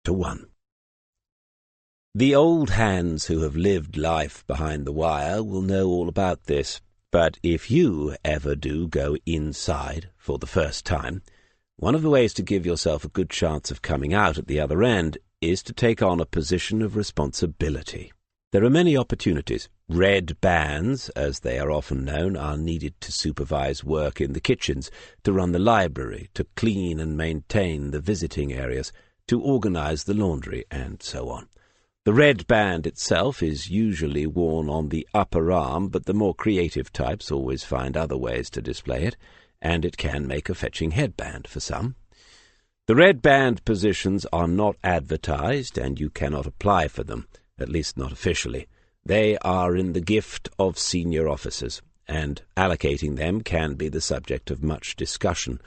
to 1. The old hands who have lived life behind the wire will know all about this, but if you ever do go inside for the first time, one of the ways to give yourself a good chance of coming out at the other end is to take on a position of responsibility. There are many opportunities. Red bands, as they are often known, are needed to supervise work in the kitchens, to run the library, to clean and maintain the visiting areas, to organize the laundry, and so on. The red band itself is usually worn on the upper arm, but the more creative types always find other ways to display it, and it can make a fetching headband for some. The red band positions are not advertised, and you cannot apply for them, at least not officially. They are in the gift of senior officers, and allocating them can be the subject of much discussion.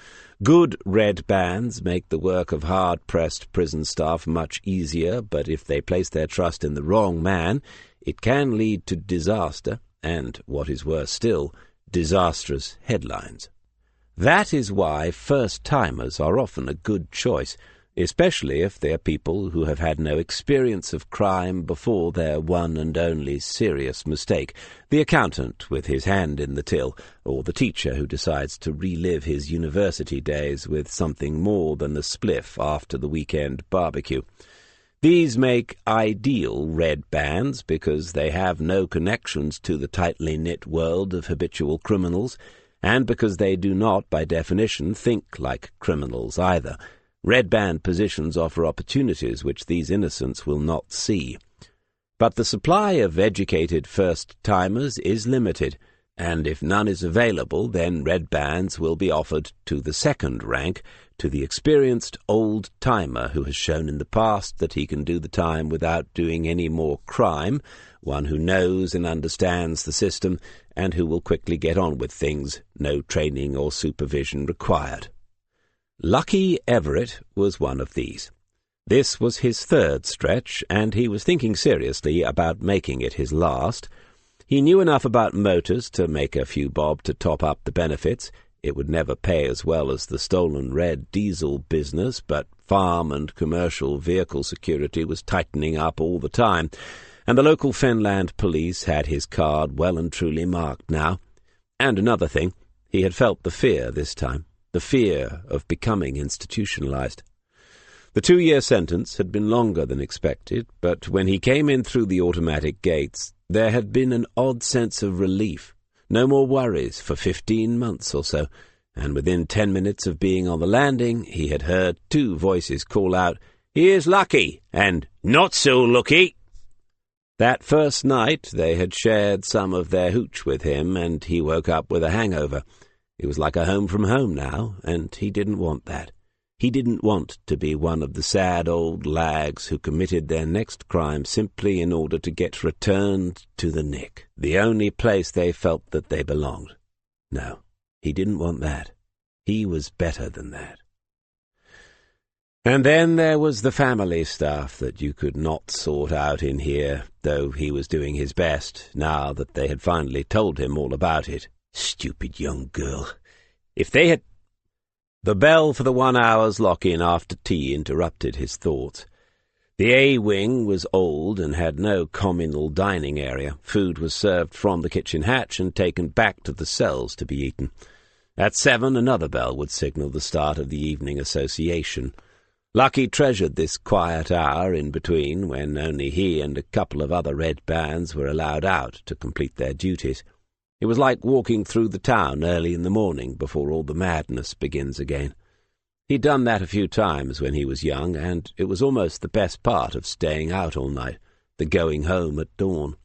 Good red bands make the work of hard-pressed prison staff much easier, but if they place their trust in the wrong man, it can lead to disaster, and, what is worse still, disastrous headlines. That is why first-timers are often a good choice, especially if they are people who have had no experience of crime before their one and only serious mistake, the accountant with his hand in the till, or the teacher who decides to relive his university days with something more than a spliff after the weekend barbecue. These make ideal red bands because they have no connections to the tightly knit world of habitual criminals, and because they do not, by definition, think like criminals either. Red band positions offer opportunities which these innocents will not see. But the supply of educated first-timers is limited, and if none is available, then red bands will be offered to the second rank, to the experienced old-timer who has shown in the past that he can do the time without doing any more crime, one who knows and understands the system, and who will quickly get on with things, no training or supervision required. Lucky Everett was one of these. This was his third stretch, and he was thinking seriously about making it his last. He knew enough about motors to make a few bob to top up the benefits. It would never pay as well as the stolen red diesel business, but farm and commercial vehicle security was tightening up all the time, and the local Fenland police had his card well and truly marked now. And another thing, he had felt the fear this time. The fear of becoming institutionalized. The 2-year sentence had been longer than expected, but when he came in through the automatic gates, there had been an odd sense of relief. No more worries for 15 months or so, and within 10 minutes of being on the landing, he had heard 2 voices call out, "Here's Lucky," and "Not so lucky." That first night they had shared some of their hooch with him, and he woke up with a hangover. It was like a home from home now, and he didn't want that. He didn't want to be one of the sad old lags who committed their next crime simply in order to get returned to the Nick, the only place they felt that they belonged. No, he didn't want that. He was better than that. And then there was the family stuff that you could not sort out in here, though he was doing his best, now that they had finally told him all about it. Stupid young girl. If they had... The bell for the 1 hour's lock-in after tea interrupted his thoughts. The A-wing was old and had no communal dining area. Food was served from the kitchen hatch and taken back to the cells to be eaten. At 7, another bell would signal the start of the evening association. Lucky treasured this quiet hour in between, when only he and a couple of other red bands were allowed out to complete their duties. It was like walking through the town early in the morning before all the madness begins again. He'd done that a few times when he was young, and it was almost the best part of staying out all night, the going home at dawn.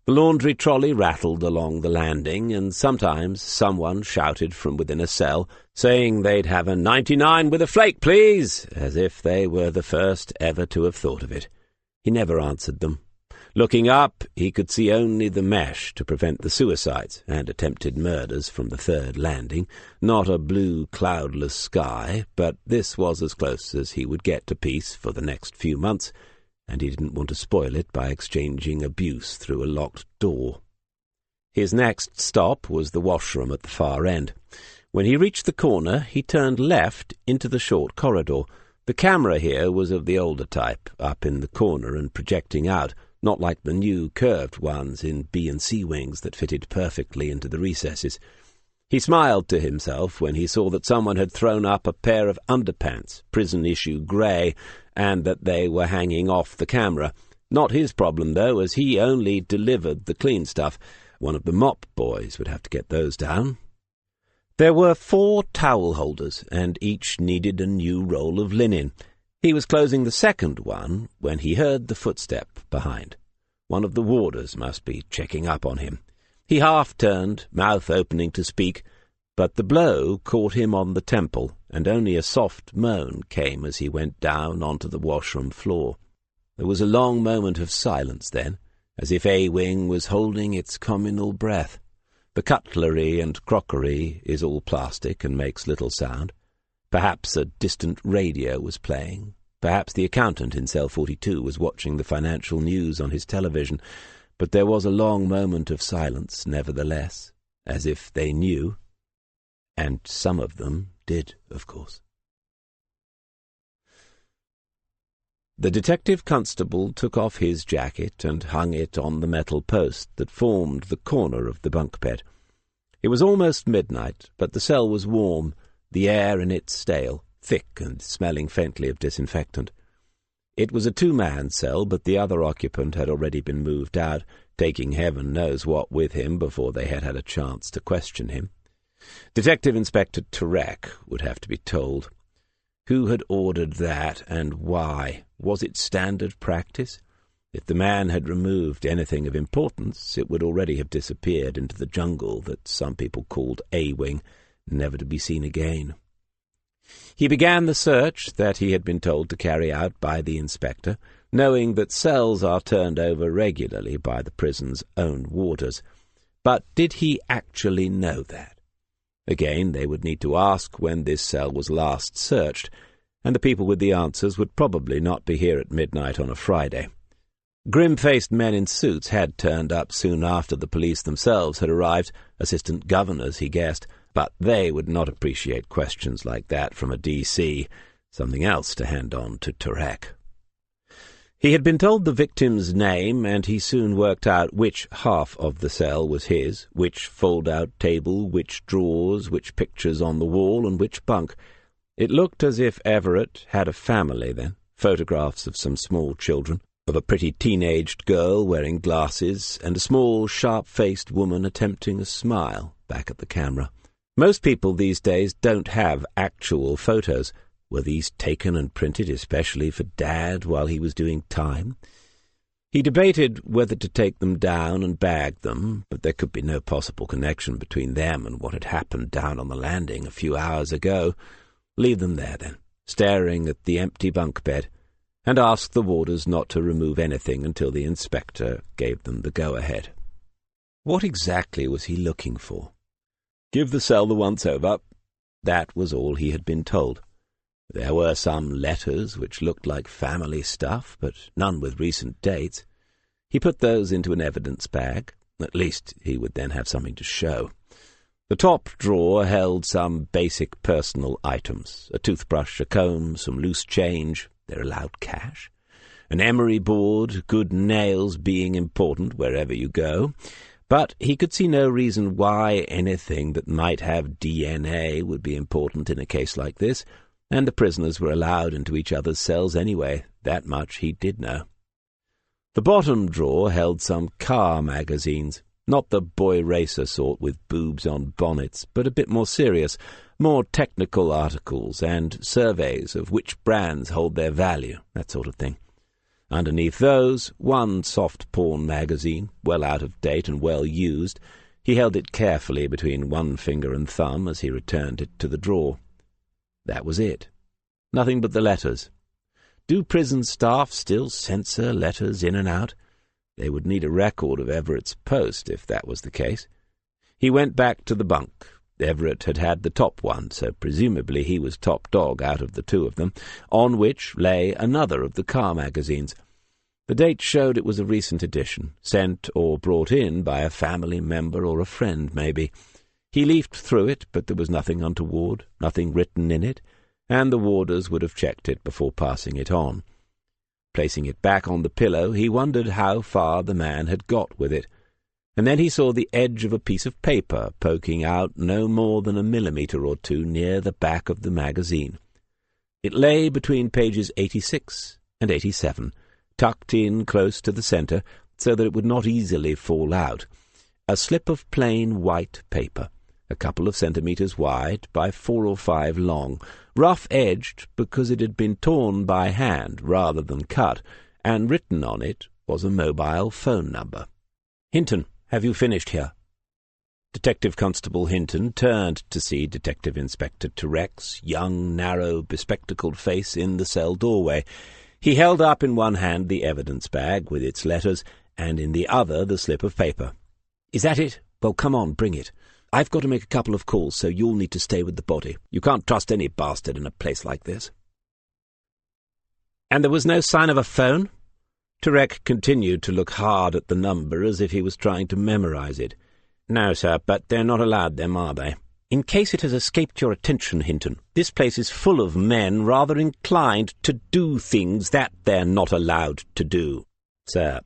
The laundry trolley rattled along the landing, and sometimes someone shouted from within a cell, saying they'd have a 99 with a flake, please, as if they were the first ever to have thought of it. He never answered them. Looking up, he could see only the mesh to prevent the suicides and attempted murders from the third landing, not a blue, cloudless sky, but this was as close as he would get to peace for the next few months, and he didn't want to spoil it by exchanging abuse through a locked door. His next stop was the washroom at the far end. When he reached the corner, he turned left into the short corridor. The camera here was of the older type, up in the corner and projecting out, not like the new curved ones in B and C wings that fitted perfectly into the recesses. He smiled to himself when he saw that someone had thrown up a pair of underpants, prison-issue grey, and that they were hanging off the camera. Not his problem, though, as he only delivered the clean stuff. One of the mop boys would have to get those down. There were 4 towel holders, and each needed a new roll of linen. He was closing the second one when he heard the footstep behind. One of the warders must be checking up on him. He half-turned, mouth opening to speak, but the blow caught him on the temple, and only a soft moan came as he went down onto the washroom floor. There was a long moment of silence then, as if A-Wing was holding its communal breath. The cutlery and crockery is all plastic and makes little sound. Perhaps a distant radio was playing. Perhaps the accountant in cell 42 was watching the financial news on his television. But there was a long moment of silence, nevertheless, as if they knew. And some of them did, of course. The detective constable took off his jacket and hung it on the metal post that formed the corner of the bunk bed. It was almost midnight, but the cell was warm, the air in it stale, thick and smelling faintly of disinfectant. It was a 2-man cell, but the other occupant had already been moved out, taking heaven knows what with him before they had had a chance to question him. Detective Inspector Turek would have to be told. Who had ordered that, and why? Was it standard practice? If the man had removed anything of importance, it would already have disappeared into the jungle that some people called A-Wing, never to be seen again. He began the search that he had been told to carry out by the inspector, knowing that cells are turned over regularly by the prison's own warders. But did he actually know that? Again, they would need to ask when this cell was last searched, and the people with the answers would probably not be here at midnight on a Friday. Grim-faced men in suits had turned up soon after the police themselves had arrived, assistant governors, he guessed, but they would not appreciate questions like that from a DC, something else to hand on to Turek. He had been told the victim's name, and he soon worked out which half of the cell was his, which fold-out table, which drawers, which pictures on the wall, and which bunk. It looked as if Everett had a family then, photographs of some small children, of a pretty teenaged girl wearing glasses, and a small, sharp-faced woman attempting a smile back at the camera. Most people these days don't have actual photos. Were these taken and printed especially for Dad while he was doing time? He debated whether to take them down and bag them, but there could be no possible connection between them and what had happened down on the landing a few hours ago. Leave them there, then, staring at the empty bunk bed, and ask the warders not to remove anything until the inspector gave them the go-ahead. What exactly was he looking for? Give the cell the once-over. That was all he had been told. There were some letters which looked like family stuff, but none with recent dates. He put those into an evidence bag. At least he would then have something to show. The top drawer held some basic personal items, a toothbrush, a comb, some loose change. They're allowed cash. An emery board, good nails being important wherever you go. But he could see no reason why anything that might have DNA would be important in a case like this, and the prisoners were allowed into each other's cells anyway. That much he did know. The bottom drawer held some car magazines, not the boy racer sort with boobs on bonnets, but a bit more serious, more technical articles and surveys of which brands hold their value, that sort of thing. Underneath those, one soft porn magazine, well out of date and well used. He held it carefully between one finger and thumb as he returned it to the drawer. That was it. Nothing but the letters. Do prison staff still censor letters in and out? They would need a record of Everett's post if that was the case. He went back to the bunk. Everett had had the top one, so presumably he was top dog out of the two of them, on which lay another of the car magazines. The date showed it was a recent edition, sent or brought in by a family member or a friend, maybe. He leafed through it, but there was nothing untoward, nothing written in it. and the warders would have checked it before passing it on. Placing it back on the pillow, he wondered how far the man had got with it, and then he saw the edge of a piece of paper poking out no more than a millimetre or two near the back of the magazine. It lay between pages 86 and 87, tucked in close to the centre so that it would not easily fall out. A slip of plain white paper, a couple of centimetres wide by 4 or 5 long, rough-edged because it had been torn by hand rather than cut, and written on it was a mobile phone number. "Hinton, have you finished here?" Detective Constable Hinton turned to see Detective Inspector Turek's young, narrow, bespectacled face in the cell doorway. He held up in one hand the evidence bag with its letters, and in the other the slip of paper. "Is that it? Well, come on, bring it. I've got to make a couple of calls, so you'll need to stay with the body. You can't trust any bastard in a place like this." "And there was no sign of a phone?" Turek continued to look hard at the number as if he was trying to memorize it. "No, sir, but they're not allowed them, are they?" "In case it has escaped your attention, Hinton, this place is full of men rather inclined to do things that they're not allowed to do." "Sir."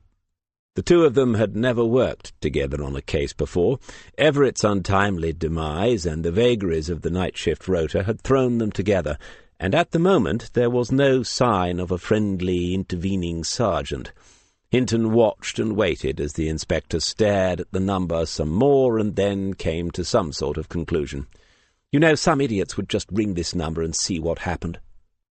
The two of them had never worked together on a case before. Everett's untimely demise and the vagaries of the night-shift rota had thrown them together, and at the moment there was no sign of a friendly intervening sergeant. Hinton watched and waited as the inspector stared at the number some more and then came to some sort of conclusion. "You know, some idiots would just ring this number and see what happened."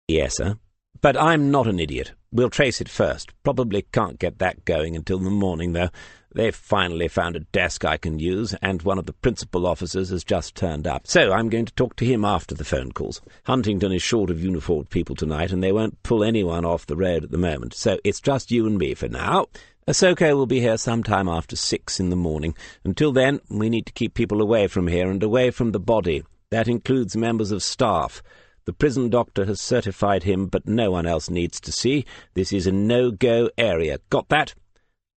"Yes, sir. But I'm not an idiot. We'll trace it first. Probably can't get that going until the morning, though. They've finally found a desk I can use, and one of the principal officers has just turned up. So I'm going to talk to him after the phone calls. Huntington is short of uniformed people tonight, and they won't pull anyone off the road at the moment. So it's just you and me for now. Ahsoka will be here sometime after 6 in the morning. Until then, we need to keep people away from here and away from the body. That includes members of staff. The prison doctor has certified him, but no one else needs to see. This is a no-go area. Got that?"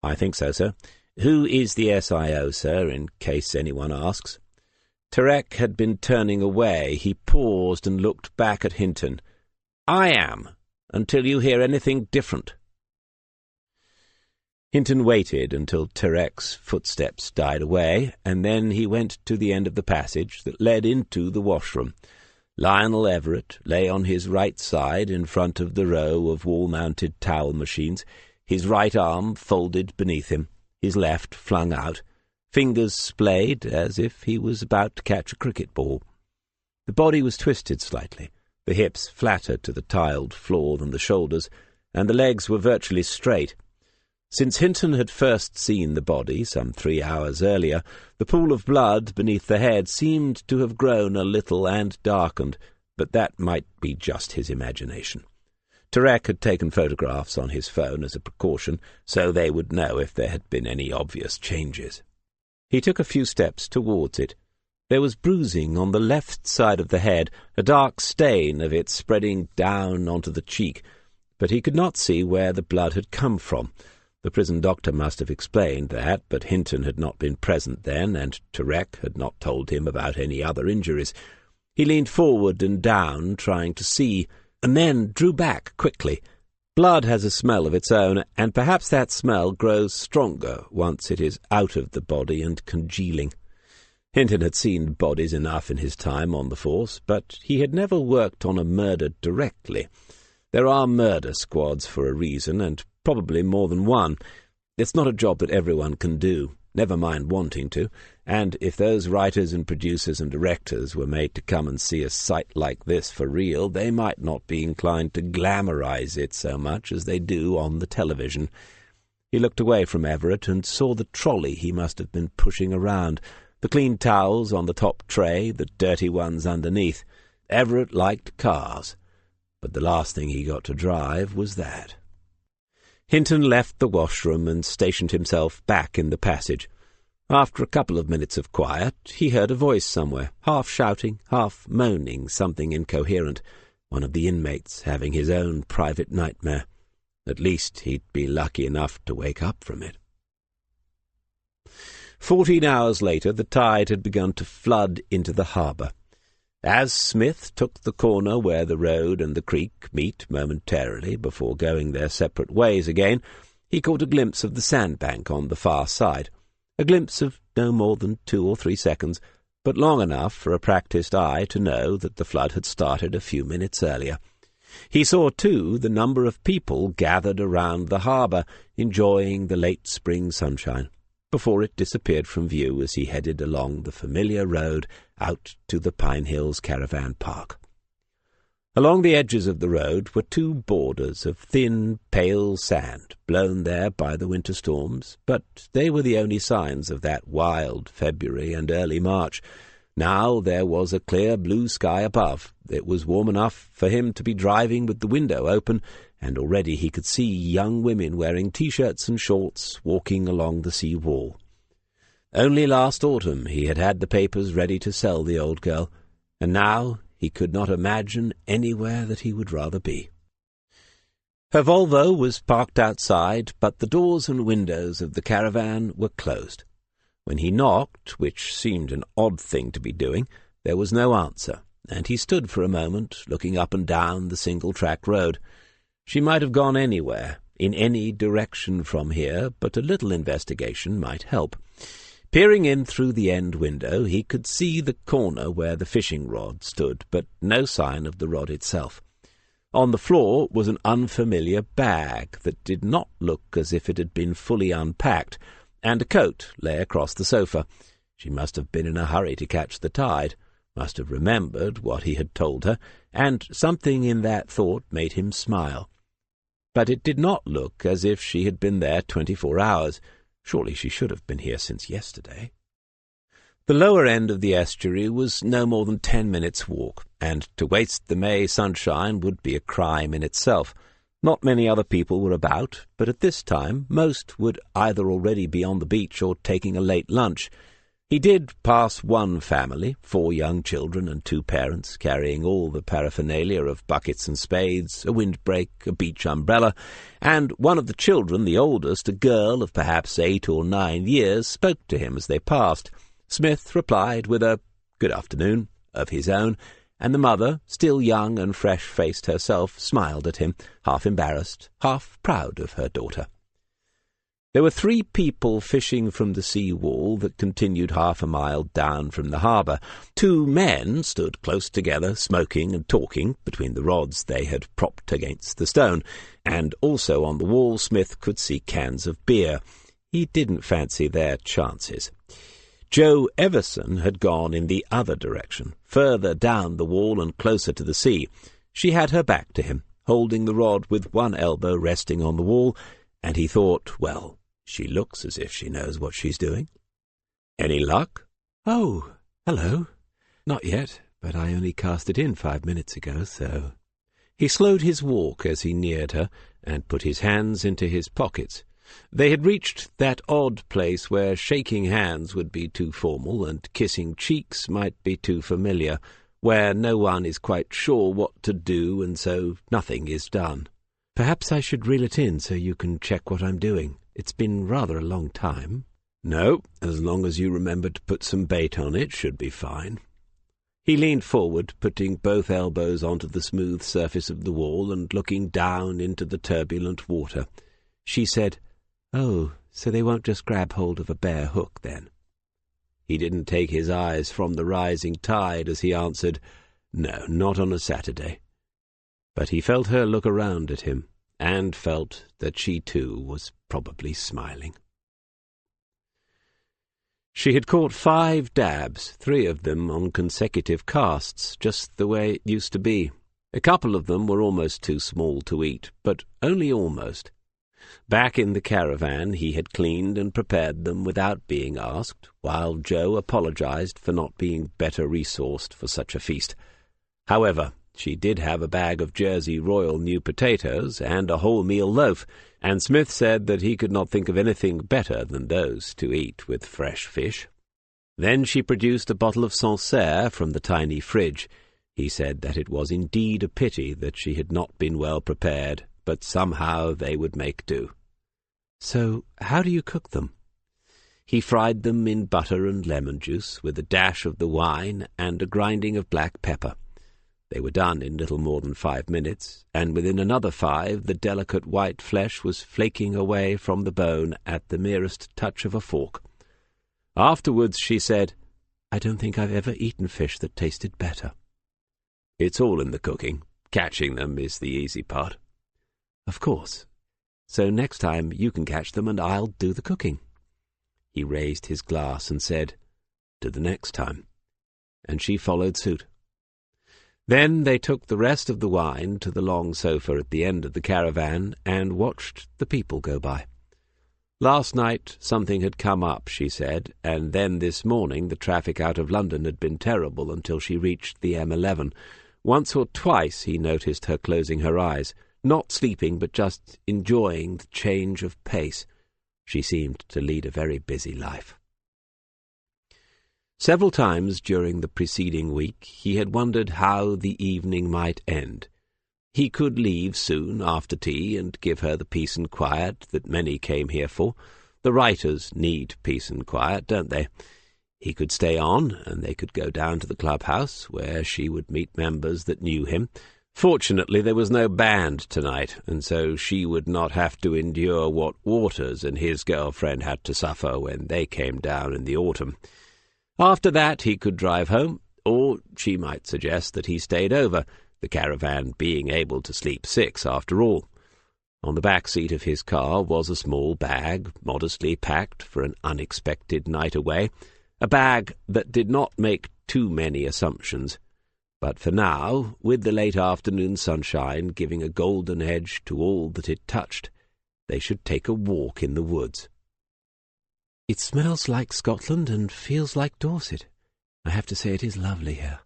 "I think so, sir." "Who is the SIO, sir, in case anyone asks?" Turek had been turning away. He paused and looked back at Hinton. "I am, until you hear anything different." Hinton waited until Turek's footsteps died away, and then he went to the end of the passage that led into the washroom. Lionel Everett lay on his right side in front of the row of wall-mounted towel machines, his right arm folded beneath him, his left flung out, fingers splayed as if he was about to catch a cricket ball. The body was twisted slightly, the hips flatter to the tiled floor than the shoulders, and the legs were virtually straight. Since Hinton had first seen the body some 3 hours earlier, the pool of blood beneath the head seemed to have grown a little and darkened, but that might be just his imagination. Turek had taken photographs on his phone as a precaution, so they would know if there had been any obvious changes. He took a few steps towards it. There was bruising on the left side of the head, a dark stain of it spreading down onto the cheek, but he could not see where the blood had come from. The prison doctor must have explained that, but Hinton had not been present then, and Turek had not told him about any other injuries. He leaned forward and down, trying to see, and then drew back quickly. Blood has a smell of its own, and perhaps that smell grows stronger once it is out of the body and congealing. Hinton had seen bodies enough in his time on the force, but he had never worked on a murder directly. There are murder squads for a reason, and probably more than one. It's not a job that everyone can do, never mind wanting to, and if those writers and producers and directors were made to come and see a sight like this for real, they might not be inclined to glamorize it so much as they do on the television. He looked away from Everett and saw the trolley he must have been pushing around, the clean towels on the top tray, the dirty ones underneath. Everett liked cars, but the last thing he got to drive was that. Hinton left the washroom and stationed himself back in the passage. After a couple of minutes of quiet, he heard a voice somewhere, half shouting, half moaning something incoherent, one of the inmates having his own private nightmare. At least he'd be lucky enough to wake up from it. 14 hours later, the tide had begun to flood into the harbour. As Smith took the corner where the road and the creek meet momentarily before going their separate ways again, he caught a glimpse of the sandbank on the far side, a glimpse of no more than 2 or 3 seconds, but long enough for a practised eye to know that the flood had started a few minutes earlier. He saw, too, the number of people gathered around the harbour, enjoying the late spring sunshine, before it disappeared from view as he headed along the familiar road out to the Pine Hills Caravan Park. Along the edges of the road were 2 borders of thin, pale sand, blown there by the winter storms, but they were the only signs of that wild February and early March. Now there was a clear blue sky above. It was warm enough for him to be driving with the window open, and already he could see young women wearing T-shirts and shorts walking along the sea wall. Only last autumn he had had the papers ready to sell the old girl, and now he could not imagine anywhere that he would rather be. Her Volvo was parked outside, but the doors and windows of the caravan were closed. When he knocked, which seemed an odd thing to be doing, there was no answer, and he stood for a moment, looking up and down the single-track road. She might have gone anywhere, in any direction from here, but a little investigation might help. Peering in through the end window, he could see the corner where the fishing rod stood, but no sign of the rod itself. On the floor was an unfamiliar bag that did not look as if it had been fully unpacked, and a coat lay across the sofa. She must have been in a hurry to catch the tide, must have remembered what he had told her, and something in that thought made him smile. But it did not look as if she had been there 24 hours. Surely she should have been here since yesterday. The lower end of the estuary was no more than 10 minutes' walk, and to waste the May sunshine would be a crime in itself. Not many other people were about, but at this time most would either already be on the beach or taking a late lunch. He did pass one family, 4 young children and 2 parents, carrying all the paraphernalia of buckets and spades, a windbreak, a beach umbrella, and one of the children, the oldest, a girl of perhaps 8 or 9 years, spoke to him as they passed. Smith replied with a "good afternoon" of his own, and the mother, still young and fresh-faced herself, smiled at him, half embarrassed, half proud of her daughter. There were 3 people fishing from the sea wall that continued half a mile down from the harbour. 2 men stood close together, smoking and talking between the rods they had propped against the stone, and also on the wall Smith could see cans of beer. He didn't fancy their chances. Joe Everson had gone in the other direction, further down the wall and closer to the sea. She had her back to him, holding the rod with one elbow resting on the wall, and he thought, well, she looks as if she knows what she's doing. "Any luck?" "Oh, hello. Not yet, but I only cast it in 5 minutes ago, so—" He slowed his walk as he neared her, and put his hands into his pockets. They had reached that odd place where shaking hands would be too formal and kissing cheeks might be too familiar, where no one is quite sure what to do and so nothing is done. "Perhaps I should reel it in so you can check what I'm doing. It's been rather a long time." "No, as long as you remember to put some bait on it, should be fine." He leaned forward, putting both elbows onto the smooth surface of the wall and looking down into the turbulent water. She said, "Oh, so they won't just grab hold of a bare hook, then?" He didn't take his eyes from the rising tide as he answered, "No, not on a Saturday." But he felt her look around at him, and felt that she too was probably smiling. She had caught 5 dabs, 3 of them on consecutive casts, just the way it used to be. A couple of them were almost too small to eat, but only almost. Back in the caravan he had cleaned and prepared them without being asked, while Joe apologized for not being better resourced for such a feast. However, she did have a bag of Jersey Royal new potatoes and a wholemeal loaf, and Smith said that he could not think of anything better than those to eat with fresh fish. Then she produced a bottle of Sancerre from the tiny fridge. He said that it was indeed a pity that she had not been well prepared, but somehow they would make do. "So how do you cook them?" He fried them in butter and lemon juice, with a dash of the wine and a grinding of black pepper. They were done in little more than 5 minutes, and within another 5 the delicate white flesh was flaking away from the bone at the merest touch of a fork. Afterwards she said, "I don't think I've ever eaten fish that tasted better." "It's all in the cooking. Catching them is the easy part." "Of course. So next time you can catch them and I'll do the cooking." He raised his glass and said, "To the next time," and she followed suit. Then they took the rest of the wine to the long sofa at the end of the caravan and watched the people go by. Last night something had come up, she said, and then this morning the traffic out of London had been terrible until she reached the M11. Once or twice he noticed her closing her eyes, not sleeping but just enjoying the change of pace. She seemed to lead a very busy life. Several times during the preceding week he had wondered how the evening might end. He could leave soon after tea and give her the peace and quiet that many came here for. The writers need peace and quiet, don't they? He could stay on, and they could go down to the clubhouse, where she would meet members that knew him. Fortunately, there was no band tonight, and so she would not have to endure what Waters and his girlfriend had to suffer when they came down in the autumn. After that he could drive home, or she might suggest that he stayed over, the caravan being able to sleep 6 after all. On the back seat of his car was a small bag, modestly packed for an unexpected night away, a bag that did not make too many assumptions. But for now, with the late afternoon sunshine giving a golden edge to all that it touched, they should take a walk in the woods. "It smells like Scotland and feels like Dorset. I have to say it is lovely here."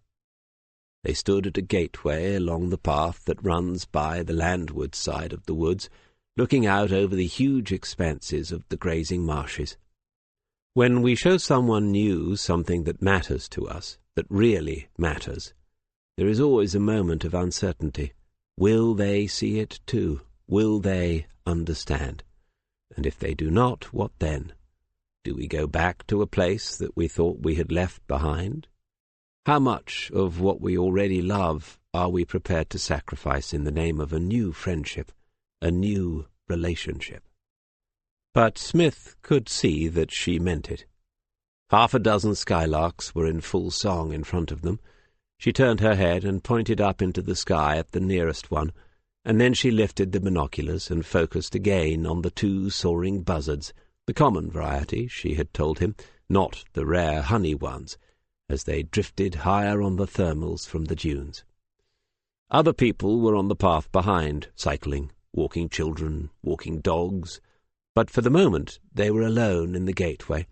They stood at a gateway along the path that runs by the landward side of the woods, looking out over the huge expanses of the grazing marshes. When we show someone new something that matters to us, that really matters, there is always a moment of uncertainty. Will they see it too? Will they understand? And if they do not, what then? Do we go back to a place that we thought we had left behind? How much of what we already love are we prepared to sacrifice in the name of a new friendship, a new relationship? But Smith could see that she meant it. 6 skylarks were in full song in front of them. She turned her head and pointed up into the sky at the nearest one, and then she lifted the binoculars and focused again on the 2 soaring buzzards, the common variety, she had told him, not the rare honey ones, as they drifted higher on the thermals from the dunes. Other people were on the path behind, cycling, walking children, walking dogs, but for the moment they were alone in the gateway,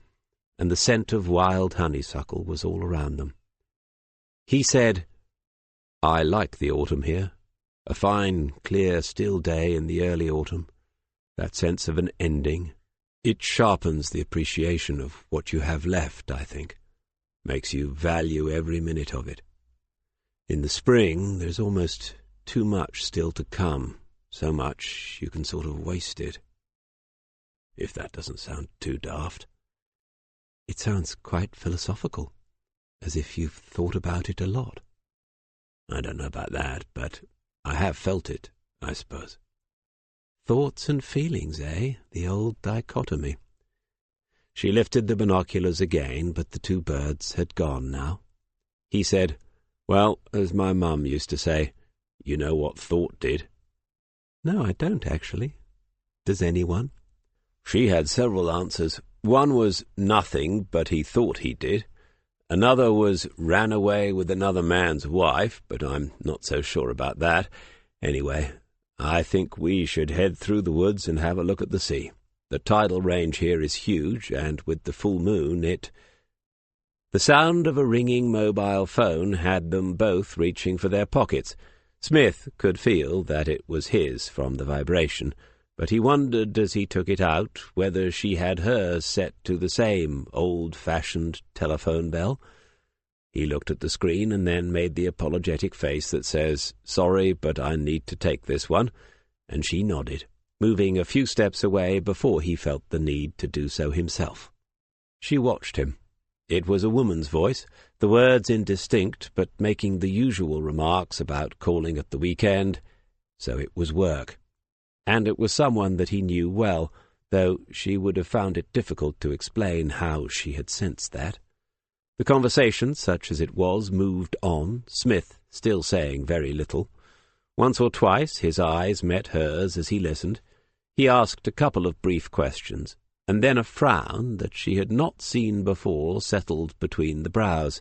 and the scent of wild honeysuckle was all around them. He said, "I like the autumn here. A fine, clear, still day in the early autumn. That sense of an ending. It sharpens the appreciation of what you have left, I think. Makes you value every minute of it. In the spring, there's almost too much still to come, so much you can sort of waste it. If that doesn't sound too daft." "It sounds quite philosophical, as if you've thought about it a lot." "I don't know about that, but I have felt it, I suppose." "Thoughts and feelings, eh? The old dichotomy." She lifted the binoculars again, but the 2 birds had gone now. He said, "Well, as my mum used to say, you know what thought did." "No, I don't, actually. Does anyone?" She had several answers. One was nothing, but he thought he did. Another was ran away with another man's wife, but I'm not so sure about that. Anyway, I think we should head through the woods and have a look at the sea. The tidal range here is huge, and with the full moon it— The sound of a ringing mobile phone had them both reaching for their pockets. Smith could feel that it was his from the vibration, but he wondered as he took it out whether she had hers set to the same old-fashioned telephone bell. He looked at the screen and then made the apologetic face that says, "Sorry, but I need to take this one," and she nodded, moving a few steps away before he felt the need to do so himself. She watched him. It was a woman's voice, the words indistinct, but making the usual remarks about calling at the weekend. So it was work. And it was someone that he knew well, though she would have found it difficult to explain how she had sensed that. The conversation, such as it was, moved on, Smith still saying very little. Once or twice his eyes met hers as he listened. He asked a couple of brief questions, and then a frown that she had not seen before settled between the brows.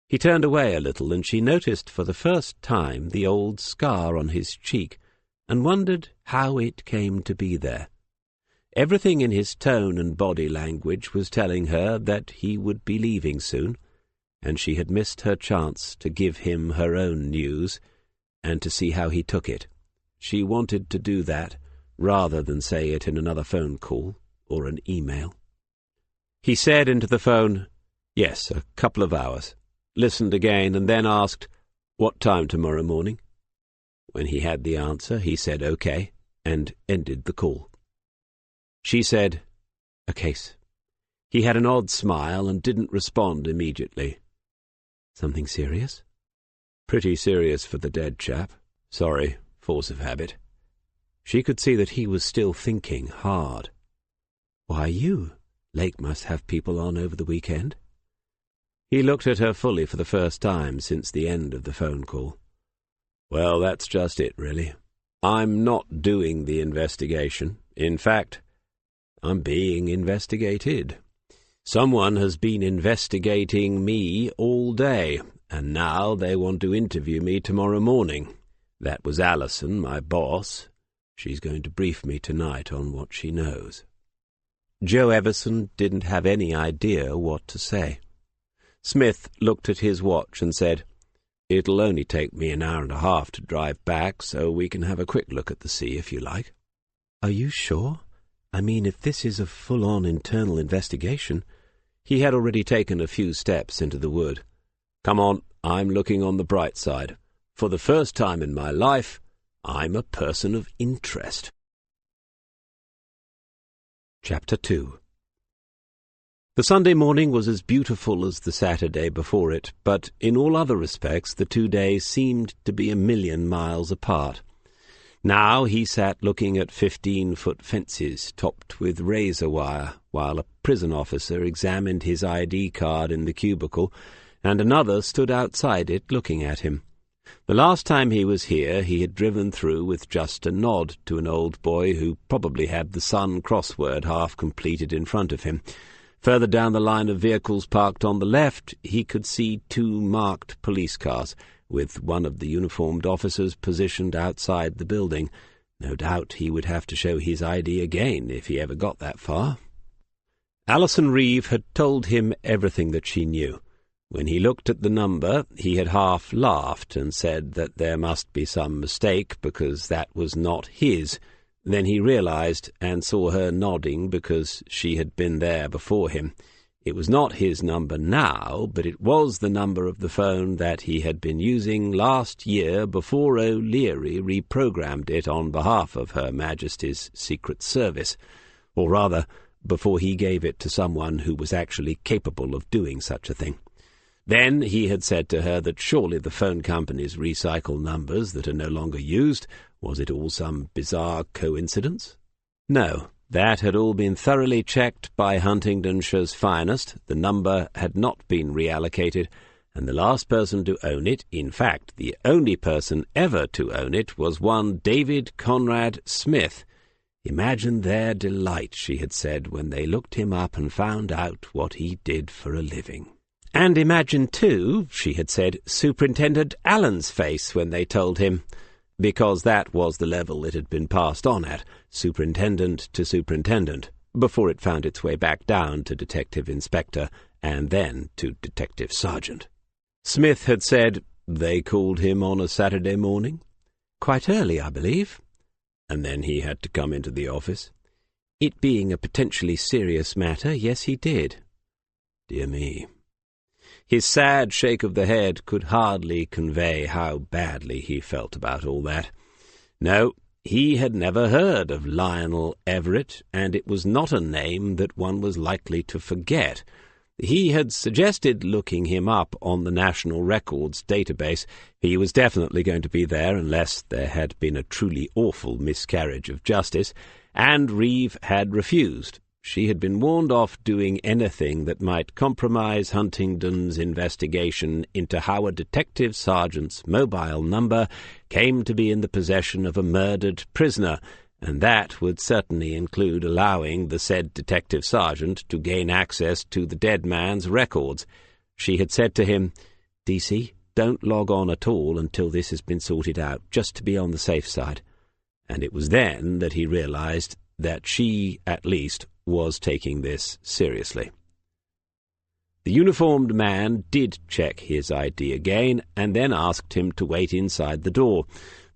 He turned away a little, and she noticed for the first time the old scar on his cheek, and wondered how it came to be there. Everything in his tone and body language was telling her that he would be leaving soon, and she had missed her chance to give him her own news, and to see how he took it. She wanted to do that, rather than say it in another phone call or an email. He said into the phone, "Yes, a couple of hours," listened again, and then asked, "What time tomorrow morning?" When he had the answer, he said "OK," and ended the call. She said, "A case." He had an odd smile and didn't respond immediately. "Something serious?" "Pretty serious for the dead chap. Sorry, force of habit." She could see that he was still thinking hard. "Why you? Lake must have people on over the weekend." He looked at her fully for the first time since the end of the phone call. "Well, that's just it, really. I'm not doing the investigation. In fact, I'm being investigated. Someone has been investigating me all day, and now they want to interview me tomorrow morning. That was Alison, my boss. She's going to brief me tonight on what she knows." Joe Everson didn't have any idea what to say. Smith looked at his watch and said, "It'll only take me an hour and a half to drive back, so we can have a quick look at the sea if you like." "Are you sure? I mean, if this is a full-on internal investigation—" He had already taken a few steps into the wood. "Come on, I'm looking on the bright side. For the first time in my life, I'm a person of interest." Chapter 2. The Sunday morning was as beautiful as the Saturday before it, but in all other respects the 2 days seemed to be a million miles apart. Now he sat looking at 15-foot fences topped with razor wire, while a prison officer examined his ID card in the cubicle, and another stood outside it looking at him. The last time he was here he had driven through with just a nod to an old boy who probably had the Sun crossword half completed in front of him. Further down the line of vehicles parked on the left, he could see 2 marked police cars, with one of the uniformed officers positioned outside the building. No doubt he would have to show his ID again if he ever got that far. Alison Reeve had told him everything that she knew. When he looked at the number, he had half laughed and said that there must be some mistake because that was not his. Then he realized and saw her nodding because she had been there before him. It was not his number now, but it was the number of the phone that he had been using last year before O'Leary reprogrammed it on behalf of Her Majesty's Secret Service, or rather, before he gave it to someone who was actually capable of doing such a thing. Then he had said to her that surely the phone companies recycle numbers that are no longer used. Was it all some bizarre coincidence? No, that had all been thoroughly checked by Huntingdonshire's finest. The number had not been reallocated, and the last person to own it, in fact, the only person ever to own it, was one David Conrad Smith. Imagine their delight, she had said, when they looked him up and found out what he did for a living. And imagine, too, she had said, Superintendent Allen's face when they told him, because that was the level it had been passed on at, superintendent to superintendent, before it found its way back down to detective inspector, and then to detective sergeant. Smith had said, they called him on a Saturday morning? Quite early, I believe. And then he had to come into the office? It being a potentially serious matter, yes, he did. Dear me. His sad shake of the head could hardly convey how badly he felt about all that. No, He had never heard of Lionel Everett, and it was not a name that one was likely to forget. He had suggested looking him up on the National Records database. He was definitely going to be there unless there had been a truly awful miscarriage of justice, and Reeve had refused. She had been warned off doing anything that might compromise Huntingdon's investigation into how a detective sergeant's mobile number came to be in the possession of a murdered prisoner, and that would certainly include allowing the said detective sergeant to gain access to the dead man's records. She had said to him, "DC, don't log on at all until this has been sorted out, just to be on the safe side." And it was then that he realized that she, at least, was taking this seriously. The uniformed man did check his ID again, and then asked him to wait inside the door.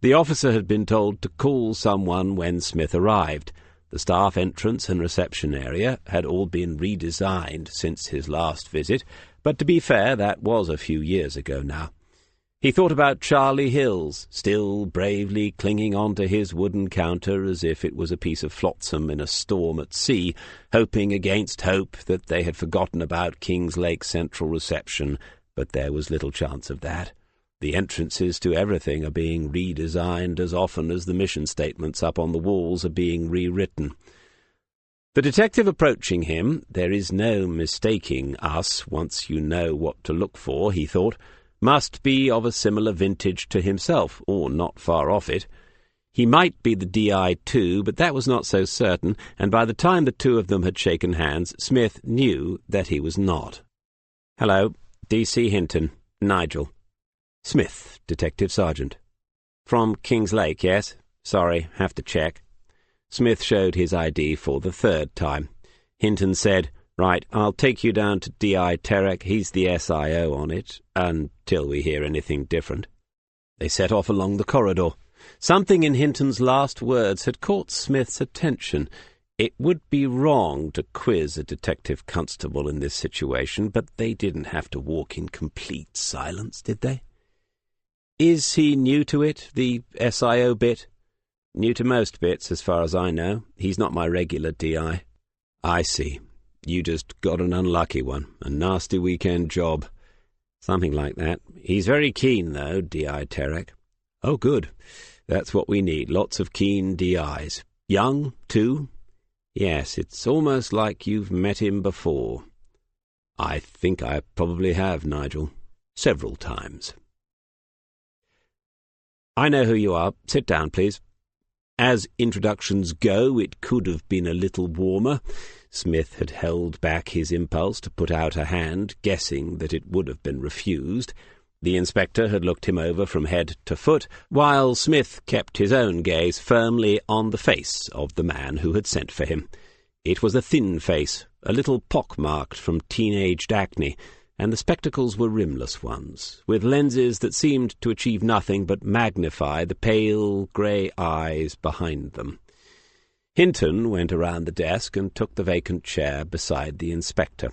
The officer had been told to call someone when Smith arrived. The staff entrance and reception area had all been redesigned since his last visit, but to be fair, that was a few years ago now. He thought about Charlie Hills, still bravely clinging on to his wooden counter as if it was a piece of flotsam in a storm at sea, hoping against hope that they had forgotten about Kings Lake Central Reception, but there was little chance of that. The entrances to everything are being redesigned as often as the mission statements up on the walls are being rewritten. The detective approaching him, there is no mistaking us once you know what to look for, he thought, must be of a similar vintage to himself, or not far off it. He might be the DI too, but that was not so certain, and by the time the two of them had shaken hands, Smith knew that he was not. "Hello, DC Hinton, Nigel." "Smith, Detective Sergeant." "From Kings Lake, yes? Sorry, have to check." Smith showed his ID for the third time. Hinton said, "Right, I'll take you down to D.I. Terek. He's the SIO on it, until we hear anything different." They set off along the corridor. Something in Hinton's last words had caught Smith's attention. It would be wrong to quiz a detective constable in this situation, but they didn't have to walk in complete silence, did they? "Is he new to it, the SIO bit?" "New to most bits, as far as I know. He's not my regular DI." "I see. You just got an unlucky one. A nasty weekend job." "Something like that. He's very keen, though, D.I. Terek." "Oh, good. That's what we need. Lots of keen DIs. Young, too?" "Yes, it's almost like you've met him before." "I think I probably have, Nigel. Several times." "I know who you are. Sit down, please." As introductions go, it could have been a little warmer. Smith had held back his impulse to put out a hand, guessing that it would have been refused. The inspector had looked him over from head to foot, while Smith kept his own gaze firmly on the face of the man who had sent for him. It was a thin face, a little pock-marked from teenaged acne, and the spectacles were rimless ones, with lenses that seemed to achieve nothing but magnify the pale grey eyes behind them. Hinton went around the desk and took the vacant chair beside the inspector.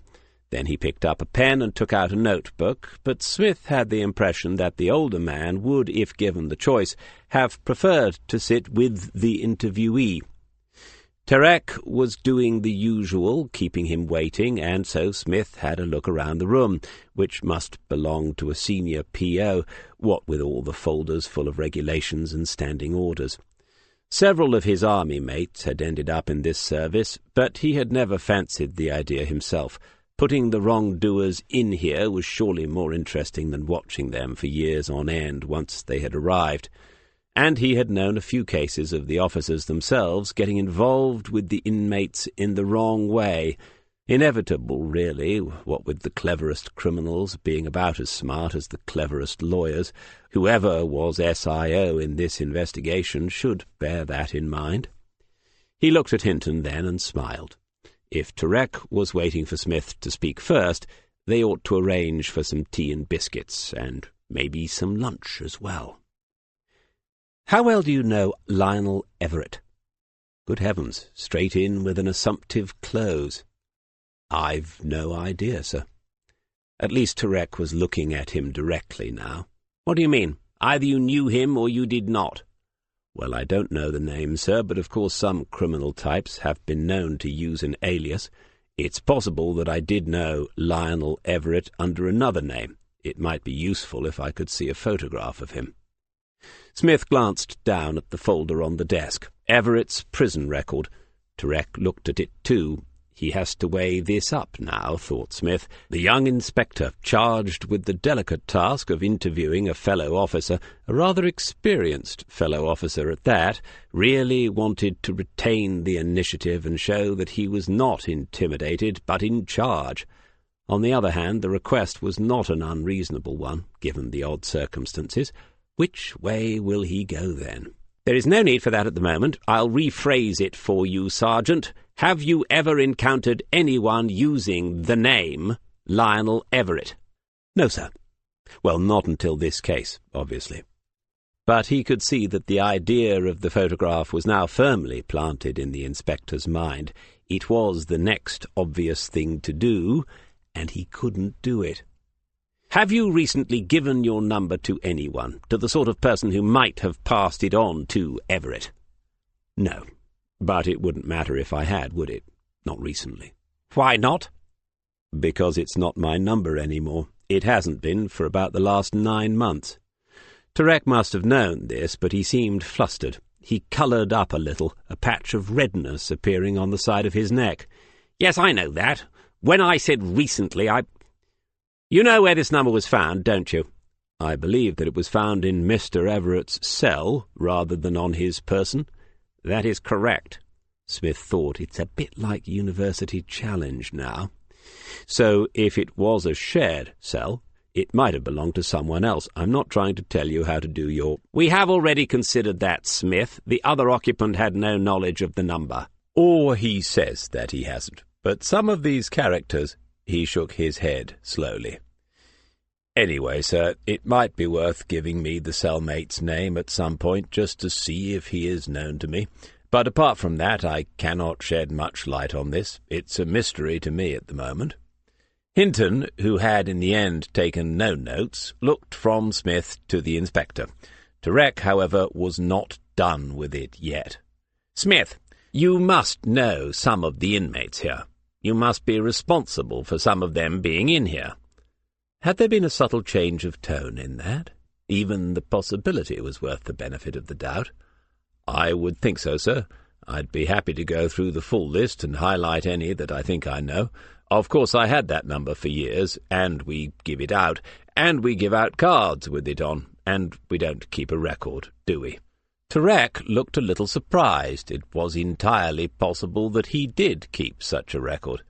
Then he picked up a pen and took out a notebook, but Smith had the impression that the older man would, if given the choice, have preferred to sit with the interviewee. Terek was doing the usual, keeping him waiting, and so Smith had a look around the room, which must belong to a senior PO, what with all the folders full of regulations and standing orders. Several of his army mates had ended up in this service, but he had never fancied the idea himself. Putting the wrongdoers in here was surely more interesting than watching them for years on end once they had arrived. And he had known a few cases of the officers themselves getting involved with the inmates in the wrong way. Inevitable, really, what with the cleverest criminals being about as smart as the cleverest lawyers. Whoever was SIO in this investigation should bear that in mind. He looked at Hinton then and smiled. If Terek was waiting for Smith to speak first, they ought to arrange for some tea and biscuits, and maybe some lunch as well. "How well do you know Lionel Everett?" Good heavens, straight in with an assumptive close. "I've no idea, sir." At least Terek was looking at him directly now. "What do you mean? Either you knew him or you did not." Well, I don't know the name, sir, but of course some criminal types have been known to use an alias. It's possible that I did know Lionel Everett under another name. It might be useful if I could see a photograph of him." Smith glanced down at the folder on the desk. Everett's prison record. Turek looked at it too. He has to weigh this up now, thought Smith. The young inspector, charged with the delicate task of interviewing a fellow officer, a rather experienced fellow officer at that, really wanted to retain the initiative and show that he was not intimidated, but in charge. On the other hand, the request was not an unreasonable one, given the odd circumstances. Which way will he go, then? "There is no need for that at the moment. I'll rephrase it for you, Sergeant. Have you ever encountered anyone using the name Lionel Everett?" "No, sir." "Well, not until this case, obviously." But he could see that the idea of the photograph was now firmly planted in the inspector's mind. It was the next obvious thing to do, and he couldn't do it. "Have you recently given your number to anyone, to the sort of person who might have passed it on to Everett?" "No. But it wouldn't matter if I had, would it? Not recently." "Why not?" "Because it's not my number anymore. It hasn't been for about the last 9 months." Turek must have known this, but he seemed flustered. He coloured up a little, a patch of redness appearing on the side of his neck. "Yes, I know that. When I said recently, You know where this number was found, don't you?" "I believe that it was found in Mr. Everett's cell rather than on his person." "That is correct." Smith thought, it's a bit like University Challenge now. "So if it was a shared cell, it might have belonged to someone else. I'm not trying to tell you how to do your—" "We have already considered that, Smith. The other occupant had no knowledge of the number." "Or he says that he hasn't. But some of these characters—" He shook his head slowly. "Anyway, sir, it might be worth giving me the cellmate's name at some point just to see if he is known to me. But apart from that, I cannot shed much light on this. It's a mystery to me at the moment." Hinton, who had in the end taken no notes, looked from Smith to the inspector. Turek, however, was not done with it yet. "Smith, you must know some of the inmates here. You must be responsible for some of them being in here." Had there been a subtle change of tone in that? Even the possibility was worth the benefit of the doubt. "I would think so, sir. I'd be happy to go through the full list and highlight any that I think I know. Of course, I had that number for years, and we give it out, and we give out cards with it on, and we don't keep a record, do we?" Turek looked a little surprised. It was entirely possible that he did keep such a record.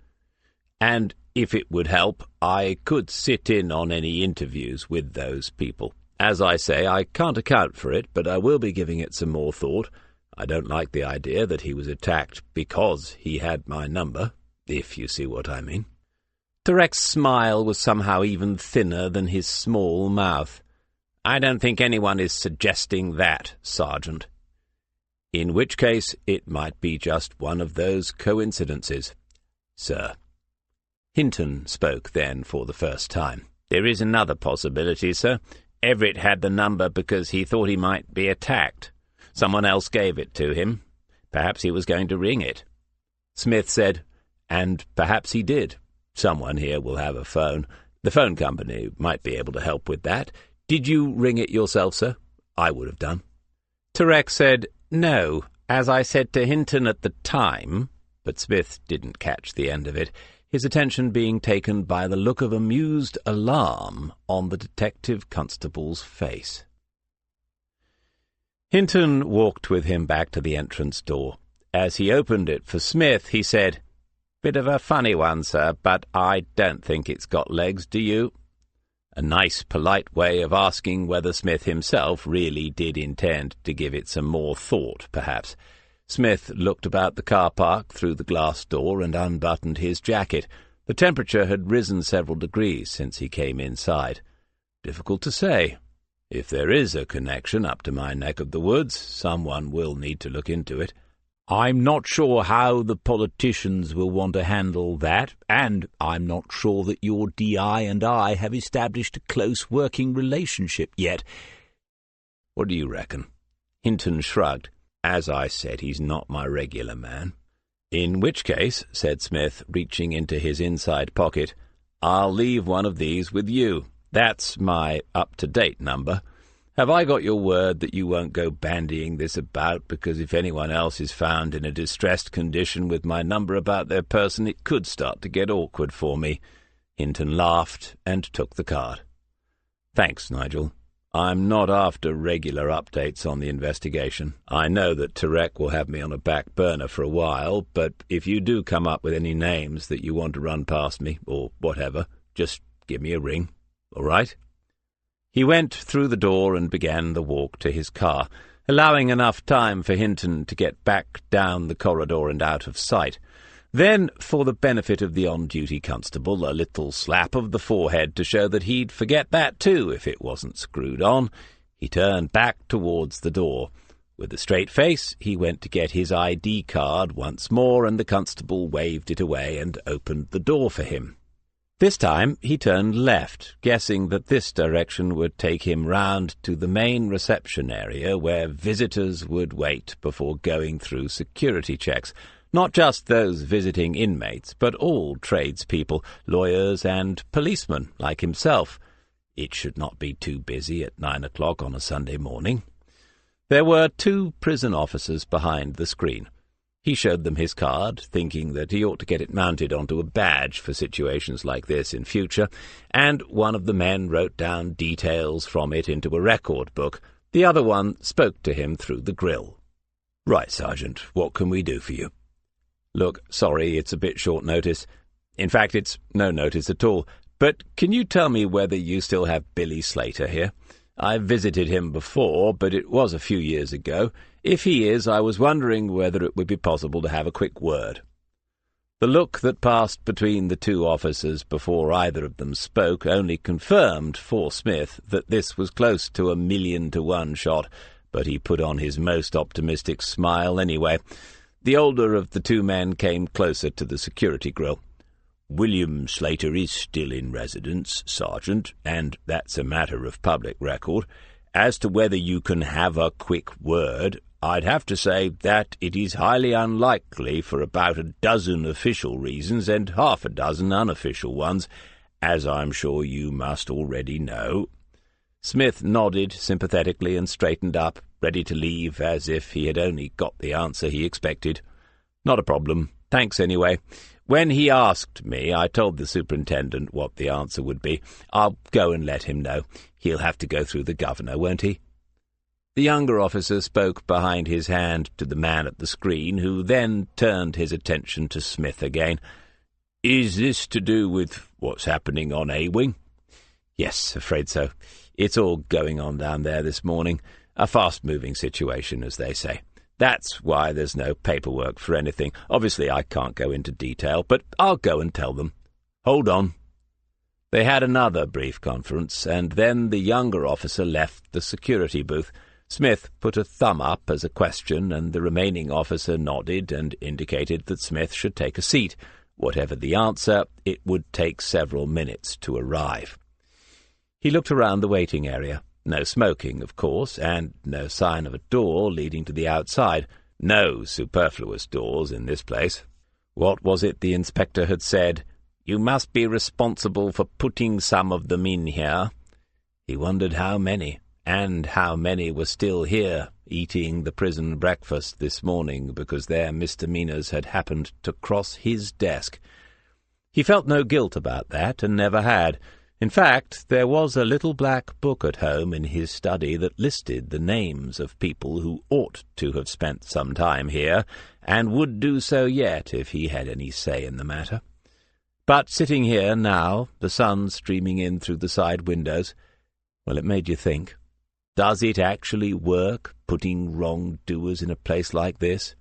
"And if it would help, I could sit in on any interviews with those people. As I say, I can't account for it, but I will be giving it some more thought. I don't like the idea that he was attacked because he had my number, if you see what I mean." Turek's smile was somehow even thinner than his small mouth. "I don't think anyone is suggesting that, Sergeant." "In which case it might be just one of those coincidences, sir." Hinton spoke then for the first time. "There is another possibility, sir. Everett had the number because he thought he might be attacked. Someone else gave it to him. Perhaps he was going to ring it." Smith said, "And perhaps he did. Someone here will have a phone. The phone company might be able to help with that. Did you ring it yourself, sir?" "I would have done." Turek said, "No, as I said to Hinton at the time," but Smith didn't catch the end of it, his attention being taken by the look of amused alarm on the detective constable's face. Hinton walked with him back to the entrance door. As he opened it for Smith, he said, "Bit of a funny one, sir, but I don't think it's got legs, do you?" A nice, polite way of asking whether Smith himself really did intend to give it some more thought, perhaps. Smith looked about the car park through the glass door and unbuttoned his jacket. The temperature had risen several degrees since he came inside. Difficult to say. If there is a connection up to my neck of the woods, someone will need to look into it. I'm not sure how the politicians will want to handle that, and I'm not sure that your DI and I have established a close working relationship yet. What do you reckon? Hinton shrugged. "As I said, he's not my regular man." "In which case," said Smith, reaching into his inside pocket, "I'll leave one of these with you. That's my up-to-date number. Have I got your word that you won't go bandying this about, because if anyone else is found in a distressed condition with my number about their person, it could start to get awkward for me?" Hinton laughed and took the card. "Thanks, Nigel. I'm not after regular updates on the investigation. I know that Tarek will have me on a back burner for a while, but if you do come up with any names that you want to run past me, or whatever, just give me a ring. All right?" He went through the door and began the walk to his car, allowing enough time for Hinton to get back down the corridor and out of sight. Then, for the benefit of the on-duty constable, a little slap of the forehead to show that he'd forget that too if it wasn't screwed on, he turned back towards the door. With a straight face, he went to get his ID card once more, and the constable waved it away and opened the door for him. This time he turned left, guessing that this direction would take him round to the main reception area where visitors would wait before going through security checks. Not just those visiting inmates, but all tradespeople, lawyers and policemen like himself. It should not be too busy at 9 o'clock on a Sunday morning. There were 2 prison officers behind the screen. He showed them his card, thinking that he ought to get it mounted onto a badge for situations like this in future, and one of the men wrote down details from it into a record book. The other one spoke to him through the grill. "Right, Sergeant, what can we do for you?" "Look, sorry, it's a bit short notice. In fact, it's no notice at all. But can you tell me whether you still have Billy Slater here? I've visited him before, but it was a few years ago. If he is, I was wondering whether it would be possible to have a quick word." The look that passed between the 2 officers before either of them spoke only confirmed for Smith that this was close to a 1,000,000-to-1 shot, but he put on his most optimistic smile anyway. The older of the 2 men came closer to the security grill. "William Slater is still in residence, Sergeant, and that's a matter of public record. As to whether you can have a quick word, I'd have to say that it is highly unlikely for about a dozen official reasons and half a dozen unofficial ones, as I'm sure you must already know." Smith nodded sympathetically and straightened up, ready to leave as if he had only got the answer he expected. "Not a problem. Thanks anyway. When he asked me, I told the superintendent what the answer would be. I'll go and let him know. He'll have to go through the governor, won't he?" The younger officer spoke behind his hand to the man at the screen, who then turned his attention to Smith again. "Is this to do with what's happening on A-Wing?" "Yes, afraid so. It's all going on down there this morning. A fast-moving situation, as they say. That's why there's no paperwork for anything. Obviously, I can't go into detail, but I'll go and tell them. Hold on." They had another brief conference, and then the younger officer left the security booth. Smith put a thumb up as a question, and the remaining officer nodded and indicated that Smith should take a seat. Whatever the answer, it would take several minutes to arrive. He looked around the waiting area. No smoking, of course, and no sign of a door leading to the outside. No superfluous doors in this place. What was it the inspector had said? "You must be responsible for putting some of them in here." He wondered how many, and how many were still here, eating the prison breakfast this morning because their misdemeanors had happened to cross his desk. He felt no guilt about that, and never had. In fact, there was a little black book at home in his study that listed the names of people who ought to have spent some time here, and would do so yet if he had any say in the matter. But sitting here now, the sun streaming in through the side windows, well, it made you think. Does it actually work, putting wrongdoers in a place like this?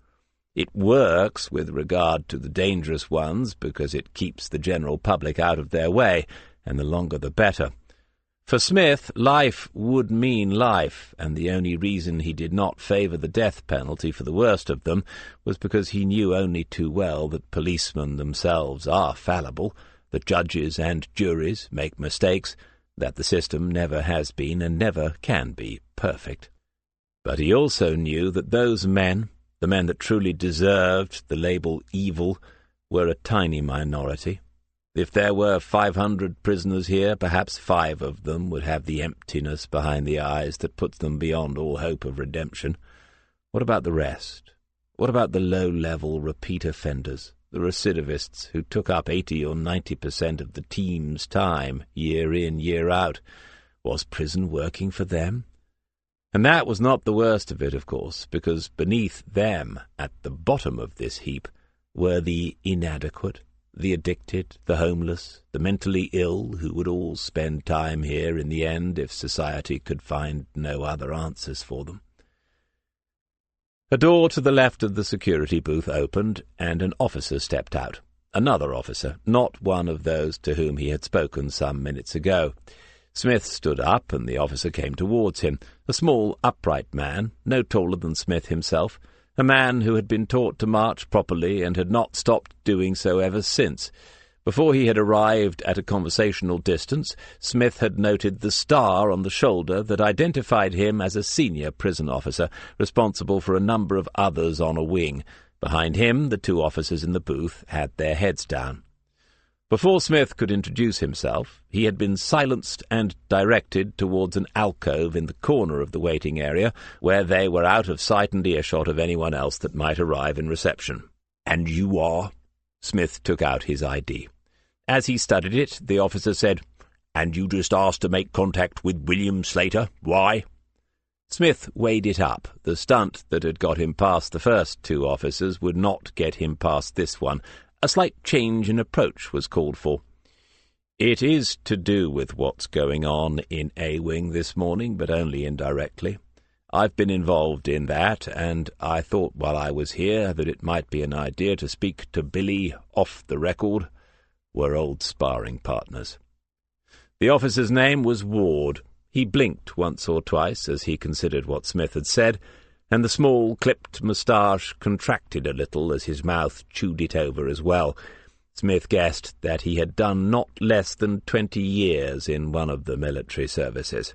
It works with regard to the dangerous ones because it keeps the general public out of their way, and the longer the better. For Smith, life would mean life, and the only reason he did not favour the death penalty for the worst of them was because he knew only too well that policemen themselves are fallible, that judges and juries make mistakes, that the system never has been and never can be perfect. But he also knew that those men, the men that truly deserved the label evil, were a tiny minority. If there were 500 prisoners here, perhaps 5 of them would have the emptiness behind the eyes that puts them beyond all hope of redemption. What about the rest? What about the low-level repeat offenders, the recidivists who took up 80 or 90% of the team's time, year in, year out? Was prison working for them? And that was not the worst of it, of course, because beneath them, at the bottom of this heap, were the inadequate, the addicted, the homeless, the mentally ill, who would all spend time here in the end if society could find no other answers for them. A door to the left of the security booth opened, and an officer stepped out. Another officer, not one of those to whom he had spoken some minutes ago. Smith stood up, and the officer came towards him, a small, upright man, no taller than Smith himself, a man who had been taught to march properly and had not stopped doing so ever since. Before he had arrived at a conversational distance, Smith had noted the star on the shoulder that identified him as a senior prison officer, responsible for a number of others on a wing. Behind him, the 2 officers in the booth had their heads down. Before Smith could introduce himself, he had been silenced and directed towards an alcove in the corner of the waiting area, where they were out of sight and earshot of anyone else that might arrive in reception. "And you are?" Smith took out his ID. As he studied it, the officer said, "And you just asked to make contact with William Slater. Why?" Smith weighed it up. The stunt that had got him past the first 2 officers would not get him past this one. A slight change in approach was called for. "It is to do with what's going on in A-Wing this morning, but only indirectly. I've been involved in that, and I thought while I was here that it might be an idea to speak to Billy off the record. We're old sparring partners." The officer's name was Ward. He blinked once or twice as he considered what Smith had said, and the small, clipped moustache contracted a little as his mouth chewed it over as well. Smith guessed that he had done not less than 20 years in one of the military services.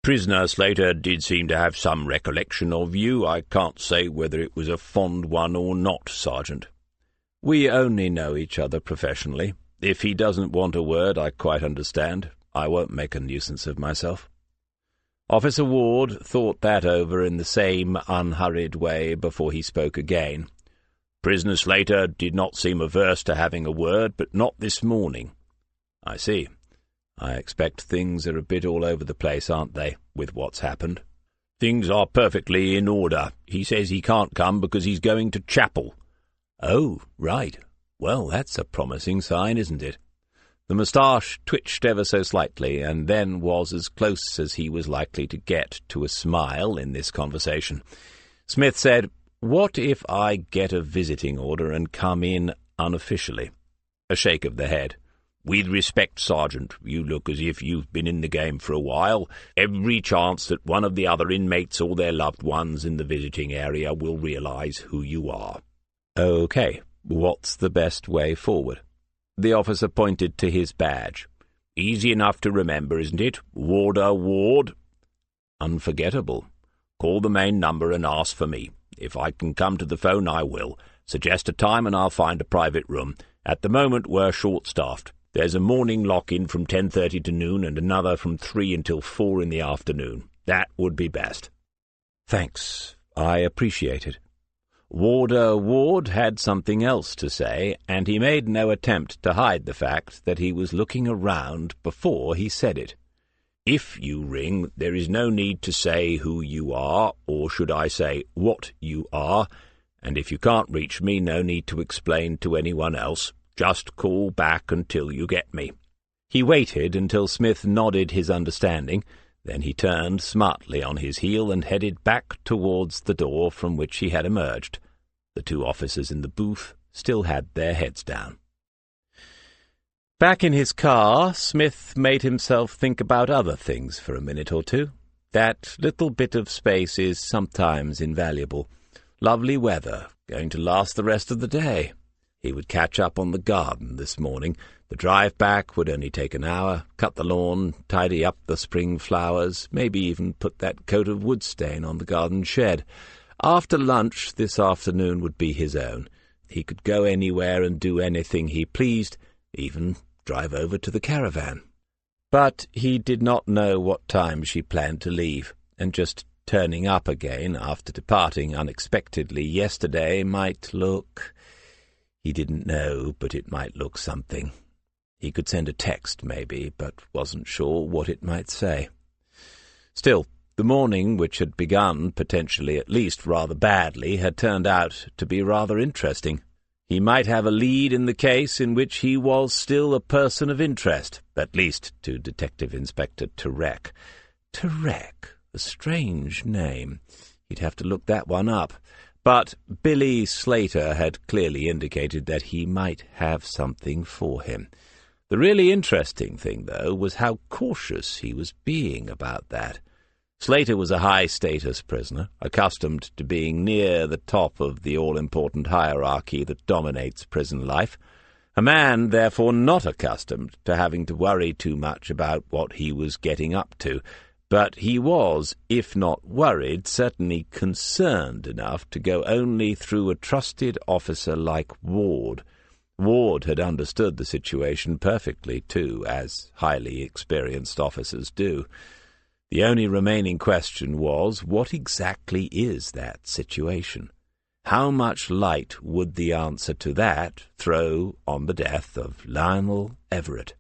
"Prisoner Slater did seem to have some recollection of you. I can't say whether it was a fond one or not, Sergeant." "We only know each other professionally. If he doesn't want a word, I quite understand. I won't make a nuisance of myself." Officer Ward thought that over in the same unhurried way before he spoke again. "Prisoner Slater did not seem averse to having a word, but not this morning." "I see. I expect things are a bit all over the place, aren't they, with what's happened?" "Things are perfectly in order. He says he can't come because he's going to chapel." "Oh, right. Well, that's a promising sign, isn't it?" The moustache twitched ever so slightly, and then was as close as he was likely to get to a smile in this conversation. Smith said, "What if I get a visiting order and come in unofficially?" A shake of the head. "With respect, Sergeant, you look as if you've been in the game for a while. Every chance that one of the other inmates or their loved ones in the visiting area will realize who you are." "Okay, what's the best way forward?" The officer pointed to his badge. "Easy enough to remember, isn't it? Warder Ward." "Unforgettable." "Call the main number and ask for me. If I can come to the phone, I will. Suggest a time and I'll find a private room. At the moment, we're short-staffed. There's a morning lock-in from 10:30 to noon and another from 3 until 4 in the afternoon. That would be best." "Thanks. I appreciate it." Warder Ward had something else to say, and he made no attempt to hide the fact that he was looking around before he said it. "If you ring, there is no need to say who you are, or should I say what you are, and if you can't reach me, no need to explain to anyone else. Just call back until you get me." He waited until Smith nodded his understanding. Then he turned smartly on his heel and headed back towards the door from which he had emerged. The 2 officers in the booth still had their heads down. Back in his car, Smith made himself think about other things for a minute or two. That little bit of space is sometimes invaluable. Lovely weather, going to last the rest of the day. He would catch up on the garden this morning. The drive back would only take an hour, cut the lawn, tidy up the spring flowers, maybe even put that coat of wood stain on the garden shed. After lunch this afternoon would be his own. He could go anywhere and do anything he pleased, even drive over to the caravan. But he did not know what time she planned to leave, and just turning up again after departing unexpectedly yesterday might look— he didn't know, but it might look something. He could send a text, maybe, but wasn't sure what it might say. Still, the morning, which had begun, potentially at least rather badly, had turned out to be rather interesting. He might have a lead in the case in which he was still a person of interest, at least to Detective Inspector Turek. Turek, a strange name. He'd have to look that one up. But Billy Slater had clearly indicated that he might have something for him. The really interesting thing, though, was how cautious he was being about that. Slater was a high-status prisoner, accustomed to being near the top of the all-important hierarchy that dominates prison life. A man, therefore, not accustomed to having to worry too much about what he was getting up to. But he was, if not worried, certainly concerned enough to go only through a trusted officer like Ward. Ward had understood the situation perfectly, too, as highly experienced officers do. The only remaining question was, what exactly is that situation? How much light would the answer to that throw on the death of Lionel Everett?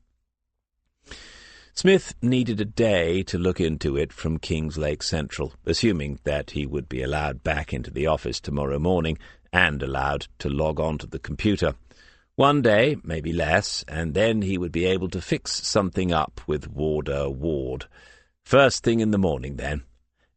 Smith needed a day to look into it from Kingslake Central, assuming that he would be allowed back into the office tomorrow morning and allowed to log on to the computer. One day, maybe less, and then he would be able to fix something up with Warder Ward. First thing in the morning, then.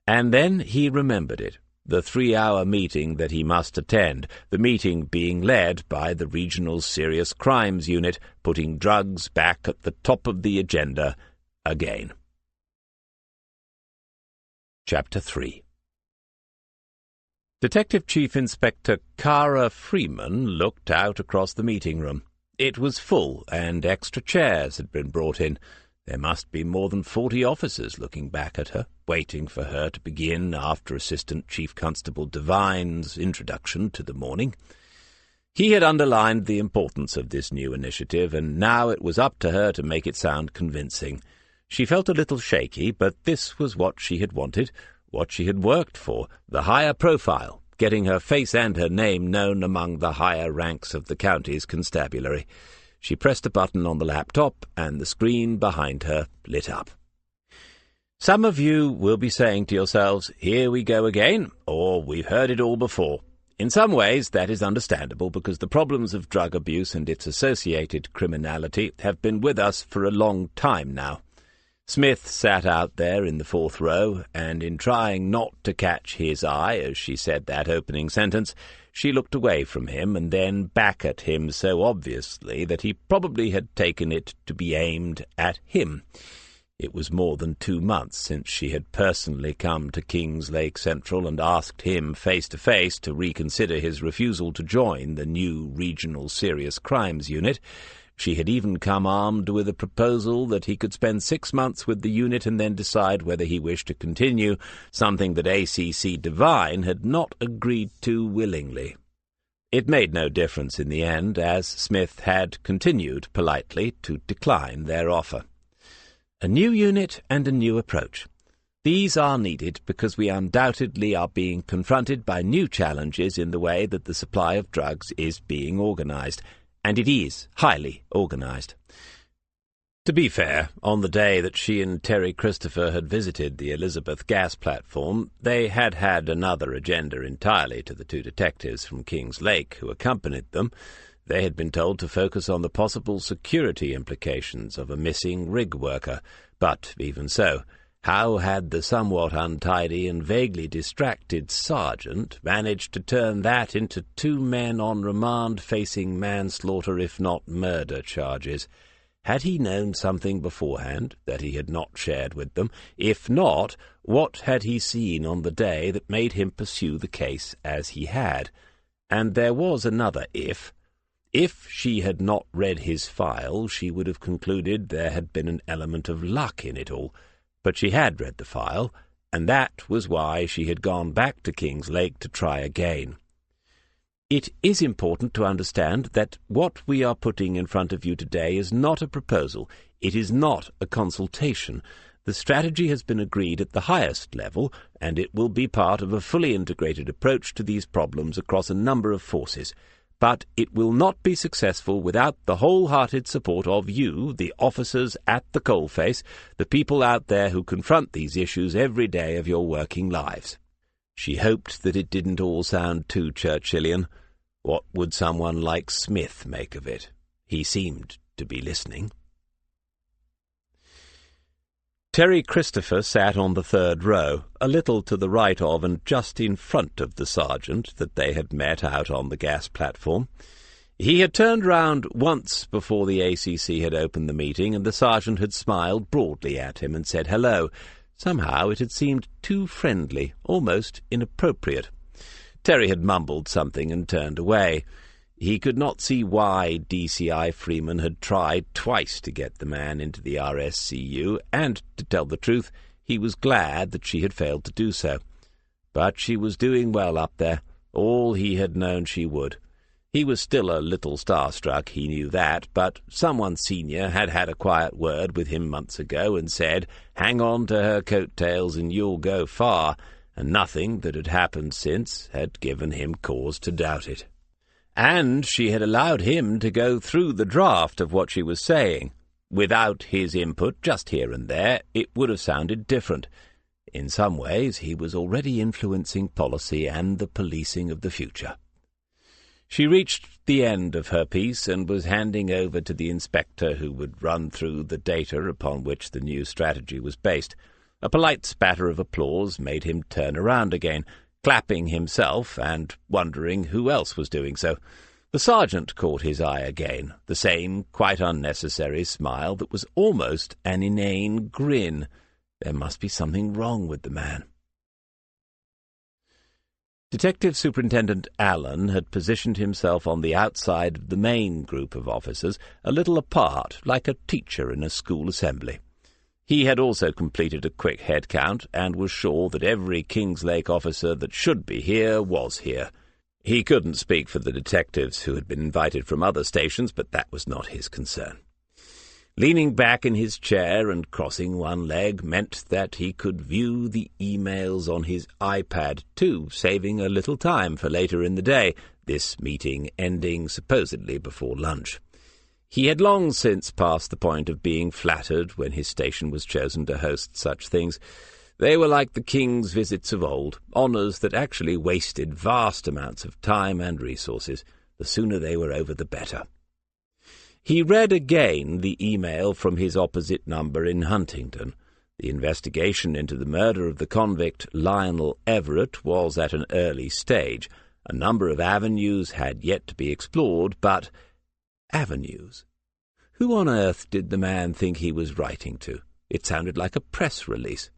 And then he remembered it. The 3-hour meeting that he must attend, the meeting being led by the Regional Serious Crimes Unit, putting drugs back at the top of the agenda again. Chapter 3. Detective Chief Inspector Cara Freeman looked out across the meeting room. It was full, and extra chairs had been brought in. There must be more than 40 officers looking back at her, waiting for her to begin after Assistant Chief Constable Devine's introduction to the morning. He had underlined the importance of this new initiative, and now it was up to her to make it sound convincing. She felt a little shaky, but this was what she had wanted, what she had worked for, the higher profile, getting her face and her name known among the higher ranks of the county's constabulary. She pressed a button on the laptop, and the screen behind her lit up. Some of you will be saying to yourselves, "Here we go again," or "We've heard it all before." In some ways, that is understandable, because the problems of drug abuse and its associated criminality have been with us for a long time now. Smith sat out there in the 4th row, and in trying not to catch his eye as she said that opening sentence, she looked away from him and then back at him so obviously that he probably had taken it to be aimed at him. It was more than 2 months since she had personally come to Kingslake Central and asked him face-to-face to reconsider his refusal to join the new Regional Serious Crimes Unit. She had even come armed with a proposal that he could spend 6 months with the unit and then decide whether he wished to continue, something that ACC Devine had not agreed to willingly. It made no difference in the end, as Smith had continued politely to decline their offer. A new unit and a new approach. These are needed because we undoubtedly are being confronted by new challenges in the way that the supply of drugs is being organized, and it is highly organized. To be fair, on the day that she and Terry Christopher had visited the Elizabeth gas platform, they had had another agenda entirely to the 2 detectives from Kings Lake who accompanied them. They had been told to focus on the possible security implications of a missing rig worker, but even so, how had the somewhat untidy and vaguely distracted sergeant managed to turn that into 2 men on remand facing manslaughter if not murder charges? Had he known something beforehand that he had not shared with them? If not, what had he seen on the day that made him pursue the case as he had? And there was another if. If she had not read his file, she would have concluded there had been an element of luck in it all. But she had read the file, and that was why she had gone back to King's Lake to try again. It is important to understand that what we are putting in front of you today is not a proposal. It is not a consultation. The strategy has been agreed at the highest level, and it will be part of a fully integrated approach to these problems across a number of forces. But it will not be successful without the wholehearted support of you, the officers at the coalface, the people out there who confront these issues every day of your working lives. She hoped that it didn't all sound too Churchillian. What would someone like Smith make of it? He seemed to be listening. Terry Christopher sat on the third row, a little to the right of and just in front of the sergeant that they had met out on the gas platform. He had turned round once before the ACC had opened the meeting, and the sergeant had smiled broadly at him and said hello. Somehow it had seemed too friendly, almost inappropriate. Terry had mumbled something and turned away. He could not see why DCI Freeman had tried twice to get the man into the RSCU, and, to tell the truth, he was glad that she had failed to do so. But she was doing well up there, all he had known she would. He was still a little starstruck, he knew that, but someone senior had had a quiet word with him months ago and said, "Hang on to her coattails and you'll go far," and nothing that had happened since had given him cause to doubt it. And she had allowed him to go through the draft of what she was saying. Without his input, just here and there, it would have sounded different. In some ways, he was already influencing policy and the policing of the future. She reached the end of her piece and was handing over to the inspector who would run through the data upon which the new strategy was based. A polite spatter of applause made him turn around again, clapping himself and wondering who else was doing so. The sergeant caught his eye again, the same quite unnecessary smile that was almost an inane grin. There must be something wrong with the man. Detective Superintendent Allen had positioned himself on the outside of the main group of officers, a little apart, like a teacher in a school assembly. He had also completed a quick head count and was sure that every Kings Lake officer that should be here was here. He couldn't speak for the detectives who had been invited from other stations, but that was not his concern. Leaning back in his chair and crossing one leg meant that he could view the emails on his iPad too, saving a little time for later in the day, this meeting ending supposedly before lunch. He had long since passed the point of being flattered when his station was chosen to host such things. They were like the king's visits of old, honours that actually wasted vast amounts of time and resources. The sooner they were over, the better. He read again the email from his opposite number in Huntington. The investigation into the murder of the convict Lionel Everett was at an early stage. A number of avenues had yet to be explored, but avenues. Who on earth did the man think he was writing to? It sounded like a press release.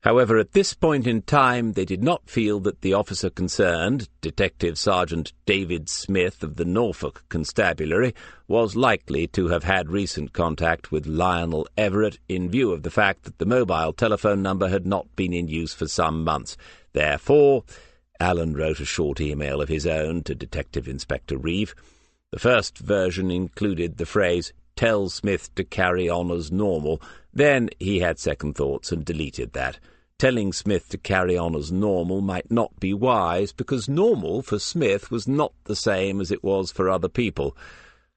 However, at this point in time, they did not feel that the officer concerned, Detective Sergeant David Smith of the Norfolk Constabulary, was likely to have had recent contact with Lionel Everett in view of the fact that the mobile telephone number had not been in use for some months. Therefore, Allen wrote a short email of his own to Detective Inspector Reeve. The first version included the phrase, "Tell Smith to carry on as normal." Then he had second thoughts and deleted that. Telling Smith to carry on as normal might not be wise, because normal for Smith was not the same as it was for other people.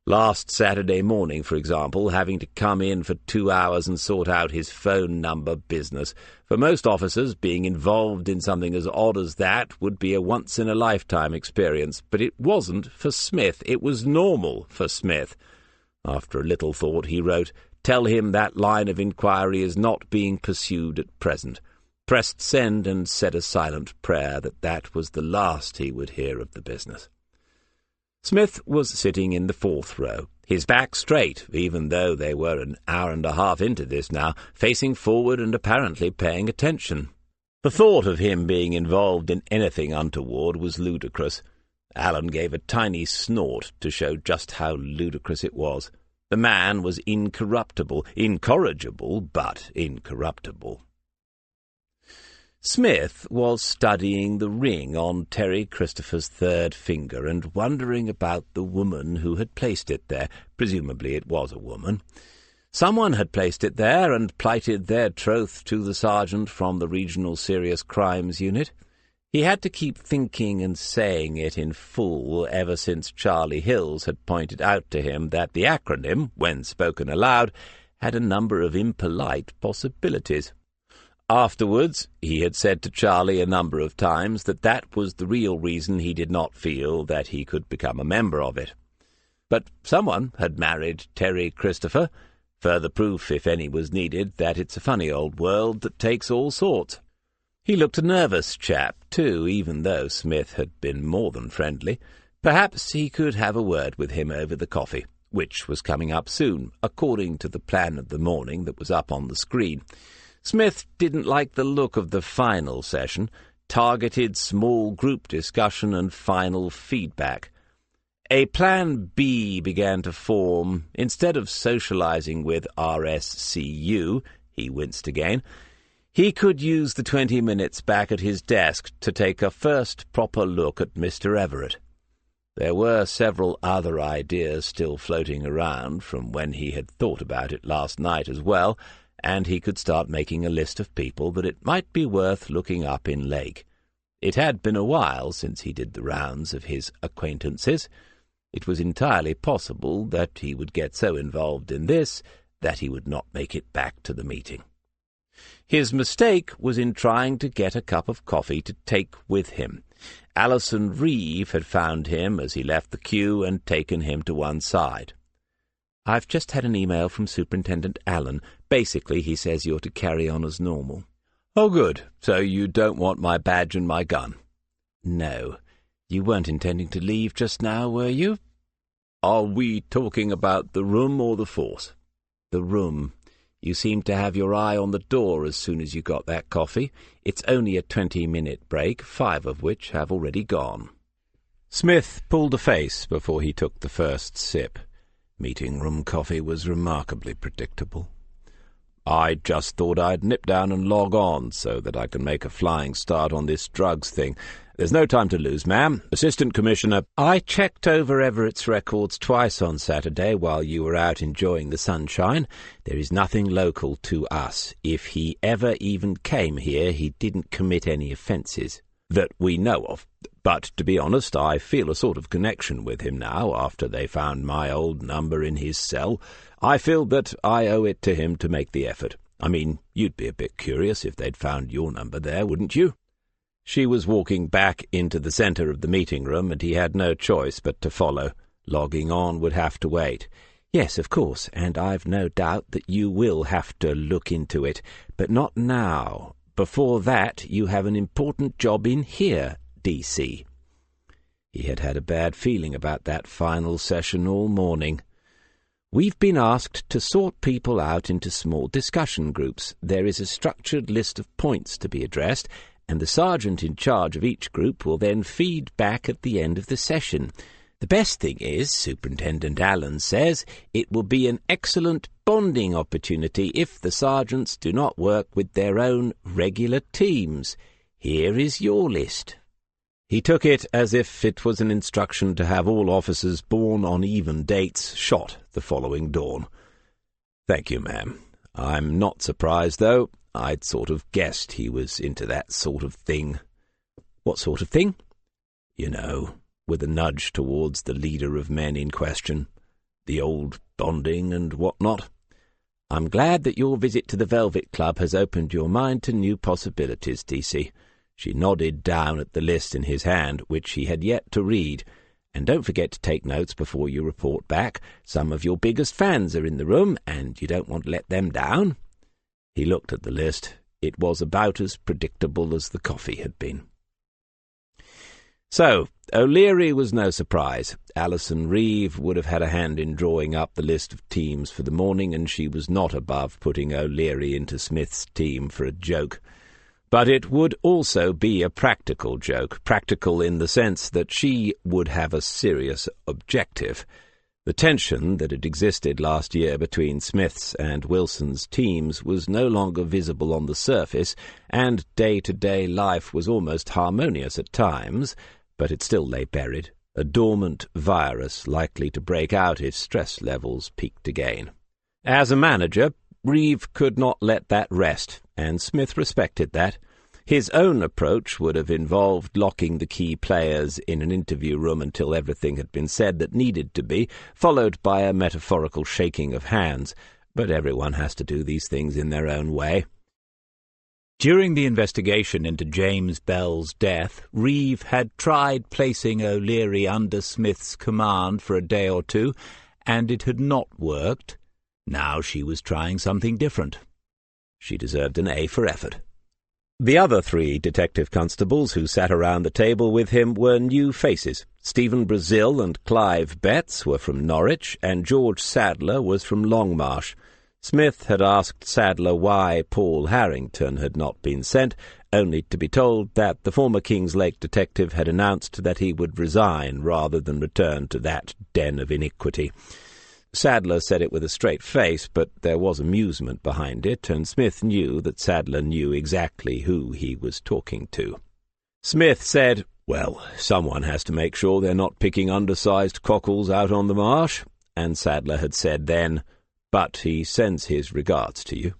Last Saturday morning, for example, having to come in for 2 hours and sort out his phone number business. For most officers, being involved in something as odd as that would be a once-in-a-lifetime experience. But it wasn't for Smith. It was normal for Smith. After a little thought, he wrote, "Tell him that line of inquiry is not being pursued at present." Pressed send and said a silent prayer that that was the last he would hear of the business. Smith was sitting in the fourth row, his back straight, even though they were an hour and a half into this now, facing forward and apparently paying attention. The thought of him being involved in anything untoward was ludicrous. Alan gave a tiny snort to show just how ludicrous it was. The man was incorruptible, incorrigible, but incorruptible. Smith was studying the ring on Terry Christopher's third finger and wondering about the woman who had placed it there. Presumably it was a woman. Someone had placed it there and plighted their troth to the sergeant from the Regional Serious Crimes Unit. He had to keep thinking and saying it in full ever since Charlie Hills had pointed out to him that the acronym, when spoken aloud, had a number of impolite possibilities. Afterwards, he had said to Charlie a number of times that that was the real reason he did not feel that he could become a member of it. But someone had married Terry Christopher, further proof, if any was needed, that it's a funny old world that takes all sorts. He looked a nervous chap, too, even though Smith had been more than friendly. Perhaps he could have a word with him over the coffee, which was coming up soon, according to the plan of the morning that was up on the screen. Smith didn't like the look of the final session, targeted small group discussion and final feedback. A plan B began to form. Instead of socializing with RSCU, he winced again, he could use the 20 minutes back at his desk to take a first proper look at Mr. Everett. There were several other ideas still floating around from when he had thought about it last night as well, and he could start making a list of people that it might be worth looking up in Lake. It had been a while since he did the rounds of his acquaintances. It was entirely possible that he would get so involved in this that he would not make it back to the meeting. His mistake was in trying to get a cup of coffee to take with him. Alison Reeve had found him as he left the queue and taken him to one side. "I've just had an email from Superintendent Allen. Basically, he says you're to carry on as normal." "Oh, good. So you don't want my badge and my gun?" "No. You weren't intending to leave just now, were you?" "Are we talking about the room or the force?" "The room. You seemed to have your eye on the door as soon as you got that coffee. It's only a 20-minute break, 5 of which have already gone." Smith pulled a face before he took the first sip. Meeting-room coffee was remarkably predictable. "I just thought I'd nip down and log on so that I can make a flying start on this drugs thing. There's no time to lose, ma'am. Assistant Commissioner—" "I checked over Everett's records twice on Saturday while you were out enjoying the sunshine. There is nothing local to us. If he ever even came here, he didn't commit any offences that we know of. But, to be honest, I feel a sort of connection with him now, after they found my old number in his cell. I feel that I owe it to him to make the effort. I mean, you'd be a bit curious if they'd found your number there, wouldn't you?" She was walking back into the centre of the meeting-room, and he had no choice but to follow. Logging on would have to wait. "Yes, of course, and I've no doubt that you will have to look into it, but not now. Before that, you have an important job in here, DC." He had had a bad feeling about that final session all morning. "We've been asked to sort people out into small discussion groups. There is a structured list of points to be addressed, and the sergeant in charge of each group will then feed back at the end of the session. The best thing is, Superintendent Allen says, it will be an excellent bonding opportunity if the sergeants do not work with their own regular teams. Here is your list." He took it as if it was an instruction to have all officers born on even dates shot the following dawn. "Thank you, ma'am. I'm not surprised, though. I'd sort of guessed he was into that sort of thing." "What sort of thing?" "You know," with a nudge towards the leader of men in question. "The old bonding and what-not." "I'm glad that your visit to the Velvet Club has opened your mind to new possibilities, DC." She nodded down at the list in his hand, which he had yet to read. "And don't forget to take notes before you report back. Some of your biggest fans are in the room, and you don't want to let them down." He looked at the list. It was about as predictable as the coffee had been. So, O'Leary was no surprise. Alison Reeve would have had a hand in drawing up the list of teams for the morning, and she was not above putting O'Leary into Smith's team for a joke. But it would also be a practical joke, practical in the sense that she would have a serious objective. The tension that had existed last year between Smith's and Wilson's teams was no longer visible on the surface, and day-to-day life was almost harmonious at times, but it still lay buried, a dormant virus likely to break out if stress levels peaked again. As a manager, Reeve could not let that rest, and Smith respected that. His own approach would have involved locking the key players in an interview room until everything had been said that needed to be, followed by a metaphorical shaking of hands. But everyone has to do these things in their own way. During the investigation into James Bell's death, Reeve had tried placing O'Leary under Smith's command for a day or two, and it had not worked. Now she was trying something different. She deserved an A for effort. The other three detective constables who sat around the table with him were new faces. Stephen Brazil and Clive Betts were from Norwich, and George Sadler was from Longmarsh. Smith had asked Sadler why Paul Harrington had not been sent, only to be told that the former Kings Lake detective had announced that he would resign rather than return to that den of iniquity. Sadler said it with a straight face, but there was amusement behind it, and Smith knew that Sadler knew exactly who he was talking to. Smith said, "Well, someone has to make sure they're not picking undersized cockles out on the marsh," and Sadler had said then, "But he sends his regards to you."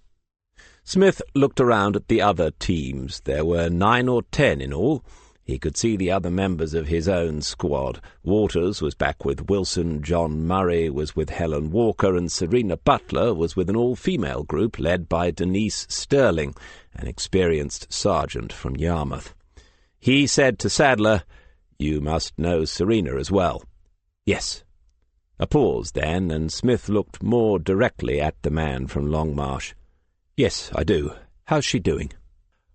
Smith looked around at the other teams. There were 9 or 10 in all. He could see the other members of his own squad. Waters was back with Wilson, John Murray was with Helen Walker, and Serena Butler was with an all-female group led by Denise Sterling, an experienced sergeant from Yarmouth. He said to Sadler, "You must know Serena as well." "Yes." A pause then, and Smith looked more directly at the man from Longmarsh. "Yes, I do. How's she doing?"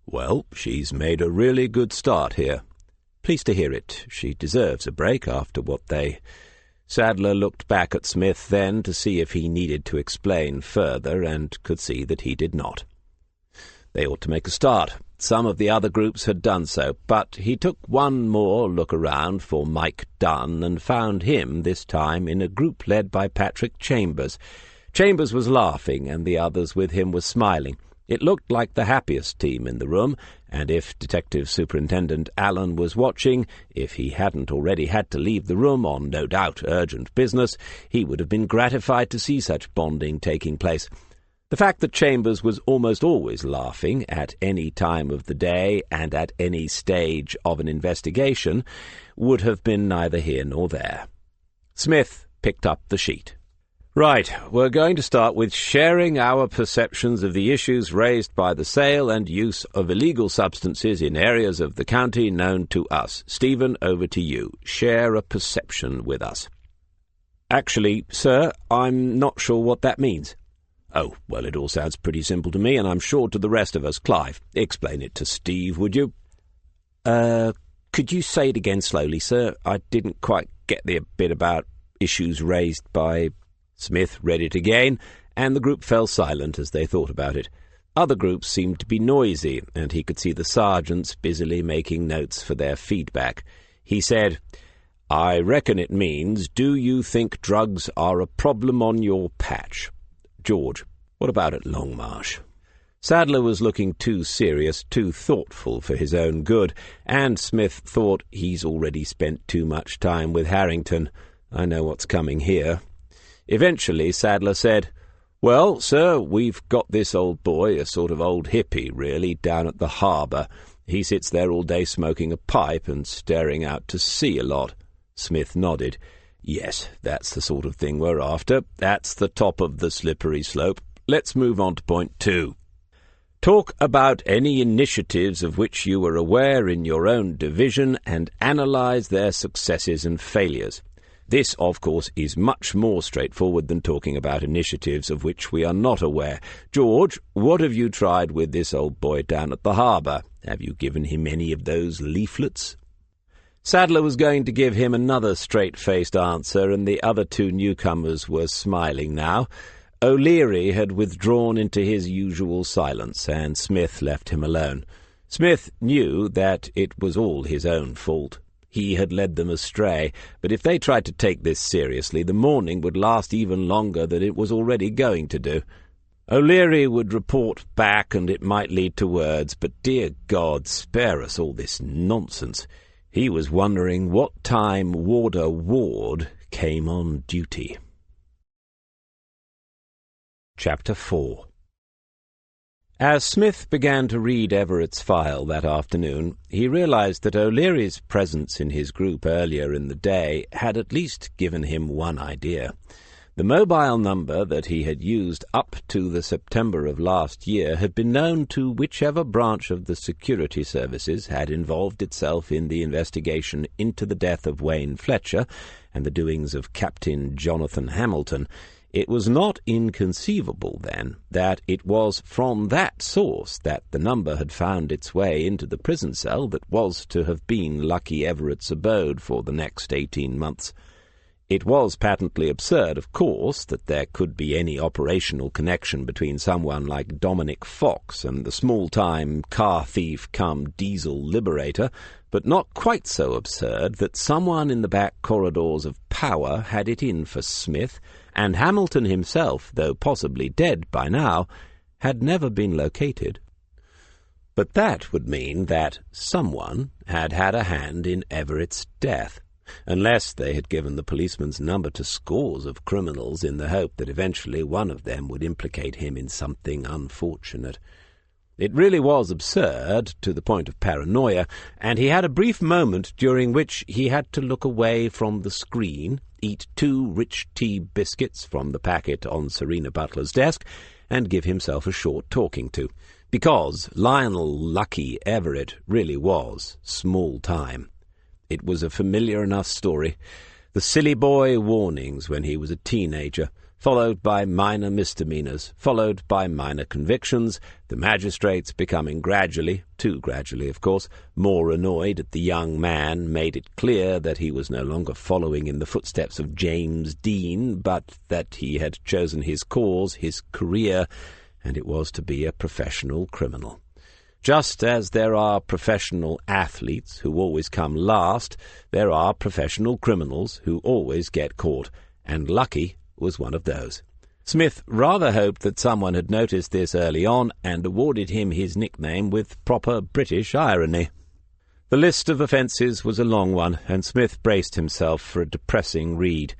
"Well, she's made a really good start here." "Pleased to hear it. She deserves a break after what they—" Sadler looked back at Smith then to see if he needed to explain further, and could see that he did not. They ought to make a start. Some of the other groups had done so, but he took one more look around for Mike Dunn and found him, this time, in a group led by Patrick Chambers. Chambers was laughing, and the others with him were smiling. It looked like the happiest team in the room, and if Detective Superintendent Allen was watching, if he hadn't already had to leave the room on no doubt urgent business, he would have been gratified to see such bonding taking place. The fact that Chambers was almost always laughing at any time of the day and at any stage of an investigation would have been neither here nor there. Smith picked up the sheet. "Right, we're going to start with sharing our perceptions of the issues raised by the sale and use of illegal substances in areas of the county known to us. Stephen, over to you. Share a perception with us." "Actually, sir, I'm not sure what that means." "Oh, well, it all sounds pretty simple to me, and I'm sure to the rest of us. Clive, explain it to Steve, would you?" Could you say it again slowly, sir? I didn't quite get the bit about issues raised by—" Smith read it again, and the group fell silent as they thought about it. Other groups seemed to be noisy, and he could see the sergeants busily making notes for their feedback. He said, "I reckon it means, do you think drugs are a problem on your patch? George, what about at Longmarsh?" Sadler was looking too serious, too thoughtful for his own good, and Smith thought, he's already spent too much time with Harrington. I know what's coming here. Eventually Sadler said, "Well, sir, we've got this old boy, a sort of old hippie, really, down at the harbour. He sits there all day smoking a pipe and staring out to sea a lot." Smith nodded. "Yes, that's the sort of thing we're after. That's the top of the slippery slope. Let's move on to point 2. Talk about any initiatives of which you were aware in your own division and analyse their successes and failures. This, of course, is much more straightforward than talking about initiatives of which we are not aware. George, what have you tried with this old boy down at the harbour? Have you given him any of those leaflets?" Sadler was going to give him another straight-faced answer, and the other 2 newcomers were smiling now. O'Leary had withdrawn into his usual silence, and Smith left him alone. Smith knew that it was all his own fault. He had led them astray, but if they tried to take this seriously, the morning would last even longer than it was already going to do. O'Leary would report back, and it might lead to words, but dear God, spare us all this nonsense. He was wondering what time Warder Ward came on duty. Chapter 4. As Smith began to read Everett's file that afternoon, he realized that O'Leary's presence in his group earlier in the day had at least given him one idea. The mobile number that he had used up to the September of last year had been known to whichever branch of the security services had involved itself in the investigation into the death of Wayne Fletcher and the doings of Captain Jonathan Hamilton. It was not inconceivable, then, that it was from that source that the number had found its way into the prison cell that was to have been Lucky Everett's abode for the next 18 months. It was patently absurd, of course, that there could be any operational connection between someone like Dominic Fox and the small-time car-thief-cum-diesel liberator, but not quite so absurd that someone in the back corridors of power had it in for Smith, and Hamilton himself, though possibly dead by now, had never been located. But that would mean that someone had had a hand in Everett's death, unless they had given the policeman's number to scores of criminals in the hope that eventually one of them would implicate him in something unfortunate. It really was absurd to the point of paranoia, and he had a brief moment during which he had to look away from the screen, eat 2 rich tea biscuits from the packet on Serena Butler's desk, and give himself a short talking to, because Lionel Lucky Everett really was small time. It was a familiar enough story. The silly boy warnings when he was a teenager, followed by minor misdemeanors, followed by minor convictions, the magistrates becoming gradually, too gradually of course, more annoyed at the young man, made it clear that he was no longer following in the footsteps of James Dean, but that he had chosen his cause, his career, and it was to be a professional criminal. Just as there are professional athletes who always come last, there are professional criminals who always get caught, and Lucky was one of those. Smith rather hoped that someone had noticed this early on and awarded him his nickname with proper British irony. The list of offences was a long one, and Smith braced himself for a depressing read.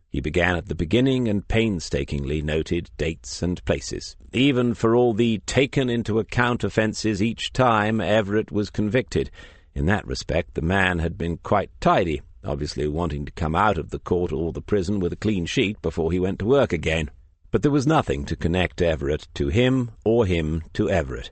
He began at the beginning and painstakingly noted dates and places. Even for all the taken-into-account offences each time Everett was convicted. In that respect the man had been quite tidy, obviously wanting to come out of the court or the prison with a clean sheet before he went to work again. But there was nothing to connect Everett to him or him to Everett.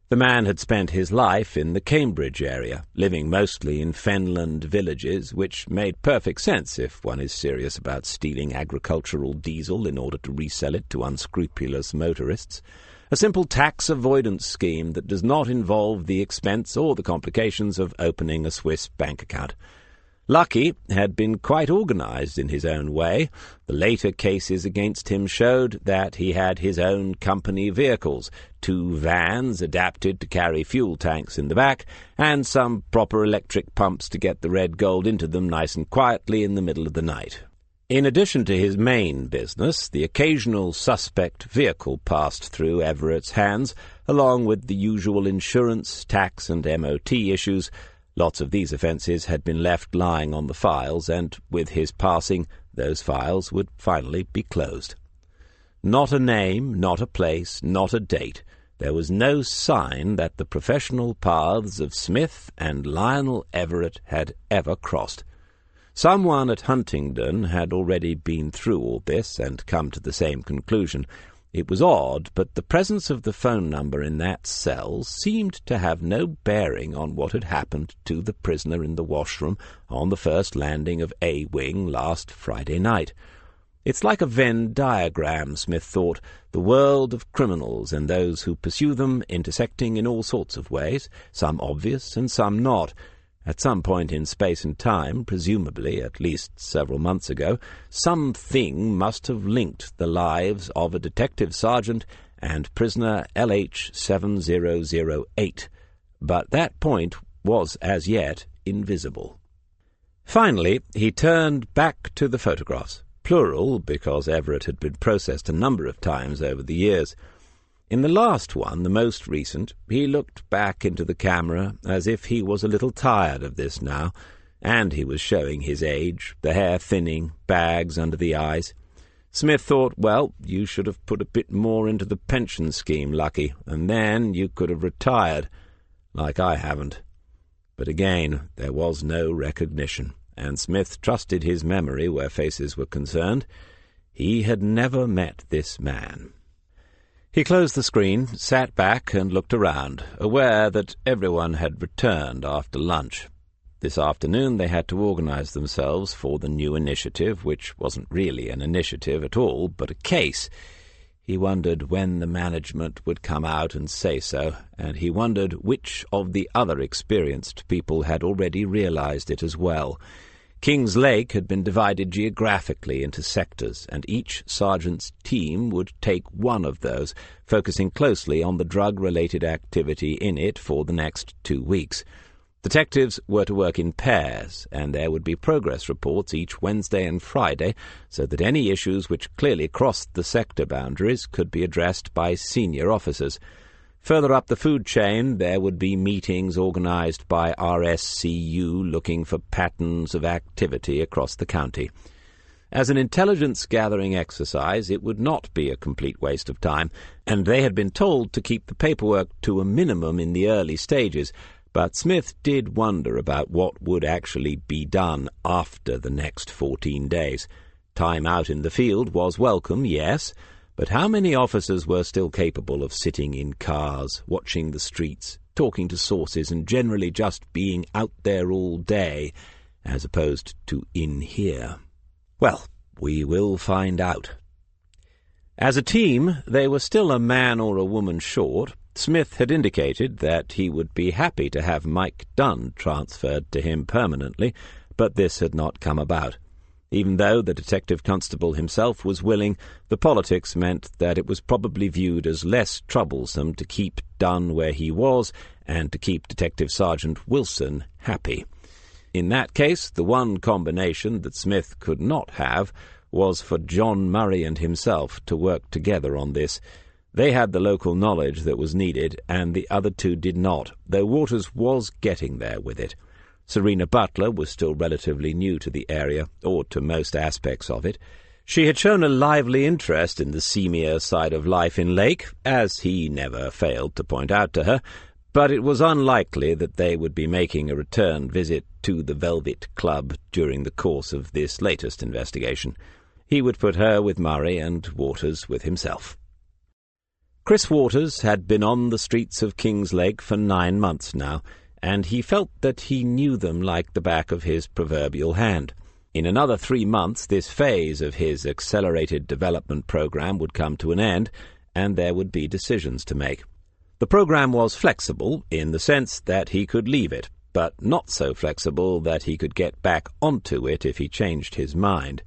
The man had spent his life in the Cambridge area, living mostly in fenland villages, which made perfect sense if one is serious about stealing agricultural diesel in order to resell it to unscrupulous motorists. A simple tax avoidance scheme that does not involve the expense or the complications of opening a Swiss bank account. Lucky had been quite organized in his own way. The later cases against him showed that he had his own company vehicles, 2 vans adapted to carry fuel tanks in the back, and some proper electric pumps to get the red gold into them nice and quietly in the middle of the night. In addition to his main business, the occasional suspect vehicle passed through Everett's hands, along with the usual insurance, tax, and MOT issues. Lots of these offences had been left lying on the files, and with his passing, those files would finally be closed. Not a name, not a place, not a date. There was no sign that the professional paths of Smith and Lionel Everett had ever crossed. Someone at Huntingdon had already been through all this and come to the same conclusion. It was odd, but the presence of the phone number in that cell seemed to have no bearing on what had happened to the prisoner in the washroom on the first landing of A-Wing last Friday night. It's like a Venn diagram, Smith thought, the world of criminals and those who pursue them intersecting in all sorts of ways, some obvious and some not. At some point in space and time, presumably at least several months ago, something must have linked the lives of a detective sergeant and prisoner LH7008, but that point was as yet invisible. Finally, he turned back to the photographs, plural because Everett had been processed a number of times over the years. In the last one, the most recent, he looked back into the camera as if he was a little tired of this now, and he was showing his age, the hair thinning, bags under the eyes. Smith thought, well, you should have put a bit more into the pension scheme, Lucky, and then you could have retired, like I haven't. But again, there was no recognition, and Smith trusted his memory where faces were concerned. He had never met this man. He closed the screen, sat back and looked around, aware that everyone had returned after lunch. This afternoon they had to organize themselves for the new initiative, which wasn't really an initiative at all, but a case. He wondered when the management would come out and say so, and he wondered which of the other experienced people had already realized it as well. King's Lake had been divided geographically into sectors, and each sergeant's team would take one of those, focusing closely on the drug-related activity in it for the next 2 weeks. Detectives were to work in pairs, and there would be progress reports each Wednesday and Friday, so that any issues which clearly crossed the sector boundaries could be addressed by senior officers. Further up the food chain, there would be meetings organized by RSCU looking for patterns of activity across the county. As an intelligence-gathering exercise, it would not be a complete waste of time, and they had been told to keep the paperwork to a minimum in the early stages, but Smith did wonder about what would actually be done after the next 14 days. Time out in the field was welcome, yes, but how many officers were still capable of sitting in cars, watching the streets, talking to sources, and generally just being out there all day, as opposed to in here? Well, we will find out. As a team, they were still a man or a woman short. Smith had indicated that he would be happy to have Mike Dunn transferred to him permanently, but this had not come about. Even though the detective constable himself was willing, the politics meant that it was probably viewed as less troublesome to keep Dunn where he was and to keep Detective Sergeant Wilson happy. In that case, the one combination that Smith could not have was for John Murray and himself to work together on this. They had the local knowledge that was needed, and the other two did not, though Waters was getting there with it. Serena Butler was still relatively new to the area, or to most aspects of it. She had shown a lively interest in the seamier side of life in Lake, as he never failed to point out to her, but it was unlikely that they would be making a return visit to the Velvet Club during the course of this latest investigation. He would put her with Murray and Waters with himself. Chris Waters had been on the streets of King's Lake for 9 months now, and he felt that he knew them like the back of his proverbial hand. In another 3 months, this phase of his accelerated development program would come to an end, and there would be decisions to make. The program was flexible in the sense that he could leave it, but not so flexible that he could get back onto it if he changed his mind.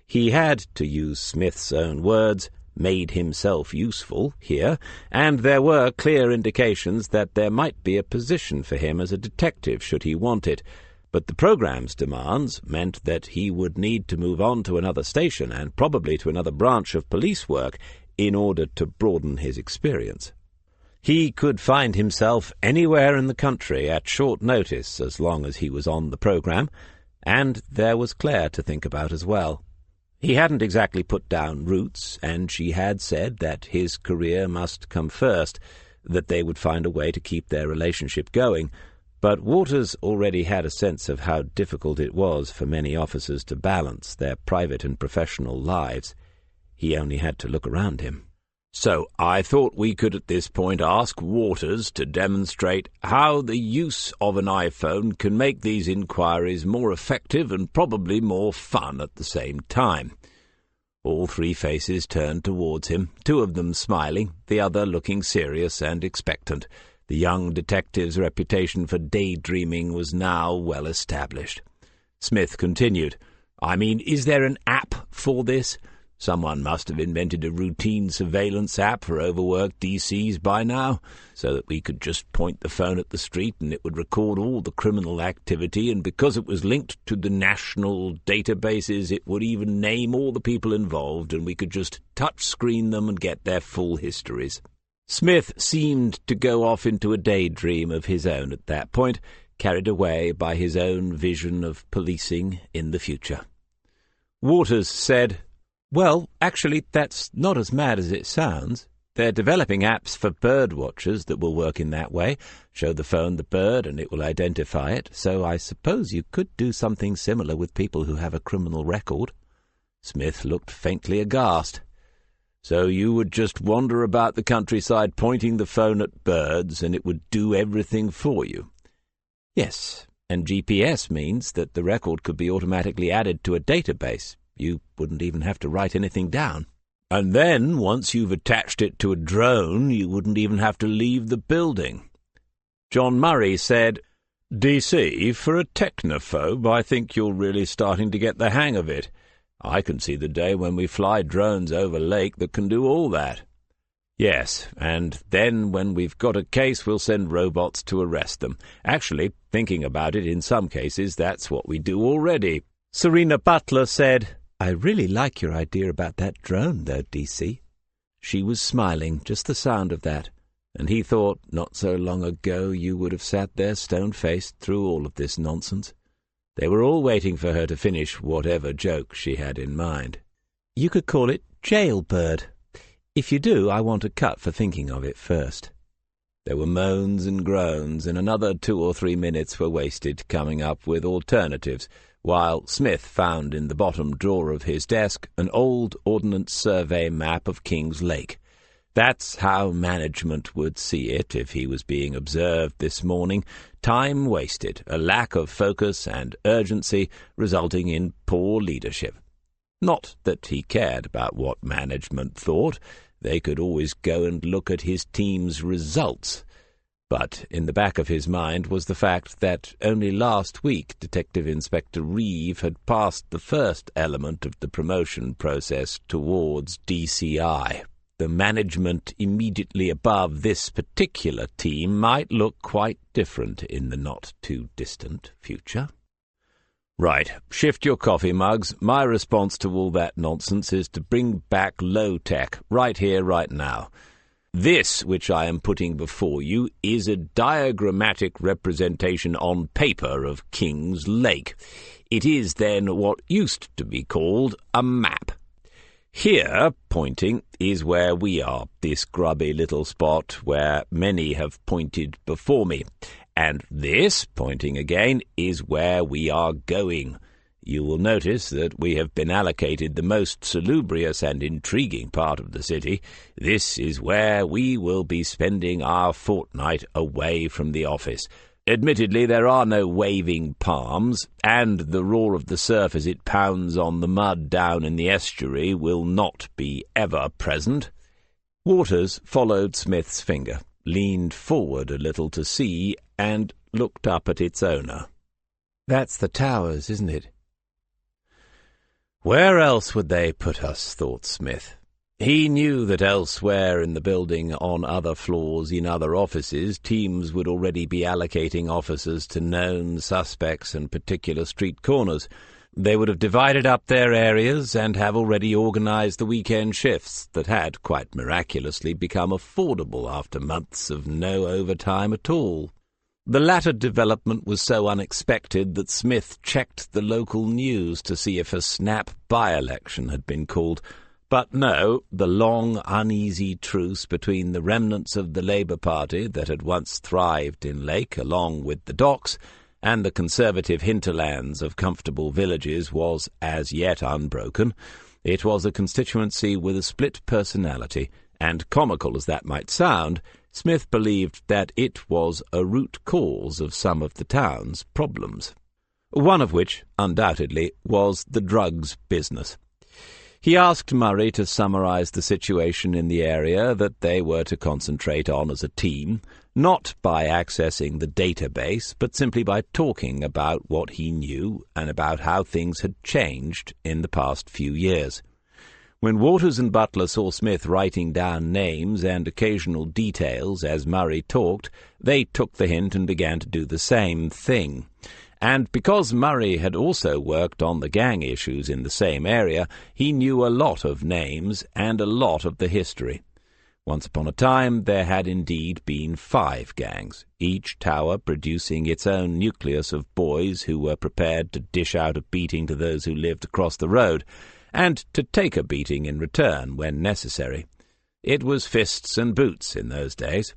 He had, to use Smith's own words, made himself useful here, and there were clear indications that there might be a position for him as a detective should he want it, but the program's demands meant that he would need to move on to another station and probably to another branch of police work in order to broaden his experience. He could find himself anywhere in the country at short notice as long as he was on the program, and there was Claire to think about as well. He hadn't exactly put down roots, and she had said that his career must come first, that they would find a way to keep their relationship going, but Waters already had a sense of how difficult it was for many officers to balance their private and professional lives. He only had to look around him. So I thought we could at this point ask Waters to demonstrate how the use of an iPhone can make these inquiries more effective and probably more fun at the same time. All three faces turned towards him, 2 of them smiling, the other looking serious and expectant. The young detective's reputation for daydreaming was now well established. Smith continued, "I mean, is there an app for this? Someone must have invented a routine surveillance app for overworked DCs by now, so that we could just point the phone at the street and it would record all the criminal activity, and because it was linked to the national databases, it would even name all the people involved, and we could just touch-screen them and get their full histories. Smith seemed to go off into a daydream of his own at that point, carried away by his own vision of policing in the future. Waters said, "Well, actually, that's not as mad as it sounds. They're developing apps for bird watchers that will work in that way. Show the phone the bird and it will identify it, so I suppose you could do something similar with people who have a criminal record." Smith looked faintly aghast. "So you would just wander about the countryside pointing the phone at birds and it would do everything for you?" "Yes, and GPS means that the record could be automatically added to a database. You wouldn't even have to write anything down. And then, once you've attached it to a drone, you wouldn't even have to leave the building." John Murray said, "DC, for a technophobe, I think you're really starting to get the hang of it. I can see the day when we fly drones over lake that can do all that." "Yes, and then when we've got a case, we'll send robots to arrest them. Actually, thinking about it, in some cases, that's what we do already." Serena Butler said, "I really like your idea about that drone, though, DC." She was smiling, just the sound of that, and he thought, not so long ago you would have sat there stone-faced through all of this nonsense. They were all waiting for her to finish whatever joke she had in mind. "You could call it Jailbird. If you do, I want a cut for thinking of it first." There were moans and groans, and another 2 or 3 minutes were wasted coming up with alternatives, while Smith found in the bottom drawer of his desk an old Ordnance Survey map of King's Lake. That's how management would see it if he was being observed this morning. Time wasted, a lack of focus and urgency resulting in poor leadership. Not that he cared about what management thought. They could always go and look at his team's results. But in the back of his mind was the fact that only last week Detective Inspector Reeve had passed the first element of the promotion process towards DCI. The management immediately above this particular team might look quite different in the not-too-distant future. "Right, shift your coffee mugs. My response to all that nonsense is to bring back low-tech, right here, right now. This, which I am putting before you, is a diagrammatic representation on paper of King's Lake. It is then what used to be called a map. Here, pointing, is where we are, this grubby little spot where many have pointed before me. And this, pointing again, is where we are going. You will notice that we have been allocated the most salubrious and intriguing part of the city. This is where we will be spending our fortnight away from the office. Admittedly, there are no waving palms, and the roar of the surf as it pounds on the mud down in the estuary will not be ever present." Waters followed Smith's finger, leaned forward a little to see, and looked up at its owner. "That's the towers, isn't it?" Where else would they put us, thought Smith. He knew that elsewhere in the building, on other floors, in other offices, teams would already be allocating officers to known suspects and particular street corners. They would have divided up their areas and have already organized the weekend shifts that had, quite miraculously, become affordable after months of no overtime at all. The latter development was so unexpected that Smith checked the local news to see if a snap by-election had been called. But no, the long, uneasy truce between the remnants of the Labour Party that had once thrived in Lake, along with the docks, and the conservative hinterlands of comfortable villages was as yet unbroken. It was a constituency with a split personality, and comical as that might sound, Smith believed that it was a root cause of some of the town's problems. One of which, undoubtedly, was the drugs business. He asked Murray to summarize the situation in the area that they were to concentrate on as a team, not by accessing the database, but simply by talking about what he knew and about how things had changed in the past few years. When Waters and Butler saw Smith writing down names and occasional details as Murray talked, they took the hint and began to do the same thing. And because Murray had also worked on the gang issues in the same area, he knew a lot of names and a lot of the history. Once upon a time there had indeed been 5 gangs, each tower producing its own nucleus of boys who were prepared to dish out a beating to those who lived across the road, and to take a beating in return when necessary. It was fists and boots in those days.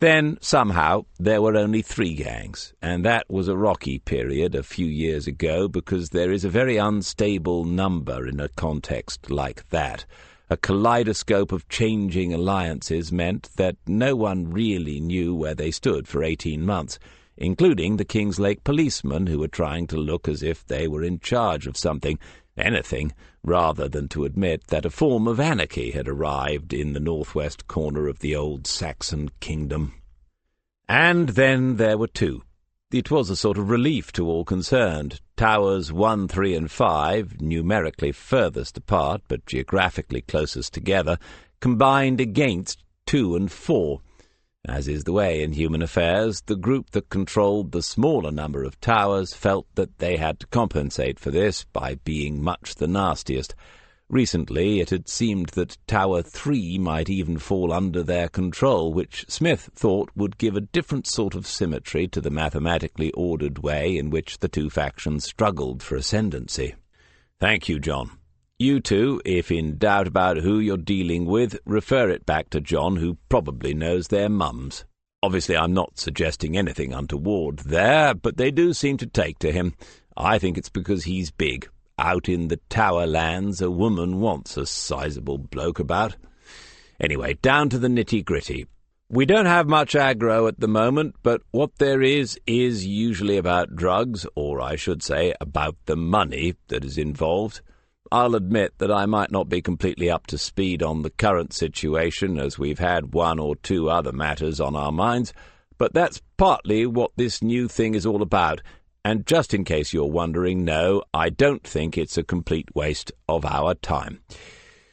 Then, somehow, there were only 3 gangs, and that was a rocky period a few years ago, because there is a very unstable number in a context like that. A kaleidoscope of changing alliances meant that no one really knew where they stood for 18 months, including the Kingslake policemen who were trying to look as if they were in charge of something, anything, rather than to admit that a form of anarchy had arrived in the northwest corner of the old Saxon kingdom. And then there were 2. It was a sort of relief to all concerned. Towers 1, 3, and 5, numerically furthest apart but geographically closest together, combined against 2 and 4. As is the way in human affairs, the group that controlled the smaller number of towers felt that they had to compensate for this by being much the nastiest. Recently it had seemed that Tower 3 might even fall under their control, which Smith thought would give a different sort of symmetry to the mathematically ordered way in which the 2 factions struggled for ascendancy. "Thank you, John. You two, if in doubt about who you're dealing with, refer it back to John, who probably knows their mums. Obviously I'm not suggesting anything untoward there, but they do seem to take to him. I think it's because he's big. Out in the Tower lands, a woman wants a sizable bloke about. Anyway, down to the nitty-gritty. We don't have much aggro at the moment, but what there is usually about drugs, or I should say, about the money that is involved. I'll admit that I might not be completely up to speed on the current situation, as we've had 1 or 2 other matters on our minds, but that's partly what this new thing is all about. And just in case you're wondering, no, I don't think it's a complete waste of our time.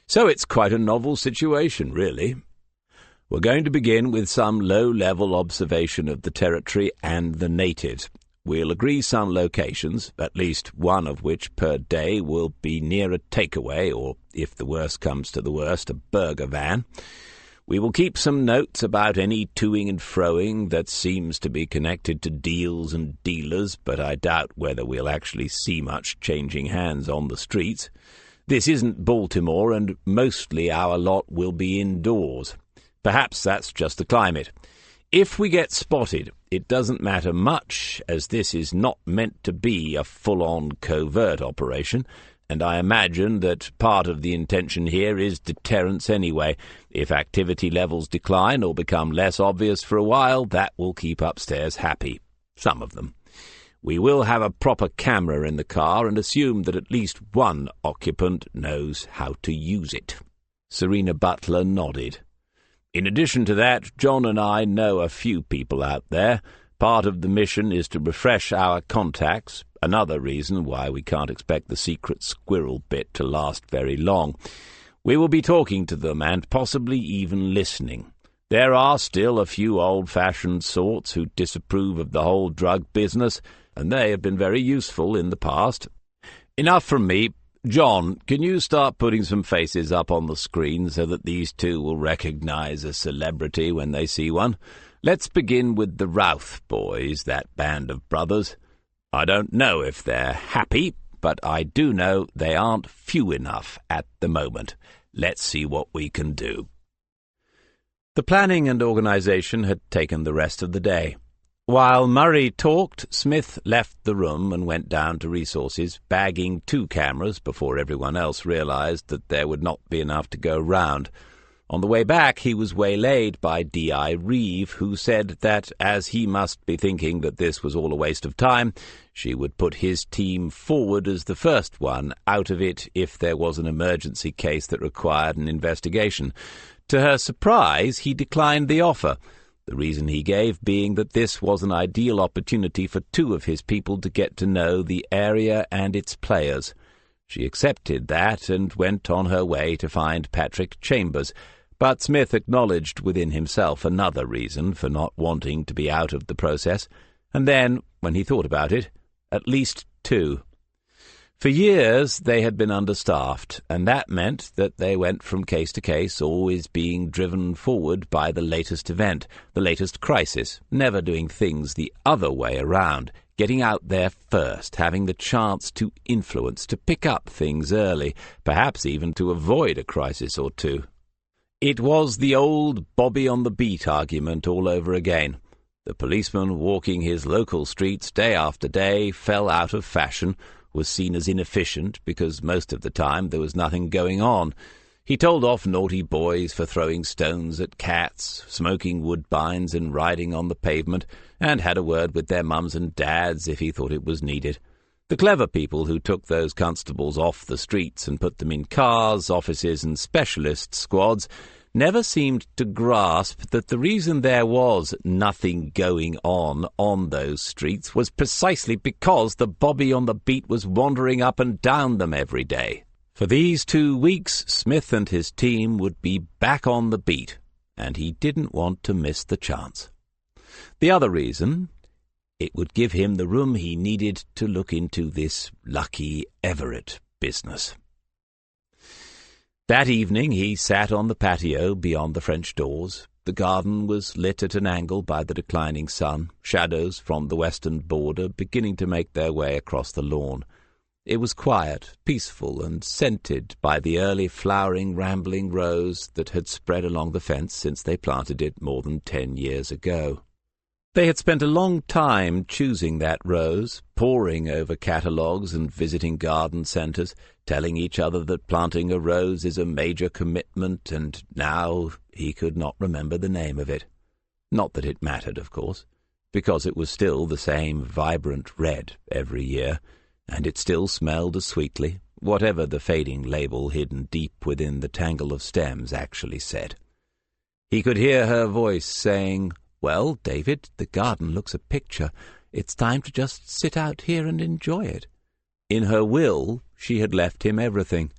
So it's quite a novel situation, really. We're going to begin with some low-level observation of the territory and the natives. We'll agree some locations, at least one of which per day will be near a takeaway, or, if the worst comes to the worst, a burger van. We will keep some notes about any toing and froing that seems to be connected to deals and dealers, but I doubt whether we'll actually see much changing hands on the streets. This isn't Baltimore, and mostly our lot will be indoors. Perhaps that's just the climate. If we get spotted, it doesn't matter much, as this is not meant to be a full-on covert operation, and I imagine that part of the intention here is deterrence anyway. If activity levels decline or become less obvious for a while, that will keep upstairs happy. Some of them. We will have a proper camera in the car and assume that at least one occupant knows how to use it." Serena Butler nodded. "In addition to that, John and I know a few people out there. Part of the mission is to refresh our contacts, another reason why we can't expect the secret squirrel bit to last very long. We will be talking to them and possibly even listening. There are still a few old-fashioned sorts who disapprove of the whole drug business, and they have been very useful in the past. Enough from me. John, can you start putting some faces up on the screen so that these 2 will recognize a celebrity when they see one? Let's begin with the Routh boys, that band of brothers. I don't know if they're happy, but I do know they aren't few enough at the moment. Let's see what we can do." The planning and organization had taken the rest of the day. While Murray talked, Smith left the room and went down to resources, bagging 2 cameras before everyone else realized that there would not be enough to go round. On the way back he was waylaid by D.I. Reeve, who said that, as he must be thinking that this was all a waste of time, she would put his team forward as the first one out of it if there was an emergency case that required an investigation. To her surprise, he declined the offer, the reason he gave being that this was an ideal opportunity for 2 of his people to get to know the area and its players. She accepted that and went on her way to find Patrick Chambers, but Smith acknowledged within himself another reason for not wanting to be out of the process, and then, when he thought about it, at least two. For years they had been understaffed, and that meant that they went from case to case, always being driven forward by the latest event, the latest crisis, never doing things the other way around, getting out there first, having the chance to influence, to pick up things early, perhaps even to avoid a crisis or two. It was the old Bobby on the beat argument all over again. The policeman walking his local streets day after day fell out of fashion, was seen as inefficient because most of the time there was nothing going on. He told off naughty boys for throwing stones at cats, smoking woodbines and riding on the pavement, and had a word with their mums and dads if he thought it was needed. The clever people who took those constables off the streets and put them in cars, offices and specialist squads never seemed to grasp that the reason there was nothing going on those streets was precisely because the Bobby on the beat was wandering up and down them every day. For these 2 weeks, Smith and his team would be back on the beat, and he didn't want to miss the chance. The other reason, it would give him the room he needed to look into this Lucky Everett business. That evening he sat on the patio beyond the French doors. The garden was lit at an angle by the declining sun, shadows from the western border beginning to make their way across the lawn. It was quiet, peaceful, and scented by the early flowering rambling rose that had spread along the fence since they planted it more than 10 years ago. They had spent a long time choosing that rose, poring over catalogues and visiting garden centres, telling each other that planting a rose is a major commitment, and now he could not remember the name of it. Not that it mattered, of course, because it was still the same vibrant red every year, and it still smelled as sweetly, whatever the fading label hidden deep within the tangle of stems actually said. He could hear her voice saying, "Well, David, the garden looks a picture. It's time to just sit out here and enjoy it." In her will, she had left him everything.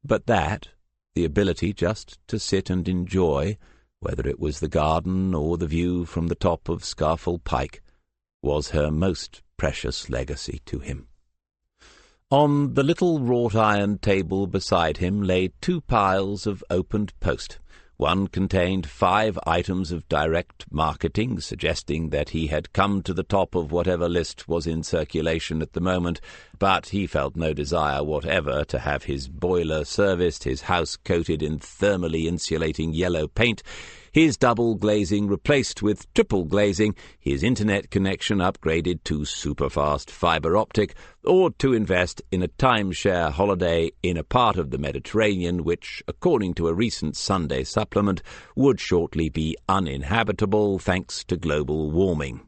But that, the ability just to sit and enjoy, whether it was the garden or the view from the top of Scarfell Pike, was her most precious legacy to him. On the little wrought-iron table beside him lay 2 piles of opened post. One contained 5 items of direct marketing, suggesting that he had come to the top of whatever list was in circulation at the moment, but he felt no desire whatever to have his boiler serviced, his house coated in thermally insulating yellow paint, his double glazing replaced with triple glazing, his internet connection upgraded to superfast fibre optic, or to invest in a timeshare holiday in a part of the Mediterranean which, according to a recent Sunday supplement, would shortly be uninhabitable thanks to global warming.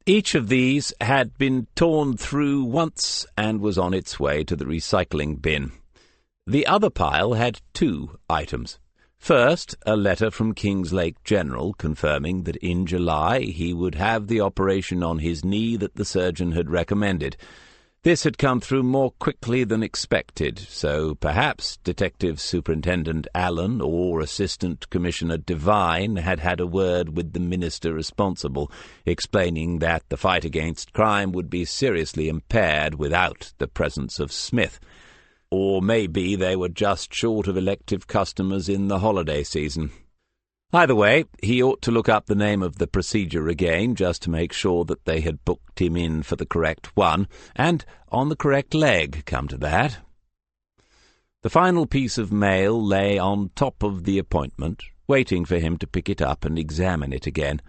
Each of these had been torn through once and was on its way to the recycling bin. The other pile had 2 items. First, a letter from Kingslake General confirming that in July he would have the operation on his knee that the surgeon had recommended. This had come through more quickly than expected, so perhaps Detective Superintendent Allen or Assistant Commissioner Devine had had a word with the minister responsible, explaining that the fight against crime would be seriously impaired without the presence of Smith. Or maybe they were just short of elective customers in the holiday season. Either way, he ought to look up the name of the procedure again, just to make sure that they had booked him in for the correct one, and on the correct leg, come to that. The final piece of mail lay on top of the appointment, waiting for him to pick it up and examine it again.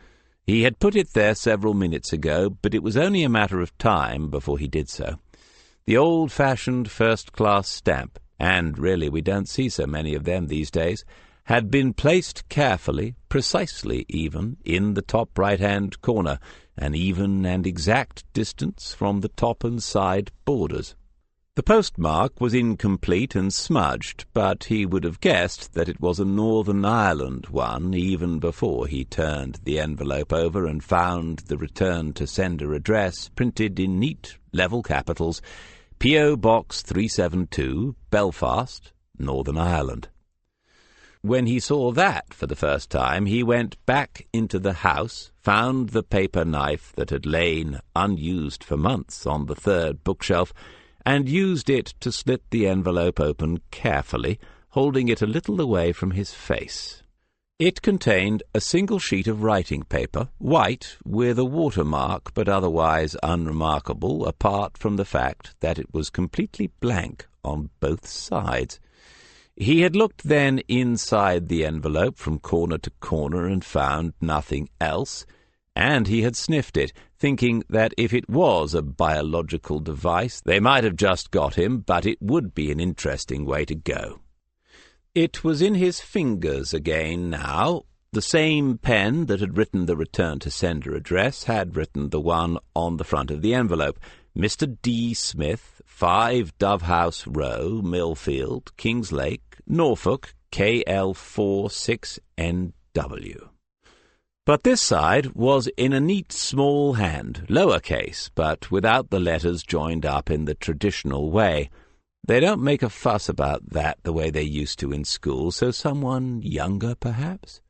He had put it there several minutes ago, but it was only a matter of time before he did so. The old-fashioned first-class stamp, and really we don't see so many of them these days, had been placed carefully, precisely even, in the top right-hand corner, an even and exact distance from the top and side borders. The postmark was incomplete and smudged, but he would have guessed that it was a Northern Ireland one even before he turned the envelope over and found the return to sender address printed in neat, level capitals, P.O. Box 372, Belfast, Northern Ireland. When he saw that for the first time, he went back into the house, found the paper knife that had lain unused for months on the third bookshelf, and used it to slit the envelope open carefully, holding it a little away from his face. It contained a single sheet of writing paper, white, with a watermark, but otherwise unremarkable, apart from the fact that it was completely blank on both sides. He had looked then inside the envelope from corner to corner and found nothing else, and he had sniffed it, thinking that if it was a biological device, they might have just got him, but it would be an interesting way to go. It was in his fingers again now. The same pen that had written the return-to-sender address had written the one on the front of the envelope. Mr. D. Smith, 5 Dovehouse Row, Millfield, Kingslake, Norfolk, KL46NW. But this side was in a neat small hand, lowercase, but without the letters joined up in the traditional way. They don't make a fuss about that the way they used to in school, so someone younger, perhaps?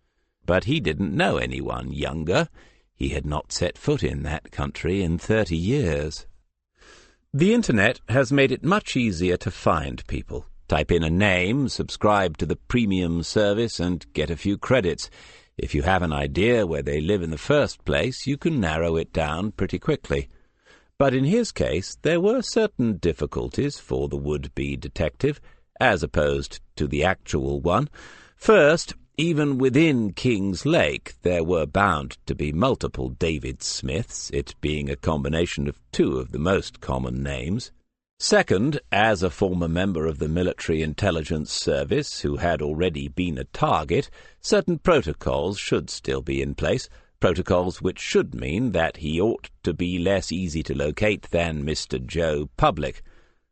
But he didn't know anyone younger. He had not set foot in that country in 30 years. The Internet has made it much easier to find people. Type in a name, subscribe to the premium service, and get a few credits. If you have an idea where they live in the first place, you can narrow it down pretty quickly. But in his case, there were certain difficulties for the would-be detective, as opposed to the actual one. First, even within King's Lake, there were bound to be multiple David Smiths, it being a combination of 2 of the most common names. Second, as a former member of the Military Intelligence Service who had already been a target, certain protocols should still be in place, protocols which should mean that he ought to be less easy to locate than Mr. Joe Public.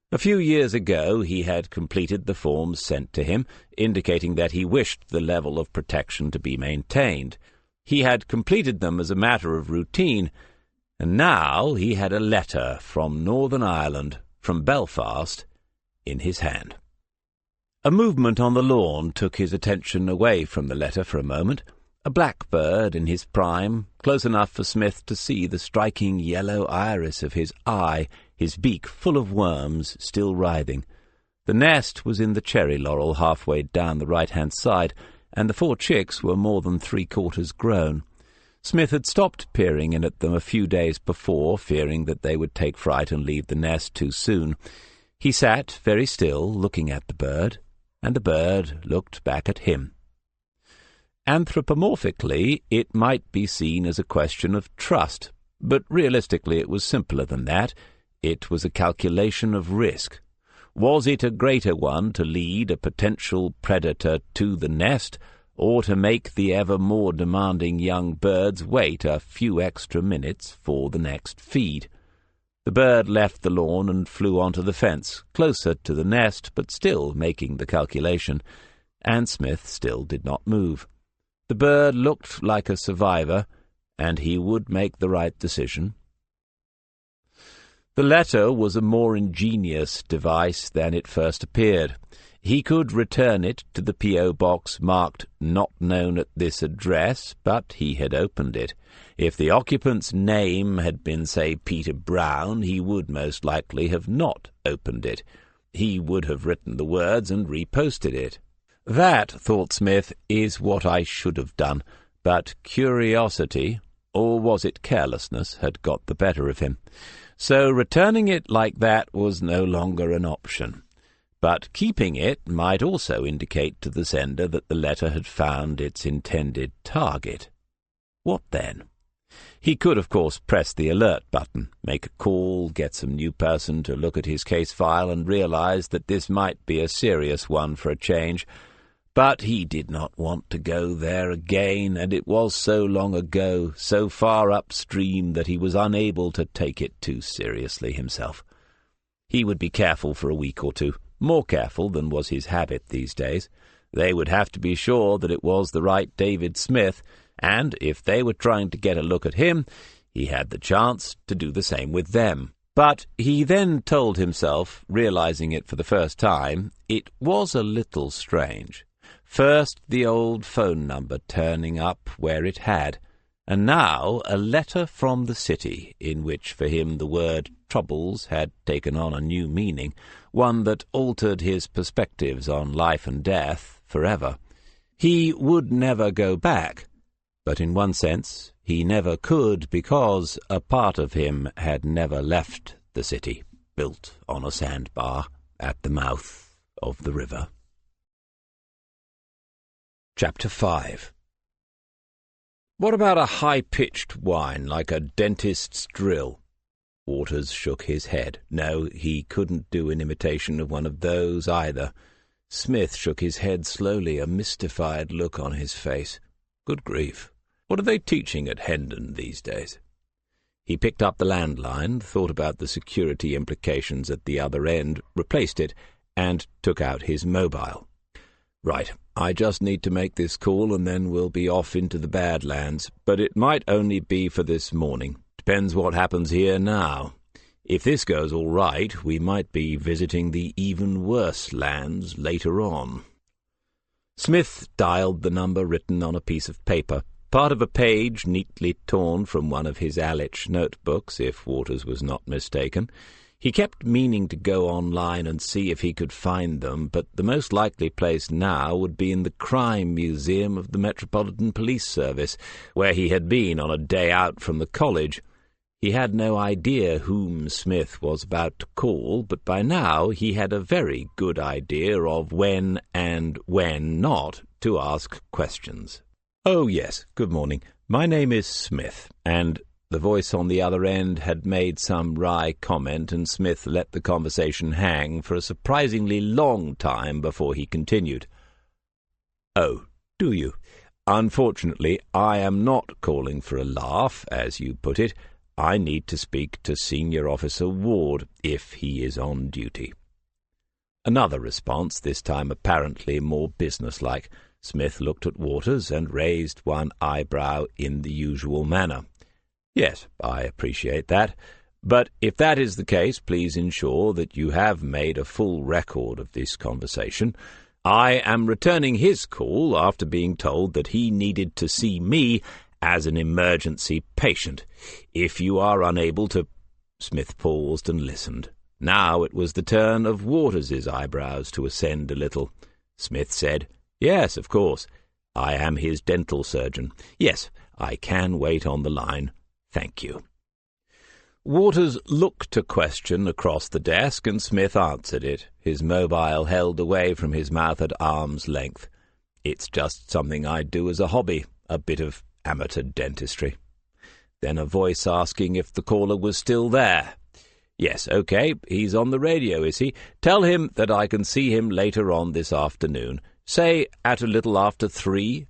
A few years ago he had completed the forms sent to him, indicating that he wished the level of protection to be maintained. He had completed them as a matter of routine, and now he had a letter from Northern Ireland, from Belfast, in his hand. A movement on the lawn took his attention away from the letter for a moment. A blackbird in his prime, close enough for Smith to see the striking yellow iris of his eye, his beak full of worms, still writhing. The nest was in the cherry laurel halfway down the right-hand side, and the 4 chicks were more than 3/4 grown. Smith had stopped peering in at them a few days before, fearing that they would take fright and leave the nest too soon. He sat very still, looking at the bird, and the bird looked back at him. Anthropomorphically, it might be seen as a question of trust, but realistically it was simpler than that. It was a calculation of risk. Was it a greater one to lead a potential predator to the nest, or to make the ever more demanding young birds wait a few extra minutes for the next feed? The bird left the lawn and flew onto the fence, closer to the nest, but still making the calculation, and Smith still did not move. The bird looked like a survivor, and he would make the right decision. The letter was a more ingenious device than it first appeared. He could return it to the P.O. box marked "Not known at this address," but he had opened it. If the occupant's name had been, say, Peter Brown, he would most likely have not opened it. He would have written the words and reposted it. That, thought Smith, is what I should have done, but curiosity, or was it carelessness, had got the better of him. So returning it like that was no longer an option. But keeping it might also indicate to the sender that the letter had found its intended target. What then? He could, of course, press the alert button, make a call, get some new person to look at his case file and realize that this might be a serious one for a change. But he did not want to go there again, and it was so long ago, so far upstream, that he was unable to take it too seriously himself. He would be careful for a week or 2, more careful than was his habit these days. They would have to be sure that it was the right David Smith, and if they were trying to get a look at him, he had the chance to do the same with them. But he then told himself, realizing it for the first time, it was a little strange. First the old phone number turning up where it had, and now a letter from the city, in which for him the word troubles had taken on a new meaning, one that altered his perspectives on life and death forever. He would never go back, but in one sense he never could, because a part of him had never left the city, built on a sandbar at the mouth of the river. Chapter 5. What about a high-pitched whine, like a dentist's drill? Waters shook his head. No, he couldn't do an imitation of one of those either. Smith shook his head slowly, a mystified look on his face. Good grief! What are they teaching at Hendon these days? He picked up the landline, thought about the security implications at the other end, replaced it, and took out his mobile. Right, I just need to make this call and then we'll be off into the Badlands, but it might only be for this morning. Depends what happens here now. If this goes all right, we might be visiting the even worse lands later on. Smith dialed the number written on a piece of paper, part of a page neatly torn from one of his Alich notebooks, if Waters was not mistaken. He kept meaning to go online and see if he could find them, but the most likely place now would be in the Crime Museum of the Metropolitan Police Service, where he had been on a day out from the college. He had no idea whom Smith was about to call, but by now he had a very good idea of when and when not to ask questions. "Oh, yes, good morning. My name is Smith," and the voice on the other end had made some wry comment, and Smith let the conversation hang for a surprisingly long time before he continued. "Oh, do you? Unfortunately, I am not calling for a laugh, as you put it. I need to speak to Senior Officer Ward, if he is on duty." Another response, this time apparently more businesslike. Smith looked at Waters and raised one eyebrow in the usual manner. "Yes, I appreciate that. But if that is the case, please ensure that you have made a full record of this conversation. I am returning his call after being told that he needed to see me as an emergency patient. If you are unable to—" Smith paused and listened. Now it was the turn of Waters's eyebrows to ascend a little. Smith said, "Yes, of course. I am his dental surgeon. Yes, I can wait on the line. Thank you." Waters looked a question across the desk, and Smith answered it, his mobile held away from his mouth at arm's length. "It's just something I do as a hobby, a bit of amateur dentistry." Then a voice asking if the caller was still there. "Yes, okay, he's on the radio, is he? Tell him that I can see him later on this afternoon. Say at a little after 3.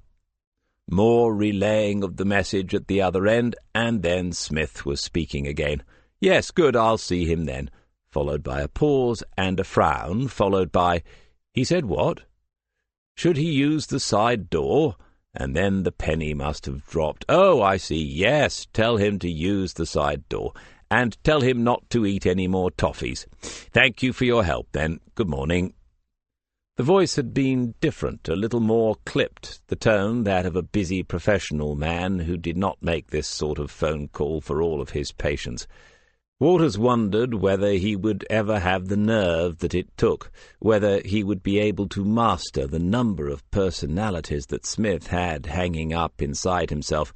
More relaying of the message at the other end, and then Smith was speaking again. "Yes, good, I'll see him then," followed by a pause and a frown, followed by, "He said what? Should he use the side door?" And then the penny must have dropped. "Oh, I see, yes, tell him to use the side door, and tell him not to eat any more toffees. Thank you for your help, then. Good morning." The voice had been different, a little more clipped, the tone that of a busy professional man who did not make this sort of phone call for all of his patients. Waters wondered whether he would ever have the nerve that it took, whether he would be able to master the number of personalities that Smith had hanging up inside himself,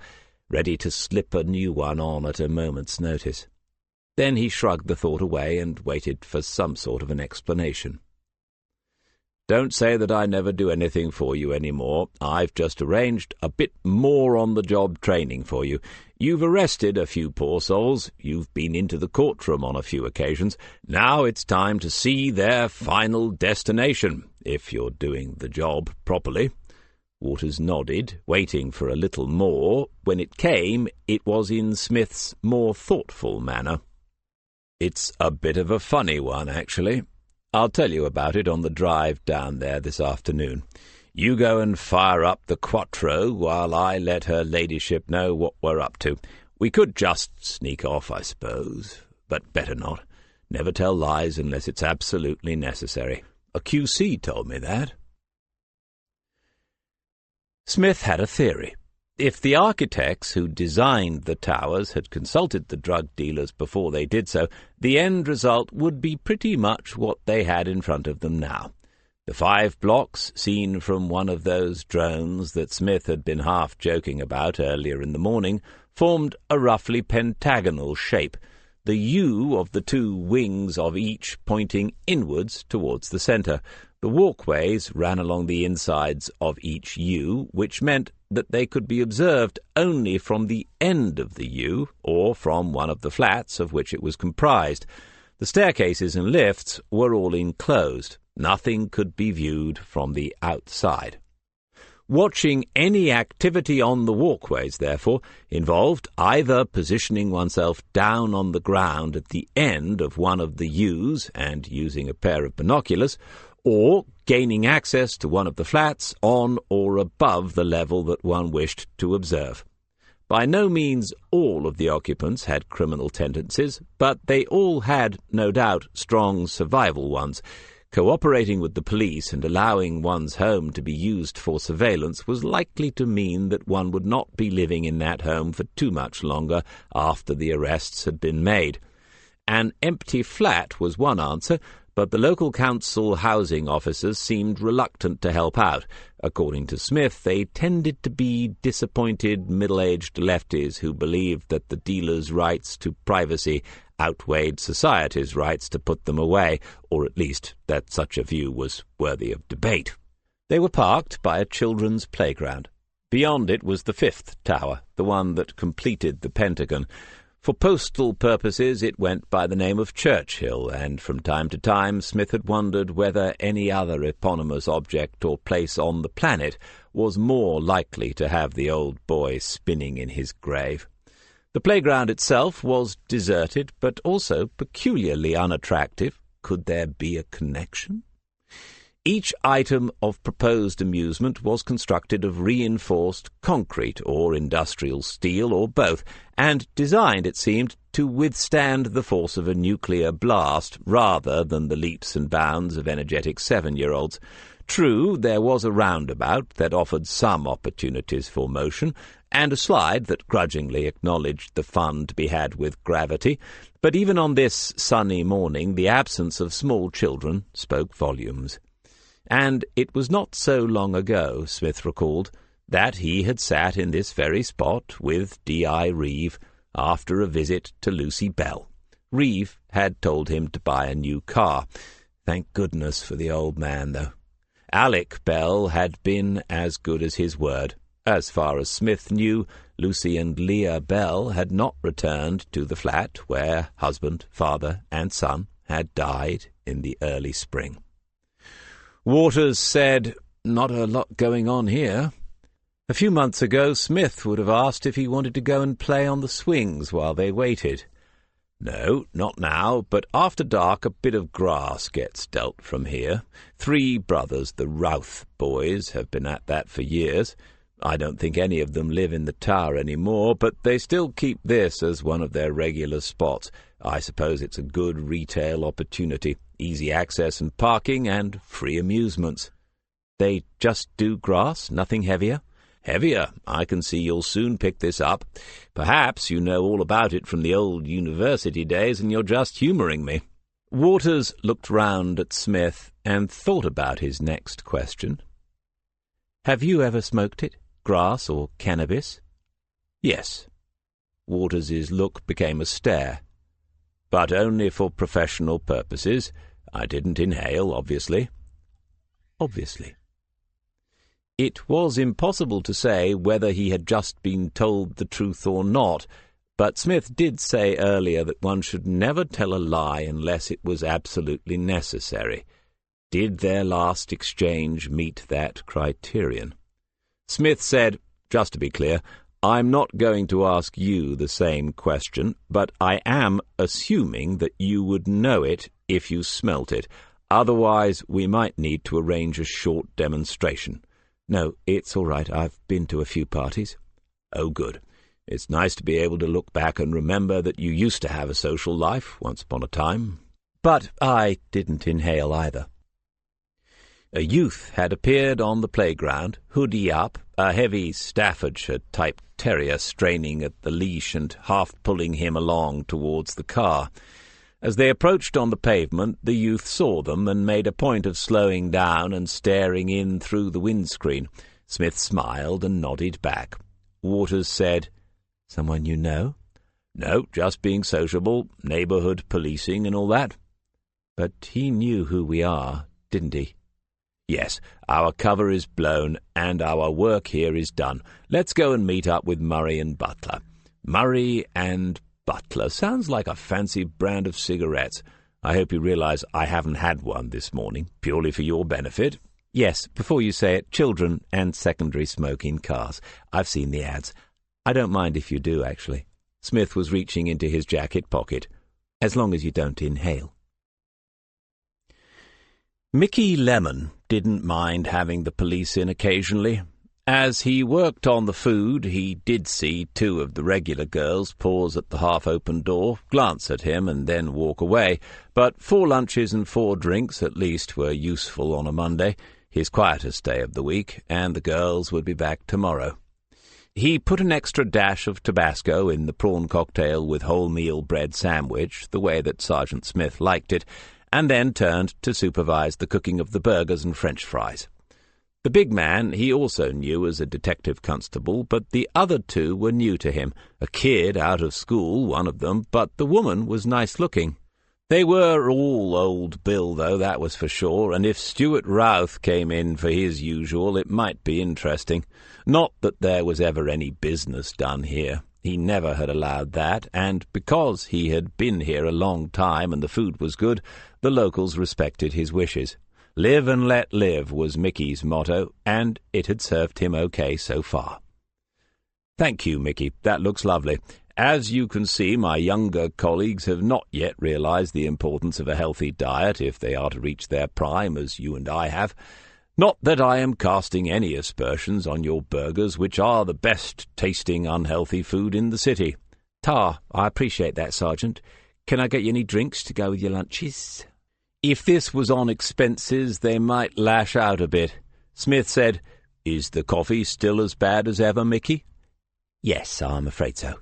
ready to slip a new one on at a moment's notice. Then he shrugged the thought away and waited for some sort of an explanation. "Don't say that I never do anything for you any more. I've just arranged a bit more on-the-job training for you. You've arrested a few poor souls. You've been into the courtroom on a few occasions. Now it's time to see their final destination, if you're doing the job properly." Waters nodded, waiting for a little more. When it came, it was in Smith's more thoughtful manner. "It's a bit of a funny one, actually. I'll tell you about it on the drive down there this afternoon. You go and fire up the Quattro while I let her ladyship know what we're up to. We could just sneak off, I suppose, but better not. Never tell lies unless it's absolutely necessary. A QC told me that. Smith had a theory. If the architects who designed the towers had consulted the drug dealers before they did so, the end result would be pretty much what they had in front of them now. The 5 blocks, seen from one of those drones that Smith had been half joking about earlier in the morning, formed a roughly pentagonal shape, the U of the 2 wings of each pointing inwards towards the centre. The walkways ran along the insides of each U, which meant that they could be observed only from the end of the U, or from one of the flats of which it was comprised. The staircases and lifts were all enclosed. Nothing could be viewed from the outside. Watching any activity on the walkways, therefore, involved either positioning oneself down on the ground at the end of one of the U's and using a pair of binoculars, or gaining access to one of the flats on or above the level that one wished to observe. By no means all of the occupants had criminal tendencies, but they all had, no doubt, strong survival ones. Cooperating with the police and allowing one's home to be used for surveillance was likely to mean that one would not be living in that home for too much longer after the arrests had been made. An empty flat was one answer, but the local council housing officers seemed reluctant to help out. According to Smith, they tended to be disappointed middle-aged lefties who believed that the dealers' rights to privacy outweighed society's rights to put them away, or at least that such a view was worthy of debate. They were parked by a children's playground. Beyond it was the 5th tower, the one that completed the Pentagon. For postal purposes it went by the name of Churchill, and from time to time Smith had wondered whether any other eponymous object or place on the planet was more likely to have the old boy spinning in his grave. The playground itself was deserted, but also peculiarly unattractive. Could there be a connection? Each item of proposed amusement was constructed of reinforced concrete or industrial steel or both, and designed, it seemed, to withstand the force of a nuclear blast rather than the leaps and bounds of energetic 7-year-olds. True, there was a roundabout that offered some opportunities for motion, and a slide that grudgingly acknowledged the fun to be had with gravity, but even on this sunny morning the absence of small children spoke volumes. And it was not so long ago, Smith recalled, that he had sat in this very spot with D.I. Reeve after a visit to Lucy Bell. Reeve had told him to buy a new car. Thank goodness for the old man, though. Alec Bell had been as good as his word. As far as Smith knew, Lucy and Leah Bell had not returned to the flat where husband, father, and son had died in the early spring. Waters said, "Not a lot going on here." A few months ago, Smith would have asked if he wanted to go and play on the swings while they waited. No, not now, but after dark a bit of grass gets dealt from here. 3 brothers, the Routh boys, have been at that for years. I don't think any of them live in the tower any more, but they still keep this as one of their regular spots. I suppose it's a good retail opportunity, easy access and parking, and free amusements. They just do grass, nothing heavier? Heavier. I can see you'll soon pick this up. Perhaps you know all about it from the old university days and you're just humouring me. Waters looked round at Smith and thought about his next question. Have you ever smoked it? Grass or cannabis? Yes. Waters's look became a stare. But only for professional purposes. I didn't inhale, obviously. Obviously. It was impossible to say whether he had just been told the truth or not, but Smith did say earlier that one should never tell a lie unless it was absolutely necessary. Did their last exchange meet that criterion? Smith said, "Just to be clear, I'm not going to ask you the same question, but I am assuming that you would know it if you smelt it. Otherwise, we might need to arrange a short demonstration." "No, it's all right. I've been to a few parties." "Oh, good. It's nice to be able to look back and remember that you used to have a social life once upon a time. But I didn't inhale either. A youth had appeared on the playground, hoodie up, a heavy Staffordshire-type terrier straining at the leash and half pulling him along towards the car. As they approached on the pavement, the youth saw them and made a point of slowing down and staring in through the windscreen. Smith smiled and nodded back. Waters said, "Someone you know?" "No, just being sociable, neighbourhood policing and all that." "But he knew who we are, didn't he?" "Yes, our cover is blown, and our work here is done. Let's go and meet up with Murray and Butler." Murray and Butler sounds like a fancy brand of cigarettes. I hope you realise I haven't had one this morning, purely for your benefit. Yes, before you say it, children and secondary smoke in cars. I've seen the ads. I don't mind if you do, actually. Smith was reaching into his jacket pocket. As long as you don't inhale. Mickey Lemon didn't mind having the police in occasionally. As he worked on the food, he did see two of the regular girls pause at the half-open door, glance at him, and then walk away. But 4 lunches and 4 drinks at least were useful on a Monday, his quietest day of the week, and the girls would be back tomorrow. He put an extra dash of Tabasco in the prawn cocktail with wholemeal bread sandwich, the way that Sergeant Smith liked it, and then turned to supervise the cooking of the burgers and French fries. The big man he also knew as a detective constable, but the other 2 were new to him. A kid out of school, one of them, but the woman was nice-looking. They were all Old Bill, though, that was for sure, and if Stuart Routh came in for his usual, it might be interesting. Not that there was ever any business done here. He never had allowed that, and because he had been here a long time and the food was good, the locals respected his wishes. Live and let live was Mickey's motto, and it had served him okay so far. "Thank you, Mickey. That looks lovely. As you can see, my younger colleagues have not yet realized the importance of a healthy diet if they are to reach their prime, as you and I have. Not that I am casting any aspersions on your burgers, which are the best-tasting unhealthy food in the city." "I appreciate that, Sergeant. Can I get you any drinks to go with your lunches?" If this was on expenses, they might lash out a bit. Smith said, "Is the coffee still as bad as ever, Mickey?" "Yes, I'm afraid so."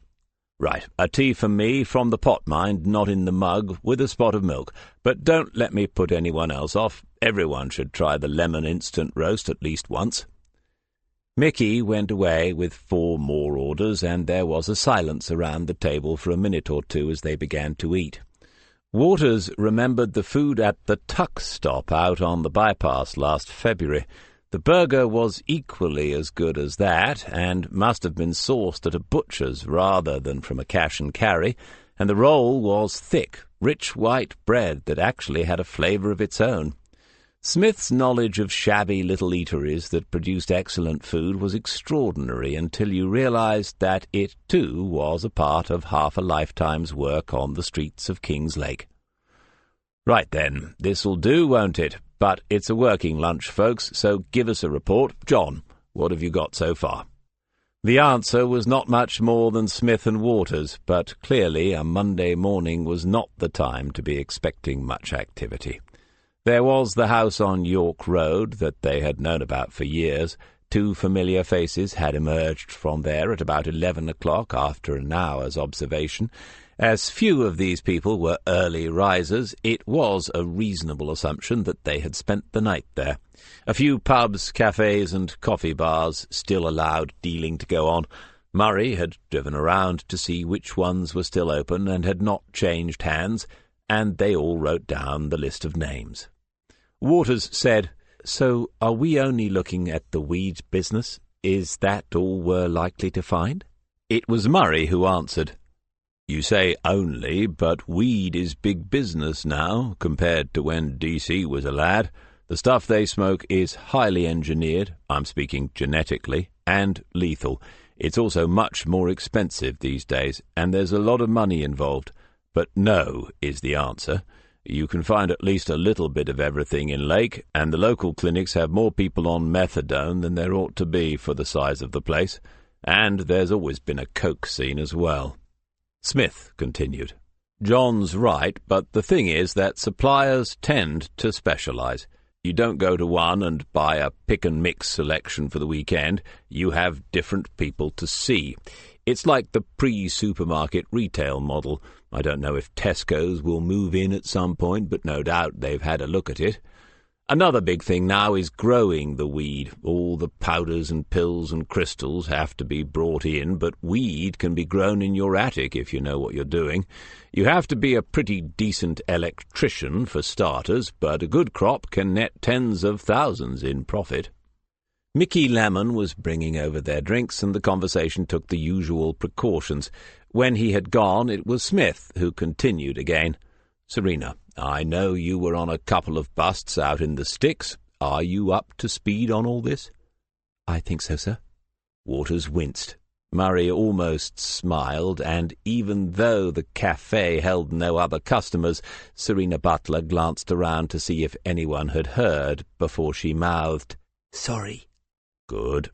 "Right, a tea for me, from the pot, mind, not in the mug, with a spot of milk. But don't let me put anyone else off. Everyone should try the lemon instant roast at least once." Mickey went away with 4 more orders, and there was a silence around the table for a minute or 2 as they began to eat. Waters remembered the food at the Tuck stop out on the bypass last February. The burger was equally as good as that, and must have been sourced at a butcher's rather than from a cash and carry, and the roll was thick, rich white bread that actually had a flavour of its own. Smith's knowledge of shabby little eateries that produced excellent food was extraordinary until you realized that it, too, was a part of half a lifetime's work on the streets of King's Lake. "Right then, this'll do, won't it? But it's a working lunch, folks, so give us a report. John, what have you got so far?" The answer was not much more than Smith and Waters, but clearly a Monday morning was not the time to be expecting much activity. There was the house on York Road that they had known about for years. 2 familiar faces had emerged from there at about 11 o'clock after an hour's observation. As few of these people were early risers, it was a reasonable assumption that they had spent the night there. A few pubs, cafes, and coffee bars still allowed dealing to go on. Murray had driven around to see which ones were still open and had not changed hands, and they all wrote down the list of names. Waters said, "So are we only looking at the weed business? Is that all we're likely to find?" It was Murray who answered. "You say only, but weed is big business now, compared to when DC was a lad. The stuff they smoke is highly engineered, I'm speaking genetically, and lethal. It's also much more expensive these days, and there's a lot of money involved. But no is the answer. You can find at least a little bit of everything in Lake, and the local clinics have more people on methadone than there ought to be for the size of the place. And there's always been a coke scene as well. Smith continued. John's right, but the thing is that suppliers tend to specialize. You don't go to one and buy a pick-and-mix selection for the weekend. You have different people to see. It's like the pre-supermarket retail model. I don't know if Tesco's will move in at some point, but no doubt they've had a look at it. Another big thing now is growing the weed. All the powders and pills and crystals have to be brought in, but weed can be grown in your attic if you know what you're doing. You have to be a pretty decent electrician for starters, but a good crop can net tens of thousands in profit. Mickey Lemon was bringing over their drinks, and the conversation took the usual precautions. When he had gone, it was Smith who continued again. Serena, I know you were on a couple of busts out in the sticks. Are you up to speed on all this? I think so, sir. Waters winced. Murray almost smiled, and even though the cafe held no other customers, Serena Butler glanced around to see if anyone had heard before she mouthed, Sorry. Good.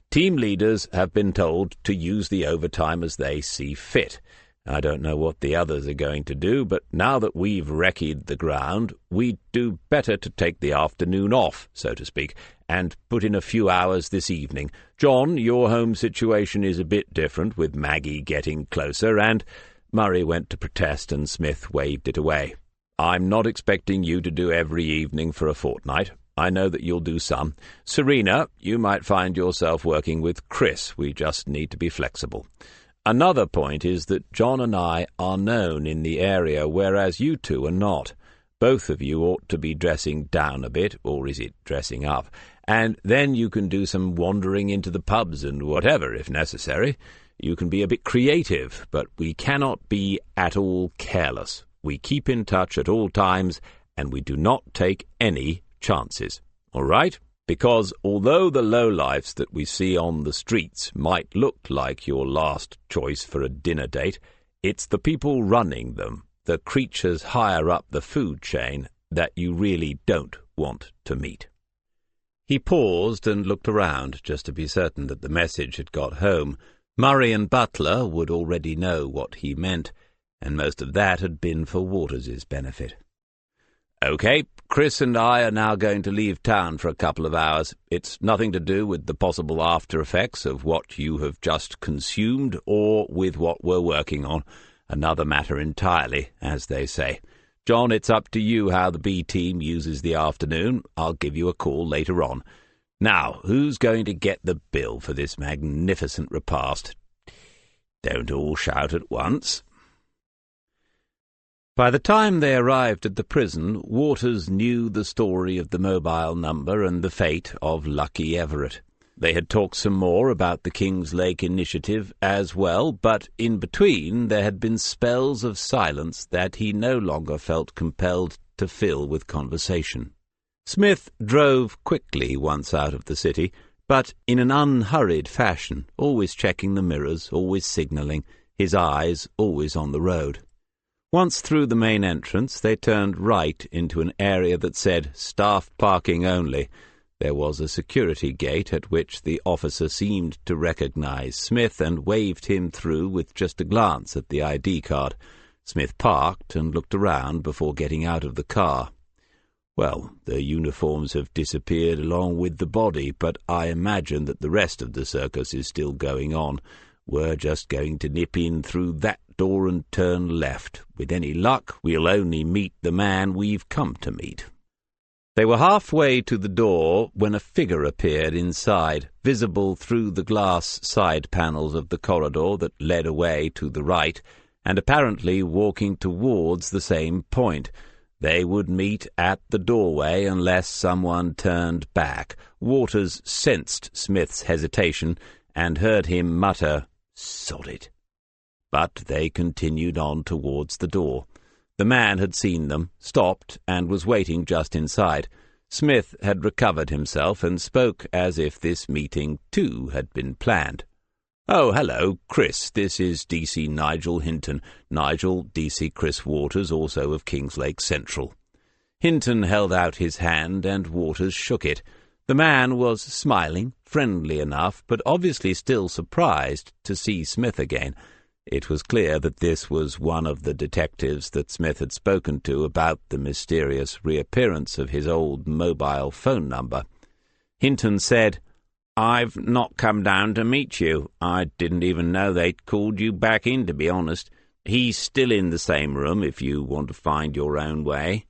Team leaders have been told to use the overtime as they see fit. I don't know what the others are going to do, but now that we've wrecked the ground, we'd do better to take the afternoon off, so to speak, and put in a few hours this evening. John, your home situation is a bit different, with Maggie getting closer, and Murray went to protest, and Smith waved it away. I'm not expecting you to do every evening for a fortnight. I know that you'll do some. Serena, you might find yourself working with Chris. We just need to be flexible. Another point is that John and I are known in the area, whereas you two are not. Both of you ought to be dressing down a bit, or is it dressing up? And then you can do some wandering into the pubs and whatever, if necessary. You can be a bit creative, but we cannot be at all careless. We keep in touch at all times, and we do not take any chances. All right? Because although the lowlifes that we see on the streets might look like your last choice for a dinner date, it's the people running them, the creatures higher up the food chain, that you really don't want to meet. He paused and looked around just to be certain that the message had got home. Murray and Butler would already know what he meant, and most of that had been for Waters's benefit. Okay, Chris and I are now going to leave town for a couple of hours. It's nothing to do with the possible after-effects of what you have just consumed or with what we're working on. Another matter entirely, as they say. John, it's up to you how the B team uses the afternoon. I'll give you a call later on. Now, who's going to get the bill for this magnificent repast? Don't all shout at once. By the time they arrived at the prison, Waters knew the story of the mobile number and the fate of Lucky Everett. They had talked some more about the Kings Lake initiative as well, but in between there had been spells of silence that he no longer felt compelled to fill with conversation. Smith drove quickly once out of the city, but in an unhurried fashion, always checking the mirrors, always signalling, his eyes always on the road. Once through the main entrance, they turned right into an area that said, "Staff parking only." There was a security gate at which the officer seemed to recognize Smith and waved him through with just a glance at the ID card. Smith parked and looked around before getting out of the car. Well, the uniforms have disappeared along with the body, but I imagine that the rest of the circus is still going on. We're just going to nip in through that door and turn left. With any luck, we'll only meet the man we've come to meet. They were halfway to the door when a figure appeared inside, visible through the glass side panels of the corridor that led away to the right, and apparently walking towards the same point. They would meet at the doorway unless someone turned back. Waters sensed Smith's hesitation and heard him mutter, "Sod it." But they continued on towards the door. The man had seen them, stopped, and was waiting just inside. Smith had recovered himself and spoke as if this meeting, too, had been planned. "Oh, hello, Chris. This is DC Nigel Hinton. Nigel, DC Chris Waters, also of Kings Lake Central." Hinton held out his hand, and Waters shook it. The man was smiling, friendly enough, but obviously still surprised to see Smith again. It was clear that this was one of the detectives that Smith had spoken to about the mysterious reappearance of his old mobile phone number. Hinton said, "I've not come down to meet you. I didn't even know they'd called you back in, to be honest. He's still in the same room if you want to find your own way."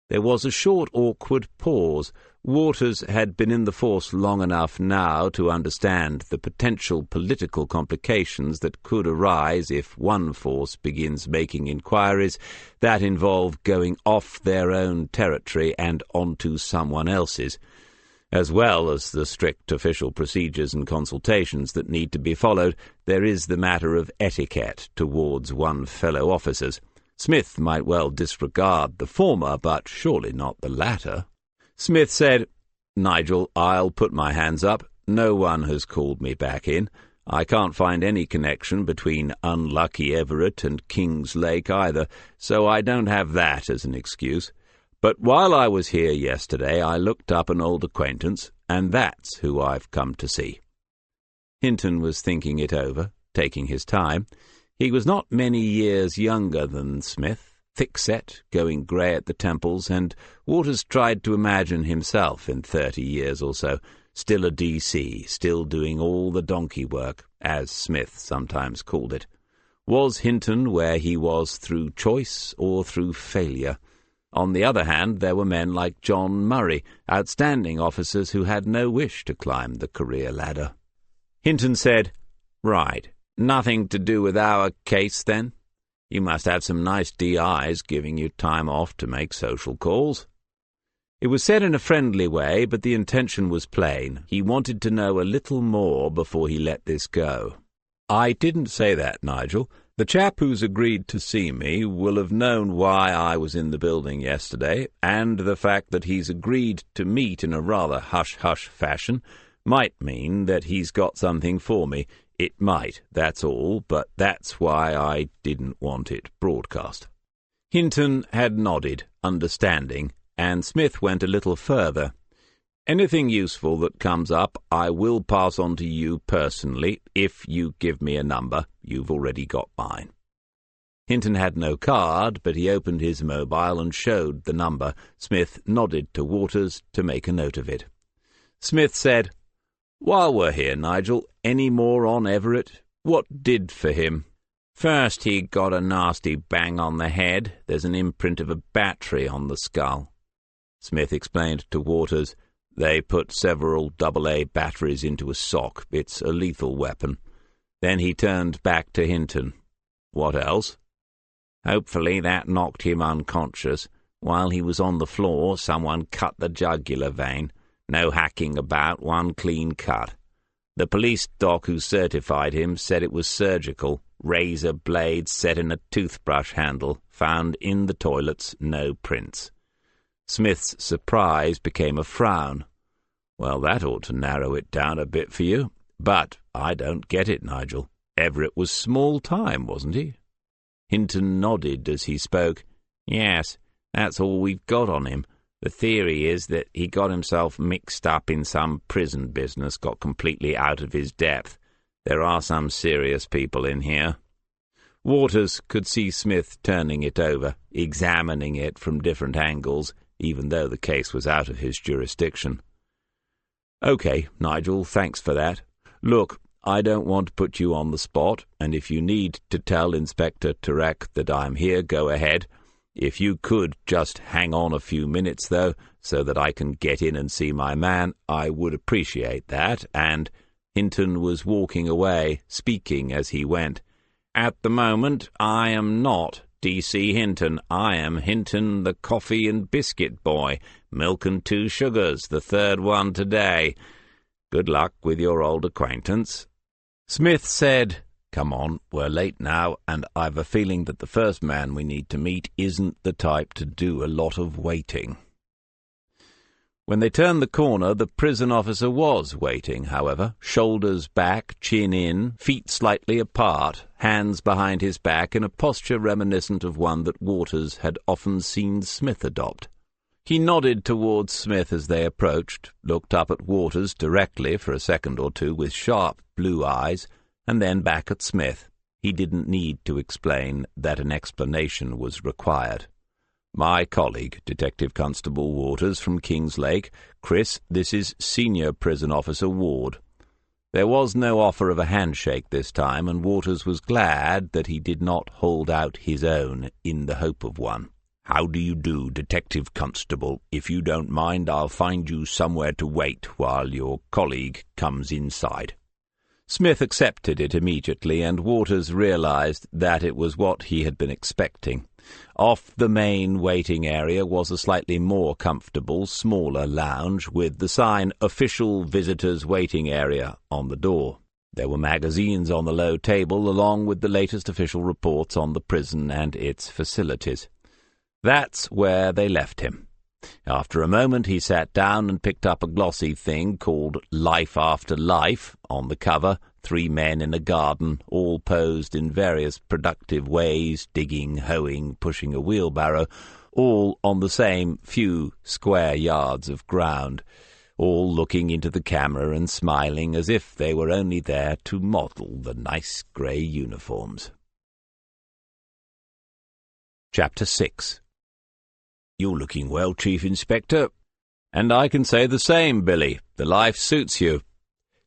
There was a short, awkward pause. Waters had been in the force long enough now to understand the potential political complications that could arise if one force begins making inquiries that involve going off their own territory and onto someone else's, as well as the strict official procedures and consultations that need to be followed. There is the matter of etiquette towards one's fellow officers. Smith might well disregard the former, but surely not the latter. Smith said, "Nigel, I'll put my hands up. No one has called me back in. I can't find any connection between unlucky Everett and King's Lake either, so I don't have that as an excuse. But while I was here yesterday, I looked up an old acquaintance, and that's who I've come to see." Hinton was thinking it over, taking his time. He was not many years younger than Smith, thick-set, going grey at the temples, and Waters tried to imagine himself in 30 years or so, still a DC, still doing all the donkey work, as Smith sometimes called it. Was Hinton where he was through choice or through failure? On the other hand, there were men like John Murray, outstanding officers who had no wish to climb the career ladder. Hinton said, "Right. Nothing to do with our case, then? You must have some nice DIs giving you time off to make social calls." It was said in a friendly way, but the intention was plain. He wanted to know a little more before he let this go. "I didn't say that, Nigel. The chap who's agreed to see me will have known why I was in the building yesterday, and the fact that he's agreed to meet in a rather hush-hush fashion might mean that he's got something for me. It might, that's all, but that's why I didn't want it broadcast." Hinton had nodded, understanding, and Smith went a little further. "Anything useful that comes up, I will pass on to you personally, if you give me a number. You've already got mine." Hinton had no card, but he opened his mobile and showed the number. Smith nodded to Waters to make a note of it. Smith said, "While we're here, Nigel, any more on Everett? What did for him?" "First he got a nasty bang on the head. There's an imprint of a battery on the skull." Smith explained to Waters, "They put several AA batteries into a sock. It's a lethal weapon." Then he turned back to Hinton. "What else?" "Hopefully that knocked him unconscious. While he was on the floor, someone cut the jugular vein. No hacking about, one clean cut. The police doc who certified him said it was surgical. Razor blade set in a toothbrush handle. Found in the toilets, no prints." Smith's surprise became a frown. "Well, that ought to narrow it down a bit for you. But I don't get it, Nigel. Everett was small time, wasn't he?" Hinton nodded as he spoke. "Yes, that's all we've got on him. The theory is that he got himself mixed up in some prison business, got completely out of his depth. There are some serious people in here." Waters could see Smith turning it over, examining it from different angles, even though the case was out of his jurisdiction. "Okay, Nigel, thanks for that. Look, I don't want to put you on the spot, and if you need to tell Inspector Turek that I'm here, go ahead. If you could just hang on a few minutes, though, so that I can get in and see my man, I would appreciate that." And Hinton was walking away, speaking as he went. "At the moment, I am not DC Hinton. I am Hinton, the coffee and biscuit boy. Milk and 2 sugars, the third one today. Good luck with your old acquaintance." Smith said, "Come on, we're late now, and I've a feeling that the first man we need to meet isn't the type to do a lot of waiting." When they turned the corner, the prison officer was waiting, however, shoulders back, chin in, feet slightly apart, hands behind his back in a posture reminiscent of one that Waters had often seen Smith adopt. He nodded towards Smith as they approached, looked up at Waters directly for a second or two with sharp blue eyes, and then back at Smith. He didn't need to explain that an explanation was required. "My colleague, Detective Constable Waters from Kingslake. Chris, this is Senior Prison Officer Ward." There was no offer of a handshake this time, and Waters was glad that he did not hold out his own in the hope of one. "How do you do, Detective Constable? If you don't mind, I'll find you somewhere to wait while your colleague comes inside." Smith accepted it immediately, and Waters realized that it was what he had been expecting. Off the main waiting area was a slightly more comfortable, smaller lounge with the sign "Official Visitors Waiting Area" on the door. There were magazines on the low table, along with the latest official reports on the prison and its facilities. That's where they left him. After a moment he sat down and picked up a glossy thing called Life After Life. On the cover, 3 men in a garden, all posed in various productive ways, digging, hoeing, pushing a wheelbarrow, all on the same few square yards of ground, all looking into the camera and smiling as if they were only there to model the nice grey uniforms. Chapter 6. "You're looking well, Chief Inspector." "And I can say the same, Billy. The life suits you."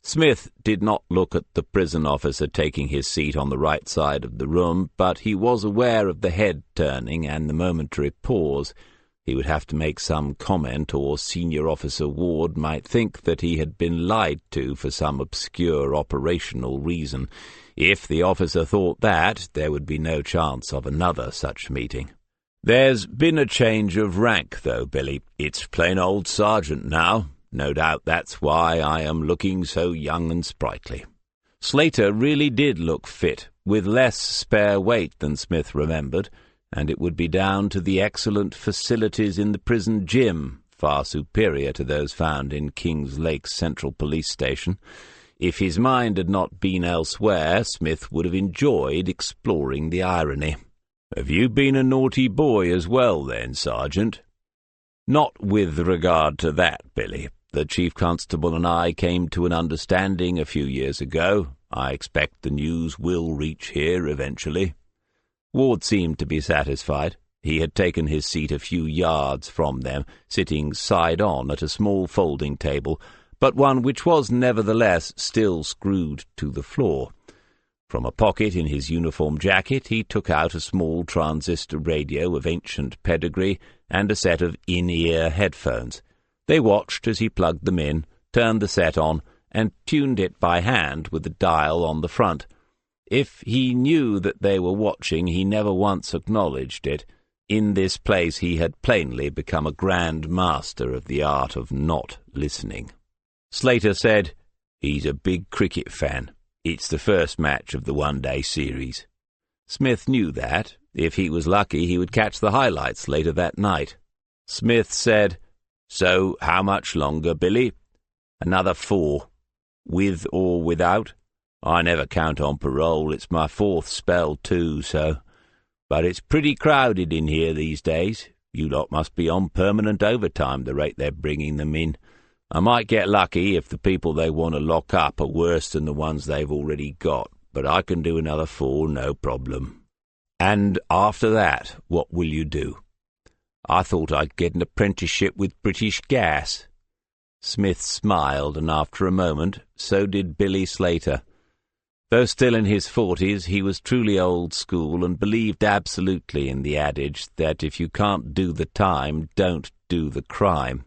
Smith did not look at the prison officer taking his seat on the right side of the room, but he was aware of the head turning and the momentary pause. He would have to make some comment, or Senior Officer Ward might think that he had been lied to for some obscure operational reason. If the officer thought that, there would be no chance of another such meeting. "There's been a change of rank, though, Billy. It's plain old sergeant now. No doubt that's why I am looking so young and sprightly." Slater really did look fit, with less spare weight than Smith remembered, and it would be down to the excellent facilities in the prison gym, far superior to those found in Kings Lake's Central Police Station. If his mind had not been elsewhere, Smith would have enjoyed exploring the irony. "Have you been a naughty boy as well, then, Sergeant?" "Not with regard to that, Billy. The Chief Constable and I came to an understanding a few years ago. I expect the news will reach here eventually." Ward seemed to be satisfied. He had taken his seat a few yards from them, sitting side-on at a small folding table, but one which was nevertheless still screwed to the floor. From a pocket in his uniform jacket he took out a small transistor radio of ancient pedigree and a set of in-ear headphones. They watched as he plugged them in, turned the set on, and tuned it by hand with the dial on the front. If he knew that they were watching, he never once acknowledged it. In this place he had plainly become a grand master of the art of not listening. Slater said, "He's a big cricket fan. It's the first match of the one-day series." Smith knew that. If he was lucky, he would catch the highlights later that night. Smith said, "So how much longer, Billy?" "Another 4. With or without? I never count on parole. It's my 4th spell, too, so... But it's pretty crowded in here these days. You lot must be on permanent overtime, the rate they're bringing them in. I might get lucky if the people they want to lock up are worse than the ones they've already got, but I can do another 4, no problem." "And after that, what will you do?" "I thought I'd get an apprenticeship with British Gas." Smith smiled, and after a moment, so did Billy Slater. Though still in his 40s, he was truly old school and believed absolutely in the adage that if you can't do the time, don't do the crime.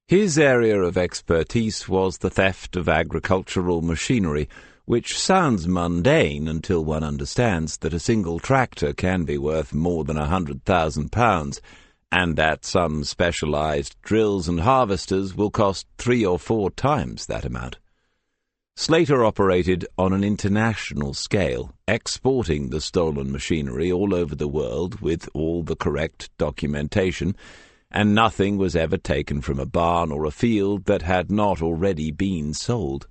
His area of expertise was the theft of agricultural machinery, which sounds mundane until one understands that a single tractor can be worth more than £100,000, and that some specialized drills and harvesters will cost 3 or 4 times that amount. Slater operated on an international scale, exporting the stolen machinery all over the world with all the correct documentation, and nothing was ever taken from a barn or a field that had not already been sold.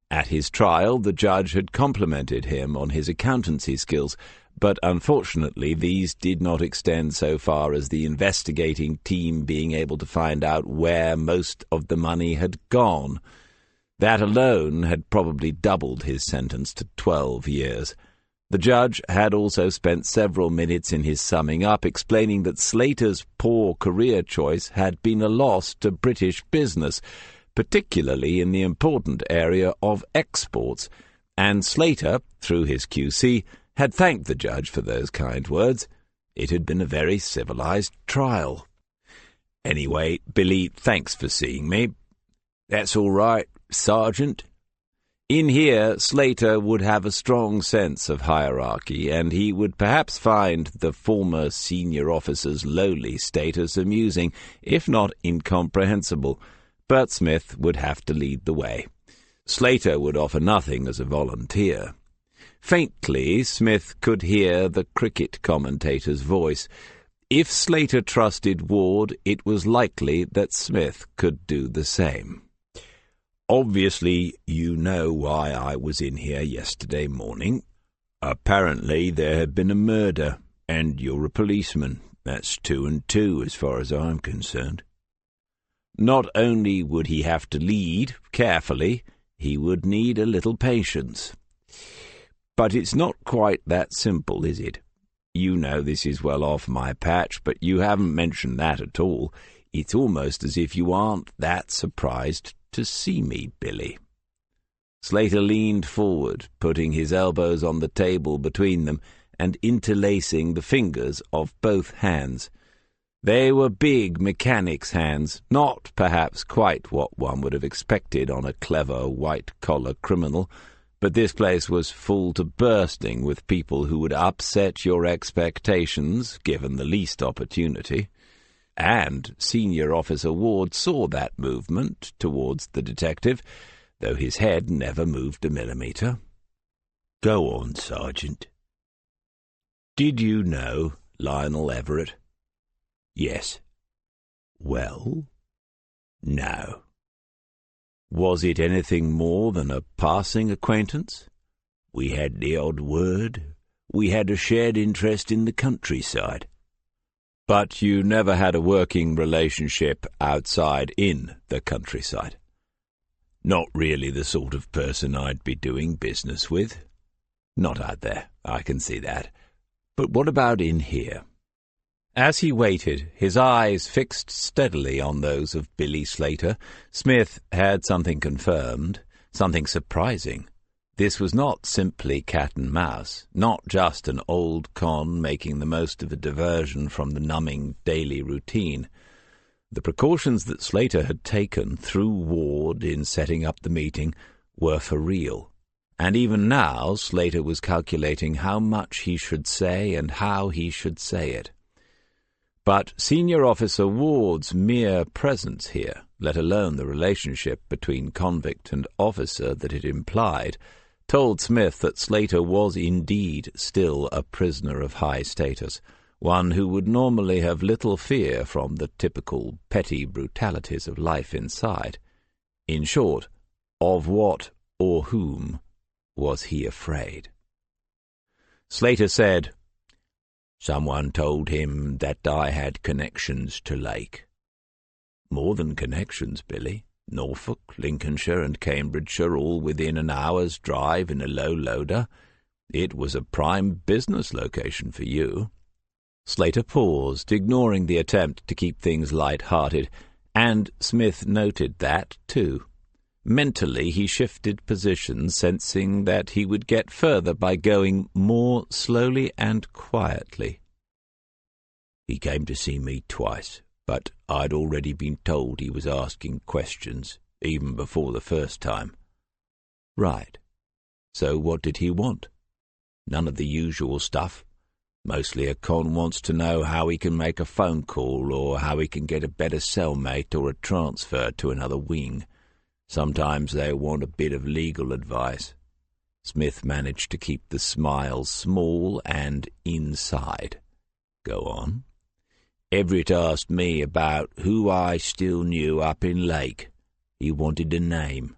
At his trial, the judge had complimented him on his accountancy skills, But unfortunately these did not extend so far as the investigating team being able to find out where most of the money had gone. That alone had probably doubled his sentence to 12 years. The judge had also spent several minutes in his summing up explaining that Slater's poor career choice had been a loss to British business, particularly in the important area of exports, and Slater, through his QC, had thanked the judge for those kind words. It had been a very civilized trial. "Anyway, Billy, thanks for seeing me." "That's all right, Sergeant." In here, Slater would have a strong sense of hierarchy, and he would perhaps find the former senior officer's lowly status amusing, if not incomprehensible. But Smith would have to lead the way. Slater would offer nothing as a volunteer. Faintly, Smith could hear the cricket commentator's voice. If Slater trusted Ward, it was likely that Smith could do the same. "Obviously, you know why I was in here yesterday morning. Apparently there had been a murder, and you're a policeman. That's 2 and 2 as far as I'm concerned." Not only would he have to lead carefully, he would need a little patience. "But it's not quite that simple, is it? You know this is well off my patch, but you haven't mentioned that at all. It's almost as if you aren't that surprised to see me, Billy." Slater leaned forward, putting his elbows on the table between them and interlacing the fingers of both hands. They were big mechanic's hands, not perhaps quite what one would have expected on a clever white-collar criminal, but this place was full to bursting with people who would upset your expectations given the least opportunity. And Senior Officer Ward saw that movement towards the detective, though his head never moved a millimetre. "Go on, Sergeant." "Did you know Lionel Everett?" "Yes." "Well?" "No." "Was it anything more than a passing acquaintance?" "We had the odd word. We had a shared interest in the countryside." "But you never had a working relationship outside in the countryside?" "Not really the sort of person I'd be doing business with." "Not out there, I can see that. But what about in here?" As he waited, his eyes fixed steadily on those of Billy Slater, Smith had something confirmed, something surprising. This was not simply cat and mouse, not just an old con making the most of a diversion from the numbing daily routine. The precautions that Slater had taken through Ward in setting up the meeting were for real, and even now Slater was calculating how much he should say and how he should say it. But Senior Officer Ward's mere presence here, let alone the relationship between convict and officer that it implied, told Smith that Slater was indeed still a prisoner of high status, one who would normally have little fear from the typical petty brutalities of life inside. In short, of what or whom was he afraid? Slater said, "Someone told him that I had connections to Lake." "More than connections, Billy. Norfolk, Lincolnshire, and Cambridgeshire all within an hour's drive in a low-loader. It was a prime business location for you." Slater paused, ignoring the attempt to keep things light-hearted, and Smith noted that, too. Mentally he shifted positions, sensing that he would get further by going more slowly and quietly. "He came to see me twice, but I'd already been told he was asking questions, even before the first time." "Right. So what did he want?" "None of the usual stuff. Mostly a con wants to know how he can make a phone call or how he can get a better cellmate or a transfer to another wing. Sometimes they want a bit of legal advice." Smith managed to keep the smile small and inside. "Go on." "Everett asked me about who I still knew up in Lake. He wanted a name."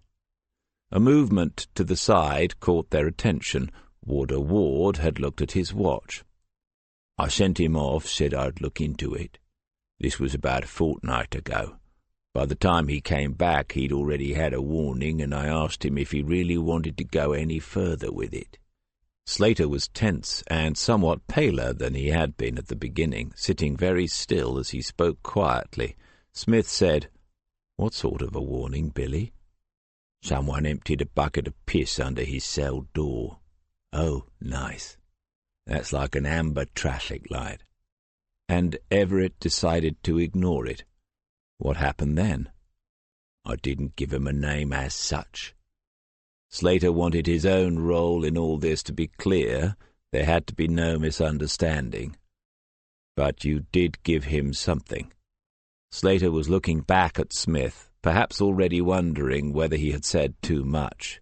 A movement to the side caught their attention. Warder Ward had looked at his watch. "I sent him off, said I'd look into it. This was about a fortnight ago. By the time he came back, he'd already had a warning, and I asked him if he really wanted to go any further with it." Slater was tense and somewhat paler than he had been at the beginning, sitting very still as he spoke quietly. Smith said, "What sort of a warning, Billy?" "Someone emptied a bucket of piss under his cell door." "Oh, nice. That's like an amber traffic light." "And Everett decided to ignore it. What happened then?" "I didn't give him a name as such." Slater wanted his own role in all this to be clear. There had to be no misunderstanding. "But you did give him something." Slater was looking back at Smith, perhaps already wondering whether he had said too much.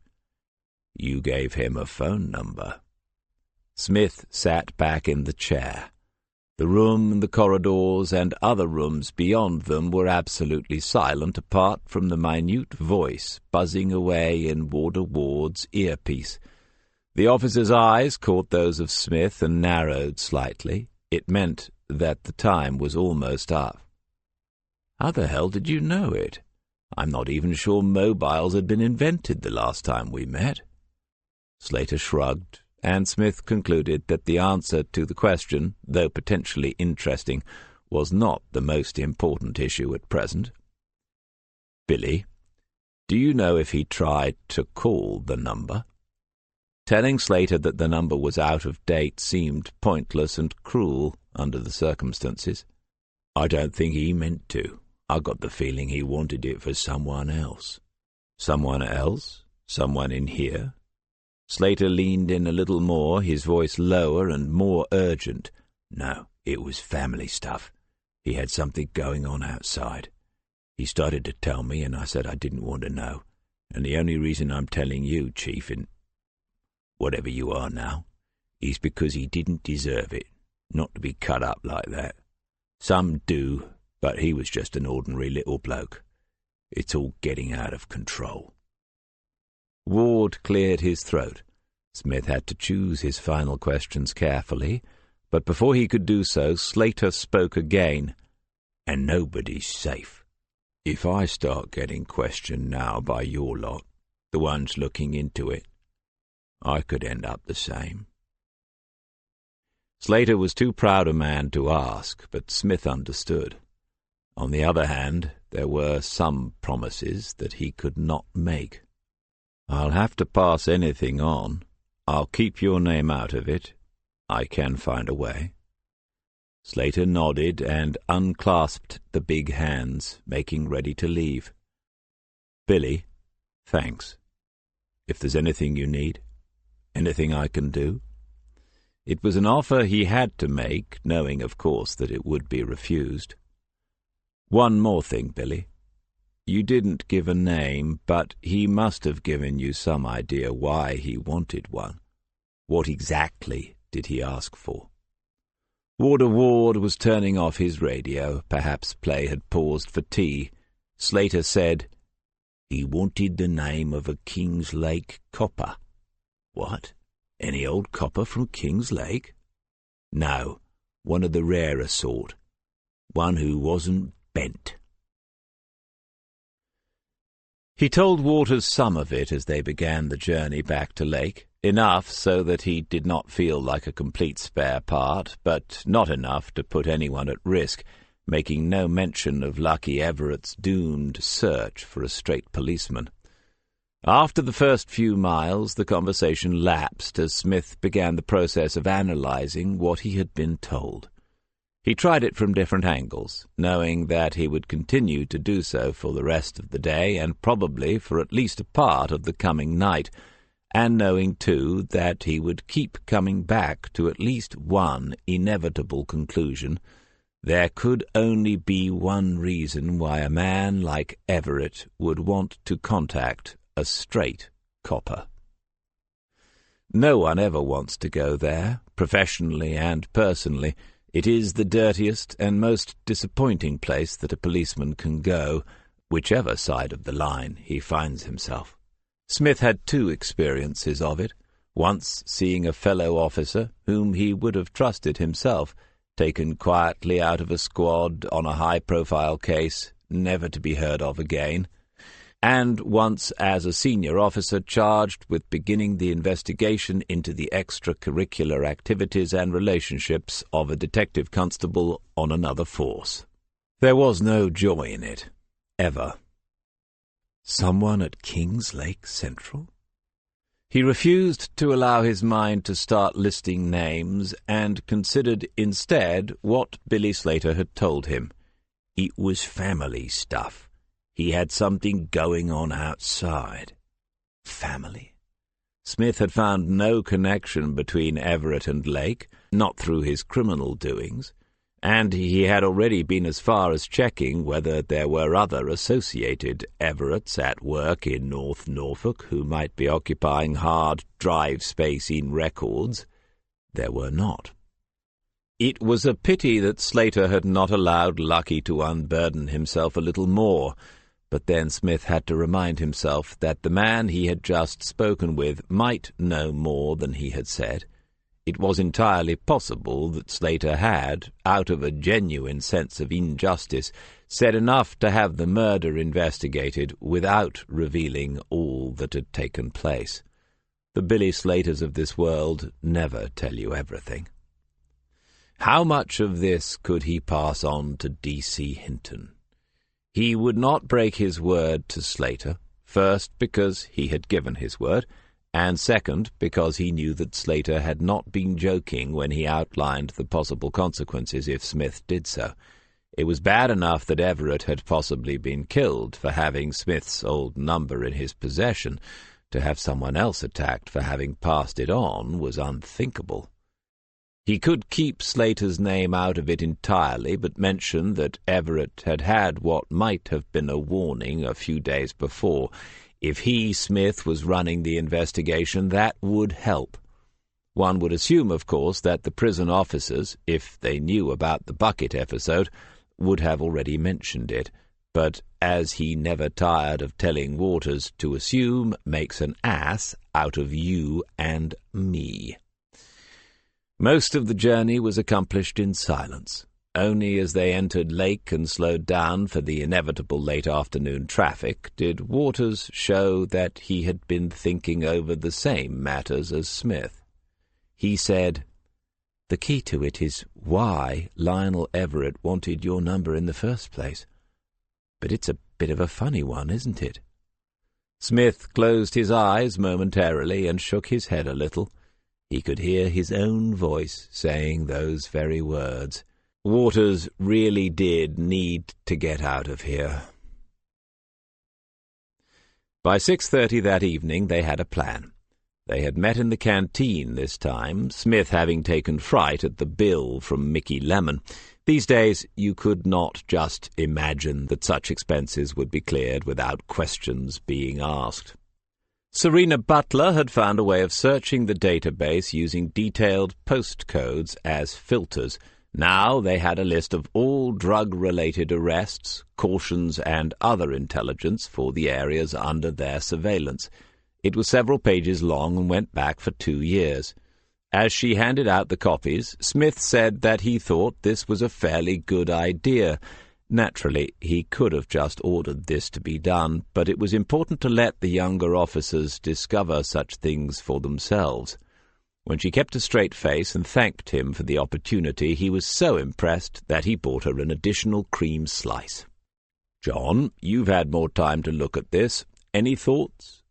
"You gave him a phone number." Smith sat back in the chair. The room and the corridors and other rooms beyond them were absolutely silent apart from the minute voice buzzing away in Warder Ward's earpiece. The officer's eyes caught those of Smith and narrowed slightly. It meant that the time was almost up. "How the hell did you know it? I'm not even sure mobiles had been invented the last time we met." Slater shrugged, and Smith concluded that the answer to the question, though potentially interesting, was not the most important issue at present. "Billy, do you know if he tried to call the number?" Telling Slater that the number was out of date seemed pointless and cruel under the circumstances. "I don't think he meant to. I got the feeling he wanted it for someone else." "Someone else? Someone in here?" Slater leaned in a little more, his voice lower and more urgent. "No, it was family stuff. He had something going on outside. He started to tell me, and I said I didn't want to know. And the only reason I'm telling you, Chief, in whatever you are now, is because he didn't deserve it, not to be cut up like that. Some do, but he was just an ordinary little bloke. It's all getting out of control." Ward cleared his throat. Smith had to choose his final questions carefully, but before he could do so, Slater spoke again. "And nobody's safe. If I start getting questioned now by your lot, the ones looking into it, I could end up the same." Slater was too proud a man to ask, but Smith understood. On the other hand, there were some promises that he could not make. "I'll have to pass anything on. I'll keep your name out of it. I can find a way." Slater nodded and unclasped the big hands, making ready to leave. "Billy, thanks. If there's anything you need, anything I can do." It was an offer he had to make, knowing, of course, that it would be refused. "One more thing, Billy. You didn't give a name, but he must have given you some idea why he wanted one. What exactly did he ask for?" Warder Ward was turning off his radio. Perhaps play had paused for tea. Slater said, "He wanted the name of a King's Lake copper." "What? Any old copper from King's Lake?" "No, one of the rarer sort. One who wasn't bent." He told Waters some of it as they began the journey back to Lake, enough so that he did not feel like a complete spare part, but not enough to put anyone at risk, making no mention of Lucky Everett's doomed search for a straight policeman. After the first few miles, the conversation lapsed as Smith began the process of analyzing what he had been told. He tried it from different angles, knowing that he would continue to do so for the rest of the day and probably for at least a part of the coming night, and knowing, too, that he would keep coming back to at least one inevitable conclusion. There could only be one reason why a man like Everett would want to contact a straight copper. No one ever wants to go there, professionally and personally. It is the dirtiest and most disappointing place that a policeman can go, whichever side of the line he finds himself. Smith had two experiences of it, once seeing a fellow officer, whom he would have trusted himself, taken quietly out of a squad on a high-profile case, never to be heard of again, and once as a senior officer charged with beginning the investigation into the extracurricular activities and relationships of a detective constable on another force. There was no joy in it, ever. Someone at Kings Lake Central? He refused to allow his mind to start listing names, and considered instead what Billy Slater had told him. It was family stuff. He had something going on outside. Family? Smith had found no connection between Everett and Lake, not through his criminal doings, and he had already been as far as checking whether there were other associated Everetts at work in North Norfolk who might be occupying hard drive space in records. There were not. It was a pity that Slater had not allowed Lucky to unburden himself a little more, but then Smith had to remind himself that the man he had just spoken with might know more than he had said. It was entirely possible that Slater had, out of a genuine sense of injustice, said enough to have the murder investigated without revealing all that had taken place. The Billy Slaters of this world never tell you everything. How much of this could he pass on to D.C. Hinton? He would not break his word to Slater, first because he had given his word, and second, because he knew that Slater had not been joking when he outlined the possible consequences if Smith did so. It was bad enough that Everett had possibly been killed for having Smith's old number in his possession. To have someone else attacked for having passed it on was unthinkable. He could keep Slater's name out of it entirely, but mention that Everett had had what might have been a warning a few days before. If he, Smith, was running the investigation, that would help. One would assume, of course, that the prison officers, if they knew about the bucket episode, would have already mentioned it, but as he never tired of telling Waters, to assume makes an ass out of you and me. Most of the journey was accomplished in silence. Only as they entered Lake and slowed down for the inevitable late afternoon traffic did Waters show that he had been thinking over the same matters as Smith. He said, "The key to it is why Lionel Everett wanted your number in the first place. But it's a bit of a funny one, isn't it?" Smith closed his eyes momentarily and shook his head a little. He could hear his own voice saying those very words. Waters really did need to get out of here. By 6:30 that evening they had a plan. They had met in the canteen this time, Smith having taken fright at the bill from Mickey Lemon. These days you could not just imagine that such expenses would be cleared without questions being asked. Serena Butler had found a way of searching the database using detailed postcodes as filters. Now they had a list of all drug-related arrests, cautions, and other intelligence for the areas under their surveillance. It was several pages long and went back for 2 years. As she handed out the copies, Smith said that he thought this was a fairly good idea. Naturally, he could have just ordered this to be done, but it was important to let the younger officers discover such things for themselves. When she kept a straight face and thanked him for the opportunity, he was so impressed that he bought her an additional cream slice. "John, you've had more time to look at this. Any thoughts?"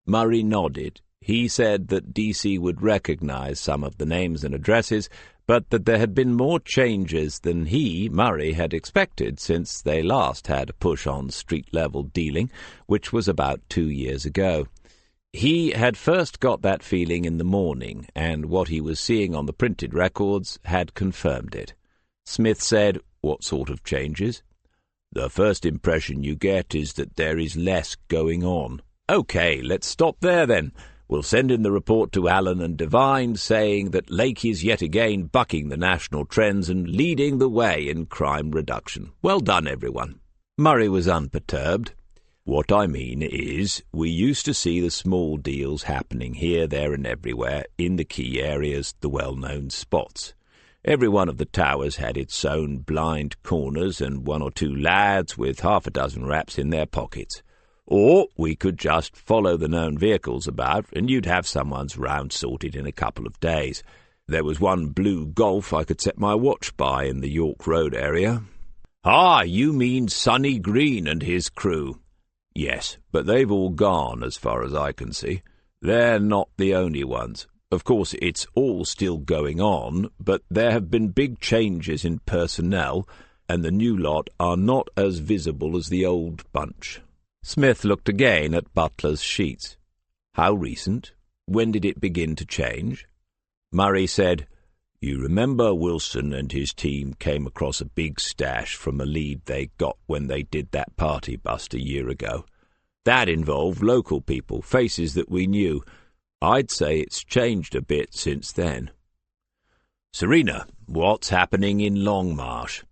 Murray nodded. He said that D.C. would recognize some of the names and addresses, but that there had been more changes than he, Murray, had expected since they last had a push on street-level dealing, which was about 2 years ago. He had first got that feeling in the morning, and what he was seeing on the printed records had confirmed it. Smith said, "What sort of changes?" "The first impression you get is that there is less going on." "Okay, let's stop there then. We'll send in the report to Allen and Devine, saying that Lake is yet again bucking the national trends and leading the way in crime reduction. Well done, everyone." Murray was unperturbed. What I mean is, we used to see the small deals happening here, there and everywhere, in the key areas, the well-known spots. Every one of the towers had its own blind corners and one or two lads with half a dozen raps in their pockets. Or we could just follow the known vehicles about, and you'd have someone's round sorted in a couple of days. There was one blue Golf I could set my watch by in the York Road area. Ah, you mean Sonny Green and his crew. Yes, but they've all gone, as far as I can see. They're not the only ones. Of course, it's all still going on, but there have been big changes in personnel, and the new lot are not as visible as the old bunch. Smith looked again at Butler's sheets. How recent? When did it begin to change? Murray said, You remember Wilson and his team came across a big stash from a lead they got when they did that party bust a year ago. That involved local people, faces that we knew. I'd say it's changed a bit since then. Serena, what's happening in Longmarsh?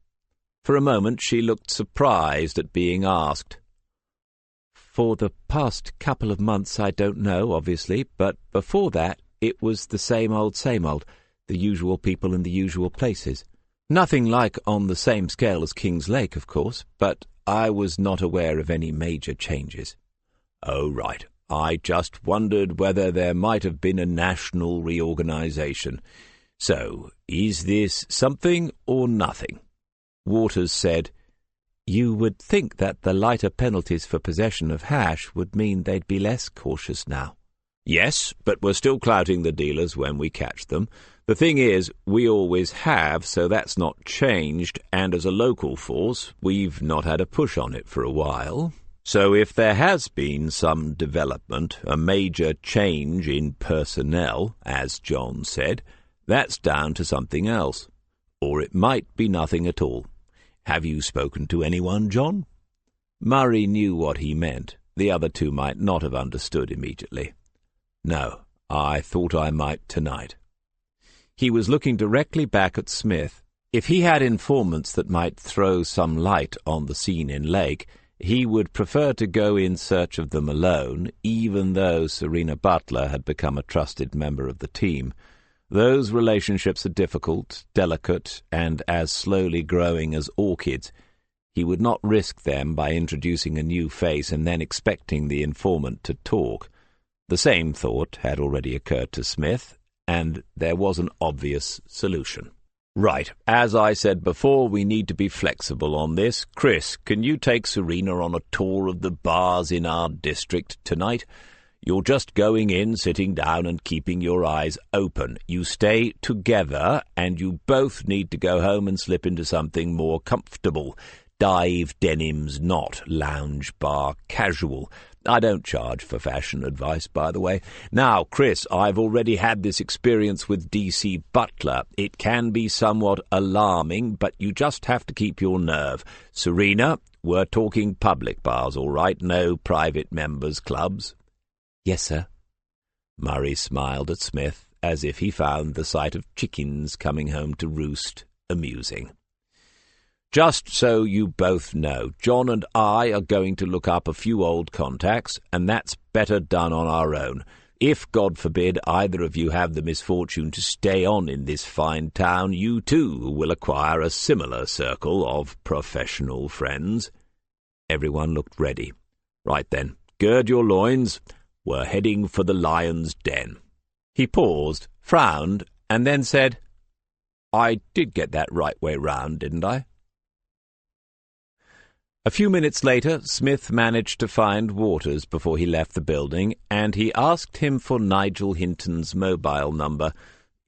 For a moment she looked surprised at being asked. For the past couple of months I don't know, obviously, but before that it was the same old, the usual people in the usual places. Nothing like on the same scale as King's Lake, of course, but I was not aware of any major changes. Oh, right. I just wondered whether there might have been a national reorganization. So, is this something or nothing? Waters said, You would think that the lighter penalties for possession of hash would mean they'd be less cautious now. Yes, but we're still clouting the dealers when we catch them. The thing is, we always have, so that's not changed, and as a local force, we've not had a push on it for a while. So if there has been some development, a major change in personnel, as John said, that's down to something else. Or it might be nothing at all. Have you spoken to anyone, John? Murray knew what he meant. The other two might not have understood immediately. No, I thought I might tonight. He was looking directly back at Smith. If he had informants that might throw some light on the scene in Lake, he would prefer to go in search of them alone, even though Serena Butler had become a trusted member of the team. Those relationships are difficult, delicate, and as slowly growing as orchids. He would not risk them by introducing a new face and then expecting the informant to talk. The same thought had already occurred to Smith, and there was an obvious solution. Right, as I said before, we need to be flexible on this. Chris, can you take Serena on a tour of the bars in our district tonight? You're just going in, sitting down and keeping your eyes open. You stay together, and you both need to go home and slip into something more comfortable. Dive denims, not lounge bar casual. I don't charge for fashion advice, by the way. Now, Chris, I've already had this experience with D.C. Butler. It can be somewhat alarming, but you just have to keep your nerve. Serena, we're talking public bars, all right? No private members' clubs. Yes, sir. Murray smiled at Smith, as if he found the sight of chickens coming home to roost amusing. Just so you both know, John and I are going to look up a few old contacts, and that's better done on our own. If, God forbid, either of you have the misfortune to stay on in this fine town, you too will acquire a similar circle of professional friends. Everyone looked ready. Right then, gird your loins. We're heading for the lion's den. He paused, frowned, and then said, I did get that right way round, didn't I? A few minutes later, Smith managed to find Waters before he left the building, and he asked him for Nigel Hinton's mobile number.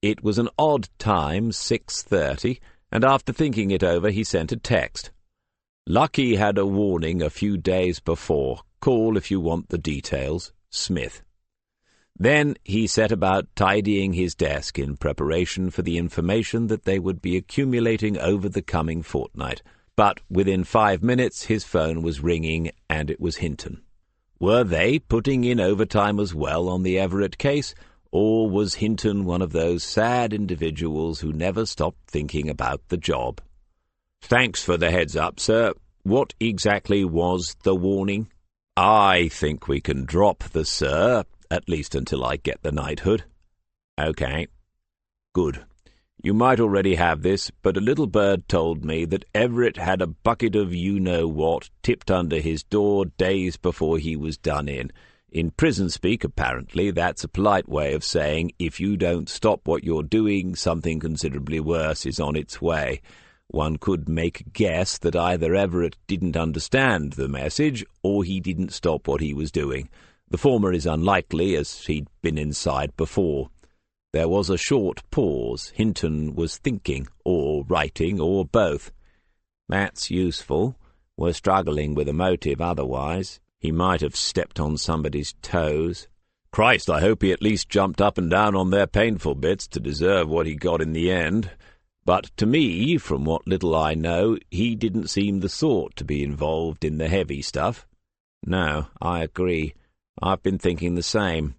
It was an odd time, 6:30, and after thinking it over he sent a text. Lucky had a warning a few days before. Call if you want the details. Smith. Then he set about tidying his desk in preparation for the information that they would be accumulating over the coming fortnight. But within 5 minutes his phone was ringing, and it was Hinton. Were they putting in overtime as well on the Everett case, or was Hinton one of those sad individuals who never stopped thinking about the job? Thanks for the heads-up, sir. What exactly was the warning? I think we can drop the sir, at least until I get the knighthood. Okay. Good. You might already have this, but a little bird told me that Everett had a bucket of you-know-what tipped under his door days before he was done in. In prison speak, apparently, that's a polite way of saying if you don't stop what you're doing, something considerably worse is on its way. One could make a guess that either Everett didn't understand the message, or he didn't stop what he was doing. The former is unlikely, as he'd been inside before. There was a short pause. Hinton was thinking, or writing, or both. That's useful. We're struggling with a motive otherwise. He might have stepped on somebody's toes. Christ, I hope he at least jumped up and down on their painful bits to deserve what he got in the end. But to me, from what little I know, he didn't seem the sort to be involved in the heavy stuff. No, I agree. I've been thinking the same.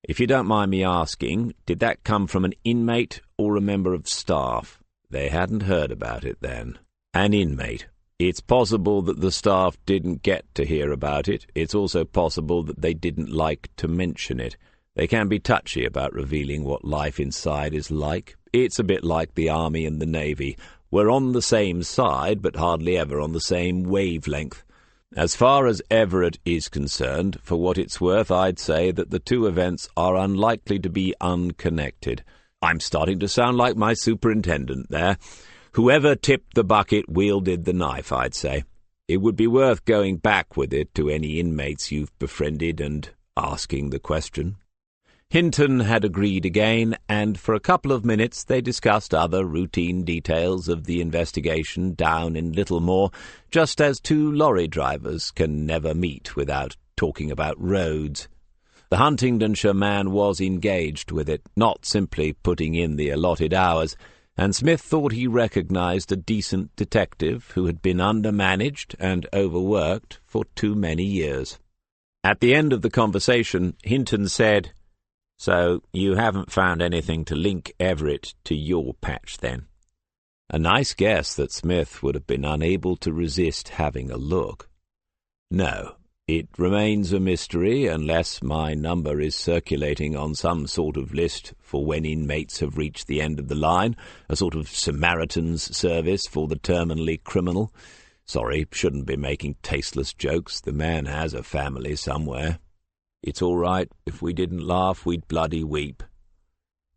If you don't mind me asking, did that come from an inmate or a member of staff? They hadn't heard about it then. An inmate. It's possible that the staff didn't get to hear about it. It's also possible that they didn't like to mention it. They can be touchy about revealing what life inside is like. It's a bit like the Army and the Navy. We're on the same side, but hardly ever on the same wavelength. As far as Everett is concerned, for what it's worth, I'd say that the two events are unlikely to be unconnected. I'm starting to sound like my superintendent there. Whoever tipped the bucket wielded the knife, I'd say. It would be worth going back with it to any inmates you've befriended and asking the question. Hinton had agreed again, and for a couple of minutes they discussed other routine details of the investigation down in Littlemore, just as two lorry drivers can never meet without talking about roads. The Huntingdonshire man was engaged with it, not simply putting in the allotted hours, and Smith thought he recognized a decent detective who had been undermanaged and overworked for too many years. At the end of the conversation, Hinton said, "So you haven't found anything to link Everett to your patch, then?" A nice guess that Smith would have been unable to resist having a look. "No, it remains a mystery unless my number is circulating on some sort of list for when inmates have reached the end of the line, a sort of Samaritan's service for the terminally criminal. Sorry, shouldn't be making tasteless jokes. The man has a family somewhere. It's all right. If we didn't laugh, we'd bloody weep."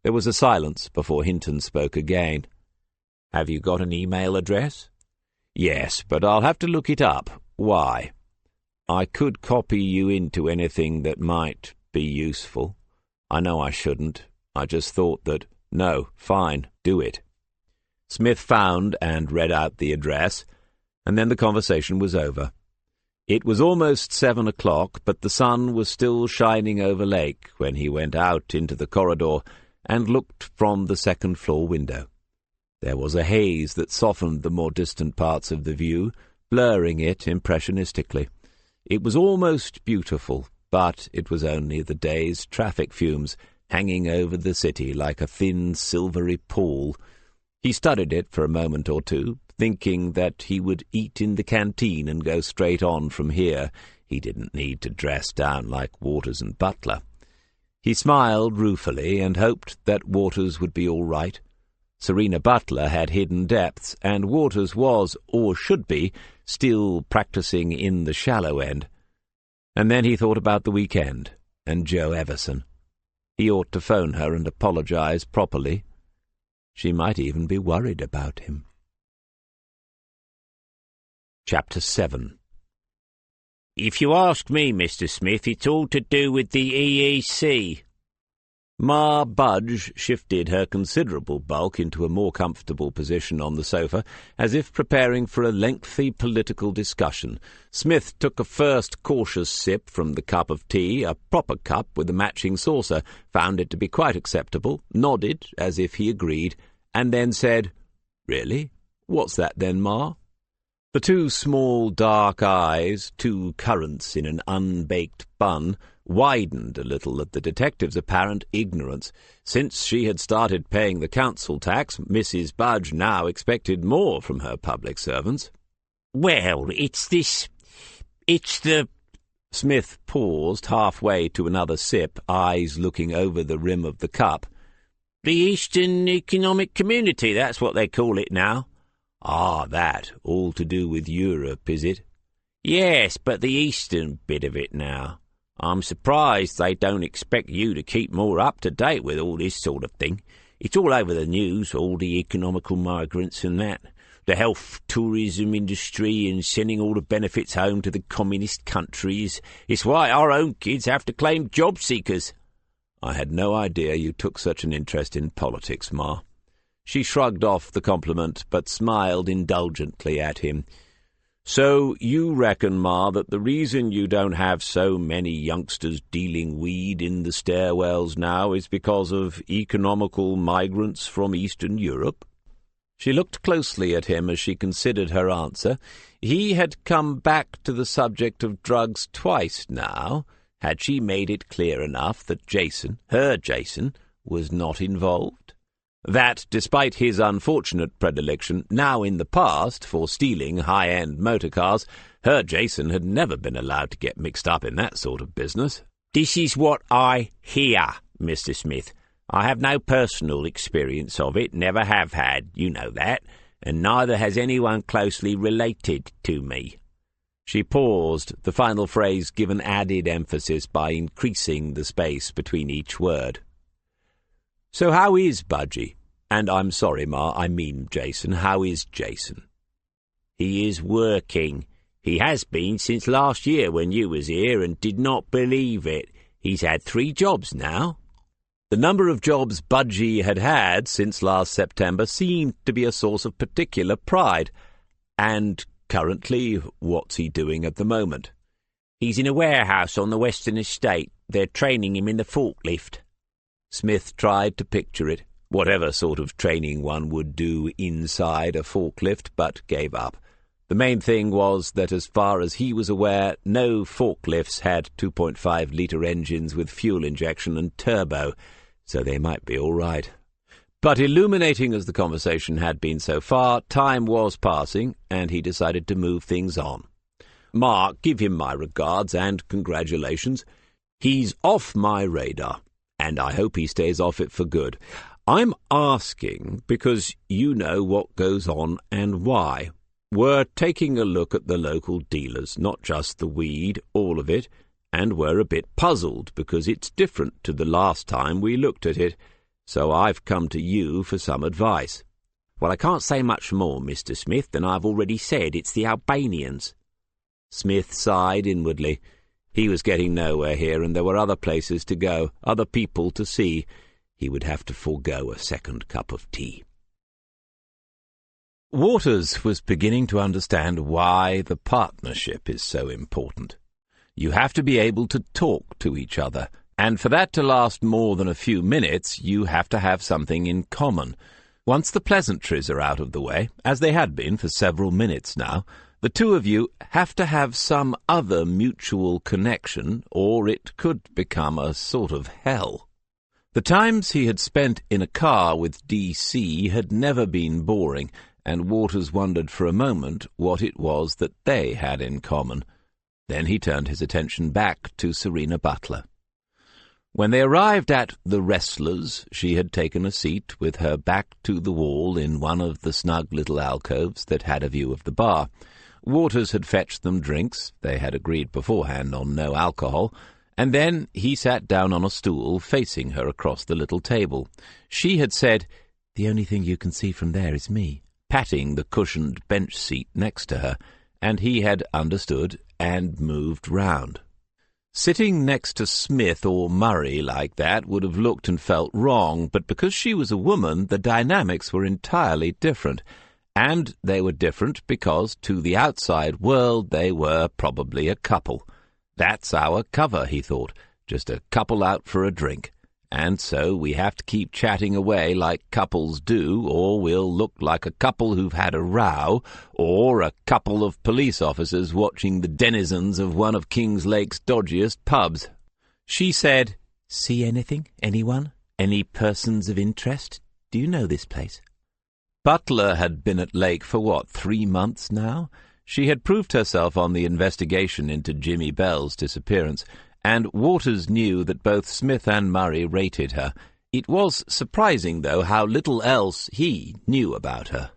There was a silence before Hinton spoke again. "Have you got an email address?" "Yes, but I'll have to look it up. Why?" "I could copy you into anything that might be useful. I know I shouldn't. I just thought that—" "No, fine, do it." Smith found and read out the address, and then the conversation was over. It was almost 7 o'clock, but the sun was still shining over Lake when he went out into the corridor and looked from the second-floor window. There was a haze that softened the more distant parts of the view, blurring it impressionistically. It was almost beautiful, but it was only the day's traffic fumes hanging over the city like a thin, silvery pall. He studied it for a moment or two, thinking that he would eat in the canteen and go straight on from here. He didn't need to dress down like Waters and Butler. He smiled ruefully and hoped that Waters would be all right. Serena Butler had hidden depths, and Waters was, or should be, still practicing in the shallow end. And then he thought about the weekend, and Jo Everson. He ought to phone her and apologize properly. She might even be worried about him. Chapter 7. "If you ask me, Mr. Smith, it's all to do with the EEC. Ma Budge shifted her considerable bulk into a more comfortable position on the sofa, as if preparing for a lengthy political discussion. Smith took a first cautious sip from the cup of tea, a proper cup with a matching saucer, found it to be quite acceptable, nodded as if he agreed, and then said, "Really? What's that then, Ma?" The two small dark eyes, two currants in an unbaked bun, widened a little at the detective's apparent ignorance. Since she had started paying the council tax, Mrs. Budge now expected more from her public servants. "Well, it's the Smith paused halfway to another sip, eyes looking over the rim of the cup. "The Eastern Economic Community, that's what they call it now." "Ah, that. All to do with Europe, is it?" "Yes, but the eastern bit of it now. I'm surprised they don't expect you to keep more up to date with all this sort of thing. It's all over the news, all the economical migrants and that. The health tourism industry and sending all the benefits home to the communist countries. It's why our own kids have to claim job seekers." "I had no idea you took such an interest in politics, Ma." She shrugged off the compliment, but smiled indulgently at him. "So you reckon, Ma, that the reason you don't have so many youngsters dealing weed in the stairwells now is because of economical migrants from Eastern Europe?" She looked closely at him as she considered her answer. He had come back to the subject of drugs twice now. Had she made it clear enough that Jason, her Jason, was not involved? That, despite his unfortunate predilection, now in the past, for stealing high-end motor cars, her Jason had never been allowed to get mixed up in that sort of business. "This is what I hear, Mr. Smith. I have no personal experience of it, never have had, you know that, and neither has anyone closely related to me." She paused, the final phrase given added emphasis by increasing the space between each word. "So how is Budgie? And I'm sorry, Ma, I mean Jason. How is Jason?" "He is working. He has been since last year when you was here and did not believe it. He's had 3 jobs now." The number of jobs Budgie had had since last September seemed to be a source of particular pride. "And currently, what's he doing at the moment?" "He's in a warehouse on the Western Estate. They're training him in the forklift." Smith tried to picture it, whatever sort of training one would do inside a forklift, but gave up. The main thing was that as far as he was aware, no forklifts had 2.5-litre engines with fuel injection and turbo, so they might be all right. But illuminating as the conversation had been so far, time was passing, and he decided to move things on. "Ma, give him my regards and congratulations. He's off my radar, and I hope he stays off it for good. I'm asking because you know what goes on and why. We're taking a look at the local dealers, not just the weed, all of it, and we're a bit puzzled because it's different to the last time we looked at it, so I've come to you for some advice." "Well, I can't say much more, Mr. Smith, than I've already said. It's the Albanians." Smith sighed inwardly. He was getting nowhere here, and there were other places to go, other people to see. He would have to forego a second cup of tea. Waters was beginning to understand why the partnership is so important. You have to be able to talk to each other, and for that to last more than a few minutes, you have to have something in common. Once the pleasantries are out of the way, as they had been for several minutes now, the two of you have to have some other mutual connection, or it could become a sort of hell. The times he had spent in a car with D.C. had never been boring, and Waters wondered for a moment what it was that they had in common. Then he turned his attention back to Serena Butler. When they arrived at The Wrestlers, she had taken a seat with her back to the wall in one of the snug little alcoves that had a view of the bar. Waters had fetched them drinks, they had agreed beforehand on no alcohol, and then he sat down on a stool facing her across the little table. She had said, "The only thing you can see from there is me," patting the cushioned bench seat next to her, and he had understood and moved round. Sitting next to Smith or Murray like that would have looked and felt wrong, but because she was a woman, the dynamics were entirely different. And they were different because, to the outside world, they were probably a couple. That's our cover, he thought, just a couple out for a drink. And so we have to keep chatting away like couples do, or we'll look like a couple who've had a row, or a couple of police officers watching the denizens of one of Kings Lake's dodgiest pubs. She said, "See anything? Anyone? Any persons of interest? Do you know this place?" Butler had been at Lake for 3 months now? She had proved herself on the investigation into Jimmy Bell's disappearance, and Waters knew that both Smith and Murray rated her. It was surprising, though, how little else he knew about her.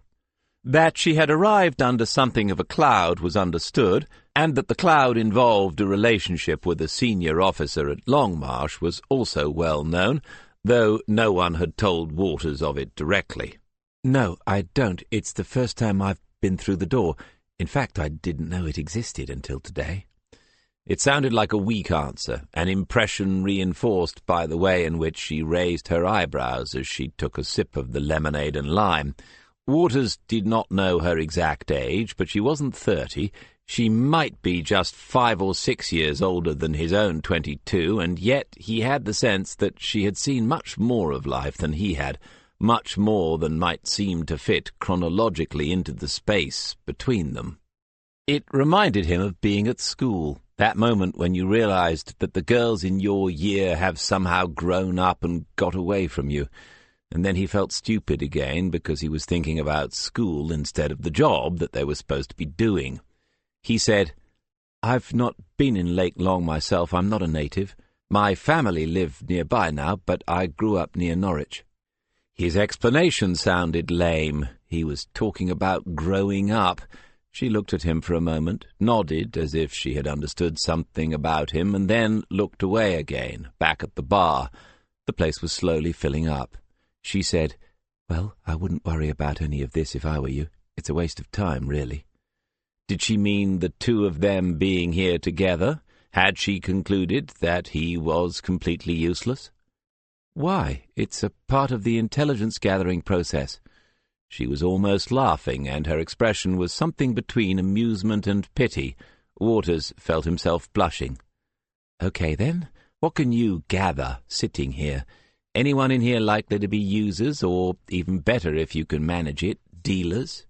That she had arrived under something of a cloud was understood, and that the cloud involved a relationship with a senior officer at Longmarsh was also well known, though no one had told Waters of it directly. "No, I don't. It's the first time I've been through the door. In fact, I didn't know it existed until today." It sounded like a weak answer, an impression reinforced by the way in which she raised her eyebrows as she took a sip of the lemonade and lime. Waters did not know her exact age, but she wasn't 30. She might be just 5 or 6 years older than his own 22, and yet he had the sense that she had seen much more of life than he had, much more than might seem to fit chronologically into the space between them. It reminded him of being at school, that moment when you realized that the girls in your year have somehow grown up and got away from you. And then he felt stupid again because he was thinking about school instead of the job that they were supposed to be doing. He said, "I've not been in Lake Long myself. I'm not a native. My family live nearby now, but I grew up near Norwich." His explanation sounded lame. He was talking about growing up. She looked at him for a moment, nodded as if she had understood something about him, and then looked away again, back at the bar. The place was slowly filling up. She said, "Well, I wouldn't worry about any of this if I were you. It's a waste of time, really." Did she mean the two of them being here together? Had she concluded that he was completely useless? "Why, it's a part of the intelligence-gathering process." She was almost laughing, and her expression was something between amusement and pity. Waters felt himself blushing. "Okay, then. What can you gather, sitting here? Anyone in here likely to be users, or, even better if you can manage it, dealers?"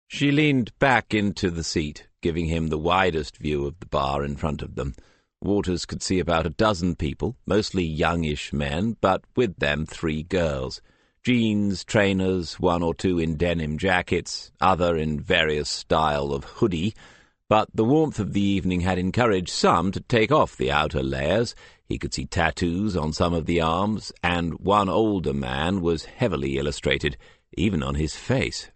She leaned back into the seat, giving him the widest view of the bar in front of them. Waters could see about a dozen people, mostly youngish men, but with them 3 girls. Jeans, trainers, 1 or 2 in denim jackets, other in various style of hoodie, but the warmth of the evening had encouraged some to take off the outer layers. He could see tattoos on some of the arms, and one older man was heavily illustrated, even on his face.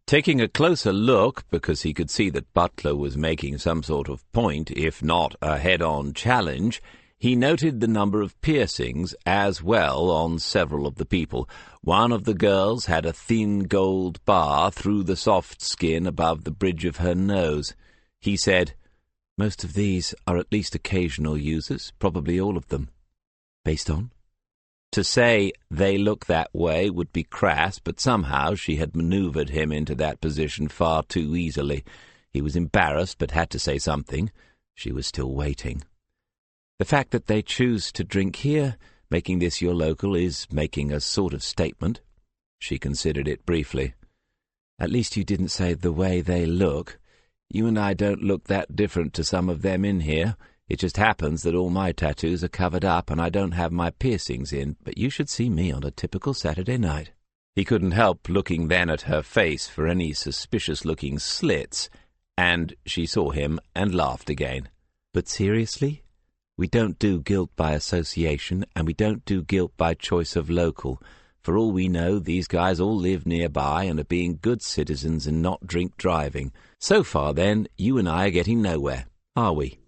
Taking a closer look, because he could see that Butler was making some sort of point, if not a head-on challenge, he noted the number of piercings as well on several of the people. One of the girls had a thin gold bar through the soft skin above the bridge of her nose. He said, "Most of these are at least occasional users, probably all of them." "Based on?" To say they look that way would be crass, but somehow she had manoeuvred him into that position far too easily. He was embarrassed, but had to say something. She was still waiting. "The fact that they choose to drink here, making this your local, is making a sort of statement." She considered it briefly. "At least you didn't say the way they look. You and I don't look that different to some of them in here. It just happens that all my tattoos are covered up and I don't have my piercings in, but you should see me on a typical Saturday night." He couldn't help looking then at her face for any suspicious-looking slits, and she saw him and laughed again. "But seriously? We don't do guilt by association, and we don't do guilt by choice of local. For all we know, these guys all live nearby and are being good citizens and not drink driving. So far, then, you and I are getting nowhere, are we?"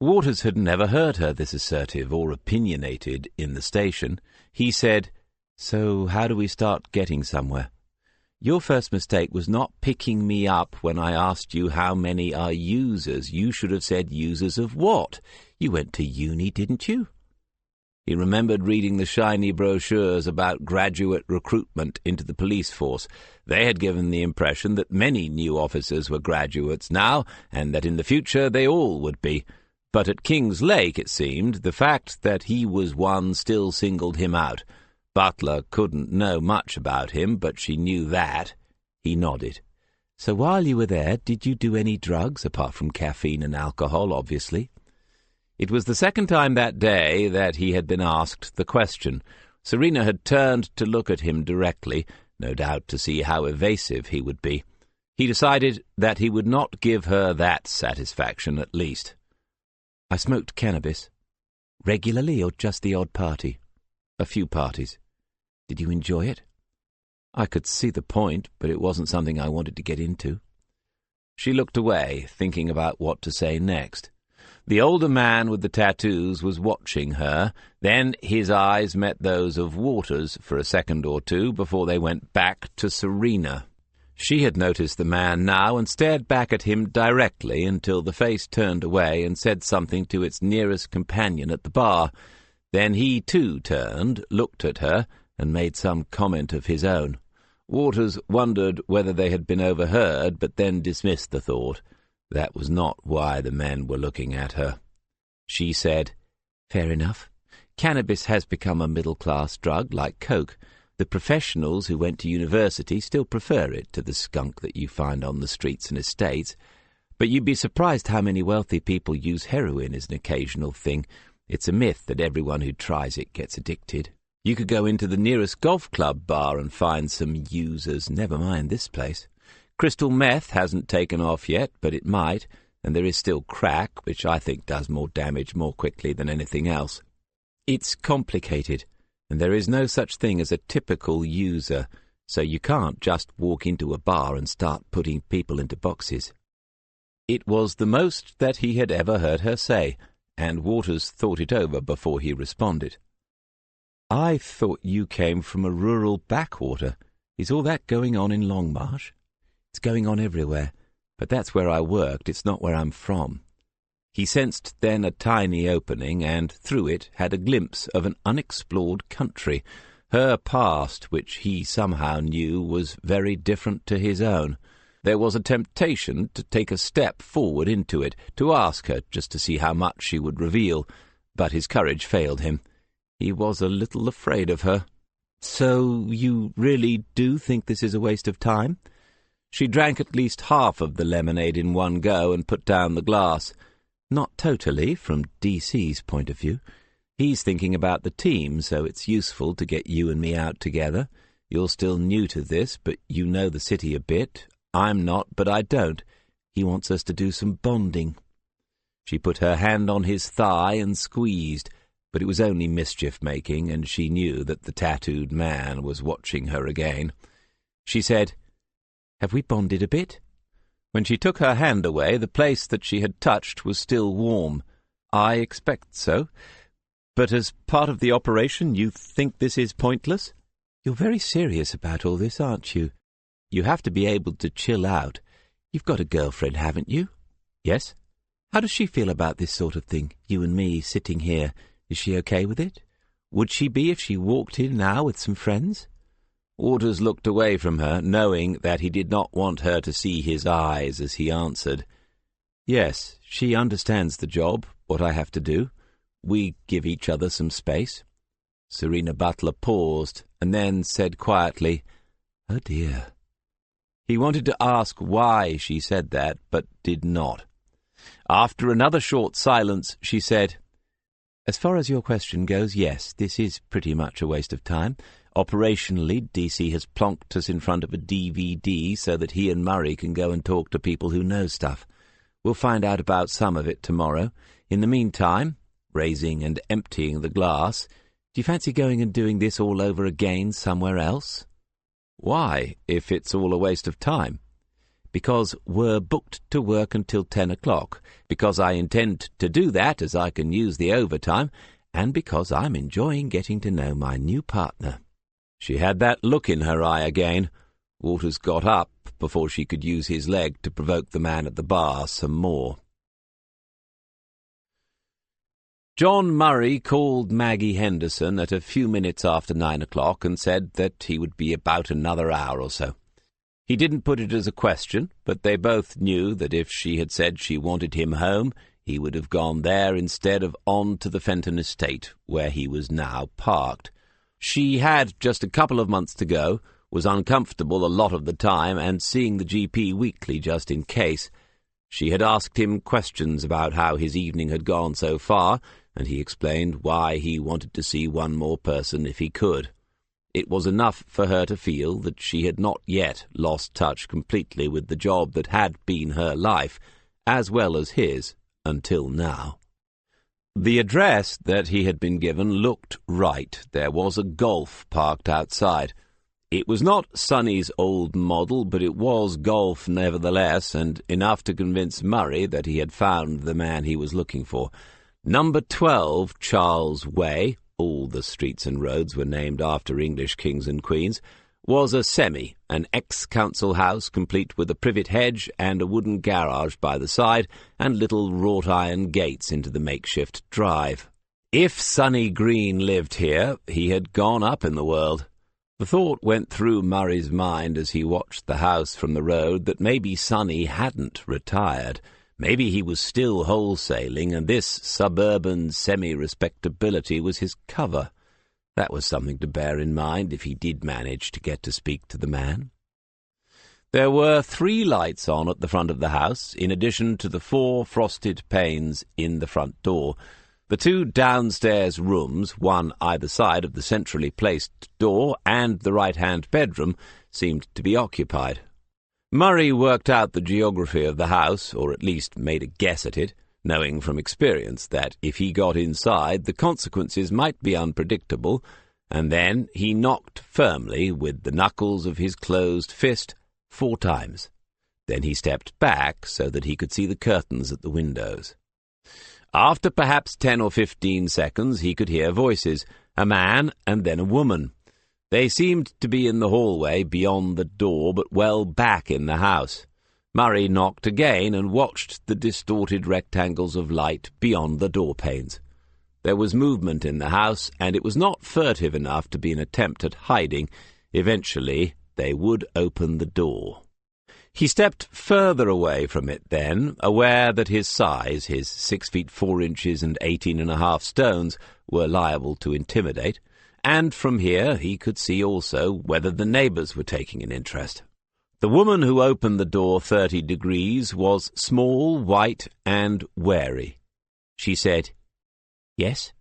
Waters had never heard her this assertive or opinionated in the station. He said, "So how do we start getting somewhere? Your first mistake was not picking me up when I asked you how many are users. You should have said users of what? You went to uni, didn't you?" He remembered reading the shiny brochures about graduate recruitment into the police force. They had given the impression that many new officers were graduates now, and that in the future they all would be. But at King's Lake, it seemed, the fact that he was one still singled him out. Butler couldn't know much about him, but she knew that. He nodded. "So while you were there, did you do any drugs, apart from caffeine and alcohol, obviously?" It was the second time that day that he had been asked the question. Serena had turned to look at him directly, no doubt to see how evasive he would be. He decided that he would not give her that satisfaction, at least. I smoked cannabis. Regularly or just the odd party? A few parties. Did you enjoy it? I could see the point, but it wasn't something I wanted to get into. She looked away, thinking about what to say next. The older man with the tattoos was watching her. Then his eyes met those of Waters for a second or two before they went back to Serena. She had noticed the man now and stared back at him directly until the face turned away and said something to its nearest companion at the bar. Then he too turned, looked at her, and made some comment of his own. Waters wondered whether they had been overheard, but then dismissed the thought. That was not why the men were looking at her. She said, "Fair enough. Cannabis has become a middle-class drug, like coke. The professionals who went to university still prefer it to the skunk that you find on the streets and estates. But you'd be surprised how many wealthy people use heroin as an occasional thing. It's a myth that everyone who tries it gets addicted. You could go into the nearest golf club bar and find some users, never mind this place. Crystal meth hasn't taken off yet, but it might, and there is still crack, which I think does more damage more quickly than anything else. It's complicated, and there is no such thing as a typical user, so you can't just walk into a bar and start putting people into boxes." It was the most that he had ever heard her say, and Waters thought it over before he responded. "I thought you came from a rural backwater. Is all that going on in Longmarsh?" "It's going on everywhere, but that's where I worked. It's not where I'm from." He sensed then a tiny opening, and through it had a glimpse of an unexplored country. Her past, which he somehow knew, was very different to his own. There was a temptation to take a step forward into it, to ask her, just to see how much she would reveal, but his courage failed him. He was a little afraid of her. "So you really do think this is a waste of time?" She drank at least half of the lemonade in one go and put down the glass. "Not totally, from DC's point of view. He's thinking about the team, so it's useful to get you and me out together. You're still new to this, but you know the city a bit. I'm not, but I don't. He wants us to do some bonding." She put her hand on his thigh and squeezed, but it was only mischief-making, and she knew that the tattooed man was watching her again. She said, "Have we bonded a bit?" When she took her hand away, the place that she had touched was still warm. "I expect so. But as part of the operation, you think this is pointless?" "You're very serious about all this, aren't you? You have to be able to chill out. You've got a girlfriend, haven't you?" "Yes." "How does she feel about this sort of thing, you and me sitting here? Is she okay with it? Would she be if she walked in now with some friends?" Waters looked away from her, knowing that he did not want her to see his eyes as he answered, "Yes, she understands the job, what I have to do. We give each other some space." Serena Butler paused, and then said quietly, "Oh dear." He wanted to ask why she said that, but did not. After another short silence, she said, "As far as your question goes, yes, this is pretty much a waste of time. Operationally, DC has plonked us in front of a DVD so that he and Murray can go and talk to people who know stuff. We'll find out about some of it tomorrow. In the meantime," raising and emptying the glass, "do you fancy going and doing this all over again somewhere else?" "Why, if it's all a waste of time?" "Because we're booked to work until 10 o'clock, because I intend to do that as I can use the overtime, and because I'm enjoying getting to know my new partner." She had that look in her eye again. Waters got up before she could use his leg to provoke the man at the bar some more. John Murray called Maggie Henderson at a few minutes after 9 o'clock and said that he would be about another hour or so. He didn't put it as a question, but they both knew that if she had said she wanted him home, he would have gone there instead of on to the Fenton estate, where he was now parked. She had just a couple of months to go, was uncomfortable a lot of the time, and seeing the GP weekly just in case. She had asked him questions about how his evening had gone so far, and he explained why he wanted to see one more person if he could. It was enough for her to feel that she had not yet lost touch completely with the job that had been her life, as well as his, until now. The address that he had been given looked right. There was a Golf parked outside. It was not Sonny's old model, but it was Golf nevertheless, and enough to convince Murray that he had found the man he was looking for. Number 12 Charles Way, all the streets and roads were named after English kings and queens, was a semi, an ex-council house complete with a privet hedge and a wooden garage by the side and little wrought-iron gates into the makeshift drive. If Sonny Green lived here, he had gone up in the world. The thought went through Murray's mind as he watched the house from the road that maybe Sonny hadn't retired. Maybe he was still wholesaling, and this suburban semi-respectability was his cover. That was something to bear in mind if he did manage to get to speak to the man. There were 3 lights on at the front of the house, in addition to the 4 frosted panes in the front door. The 2 downstairs rooms, one either side of the centrally placed door, and the right-hand bedroom, seemed to be occupied. Murray worked out the geography of the house, or at least made a guess at it, knowing from experience that if he got inside the consequences might be unpredictable, and then he knocked firmly with the knuckles of his closed fist 4 times. Then he stepped back so that he could see the curtains at the windows. After perhaps 10 or 15 seconds he could hear voices, a man and then a woman. They seemed to be in the hallway beyond the door, but well back in the house. Murray knocked again and watched the distorted rectangles of light beyond the door-panes. There was movement in the house, and it was not furtive enough to be an attempt at hiding. Eventually they would open the door. He stepped further away from it then, aware that his size, his 6 feet 4 inches and 18.5 stones, were liable to intimidate, and from here he could see also whether the neighbours were taking an interest. The woman who opened the door 30 degrees was small, white, and wary. She said, "Yes?"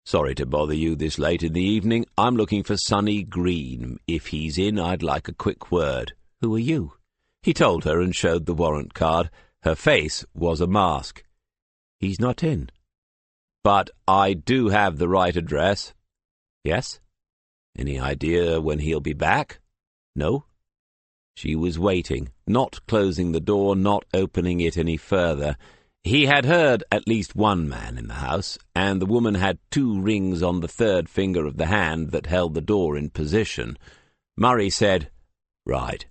"Sorry to bother you this late in the evening. I'm looking for Sonny Green. If he's in, I'd like a quick word." "Who are you?" He told her and showed the warrant card. Her face was a mask. "He's not in." "But I do have the right address." "Yes?" "Any idea when he'll be back?" "No." She was waiting, not closing the door, not opening it any further. He had heard at least one man in the house, and the woman had 2 rings on the 3rd finger of the hand that held the door in position. Murray said, "Right.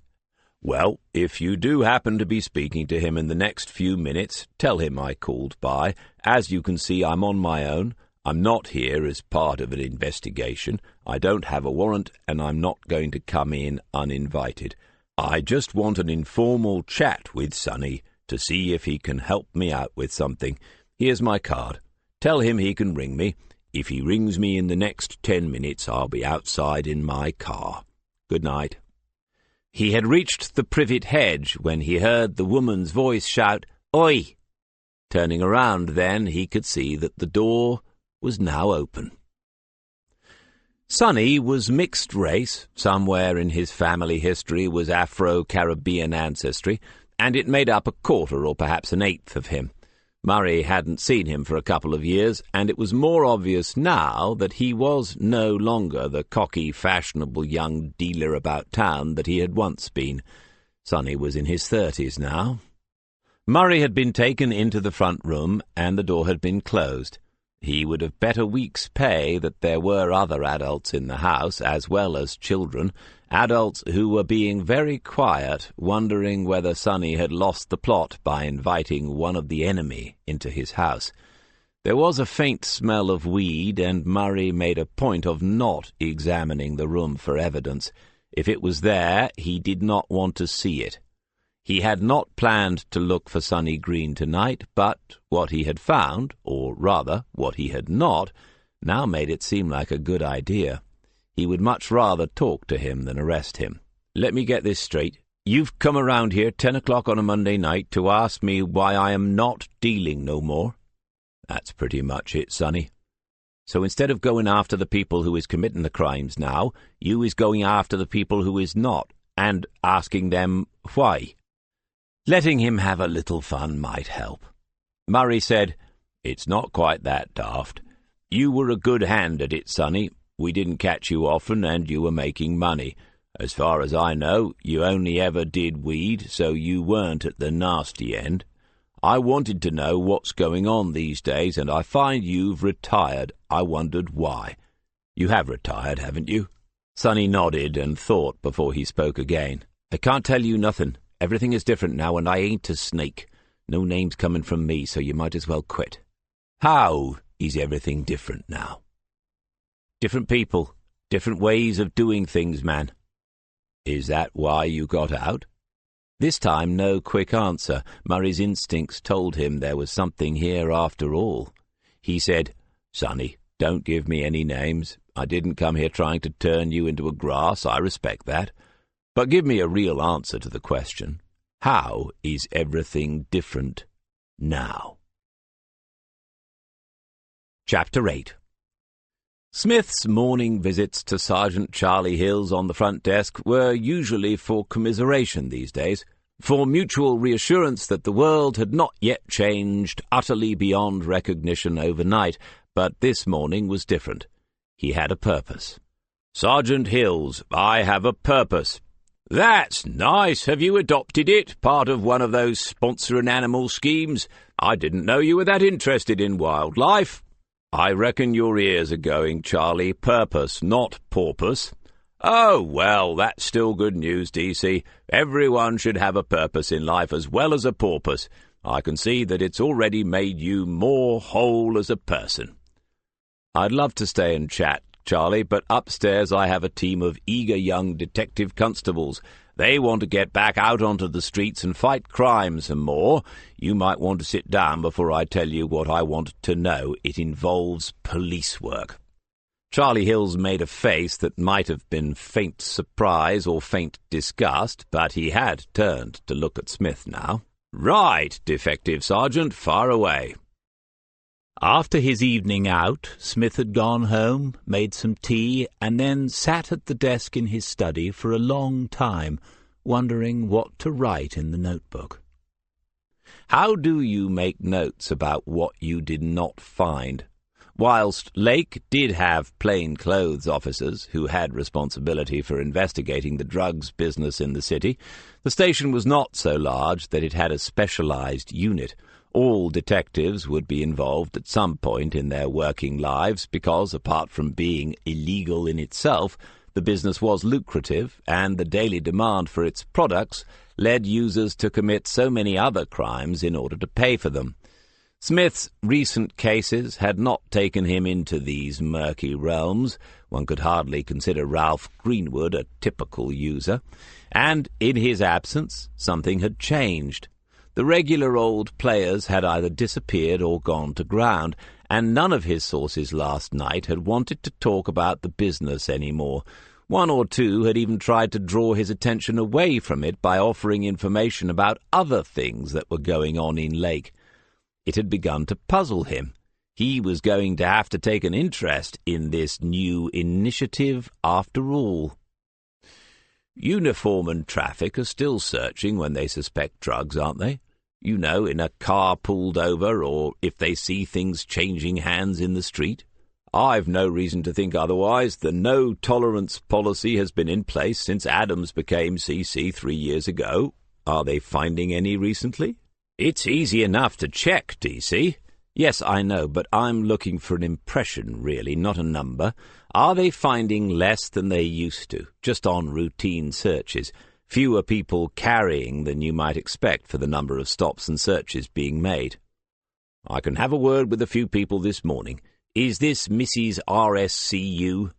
Well, if you do happen to be speaking to him in the next few minutes, tell him I called by. As you can see, I'm on my own. I'm not here as part of an investigation. I don't have a warrant, and I'm not going to come in uninvited. I just want an informal chat with Sonny to see if he can help me out with something. Here's my card. Tell him he can ring me. If he rings me in the next 10 minutes, I'll be outside in my car. Good night." He had reached the privet hedge when he heard the woman's voice shout, "Oi!" Turning around then, he could see that the door was now open. Sonny was mixed race. Somewhere in his family history was Afro-Caribbean ancestry, and it made up a quarter or perhaps an eighth of him. Murray hadn't seen him for a couple of years, and it was more obvious now that he was no longer the cocky, fashionable young dealer about town that he had once been. Sonny was in his 30s now. Murray had been taken into the front room, and the door had been closed. He would have bet a week's pay that there were other adults in the house, as well as children, adults who were being very quiet, wondering whether Sonny had lost the plot by inviting one of the enemy into his house. There was a faint smell of weed, and Murray made a point of not examining the room for evidence. If it was there, he did not want to see it. He had not planned to look for Sonny Green tonight, but what he had found, or rather, what he had not, now made it seem like a good idea. He would much rather talk to him than arrest him. "Let me get this straight. You've come around here 10 o'clock on a Monday night to ask me why I am not dealing no more?" "That's pretty much it, Sonny." So instead of going after the people who is committing the crimes now, you is going after the people who is not, and asking them why. Letting him have a little fun might help. Murray said, "It's not quite that daft. You were a good hand at it, sonny. We didn't catch you often, and you were making money. As far as I know, you only ever did weed, so you weren't at the nasty end. I wanted to know what's going on these days, and I find you've retired. I wondered why. You have retired, haven't you?" Sonny nodded and thought before he spoke again. "I can't tell you nothing. Everything is different now, and I ain't a snake. No name's coming from me, so you might as well quit." "How is everything different now?" "Different people, different ways of doing things, man." "Is that why you got out?" This time no quick answer. Murray's instincts told him there was something here after all. He said, "Sonny, don't give me any names. I didn't come here trying to turn you into a grass. I respect that. But give me a real answer to the question. How is everything different now?" Chapter 8. Smith's morning visits to Sergeant Charlie Hills on the front desk were usually for commiseration these days, for mutual reassurance that the world had not yet changed utterly beyond recognition overnight, but this morning was different. He had a purpose. "Sergeant Hills, I have a purpose." "That's nice. Have you adopted it? Part of one of those sponsor an animal schemes? I didn't know you were that interested in wildlife." "I reckon your ears are going, Charlie. Purpose, not porpoise." "Oh, well, that's still good news, DC. Everyone should have a purpose in life as well as a porpoise. I can see that it's already made you more whole as a person." "I'd love to stay and chat, Charlie, but upstairs I have a team of eager young detective constables. They want to get back out onto the streets and fight crime some more. You might want to sit down before I tell you what I want to know. It involves police work." Charlie Hills made a face that might have been faint surprise or faint disgust, but he had turned to look at Smith now. "Right, Detective Sergeant, fire away." After his evening out, Smith had gone home, made some tea, and then sat at the desk in his study for a long time, wondering what to write in the notebook. How do you make notes about what you did not find? Whilst Lake did have plain-clothes officers who had responsibility for investigating the drugs business in the city, the station was not so large that it had a specialized unit. All detectives would be involved at some point in their working lives because, apart from being illegal in itself, the business was lucrative, and the daily demand for its products led users to commit so many other crimes in order to pay for them. Smith's recent cases had not taken him into these murky realms. One could hardly consider Ralph Greenwood a typical user, and in his absence something had changed. The regular old players had either disappeared or gone to ground, and none of his sources last night had wanted to talk about the business any more. One or two had even tried to draw his attention away from it by offering information about other things that were going on in Lake. It had begun to puzzle him. He was going to have to take an interest in this new initiative after all. Uniform and traffic are still searching when they suspect drugs, aren't they? You know, in a car pulled over, or if they see things changing hands in the street. I've no reason to think otherwise. The no-tolerance policy has been in place since Adams became CC 3 years ago. Are they finding any recently? It's easy enough to check, DC. Yes, I know, but I'm looking for an impression, really, not a number. Are they finding less than they used to, just on routine searches? Fewer people carrying than you might expect for the number of stops and searches being made. I can have a word with a few people this morning. Is this Mrs. RSCU?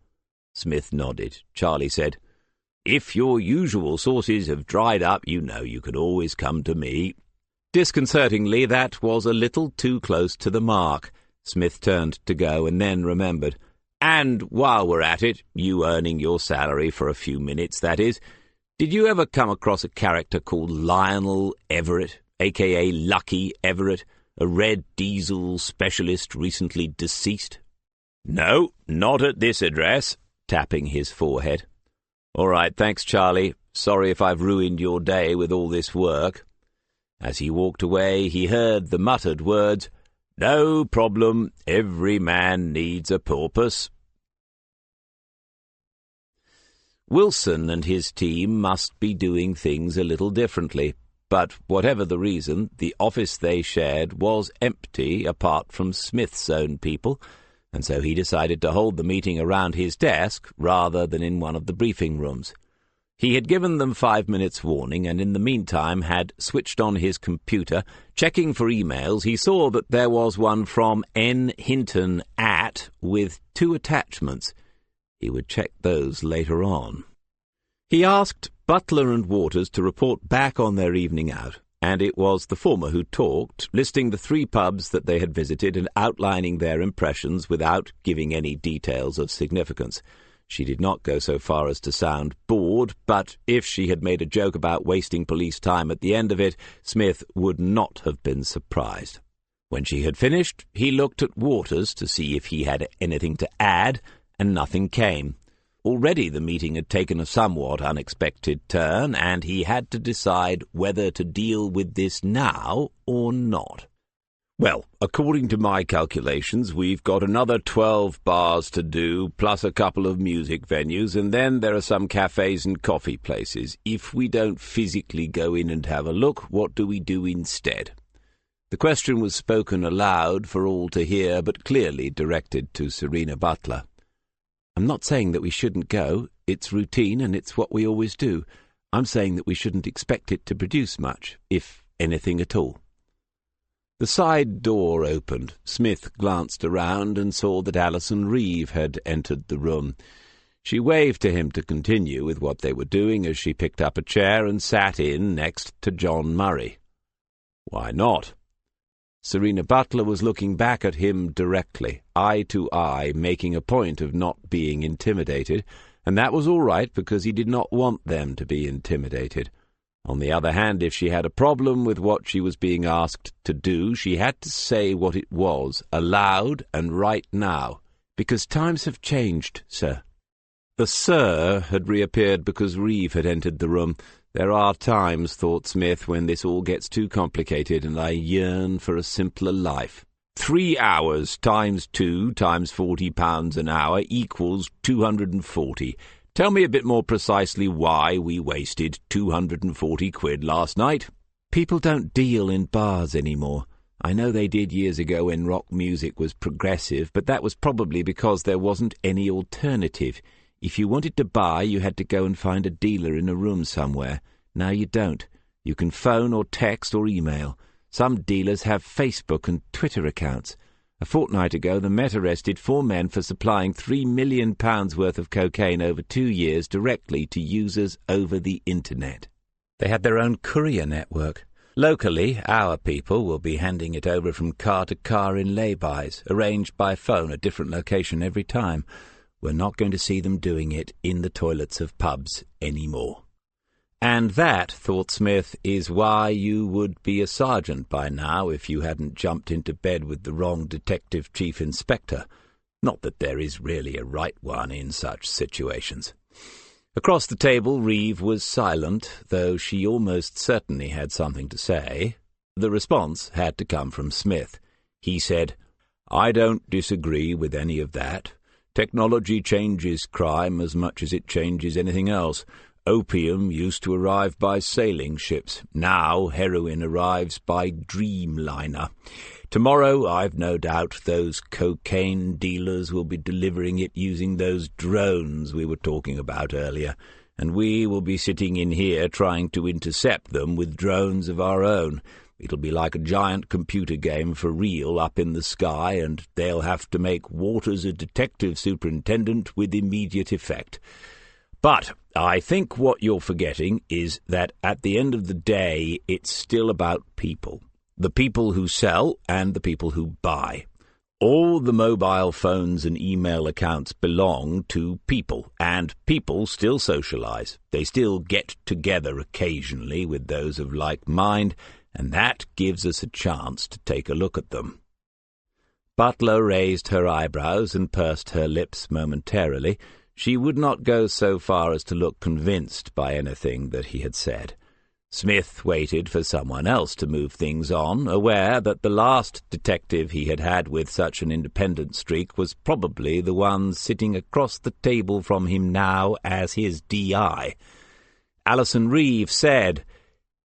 Smith nodded. Charlie said, "If your usual sources have dried up, you know you could always come to me." Disconcertingly, that was a little too close to the mark. Smith turned to go and then remembered. "And while we're at it, you earning your salary for a few minutes, that is, did you ever come across a character called Lionel Everett, a.k.a. Lucky Everett, a red diesel specialist recently deceased?" "No, not at this address," tapping his forehead. "All right, thanks, Charlie. Sorry if I've ruined your day with all this work." As he walked away, he heard the muttered words, "No problem. Every man needs a purpose." Wilson and his team must be doing things a little differently, but whatever the reason, the office they shared was empty apart from Smith's own people, and so he decided to hold the meeting around his desk rather than in one of the briefing rooms. He had given them 5 minutes' warning, and in the meantime had switched on his computer. Checking for emails, he saw that there was one from N. Hinton with 2 attachments. He would check those later on. He asked Butler and Waters to report back on their evening out, and it was the former who talked, listing the 3 pubs that they had visited and outlining their impressions without giving any details of significance. She did not go so far as to sound bored, but if she had made a joke about wasting police time at the end of it, Smith would not have been surprised. When she had finished, he looked at Waters to see if he had anything to add, and nothing came. Already the meeting had taken a somewhat unexpected turn, and he had to decide whether to deal with this now or not. "Well, according to my calculations, we've got another 12 bars to do, plus a couple of music venues, and then there are some cafes and coffee places. If we don't physically go in and have a look, what do we do instead?" The question was spoken aloud for all to hear, but clearly directed to Serena Butler. "I'm not saying that we shouldn't go. It's routine, and it's what we always do. I'm saying that we shouldn't expect it to produce much, if anything at all." The side door opened. Smith glanced around and saw that Alison Reeve had entered the room. She waved to him to continue with what they were doing as she picked up a chair and sat in next to John Murray. "Why not?" Serena Butler was looking back at him directly, eye to eye, making a point of not being intimidated, and that was all right because he did not want them to be intimidated. On the other hand, if she had a problem with what she was being asked to do, she had to say what it was, aloud and right now, because times have changed, sir. The "sir" had reappeared because Reeve had entered the room. There are times, thought Smith, when this all gets too complicated, and I yearn for a simpler life. 3 hours times 2 times £40 an hour equals 240. Tell me a bit more precisely why we wasted 240 quid last night. People don't deal in bars anymore. I know they did years ago when rock music was progressive, but that was probably because there wasn't any alternative. If you wanted to buy, you had to go and find a dealer in a room somewhere. Now you don't. You can phone or text or email. Some dealers have Facebook and Twitter accounts. A fortnight ago, the Met arrested 4 men for supplying £3 million worth of cocaine over 2 years directly to users over the Internet. They had their own courier network. Locally, our people will be handing it over from car to car in laybys, arranged by phone at different location every time. We're not going to see them doing it in the toilets of pubs anymore. And that, thought Smith, is why you would be a sergeant by now if you hadn't jumped into bed with the wrong detective chief inspector. Not that there is really a right one in such situations. Across the table, Reeve was silent, though she almost certainly had something to say. The response had to come from Smith. He said, "I don't disagree with any of that. Technology changes crime as much as it changes anything else. Opium used to arrive by sailing ships. Now heroin arrives by Dreamliner. Tomorrow, I've no doubt, those cocaine dealers will be delivering it using those drones we were talking about earlier, and we will be sitting in here trying to intercept them with drones of our own. It'll be like a giant computer game for real up in the sky, and they'll have to make Waters a detective superintendent with immediate effect. But I think what you're forgetting is that at the end of the day, it's still about people. The people who sell and the people who buy. All the mobile phones and email accounts belong to people, and people still socialize. They still get together occasionally with those of like mind, and that gives us a chance to take a look at them. Butler raised her eyebrows and pursed her lips momentarily. She would not go so far as to look convinced by anything that he had said. Smith waited for someone else to move things on, aware that the last detective he had had with such an independent streak was probably the one sitting across the table from him now as his D.I. Alison Reeve said,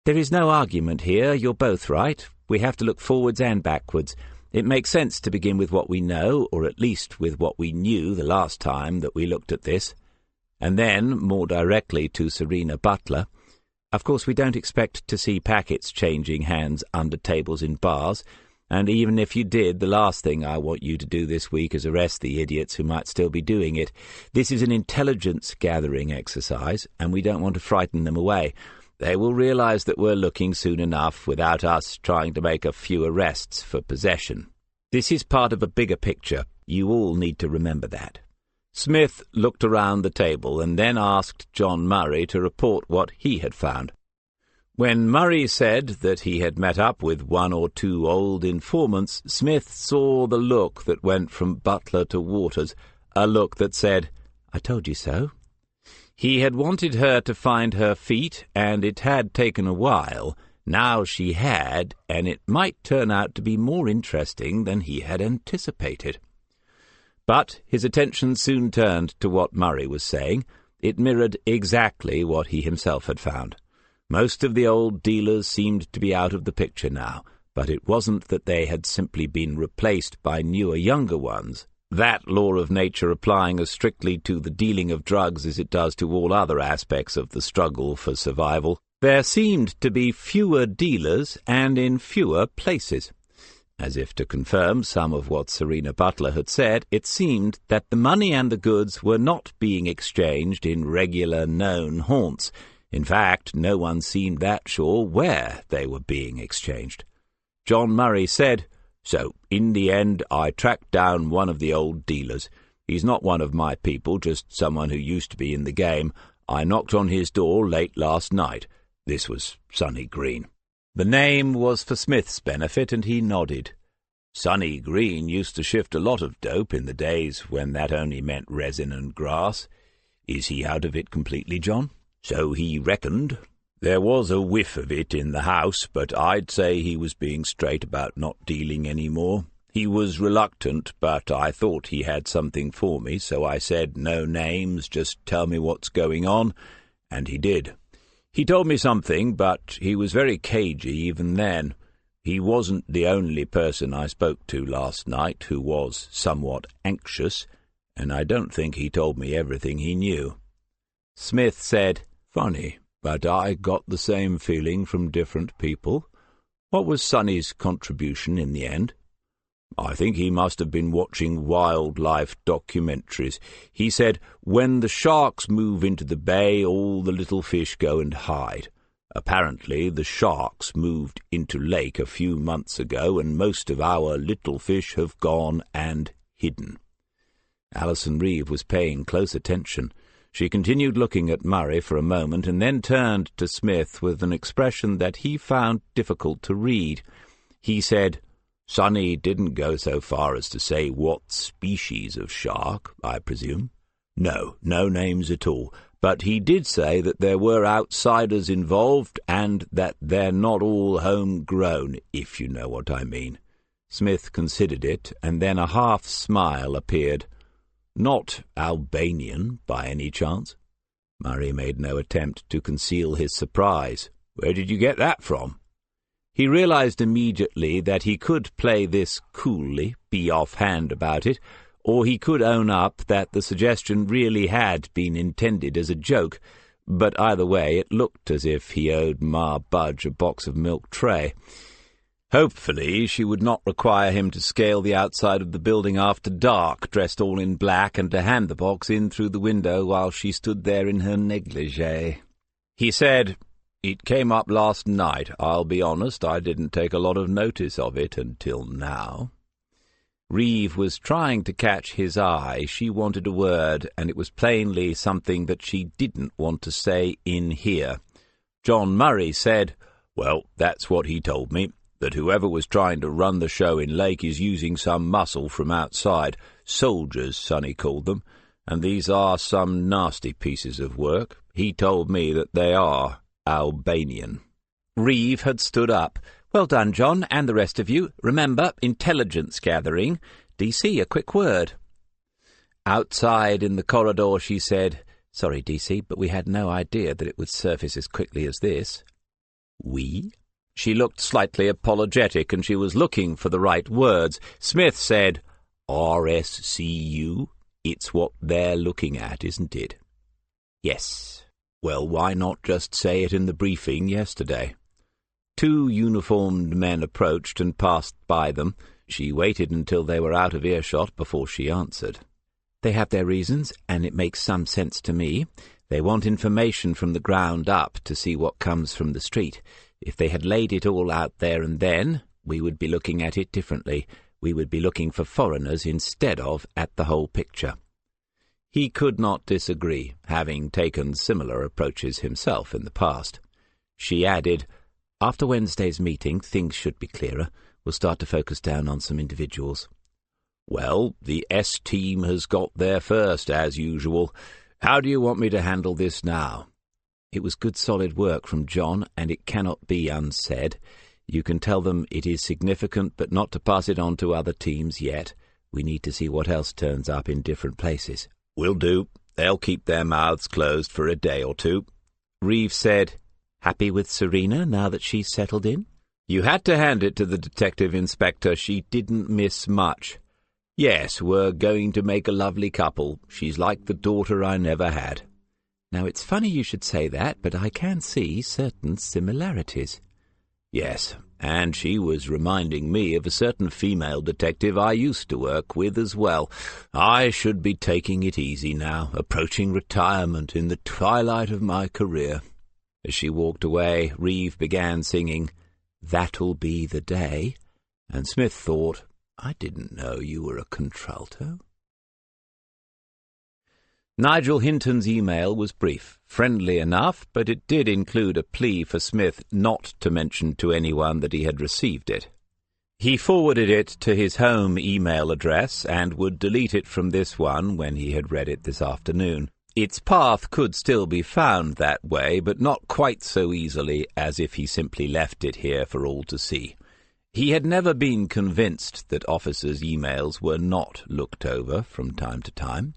"There is no argument here. You're both right. We have to look forwards and backwards. It makes sense to begin with what we know, or at least with what we knew the last time that we looked at this." And then, more directly to Serena Butler, "Of course, we don't expect to see packets changing hands under tables in bars, and even if you did, the last thing I want you to do this week is arrest the idiots who might still be doing it. This is an intelligence-gathering exercise, and we don't want to frighten them away. They will realize that we're looking soon enough without us trying to make a few arrests for possession. This is part of a bigger picture. You all need to remember that." Smith looked around the table and then asked John Murray to report what he had found. When Murray said that he had met up with one or two old informants, Smith saw the look that went from Butler to Waters, a look that said, "I told you so." He had wanted her to find her feet, and it had taken a while. Now she had, and it might turn out to be more interesting than he had anticipated. But his attention soon turned to what Murray was saying. It mirrored exactly what he himself had found. Most of the old dealers seemed to be out of the picture now, but it wasn't that they had simply been replaced by newer, younger ones. That law of nature applying as strictly to the dealing of drugs as it does to all other aspects of the struggle for survival. There seemed to be fewer dealers and in fewer places. As if to confirm some of what Serena Butler had said, it seemed that the money and the goods were not being exchanged in regular known haunts. In fact, no one seemed that sure where they were being exchanged. John Murray said, "So, in the end, I tracked down one of the old dealers. He's not one of my people, just someone who used to be in the game. I knocked on his door late last night. This was Sonny Green." The name was for Smith's benefit, and he nodded. Sonny Green used to shift a lot of dope in the days when that only meant resin and grass. Is he out of it completely, John? So he reckoned. There was a whiff of it in the house, but I'd say he was being straight about not dealing any more. He was reluctant, but I thought he had something for me, so I said, "No names, just tell me what's going on," and he did. He told me something, but he was very cagey even then. He wasn't the only person I spoke to last night who was somewhat anxious, and I don't think he told me everything he knew. Smith said, "Funny, but I got the same feeling from different people. What was Sonny's contribution in the end?" "I think he must have been watching wildlife documentaries. He said, when the sharks move into the bay, all the little fish go and hide. Apparently the sharks moved into lake a few months ago, and most of our little fish have gone and hidden." Alison Reeve was paying close attention. She continued looking at Murray for a moment, and then turned to Smith with an expression that he found difficult to read. He said, "Sonny didn't go so far as to say what species of shark, I presume?" "No names at all. But he did say that there were outsiders involved, and that they're not all home-grown, if you know what I mean." Smith considered it, and then a half-smile appeared. "Not Albanian, by any chance?" Murray made no attempt to conceal his surprise. "Where did you get that from?" He realized immediately that he could play this coolly, be offhand about it, or he could own up that the suggestion really had been intended as a joke, but either way it looked as if he owed Ma Budge a box of milk tray. Hopefully she would not require him to scale the outside of the building after dark, dressed all in black, and to hand the box in through the window while she stood there in her negligee. He said, "It came up last night. I'll be honest, I didn't take a lot of notice of it until now." Reeve was trying to catch his eye. She wanted a word, and it was plainly something that she didn't want to say in here. John Murray said, "Well, that's what he told me. that whoever was trying to run the show in Lake is using some muscle from outside. Soldiers, Sonny called them, and these are some nasty pieces of work. He told me that they are Albanian." Reeve had stood up. "Well done, John, and the rest of you. Remember, intelligence gathering. DC, a quick word." Outside in the corridor she said, "Sorry, DC, but we had no idea that it would surface as quickly as this." "We?" She looked slightly apologetic, and she was looking for the right words. Smith said, "RSCU? It's what they're looking at, isn't it?" "Yes." "Well, why not just say it in the briefing yesterday?" Two uniformed men approached and passed by them. She waited until they were out of earshot before she answered. "They have their reasons, and it makes some sense to me. They want information from the ground up to see what comes from the street. If they had laid it all out there and then, we would be looking at it differently. We would be looking for foreigners instead of at the whole picture." He could not disagree, having taken similar approaches himself in the past. She added, "After Wednesday's meeting, things should be clearer. We'll start to focus down on some individuals." "Well, the S-team has got there first, as usual. How do you want me to handle this now?" "It was good solid work from John, and it cannot be unsaid. You can tell them it is significant, but not to pass it on to other teams yet. We need to see what else turns up in different places." "Will do. They'll keep their mouths closed for a day or two." Reeve said, "Happy with Serena now that she's settled in?" You had to hand it to the detective inspector. She didn't miss much. "Yes, we're going to make a lovely couple. She's like the daughter I never had." "Now, it's funny you should say that, but I can see certain similarities." "Yes, and she was reminding me of a certain female detective I used to work with as well. I should be taking it easy now, approaching retirement in the twilight of my career." As she walked away, Reeve began singing, "That'll Be the Day," and Smith thought, "I didn't know you were a contralto." Nigel Hinton's email was brief, friendly enough, but it did include a plea for Smith not to mention to anyone that he had received it. He forwarded it to his home email address and would delete it from this one when he had read it this afternoon. Its path could still be found that way, but not quite so easily as if he simply left it here for all to see. He had never been convinced that officers' emails were not looked over from time to time.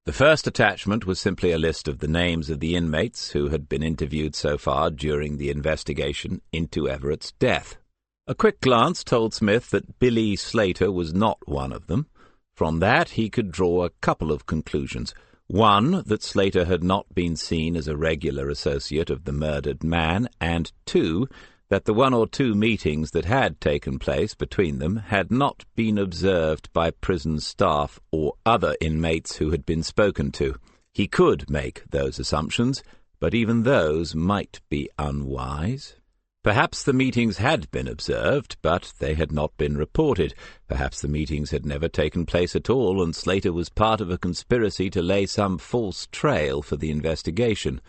The first attachment was simply a list of the names of the inmates who had been interviewed so far during the investigation into Everett's death. A quick glance told Smith that Billy Slater was not one of them. From that he could draw a couple of conclusions. One, that Slater had not been seen as a regular associate of the murdered man, and two, that the one or two meetings that had taken place between them had not been observed by prison staff or other inmates who had been spoken to. He could make those assumptions, but even those might be unwise. Perhaps the meetings had been observed, but they had not been reported. Perhaps the meetings had never taken place at all, and Slater was part of a conspiracy to lay some false trail for the investigation.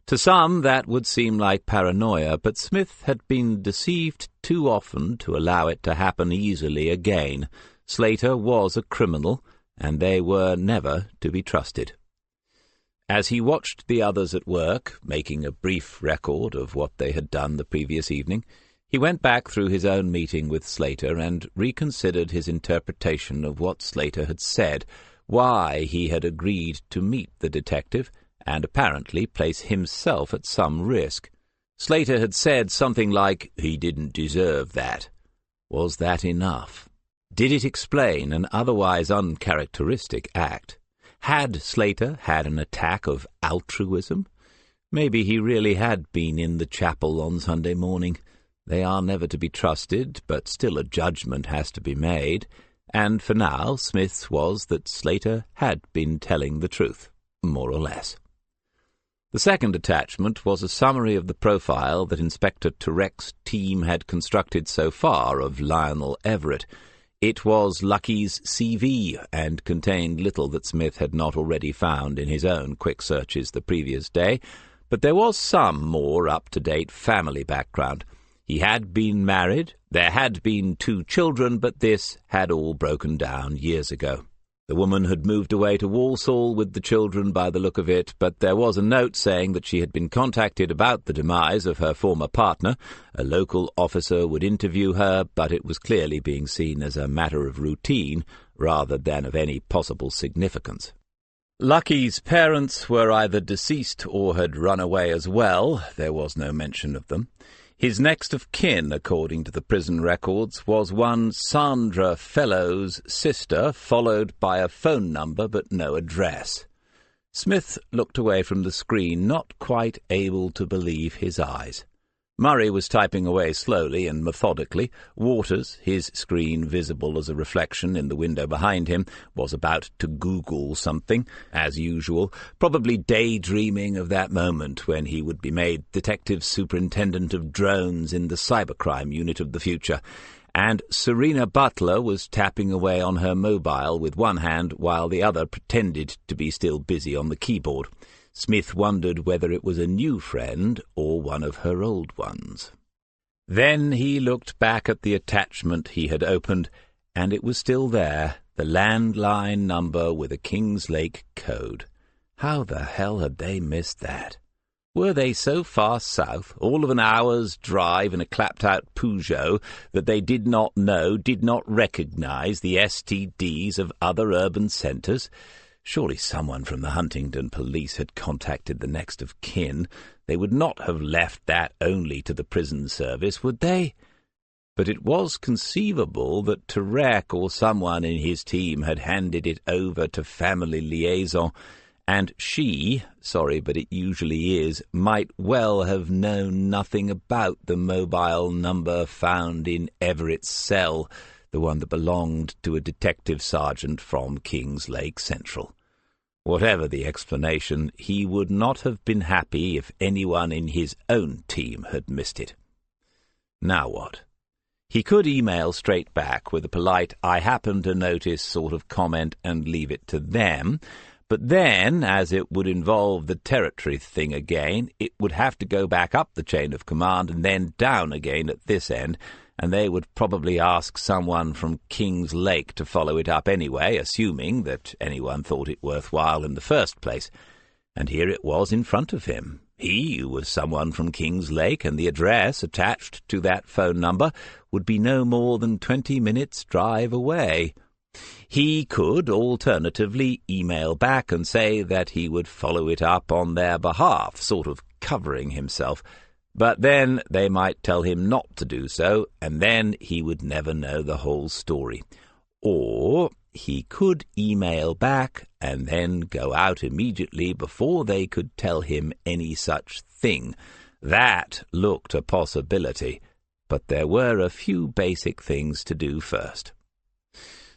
To some that would seem like paranoia, but Smith had been deceived too often to allow it to happen easily again. Slater was a criminal, and they were never to be trusted. As he watched the others at work, making a brief record of what they had done the previous evening, he went back through his own meeting with Slater and reconsidered his interpretation of what Slater had said, why he had agreed to meet the detective, and apparently place himself at some risk. Slater had said something like, "He didn't deserve that." Was that enough? Did it explain an otherwise uncharacteristic act? Had Slater had an attack of altruism? Maybe he really had been in the chapel on Sunday morning. They are never to be trusted, but still a judgment has to be made, and for now Smith's was that Slater had been telling the truth, more or less. The second attachment was a summary of the profile that Inspector Turek's team had constructed so far of Lionel Everett. It was Lucky's CV and contained little that Smith had not already found in his own quick searches the previous day, but there was some more up-to-date family background. He had been married, there had been 2 children, but this had all broken down years ago. The woman had moved away to Walsall with the children by the look of it, but there was a note saying that she had been contacted about the demise of her former partner. A local officer would interview her, but it was clearly being seen as a matter of routine rather than of any possible significance. Lucky's parents were either deceased or had run away as well. There was no mention of them. His next of kin, according to the prison records, was one Sandra Fellows' sister, followed by a phone number but no address. Smith looked away from the screen, not quite able to believe his eyes. Murray was typing away slowly and methodically. Waters, his screen visible as a reflection in the window behind him, was about to Google something, as usual, probably daydreaming of that moment when he would be made detective superintendent of drones in the cybercrime unit of the future. And Serena Butler was tapping away on her mobile with one hand while the other pretended to be still busy on the keyboard. Smith wondered whether it was a new friend or one of her old ones. Then he looked back at the attachment he had opened, and it was still there, the landline number with a Kings Lake code. How the hell had they missed that? Were they so far south, all of an hour's drive in a clapped-out Peugeot, that they did not recognize the STDs of other urban centres? Surely someone from the Huntingdon police had contacted the next of kin. They would not have left that only to the prison service, would they? But it was conceivable that Tarek or someone in his team had handed it over to family liaison, and she, sorry but it usually is, might well have known nothing about the mobile number found in Everett's cell, the one that belonged to a detective sergeant from Kings Lake Central. Whatever the explanation, he would not have been happy if anyone in his own team had missed it. Now what? He could email straight back with a polite, "I happen to notice" sort of comment and leave it to them, but then, as it would involve the territory thing again, it would have to go back up the chain of command and then down again at this end, and they would probably ask someone from Kings Lake to follow it up anyway, assuming that anyone thought it worthwhile in the first place. And here it was in front of him. He was someone from Kings Lake, and the address attached to that phone number would be no more than 20 minutes' drive away. He could alternatively email back and say that he would follow it up on their behalf, sort of covering himself. But then they might tell him not to do so, and then he would never know the whole story. Or he could email back and then go out immediately before they could tell him any such thing. That looked a possibility, but there were a few basic things to do first.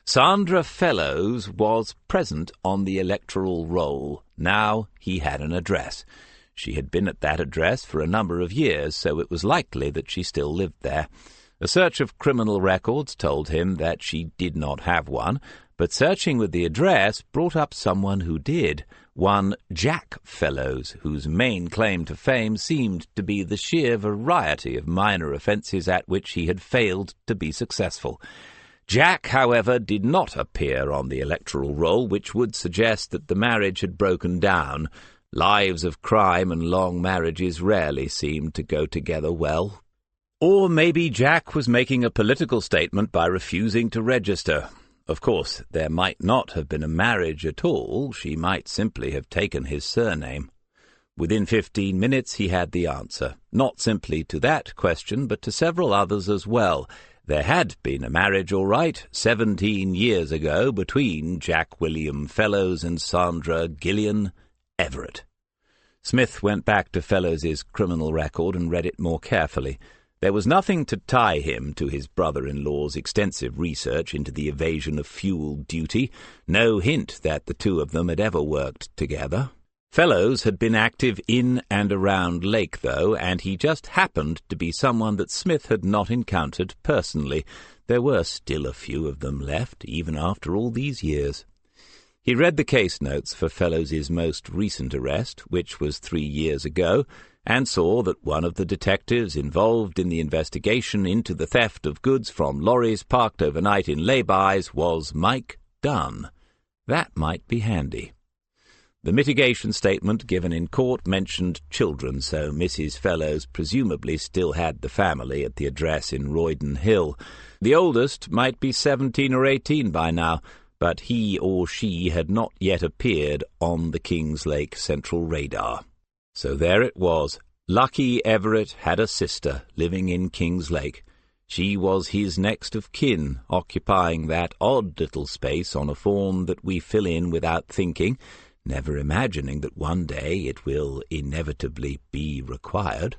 Sandra Fellows was present on the electoral roll. Now he had an address. She had been at that address for a number of years, so it was likely that she still lived there. A search of criminal records told him that she did not have one, but searching with the address brought up someone who did, one Jack Fellows, whose main claim to fame seemed to be the sheer variety of minor offences at which he had failed to be successful. Jack, however, did not appear on the electoral roll, which would suggest that the marriage had broken down. Lives of crime and long marriages rarely seemed to go together well. Or maybe Jack was making a political statement by refusing to register. Of course, there might not have been a marriage at all. She might simply have taken his surname. Within 15 minutes he had the answer, not simply to that question, but to several others as well. There had been a marriage, all right, 17 years ago, between Jack William Fellows and Sandra Gillian Everett. Smith went back to Fellows's criminal record and read it more carefully. There was nothing to tie him to his brother-in-law's extensive research into the evasion of fuel duty, no hint that the two of them had ever worked together. Fellows had been active in and around Lake, though, and he just happened to be someone that Smith had not encountered personally. There were still a few of them left, even after all these years. He read the case notes for Fellows's most recent arrest, which was 3 years ago, and saw that one of the detectives involved in the investigation into the theft of goods from lorries parked overnight in laybys was Mike Dunn. That might be handy. The mitigation statement given in court mentioned children, so Mrs. Fellows presumably still had the family at the address in Roydon Hill. The oldest might be 17 or 18 by now, but he or she had not yet appeared on the Kingslake Central radar. So there it was. Lucky Everett had a sister living in Kingslake. She was his next of kin, occupying that odd little space on a form that we fill in without thinking, never imagining that one day it will inevitably be required.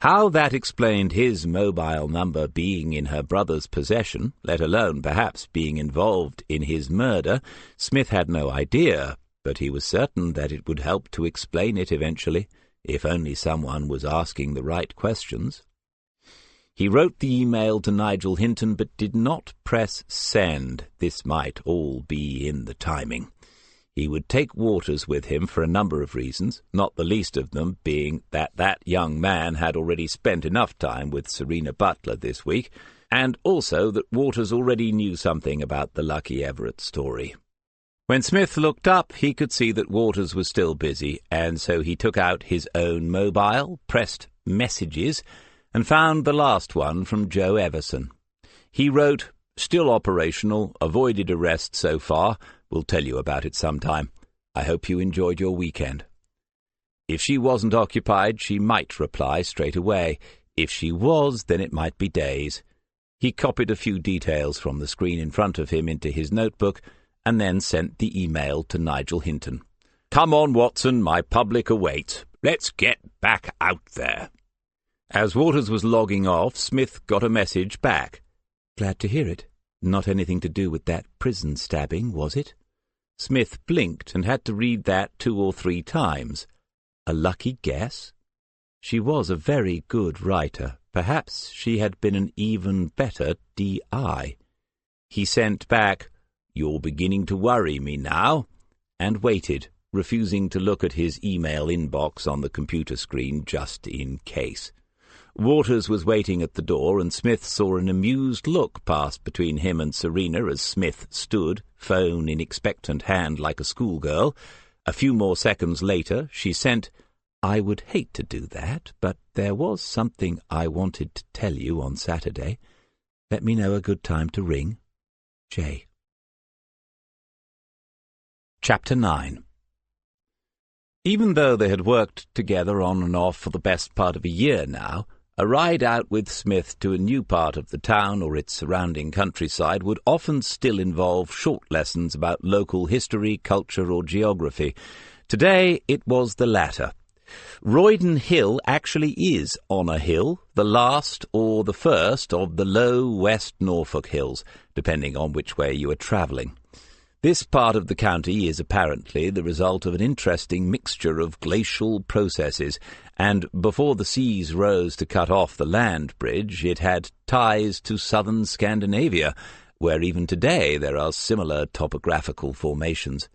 How that explained his mobile number being in her brother's possession, let alone perhaps being involved in his murder, Smith had no idea, but he was certain that it would help to explain it eventually, if only someone was asking the right questions. He wrote the email to Nigel Hinton, but did not press send. This might all be in the timing. He would take Waters with him for a number of reasons, not the least of them being that young man had already spent enough time with Serena Butler this week, and also that Waters already knew something about the Lucky Everett story. When Smith looked up, he could see that Waters was still busy, and so he took out his own mobile, pressed Messages, and found the last one from Joe Everson. He wrote, "Still operational, avoided arrest so far. We'll tell you about it sometime. I hope you enjoyed your weekend." If she wasn't occupied, she might reply straight away. If she was, then it might be days. He copied a few details from the screen in front of him into his notebook, and then sent the email to Nigel Hinton. "Come on, Watson, my public awaits. Let's get back out there." As Waters was logging off, Smith got a message back. "Glad to hear it. Not anything to do with that prison stabbing, was it?" Smith blinked and had to read that 2 or 3 times. A lucky guess? She was a very good writer. Perhaps she had been an even better DI. He sent back, "You're beginning to worry me now," and waited, refusing to look at his email inbox on the computer screen just in case. Waters was waiting at the door, and Smith saw an amused look pass between him and Serena as Smith stood, phone in expectant hand like a schoolgirl. A few more seconds later, she sent, "I would hate to do that, but there was something I wanted to tell you on Saturday. Let me know a good time to ring. J." Chapter 9. Even though they had worked together on and off for the best part of a year now, a ride out with Smith to a new part of the town or its surrounding countryside would often still involve short lessons about local history, culture, or geography. Today it was the latter. Roydon Hill actually is on a hill, the last or the first of the low West Norfolk hills, depending on which way you are travelling. This part of the county is apparently the result of an interesting mixture of glacial processes, and before the seas rose to cut off the land bridge, it had ties to southern Scandinavia, where even today there are similar topographical formations.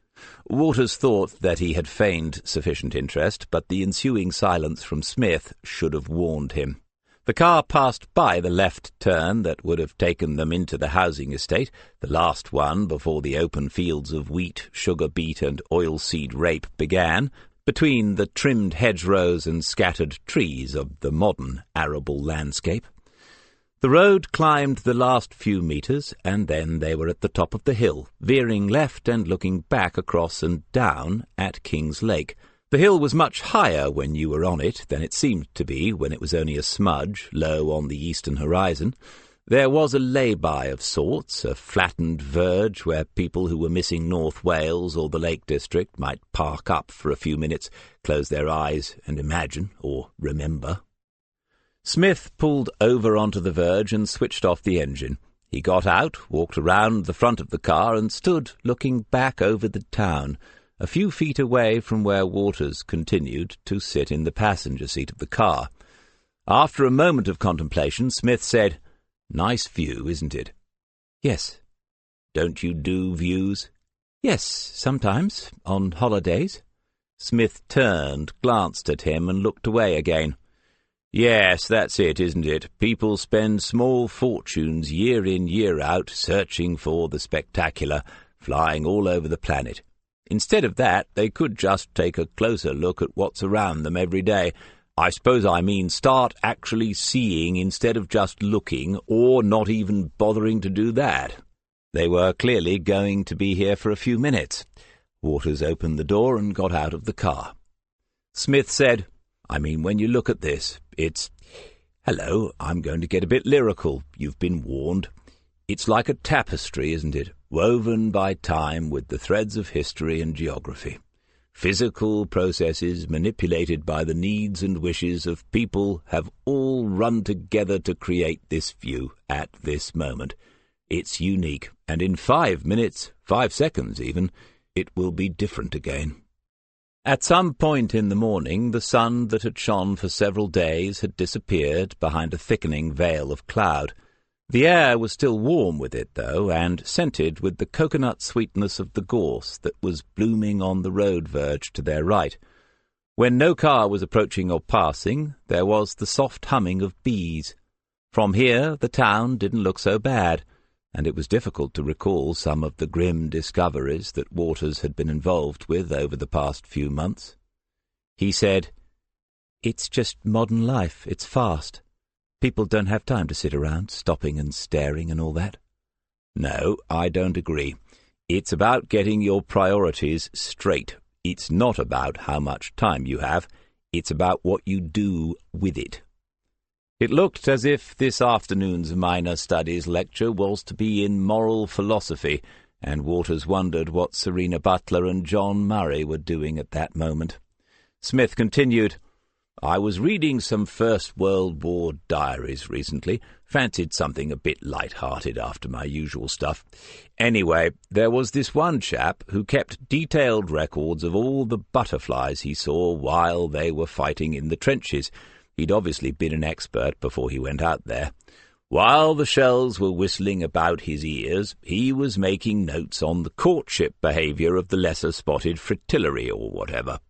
Waters thought that he had feigned sufficient interest, but the ensuing silence from Smith should have warned him. The car passed by the left turn that would have taken them into the housing estate, the last one before the open fields of wheat, sugar beet, and oilseed rape began, between the trimmed hedgerows and scattered trees of the modern arable landscape. The road climbed the last few metres, and then they were at the top of the hill, veering left and looking back across and down at King's Lake. The hill was much higher when you were on it than it seemed to be when it was only a smudge low on the eastern horizon. There was a lay-by of sorts, a flattened verge where people who were missing North Wales or the Lake District might park up for a few minutes, close their eyes and imagine or remember. Smith pulled over onto the verge and switched off the engine. He got out, walked around the front of the car, and stood looking back over the town, a few feet away from where Waters continued to sit in the passenger seat of the car. After a moment of contemplation, Smith said, "Nice view, isn't it?" "Yes." "Don't you do views?" "Yes, sometimes, on holidays." Smith turned, glanced at him, and looked away again. "Yes, that's it, isn't it? People spend small fortunes year in, year out, searching for the spectacular, flying all over the planet. Instead of that, they could just take a closer look at what's around them every day. I suppose I mean start actually seeing instead of just looking, or not even bothering to do that." They were clearly going to be here for a few minutes. Waters opened the door and got out of the car. Smith said, "I mean, when you look at this, it's... Hello, I'm going to get a bit lyrical. You've been warned. It's like a tapestry, isn't it? Woven by time with the threads of history and geography. Physical processes manipulated by the needs and wishes of people have all run together to create this view at this moment. It's unique, and in 5 minutes, 5 seconds even, it will be different again." At some point in the morning, the sun that had shone for several days had disappeared behind a thickening veil of cloud. The air was still warm with it, though, and scented with the coconut sweetness of the gorse that was blooming on the road verge to their right. When no car was approaching or passing, there was the soft humming of bees. From here, the town didn't look so bad, and it was difficult to recall some of the grim discoveries that Waters had been involved with over the past few months. He said, "It's just modern life. It's fast. People don't have time to sit around, stopping and staring and all that." "No, I don't agree. It's about getting your priorities straight. It's not about how much time you have. It's about what you do with it." It looked as if this afternoon's minor studies lecture was to be in moral philosophy, and Waters wondered what Serena Butler and John Murray were doing at that moment. Smith continued, "I was reading some First World War diaries recently. Fancied something a bit light-hearted after my usual stuff. Anyway, there was this one chap who kept detailed records of all the butterflies he saw while they were fighting in the trenches. He'd obviously been an expert before he went out there. While the shells were whistling about his ears, he was making notes on the courtship behaviour of the lesser-spotted fritillary or whatever."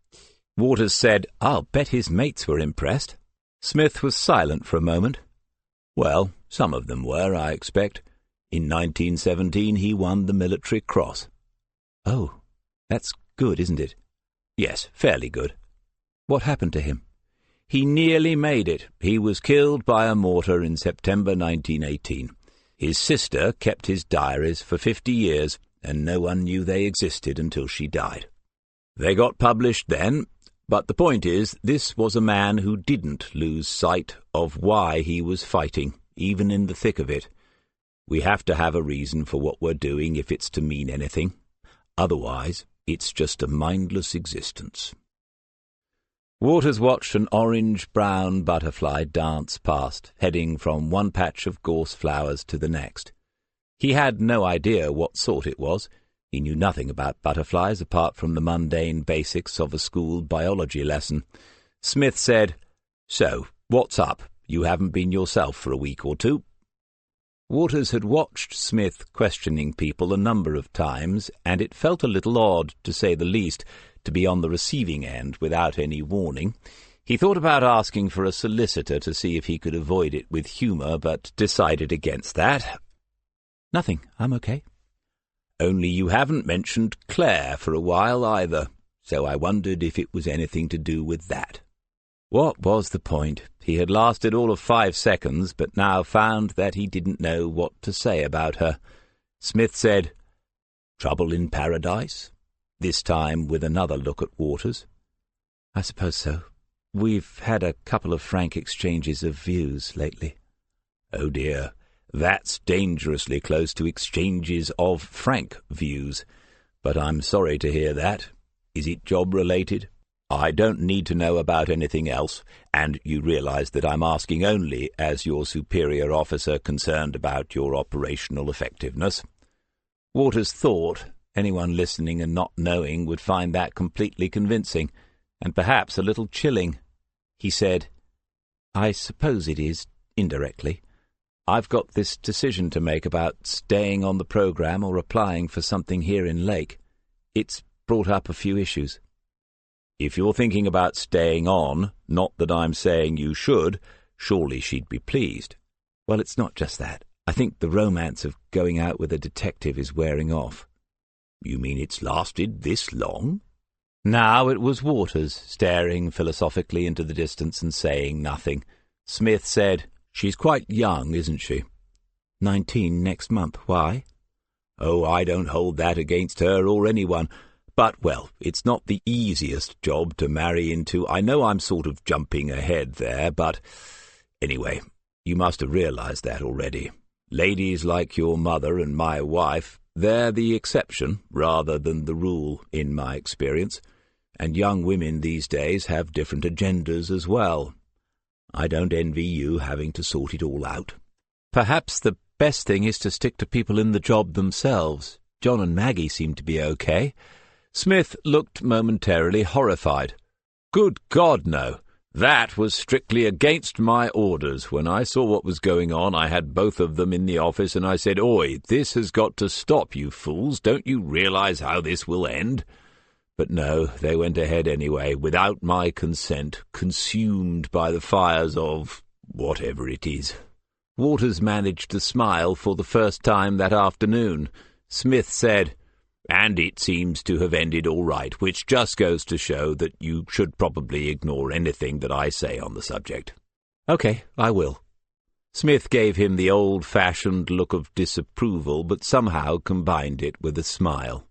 Waters said, "I'll bet his mates were impressed." Smith was silent for a moment. "Well, some of them were, I expect. In 1917 he won the Military Cross." "Oh, that's good, isn't it?" "Yes, fairly good." "What happened to him?" "He nearly made it. He was killed by a mortar in September 1918. His sister kept his diaries for 50 years, and no one knew they existed until she died. They got published then, but the point is, this was a man who didn't lose sight of why he was fighting, even in the thick of it. We have to have a reason for what we're doing if it's to mean anything. Otherwise, it's just a mindless existence." Waters watched an orange-brown butterfly dance past, heading from one patch of gorse flowers to the next. He had no idea what sort it was. He knew nothing about butterflies apart from the mundane basics of a school biology lesson. Smith said, "So, what's up? You haven't been yourself for a week or two." Waters had watched Smith questioning people a number of times, and it felt a little odd, to say the least, to be on the receiving end without any warning. He thought about asking for a solicitor to see if he could avoid it with humour, but decided against that. "Nothing. I'm okay." "Only you haven't mentioned Claire for a while either, so I wondered if it was anything to do with that." What was the point? He had lasted all of 5 seconds, but now found that he didn't know what to say about her. Smith said, "Trouble in paradise?" This time with another look at Waters. "I suppose so. We've had a couple of frank exchanges of views lately." "Oh dear, that's dangerously close to exchanges of frank views. But I'm sorry to hear that. Is it job-related? I don't need to know about anything else, and you realize that I'm asking only as your superior officer concerned about your operational effectiveness." Waters thought anyone listening and not knowing would find that completely convincing, and perhaps a little chilling. He said, "I suppose it is, indirectly. I've got this decision to make about staying on the program or applying for something here in Lake. It's brought up a few issues." If you're thinking about staying on, not that I'm saying you should, surely she'd be pleased. Well, it's not just that. I think the romance of going out with a detective is wearing off. You mean it's lasted this long? Now it was Waters, staring philosophically into the distance and saying nothing. Smith said, "She's quite young, isn't she?" 19 next month. Why? Oh, I don't hold that against her or anyone. But, well, it's not the easiest job to marry into. I know I'm sort of jumping ahead there, but anyway, you must have realized that already. Ladies like your mother and my wife, they're the exception rather than the rule, in my experience. And young women these days have different agendas as well. I don't envy you having to sort it all out. Perhaps the best thing is to stick to people in the job themselves. John and Maggie seem to be okay. Smith looked momentarily horrified. Good God, no. That was strictly against my orders. When I saw what was going on, I had both of them in the office, and I said, "Oi, this has got to stop, you fools. Don't you realize how this will end?" But no, they went ahead anyway, without my consent, consumed by the fires of whatever it is. Waters managed to smile for the first time that afternoon. Smith said, "And it seems to have ended all right, which just goes to show that you should probably ignore anything that I say on the subject." "Okay, I will." Smith gave him the old-fashioned look of disapproval, but somehow combined it with a smile.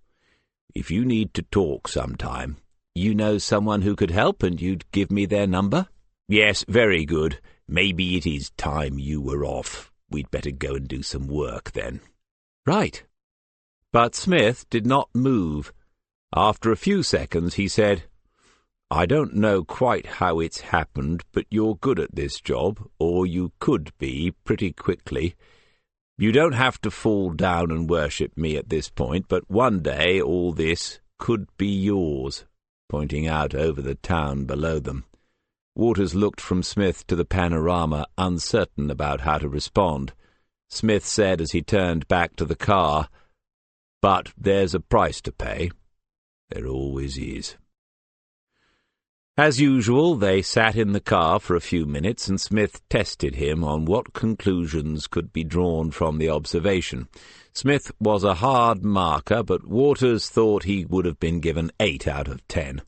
"If you need to talk sometime—" "You know someone who could help, and you'd give me their number?" "Yes, very good. Maybe it is time you were off. We'd better go and do some work then." "Right." But Smith did not move. After a few seconds he said, "I don't know quite how it's happened, but you're good at this job, or you could be pretty quickly. You don't have to fall down and worship me at this point, but one day all this could be yours," pointing out over the town below them. Waters looked from Smith to the panorama, uncertain about how to respond. Smith said as he turned back to the car, "But there's a price to pay. There always is." As usual, they sat in the car for a few minutes, and Smith tested him on what conclusions could be drawn from the observation. Smith was a hard marker, but Waters thought he would have been given 8 out of 10.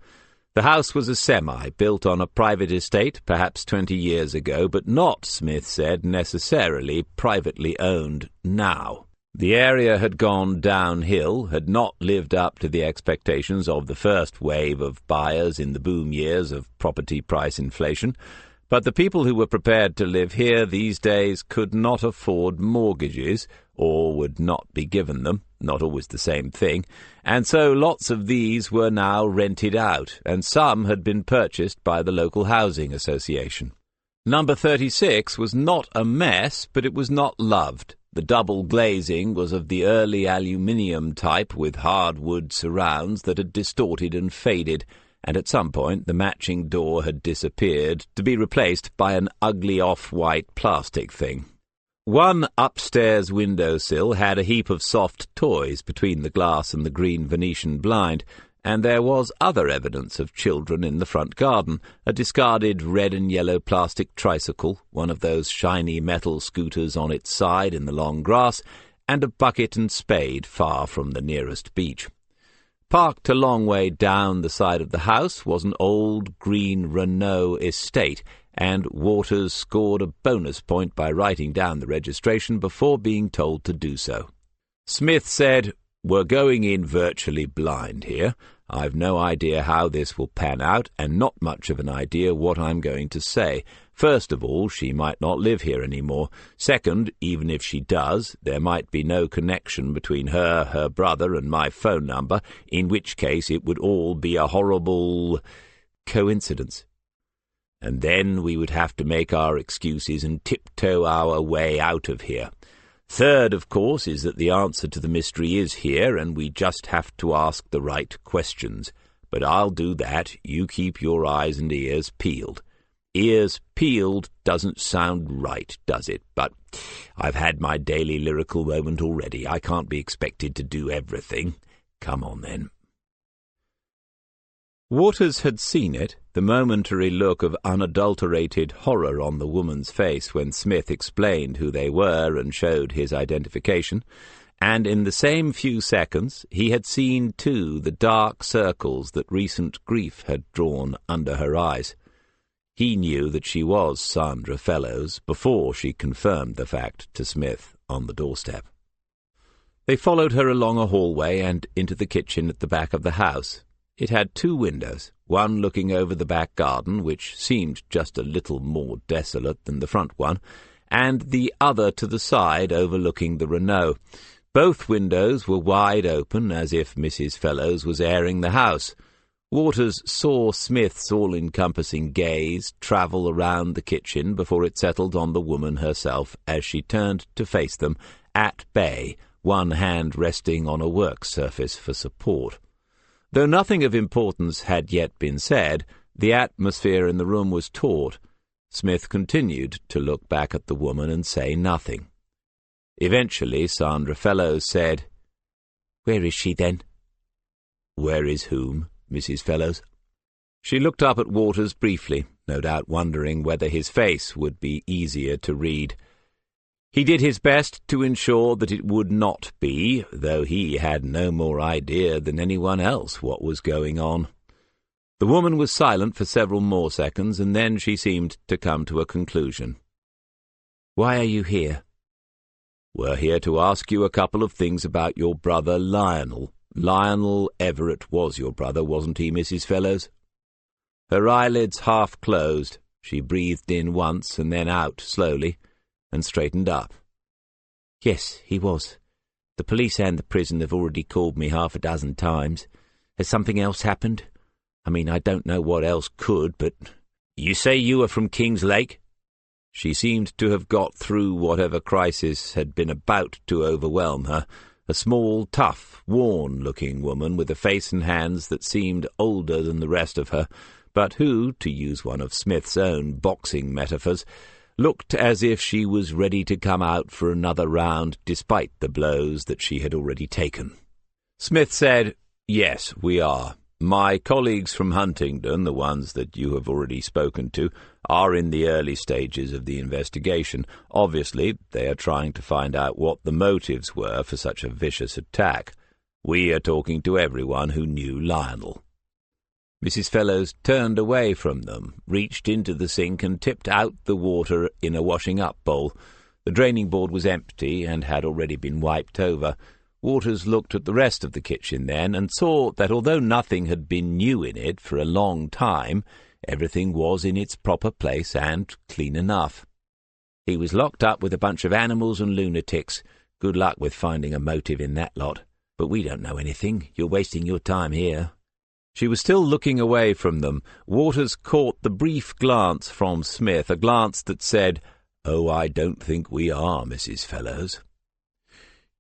The house was a semi, built on a private estate, perhaps 20 years ago, but not, Smith said, necessarily privately owned now. The area had gone downhill, had not lived up to the expectations of the first wave of buyers in the boom years of property price inflation, but the people who were prepared to live here these days could not afford mortgages, or would not be given them, not always the same thing, and so lots of these were now rented out, and some had been purchased by the local housing association. Number 36 was not a mess, but it was not loved. The double glazing was of the early aluminium type with hardwood surrounds that had distorted and faded, and at some point the matching door had disappeared, to be replaced by an ugly off-white plastic thing. One upstairs windowsill had a heap of soft toys between the glass and the green Venetian blind, and there was other evidence of children in the front garden, a discarded red and yellow plastic tricycle, one of those shiny metal scooters on its side in the long grass, and a bucket and spade far from the nearest beach. Parked a long way down the side of the house was an old green Renault estate, and Waters scored a bonus point by writing down the registration before being told to do so. Smith said, "We're going in virtually blind here. I've no idea how this will pan out, and not much of an idea what I'm going to say. First of all, she might not live here any more. Second, even if she does, there might be no connection between her, her brother, and my phone number, in which case it would all be a horrible coincidence. And then we would have to make our excuses and tiptoe our way out of here. Third, of course, is that the answer to the mystery is here, and we just have to ask the right questions. But I'll do that. You keep your eyes and ears peeled." Ears peeled doesn't sound right, does it? But I've had my daily lyrical moment already. I can't be expected to do everything. Come on, then. Waters had seen it, the momentary look of unadulterated horror on the woman's face when Smith explained who they were and showed his identification, and in the same few seconds he had seen, too, the dark circles that recent grief had drawn under her eyes. He knew that she was Sandra Fellows before she confirmed the fact to Smith on the doorstep. They followed her along a hallway and into the kitchen at the back of the house. It had 2 windows, one looking over the back garden, which seemed just a little more desolate than the front one, and the other to the side overlooking the Renault. Both windows were wide open, as if Mrs. Fellows was airing the house. Waters saw Smith's all-encompassing gaze travel around the kitchen before it settled on the woman herself as she turned to face them, at bay, one hand resting on a work surface for support. Though nothing of importance had yet been said, the atmosphere in the room was taut. Smith continued to look back at the woman and say nothing. Eventually Sandra Fellows said, "Where is she, then?" "Where is whom, Mrs. Fellows?" She looked up at Waters briefly, no doubt wondering whether his face would be easier to read. He did his best to ensure that it would not be, though he had no more idea than anyone else what was going on. The woman was silent for several more seconds, and then she seemed to come to a conclusion. "Why are you here?" "We're here to ask you a couple of things about your brother Lionel. Lionel Everett was your brother, wasn't he, Mrs. Fellows?" Her eyelids half closed. She breathed in once and then out slowly, and straightened up. "Yes, he was. The police and the prison have already called me 6 times. Has something else happened? I mean, I don't know what else could, but—" "You say you were from King's Lake?" She seemed to have got through whatever crisis had been about to overwhelm her. A small, tough, worn-looking woman with a face and hands that seemed older than the rest of her, but who, to use one of Smith's own boxing metaphors, looked as if she was ready to come out for another round despite the blows that she had already taken. Smith said, "Yes, we are. My colleagues from Huntingdon, the ones that you have already spoken to, are in the early stages of the investigation. Obviously, they are trying to find out what the motives were for such a vicious attack. We are talking to everyone who knew Lionel." Mrs. Fellows turned away from them, reached into the sink and tipped out the water in a washing-up bowl. The draining board was empty and had already been wiped over. Waters looked at the rest of the kitchen then and saw that although nothing had been new in it for a long time, everything was in its proper place and clean enough. "He was locked up with a bunch of animals and lunatics. Good luck with finding a motive in that lot. But we don't know anything. You're wasting your time here." She was still looking away from them. Waters caught the brief glance from Smith, a glance that said, "Oh, I don't think we are, Mrs. Fellows."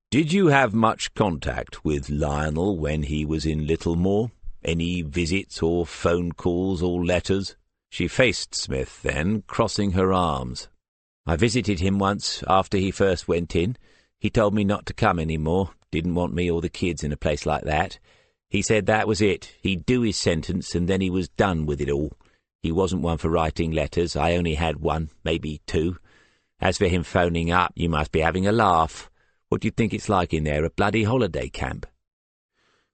"Did you have much contact with Lionel when he was in Littlemore? Any visits or phone calls or letters?" She faced Smith then, crossing her arms. "I visited him once after he first went in. He told me not to come any more. Didn't want me or the kids in a place like that. He said that was it. He'd do his sentence and then he was done with it all. He wasn't one for writing letters. I only had one, maybe 2. As for him phoning up, you must be having a laugh. What do you think it's like in there, a bloody holiday camp?"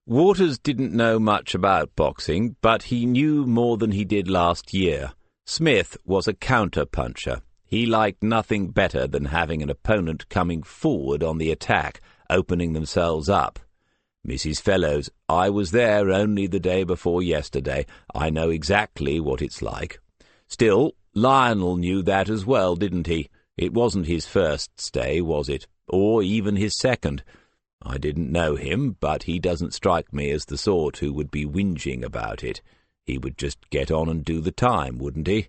Waters didn't know much about boxing, but he knew more than he did last year. Smith was a counter-puncher. He liked nothing better than having an opponent coming forward on the attack, opening themselves up. "Mrs. Fellows, I was there only the day before yesterday. I know exactly what it's like. Still, Lionel knew that as well, didn't he? It wasn't his first stay, was it? Or even his second. I didn't know him, but he doesn't strike me as the sort who would be whinging about it. He would just get on and do the time, wouldn't he?"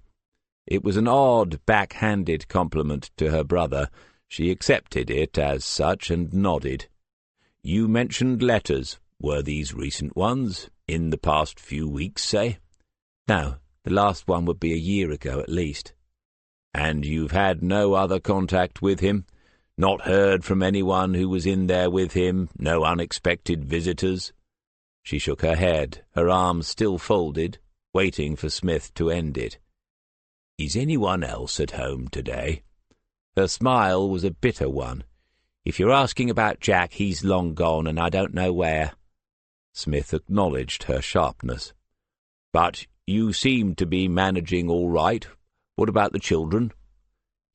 It was an odd, back-handed compliment to her brother. She accepted it as such and nodded. "You mentioned letters. Were these recent ones? In the past few weeks, say?" "No, the last one would be a year ago at least." "And you've had no other contact with him? Not heard from anyone who was in there with him? No unexpected visitors?" She shook her head, her arms still folded, waiting for Smith to end it. "Is anyone else at home today?" Her smile was a bitter one. "If you're asking about Jack, he's long gone, and I don't know where." Smith acknowledged her sharpness. "But you seem to be managing all right. What about the children?"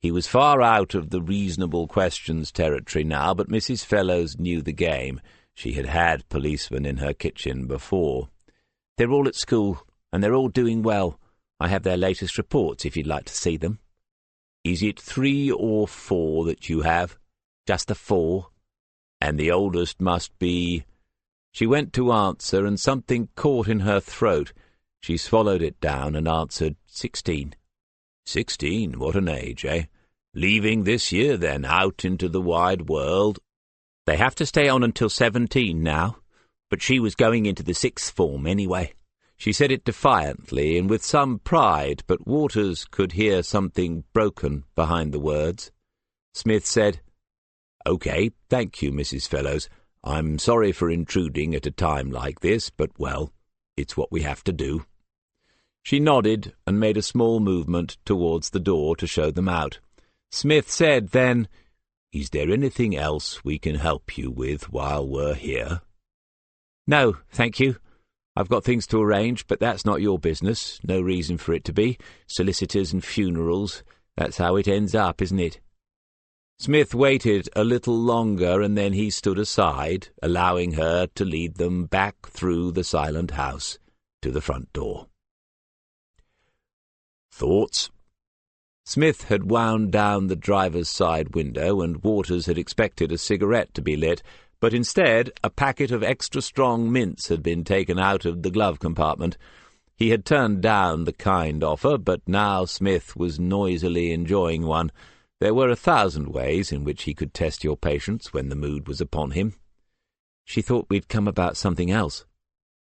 He was far out of the reasonable questions territory now, but Mrs. Fellows knew the game. She had had policemen in her kitchen before. "They're all at school, and they're all doing well. I have their latest reports, if you'd like to see them." "Is it 3 or 4 that you have?" "Just the 4. "And the oldest must be—" She went to answer, and something caught in her throat. She swallowed it down and answered, 16. 16, what an age, eh? Leaving this year, then, out into the wide world. They have to stay on until 17 now, but she was going into the 6th form anyway. She said it defiantly and with some pride, but Waters could hear something broken behind the words. Smith said, "OK, thank you, Mrs. Fellows. I'm sorry for intruding at a time like this, but, well, it's what we have to do." She nodded and made a small movement towards the door to show them out. Smith said then, "Is there anything else we can help you with while we're here?" "No, thank you. I've got things to arrange, but that's not your business. No reason for it to be. Solicitors and funerals. That's how it ends up, isn't it?" Smith waited a little longer, and then he stood aside, allowing her to lead them back through the silent house to the front door. "Thoughts?" Smith had wound down the driver's side window, and Waters had expected a cigarette to be lit, but instead a packet of extra-strong mints had been taken out of the glove compartment. He had turned down the kind offer, but now Smith was noisily enjoying one. There were 1,000 ways in which he could test your patience when the mood was upon him. "She thought we'd come about something else."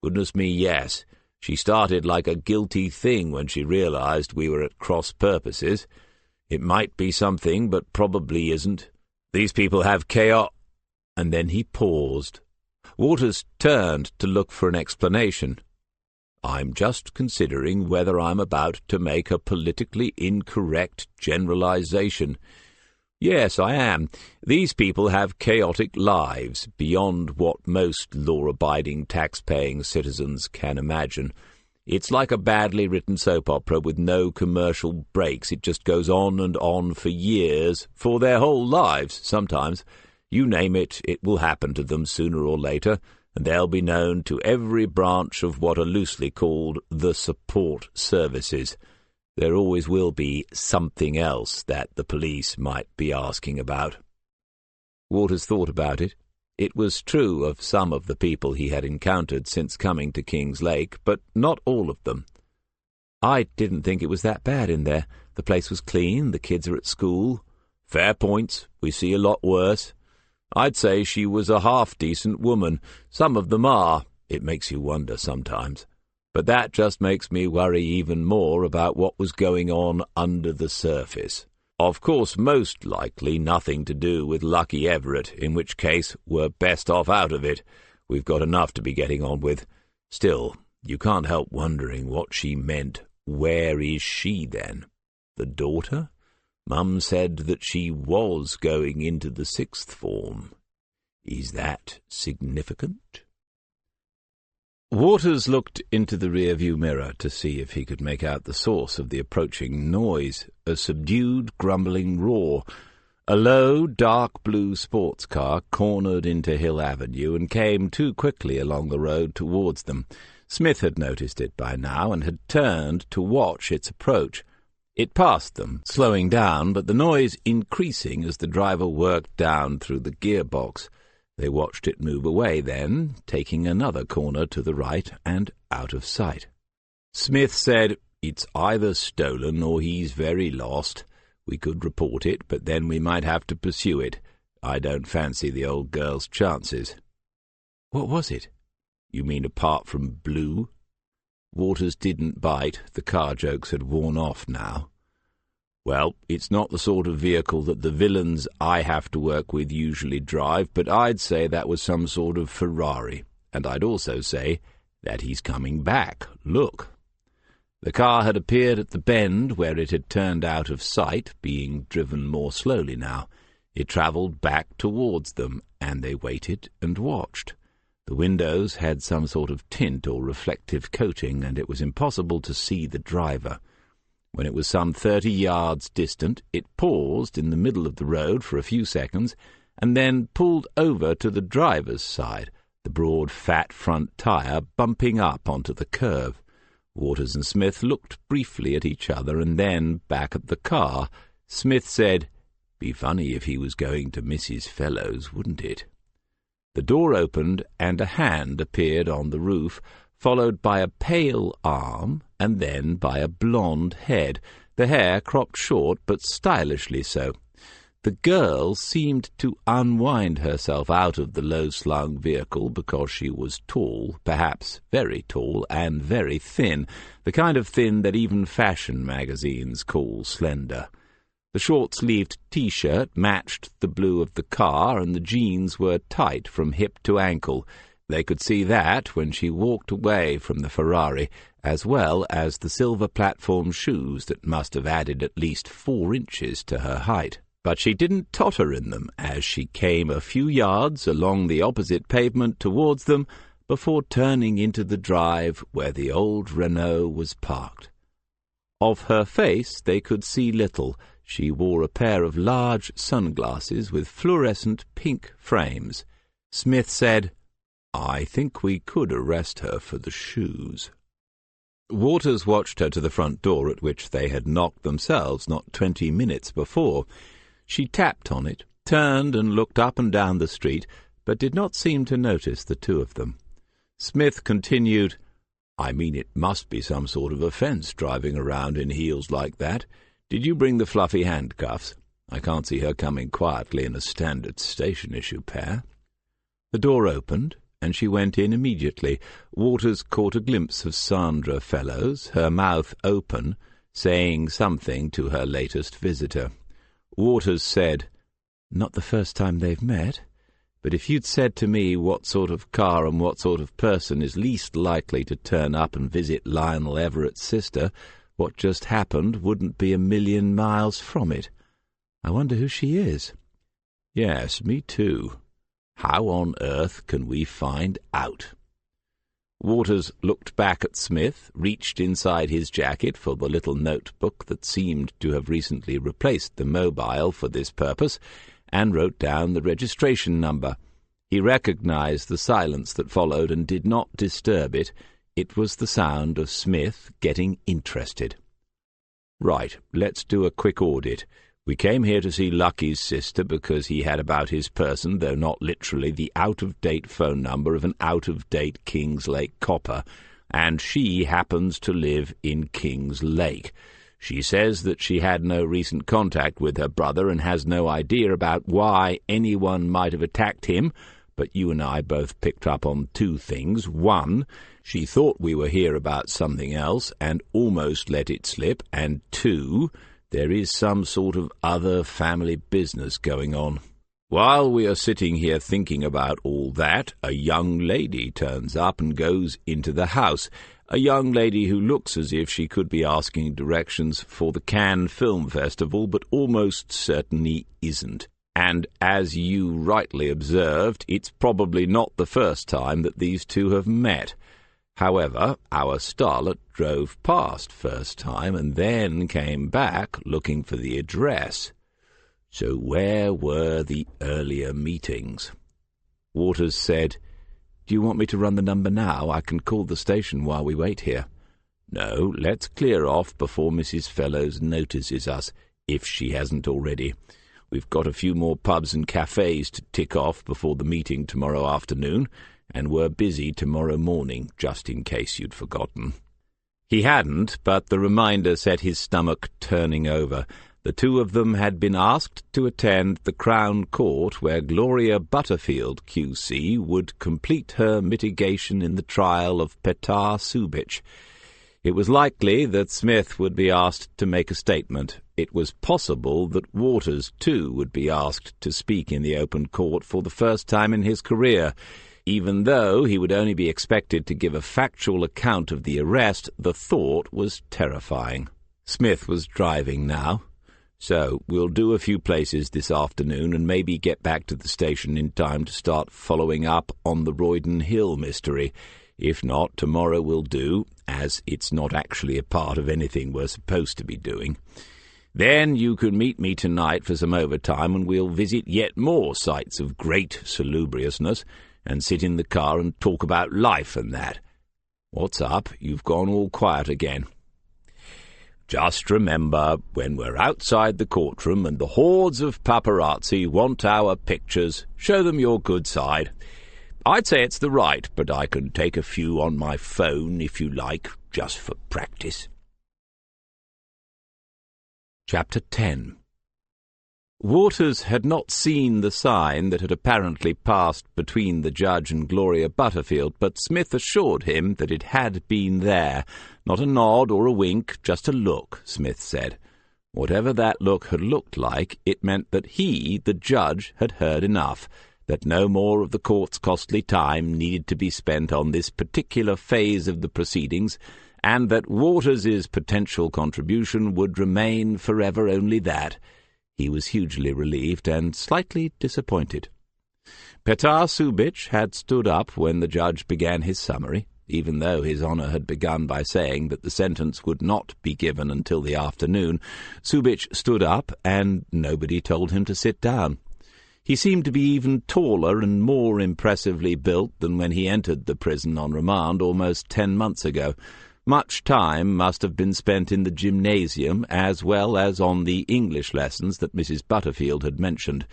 "Goodness me, yes. She started like a guilty thing when she realized we were at cross purposes. It might be something, but probably isn't. These people have chaos—" And then he paused. Waters turned to look for an explanation. "I'm just considering whether I'm about to make a politically incorrect generalization. Yes, I am. These people have chaotic lives, beyond what most law-abiding, tax-paying citizens can imagine. It's like a badly written soap opera with no commercial breaks. It just goes on and on for years, for their whole lives, sometimes. You name it, it will happen to them sooner or later, and they'll be known to every branch of what are loosely called the support services. There always will be something else that the police might be asking about." Waters thought about it. It was true of some of the people he had encountered since coming to King's Lake, but not all of them. "I didn't think it was that bad in there. The place was clean, the kids are at school." "Fair points. We see a lot worse. I'd say she was a half-decent woman. Some of them are. It makes you wonder sometimes. But that just makes me worry even more about what was going on under the surface. Of course, most likely nothing to do with Lucky Everett, in which case we're best off out of it. We've got enough to be getting on with. Still, you can't help wondering what she meant. Where is she, then? The daughter? Mum said that she was going into the 6th form. Is that significant? Waters looked into the rear-view mirror to see if he could make out the source of the approaching noise, a subdued, grumbling roar. A low, dark blue sports car cornered into Hill Avenue and came too quickly along the road towards them. Smith had noticed it by now and had turned to watch its approach. It passed them, slowing down, but the noise increasing as the driver worked down through the gearbox. They watched it move away then, taking another corner to the right and out of sight. Smith said, "It's either stolen or he's very lost. We could report it, but then we might have to pursue it. I don't fancy the old girl's chances." "What was it?" "You mean apart from blue?" Waters didn't bite. The car jokes had worn off now. "Well, it's not the sort of vehicle that the villains I have to work with usually drive, but I'd say that was some sort of Ferrari. and I'd also say that he's coming back. Look." The car had appeared at the bend where it had turned out of sight, being driven more slowly now. It travelled back towards them, and they waited and watched. The windows had some sort of tint or reflective coating, and it was impossible to see the driver. When it was some 30 yards distant, it paused in the middle of the road for a few seconds, and then pulled over to the driver's side, the broad, fat front tyre bumping up onto the curve. Waters and Smith looked briefly at each other and then back at the car. Smith said, "Be funny if he was going to Mrs. Fellowes, wouldn't it?" The door opened and a hand appeared on the roof, followed by a pale arm and then by a blonde head, the hair cropped short but stylishly so. The girl seemed to unwind herself out of the low-slung vehicle because she was tall, perhaps very tall, and very thin, the kind of thin that even fashion magazines call slender. The short-sleeved T-shirt matched the blue of the car, and the jeans were tight from hip to ankle. They could see that when she walked away from the Ferrari, as well as the silver platform shoes that must have added at least 4 inches to her height. But she didn't totter in them as she came a few yards along the opposite pavement towards them before turning into the drive where the old Renault was parked. Of her face they could see little. She wore a pair of large sunglasses with fluorescent pink frames. Smith said, "I think we could arrest her for the shoes." Waters watched her to the front door at which they had knocked themselves not 20 minutes before. She tapped on it, turned and looked up and down the street, but did not seem to notice the two of them. Smith continued, "I mean, it must be some sort of offence driving around in heels like that. Did you bring the fluffy handcuffs? I can't see her coming quietly in a standard station-issue pair." The door opened, and she went in immediately. Waters caught a glimpse of Sandra Fellowes, her mouth open, saying something to her latest visitor. Waters said, "Not the first time they've met, but if you'd said to me what sort of car and what sort of person is least likely to turn up and visit Lionel Everett's sister, what just happened wouldn't be a million miles from it. I wonder who she is." "Yes, me too. How on earth can we find out?" Waters looked back at Smith, reached inside his jacket for the little notebook that seemed to have recently replaced the mobile for this purpose, and wrote down the registration number. He recognized the silence that followed and did not disturb it. It was the sound of Smith getting interested. "Right, let's do a quick audit. We came here to see Lucky's sister because he had about his person, though not literally, the out-of-date phone number of an out-of-date Kings Lake copper, and she happens to live in Kings Lake. She says that she had no recent contact with her brother and has no idea about why anyone might have attacked him, but you and I both picked up on 2 things. 1, she thought we were here about something else and almost let it slip, and 2, there is some sort of other family business going on. While we are sitting here thinking about all that, a young lady turns up and goes into the house, a young lady who looks as if she could be asking directions for the Cannes Film Festival, but almost certainly isn't. And as you rightly observed, it's probably not the first time that these two have met. However, our starlet drove past first time and then came back looking for the address. So where were the earlier meetings?" Waters said, "Do you want me to run the number now? I can call the station while we wait here." "No, let's clear off before Mrs. Fellowes notices us, if she hasn't already. We've got a few more pubs and cafes to tick off before the meeting tomorrow afternoon, and we're busy tomorrow morning, just in case you'd forgotten." He hadn't, but the reminder set his stomach turning over. The two of them had been asked to attend the Crown Court where Gloria Butterfield, QC, would complete her mitigation in the trial of Petar Subich. It was likely that Smith would be asked to make a statement. It was possible that Waters, too, would be asked to speak in the open court for the first time in his career. Even though he would only be expected to give a factual account of the arrest, the thought was terrifying. Smith was driving now. "So we'll do a few places this afternoon and maybe get back to the station in time to start following up on the Roydon Hill mystery. If not, tomorrow will do, as it's not actually a part of anything we're supposed to be doing. Then you can meet me tonight for some overtime, and we'll visit yet more sites of great salubriousness, and sit in the car and talk about life and that. What's up? You've gone all quiet again." "Just remember, when we're outside the courtroom and the hordes of paparazzi want our pictures, show them your good side. I'd say it's the right, but I can take a few on my phone if you like, just for practice." Chapter 10. Waters had not seen the sign that had apparently passed between the judge and Gloria Butterfield, but Smith assured him that it had been there. Not a nod or a wink, just a look, Smith said. Whatever that look had looked like, it meant that he, the judge, had heard enough, that no more of the court's costly time needed to be spent on this particular phase of the proceedings, and that Waters's potential contribution would remain forever only that. He was hugely relieved and slightly disappointed. Petar Subich had stood up when the judge began his summary, even though His Honour had begun by saying that the sentence would not be given until the afternoon. Subich stood up, and nobody told him to sit down. He seemed to be even taller and more impressively built than when he entered the prison on remand almost 10 months ago. Much time must have been spent in the gymnasium as well as on the English lessons that Mrs. Butterfield had mentioned.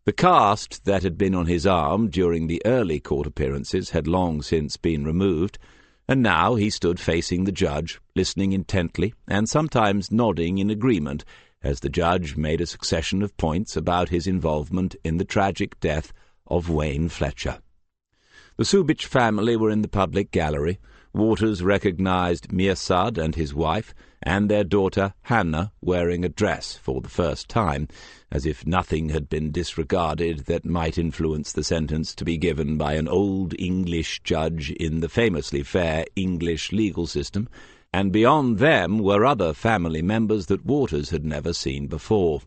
The cast that had been on his arm during the early court appearances had long since been removed, and now he stood facing the judge, listening intently and sometimes nodding in agreement as the judge made a succession of points about his involvement in the tragic death of Wayne Fletcher. The Subich family were in the public gallery. Waters recognized Mirsad and his wife, and their daughter Hannah wearing a dress for the first time, as if nothing had been disregarded that might influence the sentence to be given by an old English judge in the famously fair English legal system, and beyond them were other family members that Waters had never seen before.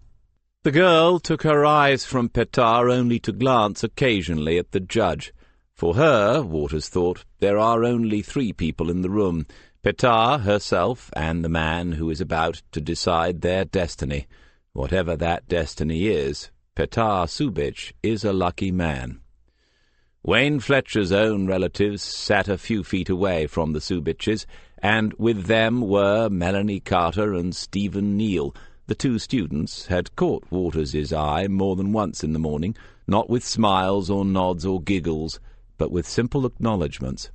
The girl took her eyes from Petar only to glance occasionally at the judge. For her, Waters thought, there are only 3 people in the room, Petar herself and the man who is about to decide their destiny. Whatever that destiny is, Petar Subich is a lucky man. Wayne Fletcher's own relatives sat a few feet away from the Subiches, and with them were Melanie Carter and Stephen Neal. The 2 students had caught Waters's eye more than once in the morning, not with smiles or nods or giggles, but with simple acknowledgments.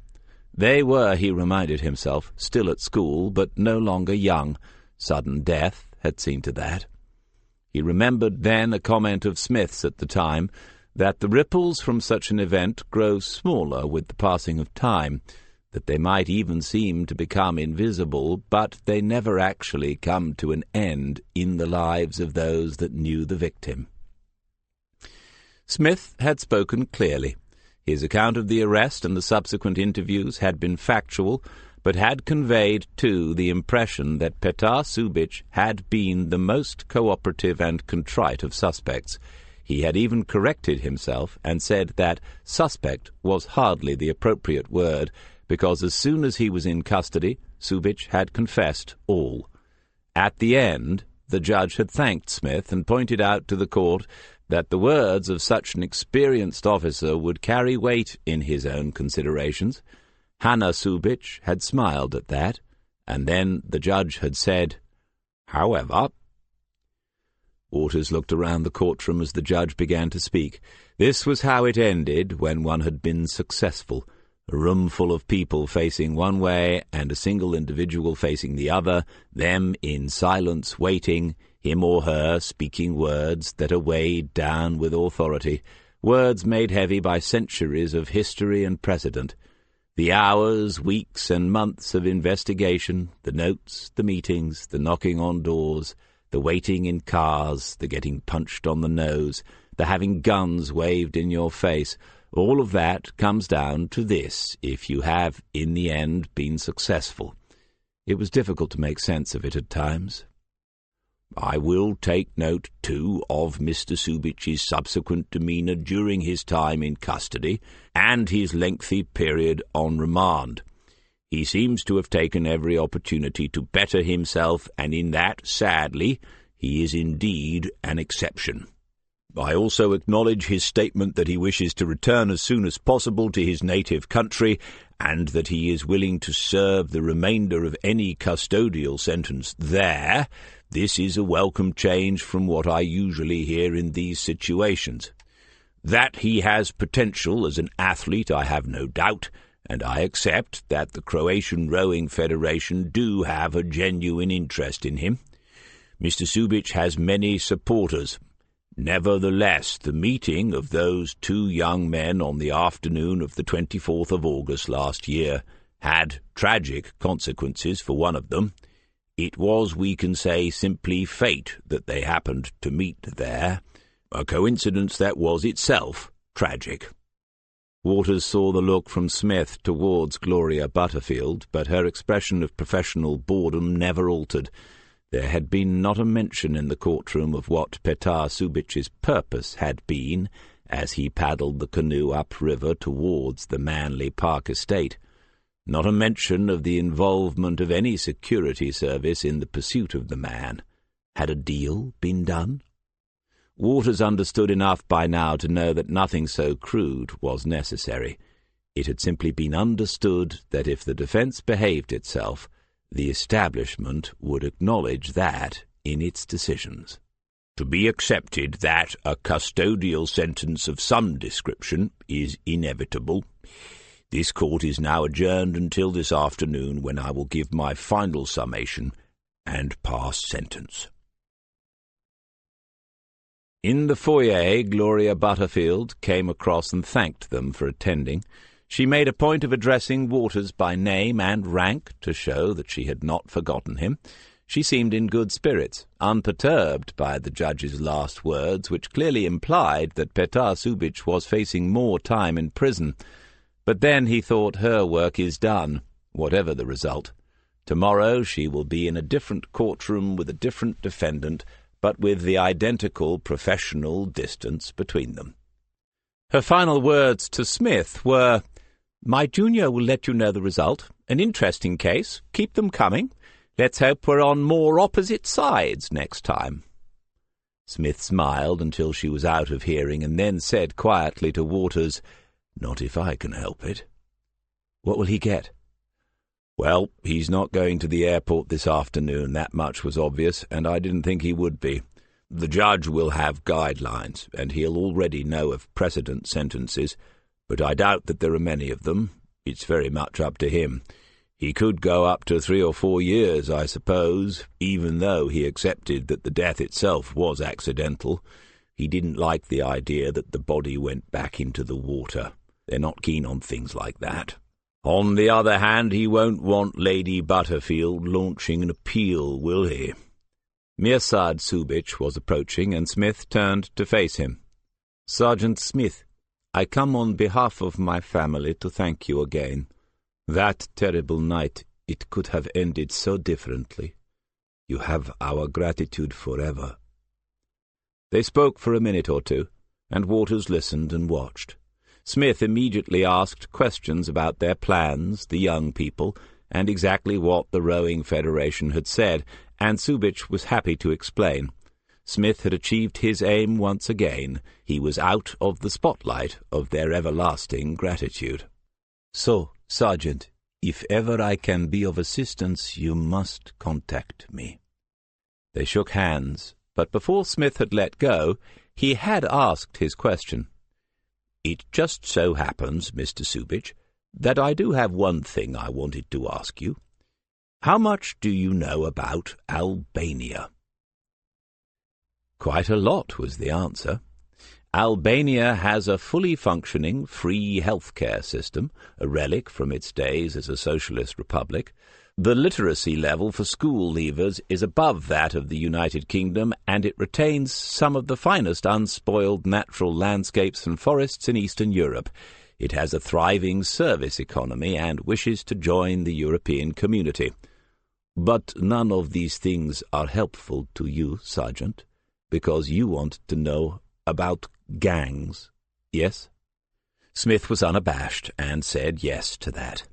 They were, he reminded himself, still at school, but no longer young. Sudden death had seen to that. He remembered then a comment of Smith's at the time, that the ripples from such an event grow smaller with the passing of time, that they might even seem to become invisible, but they never actually come to an end in the lives of those that knew the victim. Smith had spoken clearly. His account of the arrest and the subsequent interviews had been factual, but had conveyed, too, the impression that Petar Subich had been the most cooperative and contrite of suspects. He had even corrected himself and said that suspect was hardly the appropriate word, because as soon as he was in custody, Subich had confessed all. At the end, the judge had thanked Smith and pointed out to the court that the words of such an experienced officer would carry weight in his own considerations. Hannah Subich had smiled at that, and then the judge had said, "However—" Waters looked around the courtroom as the judge began to speak. This was how it ended when one had been successful. A room full of people facing one way and a single individual facing the other, them in silence waiting, him or her speaking words that are weighed down with authority, words made heavy by centuries of history and precedent. The hours, weeks, and months of investigation, the notes, the meetings, the knocking on doors, the waiting in cars, the getting punched on the nose, the having guns waved in your face, All of that comes down to this, if you have, in the end, been successful. It was difficult to make sense of it at times. I will take note, too, of Mr. Subich's subsequent demeanour during his time in custody and his lengthy period on remand. He seems to have taken every opportunity to better himself, and in that, sadly, he is indeed an exception. I also acknowledge his statement that he wishes to return as soon as possible to his native country, and that he is willing to serve the remainder of any custodial sentence there. This is a welcome change from what I usually hear in these situations. That he has potential as an athlete I have no doubt, and I accept that the Croatian Rowing Federation do have a genuine interest in him. Mr. Subic has many supporters. Nevertheless, the meeting of those two young men on the afternoon of the 24th of August last year had tragic consequences for one of them. It was, we can say, simply fate that they happened to meet there, a coincidence that was itself tragic. Waters saw the look from Smith towards Gloria Butterfield, but her expression of professional boredom never altered. There had been not a mention in the courtroom of what Petar Subic's purpose had been as he paddled the canoe upriver towards the Manly Park estate. Not a mention of the involvement of any security service in the pursuit of the man. Had a deal been done? Waters understood enough by now to know that nothing so crude was necessary. It had simply been understood that if the defence behaved itself, the establishment would acknowledge that in its decisions. To be accepted that a custodial sentence of some description is inevitable. This court is now adjourned until this afternoon, when I will give my final summation and pass sentence. In the foyer, Gloria Butterfield came across and thanked them for attending. She made a point of addressing Waters by name and rank to show that she had not forgotten him. She seemed in good spirits, unperturbed by the judge's last words, which clearly implied that Petar Subic was facing more time in prison. But then he thought, her work is done, whatever the result. Tomorrow she will be in a different courtroom with a different defendant, but with the identical professional distance between them. Her final words to Smith were, "My junior will let you know the result. An interesting case. Keep them coming. Let's hope we're on more opposite sides next time." Smith smiled until she was out of hearing, and then said quietly to Waters, "Not if I can help it." "What will he get?" "Well, he's not going to the airport this afternoon. That much was obvious, and I didn't think he would be. The judge will have guidelines, and he'll already know of precedent sentences, but I doubt that there are many of them. It's very much up to him. He could go up to 3 or 4 years, I suppose, even though he accepted that the death itself was accidental. He didn't like the idea that the body went back into the water. They're not keen on things like that. On the other hand, he won't want Lady Butterfield launching an appeal, will he?" Mirsad Subic was approaching, and Smith turned to face him. "Sergeant Smith, I come on behalf of my family to thank you again. That terrible night, it could have ended so differently. You have our gratitude forever." They spoke for a minute or two, and Waters listened and watched. Smith immediately asked questions about their plans, the young people, and exactly what the Rowing Federation had said, and Subic was happy to explain. Smith had achieved his aim once again. He was out of the spotlight of their everlasting gratitude. "So, Sergeant, if ever I can be of assistance, you must contact me." They shook hands, but before Smith had let go, he had asked his question. "It just so happens, Mr. Subic, that I do have one thing I wanted to ask you. How much do you know about Albania?" "Quite a lot," was the answer. "Albania has a fully functioning, free healthcare system, a relic from its days as a socialist republic. The literacy level for school leavers is above that of the United Kingdom, and it retains some of the finest unspoiled natural landscapes and forests in Eastern Europe. It has a thriving service economy and wishes to join the European community. But none of these things are helpful to you, Sergeant, because you want to know about gangs, yes?" Smith was unabashed and said yes to that.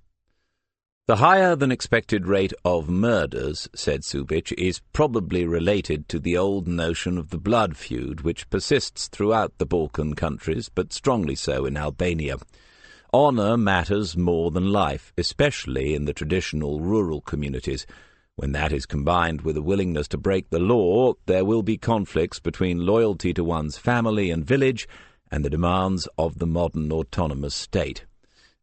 "The higher-than-expected rate of murders," said Subich, "is probably related to the old notion of the blood feud, which persists throughout the Balkan countries, but strongly so in Albania. Honour matters more than life, especially in the traditional rural communities. When that is combined with a willingness to break the law, there will be conflicts between loyalty to one's family and village and the demands of the modern autonomous state.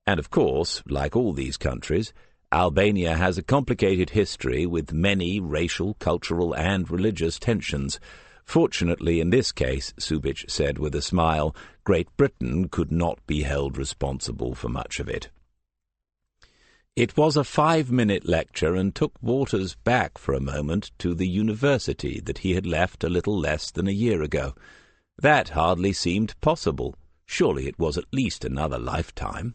And of course, like all these countries, Albania has a complicated history with many racial, cultural, and religious tensions. Fortunately, in this case," Subich said with a smile, "Great Britain could not be held responsible for much of it." It was a 5-minute lecture and took Waters back for a moment to the university that he had left a little less than a year ago. That hardly seemed possible. Surely it was at least another lifetime.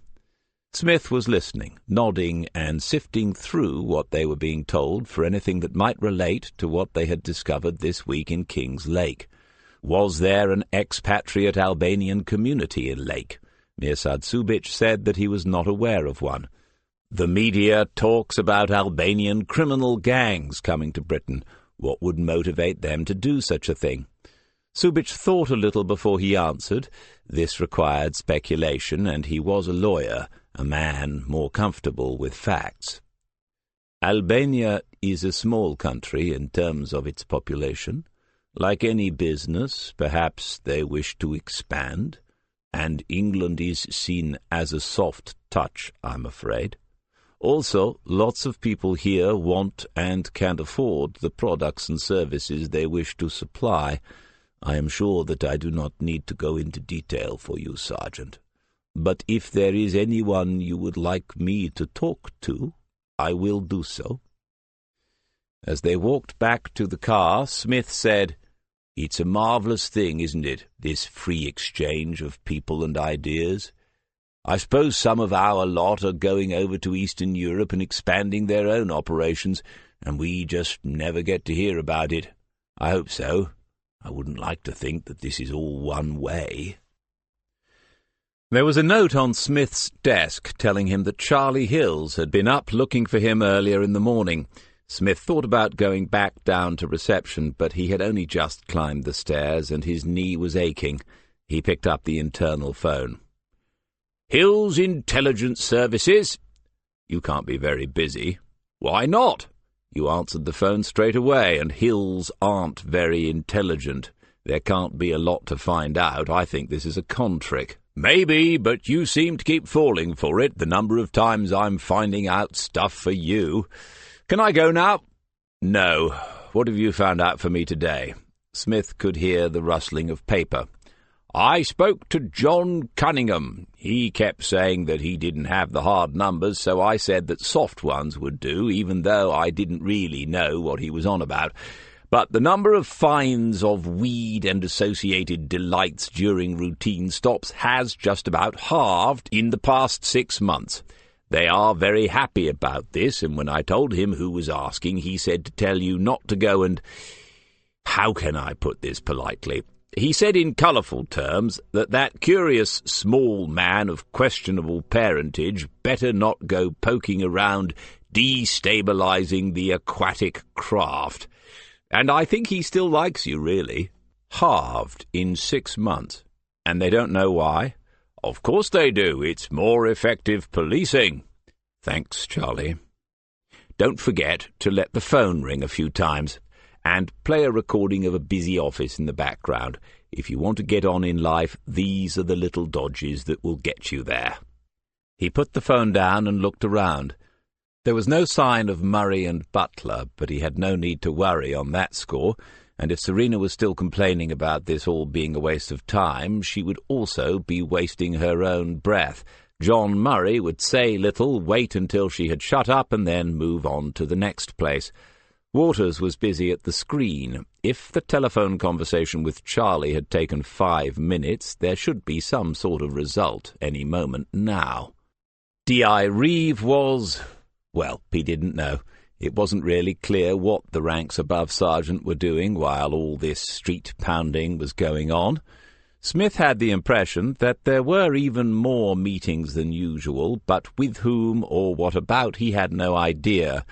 Smith was listening, nodding and sifting through what they were being told for anything that might relate to what they had discovered this week in King's Lake. Was there an expatriate Albanian community in Lake? Mirsad Subich said that he was not aware of one. The media talks about Albanian criminal gangs coming to Britain. What would motivate them to do such a thing? Subich thought a little before he answered. This required speculation, and he was a lawyer, a man more comfortable with facts. Albania is a small country in terms of its population. Like any business, perhaps they wish to expand, and England is seen as a soft touch, I'm afraid. Also, lots of people here want and can't afford the products and services they wish to supply. I am sure that I do not need to go into detail for you, Sergeant. But if there is anyone you would like me to talk to, I will do so." As they walked back to the car, Smith said, "It's a marvellous thing, isn't it, this free exchange of people and ideas? I suppose some of our lot are going over to Eastern Europe and expanding their own operations, and we just never get to hear about it. I hope so. I wouldn't like to think that this is all one way." There was a note on Smith's desk telling him that Charlie Hills had been up looking for him earlier in the morning. Smith thought about going back down to reception, but he had only just climbed the stairs and his knee was aching. He picked up the internal phone. "Hills Intelligence Services." "You can't be very busy." "Why not? You answered the phone straight away, and Hills aren't very intelligent. There can't be a lot to find out. I think this is a con trick." "Maybe, but you seem to keep falling for it, the number of times I'm finding out stuff for you. Can I go now?" "No. What have you found out for me today?" Smith could hear the rustling of paper. "I spoke to John Cunningham. He kept saying that he didn't have the hard numbers, so I said that soft ones would do, even though I didn't really know what he was on about. But the number of finds of weed and associated delights during routine stops has just about halved in the past 6 months. They are very happy about this, and when I told him who was asking, he said to tell you not to go and... How can I put this politely? He said in colourful terms that curious small man of questionable parentage better not go poking around destabilising the aquatic craft. And I think he still likes you, really. Halved in 6 months. And they don't know why? Of course they do. It's more effective policing. Thanks, Charlie. Don't forget to let the phone ring a few times, and play a recording of a busy office in the background. If you want to get on in life, these are the little dodges that will get you there. He put the phone down and looked around. There was no sign of Murray and Butler, but he had no need to worry on that score, and if Serena was still complaining about this all being a waste of time, she would also be wasting her own breath, John Murray would say little, wait until she had shut up, and then move on to the next place. Waters was busy at the screen. If the telephone conversation with Charlie had taken 5 minutes, there should be some sort of result any moment now. D.I. Reeve was... well, he didn't know. It wasn't really clear what the ranks above sergeant were doing while all this street-pounding was going on. Smith had the impression that there were even more meetings than usual, but with whom or what about he had no idea.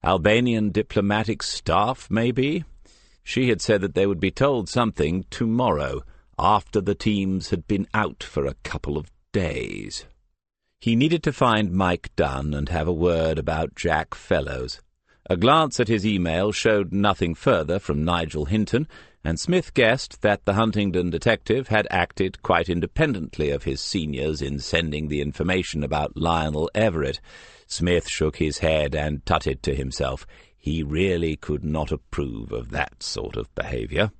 Albanian diplomatic staff, maybe? She had said that they would be told something tomorrow, after the teams had been out for a couple of days. He needed to find Mike Dunn and have a word about Jack Fellows. A glance at his email showed nothing further from Nigel Hinton, and Smith guessed that the Huntingdon detective had acted quite independently of his seniors in sending the information about Lionel Everett. Smith shook his head and tutted to himself. He really could not approve of that sort of behaviour.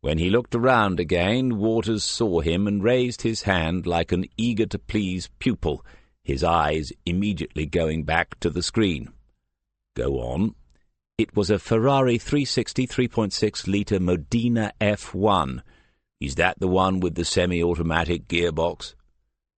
When he looked around again, Waters saw him and raised his hand like an eager-to-please pupil, his eyes immediately going back to the screen. Go on. It was a Ferrari 360 3.6-litre Modena F1. Is that the one with the semi-automatic gearbox?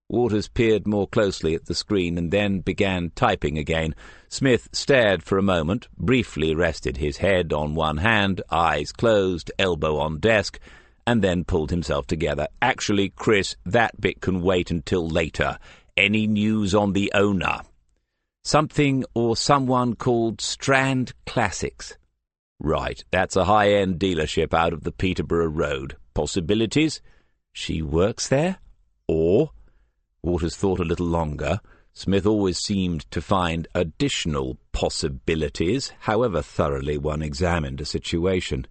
Waters peered more closely at the screen and then began typing again. Smith stared for a moment, briefly rested his head on one hand, eyes closed, elbow on desk, and then pulled himself together. Actually, Chris, that bit can wait until later. Any news on the owner? Something or someone called Strand Classics. Right, that's a high-end dealership out of the Peterborough Road. Possibilities? She works there? Or... Waters thought a little longer. Smith always seemed to find additional possibilities, however thoroughly one examined a situation.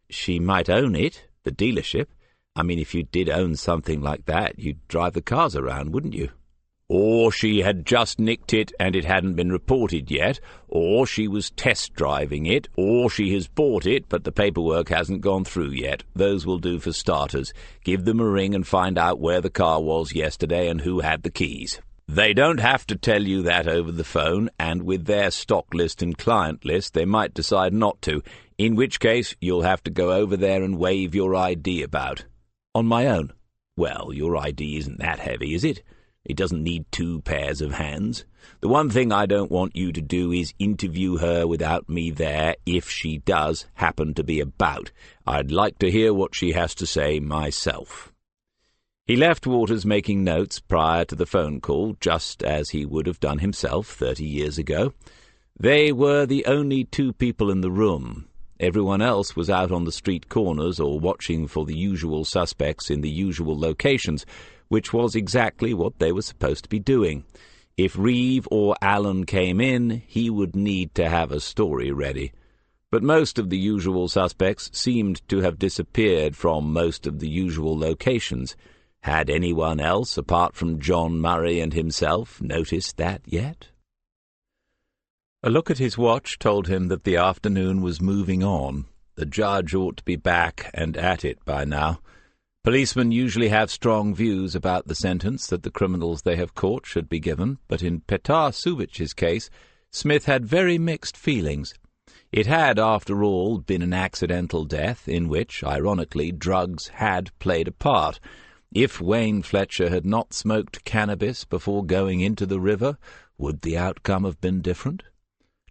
She might own it, the dealership. I mean, if you did own something like that, you'd drive the cars around, wouldn't you? Or she had just nicked it and it hadn't been reported yet, or she was test-driving it, or she has bought it but the paperwork hasn't gone through yet. Those will do for starters. Give them a ring and find out where the car was yesterday and who had the keys. They don't have to tell you that over the phone, and with their stock list and client list they might decide not to, in which case you'll have to go over there and wave your ID about. On my own. Well, your ID isn't that heavy, is it? It doesn't need 2 pairs of hands. The one thing I don't want you to do is interview her without me there, if she does happen to be about. I'd like to hear what she has to say myself. He left Waters making notes prior to the phone call, just as he would have done himself 30 years ago. They were the only 2 people in the room. Everyone else was out on the street corners or watching for the usual suspects in the usual locations, which was exactly what they were supposed to be doing. If Reeve or Allen came in, he would need to have a story ready. But most of the usual suspects seemed to have disappeared from most of the usual locations. Had anyone else, apart from John Murray and himself, noticed that yet? A look at his watch told him that the afternoon was moving on. The judge ought to be back and at it by now. Policemen usually have strong views about the sentence that the criminals they have caught should be given, but in Petar Suvic's case, Smith had very mixed feelings. It had, after all, been an accidental death in which, ironically, drugs had played a part. If Wayne Fletcher had not smoked cannabis before going into the river, would the outcome have been different?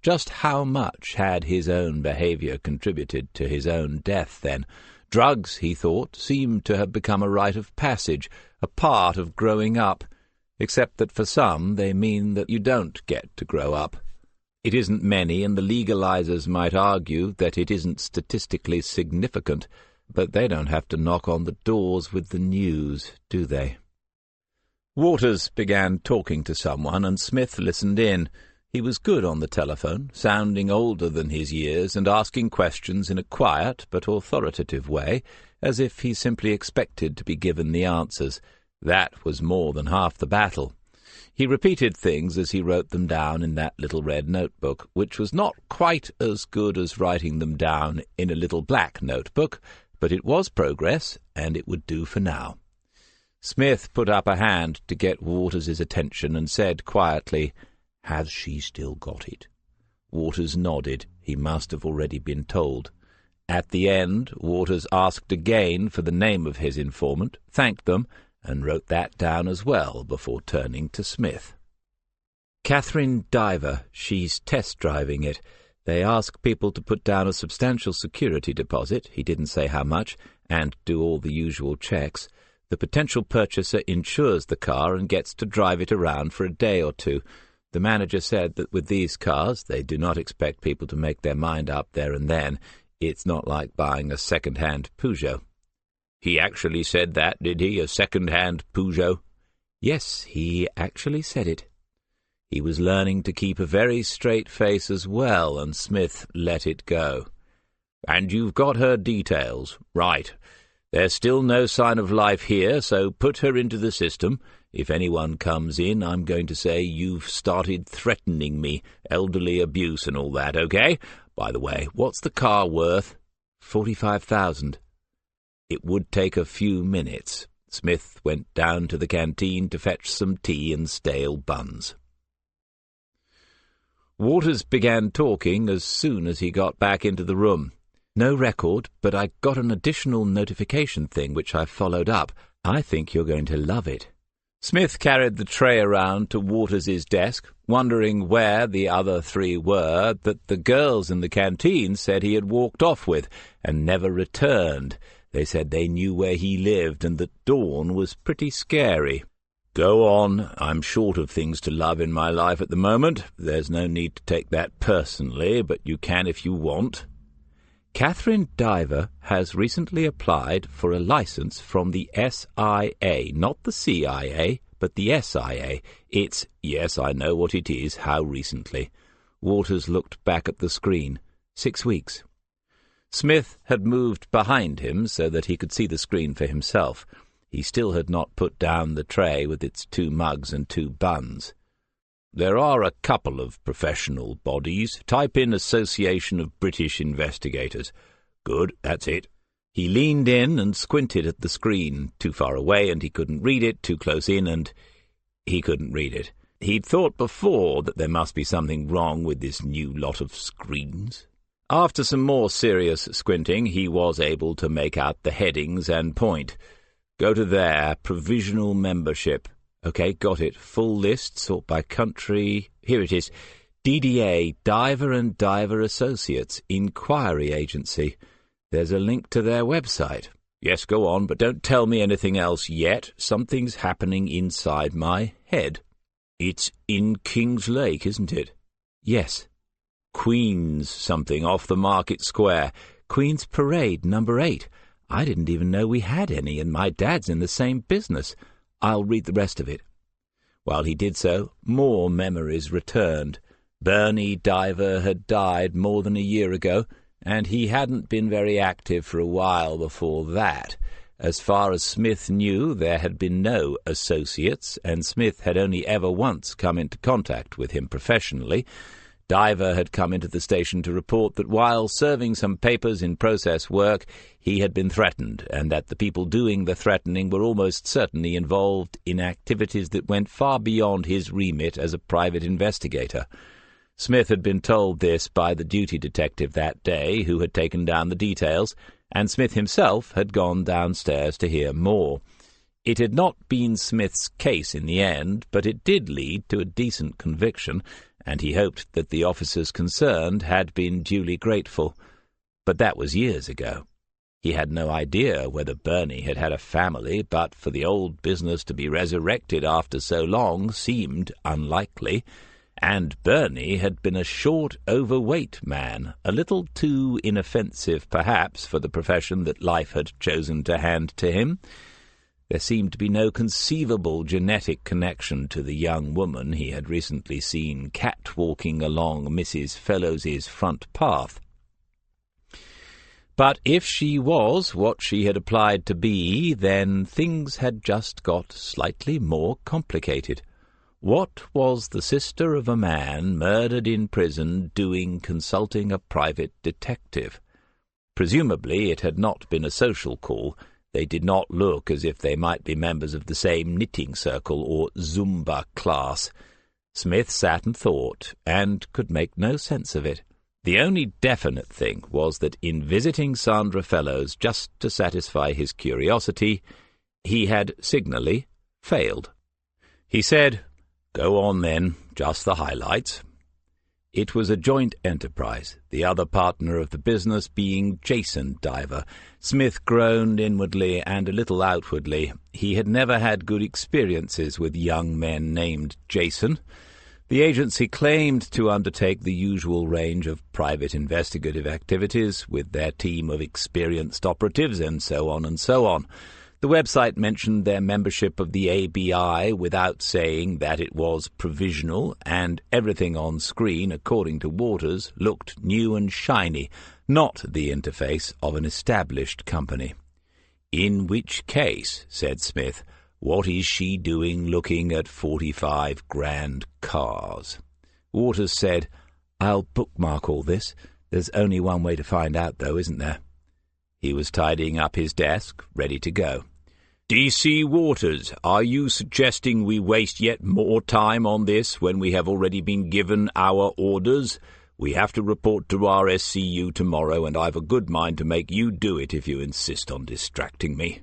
Just how much had his own behaviour contributed to his own death, then? Drugs, he thought, seemed to have become a rite of passage, a part of growing up, except that for some they mean that you don't get to grow up. It isn't many, and the legalizers might argue that it isn't statistically significant, but they don't have to knock on the doors with the news, do they? Waters began talking to someone, and Smith listened in. He was good on the telephone, sounding older than his years and asking questions in a quiet but authoritative way, as if he simply expected to be given the answers. That was more than half the battle. He repeated things as he wrote them down in that little red notebook, which was not quite as good as writing them down in a little black notebook, but it was progress, and it would do for now. Smith put up a hand to get Waters's attention and said quietly, "Has she still got it?" Waters nodded. He must have already been told. At the end, Waters asked again for the name of his informant, thanked them, and wrote that down as well before turning to Smith. "Catherine Diver. She's test-driving it. They ask people to put down a substantial security deposit," he didn't say how much, "and do all the usual checks. The potential purchaser insures the car and gets to drive it around for a day or two. The manager said that with these cars, they do not expect people to make their mind up there and then. It's not like buying a second-hand Peugeot." "He actually said that, did he? A second-hand Peugeot?" "Yes, he actually said it." He was learning to keep a very straight face as well, and Smith let it go. "And you've got her details. Right. There's still no sign of life here, so put her into the system. If anyone comes in, I'm going to say you've started threatening me, elderly abuse and all that, okay? By the way, what's the car worth?" $45,000. It would take a few minutes. Smith went down to the canteen to fetch some tea and stale buns. Waters began talking as soon as he got back into the room. "No record, but I got an additional notification thing which I followed up. I think you're going to love it." Smith carried the tray around to Waters's desk, wondering where the other three were that the girls in the canteen said he had walked off with and never returned. They said they knew where he lived and that Dawn was pretty scary. "Go on. I'm short of things to love in my life at the moment. There's no need to take that personally, but you can if you want." "Catherine Diver has recently applied for a license from the SIA, not the CIA, but the SIA. It's—" "Yes, I know what it is. How recently?" Waters looked back at the screen. 6 weeks. Smith had moved behind him so that he could see the screen for himself. He still had not put down the tray with its 2 mugs and 2 buns. "There are a couple of professional bodies. Type in Association of British Investigators. Good, that's it." He leaned in and squinted at the screen. Too far away and he couldn't read it, too close in and he couldn't read it. He'd thought before that there must be something wrong with this new lot of screens. After some more serious squinting, he was able to make out the headings and point. "Go to there, provisional membership." "Okay, got it. Full list, sort by country. Here it is. DDA, Diver and Diver Associates, Inquiry Agency. There's a link to their website." "Yes, go on, but don't tell me anything else yet. Something's happening inside my head." "It's in Kings Lake, isn't it?" "Yes." "Queen's something off the Market Square." "Queen's Parade, number 8. I didn't even know we had any, and my dad's in the same business. I'll read the rest of it." While he did so, more memories returned. Bernie Diver had died more than a year ago, and he hadn't been very active for a while before that. As far as Smith knew, there had been no associates, and Smith had only ever once come into contact with him professionally. Diver had come into the station to report that while serving some papers in process work, he had been threatened, and that the people doing the threatening were almost certainly involved in activities that went far beyond his remit as a private investigator. Smith had been told this by the duty detective that day, who had taken down the details, and Smith himself had gone downstairs to hear more. It had not been Smith's case in the end, but it did lead to a decent conviction, and he hoped that the officers concerned had been duly grateful. But that was years ago. He had no idea whether Bernie had had a family, but for the old business to be resurrected after so long seemed unlikely. And Bernie had been a short, overweight man, a little too inoffensive perhaps for the profession that life had chosen to hand to him. There seemed to be no conceivable genetic connection to the young woman he had recently seen catwalking along Mrs. Fellows's front path. But if she was what she had applied to be, then things had just got slightly more complicated. What was the sister of a man murdered in prison doing consulting a private detective? Presumably it had not been a social call. They did not look as if they might be members of the same knitting circle or Zumba class. Smith sat and thought, and could make no sense of it. The only definite thing was that in visiting Sandra Fellows just to satisfy his curiosity, he had signally failed. He said, "Go on then, just the highlights." It was a joint enterprise, the other partner of the business being Jason Diver. Smith groaned inwardly and a little outwardly. He had never had good experiences with young men named Jason. The agency claimed to undertake the usual range of private investigative activities with their team of experienced operatives and so on and so on. The website mentioned their membership of the ABI without saying that it was provisional, and everything on screen, according to Waters, looked new and shiny, not the interface of an established company. "In which case," said Smith, "what is she doing looking at 45 grand cars?" Waters said, "I'll bookmark all this. There's only one way to find out, though, isn't there?" He was tidying up his desk, ready to go. "D.C. Waters, are you suggesting we waste yet more time on this when we have already been given our orders? We have to report to RSCU tomorrow, and I've a good mind to make you do it if you insist on distracting me."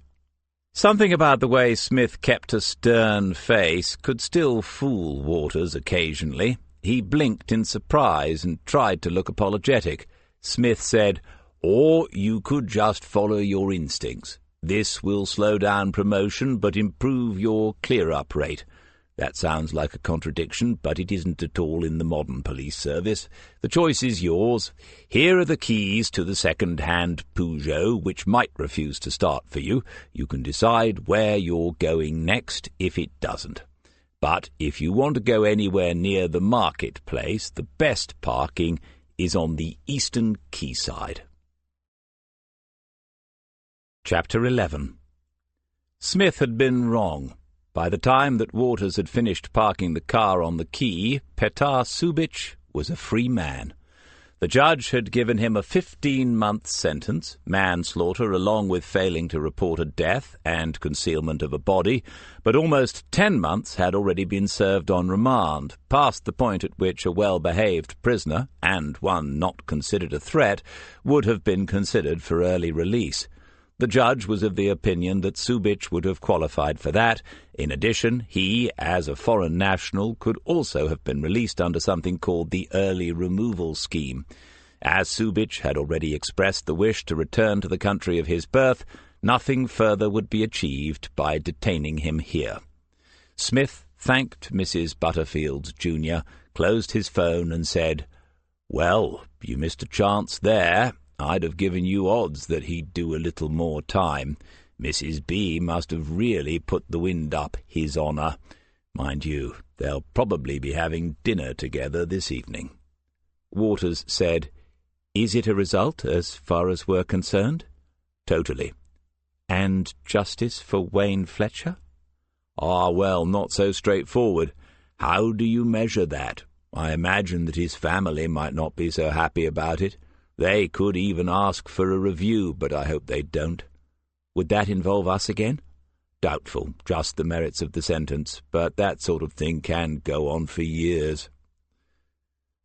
Something about the way Smith kept a stern face could still fool Waters occasionally. He blinked in surprise and tried to look apologetic. Smith said, "Or you could just follow your instincts. This will slow down promotion but improve your clear-up rate." That sounds like a contradiction, but it isn't at all in the modern police service. The choice is yours. Here are the keys to the second-hand Peugeot, which might refuse to start for you. You can decide where you're going next if it doesn't. But if you want to go anywhere near the marketplace, the best parking is on the eastern quayside. Chapter 11. Smith had been wrong. By the time that Waters had finished parking the car on the quay, Petar Subich was a free man. The judge had given him a 15-month sentence, manslaughter along with failing to report a death and concealment of a body, but almost 10 months had already been served on remand, past the point at which a well-behaved prisoner, and one not considered a threat, would have been considered for early release. The judge was of the opinion that Subich would have qualified for that. In addition, he, as a foreign national, could also have been released under something called the Early Removal Scheme. As Subich had already expressed the wish to return to the country of his birth, nothing further would be achieved by detaining him here. Smith thanked Mrs. Butterfield, Jr., closed his phone and said, "Well, you missed a chance there. I'd have given you odds that he'd do a little more time. Mrs. B must have really put the wind up his honour. Mind you, they'll probably be having dinner together this evening." Waters said, "Is it a result as far as we're concerned?" "Totally." "And justice for Wayne Fletcher?" "Ah, well, not so straightforward. How do you measure that? I imagine that his family might not be so happy about it. They could even ask for a review, but I hope they don't." "Would that involve us again?" "Doubtful, just the merits of the sentence, but that sort of thing can go on for years."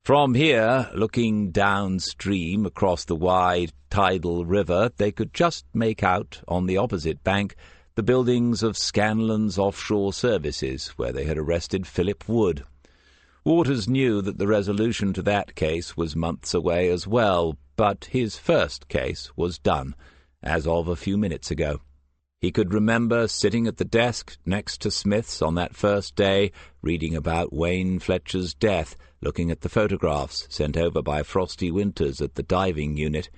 From here, looking downstream across the wide tidal river, they could just make out, on the opposite bank, the buildings of Scanlon's Offshore Services, where they had arrested Philip Wood. Waters knew that the resolution to that case was months away as well, but his first case was done, as of a few minutes ago. He could remember sitting at the desk next to Smith's on that first day, reading about Wayne Fletcher's death, looking at the photographs sent over by Frosty Winters at the diving unit,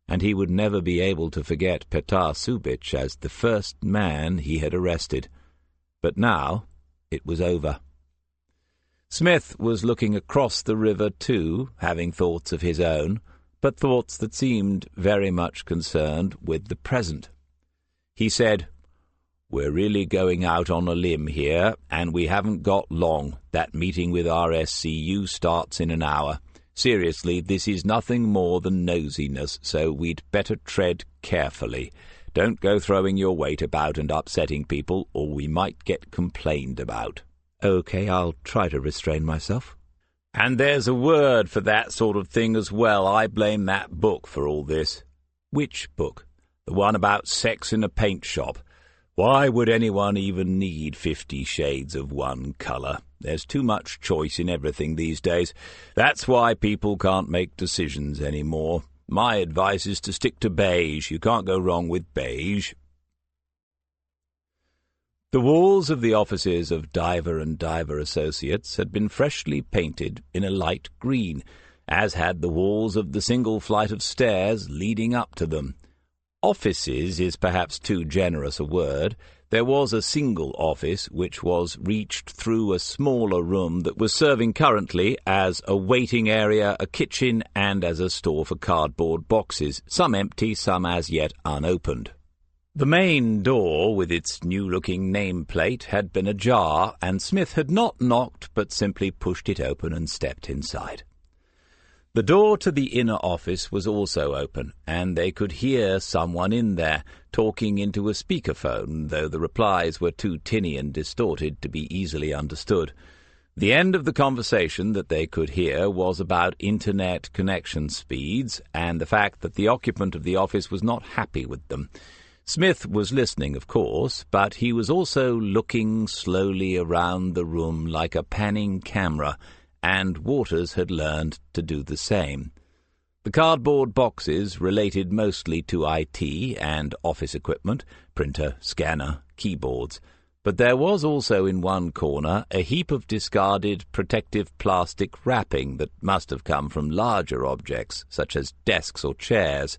and he would never be able to forget Petar Subich as the first man he had arrested. But now it was over. Smith was looking across the river too, having thoughts of his own, but thoughts that seemed very much concerned with the present. He said, "We're really going out on a limb here, and we haven't got long. That meeting with RSCU starts in an hour. Seriously, this is nothing more than nosiness, so we'd better tread carefully. Don't go throwing your weight about and upsetting people, or we might get complained about." "OK, I'll try to restrain myself." "And there's a word for that sort of thing as well. I blame that book for all this." "Which book?" "The one about sex in a paint shop. Why would anyone even need 50 shades of one colour? There's too much choice in everything these days. That's why people can't make decisions anymore. My advice is to stick to beige. You can't go wrong with beige." The walls of the offices of Diver and Diver Associates had been freshly painted in a light green, as had the walls of the single flight of stairs leading up to them. Offices is perhaps too generous a word. There was a single office which was reached through a smaller room that was serving currently as a waiting area, a kitchen, and as a store for cardboard boxes, some empty, some as yet unopened. The main door, with its new-looking nameplate, had been ajar, and Smith had not knocked but simply pushed it open and stepped inside. The door to the inner office was also open, and they could hear someone in there, talking into a speakerphone, though the replies were too tinny and distorted to be easily understood. The end of the conversation that they could hear was about internet connection speeds, and the fact that the occupant of the office was not happy with them. Smith was listening, of course, but he was also looking slowly around the room like a panning camera, and Waters had learned to do the same. The cardboard boxes related mostly to IT and office equipment, printer, scanner, keyboards, but there was also in one corner a heap of discarded protective plastic wrapping that must have come from larger objects, such as desks or chairs.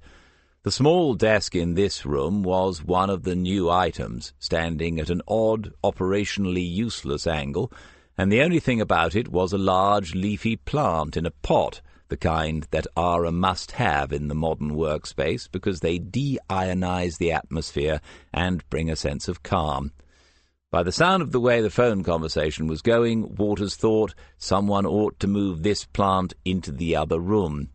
The small desk in this room was one of the new items, standing at an odd, operationally useless angle, and the only thing about it was a large leafy plant in a pot, the kind that are a must-have in the modern workspace because they de-ionize the atmosphere and bring a sense of calm. By the sound of the way the phone conversation was going, Waters thought someone ought to move this plant into the other room.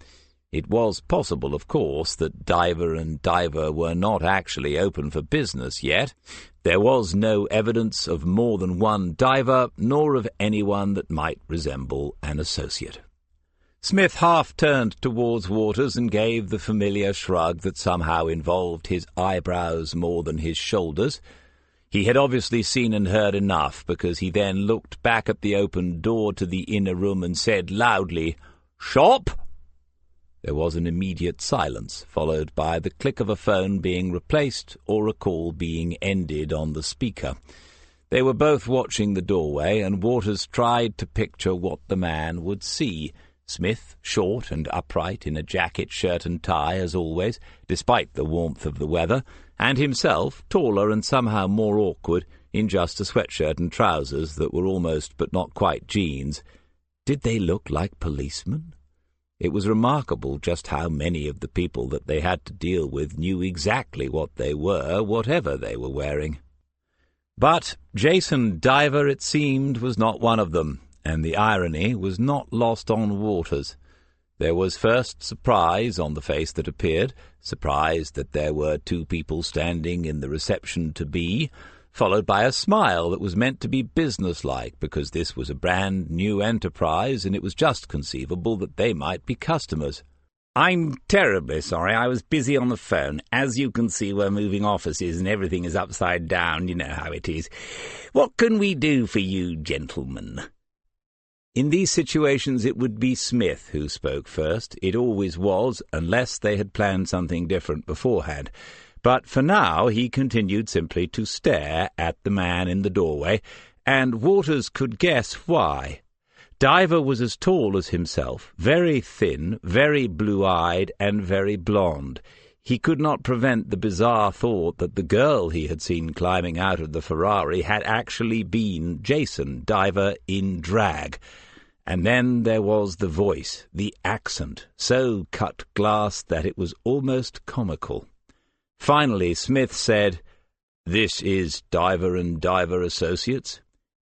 It was possible, of course, that Diver and Diver were not actually open for business yet. There was no evidence of more than one diver, nor of anyone that might resemble an associate. Smith half turned towards Waters and gave the familiar shrug that somehow involved his eyebrows more than his shoulders. He had obviously seen and heard enough, because he then looked back at the open door to the inner room and said loudly, "Shop!" There was an immediate silence, followed by the click of a phone being replaced or a call being ended on the speaker. They were both watching the doorway, and Waters tried to picture what the man would see. Smith, short and upright in a jacket, shirt and tie, as always, despite the warmth of the weather, and himself, taller and somehow more awkward, in just a sweatshirt and trousers that were almost but not quite jeans. Did they look like policemen? It was remarkable just how many of the people that they had to deal with knew exactly what they were, whatever they were wearing. But Jason Diver, it seemed, was not one of them, and the irony was not lost on Waters. There was first surprise on the face that appeared, surprise that there were two people standing in the reception to be, followed by a smile that was meant to be businesslike, because this was a brand-new enterprise, and it was just conceivable that they might be customers. "I'm terribly sorry. I was busy on the phone. As you can see, we're moving offices, and everything is upside down. You know how it is. What can we do for you, gentlemen?" In these situations it would be Smith who spoke first. It always was, unless they had planned something different beforehand. But for now he continued simply to stare at the man in the doorway, and Waters could guess why. Diver was as tall as himself, very thin, very blue-eyed, and very blonde. He could not prevent the bizarre thought that the girl he had seen climbing out of the Ferrari had actually been Jason Diver in drag. And then there was the voice, the accent, so cut glass that it was almost comical. Finally, Smith said, "This is Diver and Diver Associates?"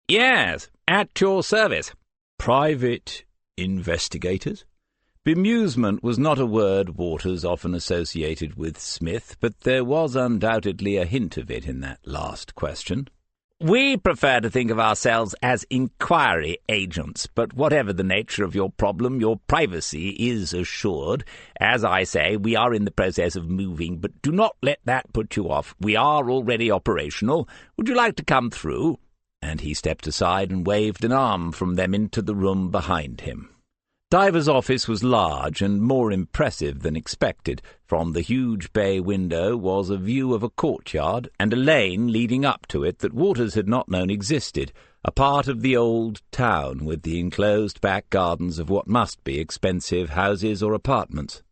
"Yes, at your service." "Private investigators?" Bemusement was not a word Waters often associated with Smith, but there was undoubtedly a hint of it in that last question. "We prefer to think of ourselves as inquiry agents, but whatever the nature of your problem, your privacy is assured. As I say, we are in the process of moving, but do not let that put you off. We are already operational. Would you like to come through?" And he stepped aside and waved an arm from them into the room behind him. Diver's office was large and more impressive than expected. From the huge bay window was a view of a courtyard and a lane leading up to it that Waters had not known existed, a part of the old town with the enclosed back gardens of what must be expensive houses or apartments.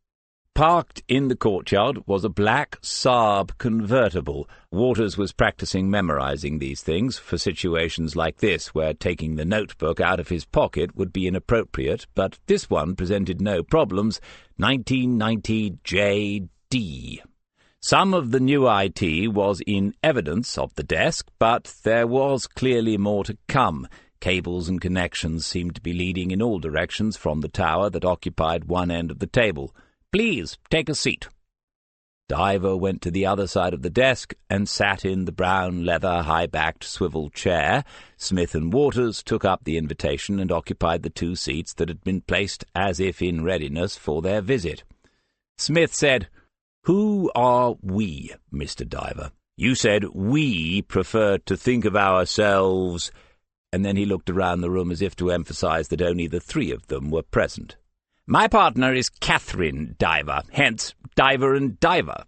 Parked in the courtyard was a black Saab convertible. Waters was practicing memorizing these things for situations like this, where taking the notebook out of his pocket would be inappropriate, but this one presented no problems. 1990 JD. Some of the new IT was in evidence of the desk, but there was clearly more to come. Cables and connections seemed to be leading in all directions from the tower that occupied one end of the table. "Please, take a seat." Diver went to the other side of the desk and sat in the brown leather high-backed swivel chair. Smith and Waters took up the invitation and occupied the two seats that had been placed as if in readiness for their visit. Smith said, "Who are we, Mr. Diver? You said we prefer to think of ourselves," and then he looked around the room as if to emphasize that only the three of them were present. "My partner is Catherine Diver, hence Diver and Diver."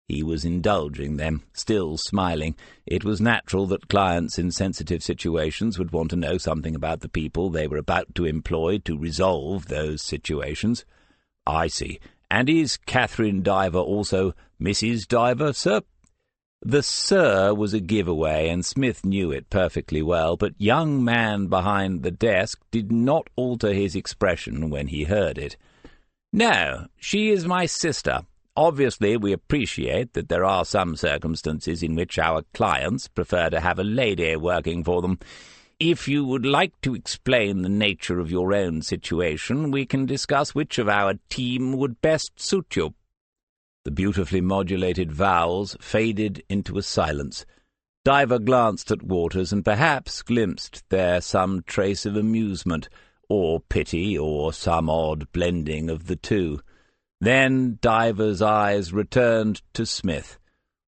He was indulging them, still smiling. It was natural that clients in sensitive situations would want to know something about the people they were about to employ to resolve those situations. "I see. And is Catherine Diver also Mrs. Diver, sir?" The "sir" was a giveaway, and Smith knew it perfectly well, but young man behind the desk did not alter his expression when he heard it. "No, she is my sister. Obviously, we appreciate that there are some circumstances in which our clients prefer to have a lady working for them. If you would like to explain the nature of your own situation, we can discuss which of our team would best suit you." The beautifully modulated vowels faded into a silence. Diver glanced at Waters and perhaps glimpsed there some trace of amusement, or pity, or some odd blending of the two. Then Diver's eyes returned to Smith.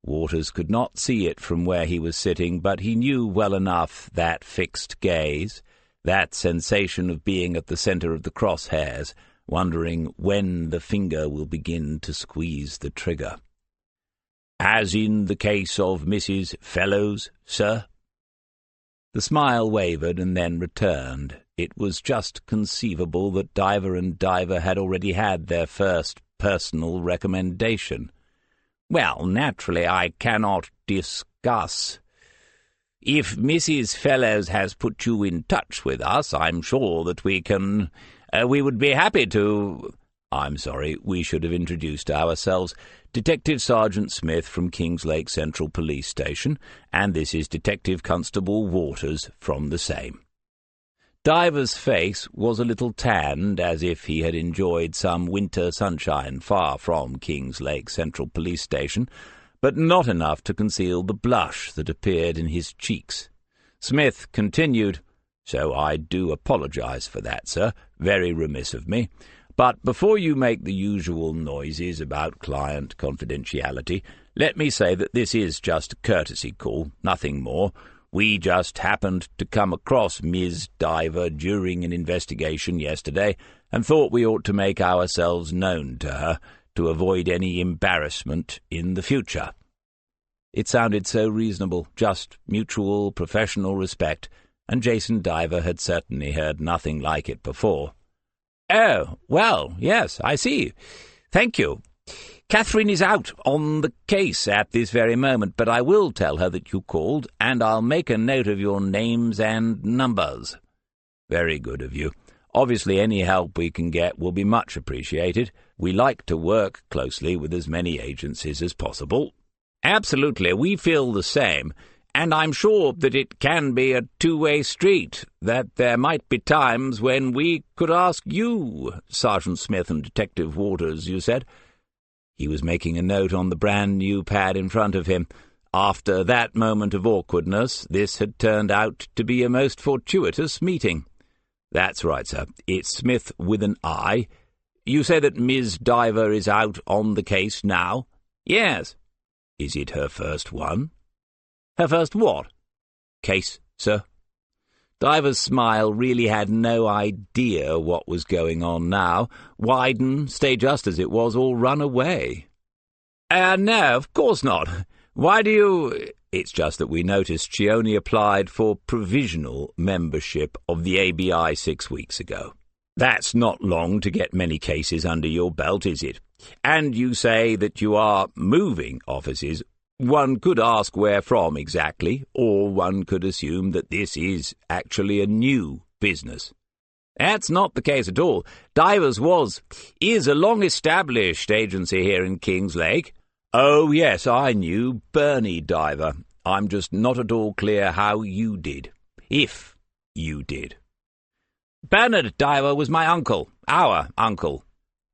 Waters could not see it from where he was sitting, but he knew well enough that fixed gaze, that sensation of being at the centre of the crosshairs, wondering when the finger will begin to squeeze the trigger. "As in the case of Mrs. Fellows, sir?" The smile wavered and then returned. It was just conceivable that Diver and Diver had already had their first personal recommendation. "Well, naturally, I cannot discuss. If Mrs. Fellows has put you in touch with us, I'm sure that we can... we would be happy to—" "I'm sorry, we should have introduced ourselves. Detective Sergeant Smith from Kingslake Central Police Station, and this is Detective Constable Waters from the same." Diver's face was a little tanned, as if he had enjoyed some winter sunshine far from Kingslake Central Police Station, but not enough to conceal the blush that appeared in his cheeks. Smith continued, "So I do apologize for that, sir. Very remiss of me. But before you make the usual noises about client confidentiality, let me say that this is just a courtesy call, nothing more. We just happened to come across Ms. Diver during an investigation yesterday and thought we ought to make ourselves known to her to avoid any embarrassment in the future." It sounded so reasonable, just mutual professional respect, and Jason Diver had certainly heard nothing like it before. "Oh, well, yes, I see. Thank you. Catherine is out on the case at this very moment, but I will tell her that you called, and I'll make a note of your names and numbers." "Very good of you. Obviously, any help we can get will be much appreciated. We like to work closely with as many agencies as possible." "Absolutely, we feel the same. and I'm sure that it can be a two-way street, that there might be times when we could ask you, Sergeant Smith and Detective Waters, you said." He was making a note on the brand-new pad in front of him. After that moment of awkwardness, this had turned out to be a most fortuitous meeting. "That's right, sir. It's Smith with an I. You say that Ms. Diver is out on the case now?" "Yes." "Is it her first one?" "Her first what?" "Case, sir." Diver's smile really had no idea what was going on now. Widen, stay just as it was, or run away. No, of course not. Why do you—" "It's just that we noticed she only applied for provisional membership of the ABI 6 weeks ago. That's not long to get many cases under your belt, is it? And you say that you are moving offices. One could ask where from exactly, or one could assume that this is actually a new business." "That's not the case at all. Divers is a long-established agency here in Kingslake." "Oh, yes, I knew Bernie Diver. I'm just not at all clear how you did. If you did." "Bernard Diver was my uncle. Our uncle."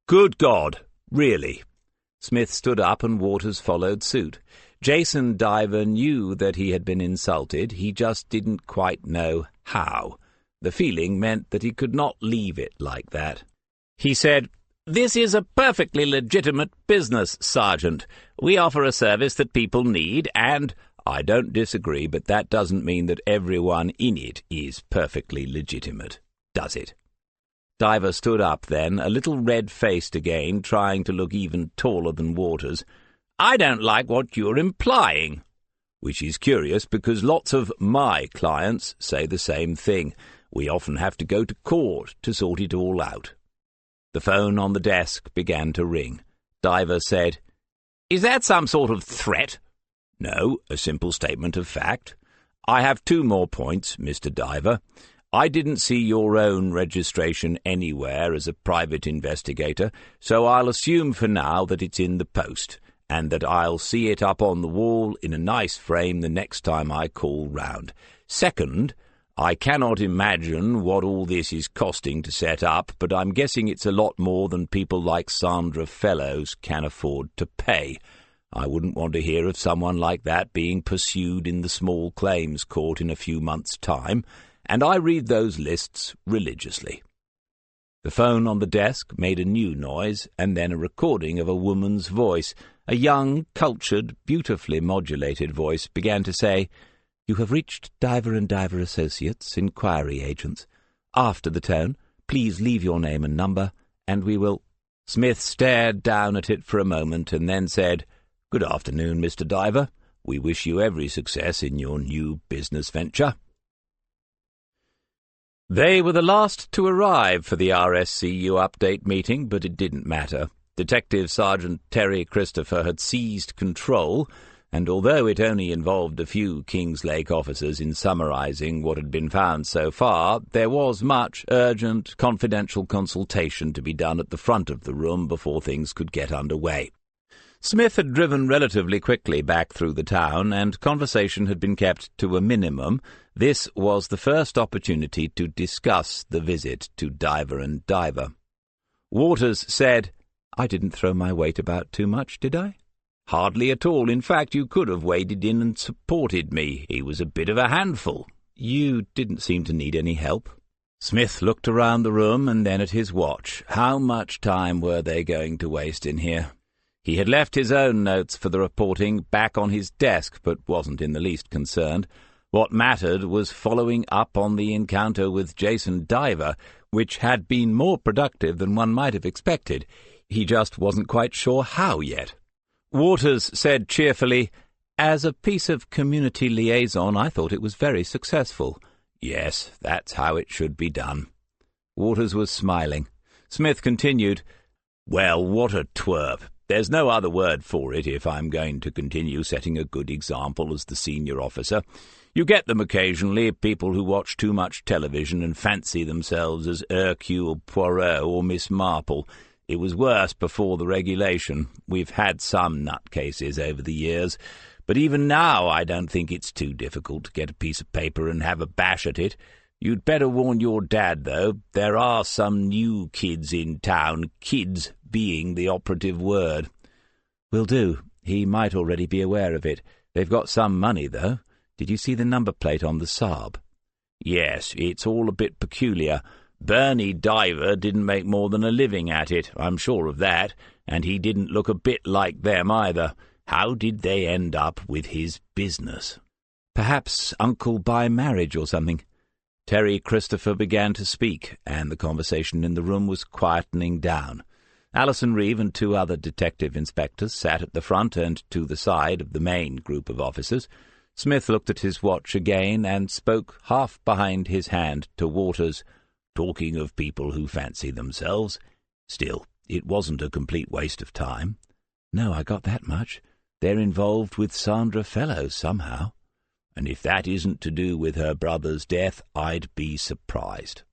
"Good God, really?" Smith stood up and Waters followed suit. Jason Diver knew that he had been insulted. He just didn't quite know how. The feeling meant that he could not leave it like that. He said, "This is a perfectly legitimate business, Sergeant. We offer a service that people need, and—" "I don't disagree, but that doesn't mean that everyone in it is perfectly legitimate, does it?" Diver stood up then, a little red-faced again, trying to look even taller than Waters. "I don't like what you're implying." "Which is curious, because lots of my clients say the same thing. We often have to go to court to sort it all out." The phone on the desk began to ring. Diver said, "Is that some sort of threat?" "No, a simple statement of fact. I have 2 more points, Mr. Diver. I didn't see your own registration anywhere as a private investigator, so I'll assume for now that it's in the post, and that I'll see it up on the wall in a nice frame the next time I call round. Second, I cannot imagine what all this is costing to set up, but I'm guessing it's a lot more than people like Sandra Fellows can afford to pay. I wouldn't want to hear of someone like that being pursued in the small claims court in a few months' time, and I read those lists religiously." The phone on the desk made a new noise, and then a recording of a woman's voice. A young, cultured, beautifully modulated voice began to say, "You have reached Diver & Diver Associates, inquiry agents. After the tone, please leave your name and number, and we will—" Smith stared down at it for a moment and then said, "Good afternoon, Mr. Diver. We wish you every success in your new business venture." They were the last to arrive for the RSCU update meeting, but it didn't matter. Detective Sergeant Terry Christopher had seized control, and although it only involved a few Kingslake officers in summarizing what had been found so far, there was much urgent, confidential consultation to be done at the front of the room before things could get under way. Smith had driven relatively quickly back through the town, and conversation had been kept to a minimum. This was the first opportunity to discuss the visit to Diver & Diver. Waters said, "I didn't throw my weight about too much, did I?" "Hardly at all. In fact, you could have waded in and supported me. He was a bit of a handful." "You didn't seem to need any help." Smith looked around the room and then at his watch. How much time were they going to waste in here? He had left his own notes for the reporting back on his desk, but wasn't in the least concerned. What mattered was following up on the encounter with Jason Diver, which had been more productive than one might have expected. He just wasn't quite sure how yet. Waters said cheerfully, "As a piece of community liaison, I thought it was very successful." "Yes, that's how it should be done." Waters was smiling. Smith continued, "Well, what a twerp. There's no other word for it if I'm going to continue setting a good example as the senior officer. You get them occasionally, people who watch too much television and fancy themselves as Hercule Poirot or Miss Marple. It was worse before the regulation. We've had some nutcases over the years, But even now I don't think it's too difficult to get a piece of paper and have a bash at it. You'd better warn your dad, though. There are some new kids in town, kids being the operative word." "Will do. He might already be aware of it. They've got some money, though. Did you see the number plate on the Saab?" "Yes, it's all a bit peculiar. Bernie Diver didn't make more than a living at it, I'm sure of that, and he didn't look a bit like them either. How did they end up with his business?" "Perhaps uncle by marriage or something." Terry Christopher began to speak, and the conversation in the room was quietening down. Alison Reeve and 2 other detective inspectors sat at the front and to the side of the main group of officers. Smith looked at his watch again and spoke half behind his hand to Waters. "Talking of people who fancy themselves. Still, it wasn't a complete waste of time." "No, I got that much. They're involved with Sandra Fellows somehow." "And if that isn't to do with her brother's death, I'd be surprised."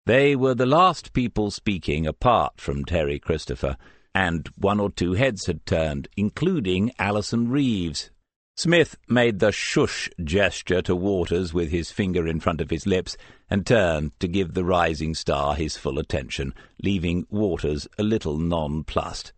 They were the last people speaking apart from Terry Christopher, and 1 or 2 heads had turned, including Alison Reeves. Smith made the shush gesture to Waters with his finger in front of his lips and turned to give the rising star his full attention, leaving Waters a little nonplussed.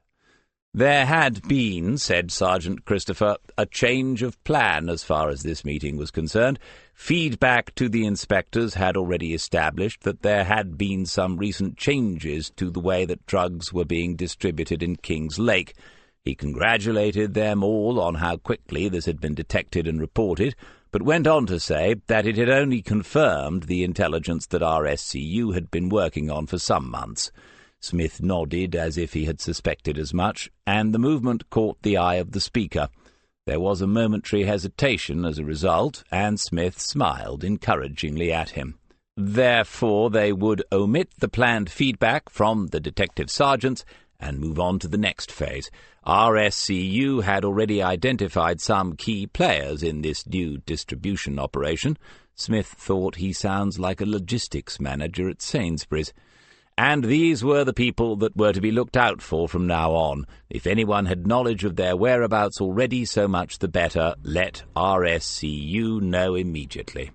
"There had been," said Sergeant Christopher, "a change of plan as far as this meeting was concerned. Feedback to the inspectors had already established that there had been some recent changes to the way that drugs were being distributed in Kings Lake. He congratulated them all on how quickly this had been detected and reported, but went on to say that it had only confirmed the intelligence that RSCU had been working on for some months." Smith nodded as if he had suspected as much, and the movement caught the eye of the speaker. There was a momentary hesitation as a result, and Smith smiled encouragingly at him. Therefore they would omit the planned feedback from the detective sergeants and move on to the next phase. RSCU had already identified some key players in this new distribution operation. Smith thought he sounds like a logistics manager at Sainsbury's. And these were the people that were to be looked out for from now on. If anyone had knowledge of their whereabouts already, so much the better. Let RSCU know immediately.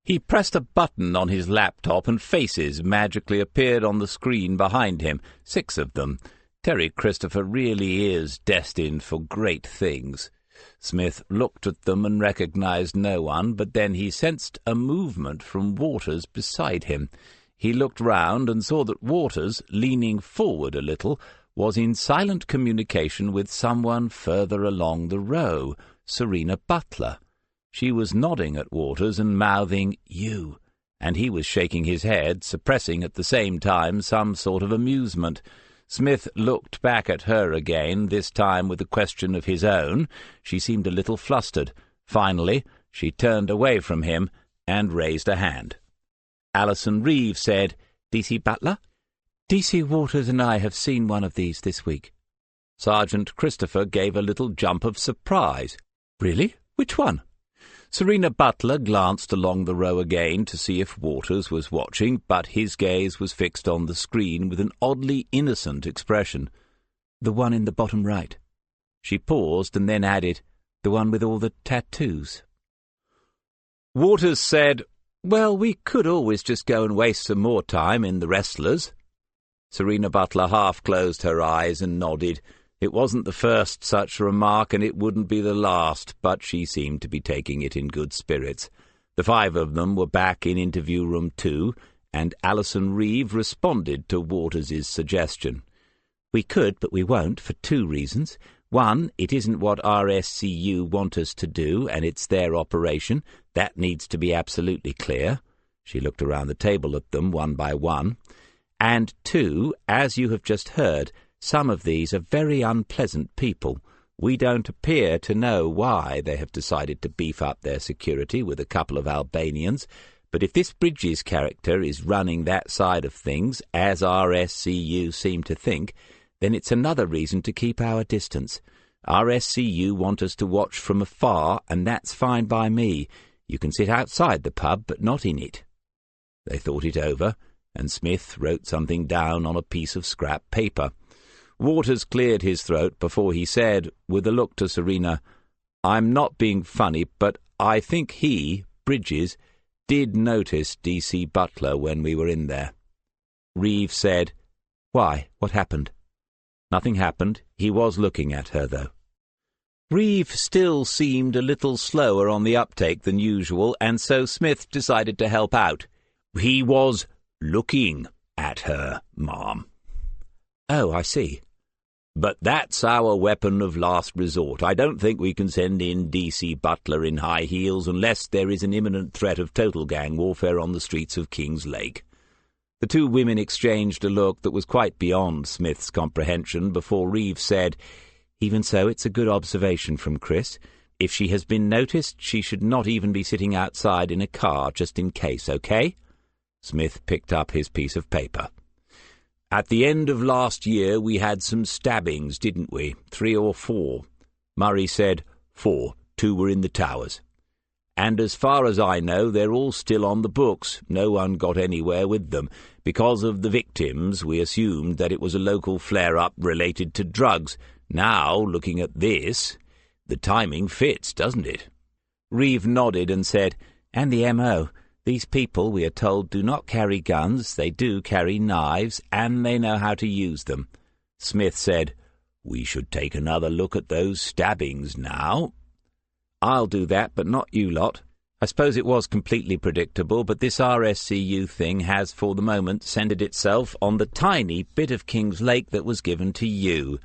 He pressed a button on his laptop and faces magically appeared on the screen behind him, 6 of them. Terry Christopher really is destined for great things. Smith looked at them and recognized no one, but then he sensed a movement from Waters beside him. He looked round and saw that Waters, leaning forward a little, was in silent communication with someone further along the row, Serena Butler. She was nodding at Waters and mouthing, "You," and he was shaking his head, suppressing at the same time some sort of amusement. Smith looked back at her again, this time with a question of his own. She seemed a little flustered. Finally, she turned away from him and raised a hand. Alison Reeve said, "D.C. Butler?" "D.C. Waters and I have seen one of these this week." Sergeant Christopher gave a little jump of surprise. "Really? Which one?" Serena Butler glanced along the row again to see if Waters was watching, but his gaze was fixed on the screen with an oddly innocent expression. "The one in the bottom right." She paused and then added, "The one with all the tattoos." Waters said, "Well, we could always just go and waste some more time in the wrestlers." Serena Butler half closed her eyes and nodded. It wasn't the first such remark, and it wouldn't be the last, but she seemed to be taking it in good spirits. The 5 of them were back in interview room 2, and Alison Reeve responded to Waters's suggestion. "We could, but we won't, for 2 reasons. One, it isn't what RSCU want us to do, and it's their operation. That needs to be absolutely clear." She looked around the table at them one by one. "And 2, as you have just heard, some of these are very unpleasant people. We don't appear to know why they have decided to beef up their security with a couple of Albanians, but if this Bridges character is running that side of things, as RSCU seem to think, then it's another reason to keep our distance. RSCU want us to watch from afar, and that's fine by me. You can sit outside the pub, but not in it." They thought it over, and Smith wrote something down on a piece of scrap paper. Waters cleared his throat before he said, with a look to Serena, I'm not being funny, but I think he, Bridges, did notice D.C. Butler when we were in there. Reeve said, "Why, what happened?" Nothing happened. He was looking at her, though. Reeve still seemed a little slower on the uptake than usual, and so Smith decided to help out. "He was looking at her, ma'am." "Oh, I see." "But that's our weapon of last resort. I don't think we can send in D.C. Butler in high heels unless there is an imminent threat of total gang warfare on the streets of King's Lake." The two women exchanged a look that was quite beyond Smith's comprehension before Reeve said, "Even so, it's a good observation from Chris. If she has been noticed, she should not even be sitting outside in a car, just in case, okay?" Smith picked up his piece of paper. "At the end of last year we had some stabbings, didn't we? 3 or 4. Murray said 4. 2 were in the towers. And as far as I know, they're all still on the books. No one got anywhere with them. Because of the victims, we assumed that it was a local flare-up related to drugs. Now, looking at this, the timing fits, doesn't it?" Reeve nodded and said, "And the M.O. These people, we are told, do not carry guns. They do carry knives, and they know how to use them." Smith said, "We should take another look at those stabbings now." "I'll do that, but not you lot. I suppose it was completely predictable, but this RSCU thing has, for the moment, centered itself on the tiny bit of King's Lake that was given to you.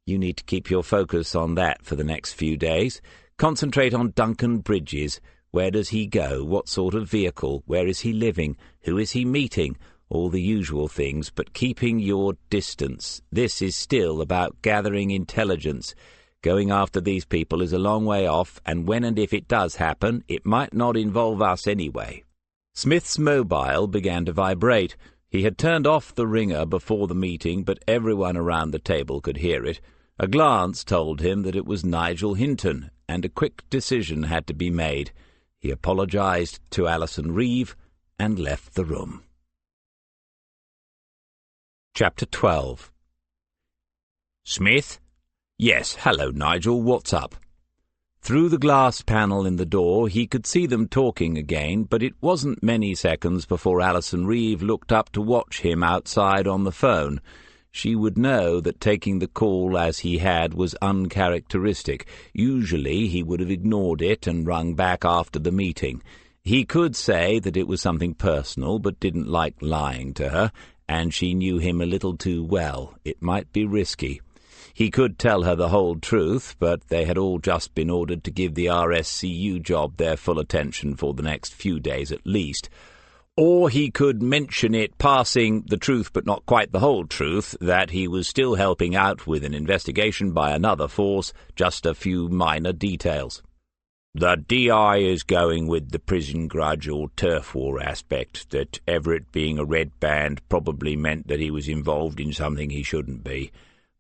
You need to keep your focus on that for the next few days. Concentrate on Duncan Bridges. Where does he go? What sort of vehicle? Where is he living? Who is he meeting? All the usual things, but keeping your distance. This is still about gathering intelligence. Going after these people is a long way off, and when and if it does happen, it might not involve us anyway." Smith's mobile began to vibrate. He had turned off the ringer before the meeting, but everyone around the table could hear it. A glance told him that it was Nigel Hinton, and a quick decision had to be made. He apologized to Alison Reeve and left the room. Chapter 12. "Smith?" "Yes, hello, Nigel, what's up?" Through the glass panel in the door he could see them talking again, but it wasn't many seconds before Alison Reeve looked up to watch him outside on the phone. She would know that taking the call as he had was uncharacteristic. Usually he would have ignored it and rung back after the meeting. He could say that it was something personal, but didn't like lying to her, and she knew him a little too well. It might be risky. He could tell her the whole truth, but they had all just been ordered to give the RSCU job their full attention for the next few days at least. Or he could mention it, passing the truth but not quite the whole truth, that he was still helping out with an investigation by another force, just a few minor details. "The DI is going with the prison grudge or turf war aspect, that Everett being a red band probably meant that he was involved in something he shouldn't be.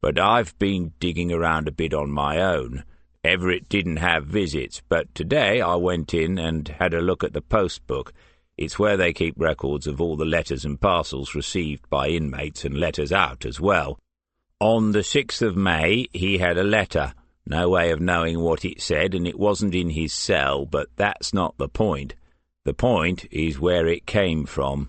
But I've been digging around a bit on my own. Everett didn't have visits, but today I went in and had a look at the post book. It's where they keep records of all the letters and parcels received by inmates and letters out as well. On the 6th of May he had a letter. No way of knowing what it said, and it wasn't in his cell, but that's not the point. The point is where it came from."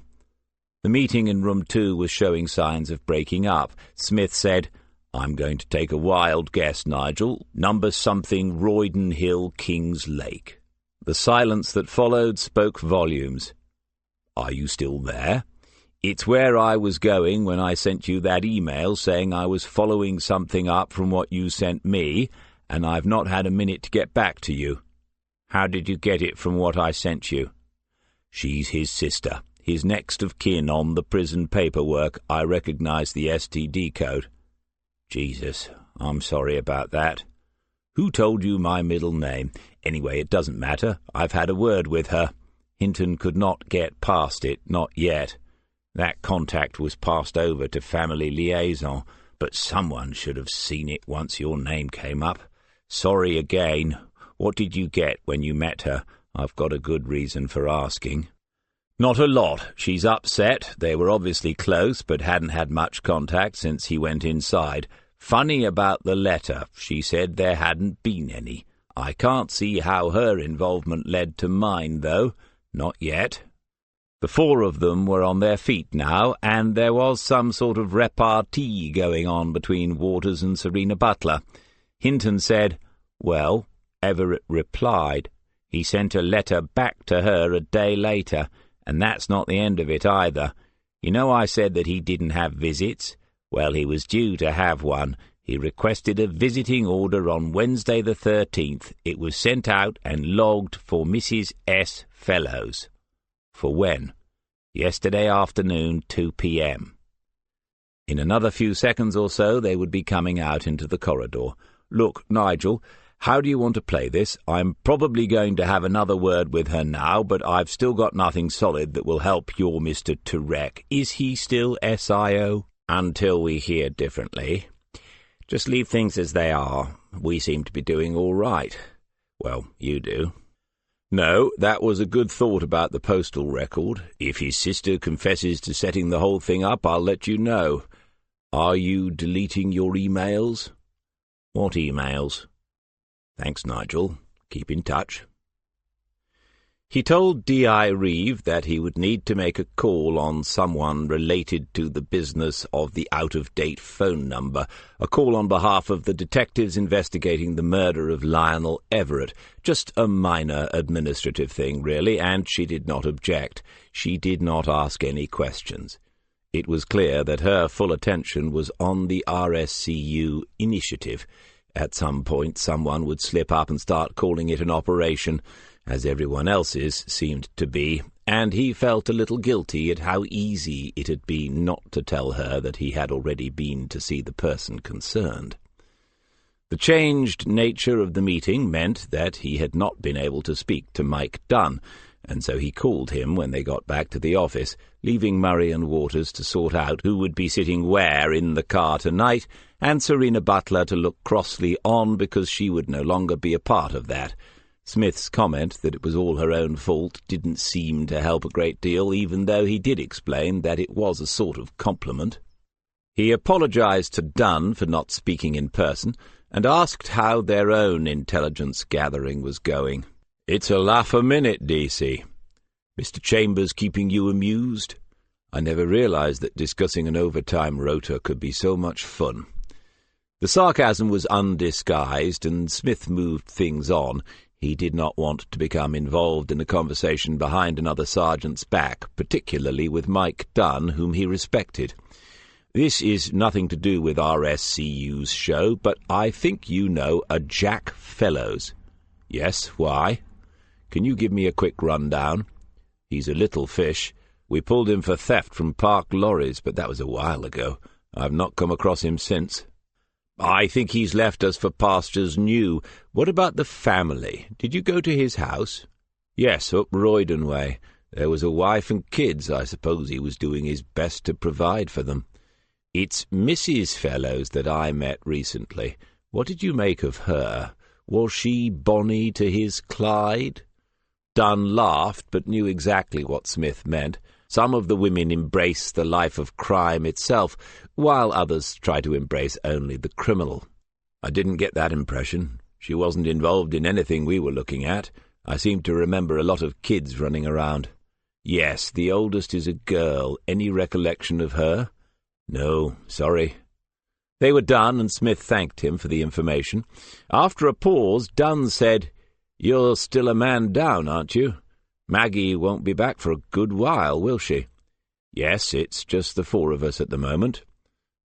The meeting in room 2 was showing signs of breaking up. Smith said, "I'm going to take a wild guess, Nigel. Number something Royden Hill, King's Lake." The silence that followed spoke volumes. "Are you still there?" "It's where I was going when I sent you that email saying I was following something up from what you sent me, and I've not had a minute to get back to you." "How did you get it from what I sent you?" "She's his sister, his next of kin on the prison paperwork. I recognize the STD code." "Jesus, I'm sorry about that." "Who told you my middle name? Anyway, it doesn't matter. I've had a word with her. Hinton could not get past it, not yet. That contact was passed over to family liaison, but someone should have seen it once your name came up. Sorry again. What did you get when you met her? I've got a good reason for asking." "Not a lot. She's upset. They were obviously close, but hadn't had much contact since he went inside. Funny about the letter. She said there hadn't been any. I can't see how her involvement led to mine, though. Not yet. The four of them were on their feet now, and there was some sort of repartee going on between Waters and Serena Butler. Hinton said, "Well," Everett replied. He sent a letter back to her a day later, and that's not the end of it either. You know I said that he didn't have visits? Well, he was due to have one. He requested a visiting order on Wednesday the 13th. It was sent out and logged for Mrs. S. Fellows. For when? Yesterday afternoon, 2 p.m. In another few seconds or so they would be coming out into the corridor. "Look, Nigel, how do you want to play this? I'm probably going to have another word with her now, but I've still got nothing solid that will help your Mr. Turek. Is he still SIO? Until we hear differently. Just leave things as they are. We seem to be doing all right. Well, you do. No, that was a good thought about the postal record. If his sister confesses to setting the whole thing up, I'll let you know. Are you deleting your emails?" "What emails?" "Thanks, Nigel. Keep in touch." He told D.I. Reeve that he would need to make a call on someone related to the business of the out-of-date phone number, a call on behalf of the detectives investigating the murder of Lionel Everett. Just a minor administrative thing, really, and she did not object. She did not ask any questions. It was clear that her full attention was on the RSCU initiative. At some point someone would slip up and start calling it an operation, as everyone else's seemed to be, and he felt a little guilty at how easy it had been not to tell her that he had already been to see the person concerned. The changed nature of the meeting meant that he had not been able to speak to Mike Dunn, and so he called him when they got back to the office, leaving Murray and Waters to sort out who would be sitting where in the car tonight, and Serena Butler to look crossly on because she would no longer be a part of that. Smith's comment that it was all her own fault didn't seem to help a great deal, even though he did explain that it was a sort of compliment. He apologized to Dunn for not speaking in person, and asked how their own intelligence gathering was going. "It's a laugh a minute, DC. Mr. Chambers keeping you amused? I never realized that discussing an overtime rota could be so much fun." The sarcasm was undisguised, and Smith moved things on. He did not want to become involved in a conversation behind another sergeant's back, particularly with Mike Dunn, whom he respected. "This is nothing to do with RSCU's show, but I think you know a Jack Fellows." "Yes, why?" "Can you give me a quick rundown?" "He's a little fish. We pulled him for theft from parked lorries, but that was a while ago. I've not come across him since." "I think he's left us for pastures new. What about the family? Did you go to his house?" "Yes, up Royden way. There was a wife and kids. I suppose he was doing his best to provide for them." "It's Mrs. Fellows that I met recently. What did you make of her? Was she bonny to his Clyde?" Dunn laughed, but knew exactly what Smith meant. Some of the women embrace the life of crime itself, while others try to embrace only the criminal. "I didn't get that impression. She wasn't involved in anything we were looking at. I seem to remember a lot of kids running around." "Yes, the oldest is a girl. Any recollection of her?" "No, sorry." They were done, and Smith thanked him for the information. After a pause, Dunn said, "You're still a man down, aren't you? Maggie won't be back for a good while, will she?" "Yes, it's just the four of us at the moment."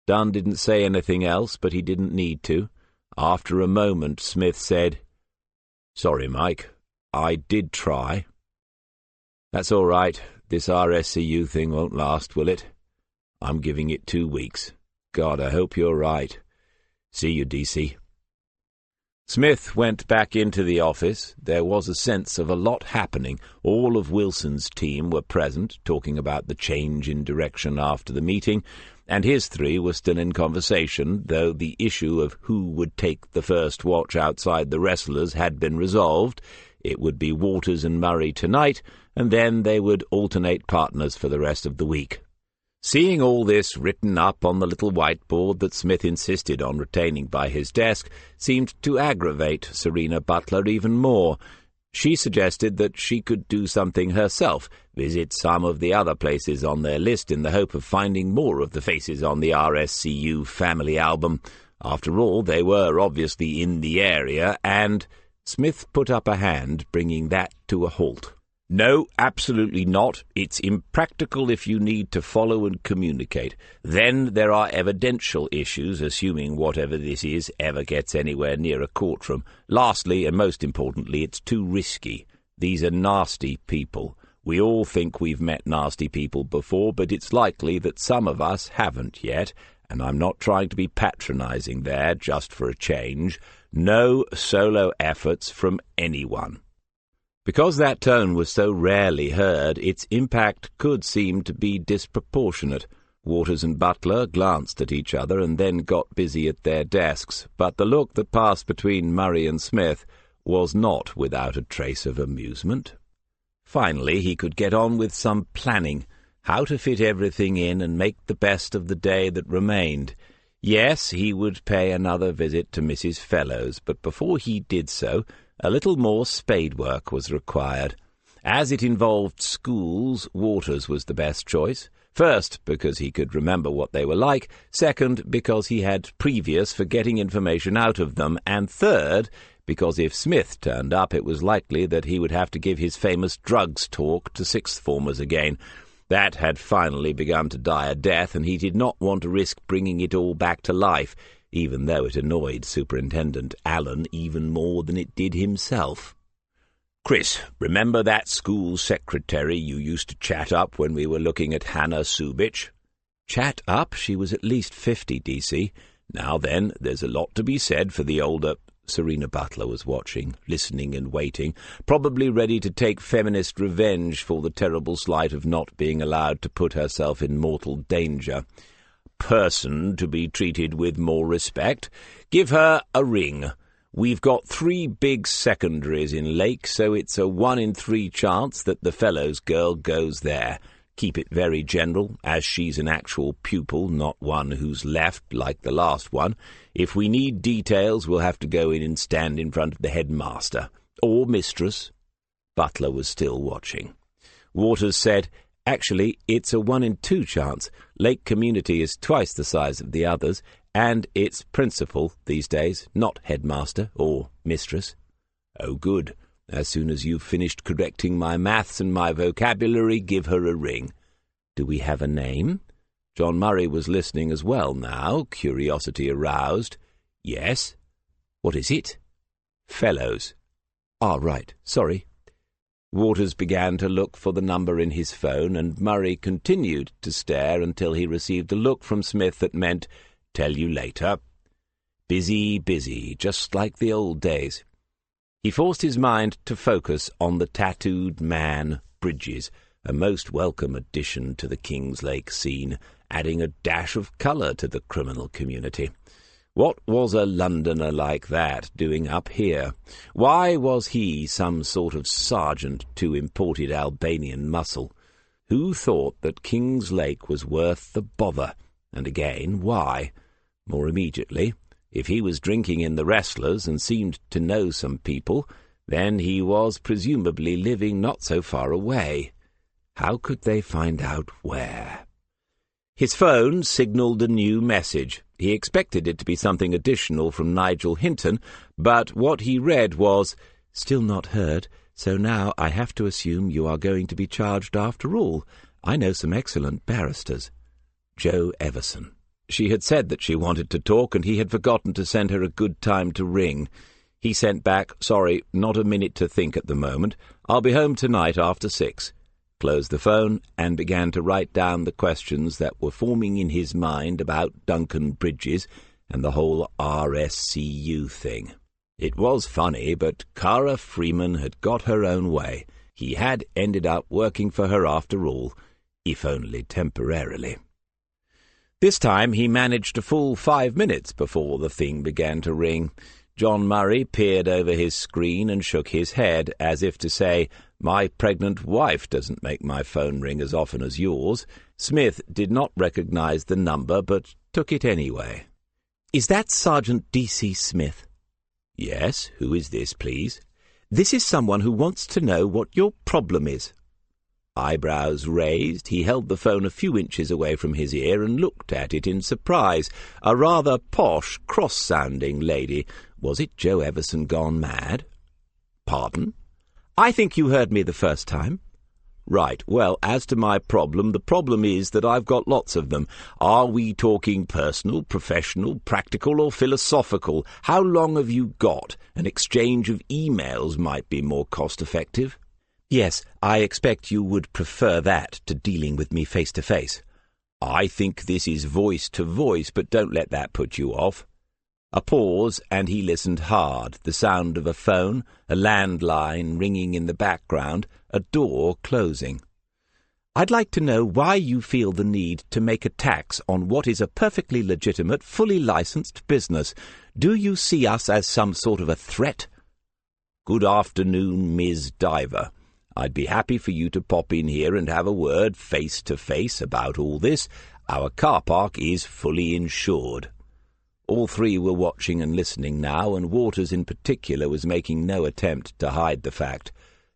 Dunn didn't say anything else, but he didn't need to. After a moment, Smith said, "Sorry, Mike. I did try." "That's all right. This RSCU thing won't last, will it? I'm giving it 2 weeks. God, I hope you're right. See you, DC." Smith went back into the office. There was a sense of a lot happening. All of Wilson's team were present, talking about the change in direction after the meeting, and his three were still in conversation, though the issue of who would take the first watch outside the wrestlers had been resolved. It would be Waters and Murray tonight, and then they would alternate partners for the rest of the week. Seeing all this written up on the little whiteboard that Smith insisted on retaining by his desk seemed to aggravate Serena Butler even more. She suggested that she could do something herself, visit some of the other places on their list in the hope of finding more of the faces on the RSCU family album. After all, they were obviously in the area, and Smith put up a hand, bringing that to a halt. "No, absolutely not. It's impractical if you need to follow and communicate. Then there are evidential issues, assuming whatever this is ever gets anywhere near a courtroom. Lastly, and most importantly, it's too risky. These are nasty people. We all think we've met nasty people before, but it's likely that some of us haven't yet, and I'm not trying to be patronizing there, just for a change. No solo efforts from anyone." Because that tone was so rarely heard, its impact could seem to be disproportionate. Waters and Butler glanced at each other and then got busy at their desks, but the look that passed between Murray and Smith was not without a trace of amusement. Finally, he could get on with some planning, how to fit everything in and make the best of the day that remained. Yes, he would pay another visit to Mrs. Fellows, but before he did so, a little more spade work was required. As it involved schools, Waters was the best choice. First, because he could remember what they were like. Second, because he had previous for getting information out of them. And third, because if Smith turned up, it was likely that he would have to give his famous drugs talk to sixth formers again. That had finally begun to die a death, and he did not want to risk bringing it all back to life, even though it annoyed Superintendent Allen even more than it did himself. "Chris, remember that school secretary you used to chat up when we were looking at Hannah Subich?" "Chat up? She was at least 50, DC. Now then, there's a lot to be said for the older—" Serena Butler was watching, listening and waiting, probably ready to take feminist revenge for the terrible slight of not being allowed to put herself in mortal danger. "Person to be treated with more respect. Give her a ring. We've got 3 big secondaries in Lake, so it's a 1 in 3 chance that the Fellows girl goes there. Keep it very general, as she's an actual pupil, not one who's left like the last one. If we need details, we'll have to go in and stand in front of the headmaster. Or mistress." Butler was still watching. Waters said, "Actually, it's a 1 in 2 chance. Lake Community is twice the size of the others, and it's principal these days, not headmaster or mistress." "Oh, good. As soon as you've finished correcting my maths and my vocabulary, give her a ring." "Do we have a name?" John Murray was listening as well now, curiosity aroused. "Yes." "What is it?" "Fellows." "Ah, right. Sorry." Waters began to look for the number in his phone, and Murray continued to stare until he received a look from Smith that meant, "Tell you later." Busy, busy, just like the old days. He forced his mind to focus on the tattooed man, Bridges, a most welcome addition to the Kings Lake scene, adding a dash of colour to the criminal community. What was a Londoner like that doing up here? Why was he some sort of sergeant to imported Albanian muscle? Who thought that Kings Lake was worth the bother? And again, why? More immediately, if he was drinking in the Wrestlers and seemed to know some people, then he was presumably living not so far away. How could they find out where? His phone signalled a new message. He expected it to be something additional from Nigel Hinton, but what he read was, "Still not heard, so now I have to assume you are going to be charged after all. I know some excellent barristers." Joe Everson. She had said that she wanted to talk, and he had forgotten to send her a good time to ring. He sent back, "Sorry, not a minute to think at the moment. I'll be home tonight after 6. Closed the phone and began to write down the questions that were forming in his mind about Duncan Bridges and the whole RSCU thing. It was funny, but Cara Freeman had got her own way. He had ended up working for her after all, if only temporarily. This time he managed a full 5 minutes before the thing began to ring. John Murray peered over his screen and shook his head, as if to say, My pregnant wife doesn't make my phone ring as often as yours." Smith did not recognize the number, but took it anyway. "Is that Sergeant D.C. Smith?" "Yes. Who is this, please?" "This is someone who wants to know what your problem is." Eyebrows raised, he held the phone a few inches away from his ear and looked at it in surprise. A rather posh, cross-sounding lady. Was it Joe Everson gone mad? "Pardon?" "I think you heard me the first time." "Right. Well, as to my problem, the problem is that I've got lots of them. Are we talking personal, professional, practical, or philosophical? How long have you got? An exchange of emails might be more cost-effective." "Yes, I expect you would prefer that to dealing with me face-to-face." "I think this is voice-to-voice, but don't let that put you off." A pause, and he listened hard. The sound of a phone, a landline ringing in the background, a door closing. "I'd like to know why you feel the need to make a tax on what is a perfectly legitimate, fully licensed business. Do you see us as some sort of a threat?" "Good afternoon, Ms. Diver. I'd be happy for you to pop in here and have a word face-to-face about all this. Our car park is fully insured." All three were watching and listening now, and Waters in particular was making no attempt to hide the fact.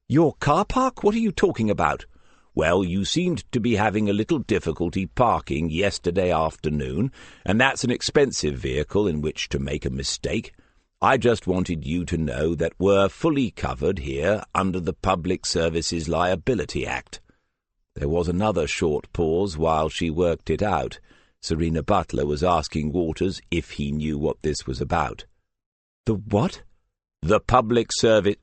"Your car park? What are you talking about?" "Well, you seemed to be having a little difficulty parking yesterday afternoon, and that's an expensive vehicle in which to make a mistake. I just wanted you to know that we're fully covered here under the Public Services Liability Act." There was another short pause while she worked it out. Serena Butler was asking Waters if he knew what this was about. "The what?" "The Public Service—"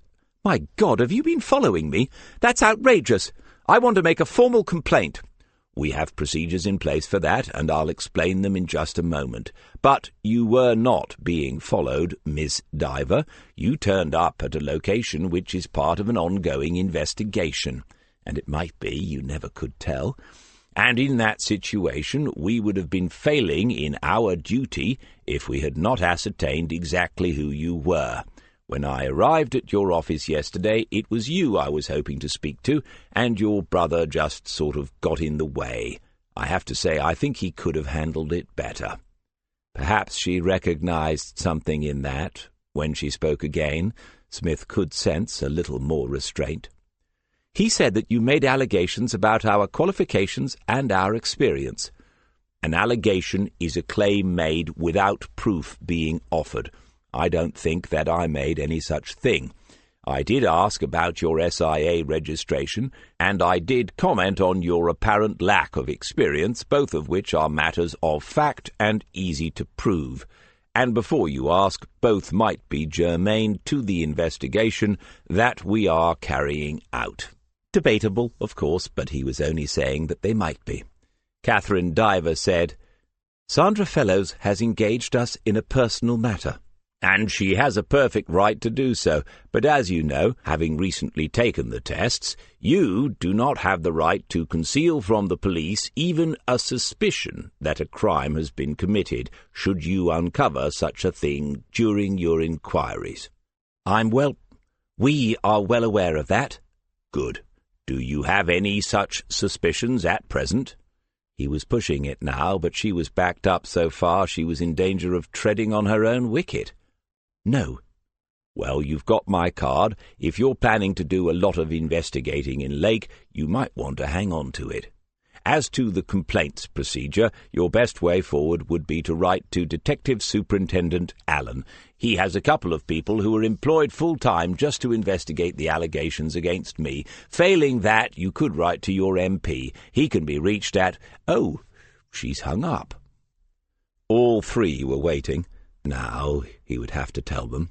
"My God, have you been following me? That's outrageous. I want to make a formal complaint." "We have procedures in place for that, and I'll explain them in just a moment. But you were not being followed, Miss Diver. You turned up at a location which is part of an ongoing investigation. And it might be, you never could tell. And in that situation, we would have been failing in our duty if we had not ascertained exactly who you were. When I arrived at your office yesterday, it was you I was hoping to speak to, and your brother just sort of got in the way. I have to say, I think he could have handled it better." Perhaps she recognized something in that. When she spoke again, Smith could sense a little more restraint. "He said that you made allegations about our qualifications and our experience." "An allegation is a claim made without proof being offered. I don't think that I made any such thing. I did ask about your SIA registration, and I did comment on your apparent lack of experience, both of which are matters of fact and easy to prove. And before you ask, both might be germane to the investigation that we are carrying out." Debatable, of course, but he was only saying that they might be. Catherine Diver said, "Sandra Fellows has engaged us in a personal matter." "And she has a perfect right to do so. But as you know, having recently taken the tests, you do not have the right to conceal from the police even a suspicion that a crime has been committed, should you uncover such a thing during your inquiries." We are well aware of that." "Good. Do you have any such suspicions at present?" He was pushing it now, but she was backed up so far she was in danger of treading on her own wicket. "No." "Well, you've got my card. If you're planning to do a lot of investigating in Lake, you might want to hang on to it. As to the complaints procedure, your best way forward would be to write to Detective Superintendent Allen. He has a couple of people who are employed full-time just to investigate the allegations against me. Failing that, you could write to your MP. He can be reached at— Oh, she's hung up." All three were waiting. Now he would have to tell them.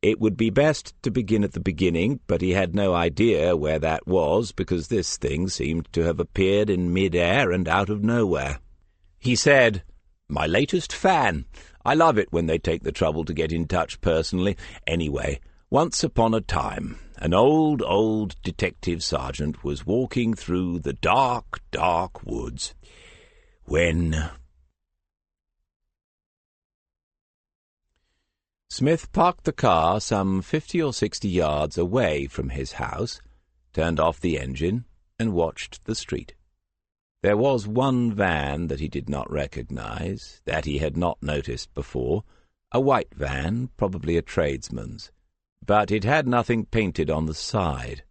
It would be best to begin at the beginning, but he had no idea where that was, because this thing seemed to have appeared in mid-air and out of nowhere. He said, "My latest fan. I love it when they take the trouble to get in touch personally. Anyway, once upon a time, an old detective sergeant was walking through the dark, dark woods when—" Smith parked the car some 50 or 60 yards away from his house, turned off the engine, and watched the street. There was one van that he did not recognize, that he had not noticed before, a white van, probably a tradesman's, but it had nothing painted on the side.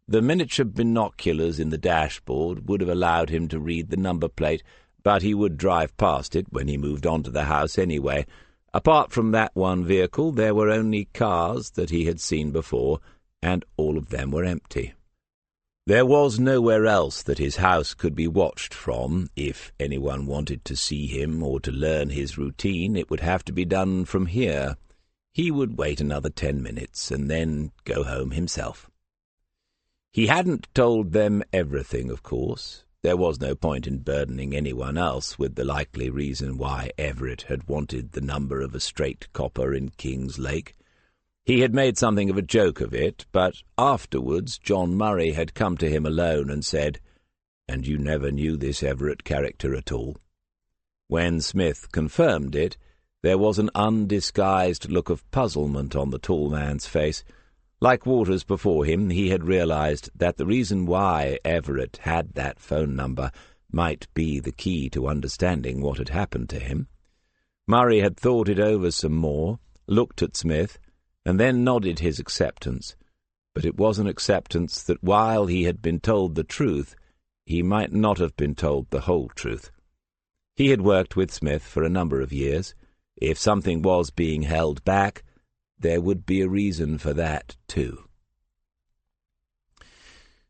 The miniature binoculars in the dashboard would have allowed him to read the number plate, but he would drive past it when he moved on to the house anyway. Apart from that one vehicle, there were only cars that he had seen before, and all of them were empty. There was nowhere else that his house could be watched from. If anyone wanted to see him or to learn his routine, it would have to be done from here. He would wait another 10 minutes and then go home himself. He hadn't told them everything, of course. There was no point in burdening anyone else with the likely reason why Everett had wanted the number of a straight copper in King's Lake. He had made something of a joke of it, but afterwards John Murray had come to him alone and said, "And you never knew this Everett character at all?" When Smith confirmed it, there was an undisguised look of puzzlement on the tall man's face. Like Waters before him, he had realized that the reason why Everett had that phone number might be the key to understanding what had happened to him. Murray had thought it over some more, looked at Smith, and then nodded his acceptance. But it was an acceptance that while he had been told the truth, he might not have been told the whole truth. He had worked with Smith for a number of years. If something was being held back, there would be a reason for that, too.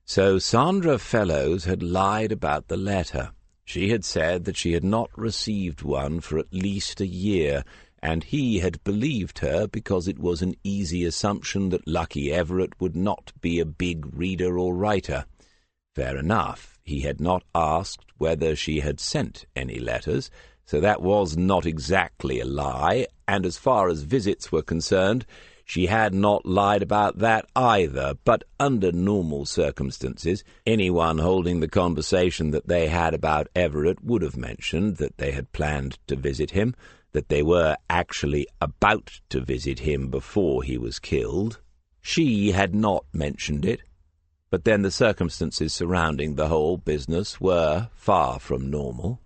So Sandra Fellows had lied about the letter. She had said that she had not received one for at least a year, and he had believed her because it was an easy assumption that Lucky Everett would not be a big reader or writer. Fair enough, he had not asked whether she had sent any letters, so that was not exactly a lie, and as far as visits were concerned, she had not lied about that either. But under normal circumstances, anyone holding the conversation that they had about Everett would have mentioned that they had planned to visit him, that they were actually about to visit him before he was killed. She had not mentioned it, but then the circumstances surrounding the whole business were far from normal.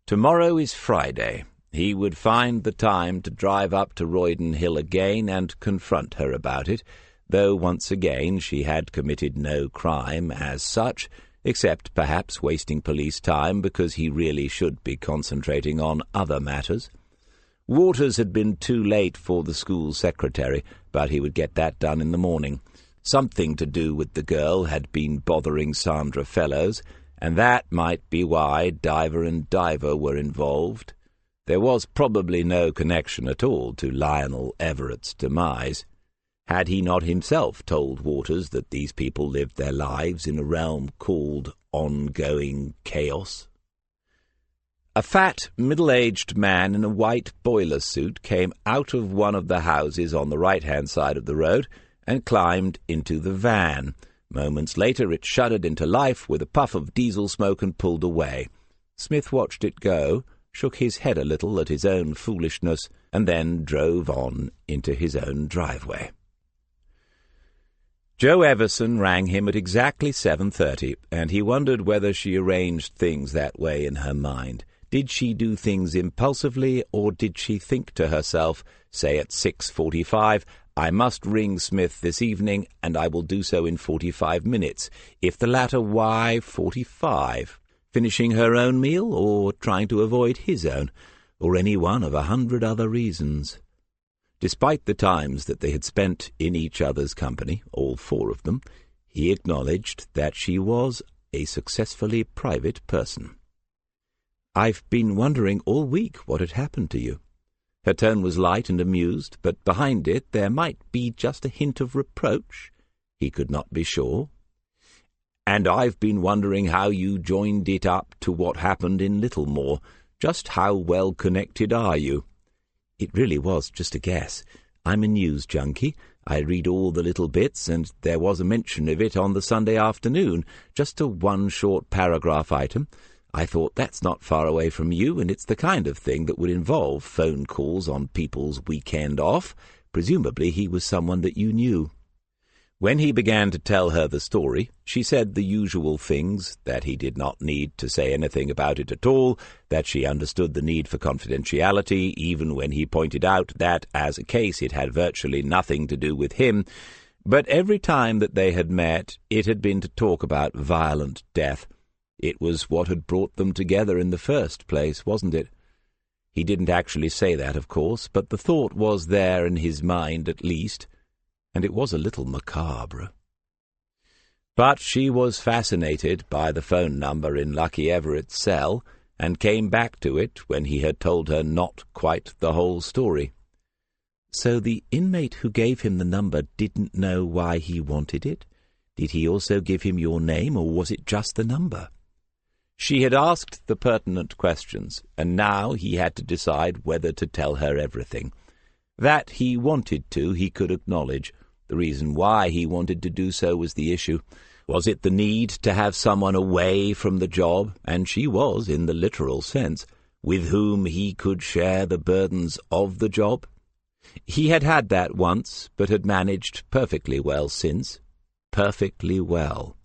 Tomorrow is Friday. He would find the time to drive up to Roydon Hill again and confront her about it, though once again she had committed no crime as such, except perhaps wasting police time because he really should be concentrating on other matters. Waters had been too late for the school secretary, but he would get that done in the morning. Something to do with the girl had been bothering Sandra Fellows, and that might be why Diver and Diver were involved. There was probably no connection at all to Lionel Everett's demise. Had he not himself told Waters that these people lived their lives in a realm called ongoing chaos? A fat, middle-aged man in a white boiler suit came out of one of the houses on the right-hand side of the road and climbed into the van. Moments later it shuddered into life with a puff of diesel smoke and pulled away. Smith watched it go, shook his head a little at his own foolishness, and then drove on into his own driveway. Jo Everson rang him at exactly 7:30, and he wondered whether she arranged things that way in her mind. Did she do things impulsively, or did she think to herself, say at 6:45, "I must ring Smith this evening, and I will do so in 45 minutes. If the latter, why 45? Finishing her own meal, or trying to avoid his own, or any one of 100 other reasons?" Despite the times that they had spent in each other's company, all four of them, he acknowledged that she was a successfully private person. "I've been wondering all week what had happened to you." Her tone was light and amused, but behind it there might be just a hint of reproach. He could not be sure. "And I've been wondering how you joined it up to what happened in Littlemore. Just how well connected are you?" It really was just a guess. I'm a news junkie. I read all the little bits, and there was a mention of it on the Sunday afternoon, just a one short paragraph item. I thought, that's not far away from you, and it's the kind of thing that would involve phone calls on people's weekend off. Presumably he was someone that you knew. When he began to tell her the story, she said the usual things, that he did not need to say anything about it at all, that she understood the need for confidentiality, even when he pointed out that, as a case, it had virtually nothing to do with him. But every time that they had met, it had been to talk about violent death. It was what had brought them together in the first place, wasn't it? He didn't actually say that, of course, but the thought was there in his mind at least, and it was a little macabre. But she was fascinated by the phone number in Lucky Everett's cell, and came back to it when he had told her not quite the whole story. So the inmate who gave him the number didn't know why he wanted it? Did he also give him your name, or was it just the number? She had asked the pertinent questions, and now he had to decide whether to tell her everything. That he wanted to, he could acknowledge. The reason why he wanted to do so was the issue. Was it the need to have someone away from the job, and she was, in the literal sense, with whom he could share the burdens of the job? He had had that once, but had managed perfectly well since. Perfectly well.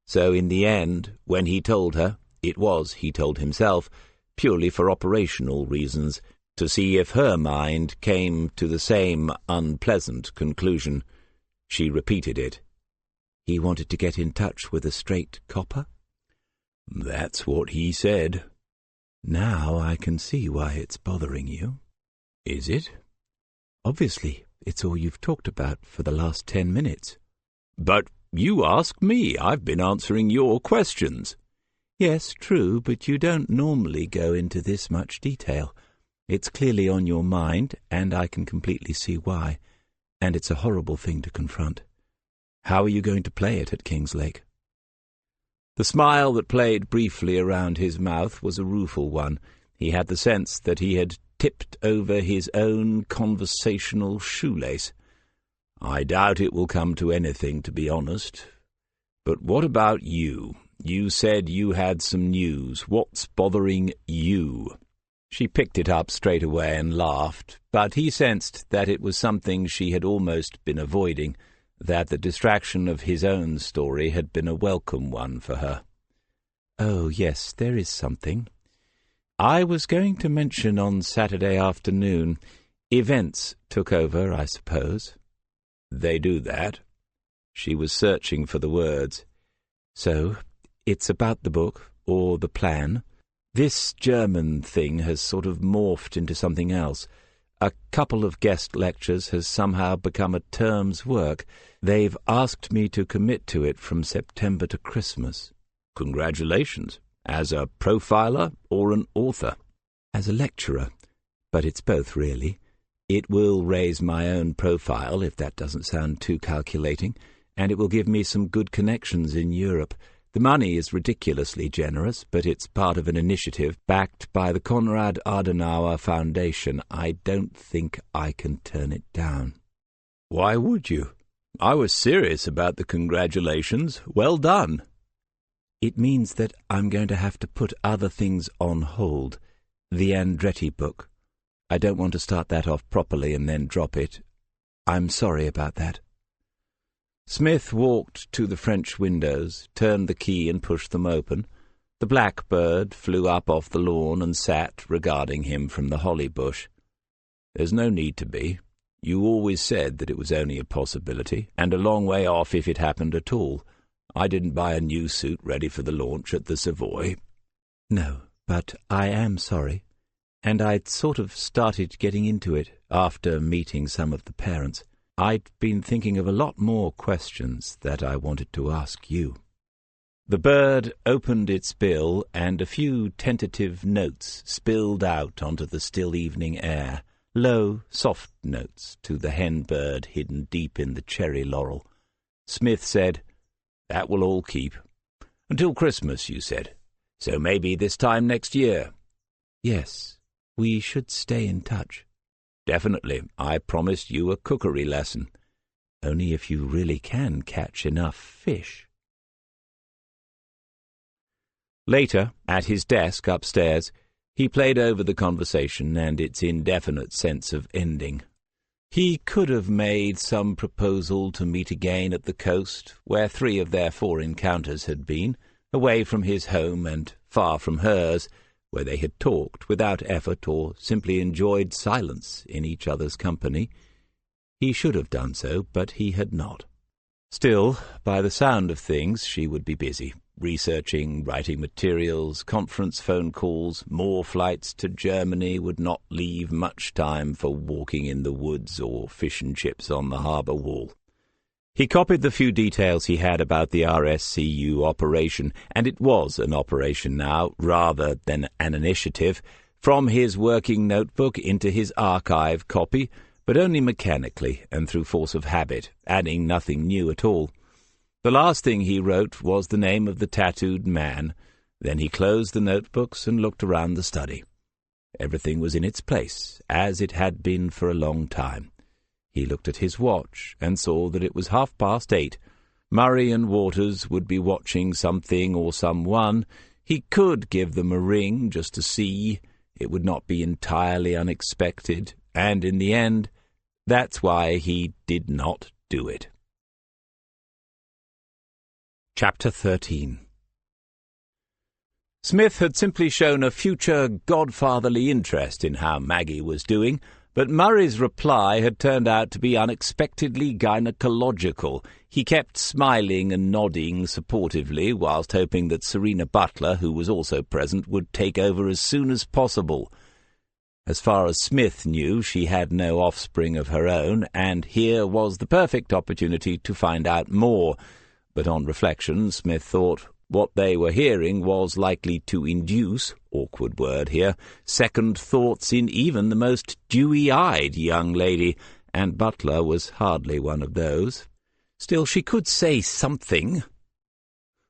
So in the end, when he told her, it was, he told himself, purely for operational reasons, to see if her mind came to the same unpleasant conclusion. She repeated it. He wanted to get in touch with a straight copper? That's what he said. Now I can see why it's bothering you. Is it? Obviously, it's all you've talked about for the last 10 minutes. But you ask me. I've been answering your questions. Yes, true, but you don't normally go into this much detail. It's clearly on your mind, and I can completely see why. And it's a horrible thing to confront. How are you going to play it at Kingslake? The smile that played briefly around his mouth was a rueful one. He had the sense that he had tipped over his own conversational shoelace. I doubt it will come to anything, to be honest. But what about you? You said you had some news. What's bothering you? She picked it up straight away and laughed, but he sensed that it was something she had almost been avoiding, that the distraction of his own story had been a welcome one for her. Oh, yes, there is something. I was going to mention on Saturday afternoon. Events took over, I suppose. They do that. She was searching for the words. So, it's about the book, or the plan. This German thing has sort of morphed into something else. A couple of guest lectures has somehow become a term's work. They've asked me to commit to it from September to Christmas. Congratulations. As a profiler or an author? As a lecturer. But it's both, really. It will raise my own profile, if that doesn't sound too calculating, and it will give me some good connections in Europe. The money is ridiculously generous, but it's part of an initiative backed by the Konrad Adenauer Foundation. I don't think I can turn it down. Why would you? I was serious about the congratulations. Well done. It means that I'm going to have to put other things on hold. The Andretti book. I don't want to start that off properly and then drop it. I'm sorry about that. Smith walked to the French windows, turned the key and pushed them open. The blackbird flew up off the lawn and sat regarding him from the holly bush. There's no need to be. You always said that it was only a possibility, and a long way off if it happened at all. I didn't buy a new suit ready for the launch at the Savoy. No, but I am sorry. And I'd sort of started getting into it after meeting some of the parents. I'd been thinking of a lot more questions that I wanted to ask you. The bird opened its bill, and a few tentative notes spilled out onto the still evening air, low, soft notes to the hen bird hidden deep in the cherry laurel. Smith said, "That will all keep. Until Christmas, you said. So maybe this time next year." "Yes, we should stay in touch." "Definitely. I promised you a cookery lesson. Only if you really can catch enough fish." Later, at his desk upstairs, he played over the conversation and its indefinite sense of ending. He could have made some proposal to meet again at the coast, where 3 of their 4 encounters had been, away from his home and far from hers, where they had talked without effort or simply enjoyed silence in each other's company. He should have done so, but he had not. Still, by the sound of things, she would be busy, researching, writing materials, conference phone calls, more flights to Germany would not leave much time for walking in the woods or fish and chips on the harbour wall. He copied the few details he had about the RSCU operation, and it was an operation now, rather than an initiative, from his working notebook into his archive copy, but only mechanically and through force of habit, adding nothing new at all. The last thing he wrote was the name of the tattooed man. Then he closed the notebooks and looked around the study. Everything was in its place, as it had been for a long time. He looked at his watch and saw that it was 8:30. Murray and Waters would be watching something or someone. He could give them a ring just to see. It would not be entirely unexpected, and in the end, that's why he did not do it. Chapter 13. Smith had simply shown a future godfatherly interest in how Maggie was doing, but Murray's reply had turned out to be unexpectedly gynecological. He kept smiling and nodding supportively, whilst hoping that Serena Butler, who was also present, would take over as soon as possible. As far as Smith knew, she had no offspring of her own, and here was the perfect opportunity to find out more. But on reflection, Smith thought what they were hearing was likely to induce, awkward word here, second thoughts in even the most dewy-eyed young lady, and Butler was hardly one of those. Still, she could say something.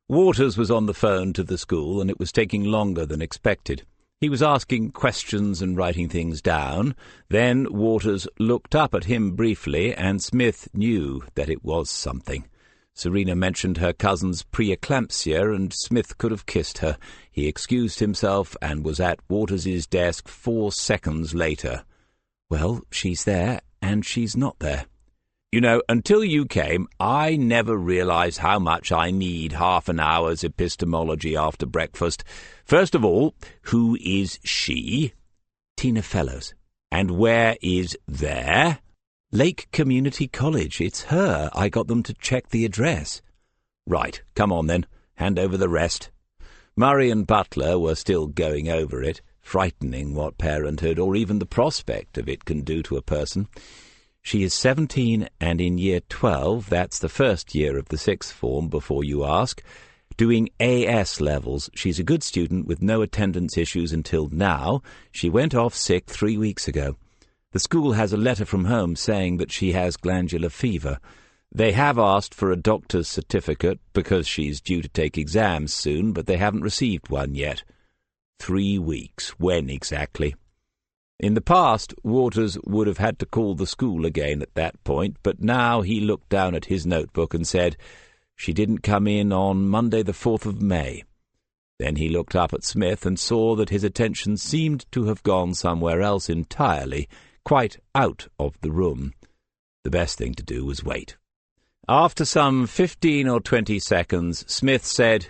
Waters was on the phone to the school, and it was taking longer than expected. He was asking questions and writing things down. Then Waters looked up at him briefly, and Smith knew that it was something. Serena mentioned her cousin's preeclampsia, and Smith could have kissed her. He excused himself and was at Waters's desk 4 seconds later. Well, she's there, and she's not there. You know, until you came, I never realized how much I need half an hour's epistemology after breakfast. First of all, who is she? Tina Fellows. And where is there? Lake Community College. It's her. I got them to check the address. Right, come on then. Hand over the rest. Murray and Butler were still going over it, frightening what parenthood or even the prospect of it can do to a person. She is 17 and in year 12, that's the first year of the 6th form before you ask, doing AS levels. She's a good student with no attendance issues until now. She went off sick 3 weeks ago. The school has a letter from home saying that she has glandular fever. They have asked for a doctor's certificate because she's due to take exams soon, but they haven't received one yet. 3 weeks. When exactly? In the past, Waters would have had to call the school again at that point, but now he looked down at his notebook and said, she didn't come in on Monday the 4th of May. Then he looked up at Smith and saw that his attention seemed to have gone somewhere else entirely, quite out of the room. The best thing to do was wait. After some 15 or 20 seconds, Smith said,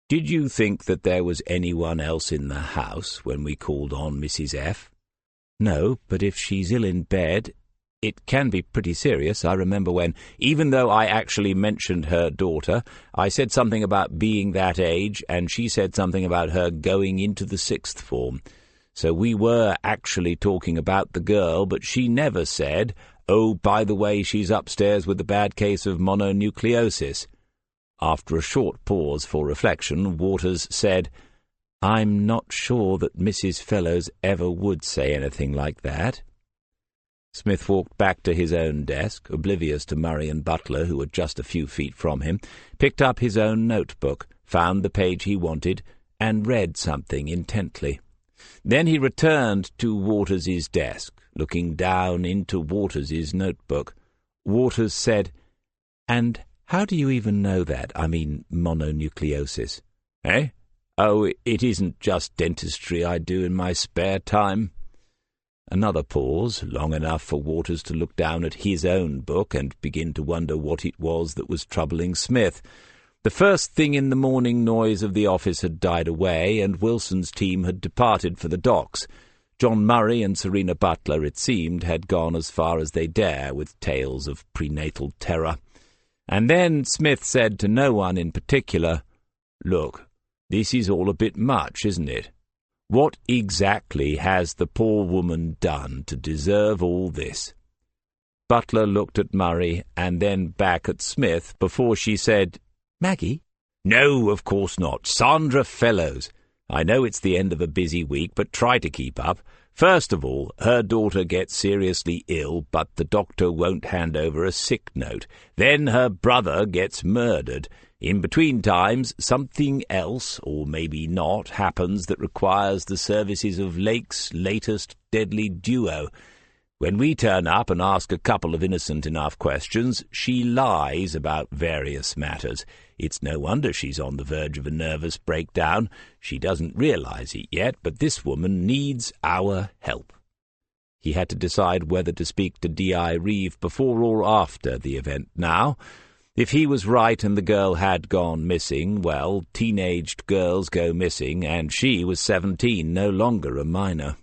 "Did you think that there was anyone else in the house when we called on Mrs. F?" "No, but if she's ill in bed, it can be pretty serious. I remember when, even though I actually mentioned her daughter, I said something about being that age, and she said something about her going into the 6th form. So we were actually talking about the girl, but she never said, 'Oh, by the way, she's upstairs with a bad case of mononucleosis.'" After a short pause for reflection, Waters said, "I'm not sure that Mrs. Fellows ever would say anything like that." Smith walked back to his own desk, oblivious to Murray and Butler, who were just a few feet from him, picked up his own notebook, found the page he wanted, and read something intently. Then he returned to Waters's desk, looking down into Waters's notebook. Waters said, "And how do you even know that? I mean, mononucleosis." "Eh? Oh, it isn't just dentistry I do in my spare time." Another pause, long enough for Waters to look down at his own book and begin to wonder what it was that was troubling Smith. The first thing in the morning noise of the office had died away, and Wilson's team had departed for the docks. John Murray and Serena Butler, it seemed, had gone as far as they dare with tales of prenatal terror. And then Smith said to no one in particular, "Look, this is all a bit much, isn't it? What exactly has the poor woman done to deserve all this?" Butler looked at Murray and then back at Smith before she said, "Maggie?" "No, of course not. Sandra Fellows. I know it's the end of a busy week, but try to keep up. First of all, her daughter gets seriously ill, but the doctor won't hand over a sick note. Then her brother gets murdered. In between times, something else, or maybe not, happens that requires the services of Lake's latest deadly duo. When we turn up and ask a couple of innocent enough questions, she lies about various matters. It's no wonder she's on the verge of a nervous breakdown. She doesn't realize it yet, but this woman needs our help." He had to decide whether to speak to D.I. Reeve before or after the event now. If he was right and the girl had gone missing, well, teenaged girls go missing, and she was 17, no longer a minor.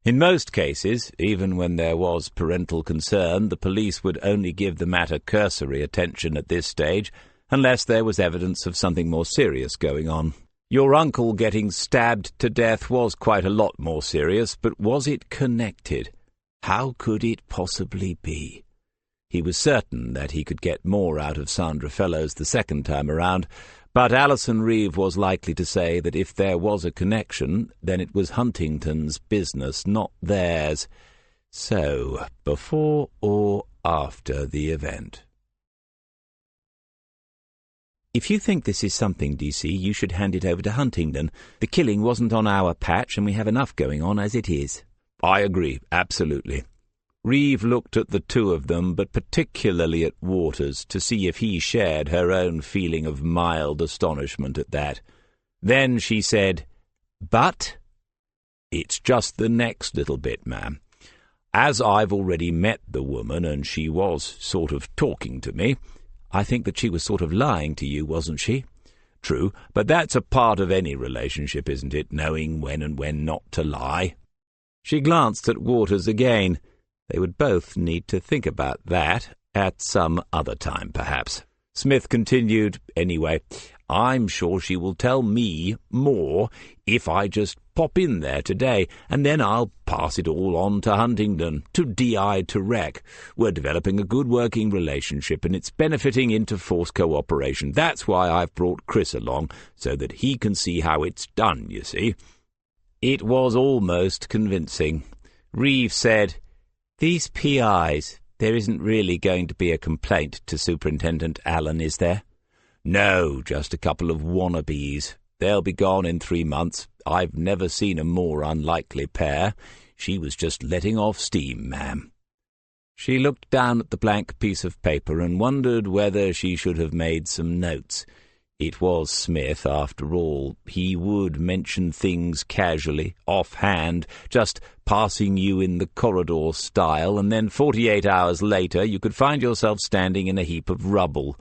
In most cases, even when there was parental concern, the police would only give the matter cursory attention at this stage, unless there was evidence of something more serious going on. Your uncle getting stabbed to death was quite a lot more serious, but was it connected? How could it possibly be? He was certain that he could get more out of Sandra Fellows the second time around, but Alison Reeve was likely to say that if there was a connection, then it was Huntington's business, not theirs. So, before or after the event? "If you think this is something, DC, you should hand it over to Huntington. The killing wasn't on our patch, and we have enough going on as it is." "I agree, absolutely." Reeve looked at the two of them, but particularly at Waters, to see if he shared her own feeling of mild astonishment at that. Then she said, "But?" "It's just the next little bit, ma'am. As I've already met the woman, and she was sort of talking to me—" "I think that she was sort of lying to you, wasn't she?" "True, but that's a part of any relationship, isn't it, knowing when and when not to lie?" She glanced at Waters again. They would both need to think about that at some other time, perhaps. Smith continued, "Anyway, I'm sure she will tell me more if I just pop in there today, and then I'll pass it all on to Huntington, to D.I. to Rec. We're developing a good working relationship, and it's benefiting inter-force cooperation. That's why I've brought Chris along, so that he can see how it's done, you see." It was almost convincing. Reeve said, "These PIs, there isn't really going to be a complaint to Superintendent Allen, is there?" "No, just a couple of wannabes. They'll be gone in 3 months. I've never seen a more unlikely pair. She was just letting off steam, ma'am." She looked down at the blank piece of paper and wondered whether she should have made some notes. It was Smith, after all. He would mention things casually, offhand, just passing you in the corridor style, and then 48 hours later you could find yourself standing in a heap of rubble.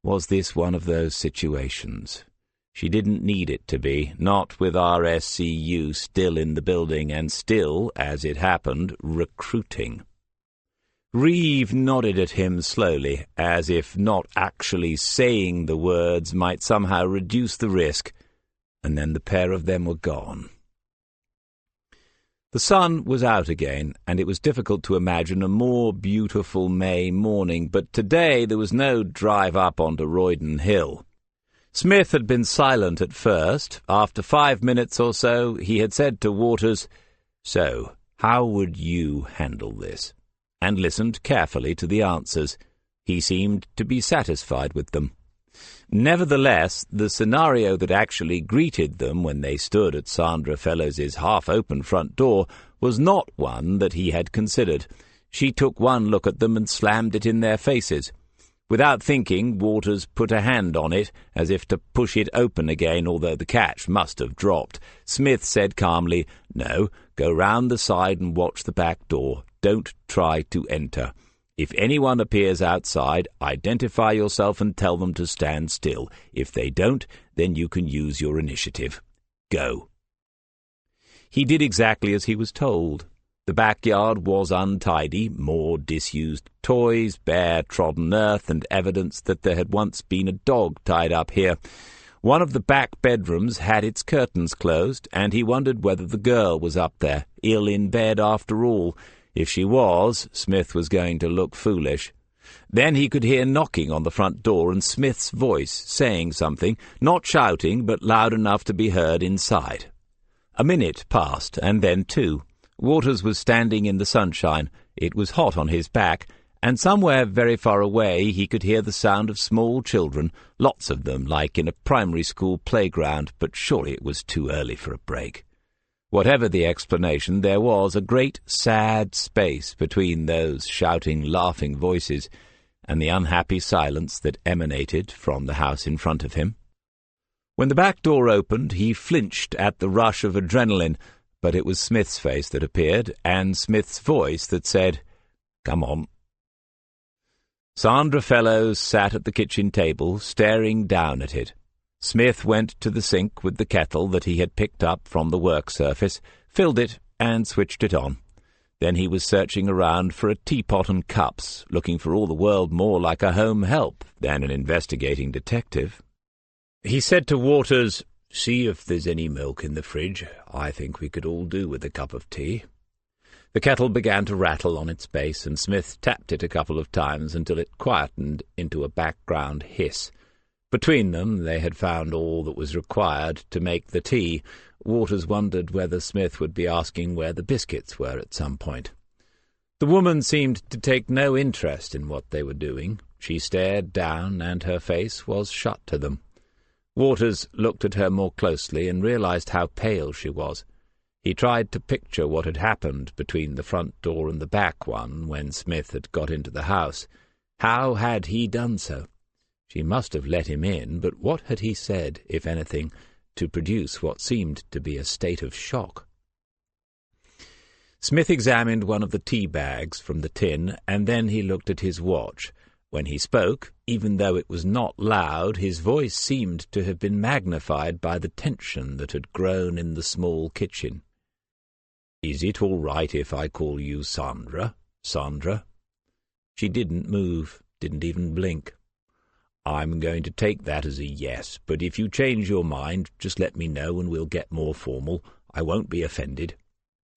Was this one of those situations? She didn't need it to be, not with RSCU still in the building and still, as it happened, recruiting. Reeve nodded at him slowly, as if not actually saying the words might somehow reduce the risk, and then the pair of them were gone. The sun was out again, and it was difficult to imagine a more beautiful May morning, but today there was no drive up onto Roydon Hill. Smith had been silent at first. After 5 minutes or so, he had said to Waters, "So, how would you handle this?" and listened carefully to the answers. He seemed to be satisfied with them. Nevertheless, the scenario that actually greeted them when they stood at Sandra Fellows's half-open front door was not one that he had considered. She took one look at them and slammed it in their faces. Without thinking, Waters put a hand on it, as if to push it open again, although the catch must have dropped. Smith said calmly, "No, go round the side and watch the back door. Don't try to enter. If anyone appears outside, identify yourself and tell them to stand still. If they don't, then you can use your initiative. Go." He did exactly as he was told. The backyard was untidy, more disused toys, bare trodden earth, and evidence that there had once been a dog tied up here. One of the back bedrooms had its curtains closed, and he wondered whether the girl was up there, ill in bed after all. If she was, Smith was going to look foolish. Then he could hear knocking on the front door and Smith's voice saying something, not shouting, but loud enough to be heard inside. A minute passed, and then 2. Waters was standing in the sunshine. It was hot on his back, and somewhere very far away he could hear the sound of small children, lots of them, like in a primary school playground, but surely it was too early for a break. Whatever the explanation, there was a great sad space between those shouting, laughing voices and the unhappy silence that emanated from the house in front of him. When the back door opened, he flinched at the rush of adrenaline, but it was Smith's face that appeared, and Smith's voice that said, "Come on." Sandra Fellows sat at the kitchen table, staring down at it. Smith went to the sink with the kettle that he had picked up from the work surface, filled it, and switched it on. Then he was searching around for a teapot and cups, looking for all the world more like a home help than an investigating detective. He said to Waters, "See if there's any milk in the fridge. I think we could all do with a cup of tea." The kettle began to rattle on its base, and Smith tapped it a couple of times until it quietened into a background hiss. Between them, they had found all that was required to make the tea. Waters wondered whether Smith would be asking where the biscuits were at some point. The woman seemed to take no interest in what they were doing. She stared down, and her face was shut to them. Waters looked at her more closely and realized how pale she was. He tried to picture what had happened between the front door and the back one when Smith had got into the house. How had he done so? She must have let him in, but what had he said, if anything, to produce what seemed to be a state of shock? Smith examined one of the tea bags from the tin, and then he looked at his watch. When he spoke, even though it was not loud, his voice seemed to have been magnified by the tension that had grown in the small kitchen. "Is it all right if I call you Sandra? Sandra?" She didn't move, didn't even blink. "I'm going to take that as a yes, but if you change your mind, just let me know and we'll get more formal. I won't be offended."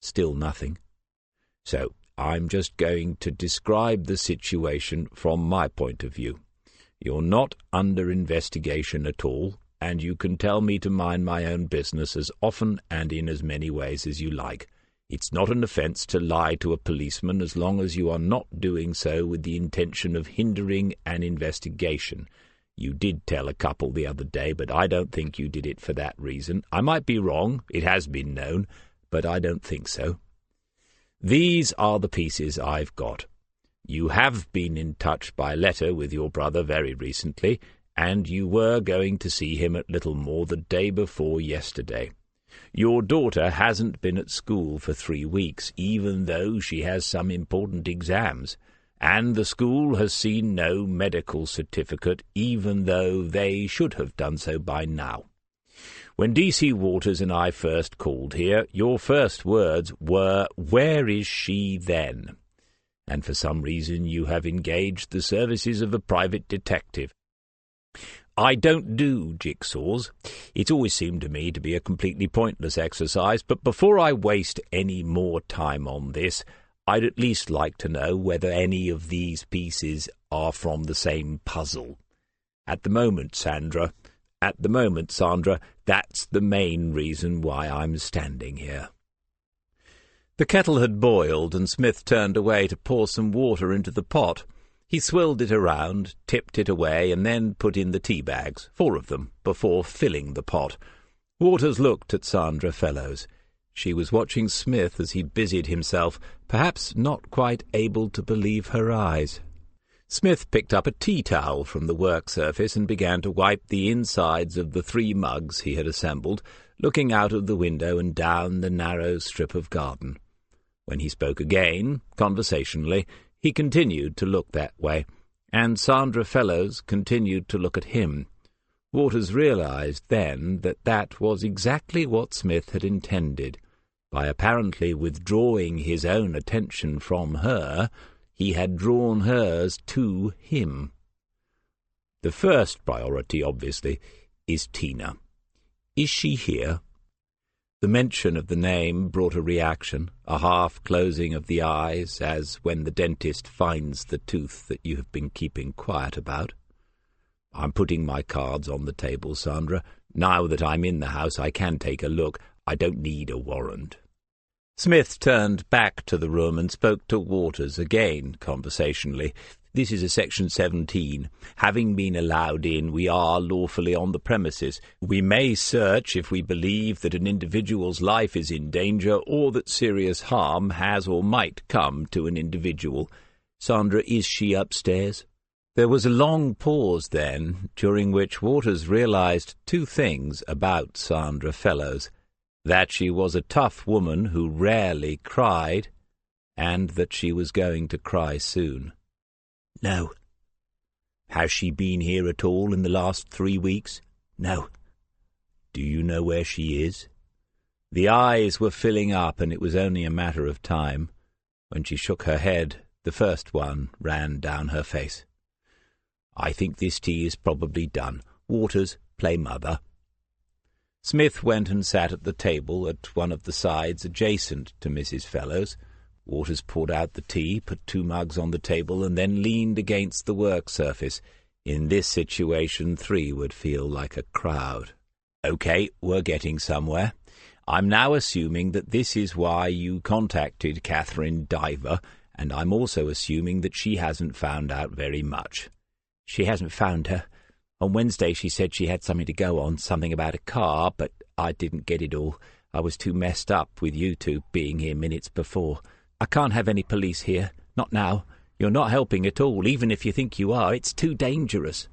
Still nothing. "So I'm just going to describe the situation from my point of view. You're not under investigation at all, and you can tell me to mind my own business as often and in as many ways as you like. It's not an offence to lie to a policeman as long as you are not doing so with the intention of hindering an investigation. You did tell a couple the other day, but I don't think you did it for that reason. I might be wrong, it has been known, but I don't think so. These are the pieces I've got. You have been in touch by letter with your brother very recently, and you were going to see him at Littlemore the day before yesterday. Your daughter hasn't been at school for 3 weeks, even though she has some important exams, and the school has seen no medical certificate, even though they should have done so by now. When D.C. Waters and I first called here, your first words were, 'Where is she then?' And for some reason you have engaged the services of a private detective. I don't do jigsaws. It's always seemed to me to be a completely pointless exercise, but before I waste any more time on this, I'd at least like to know whether any of these pieces are from the same puzzle. At the moment, Sandra, that's the main reason why I'm standing here." The kettle had boiled, and Smith turned away to pour some water into the pot. He swilled it around, tipped it away, and then put in the tea bags, 4 of them, before filling the pot. Waters looked at Sandra Fellows. She was watching Smith as he busied himself, perhaps not quite able to believe her eyes. Smith picked up a tea towel from the work surface and began to wipe the insides of the 3 mugs he had assembled, looking out of the window and down the narrow strip of garden. When he spoke again, conversationally, he continued to look that way, and Sandra Fellows continued to look at him. Waters realized then that that was exactly what Smith had intended. By apparently withdrawing his own attention from her, he had drawn hers to him. The first priority, obviously, is Tina. Is she here? The mention of the name brought a reaction, a half-closing of the eyes, as when the dentist finds the tooth that you have been keeping quiet about. I'm putting my cards on the table, Sandra. Now that I'm in the house, I can take a look. I don't need a warrant. Smith turned back to the room and spoke to Waters again, conversationally. This is a Section 17. Having been allowed in, we are lawfully on the premises. We may search if we believe that an individual's life is in danger or that serious harm has or might come to an individual. Sandra, is she upstairs? There was a long pause then, during which Waters realized 2 things about Sandra Fellows: that she was a tough woman who rarely cried, and that she was going to cry soon. No. Has she been here at all in the last 3 weeks? No. Do you know where she is? The eyes were filling up, and it was only a matter of time. When she shook her head, the first one ran down her face. I think this tea is probably done. Waters, play mother. Smith went and sat at the table at one of the sides adjacent to Mrs. Fellows. Waters poured out the tea, put 2 mugs on the table, and then leaned against the work surface. In this situation, 3 would feel like a crowd. Okay, we're getting somewhere. I'm now assuming that this is why you contacted Catherine Diver, and I'm also assuming that she hasn't found out very much. She hasn't found her. On Wednesday she said she had something to go on, something about a car, but I didn't get it all. I was too messed up with you 2 being here minutes before. I can't have any police here. Not now. You're not helping at all, even if you think you are. It's too dangerous.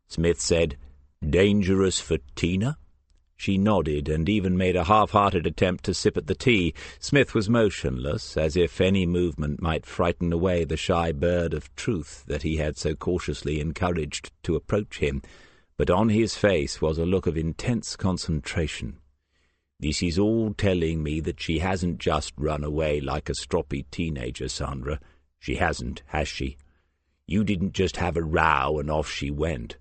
Smith said, Dangerous for Tina? She nodded and even made a half-hearted attempt to sip at the tea. Smith was motionless, as if any movement might frighten away the shy bird of truth that he had so cautiously encouraged to approach him, but on his face was a look of intense concentration. This is all telling me that she hasn't just run away like a stroppy teenager, Sandra. She hasn't, has she? You didn't just have a row and off she went.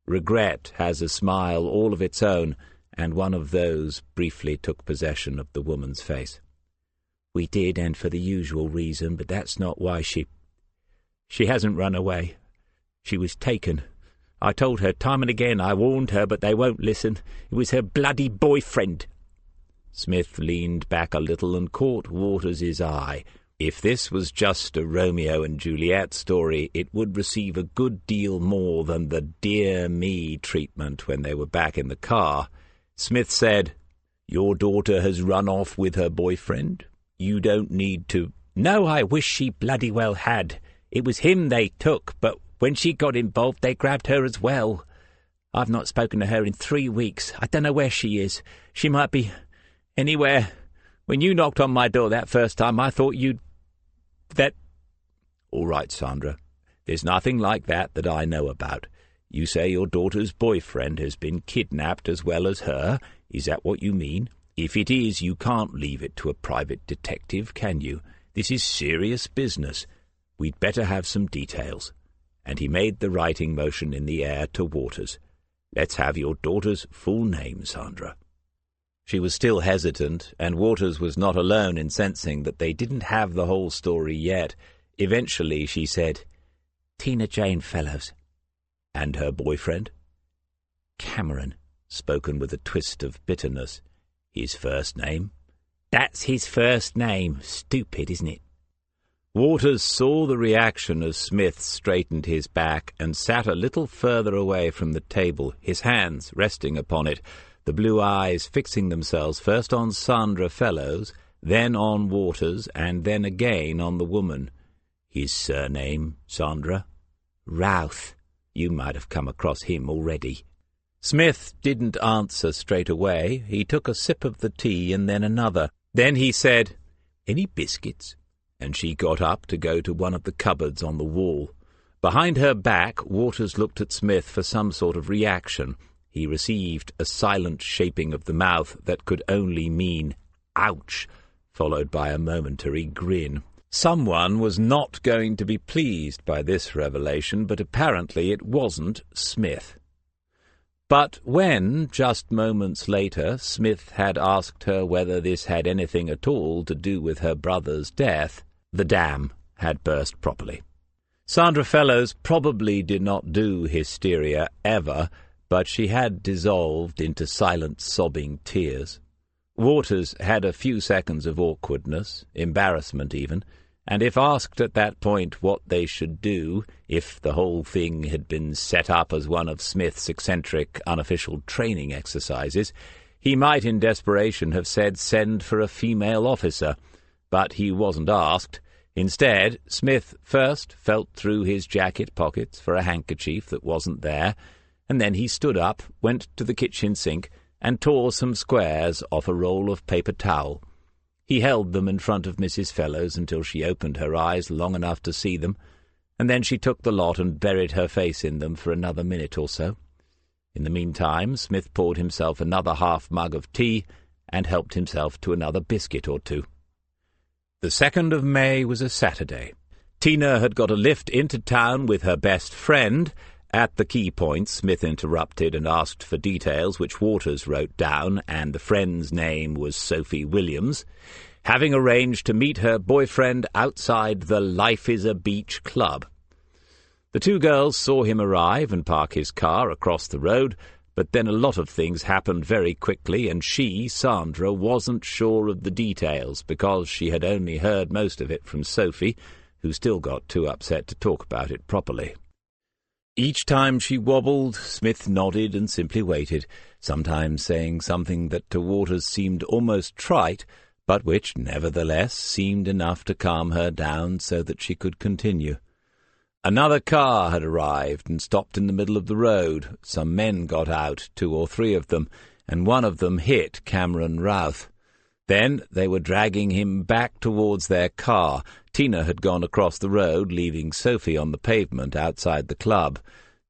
Regret has a smile all of its own, and one of those briefly took possession of the woman's face. We did, and for the usual reason, but that's not why she hasn't run away. She was taken. I told her time and again, I warned her, but they won't listen. It was her bloody boyfriend. Smith leaned back a little and caught Waters' eye. If this was just a Romeo and Juliet story, it would receive a good deal more than the dear me treatment when they were back in the car. Smith said, Your daughter has run off with her boyfriend? You don't need to... No, I wish she bloody well had. It was him they took, but when she got involved, they grabbed her as well. I've not spoken to her in 3 weeks. I don't know where she is. She might be anywhere. When you knocked on my door that first time, I thought you'd... that... All right, Sandra. There's nothing like that I know about. You say your daughter's boyfriend has been kidnapped as well as her? Is that what you mean? If it is, you can't leave it to a private detective, can you? This is serious business. We'd better have some details. And he made the writing motion in the air to Waters. Let's have your daughter's full name, Sandra. She was still hesitant, and Waters was not alone in sensing that they didn't have the whole story yet. Eventually she said, Tina Jane Fellows. And her boyfriend? Cameron, spoken with a twist of bitterness. His first name? That's his first name. Stupid, isn't it? Waters saw the reaction as Smith straightened his back and sat a little further away from the table, his hands resting upon it, the blue eyes fixing themselves first on Sandra Fellows, then on Waters, and then again on the woman. His surname, Sandra? Routh. You might have come across him already." Smith didn't answer straight away. He took a sip of the tea and then another. Then he said, "Any biscuits?" And she got up to go to one of the cupboards on the wall. Behind her back, Waters looked at Smith for some sort of reaction. He received a silent shaping of the mouth that could only mean, "Ouch," followed by a momentary grin. Someone was not going to be pleased by this revelation, but apparently it wasn't Smith. But when, just moments later, Smith had asked her whether this had anything at all to do with her brother's death, the dam had burst properly. Sandra Fellows probably did not do hysteria ever, but she had dissolved into silent sobbing tears. Waters had a few seconds of awkwardness, embarrassment even, and if asked at that point what they should do, if the whole thing had been set up as one of Smith's eccentric, unofficial training exercises, he might in desperation have said send for a female officer. But he wasn't asked. Instead, Smith first felt through his jacket pockets for a handkerchief that wasn't there, and then he stood up, went to the kitchen sink, and tore some squares off a roll of paper towel. He held them in front of Mrs. Fellows until she opened her eyes long enough to see them, and then she took the lot and buried her face in them for another minute or so. In the meantime, Smith poured himself another half-mug of tea and helped himself to another biscuit or two. The 2nd of May was a Saturday. Tina had got a lift into town with her best friend. At the key points, Smith interrupted and asked for details, which Waters wrote down, and the friend's name was Sophie Williams, having arranged to meet her boyfriend outside the Life is a Beach club. The two girls saw him arrive and park his car across the road, but then a lot of things happened very quickly, and she, Sandra, wasn't sure of the details because she had only heard most of it from Sophie, who still got too upset to talk about it properly. Each time she wobbled, Smith nodded and simply waited, sometimes saying something that to Waters seemed almost trite, but which, nevertheless, seemed enough to calm her down so that she could continue. Another car had arrived and stopped in the middle of the road. Some men got out, 2 or 3 of them, and one of them hit Cameron Routh. Then they were dragging him back towards their car. Tina had gone across the road, leaving Sophie on the pavement outside the club.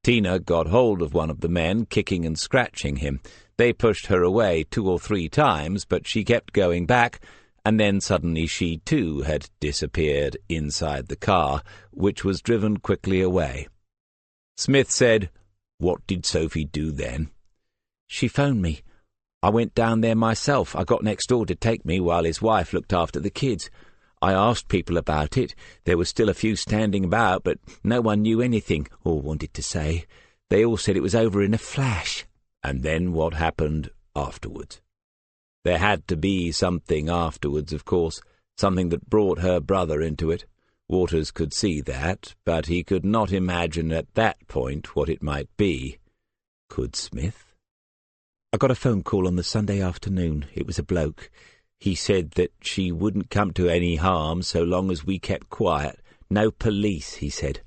Tina got hold of one of the men, kicking and scratching him. They pushed her away 2 or 3 times, but she kept going back, and then suddenly she too had disappeared inside the car, which was driven quickly away. Smith said, "What did Sophie do then?" "She phoned me. I went down there myself. I got next door to take me while his wife looked after the kids. I asked people about it. There were still a few standing about, but no one knew anything, or wanted to say. They all said it was over in a flash." And then what happened afterwards? There had to be something afterwards, of course, something that brought her brother into it. Waters could see that, but he could not imagine at that point what it might be. Could Smith? "I got a phone call on the Sunday afternoon. It was a bloke. He said that she wouldn't come to any harm so long as we kept quiet. No police, he said.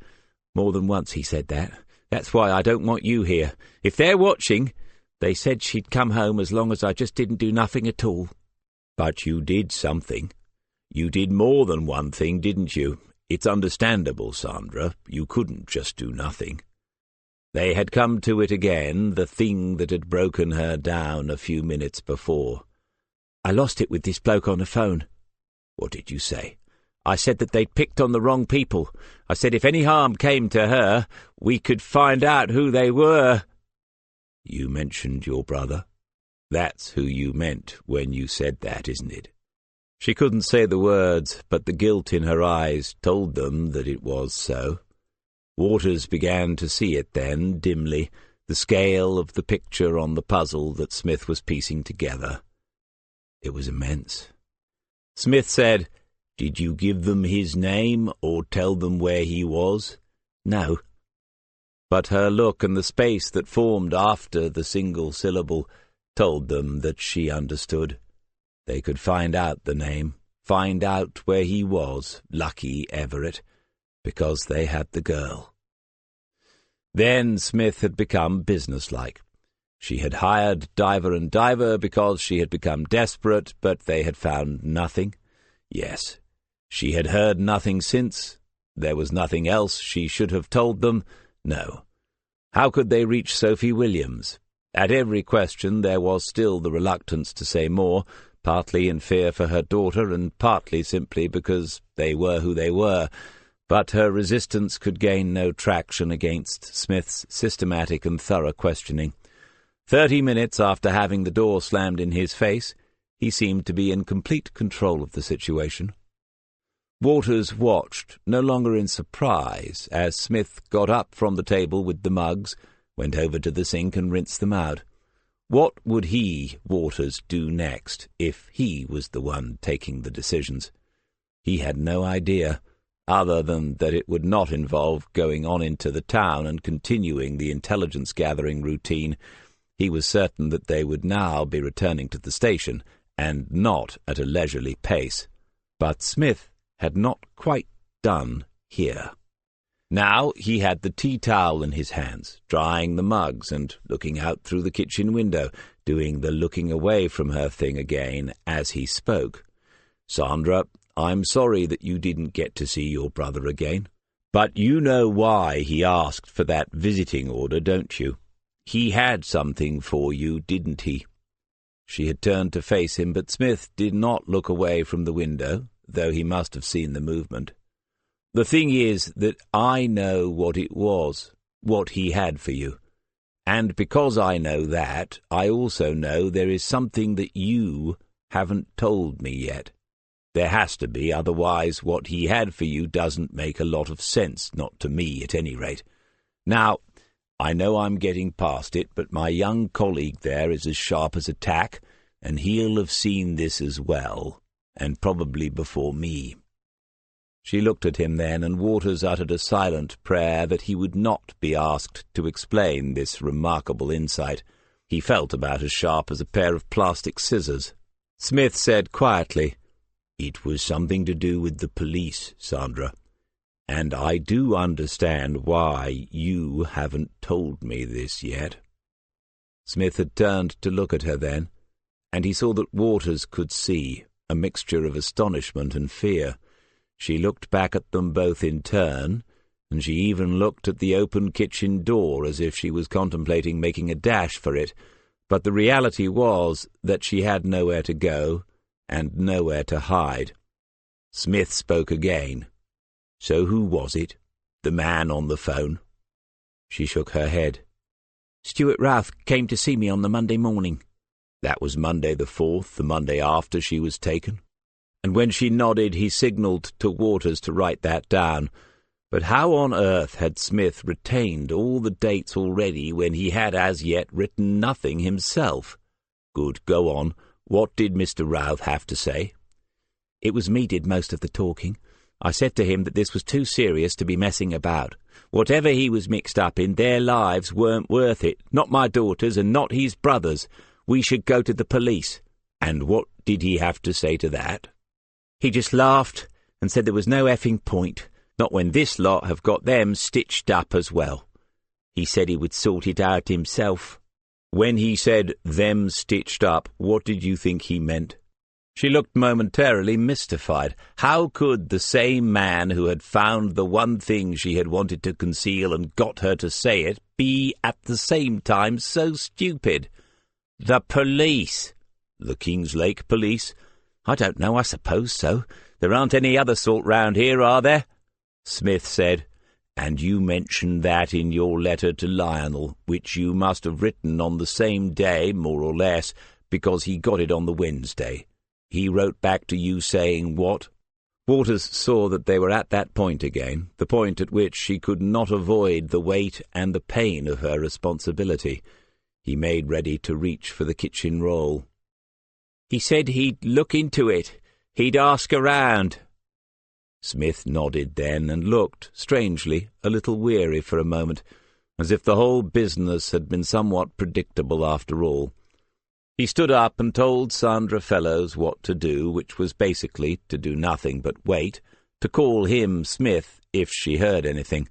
More than once he said that. That's why I don't want you here. If they're watching, they said she'd come home as long as I just didn't do nothing at all." "But you did something. You did more than one thing, didn't you? It's understandable, Sandra. You couldn't just do nothing." They had come to it again, the thing that had broken her down a few minutes before. "I lost it with this bloke on the phone." "What did you say?" "I said that they'd picked on the wrong people. I said if any harm came to her, we could find out who they were." "You mentioned your brother? That's who you meant when you said that, isn't it?" She couldn't say the words, but the guilt in her eyes told them that it was so. Waters began to see it then, dimly, the scale of the picture on the puzzle that Smith was piecing together. It was immense. Smith said, "Did you give them his name or tell them where he was?" "No." But her look and the space that formed after the single syllable told them that she understood. They could find out the name, find out where he was, lucky Everett, because they had the girl. Then Smith had become businesslike. She had hired Diver and Diver because she had become desperate, but they had found nothing. Yes, she had heard nothing since. There was nothing else she should have told them. No. How could they reach Sophie Williams? At every question there was still the reluctance to say more, partly in fear for her daughter and partly simply because they were who they were. But her resistance could gain no traction against Smith's systematic and thorough questioning. 30 minutes after having the door slammed in his face, he seemed to be in complete control of the situation. Waters watched, no longer in surprise, as Smith got up from the table with the mugs, went over to the sink and rinsed them out. What would he, Waters, do next, if he was the one taking the decisions? He had no idea, other than that it would not involve going on into the town and continuing the intelligence-gathering routine. He was certain that they would now be returning to the station, and not at a leisurely pace. But Smith had not quite done here. Now he had the tea towel in his hands, drying the mugs and looking out through the kitchen window, doing the looking away from her thing again as he spoke. "Sandra, I'm sorry that you didn't get to see your brother again. But you know why he asked for that visiting order, don't you? He had something for you, didn't he?" She had turned to face him, but Smith did not look away from the window, though he must have seen the movement. "The thing is that I know what it was, what he had for you. And because I know that, I also know there is something that you haven't told me yet. There has to be, otherwise what he had for you doesn't make a lot of sense, not to me at any rate. Now, I know I'm getting past it, but my young colleague there is as sharp as a tack, and he'll have seen this as well, and probably before me." She looked at him then, and Waters uttered a silent prayer that he would not be asked to explain this remarkable insight. He felt about as sharp as a pair of plastic scissors. Smith said quietly, "It was something to do with the police, Sandra. And I do understand why you haven't told me this yet." Smith had turned to look at her then, and he saw that Waters could see, a mixture of astonishment and fear. She looked back at them both in turn, and she even looked at the open kitchen door as if she was contemplating making a dash for it, but the reality was that she had nowhere to go and nowhere to hide. Smith spoke again. "So who was it? The man on the phone?" She shook her head. "Stuart Routh came to see me on the Monday morning." "That was Monday the 4th, the Monday after she was taken?" And when she nodded, he signalled to Waters to write that down. But how on earth had Smith retained all the dates already when he had as yet written nothing himself? "Good, go on. What did Mr. Routh have to say?" "It was me did most of the talking. I said to him that this was too serious to be messing about. Whatever he was mixed up in, their lives weren't worth it, not my daughter's and not his brother's. We should go to the police." "And what did he have to say to that?" "He just laughed and said there was no effing point, not when this lot have got them stitched up as well. He said he would sort it out himself." "When he said them stitched up, what did you think he meant?" She looked momentarily mystified. How could the same man who had found the one thing she had wanted to conceal and got her to say it be at the same time so stupid? "The police." "The Kingslake police?" "I don't know, I suppose so. There aren't any other sort round here, are there?" Smith said, "And you mentioned that in your letter to Lionel, which you must have written on the same day, more or less, because he got it on the Wednesday. He wrote back to you saying what?" Waters saw that they were at that point again, the point at which she could not avoid the weight and the pain of her responsibility. He made ready to reach for the kitchen roll. "He said he'd look into it. He'd ask around." Smith nodded then and looked, strangely, a little weary for a moment, as if the whole business had been somewhat predictable after all. He stood up and told Sandra Fellows what to do, which was basically to do nothing but wait, to call him, Smith, if she heard anything.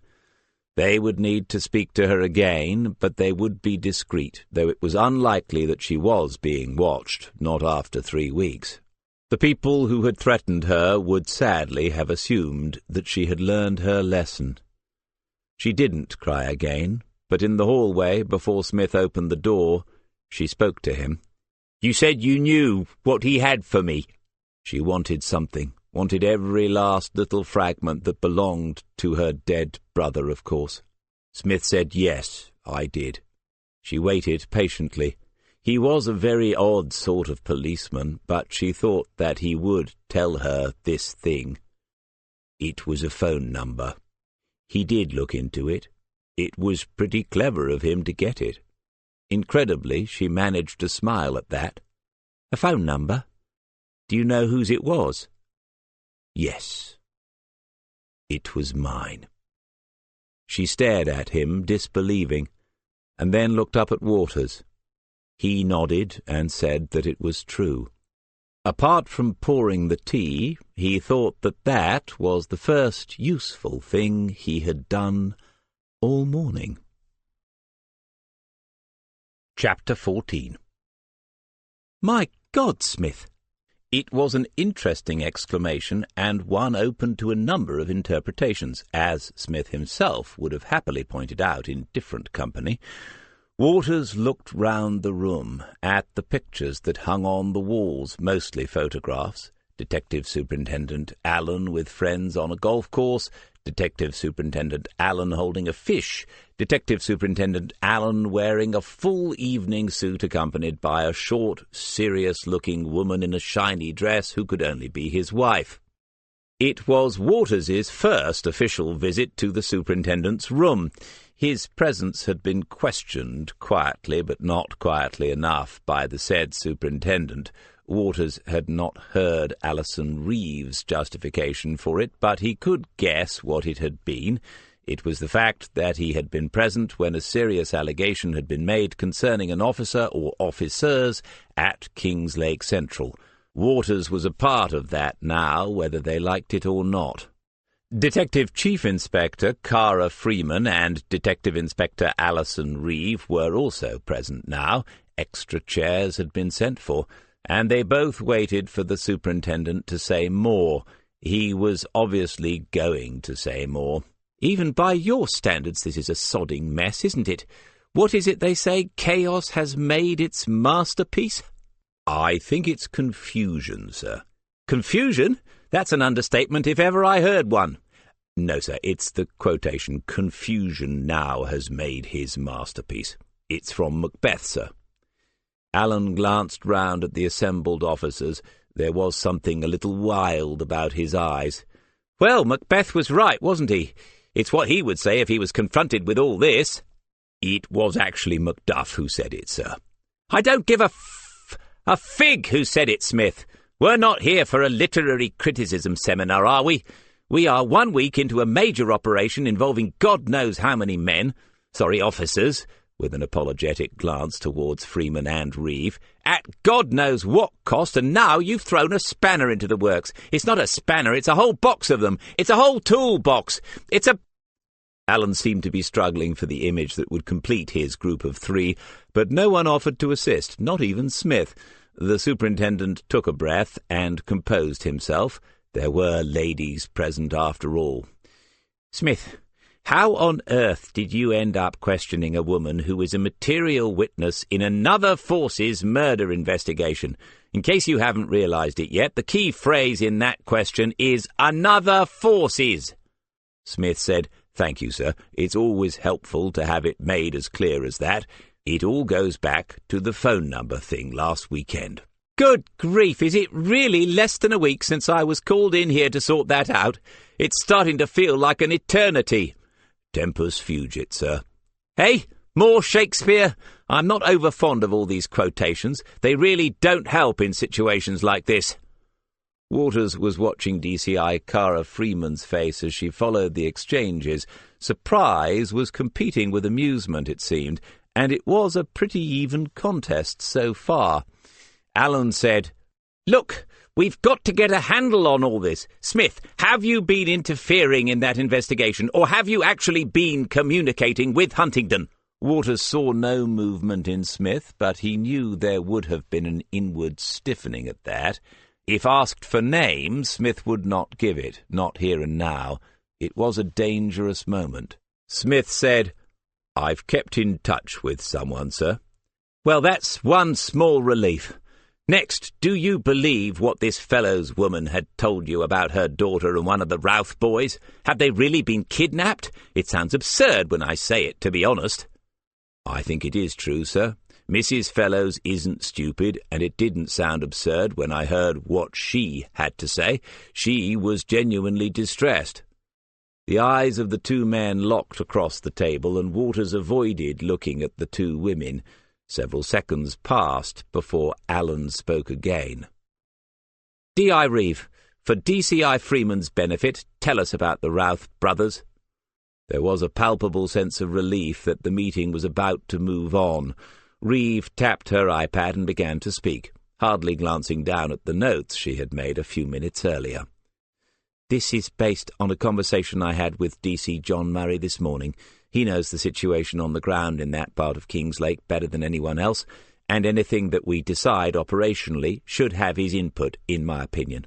They would need to speak to her again, but they would be discreet, though it was unlikely that she was being watched, not after 3 weeks. The people who had threatened her would sadly have assumed that she had learned her lesson. She didn't cry again, but in the hallway, before Smith opened the door, she spoke to him. "You said you knew what he had for me." She wanted something, wanted every last little fragment that belonged to her dead brother, of course. Smith said, "Yes, I did." She waited patiently. He was a very odd sort of policeman, but she thought that he would tell her this thing. It was a phone number. He did look into it. It was pretty clever of him to get it. Incredibly, she managed to smile at that. "A phone number? Do you know whose it was?" "Yes. It was mine." She stared at him, disbelieving, and then looked up at Waters. He nodded and said that it was true. Apart from pouring the tea, he thought that that was the first useful thing he had done all morning. Chapter 14. "My God, Smith!" It was an interesting exclamation, and one open to a number of interpretations, as Smith himself would have happily pointed out in different company. Waters looked round the room, at the pictures that hung on the walls, mostly photographs. Detective Superintendent Allen with friends on a golf course, Detective Superintendent Allen holding a fish, Detective Superintendent Allen wearing a full evening suit accompanied by a short, serious-looking woman in a shiny dress who could only be his wife. It was Waters's first official visit to the superintendent's room. His presence had been questioned quietly, but not quietly enough, by the said superintendent. Waters had not heard Alison Reeves' justification for it, but he could guess what it had been. It was the fact that he had been present when a serious allegation had been made concerning an officer or officers at Kingslake Central. Waters was a part of that now, whether they liked it or not. Detective Chief Inspector Cara Freeman and Detective Inspector Alison Reeve were also present now. Extra chairs had been sent for, and they both waited for the superintendent to say more. He was obviously going to say more. "Even by your standards, this is a sodding mess, isn't it? What is it they say? Chaos has made its masterpiece?" "I think it's confusion, sir." "Confusion? That's an understatement if ever I heard one." "No, sir, it's the quotation, 'Confusion now has made his masterpiece.' It's from Macbeth, sir." Allen glanced round at the assembled officers. There was something a little wild about his eyes. "Well, Macbeth was right, wasn't he? It's what he would say if he was confronted with all this." "It was actually Macduff who said it, sir." "I don't give a fig who said it, Smith. We're not here for a literary criticism seminar, are we? We are 1 week into a major operation involving God knows how many men, officers, with an apologetic glance towards Freeman and Reeve, at God knows what cost, and now you've thrown a spanner into the works. It's not a spanner, it's a whole box of them. It's a whole toolbox. It's a—" Allen seemed to be struggling for the image that would complete his group of 3, but no one offered to assist, not even Smith. The superintendent took a breath and composed himself. There were ladies present after all. "Smith, how on earth did you end up questioning a woman who is a material witness in another force's murder investigation? In case you haven't realized it yet, the key phrase in that question is 'another force's.'" Smith said, "Thank you, sir. It's always helpful to have it made as clear as that. It all goes back to the phone number thing last weekend." "Good grief, is it really less than a week since I was called in here to sort that out? It's starting to feel like an eternity." "Tempus fugit, sir." "Hey, more Shakespeare? I'm not over fond of all these quotations. They really don't help in situations like this." Waters was watching DCI Cara Freeman's face as she followed the exchanges. Surprise was competing with amusement, it seemed, and it was a pretty even contest so far. Allen said, "Look, We've got to get a handle on all this. Smith, have you been interfering in that investigation, or have you actually been communicating with Huntingdon? Waters saw no movement in Smith, but he knew there would have been an inward stiffening at that. If asked for name, Smith would not give it, not here and now. It was a dangerous moment. Smith said, "I've kept in touch with someone, sir." "Well, that's one small relief. Next, do you believe what this fellow's woman had told you about her daughter and one of the Routh boys? Have they really been kidnapped? It sounds absurd when I say it, to be honest." "I think it is true, sir. Mrs. Fellows isn't stupid, and it didn't sound absurd when I heard what she had to say. She was genuinely distressed." The eyes of the two men locked across the table, and Waters avoided looking at the two women. Several seconds passed before Allen spoke again. "D.I. Reeve, for DCI Freeman's benefit, tell us about the Routh brothers." There was a palpable sense of relief that the meeting was about to move on. Reeve tapped her iPad and began to speak, hardly glancing down at the notes she had made a few minutes earlier. "This is based on a conversation I had with DC John Murray this morning. He knows the situation on the ground in that part of Kingslake better than anyone else, and anything that we decide operationally should have his input, in my opinion."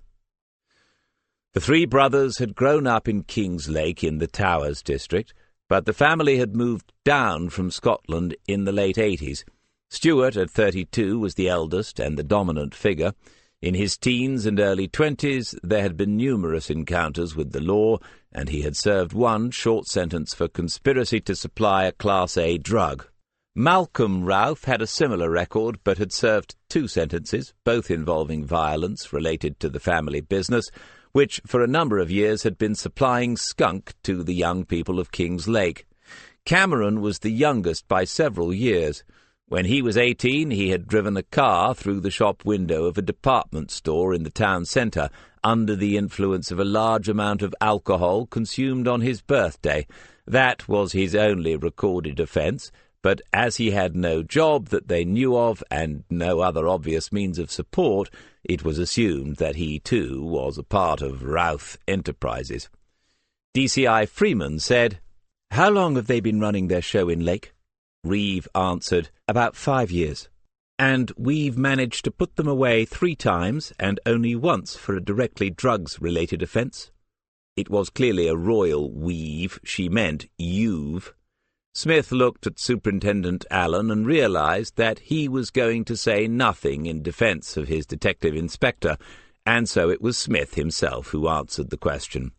The three brothers had grown up in Kingslake in the Towers district, but the family had moved down from Scotland in the late 80s. Stuart, at 32, was the eldest and the dominant figure. In his teens and early 20s, there had been numerous encounters with the law, and he had served one short sentence for conspiracy to supply a Class A drug. Malcolm Routh had a similar record, but had served 2 sentences, both involving violence related to the family business, which for a number of years had been supplying skunk to the young people of Kingslake. Cameron was the youngest by several years. When he was 18, he had driven a car through the shop window of a department store in the town centre, under the influence of a large amount of alcohol consumed on his birthday. That was his only recorded offence, but as he had no job that they knew of and no other obvious means of support, it was assumed that he too was a part of Routh Enterprises. DCI Freeman said, "How long have they been running their show in Lake?" Reeve answered, "About 5 years. And we've managed to put them away 3 times and only once for a directly drugs-related offence." It was clearly a royal weave. She meant you've. Smith looked at Superintendent Allen and realized that he was going to say nothing in defense of his detective inspector, and so it was Smith himself who answered the question.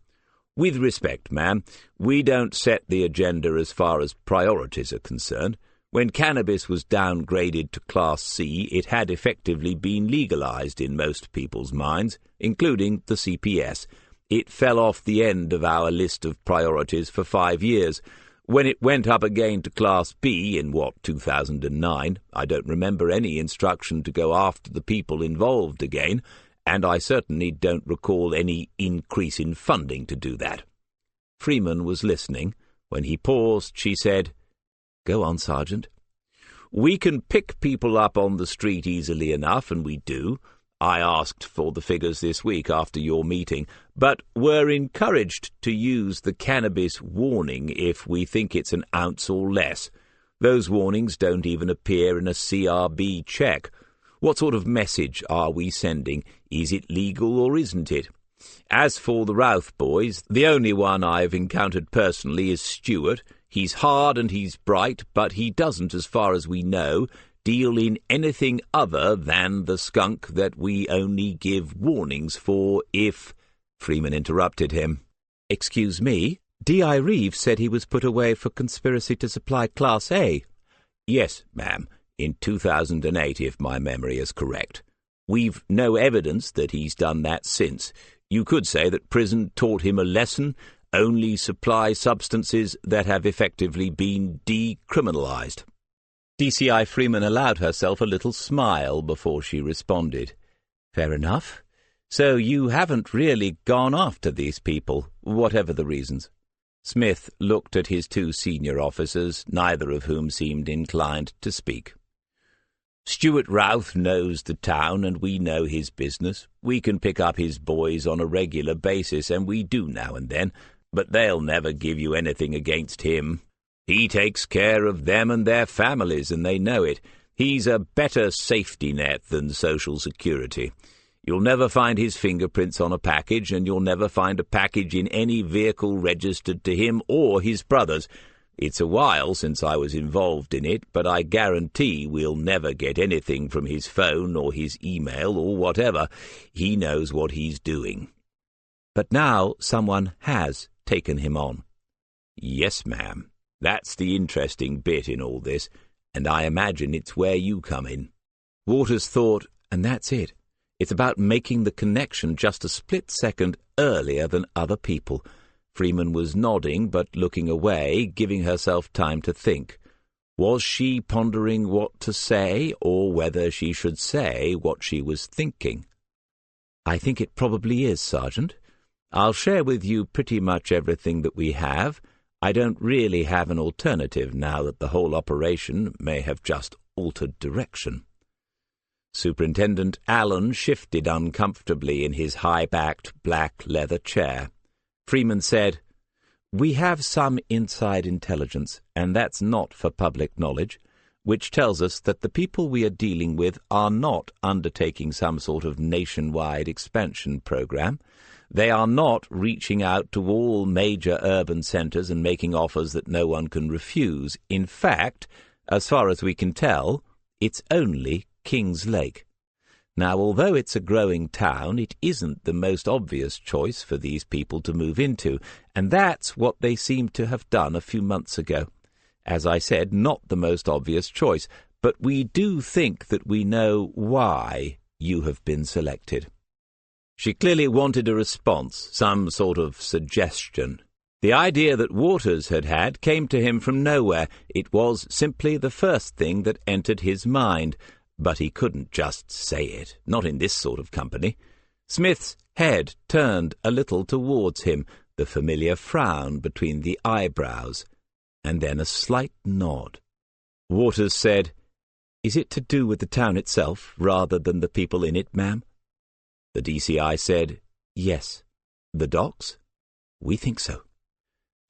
"With respect, ma'am, we don't set the agenda as far as priorities are concerned. When cannabis was downgraded to Class C, it had effectively been legalized in most people's minds, including the CPS. It fell off the end of our list of priorities for 5 years. When it went up again to Class B in, 2009, I don't remember any instruction to go after the people involved again, and I certainly don't recall any increase in funding to do that." Freeman was listening. When he paused, she said, "Go on, Sergeant." "We can pick people up on the street easily enough, and we do. I asked for the figures this week after your meeting, but we're encouraged to use the cannabis warning if we think it's an ounce or less. Those warnings don't even appear in a CRB check. What sort of message are we sending? Is it legal or isn't it? As for the Routh boys, the only one I've encountered personally is Stuart. He's hard and he's bright, but he doesn't, as far as we know, deal in anything other than the skunk that we only give warnings for if—" Freeman interrupted him. "Excuse me, D.I. Reeve said he was put away for conspiracy to supply Class A." "Yes, ma'am, in 2008, if my memory is correct. We've no evidence that he's done that since. You could say that prison taught him a lesson: only supply substances that have effectively been decriminalized." DCI Freeman allowed herself a little smile before she responded. "Fair enough. So you haven't really gone after these people, whatever the reasons." Smith looked at his 2 senior officers, neither of whom seemed inclined to speak. Stuart Routh knows the town and we know his business. We can pick up his boys on a regular basis, and we do now and then, but they'll never give you anything against him. He takes care of them and their families, and they know it. He's a better safety net than Social Security. You'll never find his fingerprints on a package, and you'll never find a package in any vehicle registered to him or his brothers. It's a while since I was involved in it, but I guarantee we'll never get anything from his phone or his email or whatever. He knows what he's doing. But now someone has taken him on. Yes, ma'am. That's the interesting bit in all this, and I imagine it's where you come in. Waters thought, and that's it. It's about making the connection just a split second earlier than other people. Freeman was nodding, but looking away, giving herself time to think. Was she pondering what to say, or whether she should say what she was thinking? I think it probably is, Sergeant. I'll share with you pretty much everything that we have. I don't really have an alternative now that the whole operation may have just altered direction. Superintendent Allen shifted uncomfortably in his high-backed black leather chair. Freeman said, "We have some inside intelligence, and that's not for public knowledge, which tells us that the people we are dealing with are not undertaking some sort of nationwide expansion program. They are not reaching out to all major urban centres and making offers that no one can refuse. In fact, as far as we can tell, it's only Kings Lake. Now, although it's a growing town, it isn't the most obvious choice for these people to move into, and that's what they seem to have done a few months ago. As I said, not the most obvious choice, but we do think that we know why you have been selected." She clearly wanted a response, some sort of suggestion. The idea that Waters had came to him from nowhere. It was simply the first thing that entered his mind. But he couldn't just say it, not in this sort of company. Smith's head turned a little towards him, the familiar frown between the eyebrows, and then a slight nod. Waters said, "Is it to do with the town itself, rather than the people in it, ma'am?" The DCI said, "Yes." "The docks?" "We think so."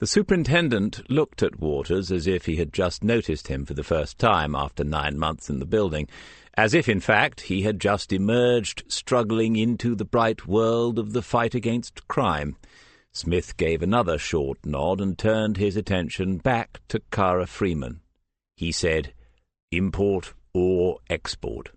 The superintendent looked at Waters as if he had just noticed him for the first time after 9 months in the building, as if, in fact, he had just emerged struggling into the bright world of the fight against crime. Smith gave another short nod and turned his attention back to Cara Freeman. He said, "Import or export?"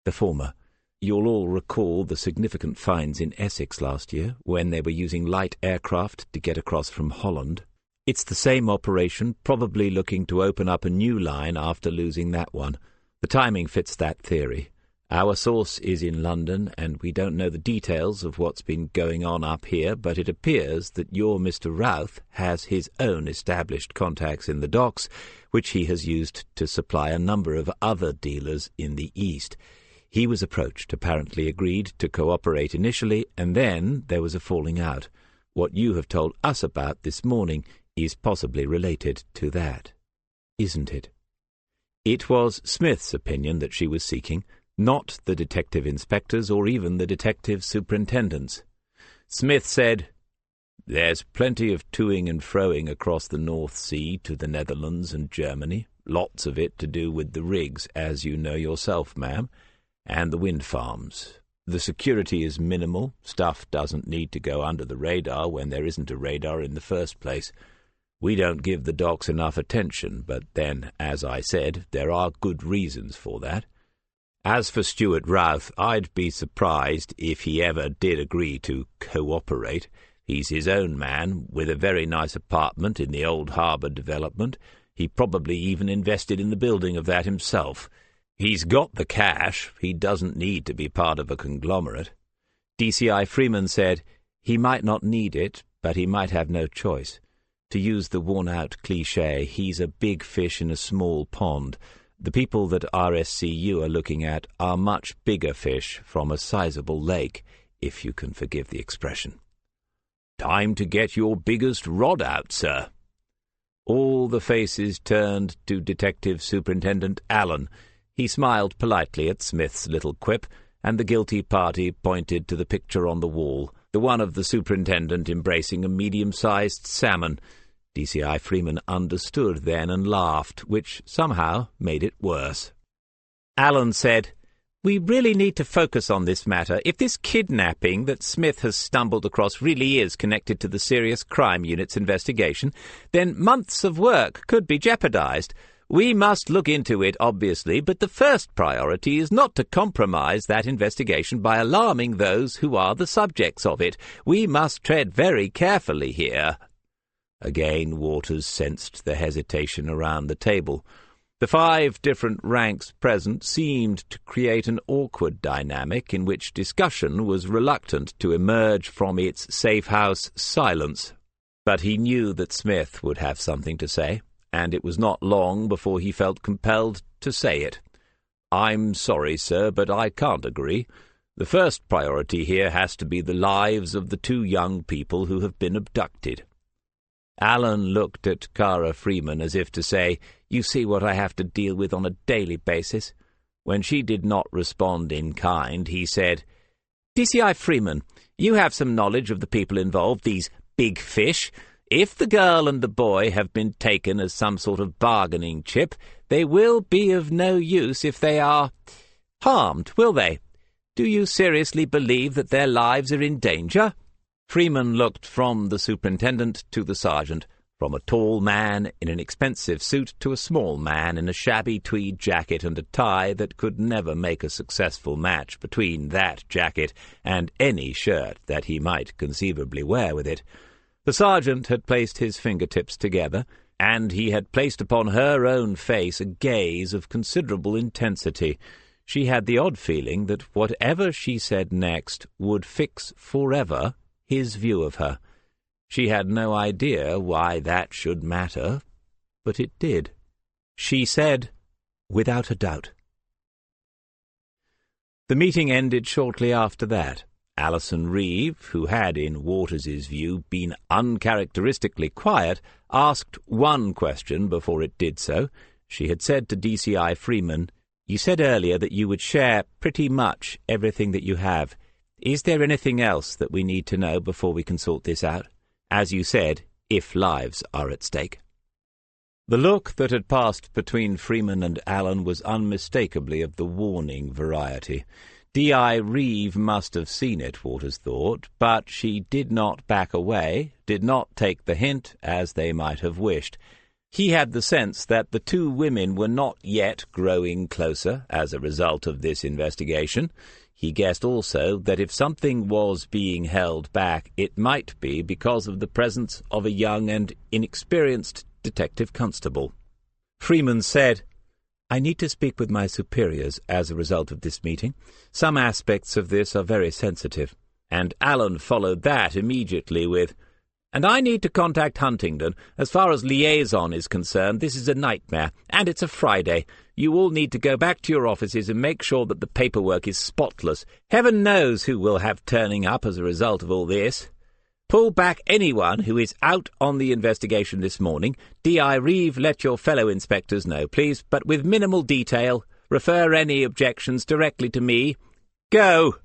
"The former. You'll all recall the significant finds in Essex last year, when they were using light aircraft to get across from Holland. It's the same operation, probably looking to open up a new line after losing that one. The timing fits that theory. Our source is in London, and we don't know the details of what's been going on up here, but it appears that your Mr. Routh has his own established contacts in the docks, which he has used to supply a number of other dealers in the East. He was approached, apparently agreed to cooperate initially, and then there was a falling out. What you have told us about this morning is possibly related to that, isn't it?" It was Smith's opinion that she was seeking, not the detective inspector's or even the detective superintendent's. Smith said, "There's plenty of toing and froing across the North Sea to the Netherlands and Germany, lots of it to do with the rigs, as you know yourself, ma'am, and the wind farms. The security is minimal. Stuff doesn't need to go under the radar when there isn't a radar in the first place. We don't give the docks enough attention, but then, as I said, there are good reasons for that. As for Stuart Routh, I'd be surprised if he ever did agree to cooperate. He's his own man, with a very nice apartment in the old harbour development. He probably even invested in the building of that himself. He's got the cash. He doesn't need to be part of a conglomerate." DCI Freeman said, "He might not need it, but he might have no choice. To use the worn-out cliché, he's a big fish in a small pond. The people that RSCU are looking at are much bigger fish from a sizable lake, if you can forgive the expression." "Time to get your biggest rod out, sir." All the faces turned to Detective Superintendent Allen. He smiled politely at Smith's little quip, and the guilty party pointed to the picture on the wall, the one of the superintendent embracing a medium-sized salmon. DCI Freeman understood then and laughed, which somehow made it worse. Alan said, "We really need to focus on this matter. If this kidnapping that Smith has stumbled across really is connected to the Serious Crime Unit's investigation, then months of work could be jeopardized. We must look into it, obviously, but the first priority is not to compromise that investigation by alarming those who are the subjects of it. We must tread very carefully here." Again Waters sensed the hesitation around the table. The 5 different ranks present seemed to create an awkward dynamic in which discussion was reluctant to emerge from its safe-house silence. But he knew that Smith would have something to say, and it was not long before he felt compelled to say it. "I'm sorry, sir, but I can't agree. The first priority here has to be the lives of the 2 young people who have been abducted." Alan looked at Cara Freeman as if to say, "You see what I have to deal with on a daily basis." When she did not respond in kind, he said, "DCI Freeman, you have some knowledge of the people involved, these big fish. If the girl and the boy have been taken as some sort of bargaining chip, they will be of no use if they are harmed, will they? Do you seriously believe that their lives are in danger?" Freeman looked from the superintendent to the sergeant, from a tall man in an expensive suit to a small man in a shabby tweed jacket and a tie that could never make a successful match between that jacket and any shirt that he might conceivably wear with it. The sergeant had placed his fingertips together, and he had placed upon her own face a gaze of considerable intensity. She had the odd feeling that whatever she said next would fix forever his view of her. She had no idea why that should matter, but it did. She said, "Without a doubt." The meeting ended shortly after that. Alison Reeve, who had, in Waters's view, been uncharacteristically quiet, asked one question before it did so. She had said to DCI Freeman, "You said earlier that you would share pretty much everything that you have. Is there anything else that we need to know before we can sort this out? As you said, if lives are at stake." The look that had passed between Freeman and Alan was unmistakably of the warning variety. D.I. Reeve must have seen it, Waters thought, but she did not back away, did not take the hint as they might have wished. He had the sense that the 2 women were not yet growing closer as a result of this investigation. He guessed also that if something was being held back, it might be because of the presence of a young and inexperienced detective constable. Freeman said, "I need to speak with my superiors as a result of this meeting. Some aspects of this are very sensitive." And Alan followed that immediately with, "And I need to contact Huntingdon. As far as liaison is concerned, this is a nightmare, and it's a Friday. You all need to go back to your offices and make sure that the paperwork is spotless. Heaven knows who will have turning up as a result of all this. Pull back anyone who is out on the investigation this morning. D.I. Reeve, let your fellow inspectors know, please, but with minimal detail. Refer any objections directly to me. Go!"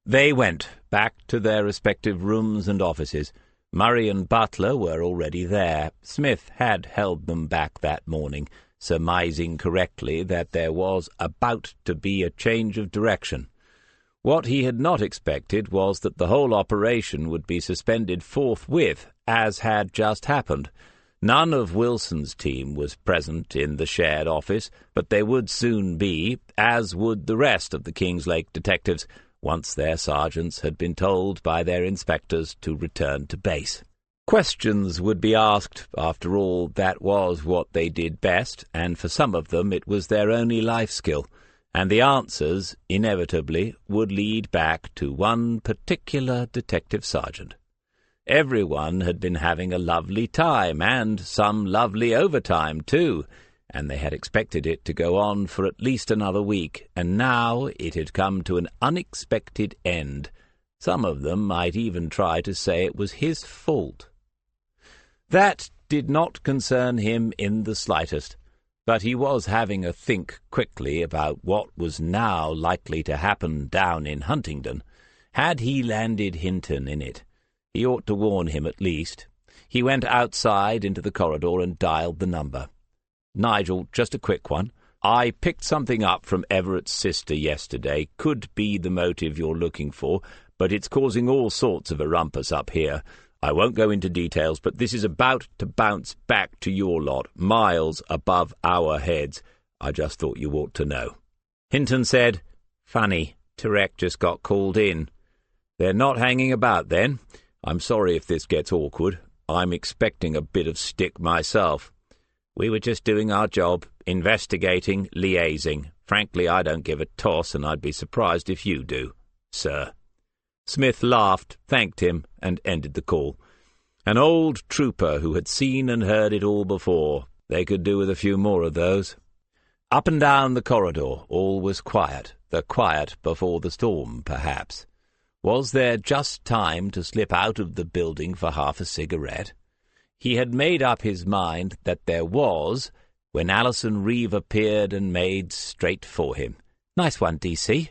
They went back to their respective rooms and offices. Murray and Butler were already there. Smith had held them back that morning, surmising correctly that there was about to be a change of direction. What he had not expected was that the whole operation would be suspended forthwith, as had just happened. None of Wilson's team was present in the shared office, but they would soon be, as would the rest of the Kingslake detectives, once their sergeants had been told by their inspectors to return to base. Questions would be asked. After all, that was what they did best, and for some of them it was their only life skill, and the answers, inevitably, would lead back to one particular detective sergeant. Everyone had been having a lovely time, and some lovely overtime, too, and they had expected it to go on for at least another week, and now it had come to an unexpected end. Some of them might even try to say it was his fault. That did not concern him in the slightest. but he was having a think quickly about what was now likely to happen down in Huntingdon. Had he landed Hinton in it? He ought to warn him at least. He went outside into the corridor and dialed the number. "Nigel, just a quick one. I picked something up from Everett's sister yesterday. Could be the motive you're looking for, but it's causing all sorts of a rumpus up here. I won't go into details, but this is about to bounce back to your lot, miles above our heads. I just thought you ought to know." Hinton said, "Funny, Tarek just got called in." "They're not hanging about, then. I'm sorry if this gets awkward. I'm expecting a bit of stick myself." "We were just doing our job, investigating, liaising. Frankly, I don't give a toss, and I'd be surprised if you do, sir." Smith laughed, thanked him, and ended the call. An old trooper who had seen and heard it all before. They could do with a few more of those. Up and down the corridor all was quiet, the quiet before the storm, perhaps. Was there just time to slip out of the building for half a cigarette? He had made up his mind that there was, when Alison Reeve appeared and made straight for him. "Nice one, DC."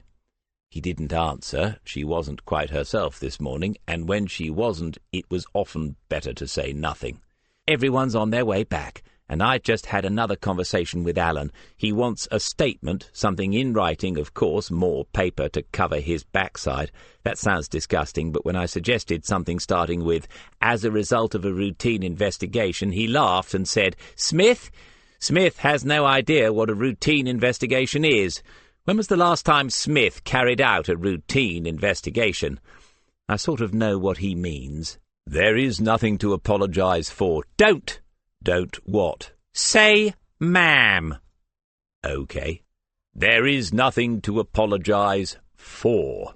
He didn't answer. She wasn't quite herself this morning, and when she wasn't, it was often better to say nothing. "Everyone's on their way back, and I just had another conversation with Alan. He wants a statement, something in writing, of course, more paper to cover his backside. That sounds disgusting, but when I suggested something starting with, 'as a result of a routine investigation,' he laughed and said, 'Smith? Smith has no idea what a routine investigation is. When was the last time Smith carried out a routine investigation?' I sort of know what he means." "There is nothing to apologize for." "Don't!" "Don't what?" "Say, ma'am." "Okay. There is nothing to apologize for.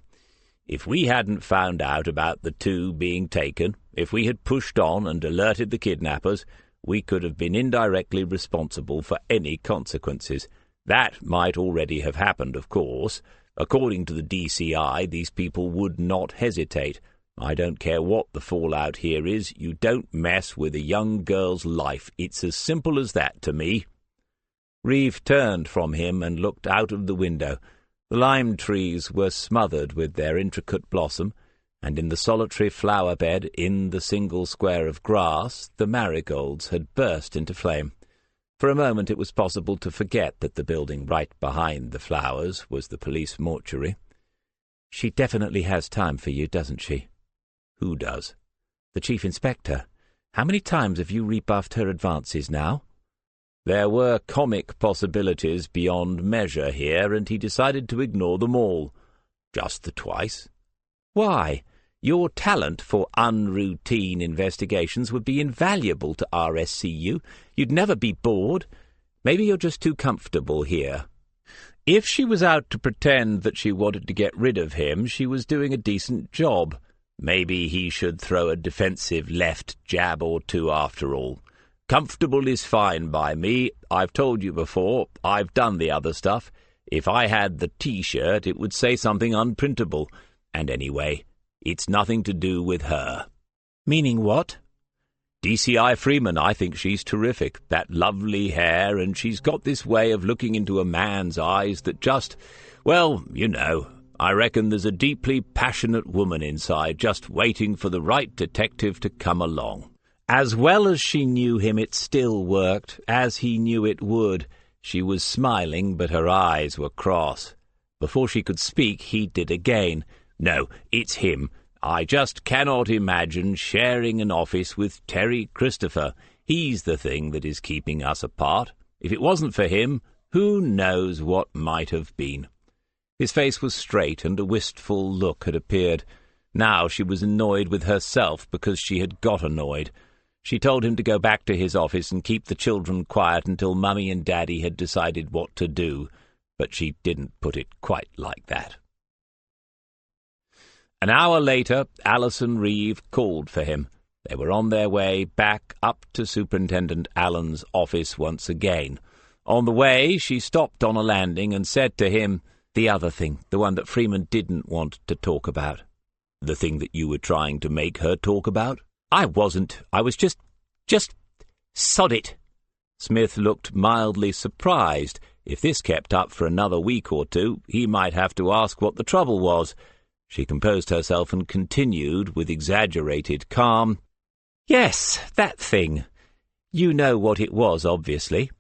If we hadn't found out about the two being taken, if we had pushed on and alerted the kidnappers, we could have been indirectly responsible for any consequences. That might already have happened, of course. According to the DCI, these people would not hesitate. I don't care what the fallout here is. You don't mess with a young girl's life. It's as simple as that to me." Reeve turned from him and looked out of the window. The lime trees were smothered with their intricate blossom, and in the solitary flower bed, in the single square of grass, the marigolds had burst into flame. For a moment it was possible to forget that the building right behind the flowers was the police mortuary. "She definitely has time for you, doesn't she?" "Who does?" "The Chief Inspector. How many times have you rebuffed her advances now?" There were comic possibilities beyond measure here, and he decided to ignore them all. "Just the twice." "Why? Your talent for unroutine investigations would be invaluable to RSCU. You'd never be bored. Maybe you're just too comfortable here." If she was out to pretend that she wanted to get rid of him, she was doing a decent job. Maybe he should throw a defensive left jab or two after all. "Comfortable is fine by me. I've told you before, I've done the other stuff. If I had the T-shirt, it would say something unprintable. And anyway, it's nothing to do with her." "Meaning what?" "DCI Freeman, I think she's terrific. That lovely hair, and she's got this way of looking into a man's eyes that just, well, you know, I reckon there's a deeply passionate woman inside just waiting for the right detective to come along." As well as she knew him, it still worked, as he knew it would. She was smiling, but her eyes were cross. Before she could speak, he did again. "No, it's him. I just cannot imagine sharing an office with Terry Christopher. He's the thing that is keeping us apart. If it wasn't for him, who knows what might have been." His face was straight, and a wistful look had appeared. Now she was annoyed with herself because she had got annoyed. She told him to go back to his office and keep the children quiet until Mummy and Daddy had decided what to do, but she didn't put it quite like that. An hour later, Alison Reeve called for him. They were on their way back up to Superintendent Allen's office once again. On the way, she stopped on a landing and said to him, "The other thing, the one that Freeman didn't want to talk about." "The thing that you were trying to make her talk about?" "I wasn't. I was just sod it." Smith looked mildly surprised. If this kept up for another week or two, he might have to ask what the trouble was. She composed herself and continued with exaggerated calm. "Yes, that thing. You know what it was, obviously."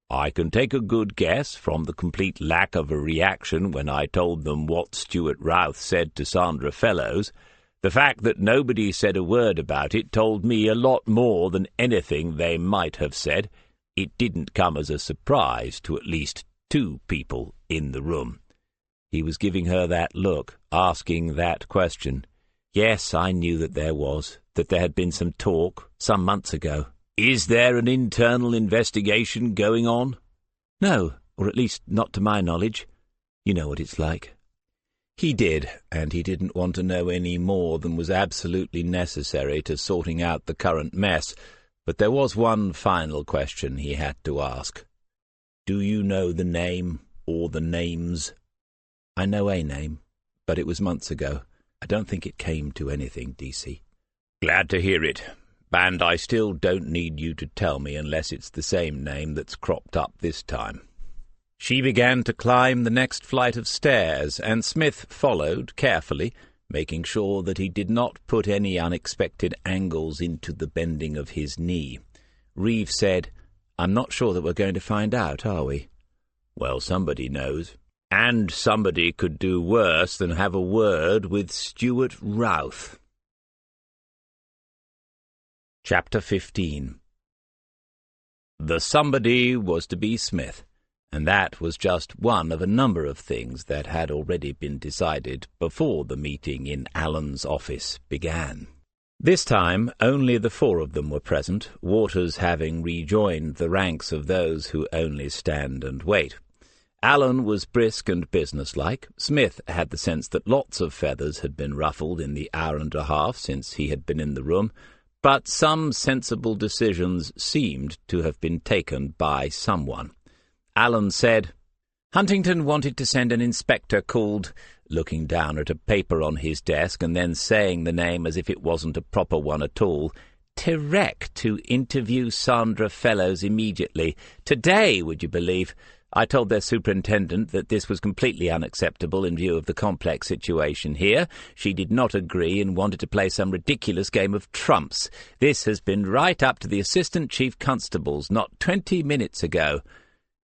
"I can take a good guess from the complete lack of a reaction when I told them what Stuart Routh said to Sandra Fellows. The fact that nobody said a word about it told me a lot more than anything they might have said. It didn't come as a surprise to at least 2 people in the room." He was giving her that look, asking that question. "Yes, I knew that there had been some talk some months ago." "Is there an internal investigation going on?" "No, or at least not to my knowledge. You know what it's like." He did, and he didn't want to know any more than was absolutely necessary to sorting out the current mess. But there was one final question he had to ask. "Do you know the name, or the names?" "I know a name, but it was months ago. I don't think it came to anything, DC." "Glad to hear it. And I still don't need you to tell me unless it's the same name that's cropped up this time." She began to climb the next flight of stairs, and Smith followed carefully, making sure that he did not put any unexpected angles into the bending of his knee. Reeve said, "I'm not sure that we're going to find out, are we?" "Well, somebody knows. And somebody could do worse than have a word with Stuart Routh." Chapter 15. The somebody was to be Smith, and that was just one of a number of things that had already been decided before the meeting in Alan's office began. This time only the 4 of them were present, Waters having rejoined the ranks of those who only stand and wait. Alan was brisk and businesslike. Smith had the sense that lots of feathers had been ruffled in the hour and a half since he had been in the room, but some sensible decisions seemed to have been taken by someone. Alan said, "Huntington wanted to send an inspector called," looking down at a paper on his desk and then saying the name as if it wasn't a proper one at all, "Terek to interview Sandra Fellows immediately. Today, would you believe? I told their superintendent that this was completely unacceptable in view of the complex situation here. She did not agree and wanted to play some ridiculous game of trumps. This has been right up to the assistant chief constables not 20 minutes ago."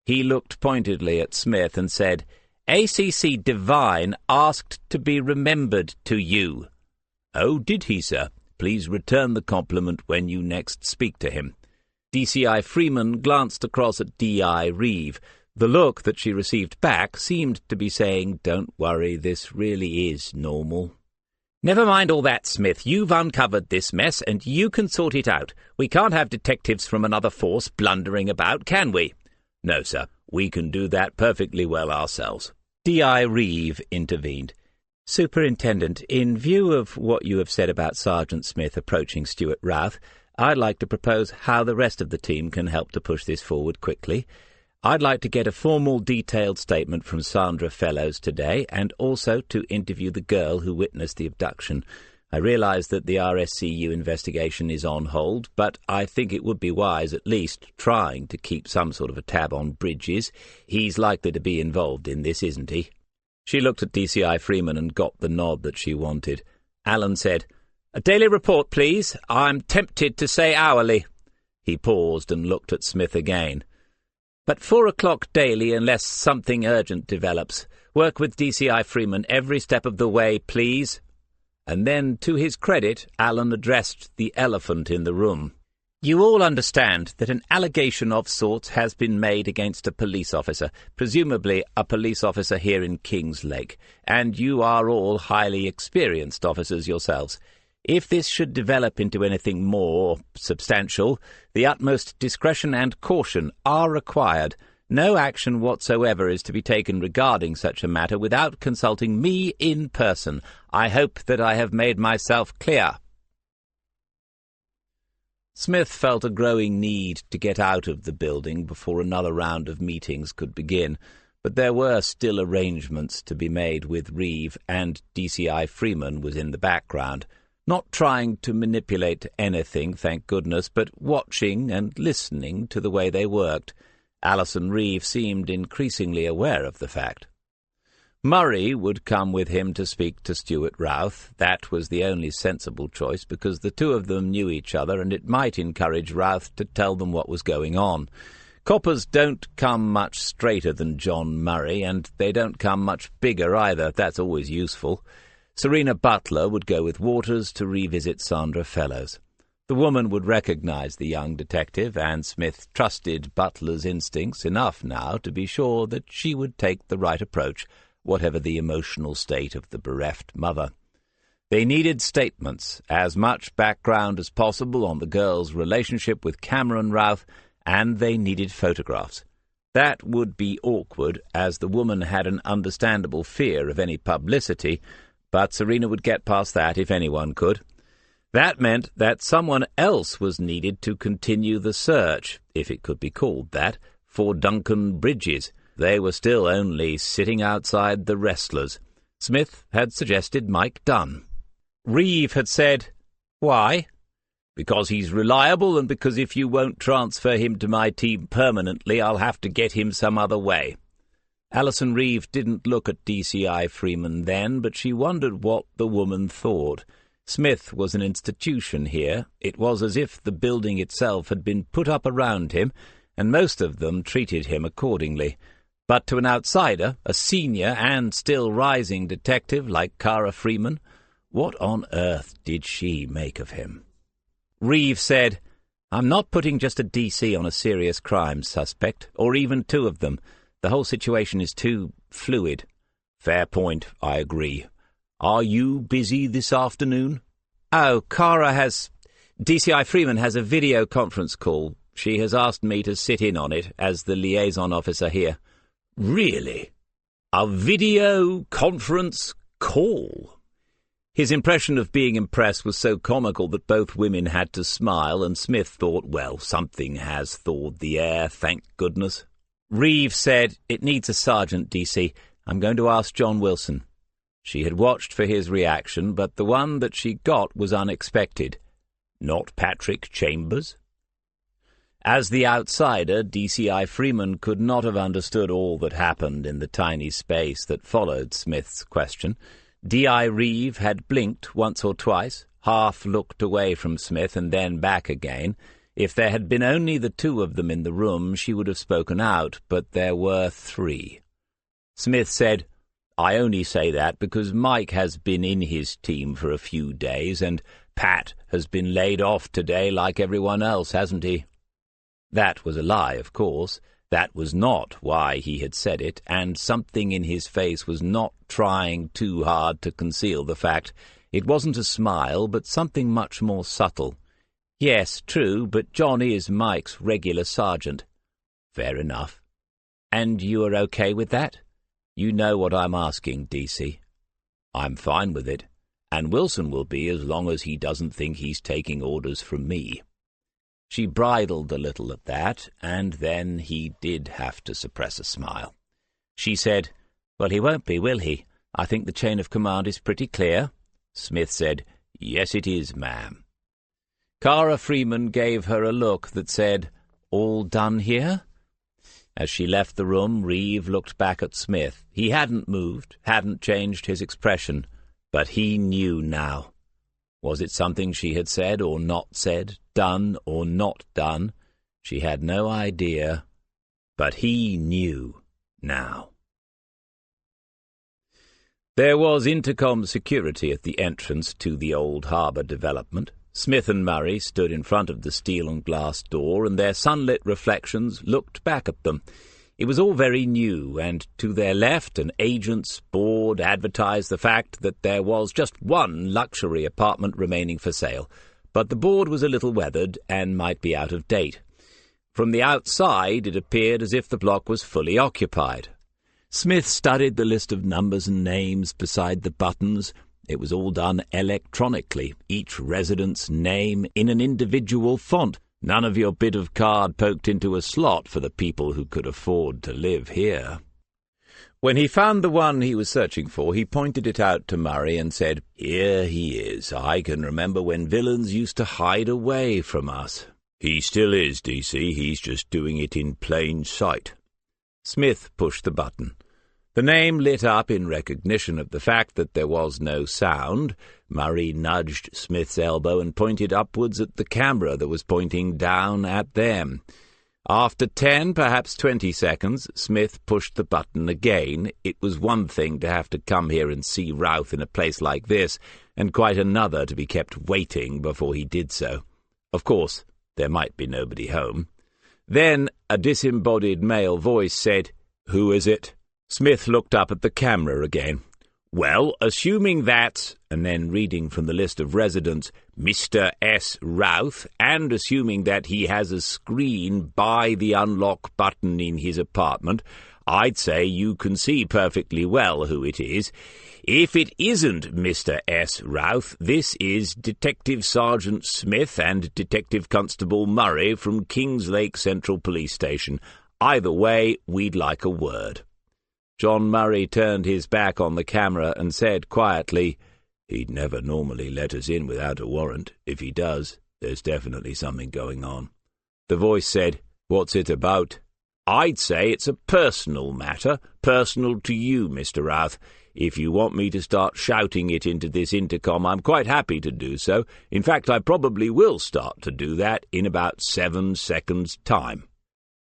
He looked pointedly at Smith and said, "ACC Devine asked to be remembered to you." "Oh, did he, sir? Please return the compliment when you next speak to him." DCI Freeman glanced across at DI Reeve. The look that she received back seemed to be saying, "Don't worry, this really is normal." "Never mind all that, Smith. You've uncovered this mess, and you can sort it out. We can't have detectives from another force blundering about, can we?" "No, sir. We can do that perfectly well ourselves." D.I. Reeve intervened. "Superintendent, in view of what you have said about Sergeant Smith approaching Stuart Routh, I'd like to propose how the rest of the team can help to push this forward quickly. I'd like to get a formal, detailed statement from Sandra Fellows today, and also to interview the girl who witnessed the abduction. I realize that the RSCU investigation is on hold, but I think it would be wise at least trying to keep some sort of a tab on Bridges. He's likely to be involved in this, isn't he?" She looked at DCI Freeman and got the nod that she wanted. Alan said, "A daily report, please. I'm tempted to say hourly." He paused and looked at Smith again. "But 4 o'clock daily unless something urgent develops. Work with DCI Freeman every step of the way, please." And then, to his credit, Alan addressed the elephant in the room. "You all understand that an allegation of sorts has been made against a police officer, presumably a police officer here in Kingslake, and you are all highly experienced officers yourselves. If this should develop into anything more substantial, the utmost discretion and caution are required. No action whatsoever is to be taken regarding such a matter without consulting me in person. I hope that I have made myself clear." Smith felt a growing need to get out of the building before another round of meetings could begin, but there were still arrangements to be made with Reeve, and DCI Freeman was in the background. Not trying to manipulate anything, thank goodness, but watching and listening to the way they worked. Alison Reeve seemed increasingly aware of the fact. Murray would come with him to speak to Stuart Routh. That was the only sensible choice, because the two of them knew each other, and it might encourage Routh to tell them what was going on. Coppers don't come much straighter than John Murray, and they don't come much bigger either. That's always useful. Serena Butler would go with Waters to revisit Sandra Fellows. The woman would recognize the young detective, and Smith trusted Butler's instincts enough now to be sure that she would take the right approach, whatever the emotional state of the bereft mother. They needed statements, as much background as possible on the girl's relationship with Cameron Routh, and they needed photographs. That would be awkward, as the woman had an understandable fear of any publicity, but Serena would get past that if anyone could. That meant that someone else was needed to continue the search, if it could be called that, for Duncan Bridges. They were still only sitting outside the Wrestlers. Smith had suggested Mike Dunn. Reeve had said, "Why?" "Because he's reliable, and because if you won't transfer him to my team permanently, I'll have to get him some other way." Alison Reeve didn't look at DCI Freeman then, but she wondered what the woman thought. Smith was an institution here. It was as if the building itself had been put up around him, and most of them treated him accordingly. But to an outsider, a senior and still rising detective like Cara Freeman, what on earth did she make of him? Reeve said, "I'm not putting just a DC on a serious crime suspect, or even two of them. The whole situation is too fluid." "Fair point, I agree. Are you busy this afternoon?" "Oh, DCI Freeman has a video conference call. She has asked me to sit in on it as the liaison officer here." "Really? A video conference call?" His impression of being impressed was so comical that both women had to smile, and Smith thought, well, something has thawed the air, thank goodness. Reeve said, "It needs a sergeant, DC. I'm going to ask John Wilson." She had watched for his reaction, but the one that she got was unexpected. "Not Patrick Chambers?" As the outsider, DCI Freeman could not have understood all that happened in the tiny space that followed Smith's question. D.I. Reeve had blinked once or twice, half looked away from Smith and then back again. If there had been only the two of them in the room, she would have spoken out, but there were three. Smith said, "I only say that because Mike has been in his team for a few days, and Pat has been laid off today like everyone else, hasn't he?" That was a lie, of course. That was not why he had said it, and something in his face was not trying too hard to conceal the fact. It wasn't a smile, but something much more subtle. "Yes, true, but John is Mike's regular sergeant." "Fair enough." "And you are okay with that?" "You know what I'm asking, DC." "I'm fine with it, and Wilson will be as long as he doesn't think he's taking orders from me." She bridled a little at that, and then he did have to suppress a smile. She said, "Well, he won't be, will he? I think the chain of command is pretty clear." Smith said, "Yes, it is, ma'am." Cara Freeman gave her a look that said, "All done here?" As she left the room, Reeve looked back at Smith. He hadn't moved, hadn't changed his expression, but he knew now. Was it something she had said or not said, done or not done? She had no idea, but he knew now. There was intercom security at the entrance to the old harbour development. Smith and Murray stood in front of the steel and glass door, and their sunlit reflections looked back at them. It was all very new, and to their left an agent's board advertised the fact that there was just one luxury apartment remaining for sale, but the board was a little weathered and might be out of date. From the outside it appeared as if the block was fully occupied. Smith studied the list of numbers and names beside the buttons. It was all done electronically, each resident's name in an individual font. None of your bit of card poked into a slot for the people who could afford to live here. When he found the one he was searching for, he pointed it out to Murray and said, "Here he is. I can remember when villains used to hide away from us." "He still is, DC. He's just doing it in plain sight." Smith pushed the button. The name lit up in recognition of the fact that there was no sound. Murray nudged Smith's elbow and pointed upwards at the camera that was pointing down at them. After 10, perhaps 20 seconds, Smith pushed the button again. It was one thing to have to come here and see Routh in a place like this, and quite another to be kept waiting before he did so. Of course, there might be nobody home. Then a disembodied male voice said, "Who is it?" Smith looked up at the camera again. "Well, assuming that," and then reading from the list of residents, "Mr. S. Routh, and assuming that he has a screen by the unlock button in his apartment, I'd say you can see perfectly well who it is. If it isn't Mr. S. Routh, this is Detective Sergeant Smith and Detective Constable Murray from Kingslake Central Police Station. Either way, we'd like a word." John Murray turned his back on the camera and said quietly, "He'd never normally let us in without a warrant. If he does, there's definitely something going on." The voice said, "What's it about?" "I'd say it's a personal matter, personal to you, Mr. Routh. If you want me to start shouting it into this intercom, I'm quite happy to do so. In fact, I probably will start to do that in about 7 seconds' time."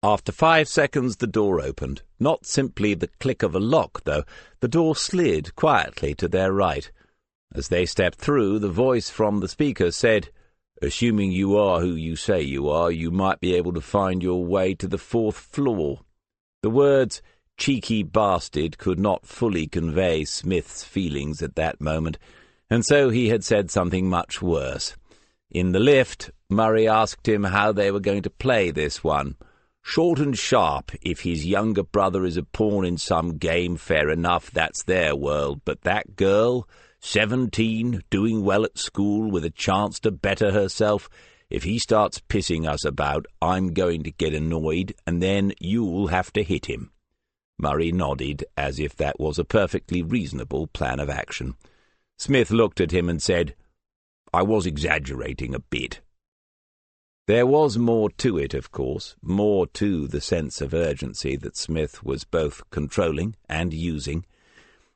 After 5 seconds, the door opened. Not simply the click of a lock, though. The door slid quietly to their right. As they stepped through, the voice from the speaker said, "Assuming you are who you say you are, you might be able to find your way to the 4th floor." The words "cheeky bastard" could not fully convey Smith's feelings at that moment, and so he had said something much worse. In the lift, Murray asked him how they were going to play this one. "Short and sharp. If his younger brother is a pawn in some game, fair enough, that's their world. But that girl, 17, doing well at school with a chance to better herself, if he starts pissing us about, I'm going to get annoyed, and then you'll have to hit him." Murray nodded, as if that was a perfectly reasonable plan of action. Smith looked at him and said, "I was exaggerating a bit." There was more to it, of course, more to the sense of urgency that Smith was both controlling and using.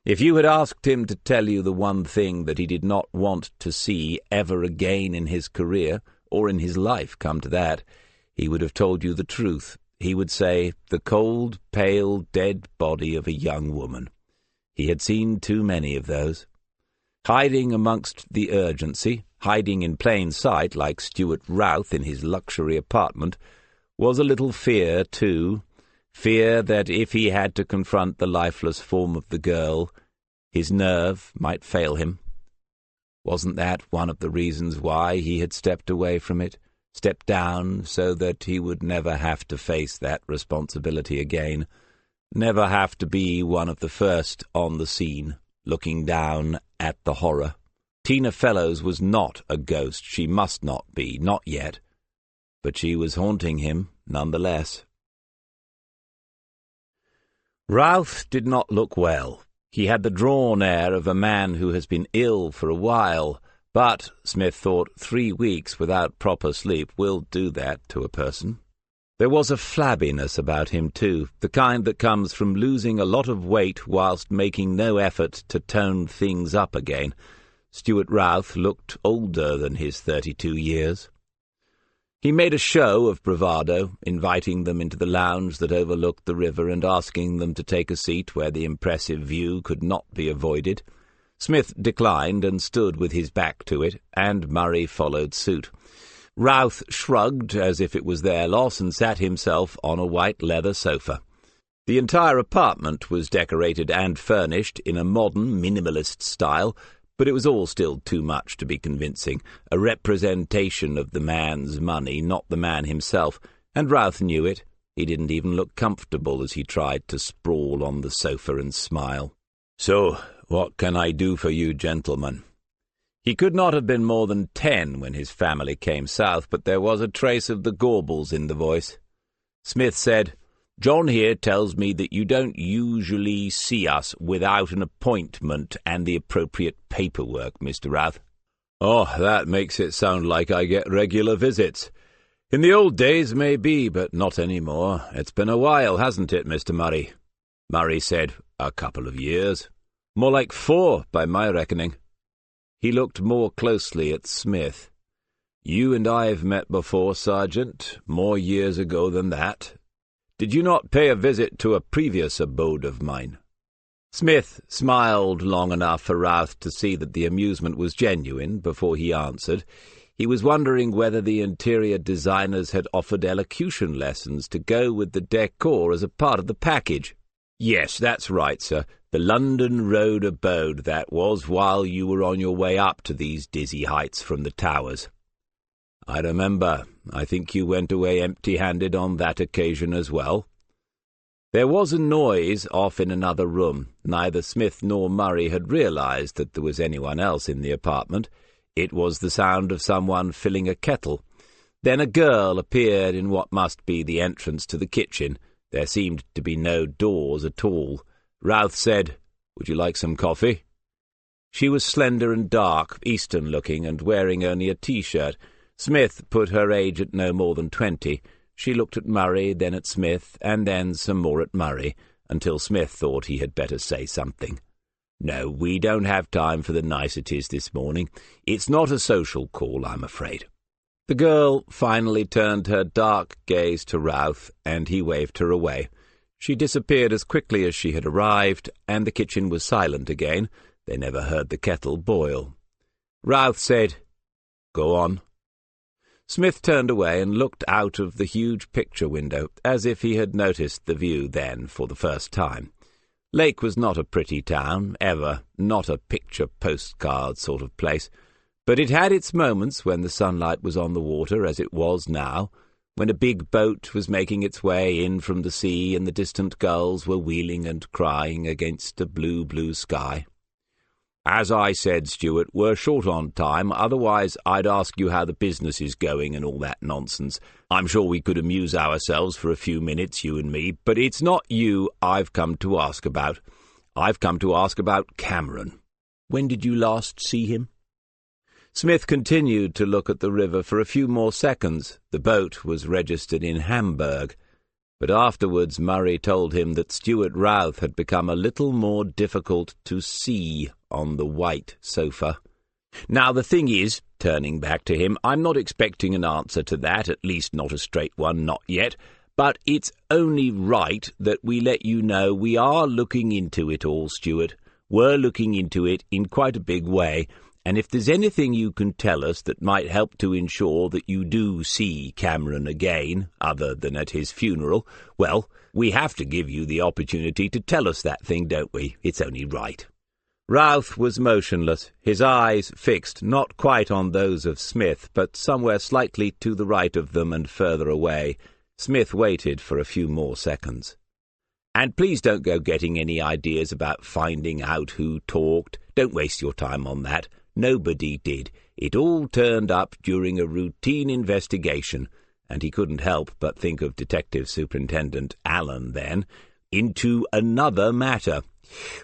If you had asked him to tell you the one thing that he did not want to see ever again in his career, or in his life, come to that, he would have told you the truth. He would say, the cold, pale, dead body of a young woman. He had seen too many of those. Hiding amongst the urgency, hiding in plain sight like Stuart Routh in his luxury apartment, was a little fear, too. Fear that if he had to confront the lifeless form of the girl, his nerve might fail him. Wasn't that one of the reasons why he had stepped away from it, stepped down so that he would never have to face that responsibility again, never have to be one of the first on the scene, looking down at the horror? Tina Fellows was not a ghost. She must not be, not yet. But she was haunting him nonetheless. Routh did not look well. He had the drawn air of a man who has been ill for a while, but, Smith thought, 3 weeks without proper sleep will do that to a person. There was a flabbiness about him, too, the kind that comes from losing a lot of weight whilst making no effort to tone things up again. Stuart Routh looked older than his 32 years. He made a show of bravado, inviting them into the lounge that overlooked the river and asking them to take a seat where the impressive view could not be avoided. Smith declined and stood with his back to it, and Murray followed suit. Routh shrugged as if it was their loss and sat himself on a white leather sofa. The entire apartment was decorated and furnished in a modern, minimalist style, but it was all still too much to be convincing, a representation of the man's money, not the man himself, and Routh knew it. He didn't even look comfortable as he tried to sprawl on the sofa and smile. "So, what can I do for you, gentlemen?" He could not have been more than 10 when his family came south, but there was a trace of the Gaubles in the voice. Smith said, John here tells me that you don't usually see us without an appointment and the appropriate paperwork, Mr. Routh." "Oh, that makes it sound like I get regular visits. In the old days, maybe, but not any more. It's been a while, hasn't it, Mr. Murray?" Murray said, "A couple of years. More like 4, by my reckoning." He looked more closely at Smith. "You and I have met before, Sergeant, more years ago than that. Did you not pay a visit to a previous abode of mine?" Smith smiled long enough for Routh to see that the amusement was genuine before he answered. He was wondering whether the interior designers had offered elocution lessons to go with the decor as a part of the package. "Yes, that's right, sir. The London Road abode, that was, while you were on your way up to these dizzy heights from the towers." "I remember. I think you went away empty-handed on that occasion as well." There was a noise off in another room. Neither Smith nor Murray had realized that there was anyone else in the apartment. It was the sound of someone filling a kettle. Then a girl appeared in what must be the entrance to the kitchen. There seemed to be no doors at all. Routh said, "Would you like some coffee?" She was slender and dark, Eastern-looking, and wearing only a T-shirt. Smith put her age at no more than 20. She looked at Murray, then at Smith, and then some more at Murray, until Smith thought he had better say something. "No, we don't have time for the niceties this morning. It's not a social call, I'm afraid." The girl finally turned her dark gaze to Routh, and he waved her away. She disappeared as quickly as she had arrived, and the kitchen was silent again. They never heard the kettle boil. Routh said, "Go on." Smith turned away and looked out of the huge picture window, as if he had noticed the view then for the first time. Lake was not a pretty town, ever, not a picture postcard sort of place, but it had its moments when the sunlight was on the water, as it was now, when a big boat was making its way in from the sea and the distant gulls were wheeling and crying against a blue, blue sky. "As I said, Stuart, we're short on time, otherwise I'd ask you how the business is going and all that nonsense. I'm sure we could amuse ourselves for a few minutes, you and me, but it's not you I've come to ask about. I've come to ask about Cameron. When did you last see him?" Smith continued to look at the river for a few more seconds. The boat was registered in Hamburg. But afterwards Murray told him that Stuart Routh had become a little more difficult to see on the white sofa. "Now the thing is," turning back to him, "I'm not expecting an answer to that, at least not a straight one, not yet, but it's only right that we let you know we are looking into it all, Stuart. We're looking into it in quite a big way, and if there's anything you can tell us that might help to ensure that you do see Cameron again, other than at his funeral, well, we have to give you the opportunity to tell us that thing, don't we? It's only right." Routh was motionless, his eyes fixed not quite on those of Smith, but somewhere slightly to the right of them and further away. Smith waited for a few more seconds. "And please don't go getting any ideas about finding out who talked. Don't waste your time on that. Nobody did. It all turned up during a routine investigation," and he couldn't help but think of Detective Superintendent Allen then, "into another matter.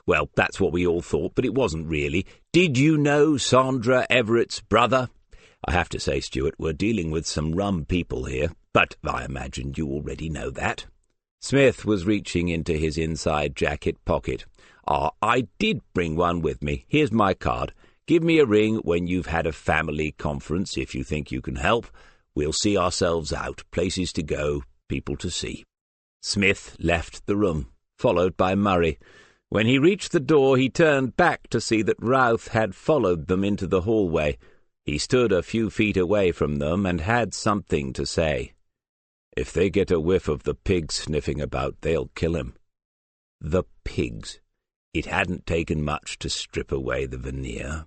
Well, that's what we all thought, but it wasn't really. Did you know Sandra Everett's brother? I have to say, Stuart, we're dealing with some rum people here, but I imagine you already know that." Smith was reaching into his inside jacket pocket. "I did bring one with me. Here's my card. Give me a ring when you've had a family conference if you think you can help. We'll see ourselves out, places to go, people to see." Smith left the room, followed by Murray. When he reached the door, he turned back to see that Routh had followed them into the hallway. He stood a few feet away from them and had something to say. "If they get a whiff of the pigs sniffing about, they'll kill him." The pigs. It hadn't taken much to strip away the veneer.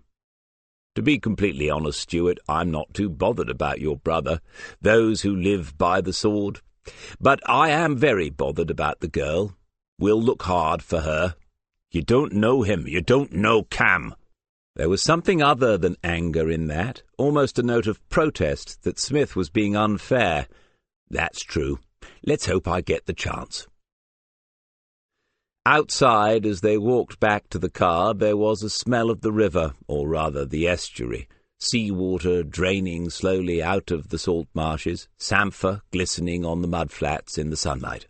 "To be completely honest, Stuart, I'm not too bothered about your brother, those who live by the sword. But I am very bothered about the girl. We'll look hard for her." "You don't know him. You don't know Cam." There was something other than anger in that, almost a note of protest that Smith was being unfair. "That's true. Let's hope I get the chance. Outside, as they walked back to the car, there was a smell of the river, or rather the estuary, sea-water draining slowly out of the salt marshes, samphire glistening on the mudflats in the sunlight.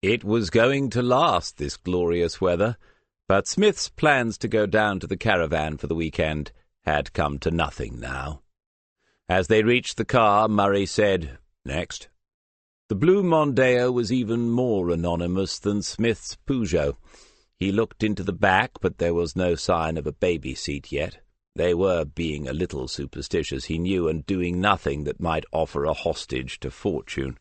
It was going to last, this glorious weather, but Smith's plans to go down to the caravan for the weekend had come to nothing now. As they reached the car, Murray said, "Next." The blue Mondeo was even more anonymous than Smith's Peugeot. He looked into the back, but there was no sign of a baby seat yet. They were being a little superstitious, he knew, and doing nothing that might offer a hostage to fortune.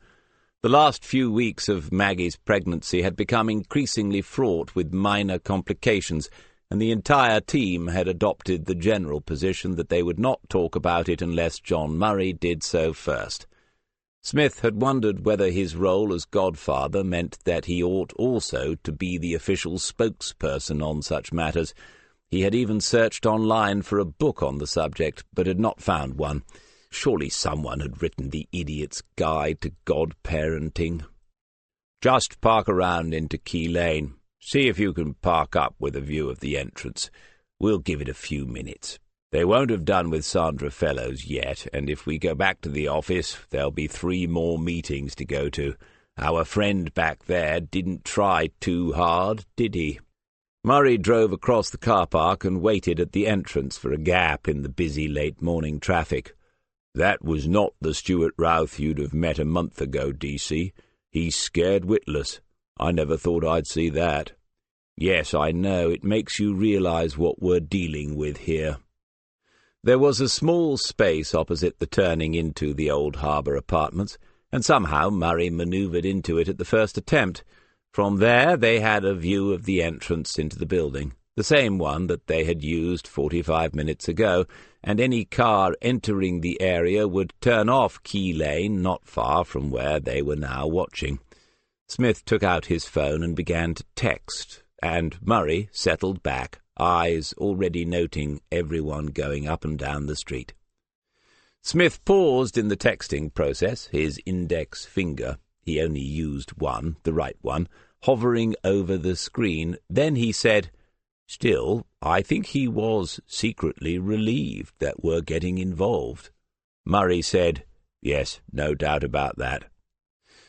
The last few weeks of Maggie's pregnancy had become increasingly fraught with minor complications, and the entire team had adopted the general position that they would not talk about it unless John Murray did so first. Smith had wondered whether his role as godfather meant that he ought also to be the official spokesperson on such matters. He had even searched online for a book on the subject, but had not found one. Surely someone had written The Idiot's Guide to God-Parenting. "Just park around into Key Lane. See if you can park up with a view of the entrance. We'll give it a few minutes. They won't have done with Sandra Fellows yet, and if we go back to the office, there'll be 3 more meetings to go to. Our friend back there didn't try too hard, did he?" Murray drove across the car park and waited at the entrance for a gap in the busy late-morning traffic. "That was not the Stuart Routh you'd have met a month ago, DC. He's scared witless. I never thought I'd see that." "Yes, I know. It makes you realize what we're dealing with here." There was a small space opposite the turning into the Old Harbour apartments, and somehow Murray manoeuvred into it at the first attempt. From there they had a view of the entrance into the building, the same one that they had used 45 minutes ago, and any car entering the area would turn off Key Lane not far from where they were now watching. Smith took out his phone and began to text, and Murray settled back, eyes already noting everyone going up and down the street. Smith paused in the texting process, his index finger, he only used one, the right one, hovering over the screen. Then he said, "Still, I think he was secretly relieved that we're getting involved." Murray said, "Yes, no doubt about that."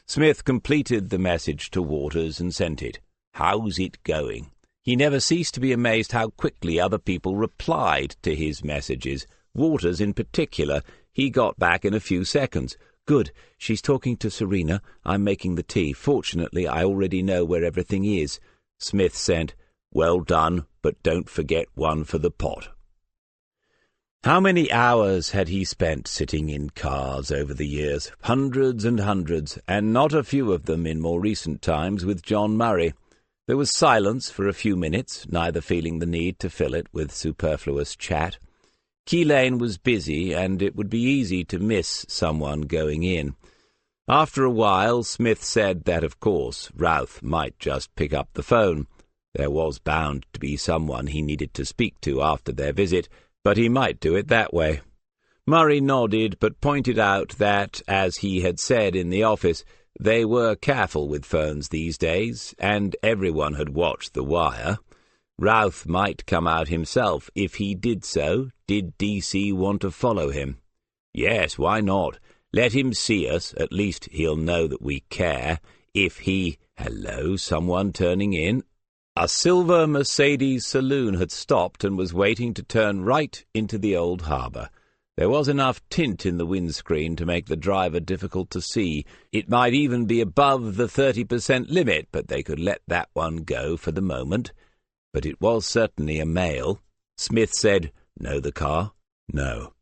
Smith completed the message to Waters and sent it. "How's it going?" He never ceased to be amazed how quickly other people replied to his messages. Waters in particular. He got back in a few seconds. "Good. She's talking to Serena. I'm making the tea. Fortunately, I already know where everything is." Smith sent, "Well done, but don't forget one for the pot." How many hours had he spent sitting in cars over the years? Hundreds and hundreds, and not a few of them in more recent times with John Murray. There was silence for a few minutes, neither feeling the need to fill it with superfluous chat. Key Lane was busy, and it would be easy to miss someone going in. After a while, Smith said that, of course, Routh might just pick up the phone. There was bound to be someone he needed to speak to after their visit, but he might do it that way. Murray nodded, but pointed out that, as he had said in the office, they were careful with phones these days, and everyone had watched The Wire. Routh might come out himself. If he did so, did DC want to follow him? Yes, why not? Let him see us. At least he'll know that we care. If he... Hello, someone turning in. A silver Mercedes saloon had stopped and was waiting to turn right into the Old Harbour. There was enough tint in the windscreen to make the driver difficult to see. It might even be above the 30% limit, but they could let that one go for the moment. But it was certainly a male. Smith said, "Know the car?" "No."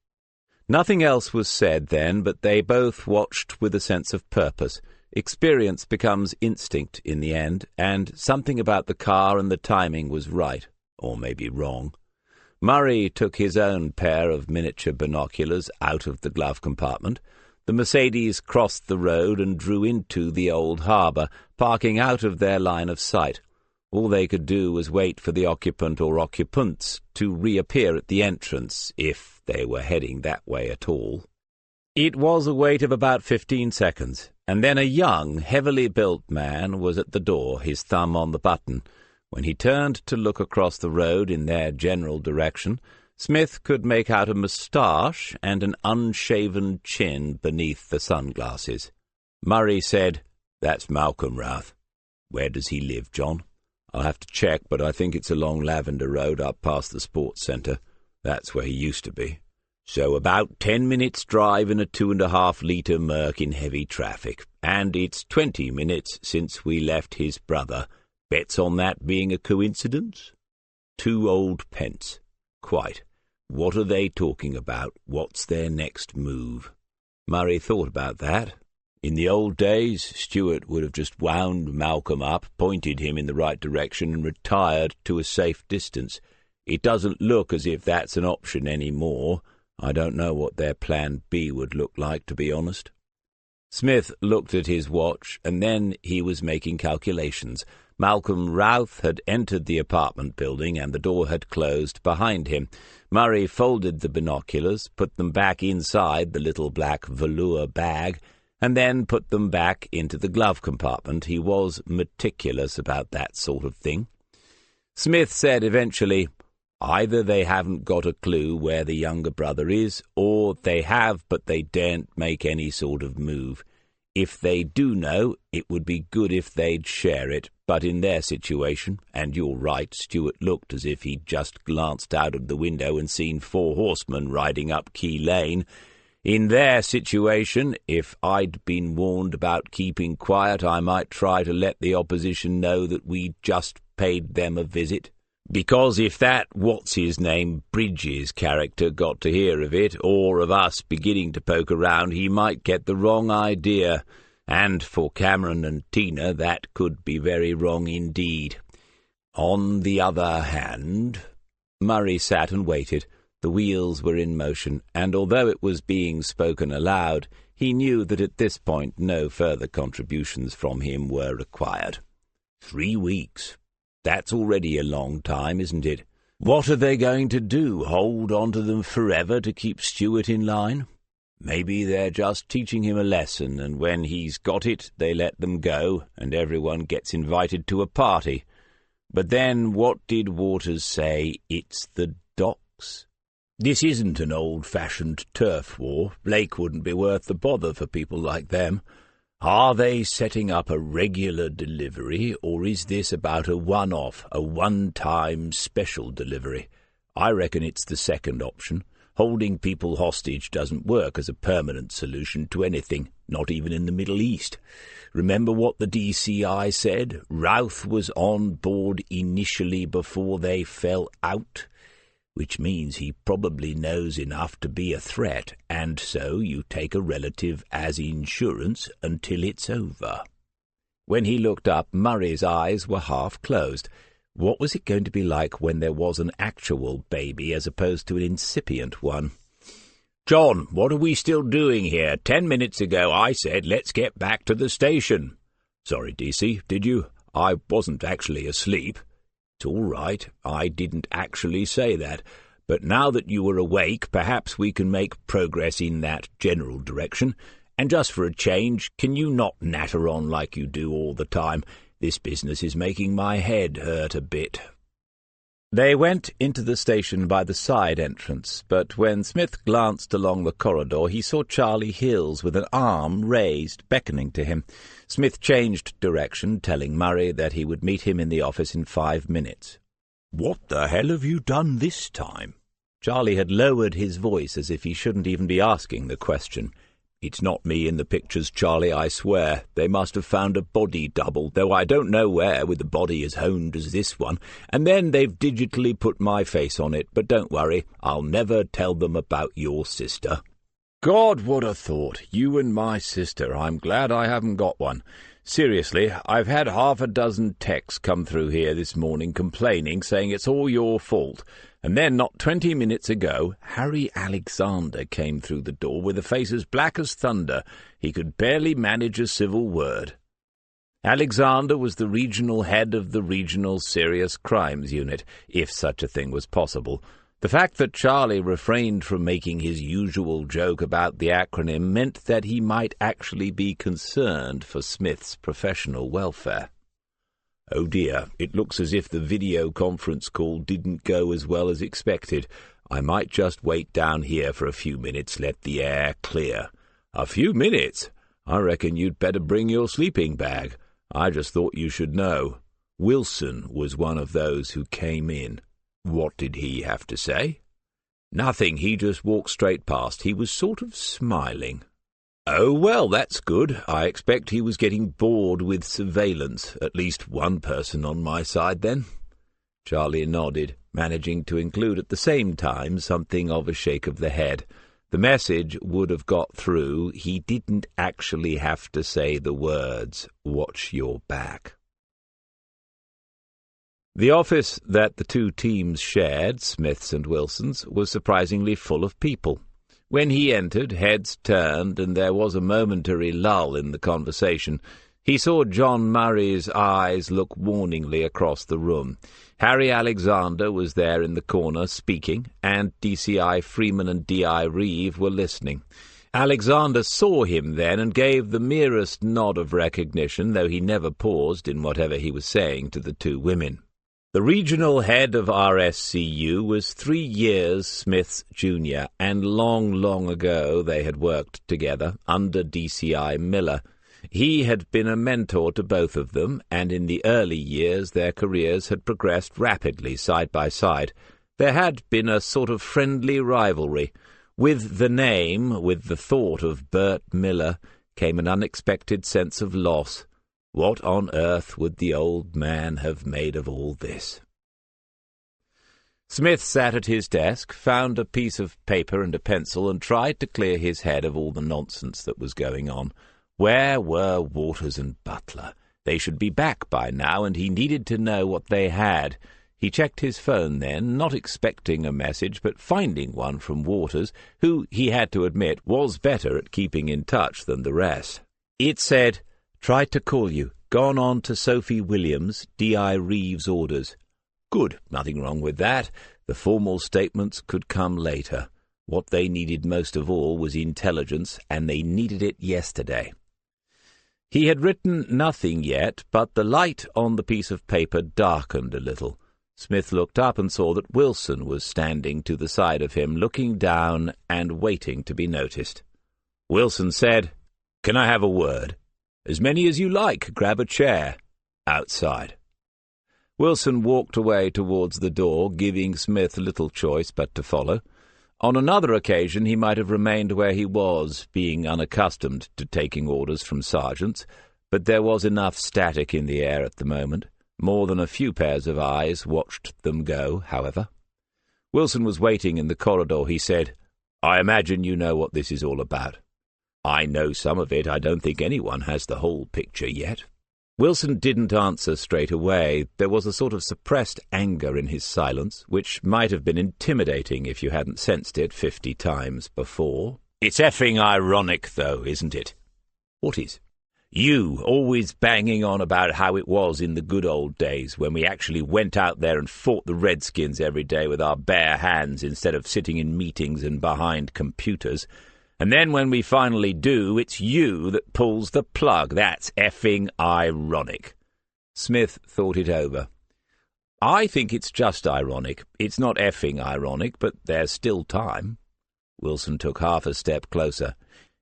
Nothing else was said then, but they both watched with a sense of purpose. Experience becomes instinct in the end, and something about the car and the timing was right, or maybe wrong. Murray took his own pair of miniature binoculars out of the glove compartment. The Mercedes crossed the road and drew into the Old Harbour, parking out of their line of sight. All they could do was wait for the occupant or occupants to reappear at the entrance, if they were heading that way at all. It was a wait of about 15 seconds, and then a young, heavily built man was at the door, his thumb on the button. When he turned to look across the road in their general direction, Smith could make out a moustache and an unshaven chin beneath the sunglasses. Murray said, "That's Malcolm Routh. Where does he live, John?" "I'll have to check, but I think it's along Lavender Road up past the sports centre. That's where he used to be." "So about 10 minutes' drive in a 2.5-litre Merc in heavy traffic. And it's 20 minutes since we left his brother. Bets on that being a coincidence?" 2 old pence. "Quite. What are they talking about? What's their next move?" Murray thought about that. In the old days, Stuart would have just wound Malcolm up, pointed him in the right direction, and retired to a safe distance. It doesn't look as if that's an option any more. I don't know what their plan B would look like, to be honest. Smith looked at his watch, and then he was making calculations. Malcolm Routh had entered the apartment building, and the door had closed behind him. Murray folded the binoculars, put them back inside the little black velour bag, and then put them back into the glove compartment. He was meticulous about that sort of thing. Smith said eventually, "Either they haven't got a clue where the younger brother is, or they have, but they daren't make any sort of move. If they do know, it would be good if they'd share it, but in their situation, and you're right, Stuart looked as if he'd just glanced out of the window and seen 4 horsemen riding up Key Lane. In their situation, if I'd been warned about keeping quiet, I might try to let the opposition know that we'd just paid them a visit. Because if that what's-his-name Bridges character got to hear of it, or of us beginning to poke around, he might get the wrong idea. And for Cameron and Tina, that could be very wrong indeed. On the other hand..." Murray sat and waited. The wheels were in motion, and although it was being spoken aloud, he knew that at this point no further contributions from him were required. 3 weeks. That's already a long time, isn't it? What are they going to do, hold on to them forever to keep Stuart in line? Maybe they're just teaching him a lesson, and when he's got it, they let them go, and everyone gets invited to a party. But then what did Waters say? It's the docks. This isn't an old-fashioned turf war. Blake wouldn't be worth the bother for people like them. Are they setting up a regular delivery, or is this about a one-off, a one-time special delivery? I reckon it's the second option. Holding people hostage doesn't work as a permanent solution to anything, not even in the Middle East. Remember what the DCI said? Routh was on board initially before they fell out, which means he probably knows enough to be a threat, and so you take a relative as insurance until it's over. When he looked up, Murray's eyes were half closed. What was it going to be like when there was an actual baby as opposed to an incipient one? "John, what are we still doing here? 10 minutes ago I said let's get back to the station." "Sorry, DC, did you? I wasn't actually asleep." "It's all right. I didn't actually say that. But now that you are awake, perhaps we can make progress in that general direction. And just for a change, can you not natter on like you do all the time? This business is making my head hurt a bit." They went into the station by the side entrance, but when Smith glanced along the corridor, he saw Charlie Hills with an arm raised, beckoning to him. Smith changed direction, telling Murray that he would meet him in the office in 5 minutes. "What the hell have you done this time?" Charlie had lowered his voice as if he shouldn't even be asking the question. "It's not me in the pictures, Charlie, I swear. They must have found a body double, though I don't know where, with a body as honed as this one. And then they've digitally put my face on it, but don't worry, I'll never tell them about your sister." "God, what a thought! You and my sister. I'm glad I haven't got one. Seriously, I've had 6 texts come through here this morning complaining, saying it's all your fault. And then, not 20 minutes ago, Harry Alexander came through the door with a face as black as thunder. He could barely manage a civil word." Alexander was the regional head of the Regional Serious Crimes Unit, if such a thing was possible. The fact that Charlie refrained from making his usual joke about the acronym meant that he might actually be concerned for Smith's professional welfare. Oh dear, it looks as if the video conference call didn't go as well as expected. I might just wait down here for a few minutes, let the air clear. A few minutes? I reckon you'd better bring your sleeping bag. I just thought you should know. Wilson was one of those who came in. What did he have to say? Nothing, he just walked straight past. He was sort of smiling. Oh, well, that's good. I expect he was getting bored with surveillance. At least one person on my side, then. Charlie nodded, managing to include at the same time something of a shake of the head. The message would have got through. He didn't actually have to say the words, "Watch your back." The office that the two teams shared, Smith's and Wilson's, was surprisingly full of people. When he entered, heads turned, and there was a momentary lull in the conversation. He saw John Murray's eyes look warningly across the room. Harry Alexander was there in the corner, speaking, and DCI Freeman and D.I. Reeve were listening. Alexander saw him then and gave the merest nod of recognition, though he never paused in whatever he was saying to the two women. The regional head of RSCU was 3 years Smith's junior, and long ago they had worked together under DCI Miller. He had been a mentor to both of them, and in the early years their careers had progressed rapidly side by side. There had been a sort of friendly rivalry. With the name, with the thought of Bert Miller, came an unexpected sense of loss. What on earth would the old man have made of all this? Smith sat at his desk, found a piece of paper and a pencil, and tried to clear his head of all the nonsense that was going on. Where were Waters and Butler? They should be back by now, and he needed to know what they had. He checked his phone then, not expecting a message, but finding one from Waters, who, he had to admit, was better at keeping in touch than the rest. It said, "Tried to call you. Gone on to Sophie Williams, D.I. Reeves' orders." Good, nothing wrong with that. The formal statements could come later. What they needed most of all was intelligence, and they needed it yesterday. He had written nothing yet, but the light on the piece of paper darkened a little. Smith looked up and saw that Wilson was standing to the side of him, looking down and waiting to be noticed. Wilson said, "Can I have a word?" "As many as you like. Grab a chair." "Outside." Wilson walked away towards the door, giving Smith little choice but to follow. On another occasion he might have remained where he was, being unaccustomed to taking orders from sergeants, but there was enough static in the air at the moment. More than a few pairs of eyes watched them go, however. Wilson was waiting in the corridor. He said, "I imagine you know what this is all about." "I know some of it. I don't think anyone has the whole picture yet." Wilson didn't answer straight away. There was a sort of suppressed anger in his silence, which might have been intimidating if you hadn't sensed it 50 times before. "It's effing ironic, though, isn't it?" "What is?" "You always banging on about how it was in the good old days, when we actually went out there and fought the Redskins every day with our bare hands instead of sitting in meetings and behind computers. And then when we finally do, it's you that pulls the plug. That's effing ironic." Smith thought it over. "I think it's just ironic. It's not effing ironic, but there's still time." Wilson took half a step closer.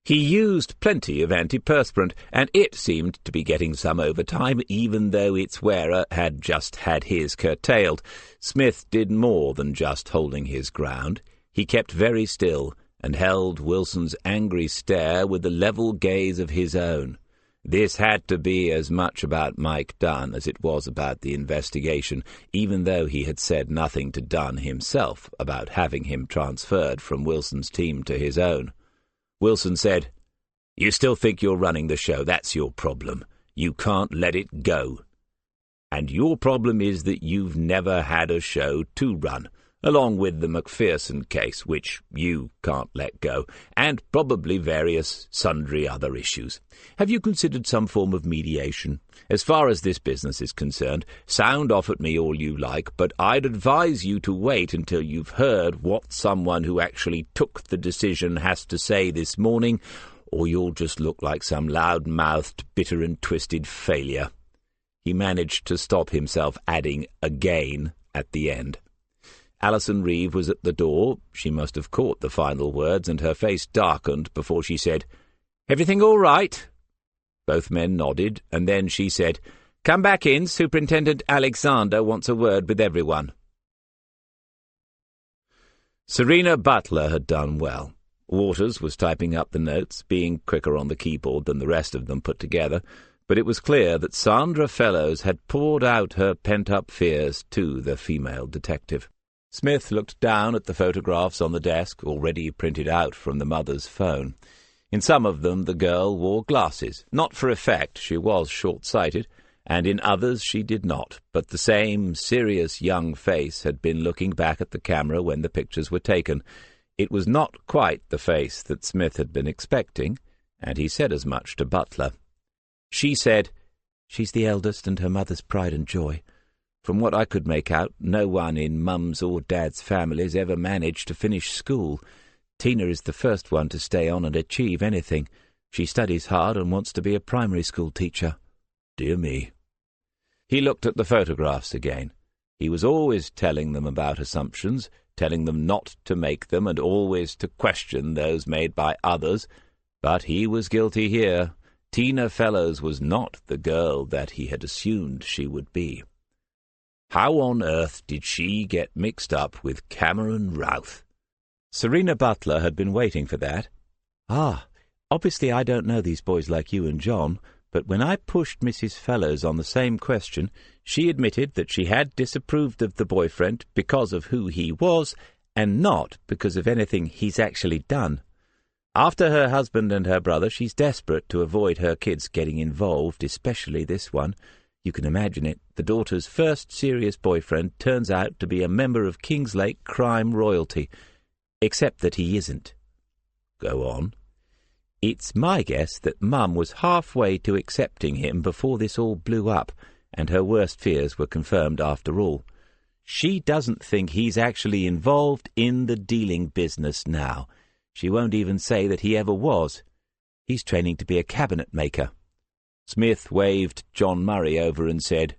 He used plenty of antiperspirant, and it seemed to be getting some overtime, even though its wearer had just had his curtailed. Smith did more than just holding his ground. He kept very still, and held Wilson's angry stare with the level gaze of his own. This had to be as much about Mike Dunn as it was about the investigation, even though he had said nothing to Dunn himself about having him transferred from Wilson's team to his own. Wilson said, "You still think you're running the show. That's your problem. You can't let it go. And your problem is that you've never had a show to run, along with the Macpherson case, which you can't let go, and probably various sundry other issues. Have you considered some form of mediation? As far as this business is concerned, sound off at me all you like, but I'd advise you to wait until you've heard what someone who actually took the decision has to say this morning, or you'll just look like some loud-mouthed, bitter and twisted failure." He managed to stop himself adding "again" at the end. Alison Reeve was at the door. She must have caught the final words, and her face darkened before she said, "Everything all right?" Both men nodded, and then she said, "Come back in. Superintendent Alexander wants a word with everyone." Serena Butler had done well. Waters was typing up the notes, being quicker on the keyboard than the rest of them put together, but it was clear that Sandra Fellows had poured out her pent-up fears to the female detective. Smith looked down at the photographs on the desk, already printed out from the mother's phone. In some of them the girl wore glasses, not for effect, she was short-sighted, and in others she did not, but the same serious young face had been looking back at the camera when the pictures were taken. It was not quite the face that Smith had been expecting, and he said as much to Butler. She said, "She's the eldest and her mother's pride and joy. From what I could make out, no one in Mum's or Dad's families ever managed to finish school. Tina is the first one to stay on and achieve anything. She studies hard and wants to be a primary school teacher." Dear me. He looked at the photographs again. He was always telling them about assumptions, telling them not to make them, and always to question those made by others. But he was guilty here. Tina Fellows was not the girl that he had assumed she would be. How on earth did she get mixed up with Cameron Routh? Serena Butler had been waiting for that. Obviously I don't know these boys like you and John, but when I pushed Mrs. Fellows on the same question, she admitted that she had disapproved of the boyfriend because of who he was, and not because of anything he's actually done. After her husband and her brother, she's desperate to avoid her kids getting involved, especially this one. You can imagine it. The daughter's first serious boyfriend turns out to be a member of Kingslake crime royalty, except that he isn't. Go on. It's my guess that Mum was halfway to accepting him before this all blew up, and her worst fears were confirmed after all. She doesn't think he's actually involved in the dealing business now. She won't even say that he ever was. He's training to be a cabinet maker. Smith waved John Murray over and said,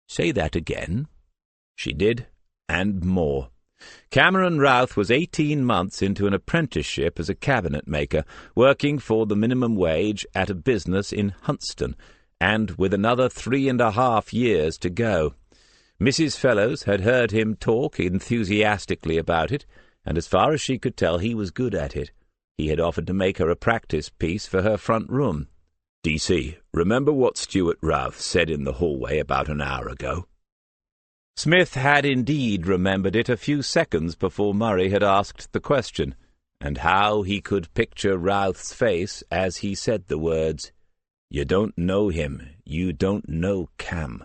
"Say that again." She did, and more. Cameron Routh was 18 months into an apprenticeship as a cabinet maker, working for the minimum wage at a business in Huntston, and with another 3.5 years to go. Mrs. Fellows had heard him talk enthusiastically about it, and as far as she could tell he was good at it. He had offered to make her a practice piece for her front room. "DC, remember what Stuart Routh said in the hallway about an hour ago?" Smith had indeed remembered it a few seconds before Murray had asked the question, and how he could picture Routh's face as he said the words, "You don't know him, you don't know Cam."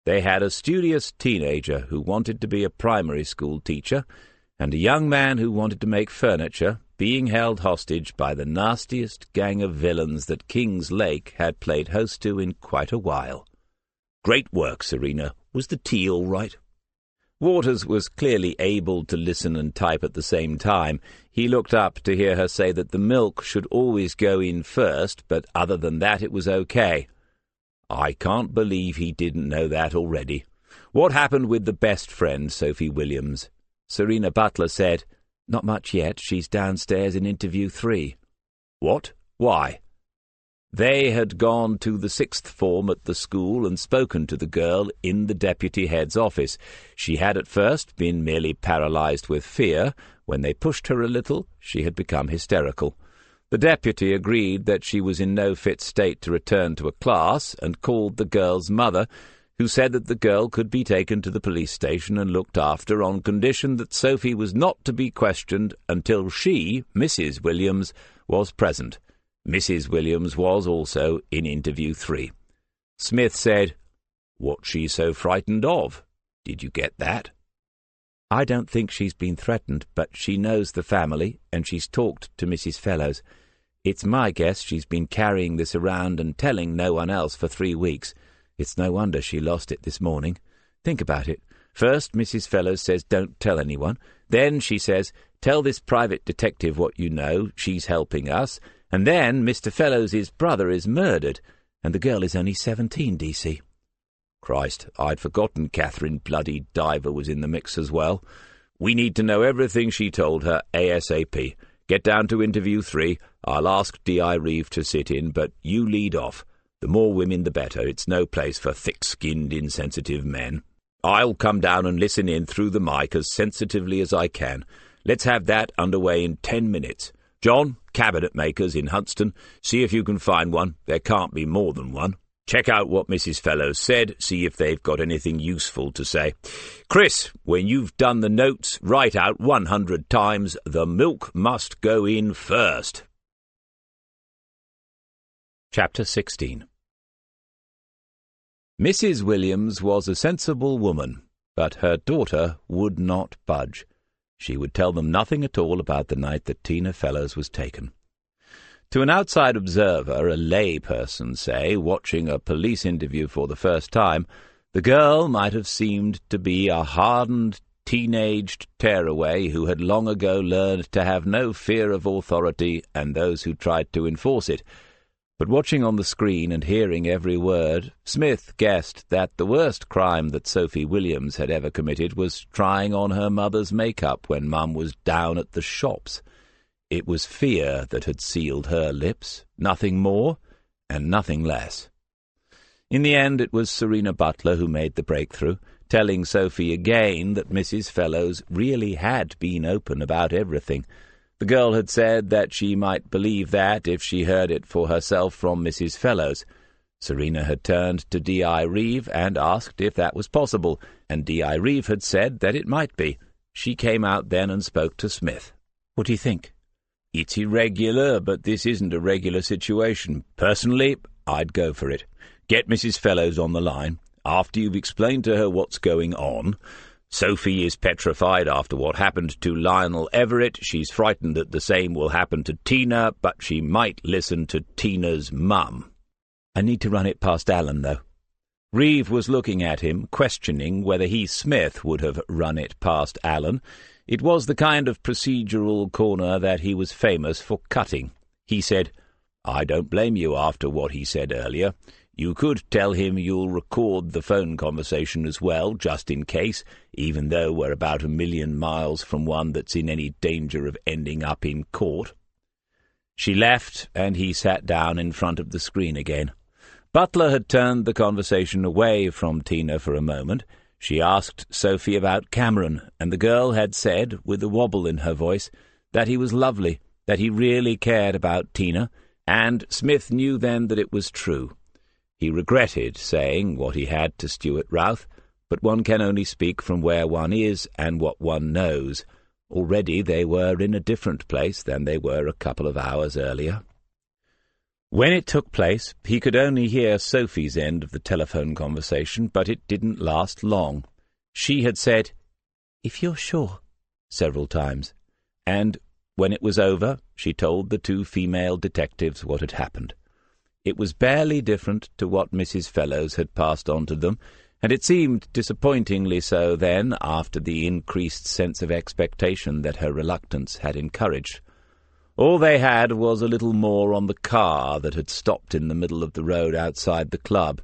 They had a studious teenager who wanted to be a primary school teacher, and a young man who wanted to make furniture, being held hostage by the nastiest gang of villains that Kingslake had played host to in quite a while. "Great work, Serena. Was the tea all right?" Waters was clearly able to listen and type at the same time. He looked up to hear her say that the milk should always go in first, but other than that it was okay. I can't believe he didn't know that already. What happened with the best friend, Sophie Williams? Serena Butler said, "Not much yet. She's downstairs in interview 3. "What? Why?" They had gone to the 6th form at the school and spoken to the girl in the deputy head's office. She had at first been merely paralyzed with fear. When they pushed her a little, she had become hysterical. The deputy agreed that she was in no fit state to return to a class and called the girl's mother, who said that the girl could be taken to the police station and looked after on condition that Sophie was not to be questioned until she, Mrs. Williams, was present. Mrs. Williams was also in interview 3. Smith said, "What's she so frightened of? Did you get that?" "I don't think she's been threatened, but she knows the family, and she's talked to Mrs. Fellows. It's my guess she's been carrying this around and telling no one else for 3 weeks. It's no wonder she lost it this morning. Think about it. First, Mrs. Fellows says don't tell anyone. Then she says, tell this private detective what you know, she's helping us. And then Mr. Fellows' brother is murdered, and the girl is only 17, DC. Christ, I'd forgotten Catherine bloody Diver was in the mix as well. We need to know everything she told her ASAP. Get down to interview 3. I'll ask D.I. Reeve to sit in, but you lead off. The more women, the better. It's no place for thick-skinned, insensitive men. I'll come down and listen in through the mic as sensitively as I can. Let's have that underway in 10 minutes. John, cabinet makers in Huntston, see if you can find one. There can't be more than one. Check out what Mrs. Fellows said, see if they've got anything useful to say. Chris, when you've done the notes, write out 100 times, "The milk must go in first." Chapter 16. Mrs. Williams was a sensible woman, but her daughter would not budge. She would tell them nothing at all about the night that Tina Fellows was taken. To an outside observer, a lay person, say, watching a police interview for the first time, the girl might have seemed to be a hardened, teenaged tearaway who had long ago learned to have no fear of authority and those who tried to enforce it. But watching on the screen and hearing every word, Smith guessed that the worst crime that Sophie Williams had ever committed was trying on her mother's makeup when Mum was down at the shops. It was fear that had sealed her lips, nothing more and nothing less. In the end, it was Serena Butler who made the breakthrough, telling Sophie again that Mrs. Fellows really had been open about everything. The girl had said that she might believe that if she heard it for herself from Mrs. Fellows. Serena had turned to D.I. Reeve and asked if that was possible, and D.I. Reeve had said that it might be. She came out then and spoke to Smith. "What do you think?" "It's irregular, but this isn't a regular situation. Personally, I'd go for it. Get Mrs. Fellows on the line. After you've explained to her what's going on. Sophie is petrified after what happened to Lionel Everett. She's frightened that the same will happen to Tina, but she might listen to Tina's mum." "I need to run it past Alan, though." Reeve was looking at him, questioning whether he, Smith, would have run it past Alan. It was the kind of procedural corner that he was famous for cutting. He said, "I don't blame you after what he said earlier. You could tell him you'll record the phone conversation as well, just in case, even though we're about 1,000,000 miles from one that's in any danger of ending up in court." She left, and he sat down in front of the screen again. Butler had turned the conversation away from Tina for a moment. She asked Sophie about Cameron, and the girl had said, with a wobble in her voice, that he was lovely, that he really cared about Tina, and Smith knew then that it was true. He regretted saying what he had to Stuart Routh, but one can only speak from where one is and what one knows. Already they were in a different place than they were a couple of hours earlier. When it took place, he could only hear Sophie's end of the telephone conversation, but it didn't last long. She had said, "If you're sure," several times, and when it was over, she told the 2 female detectives what had happened. It was barely different to what Mrs. Fellows had passed on to them, and it seemed disappointingly so then, after the increased sense of expectation that her reluctance had encouraged. All they had was a little more on the car that had stopped in the middle of the road outside the club.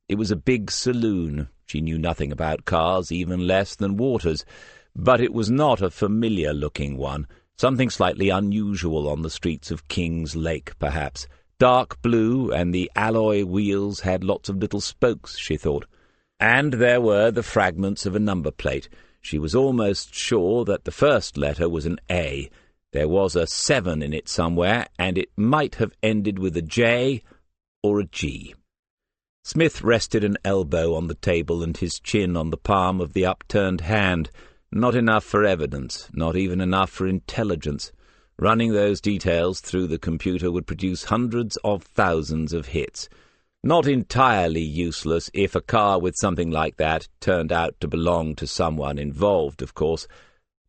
It was a big saloon. She knew nothing about cars, even less than Waters, but it was not a familiar-looking one, something slightly unusual on the streets of King's Lake, perhaps. Dark blue, and the alloy wheels had lots of little spokes, she thought. And there were the fragments of a number plate. She was almost sure that the first letter was an A. There was a 7 in it somewhere, and it might have ended with a J or a G. Smith rested an elbow on the table and his chin on the palm of the upturned hand. Not enough for evidence, not even enough for intelligence. Running those details through the computer would produce hundreds of thousands of hits. Not entirely useless if a car with something like that turned out to belong to someone involved, of course,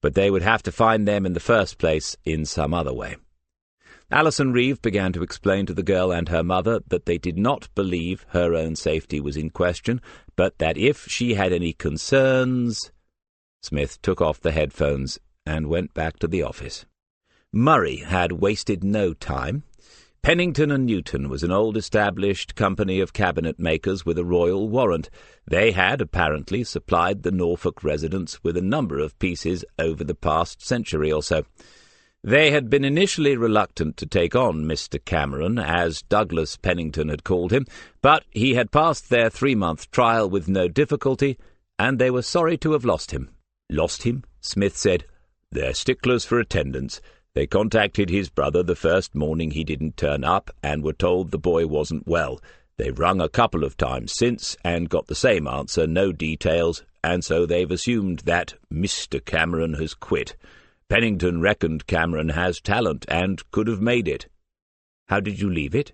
but they would have to find them in the first place in some other way. Alison Reeve began to explain to the girl and her mother that they did not believe her own safety was in question, but that if she had any concerns— Smith took off the headphones and went back to the office. Murray had wasted no time. Pennington and Newton was an old-established company of cabinet makers with a royal warrant. They had, apparently, supplied the Norfolk residents with a number of pieces over the past century or so. They had been initially reluctant to take on Mr. Cameron, as Douglas Pennington had called him, but he had passed their 3-month trial with no difficulty, and they were sorry to have lost him. Lost him? Smith said. They're sticklers for attendance. They contacted his brother the first morning he didn't turn up and were told the boy wasn't well. They've rung a couple of times since and got the same answer, no details, and so they've assumed that Mr. Cameron has quit. Pennington reckoned Cameron has talent and could have made it. How did you leave it?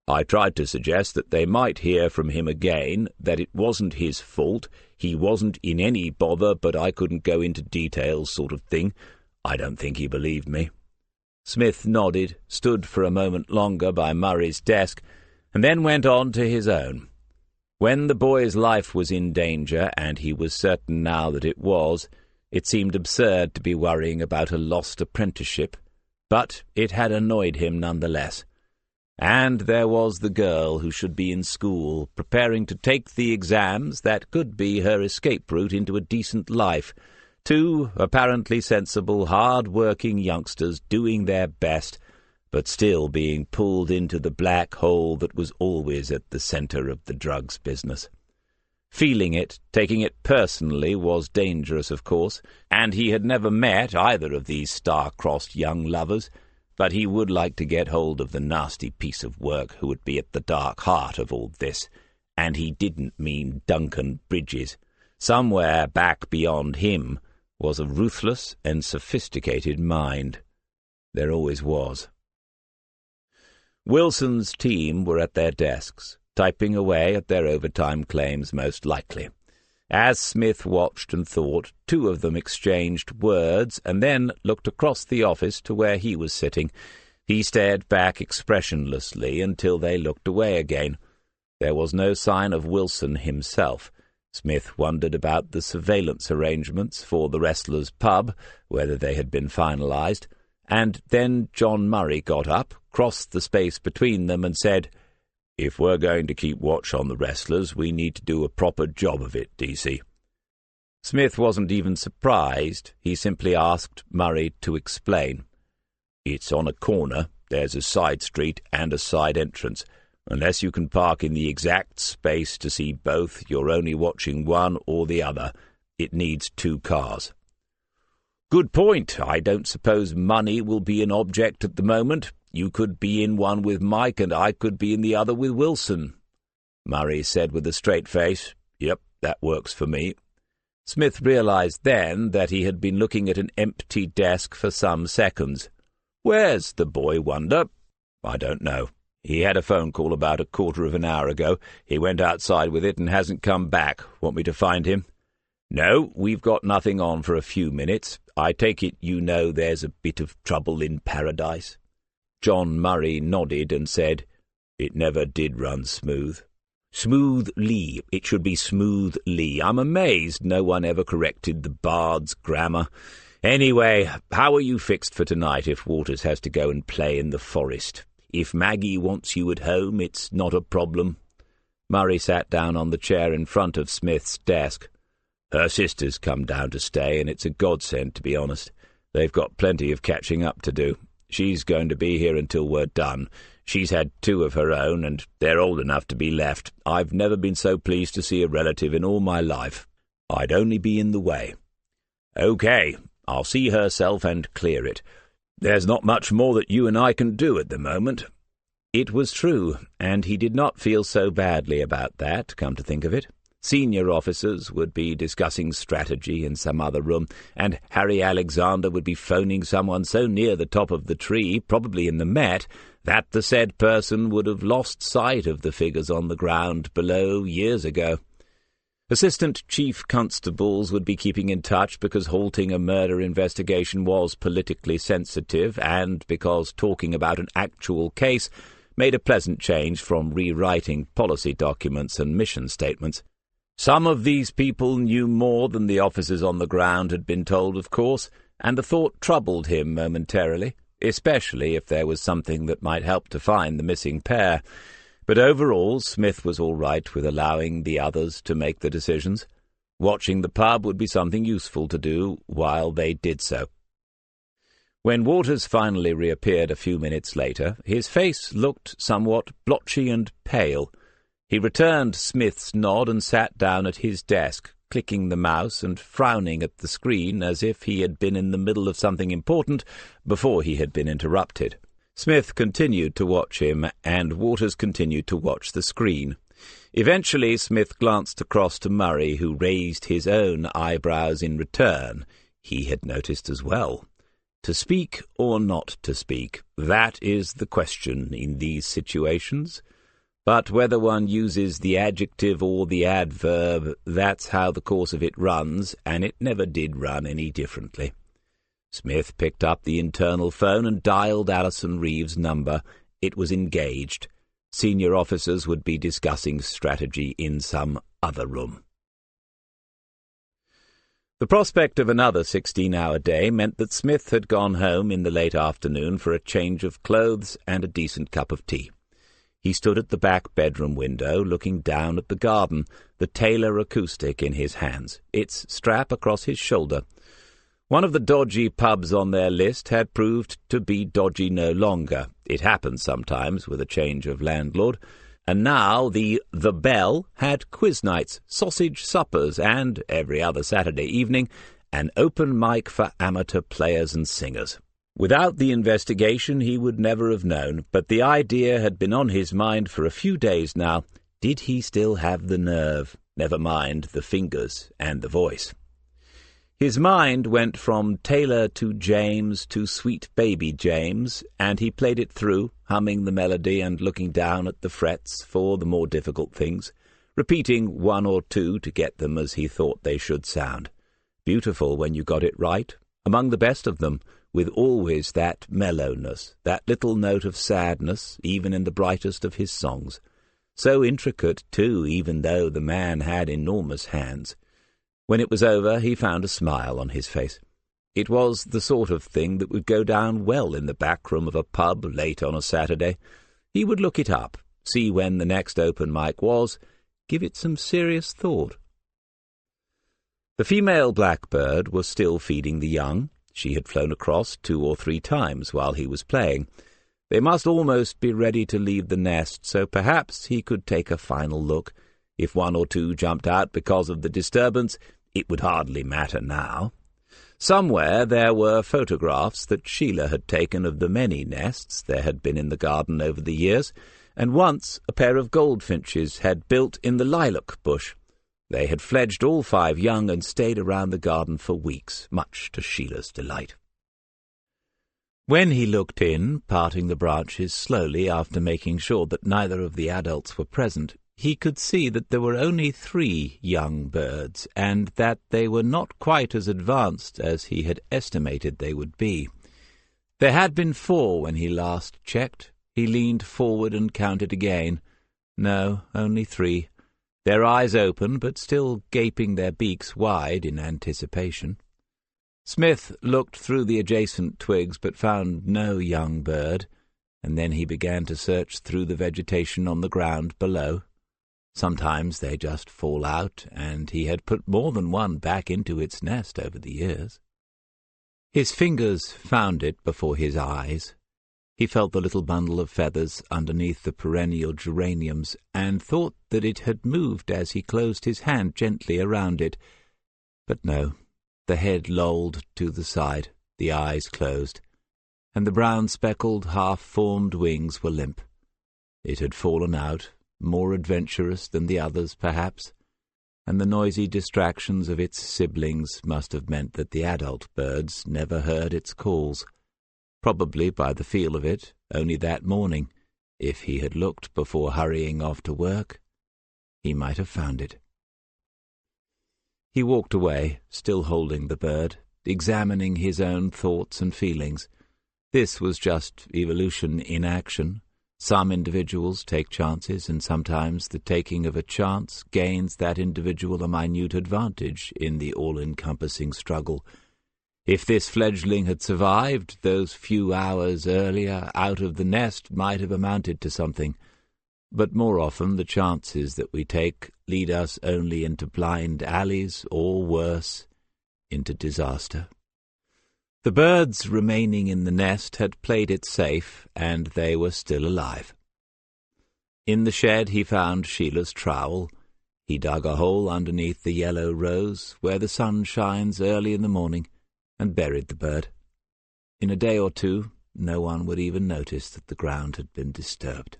I tried to suggest that they might hear from him again, that it wasn't his fault, he wasn't in any bother, but I couldn't go into details sort of thing. I don't think he believed me. Smith nodded, stood for a moment longer by Murray's desk, and then went on to his own. When the boy's life was in danger, and he was certain now that it was, it seemed absurd to be worrying about a lost apprenticeship, but it had annoyed him none the less. And there was the girl who should be in school, preparing to take the exams that could be her escape route into a decent life. 2 apparently sensible, hard-working youngsters doing their best, but still being pulled into the black hole that was always at the centre of the drugs business. Feeling it, taking it personally, was dangerous, of course, and he had never met either of these star-crossed young lovers, but he would like to get hold of the nasty piece of work who would be at the dark heart of all this, and he didn't mean Duncan Bridges. Somewhere back beyond him was a ruthless and sophisticated mind. There always was. Wilson's team were at their desks, typing away at their overtime claims most likely. As Smith watched and thought, 2 of them exchanged words and then looked across the office to where he was sitting. He stared back expressionlessly until they looked away again. There was no sign of Wilson himself. Smith wondered about the surveillance arrangements for the Wrestlers' pub, whether they had been finalized, and then John Murray got up, crossed the space between them, and said, "If we're going to keep watch on the Wrestlers, we need to do a proper job of it, DC." Smith wasn't even surprised. He simply asked Murray to explain. "It's on a corner. There's a side street and a side entrance. Unless you can park in the exact space to see both, you're only watching one or the other. It needs 2 cars. "Good point. I don't suppose money will be an object at the moment. You could be in one with Mike, and I could be in the other with Wilson." Murray said with a straight face, "Yep, that works for me." Smith realized then that he had been looking at an empty desk for some seconds. "Where's the boy wonder?" "I don't know. He had a phone call about a quarter of an hour ago. He went outside with it and hasn't come back. Want me to find him?" "No, we've got nothing on for a few minutes. I take it you know there's a bit of trouble in Paradise?" John Murray nodded and said, "It never did run smooth." "Smoothly. It should be smoothly. I'm amazed no one ever corrected the Bard's grammar. Anyway, how are you fixed for tonight if Waters has to go and play in the forest? If Maggie wants you at home, it's not a problem." Murray sat down on the chair in front of Smith's desk. "Her sister's come down to stay, and it's a godsend, to be honest. They've got plenty of catching up to do. She's going to be here until we're done. She's had 2 of her own, and they're old enough to be left. I've never been so pleased to see a relative in all my life. I'd only be in the way." "Okay, I'll see herself and clear it. There's not much more that you and I can do at the moment." It was true, and he did not feel so badly about that, come to think of it. Senior officers would be discussing strategy in some other room, and Harry Alexander would be phoning someone so near the top of the tree, probably in the Met, that the said person would have lost sight of the figures on the ground below years ago. Assistant chief constables would be keeping in touch because halting a murder investigation was politically sensitive, and because talking about an actual case made a pleasant change from rewriting policy documents and mission statements. Some of these people knew more than the officers on the ground had been told, of course, and the thought troubled him momentarily. especially if there was something that might help to find the missing pair. But overall, Smith was all right with allowing the others to make the decisions. Watching the pub would be something useful to do while they did so. When Waters finally reappeared a few minutes later, his face looked somewhat blotchy and pale. He returned Smith's nod and sat down at his desk, clicking the mouse and frowning at the screen as if he had been in the middle of something important before he had been interrupted. Smith continued to watch him, and Waters continued to watch the screen. Eventually Smith glanced across to Murray, who raised his own eyebrows in return. He had noticed as well. To speak or not to speak, that is the question in these situations. But whether one uses the adjective or the adverb, that's how the course of it runs, and it never did run any differently. Smith picked up the internal phone and dialed Alison Reeves' number. It was engaged. Senior officers would be discussing strategy in some other room. The prospect of another 16-hour day meant that Smith had gone home in the late afternoon for a change of clothes and a decent cup of tea. He stood at the back bedroom window, looking down at the garden, the Taylor acoustic in his hands, its strap across his shoulder. One of the dodgy pubs on their list had proved to be dodgy no longer. It happens sometimes with a change of landlord. And now the Bell had quiz nights, sausage suppers, and, every other Saturday evening, an open mic for amateur players and singers. Without the investigation he would never have known, but the idea had been on his mind for a few days now. Did he still have the nerve? Never mind the fingers and the voice. His mind went from Taylor to James to Sweet Baby James, and he played it through, humming the melody and looking down at the frets for the more difficult things, repeating one or two to get them as he thought they should sound. Beautiful when you got it right, among the best of them, with always that mellowness, that little note of sadness, even in the brightest of his songs. So intricate, too, even though the man had enormous hands. When it was over, he found a smile on his face. It was the sort of thing that would go down well in the back room of a pub late on a Saturday. He would look it up, see when the next open mic was, give it some serious thought. The female blackbird was still feeding the young. She had flown across 2 or 3 times while he was playing. They must almost be ready to leave the nest, so perhaps he could take a final look. If 1 or 2 jumped out because of the disturbance, it would hardly matter now. Somewhere there were photographs that Sheila had taken of the many nests there had been in the garden over the years, and once a pair of goldfinches had built in the lilac bush. They had fledged all 5 young and stayed around the garden for weeks, much to Sheila's delight. When he looked in, parting the branches slowly after making sure that neither of the adults were present, he could see that there were only 3 young birds, and that they were not quite as advanced as he had estimated they would be. There had been 4 when he last checked. He leaned forward and counted again. No, only 3. Their eyes open, but still gaping their beaks wide in anticipation. Smith looked through the adjacent twigs, but found no young bird, and then he began to search through the vegetation on the ground below. Sometimes they just fall out, and he had put more than one back into its nest over the years. His fingers found it before his eyes. He felt the little bundle of feathers underneath the perennial geraniums, and thought that it had moved as he closed his hand gently around it. But no, the head lolled to the side, the eyes closed, and the brown-speckled, half-formed wings were limp. It had fallen out, more adventurous than the others, perhaps, and the noisy distractions of its siblings must have meant that the adult birds never heard its calls. Probably, by the feel of it, only that morning, if he had looked before hurrying off to work, he might have found it. He walked away, still holding the bird, examining his own thoughts and feelings. This was just evolution in action. Some individuals take chances, and sometimes the taking of a chance gains that individual a minute advantage in the all-encompassing struggle. If this fledgling had survived, those few hours earlier out of the nest might have amounted to something. But more often the chances that we take lead us only into blind alleys, or worse, into disaster. The birds remaining in the nest had played it safe, and they were still alive. In the shed he found Sheila's trowel. He dug a hole underneath the yellow rose, where the sun shines early in the morning, and buried the bird. In a day or two, no one would even notice that the ground had been disturbed.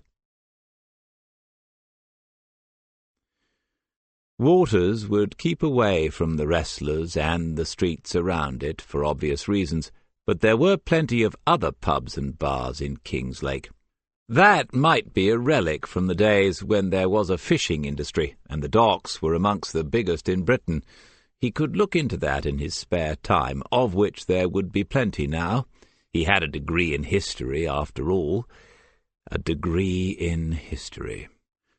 Waters would keep away from the wrestlers and the streets around it for obvious reasons, but there were plenty of other pubs and bars in Kingslake. That might be a relic from the days when there was a fishing industry, and the docks were amongst the biggest in Britain. He could look into that in his spare time, of which there would be plenty now. He had a degree in history, after all. A degree in history.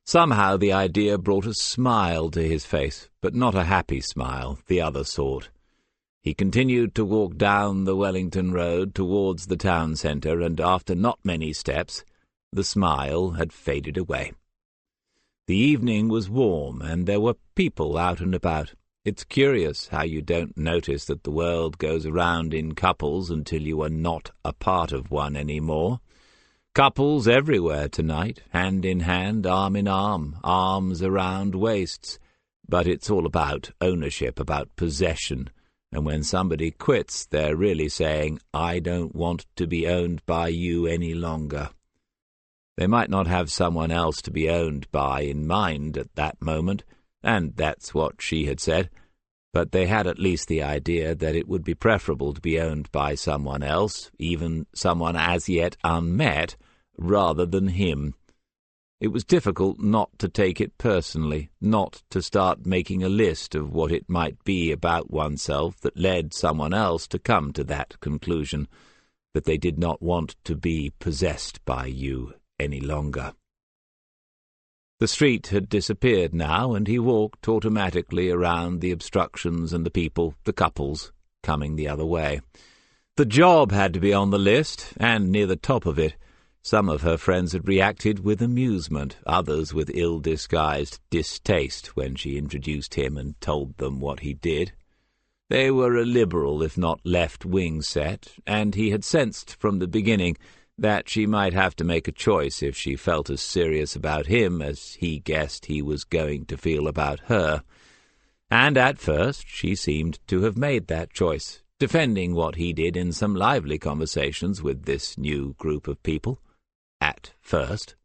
Somehow the idea brought a smile to his face, but not a happy smile, the other sort. He continued to walk down the Wellington Road towards the town centre, and after not many steps, the smile had faded away. The evening was warm, and there were people out and about. It's curious how you don't notice that the world goes around in couples until you are not a part of one any more. Couples everywhere tonight, hand in hand, arm in arm, arms around waists. But it's all about ownership, about possession, and when somebody quits, they're really saying, "I don't want to be owned by you any longer." They might not have someone else to be owned by in mind at that moment, and that's what she had said, but they had at least the idea that it would be preferable to be owned by someone else, even someone as yet unmet, rather than him. It was difficult not to take it personally, not to start making a list of what it might be about oneself that led someone else to come to that conclusion, that they did not want to be possessed by you any longer. The street had disappeared now, and he walked automatically around the obstructions and the people, the couples, coming the other way. The job had to be on the list, and near the top of it. Some of her friends had reacted with amusement, others with ill-disguised distaste when she introduced him and told them what he did. They were a liberal, if not left-wing set, and he had sensed from the beginning that she might have to make a choice if she felt as serious about him as he guessed he was going to feel about her. And at first she seemed to have made that choice, defending what he did in some lively conversations with this new group of people. At first.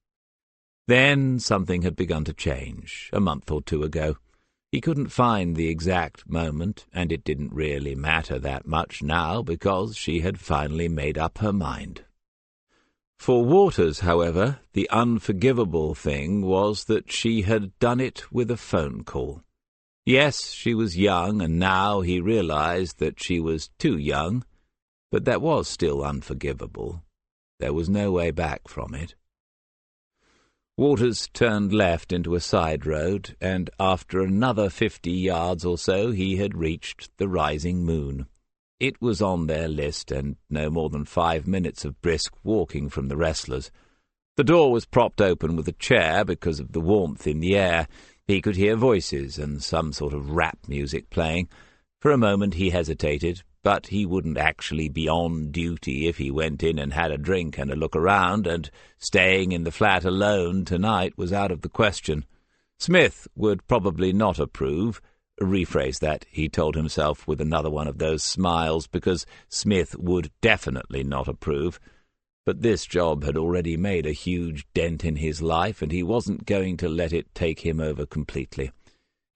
Then something had begun to change, a month or two ago. He couldn't find the exact moment, and it didn't really matter that much now because she had finally made up her mind. For Waters, however, the unforgivable thing was that she had done it with a phone call. Yes, she was young, and now he realized that she was too young, but that was still unforgivable. There was no way back from it. Waters turned left into a side road, and after another 50 yards or so he had reached the rising moon. It was on their list, and no more than 5 minutes of brisk walking from the wrestlers. The door was propped open with a chair because of the warmth in the air. He could hear voices and some sort of rap music playing. For a moment he hesitated, but he wouldn't actually be on duty if he went in and had a drink and a look around, and staying in the flat alone tonight was out of the question. Smith would probably not approve. Rephrase that, he told himself with another one of those smiles, because Smith would definitely not approve. But this job had already made a huge dent in his life, and he wasn't going to let it take him over completely.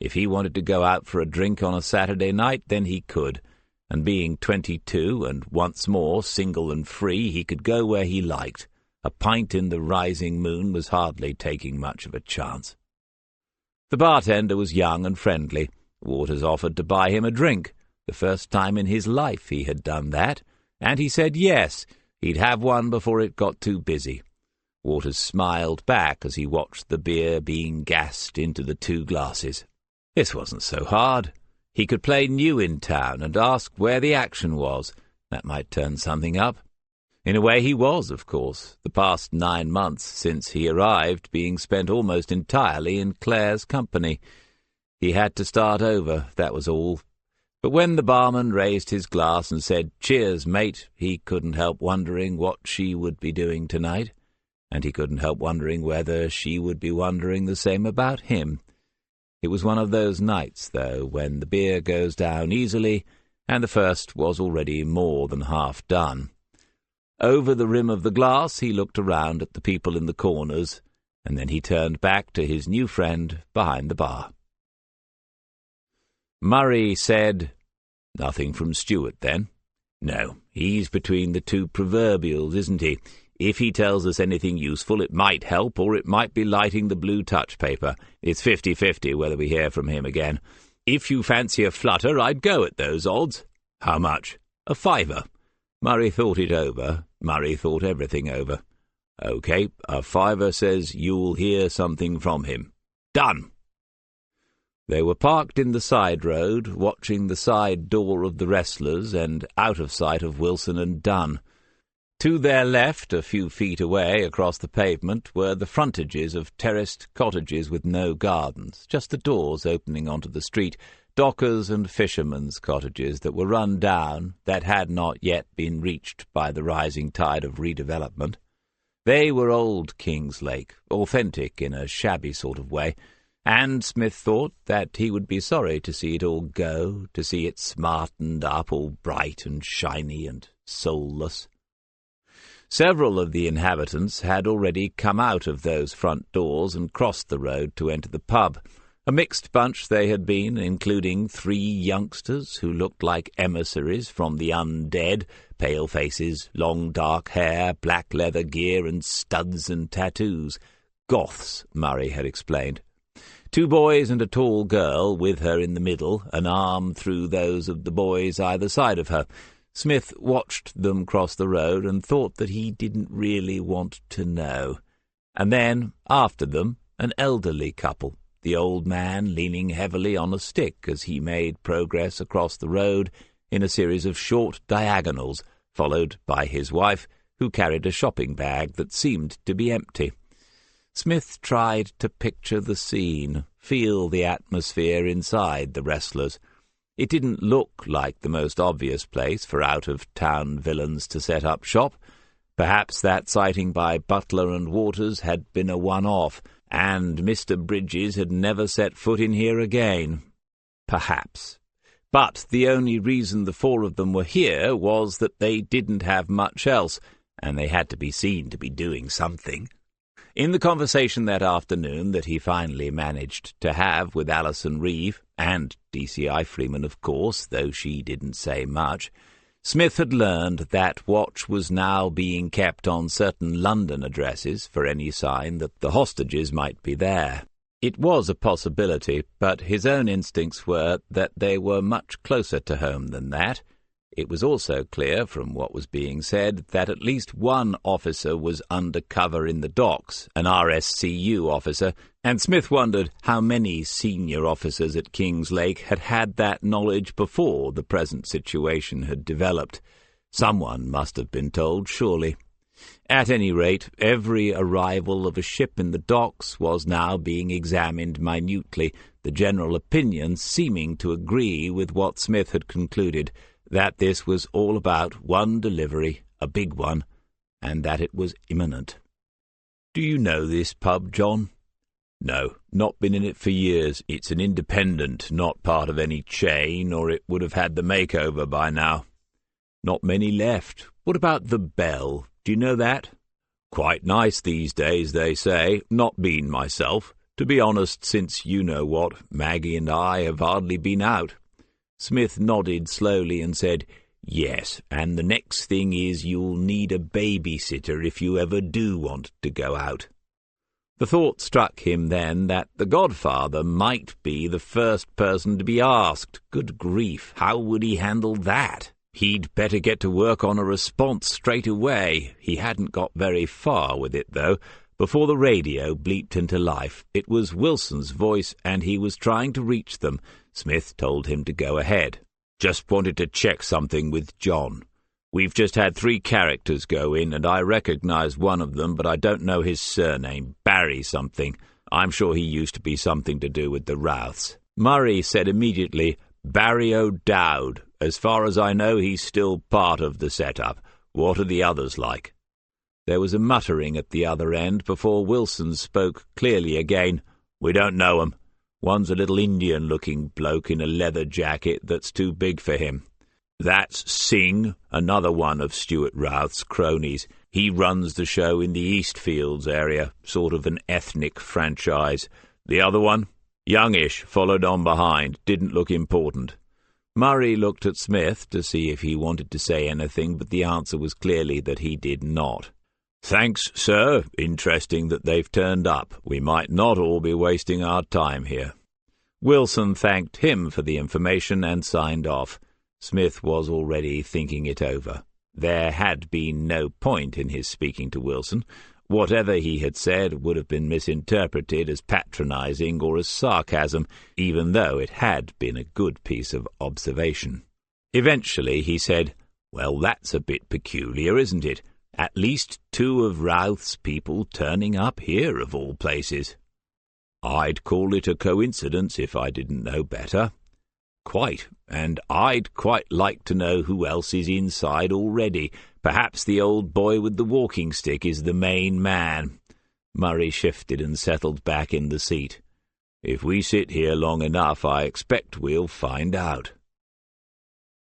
If he wanted to go out for a drink on a Saturday night, then he could. And being 22 and once more single and free, he could go where he liked. A pint in the rising moon was hardly taking much of a chance. The bartender was young and friendly. Waters offered to buy him a drink. The first time in his life he had done that, and he said yes, he'd have one before it got too busy. Waters smiled back as he watched the beer being gassed into the 2 glasses. This wasn't so hard. He could play new in town and ask where the action was. That might turn something up. In a way he was, of course, the past 9 months since he arrived being spent almost entirely in Claire's company. He had to start over, that was all. But when the barman raised his glass and said, "Cheers, mate," he couldn't help wondering what she would be doing tonight, and he couldn't help wondering whether she would be wondering the same about him. It was one of those nights, though, when the beer goes down easily, and the first was already more than half done. Over the rim of the glass he looked around at the people in the corners, and then he turned back to his new friend behind the bar. Murray said, "Nothing from Stuart, then?" "No, he's between the two proverbials, isn't he? If he tells us anything useful, it might help, or it might be lighting the blue touch paper. It's 50-50 whether we hear from him again. If you fancy a flutter, I'd go at those odds." "How much?" "A £5." Murray thought it over. Murray thought everything over. "OK, a £5 says you'll hear something from him." "Done." They were parked in the side road, watching the side door of the Wrestlers and out of sight of Wilson and Dunn. To their left, a few feet away across the pavement, were the frontages of terraced cottages with no gardens, just the doors opening onto the street, dockers' and fishermen's cottages that were run down, that had not yet been reached by the rising tide of redevelopment. They were old Kingslake, authentic in a shabby sort of way, and Smith thought that he would be sorry to see it all go, to see it smartened up all bright and shiny and soulless. Several of the inhabitants had already come out of those front doors and crossed the road to enter the pub. A mixed bunch they had been, including 3 youngsters who looked like emissaries from the undead, pale faces, long dark hair, black leather gear, and studs and tattoos. Goths, Murray had explained. 2 boys and a tall girl with her in the middle, an arm through those of the boys either side of her. Smith watched them cross the road and thought that he didn't really want to know. And then, after them, an elderly couple, the old man leaning heavily on a stick as he made progress across the road in a series of short diagonals, followed by his wife, who carried a shopping bag that seemed to be empty. Smith tried to picture the scene, feel the atmosphere inside the Wrestlers. It didn't look like the most obvious place for out-of-town villains to set up shop. Perhaps that sighting by Butler and Waters had been a one-off, and Mr. Bridges had never set foot in here again. Perhaps. But the only reason the 4 of them were here was that they didn't have much else, and they had to be seen to be doing something. In the conversation that afternoon that he finally managed to have with Alison Reeve, and DCI Freeman, of course, though she didn't say much, Smith had learned that watch was now being kept on certain London addresses for any sign that the hostages might be there. It was a possibility, but his own instincts were that they were much closer to home than that. It was also clear from what was being said that at least one officer was under cover in the docks, an RSCU officer, and Smith wondered how many senior officers at Kingslake had had that knowledge before the present situation had developed. Someone must have been told, surely. At any rate, every arrival of a ship in the docks was now being examined minutely, the general opinion seeming to agree with what Smith had concluded, that this was all about one delivery, a big one, and that it was imminent. "Do you know this pub, John?" "No, not been in it for years. It's an independent, not part of any chain, or it would have had the makeover by now." "Not many left. What about the Bell? Do you know that?" "Quite nice these days, they say. Not been myself. To be honest, since you-know-what, Maggie and I have hardly been out." Smith nodded slowly and said, "Yes, and the next thing is you'll need a babysitter if you ever do want to go out." The thought struck him then that the godfather might be the first person to be asked. Good grief, how would he handle that? He'd better get to work on a response straight away. He hadn't got very far with it, though, before the radio bleeped into life. It was Wilson's voice, and he was trying to reach them. Smith told him to go ahead. "Just wanted to check something with John. We've just had 3 characters go in, and I recognize one of them, but I don't know his surname. Barry something. I'm sure he used to be something to do with the Rouths." Murray said immediately, "Barry O'Dowd. As far as I know, he's still part of the setup. What are the others like?" There was a muttering at the other end before Wilson spoke clearly again. "We don't know 'em. One's a little Indian-looking bloke in a leather jacket that's too big for him. That's Singh, another one of Stuart Routh's cronies. He runs the show in the Eastfields area, sort of an ethnic franchise. The other one, youngish, followed on behind, didn't look important." Murray looked at Smith to see if he wanted to say anything, but the answer was clearly that he did not. "Thanks, sir. Interesting that they've turned up. We might not all be wasting our time here." Wilson thanked him for the information and signed off. Smith was already thinking it over. There had been no point in his speaking to Wilson. Whatever he had said would have been misinterpreted as patronizing or as sarcasm, even though it had been a good piece of observation. Eventually he said, "Well, that's a bit peculiar, isn't it? At least 2 of Routh's people turning up here, of all places." "I'd call it a coincidence if I didn't know better." "Quite, and I'd quite like to know who else is inside already. Perhaps the old boy with the walking stick is the main man." Murray shifted and settled back in the seat. "If we sit here long enough, I expect we'll find out."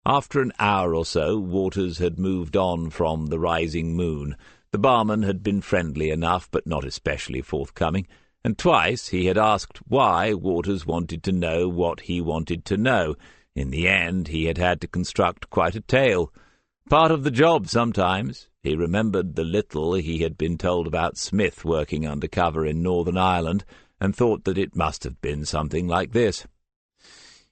After an hour or so, Waters had moved on from the Rising Moon. The barman had been friendly enough, but not especially forthcoming, and twice he had asked why Waters wanted to know what he wanted to know. In the end, he had had to construct quite a tale. Part of the job sometimes. He remembered the little he had been told about Smith working undercover in Northern Ireland, and thought that it must have been something like this.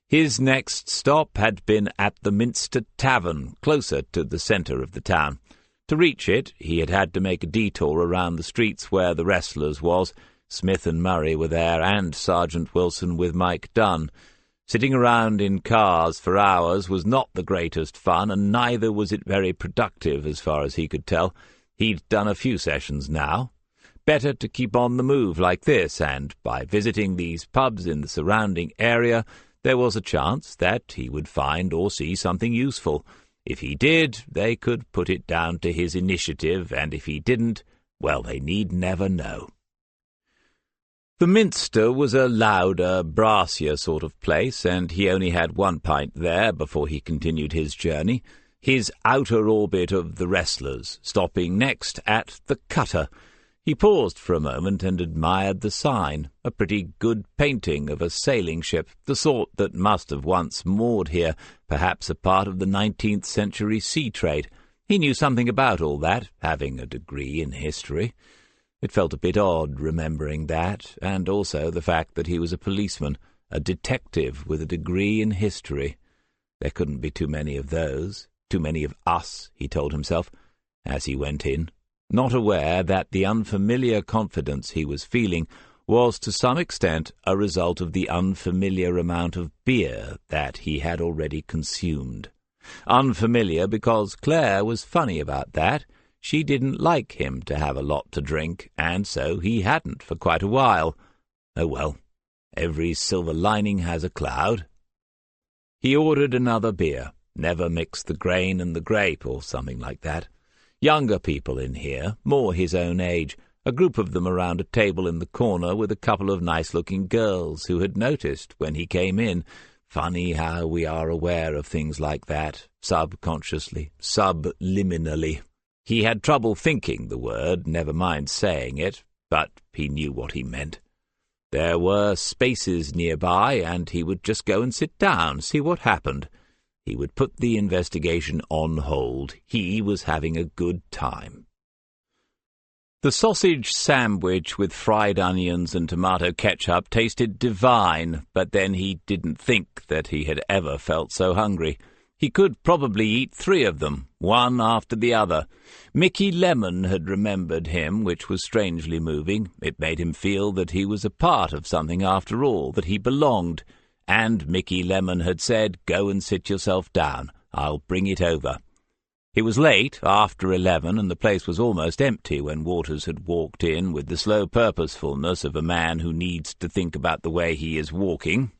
His next stop had been at the Minster Tavern, closer to the centre of the town. To reach it, he had had to make a detour around the streets where the Wrestlers was. Smith and Murray were there, and Sergeant Wilson with Mike Dunn. Sitting around in cars for hours was not the greatest fun, and neither was it very productive as far as he could tell. He'd done a few sessions now. Better to keep on the move like this, and by visiting these pubs in the surrounding area, there was a chance that he would find or see something useful. If he did, they could put it down to his initiative, and if he didn't, well, they need never know. The Minster was a louder, brassier sort of place, and he only had 1 pint there before he continued his journey, his outer orbit of the Wrestlers, stopping next at the Cutter. He paused for a moment and admired the sign, a pretty good painting of a sailing ship, the sort that must have once moored here, perhaps a part of the 19th century sea trade. He knew something about all that, having a degree in history. It felt a bit odd remembering that, and also the fact that he was a policeman, a detective with a degree in history. There couldn't be too many of those, too many of us, he told himself, as he went in, not aware that the unfamiliar confidence he was feeling was to some extent a result of the unfamiliar amount of beer that he had already consumed. Unfamiliar because Claire was funny about that. She didn't like him to have a lot to drink, and so he hadn't for quite a while. Oh well, every silver lining has a cloud. He ordered another beer, never mix the grain and the grape, or something like that. Younger people in here, more his own age, a group of them around a table in the corner with a couple of nice-looking girls who had noticed when he came in. Funny how we are aware of things like that, subconsciously, subliminally. He had trouble thinking the word, never mind saying it, but he knew what he meant. There were spaces nearby, and he would just go and sit down, see what happened. He would put the investigation on hold. He was having a good time. The sausage sandwich with fried onions and tomato ketchup tasted divine, but then he didn't think that he had ever felt so hungry. He could probably eat 3 of them, one after the other. Mickey Lemon had remembered him, which was strangely moving. It made him feel that he was a part of something after all, that he belonged. and Mickey Lemon had said, "Go and sit yourself down. I'll bring it over." It was late, after 11, and the place was almost empty when Waters had walked in with the slow purposefulness of a man who needs to think about the way he is walking.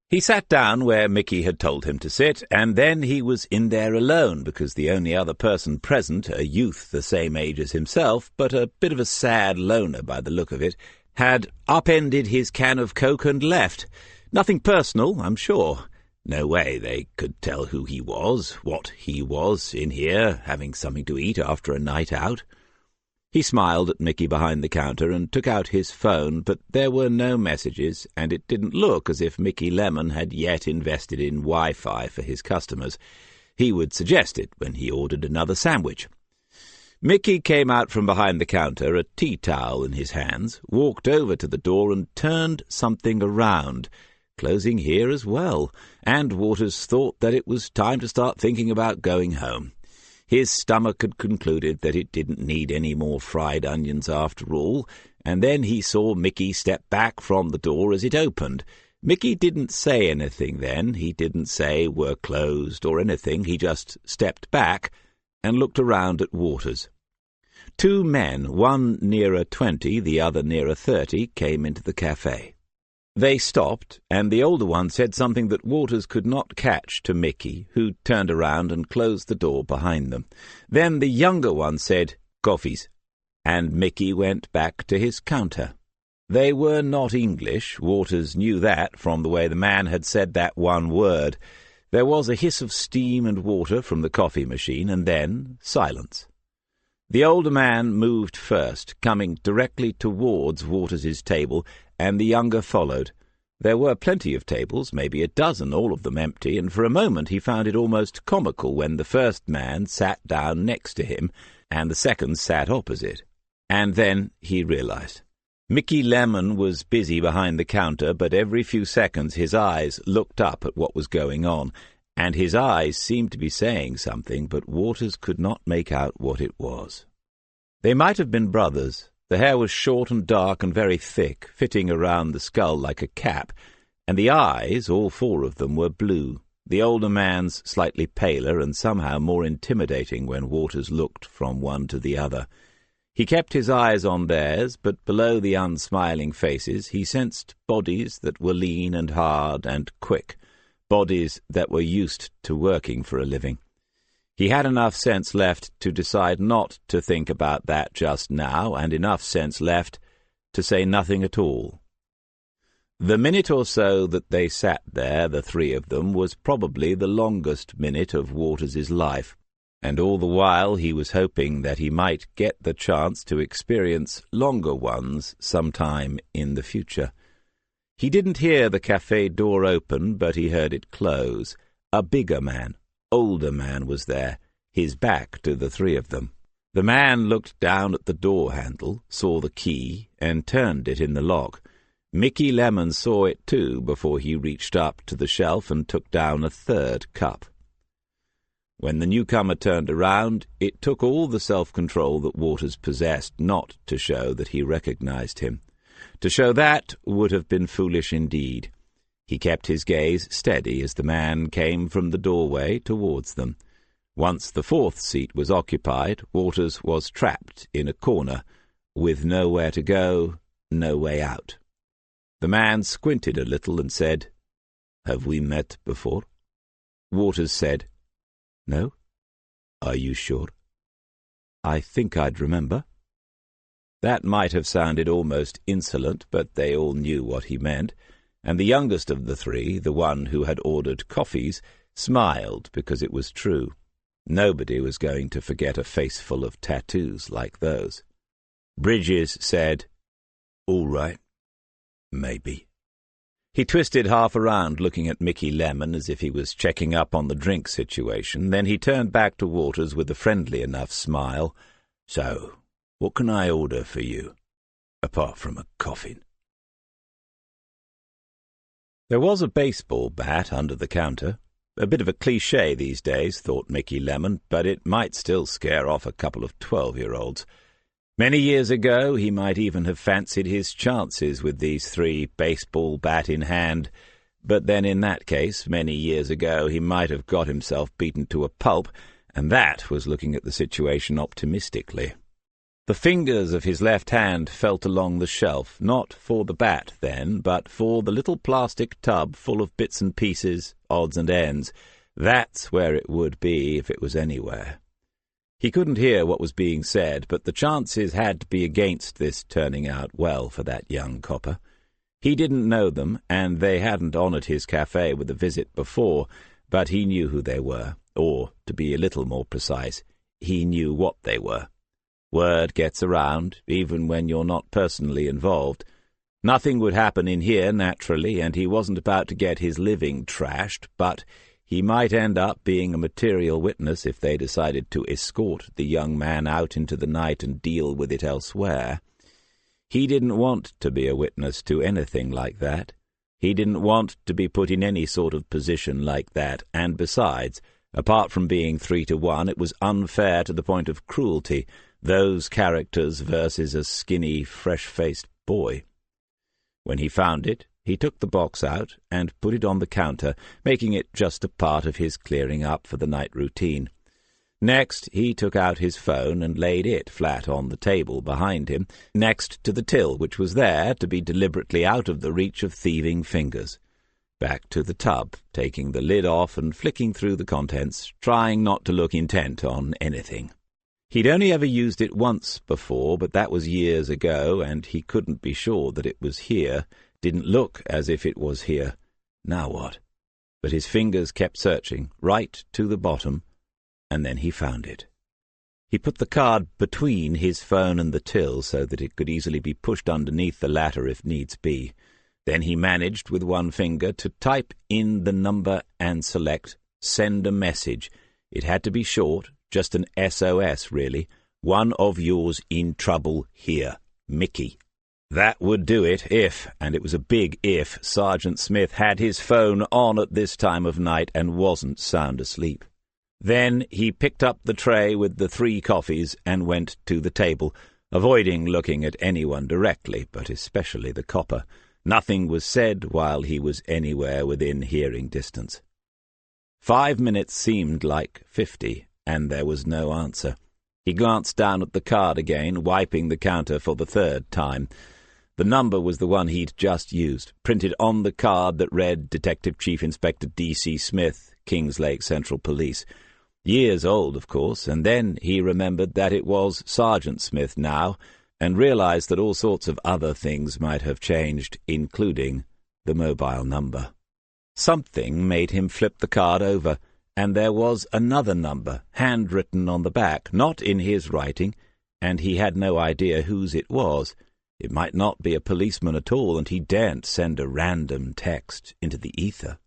He sat down where Mickey had told him to sit, and then he was in there alone, because the only other person present, a youth the same age as himself, but a bit of a sad loner by the look of it, had upended his can of Coke and left. Nothing personal, I'm sure. No way they could tell who he was, what he was, in here, having something to eat after a night out. He smiled at Mickey behind the counter and took out his phone, but there were no messages, and it didn't look as if Mickey Lemon had yet invested in Wi-Fi for his customers. He would suggest it when he ordered another sandwich. Mickey came out from behind the counter, a tea towel in his hands, walked over to the door and turned something around, closing here as well, and Waters thought that it was time to start thinking about going home. His stomach had concluded that it didn't need any more fried onions after all, and then he saw Mickey step back from the door as it opened. Mickey didn't say anything then. He didn't say "we're closed" or anything. He just stepped back and looked around at Waters. Two men, one nearer 20, the other nearer 30, came into the cafe. They stopped, and the older one said something that Waters could not catch to Mickey, who turned around and closed the door behind them. Then the younger one said, "Coffees," and Mickey went back to his counter. They were not English. Waters knew that from the way the man had said that one word. There was a hiss of steam and water from the coffee machine, and then silence. The older man moved first, coming directly towards Waters's table, and the younger followed. There were plenty of tables, maybe a dozen, all of them empty, and for a moment he found it almost comical when the first man sat down next to him, and the second sat opposite. And then he realized. Mickey Lemon was busy behind the counter, but every few seconds his eyes looked up at what was going on, and his eyes seemed to be saying something, but Waters could not make out what it was. They might have been brothers. The hair was short and dark and very thick, fitting around the skull like a cap, and the eyes, all four of them, were blue, the older man's slightly paler and somehow more intimidating when Waters looked from one to the other. He kept his eyes on theirs, but below the unsmiling faces he sensed bodies that were lean and hard and quick, bodies that were used to working for a living. He had enough sense left to decide not to think about that just now, and enough sense left to say nothing at all. The minute or so that they sat there, the three of them, was probably the longest minute of Waters's life, and all the while he was hoping that he might get the chance to experience longer ones sometime in the future. He didn't hear the cafe door open, but he heard it close. A bigger man, older man was there, his back to the three of them. The man looked down at the door handle, saw the key, and turned it in the lock. Mickey Lemon saw it too before he reached up to the shelf and took down a third cup. When the newcomer turned around, it took all the self-control that Waters possessed not to show that he recognized him. To show that would have been foolish indeed. He kept his gaze steady as the man came from the doorway towards them. Once the fourth seat was occupied, Waters was trapped in a corner, with nowhere to go, no way out. The man squinted a little and said, "Have we met before?" Waters said, "No." "Are you sure?" "I think I'd remember." That might have sounded almost insolent, but they all knew what he meant, and the youngest of the three, the one who had ordered coffees, smiled because it was true. Nobody was going to forget a face full of tattoos like those. Bridges said, "All right, maybe." He twisted half around, looking at Mickey Lemon as if he was checking up on the drink situation. Then he turned back to Waters with a friendly enough smile. "So, what can I order for you, apart from a coffin?" There was a baseball bat under the counter. A bit of a cliché these days, thought Mickey Lemon, but it might still scare off a couple of 12-year-olds. Many years ago he might even have fancied his chances with these three, baseball bat in hand, But then in that case, many years ago, he might have got himself beaten to a pulp, and that was looking at the situation optimistically. The fingers of his left hand felt along the shelf, not for the bat then, but for the little plastic tub full of bits and pieces, odds and ends. That's where it would be if it was anywhere. He couldn't hear what was being said, but the chances had to be against this turning out well for that young copper. He didn't know them, and they hadn't honoured his cafe with a visit before, but he knew who they were, or, to be a little more precise, he knew what they were. Word gets around, even when you're not personally involved. Nothing would happen in here, naturally, and he wasn't about to get his living trashed, but he might end up being a material witness if they decided to escort the young man out into the night and deal with it elsewhere. He didn't want to be a witness to anything like that. He didn't want to be put in any sort of position like that, and besides, apart from being 3-1, it was unfair to the point of cruelty, those characters versus a skinny, fresh-faced boy. When he found it, he took the box out and put it on the counter, making it just a part of his clearing up for the night routine. Next, he took out his phone and laid it flat on the table behind him, next to the till, which was there to be deliberately out of the reach of thieving fingers. Back to the tub, taking the lid off and flicking through the contents, trying not to look intent on anything. He'd only ever used it once before, but that was years ago, and he couldn't be sure that it was here. Didn't look as if it was here. Now what? But his fingers kept searching, right to the bottom, and then he found it. He put the card between his phone and the till so that it could easily be pushed underneath the latter if needs be. Then he managed with one finger to type in the number and select Send a Message. It had to be short, just an SOS, really. One of yours in trouble here, Mickey. That would do it if, and it was a big if, Sergeant Smith had his phone on at this time of night and wasn't sound asleep. Then he picked up the tray with the 3 coffees and went to the table, avoiding looking at anyone directly, but especially the copper. Nothing was said while he was anywhere within hearing distance. 5 minutes seemed like 50, and there was no answer. He glanced down at the card again, wiping the counter for the 3rd time. The number was the one he'd just used, printed on the card that read Detective Chief Inspector D.C. Smith, Kingslake Central Police. Years old, of course, and then he remembered that it was Sergeant Smith now, and realized that all sorts of other things might have changed, including the mobile number. Something made him flip the card over, and there was another number, handwritten on the back, not in his writing, and he had no idea whose it was. It might not be a policeman at all, and he daren't send a random text into the ether.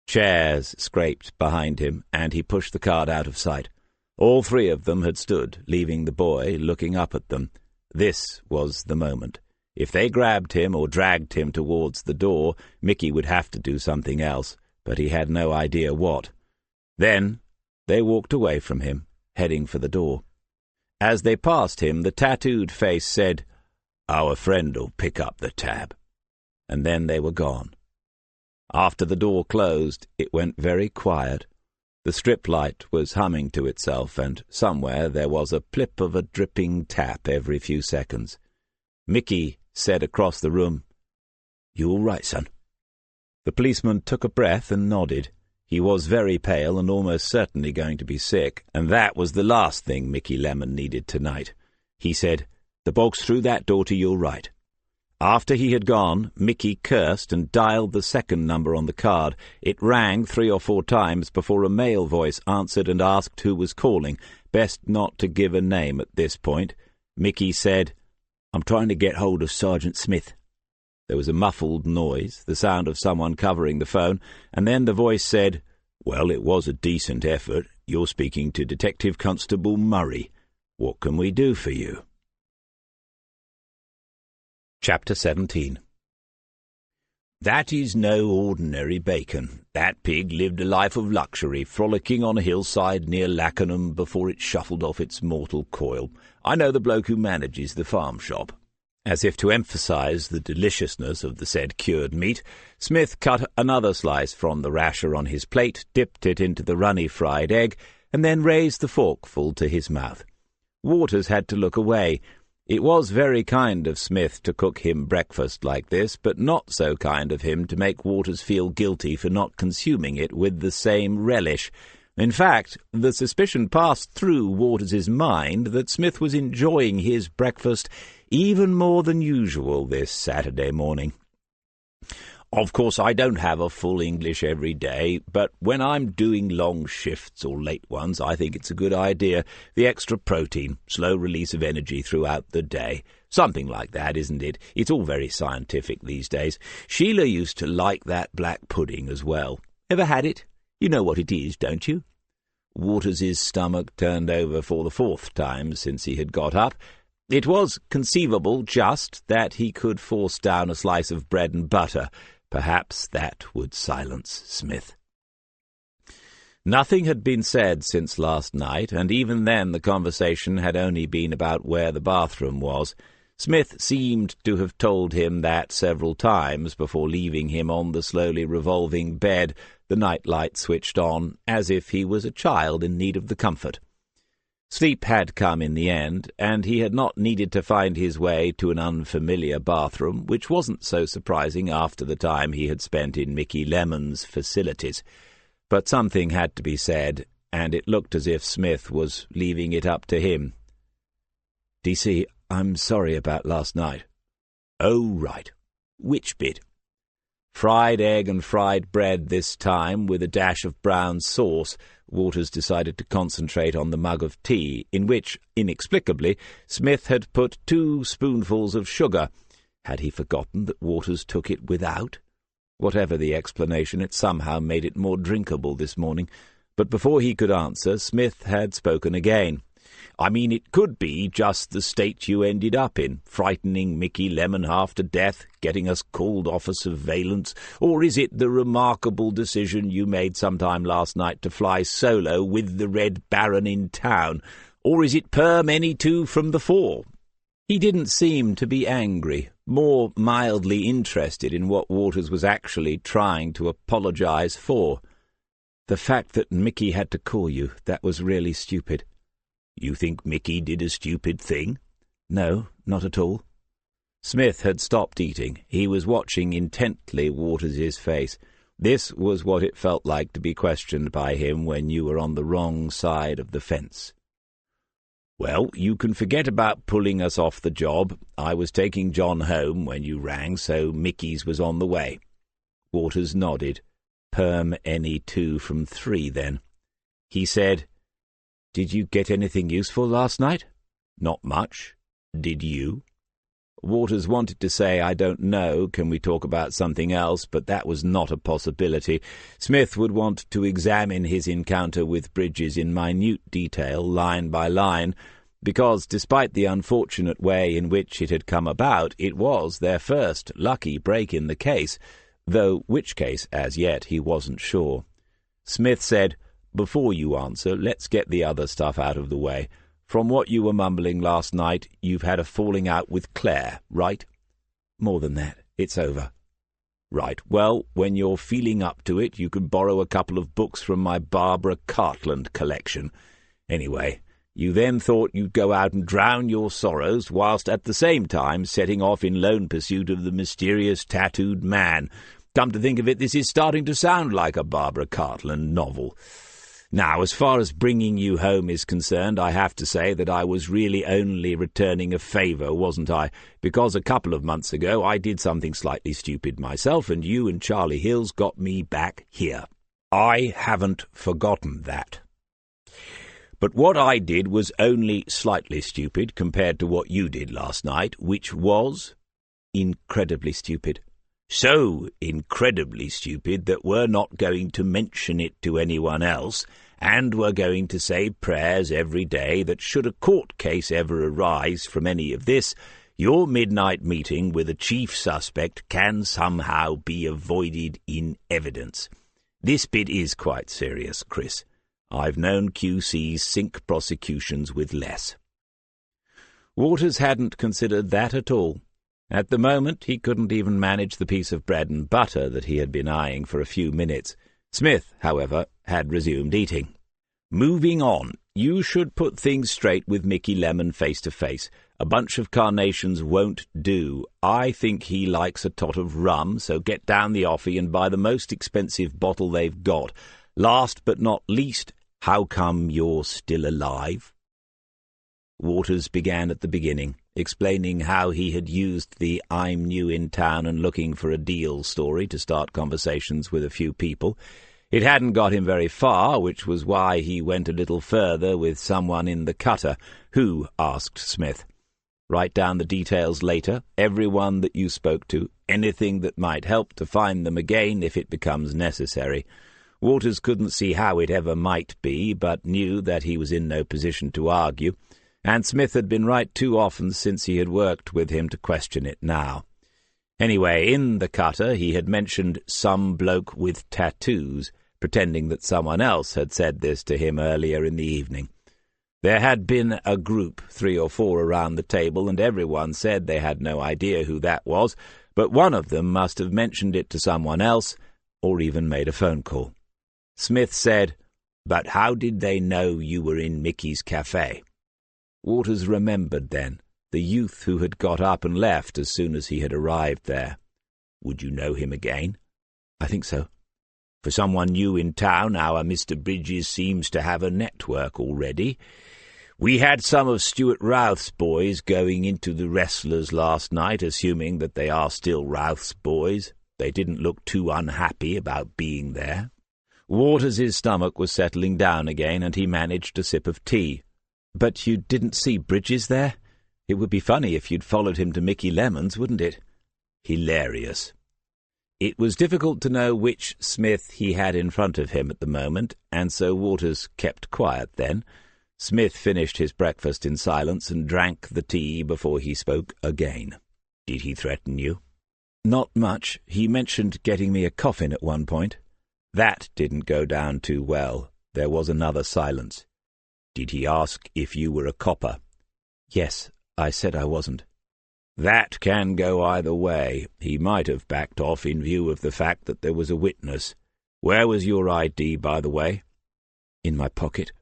Chairs scraped behind him, and he pushed the card out of sight. All 3 of them had stood, leaving the boy looking up at them. This was the moment. If they grabbed him or dragged him towards the door, Mickey would have to do something else, but he had no idea what. Then they walked away from him, heading for the door. As they passed him, the tattooed face said, "Our friend'll pick up the tab." And then they were gone. After the door closed, it went very quiet. The strip light was humming to itself, and somewhere there was a plip of a dripping tap every few seconds. Mickey said across the room, "You all right, son?" The policeman took a breath and nodded. He was very pale and almost certainly going to be sick, and that was the last thing Mickey Lemon needed tonight. He said, "The bog's through that door to your right." After he had gone, Mickey cursed and dialed the 2nd number on the card. It rang 3 or 4 times before a male voice answered and asked who was calling. Best not to give a name at this point. Mickey said, "I'm trying to get hold of Sergeant Smith." There was a muffled noise, the sound of someone covering the phone, and then the voice said, "Well, it was a decent effort. You're speaking to Detective Constable Murray. What can we do for you?" Chapter 17. That is no ordinary bacon. That pig lived a life of luxury, frolicking on a hillside near Lackenham before it shuffled off its mortal coil. I know the bloke who manages the farm shop. As if to emphasize the deliciousness of the said cured meat, Smith cut another slice from the rasher on his plate, dipped it into the runny fried egg, and then raised the forkful to his mouth. Waters had to look away. It was very kind of Smith to cook him breakfast like this, but not so kind of him to make Waters feel guilty for not consuming it with the same relish. In fact, the suspicion passed through Waters's mind that Smith was enjoying his breakfast even more than usual this Saturday morning. Of course, I don't have a full English every day, but when I'm doing long shifts or late ones, I think it's a good idea. The extra protein, slow release of energy throughout the day. Something like that, isn't it? It's all very scientific these days. Sheila used to like that black pudding as well. Ever had it? You know what it is, don't you? Waters's stomach turned over for the fourth time since he had got up. It was conceivable just that he could force down a slice of bread and butter. Perhaps that would silence Smith. Nothing had been said since last night, and even then the conversation had only been about where the bathroom was. Smith seemed to have told him that several times before leaving him on the slowly revolving bed, the night light switched on, as if he was a child in need of the comfort. Sleep had come in the end, and he had not needed to find his way to an unfamiliar bathroom, which wasn't so surprising after the time he had spent in Mickey Lemon's facilities. But something had to be said, and it looked as if Smith was leaving it up to him. "DC, I'm sorry about last night." "Oh, right. Which bit?" "Fried egg and fried bread this time, with a dash of brown sauce." Waters decided to concentrate on the mug of tea, in which, inexplicably, Smith had put 2 spoonfuls of sugar. Had he forgotten that Waters took it without? Whatever the explanation, it somehow made it more drinkable this morning. But before he could answer, Smith had spoken again. "I mean, it could be just the state you ended up in, frightening Mickey Lemon half to death, getting us called off a surveillance, or is it the remarkable decision you made sometime last night to fly solo with the Red Baron in town, or is it perm any 2 from the 4? He didn't seem to be angry, more mildly interested in what Waters was actually trying to apologize for. "The fact that Mickey had to call you, that was really stupid." "You think Mickey did a stupid thing?" "No, not at all." Smith had stopped eating. He was watching intently Waters's face. This was what it felt like to be questioned by him when you were on the wrong side of the fence. "Well, you can forget about pulling us off the job. I was taking John home when you rang, so Mickey's was on the way." Waters nodded. "Perm any 2 from 3, then." He said, "Did you get anything useful last night?" "Not much. Did you?" Waters wanted to say, "I don't know, can we talk about something else?" but that was not a possibility. Smith would want to examine his encounter with Bridges in minute detail, line by line, because, despite the unfortunate way in which it had come about, it was their first lucky break in the case, though which case, as yet, he wasn't sure. Smith said, "Before you answer, let's get the other stuff out of the way. From what you were mumbling last night, you've had a falling out with Claire, right?" "More than that. It's over." "Right. Well, when you're feeling up to it, you could borrow a couple of books from my Barbara Cartland collection. Anyway, you then thought you'd go out and drown your sorrows, whilst at the same time setting off in lone pursuit of the mysterious tattooed man. Come to think of it, this is starting to sound like a Barbara Cartland novel. Now, as far as bringing you home is concerned, I have to say that I was really only returning a favour, wasn't I? Because a couple of months ago I did something slightly stupid myself, and you and Charlie Hills got me back here. I haven't forgotten that. But what I did was only slightly stupid compared to what you did last night, which was incredibly stupid. So incredibly stupid that we're not going to mention it to anyone else, and we're going to say prayers every day that should a court case ever arise from any of this, your midnight meeting with a chief suspect can somehow be avoided in evidence. This bit is quite serious, Chris. I've known QCs sink prosecutions with less." Waters hadn't considered that at all. At the moment, he couldn't even manage the piece of bread and butter that he had been eyeing for a few minutes. Smith, however, had resumed eating. "Moving on. You should put things straight with Mickey Lemon face to face. A bunch of carnations won't do. I think he likes a tot of rum, so get down the offie and buy the most expensive bottle they've got. Last but not least, how come you're still alive?" Waters began at the beginning, explaining how he had used the "I'm new in town and looking for a deal" story to start conversations with a few people. It hadn't got him very far, which was why he went a little further with someone in the cutter. "Who?" asked Smith. "Write down the details later, everyone that you spoke to, anything that might help to find them again if it becomes necessary." Waters couldn't see how it ever might be, but knew that he was in no position to argue, and Smith had been right too often since he had worked with him to question it now. Anyway, in the cutter he had mentioned some bloke with tattoos, pretending that someone else had said this to him earlier in the evening. There had been a group, 3 or 4 around the table, and everyone said they had no idea who that was, but one of them must have mentioned it to someone else, or even made a phone call. Smith said, "But how did they know you were in Mickey's cafe?" Waters remembered then, the youth who had got up and left as soon as he had arrived there. "Would you know him again?" "I think so." "For someone new in town, our Mr. Bridges seems to have a network already. We had some of Stuart Routh's boys going into the wrestlers last night, assuming that they are still Routh's boys. They didn't look too unhappy about being there." Waters's stomach was settling down again, and he managed a sip of tea. "But you didn't see Bridges there? It would be funny if you'd followed him to Mickey Lemon's, wouldn't it?" "Hilarious." It was difficult to know which Smith he had in front of him at the moment, and so Waters kept quiet then. Smith finished his breakfast in silence and drank the tea before he spoke again. "Did he threaten you?" "Not much. He mentioned getting me a coffin at one point." "That didn't go down too well." There was another silence. "Did he ask if you were a copper?" "Yes, I said I wasn't." "That can go either way. He might have backed off in view of the fact that there was a witness. Where was your ID, by the way?" "In my pocket."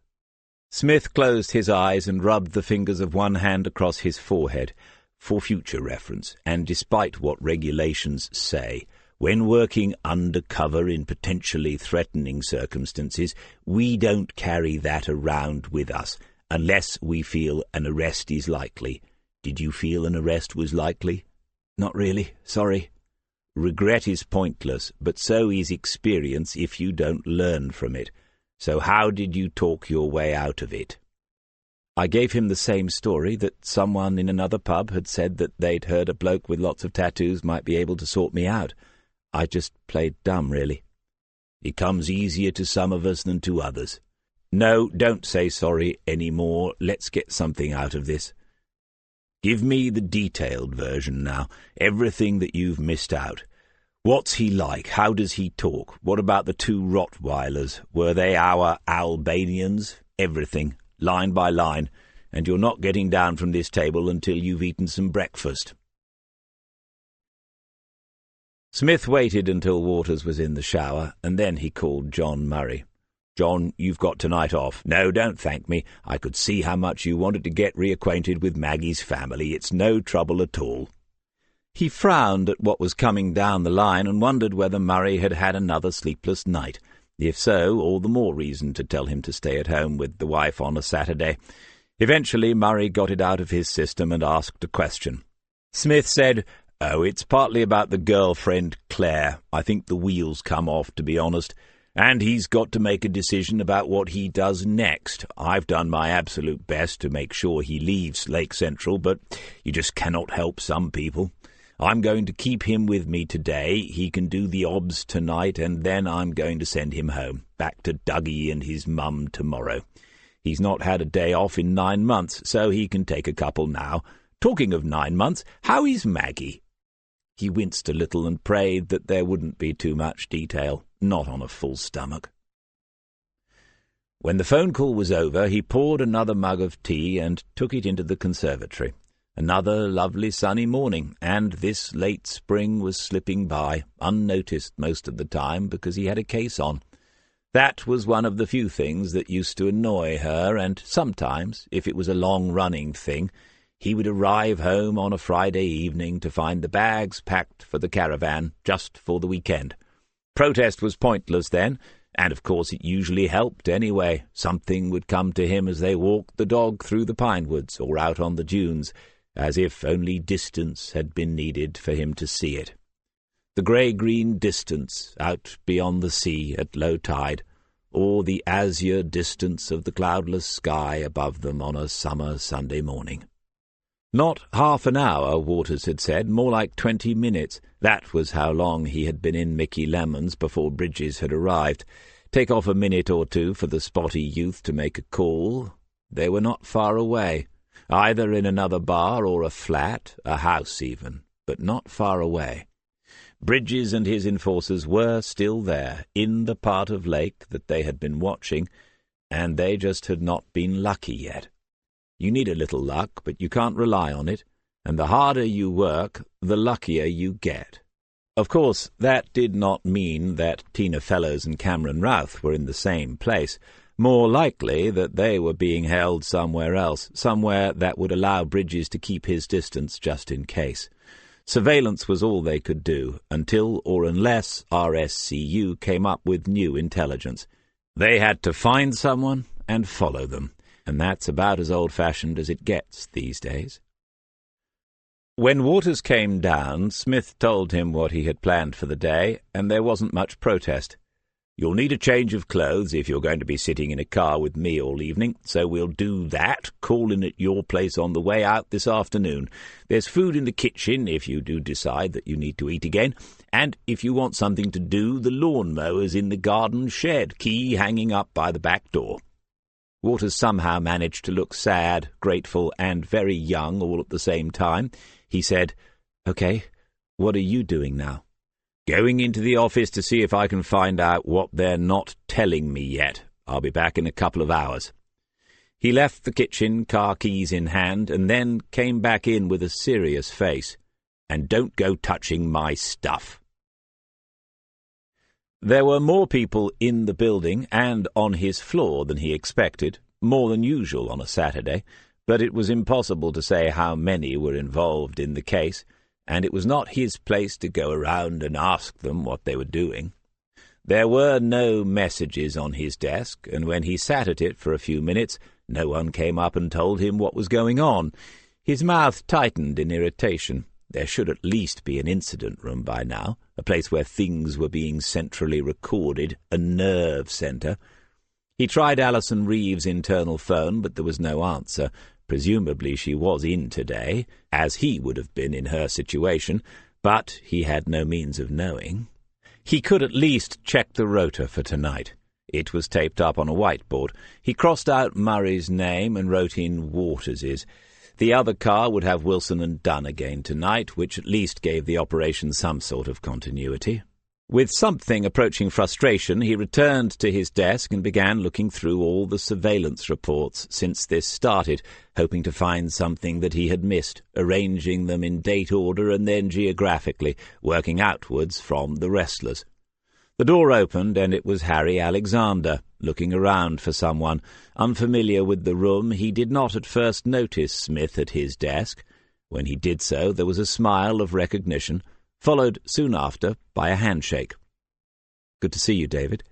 Smith closed his eyes and rubbed the fingers of one hand across his forehead. "For future reference, and despite what regulations say, when working undercover in potentially threatening circumstances, we don't carry that around with us, unless we feel an arrest is likely. Did you feel an arrest was likely?" "Not really, sorry." "Regret is pointless, but so is experience if you don't learn from it. So how did you talk your way out of it?" "I gave him the same story, that someone in another pub had said that they'd heard a bloke with lots of tattoos might be able to sort me out. I just played dumb, really." "It comes easier to some of us than to others. No, don't say sorry any more. Let's get something out of this. Give me the detailed version now, everything that you've missed out. What's he like? How does he talk? What about the 2 Rottweilers? Were they our Albanians? Everything, line by line, and you're not getting down from this table until you've eaten some breakfast." Smith waited until Waters was in the shower, and then he called John Murray. "John, you've got tonight off. No, don't thank me. I could see how much you wanted to get reacquainted with Maggie's family. It's no trouble at all." He frowned at what was coming down the line and wondered whether Murray had had another sleepless night. If so, all the more reason to tell him to stay at home with the wife on a Saturday. Eventually Murray got it out of his system and asked a question. Smith said, "Oh, it's partly about the girlfriend, Claire. I think the wheels come off, to be honest. And he's got to make a decision about what he does next. I've done my absolute best to make sure he leaves Lake Central, but you just cannot help some people. I'm going to keep him with me today. He can do the obs tonight, and then I'm going to send him home, back to Dougie and his mum tomorrow. He's not had a day off in 9 months, so he can take a couple now. Talking of 9 months, how is Maggie?" He winced a little and prayed that there wouldn't be too much detail, not on a full stomach. When the phone call was over, he poured another mug of tea and took it into the conservatory. Another lovely sunny morning, and this late spring was slipping by, unnoticed most of the time because he had a case on. That was one of the few things that used to annoy her, and sometimes, if it was a long-running thing, he would arrive home on a Friday evening to find the bags packed for the caravan just for the weekend. Protest was pointless then, and of course it usually helped anyway. Something would come to him as they walked the dog through the pine woods or out on the dunes, as if only distance had been needed for him to see it. The grey-green distance out beyond the sea at low tide, or the azure distance of the cloudless sky above them on a summer Sunday morning. Not half an hour, Waters had said, more like 20 minutes. That was how long he had been in Mickey Lemon's before Bridges had arrived. Take off a minute or two for the spotty youth to make a call. They were not far away, either in another bar or a flat, a house even, but not far away. Bridges and his enforcers were still there, in the part of lake that they had been watching, and they just had not been lucky yet. You need a little luck, but you can't rely on it, and the harder you work, the luckier you get. Of course, that did not mean that Tina Fellows and Cameron Routh were in the same place. More likely that they were being held somewhere else, somewhere that would allow Bridges to keep his distance just in case. Surveillance was all they could do, until or unless RSCU came up with new intelligence. They had to find someone and follow them, and that's about as old-fashioned as it gets these days. When Waters came down, Smith told him what he had planned for the day, and there wasn't much protest. "You'll need a change of clothes if you're going to be sitting in a car with me all evening, so we'll do that, call in at your place on the way out this afternoon. There's food in the kitchen if you do decide that you need to eat again, and if you want something to do, the lawn-mower's in the garden shed, key hanging up by the back door." Waters somehow managed to look sad, grateful, and very young all at the same time. He said, "Okay, what are you doing now?" "Going into the office to see if I can find out what they're not telling me yet. I'll be back in a couple of hours." He left the kitchen, car keys in hand, and then came back in with a serious face. "And don't go touching my stuff." There were more people in the building and on his floor than he expected, more than usual on a Saturday, but it was impossible to say how many were involved in the case, and it was not his place to go around and ask them what they were doing. There were no messages on his desk, and when he sat at it for a few minutes, no one came up and told him what was going on. His mouth tightened in irritation. There should at least be an incident room by now, a place where things were being centrally recorded, a nerve centre. He tried Alison Reeves' internal phone, but there was no answer. Presumably she was in today, as he would have been in her situation, but he had no means of knowing. He could at least check the rota for tonight. It was taped up on a whiteboard. He crossed out Murray's name and wrote in Waters's. The other car would have Wilson and Dunn again tonight, which at least gave the operation some sort of continuity. With something approaching frustration, he returned to his desk and began looking through all the surveillance reports since this started, hoping to find something that he had missed, arranging them in date order and then geographically, working outwards from the wrestlers. The door opened, and it was Harry Alexander, looking around for someone. Unfamiliar with the room, he did not at first notice Smith at his desk. When he did so, there was a smile of recognition, followed soon after by a handshake. "Good to see you, David.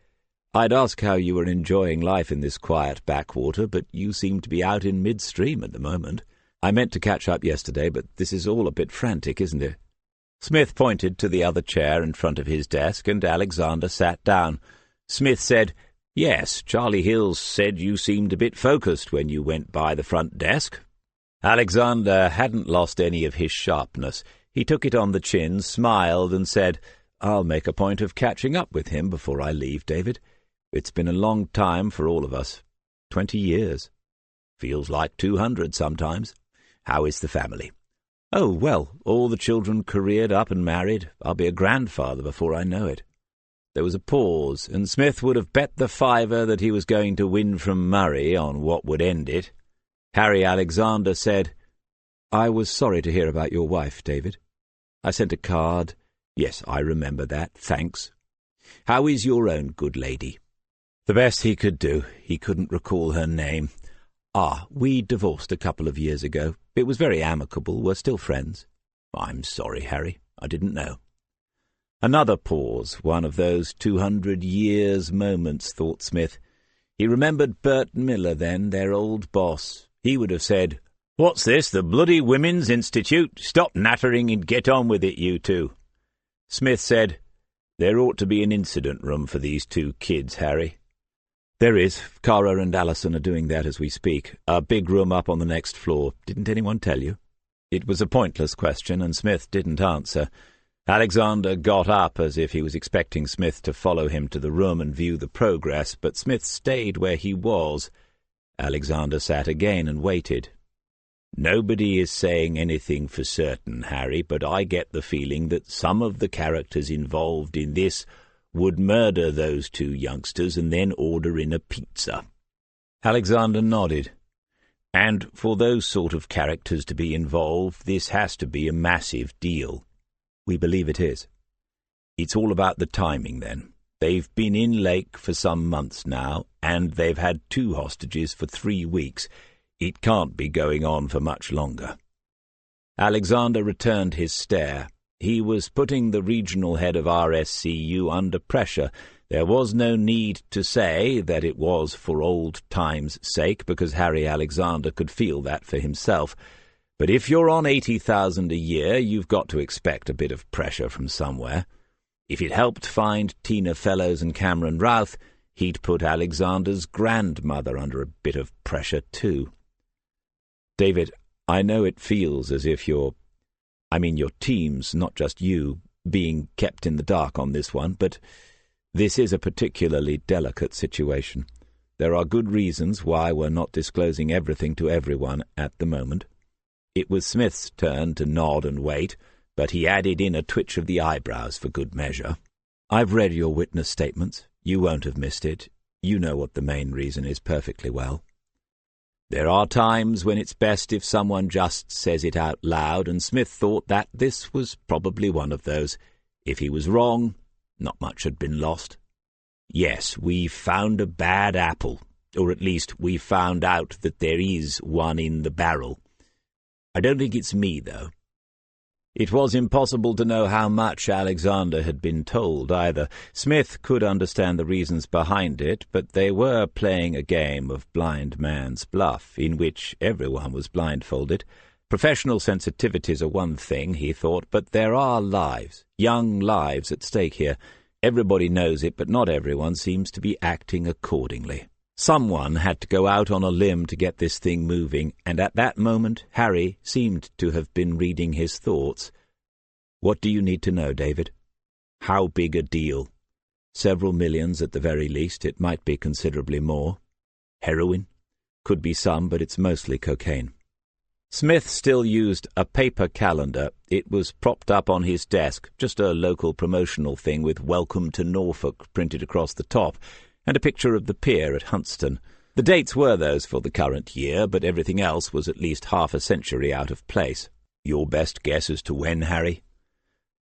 I'd ask how you were enjoying life in this quiet backwater, but you seem to be out in midstream at the moment. I meant to catch up yesterday, but this is all a bit frantic, isn't it?" Smith pointed to the other chair in front of his desk, and Alexander sat down. Smith said, "Yes, Charlie Hills said you seemed a bit focused when you went by the front desk." Alexander hadn't lost any of his sharpness. He took it on the chin, smiled, and said, "I'll make a point of catching up with him before I leave, David. It's been a long time for all of us. 20 years. Feels like 200 sometimes. How is the family?" "Oh, well, all the children careered up and married. I'll be a grandfather before I know it." There was a pause, and Smith would have bet the fiver that he was going to win from Murray on what would end it. Harry Alexander said, I was sorry to hear about your wife, David. I sent a card. Yes, I remember that. Thanks. How is your own good lady? The best he could do. He couldn't recall her name. We divorced a couple of years ago. It was very amicable. We're still friends. I'm sorry, Harry. I didn't know. Another pause, one of those 200 years moments, thought Smith. He remembered Bert Miller then, their old boss. He would have said, "What's this, the bloody Women's Institute? Stop nattering and get on with it, you two." Smith said, "There ought to be an incident room for these two kids, Harry." "There is. Cara and Alison are doing that as we speak. A big room up on the next floor. Didn't anyone tell you?" It was a pointless question, and Smith didn't answer. Alexander got up as if he was expecting Smith to follow him to the room and view the progress, but Smith stayed where he was. Alexander sat again and waited. "Nobody is saying anything for certain, Harry, but I get the feeling that some of the characters involved in this would murder those two youngsters and then order in a pizza." Alexander nodded. "And for those sort of characters to be involved, this has to be a massive deal." "We believe it is." "It's all about the timing, then. They've been in Lake for some months now, and they've had 2 hostages for 3 weeks. It can't be going on for much longer." Alexander returned his stare. He was putting the regional head of RSCU under pressure. There was no need to say that it was for old times' sake, because Harry Alexander could feel that for himself. But if you're on 80,000 a year, you've got to expect a bit of pressure from somewhere. If it helped find Tina Fellows and Cameron Routh, he'd put Alexander's grandmother under a bit of pressure too. "David, I know it feels as if your team's, not just you, being kept in the dark on this one, but this is a particularly delicate situation. There are good reasons why we're not disclosing everything to everyone at the moment." It was Smith's turn to nod and wait, but he added in a twitch of the eyebrows for good measure. "I've read your witness statements. You won't have missed it. You know what the main reason is perfectly well. There are times when it's best if someone just says it out loud, and Smith thought that this was probably one of those. If he was wrong, not much had been lost. Yes, we found a bad apple, or at least we found out that there is one in the barrel. I don't think it's me, though." It was impossible to know how much Alexander had been told either. Smith could understand the reasons behind it, but they were playing a game of blind man's bluff, in which everyone was blindfolded. Professional sensitivities are one thing, he thought, but there are lives, young lives at stake here. Everybody knows it, but not everyone seems to be acting accordingly. Someone had to go out on a limb to get this thing moving, and at that moment Harry seemed to have been reading his thoughts. "What do you need to know, David?" "How big a deal?" "Several millions at the very least. It might be considerably more." "Heroin?" "Could be some, but it's mostly cocaine." Smith still used a paper calendar. It was propped up on his desk, just a local promotional thing with "Welcome to Norfolk" printed across the top, and a picture of the pier at Huntston. The dates were those for the current year, but everything else was at least half a century out of place. "Your best guess as to when, Harry?"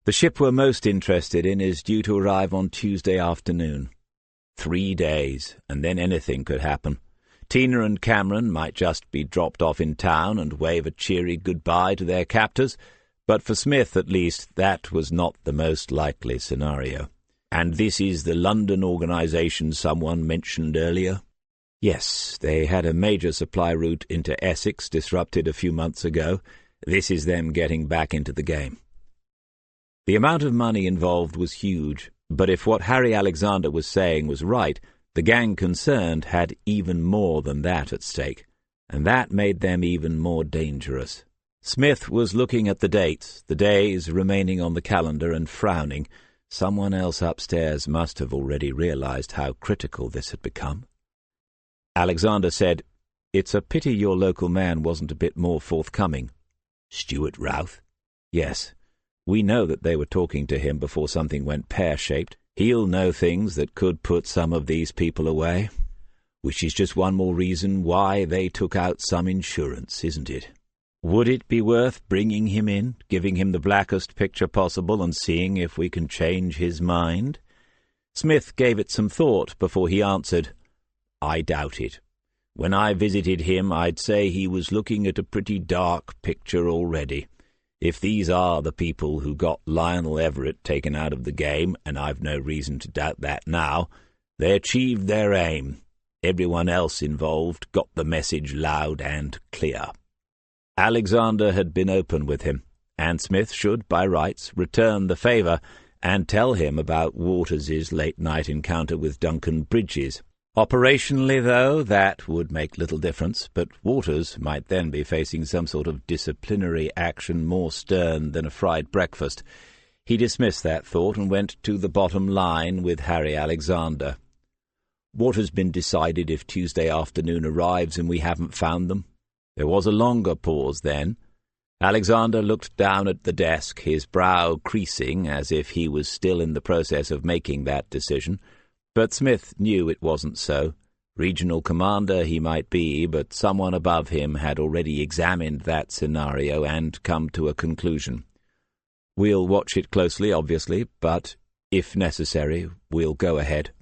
"The ship we're most interested in is due to arrive on Tuesday afternoon." 3 days, and then anything could happen. Tina and Cameron might just be dropped off in town and wave a cheery goodbye to their captors, but for Smith at least that was not the most likely scenario. "And this is the London organisation someone mentioned earlier?" "Yes, they had a major supply route into Essex disrupted a few months ago. This is them getting back into the game." The amount of money involved was huge, but if what Harry Alexander was saying was right, the gang concerned had even more than that at stake, and that made them even more dangerous. Smith was looking at the dates, the days remaining on the calendar, and frowning. Someone else upstairs must have already realized how critical this had become. Alexander said, "It's a pity your local man wasn't a bit more forthcoming." "Stuart Routh?" "Yes. We know that they were talking to him before something went pear-shaped. He'll know things that could put some of these people away. Which is just one more reason why they took out some insurance, isn't it?" Would it be worth bringing him in, giving him the blackest picture possible, and seeing if we can change his mind? Smith gave it some thought before he answered, I doubt it. When I visited him, I'd say he was looking at a pretty dark picture already. If these are the people who got Lionel Everett taken out of the game, and I've no reason to doubt that now, they achieved their aim. Everyone else involved got the message loud and clear. Alexander had been open with him, and Smith should, by rights, return the favour and tell him about Waters's late-night encounter with Duncan Bridges. Operationally, though, that would make little difference, but Waters might then be facing some sort of disciplinary action more stern than a fried breakfast. He dismissed that thought and went to the bottom line with Harry Alexander. What has been decided if Tuesday afternoon arrives and we haven't found them? There was a longer pause then. Alexander looked down at the desk, his brow creasing as if he was still in the process of making that decision. But Smith knew it wasn't so. Regional commander he might be, but someone above him had already examined that scenario and come to a conclusion. We'll watch it closely, obviously, but, if necessary, we'll go ahead.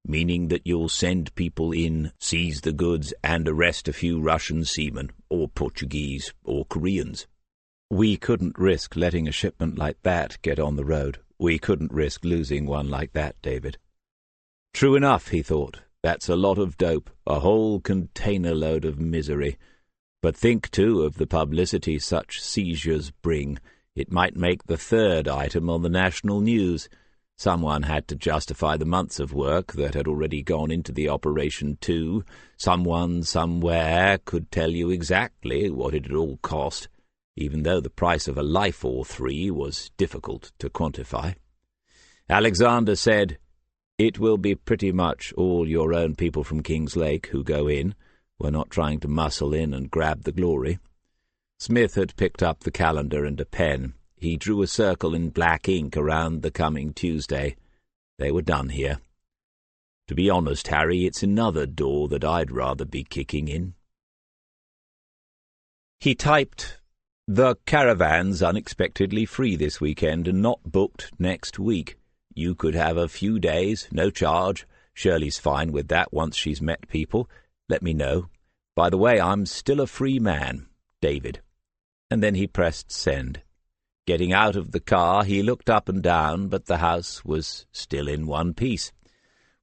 Meaning that you'll send people in, seize the goods, and arrest a few Russian seamen, or Portuguese, or Koreans. We couldn't risk letting a shipment like that get on the road. We couldn't risk losing one like that, David. True enough, he thought. That's a lot of dope, a whole container-load of misery. But think, too, of the publicity such seizures bring. It might make the third item on the national news. Someone had to justify the months of work that had already gone into the operation, too. Someone, somewhere, could tell you exactly what it had all cost, even though the price of a life or three was difficult to quantify. Alexander said, It will be pretty much all your own people from King's Lake who go in. We're not trying to muscle in and grab the glory. Smith had picked up the calendar and a pen. He drew a circle in black ink around the coming Tuesday. They were done here. To be honest, Harry, it's another door that I'd rather be kicking in. He typed, The caravan's unexpectedly free this weekend and not booked next week. You could have a few days, no charge. Shirley's fine with that once she's met people. Let me know. By the way, I'm still a free man. David. And then he pressed send. Getting out of the car, he looked up and down, but the house was still in one piece.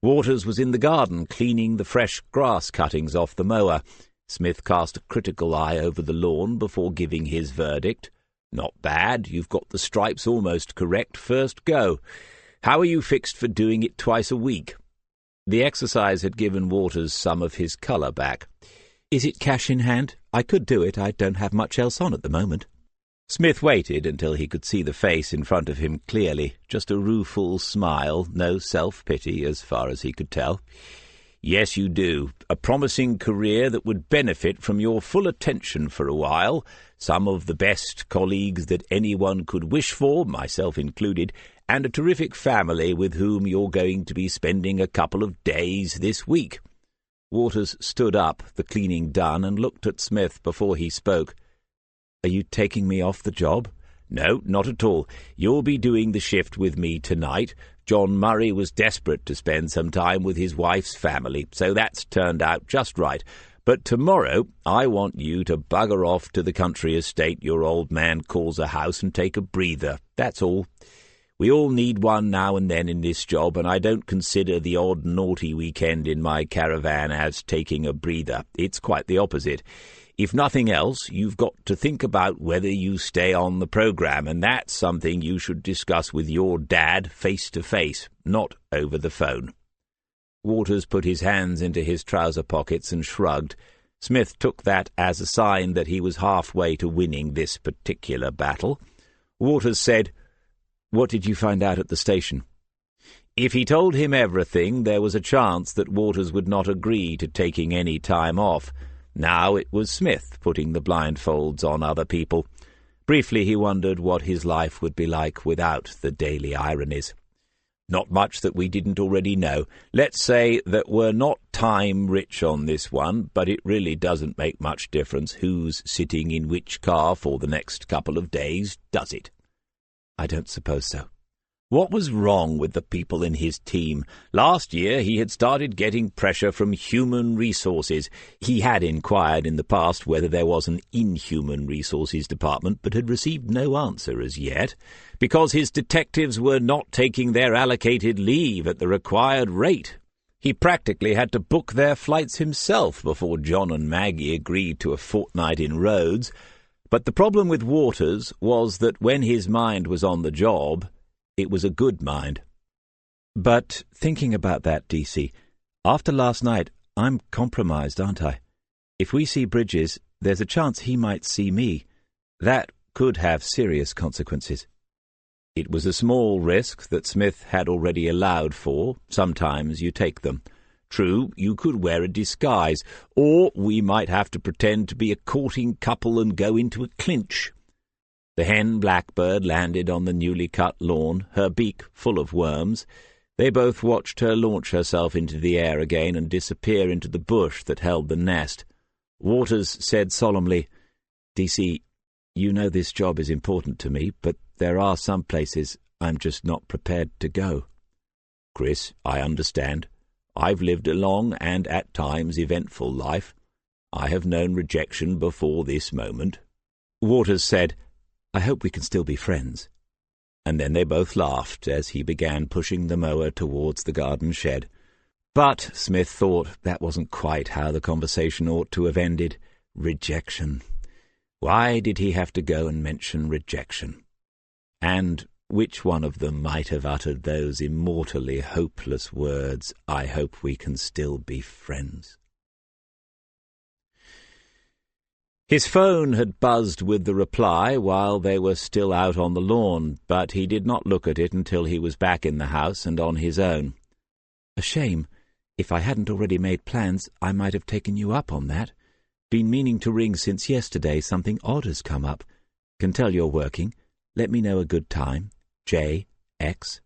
Waters was in the garden, cleaning the fresh grass cuttings off the mower. Smith cast a critical eye over the lawn before giving his verdict. Not bad, you've got the stripes almost correct first go. How are you fixed for doing it twice a week? The exercise had given Waters some of his colour back. Is it cash in hand? I could do it. I don't have much else on at the moment. Smith waited until he could see the face in front of him clearly, just a rueful smile, no self-pity as far as he could tell. Yes, you do. A promising career that would benefit from your full attention for a while, some of the best colleagues that anyone could wish for, myself included, and a terrific family with whom you're going to be spending a couple of days this week. Waters stood up, the cleaning done, and looked at Smith before he spoke. Are you taking me off the job? No, not at all. You'll be doing the shift with me tonight. John Murray was desperate to spend some time with his wife's family, so that's turned out just right. But tomorrow I want you to bugger off to the country estate your old man calls a house and take a breather. That's all. We all need one now and then in this job, and I don't consider the odd naughty weekend in my caravan as taking a breather. It's quite the opposite. If nothing else, you've got to think about whether you stay on the programme, and that's something you should discuss with your dad face-to-face, not over the phone. Waters put his hands into his trouser pockets and shrugged. Smith took that as a sign that he was halfway to winning this particular battle. Waters said, What did you find out at the station? If he told him everything, there was a chance that Waters would not agree to taking any time off. Now it was Smith putting the blindfolds on other people. Briefly he wondered what his life would be like without the daily ironies. Not much that we didn't already know. Let's say that we're not time-rich on this one, but it really doesn't make much difference who's sitting in which car for the next couple of days, does it? I don't suppose so. What was wrong with the people in his team? Last year he had started getting pressure from human resources. He had inquired in the past whether there was an inhuman resources department, but had received no answer as yet, because his detectives were not taking their allocated leave at the required rate. He practically had to book their flights himself before John and Maggie agreed to a fortnight in Rhodes. But the problem with Waters was that when his mind was on the job, it was a good mind. But thinking about that, DC, after last night, I'm compromised, aren't I? If we see Bridges, there's a chance he might see me. That could have serious consequences. It was a small risk that Smith had already allowed for. Sometimes you take them. True, you could wear a disguise, or we might have to pretend to be a courting couple and go into a clinch. The hen blackbird landed on the newly cut lawn, her beak full of worms. They both watched her launch herself into the air again and disappear into the bush that held the nest. Waters said solemnly, "DC, you know this job is important to me, but there are some places I'm just not prepared to go." "Chris, I understand. I've lived a long and at times eventful life. I have known rejection before this moment." Waters said, "I hope we can still be friends." And then they both laughed as he began pushing the mower towards the garden shed. But Smith thought that wasn't quite how the conversation ought to have ended. Rejection. Why did he have to go and mention rejection? And which one of them might have uttered those immortally hopeless words, "I hope we can still be friends"? His phone had buzzed with the reply while they were still out on the lawn, but he did not look at it until he was back in the house and on his own. "A shame. If I hadn't already made plans, I might have taken you up on that. Been meaning to ring since yesterday. Something odd has come up. Can tell you're working. Let me know a good time. J. X."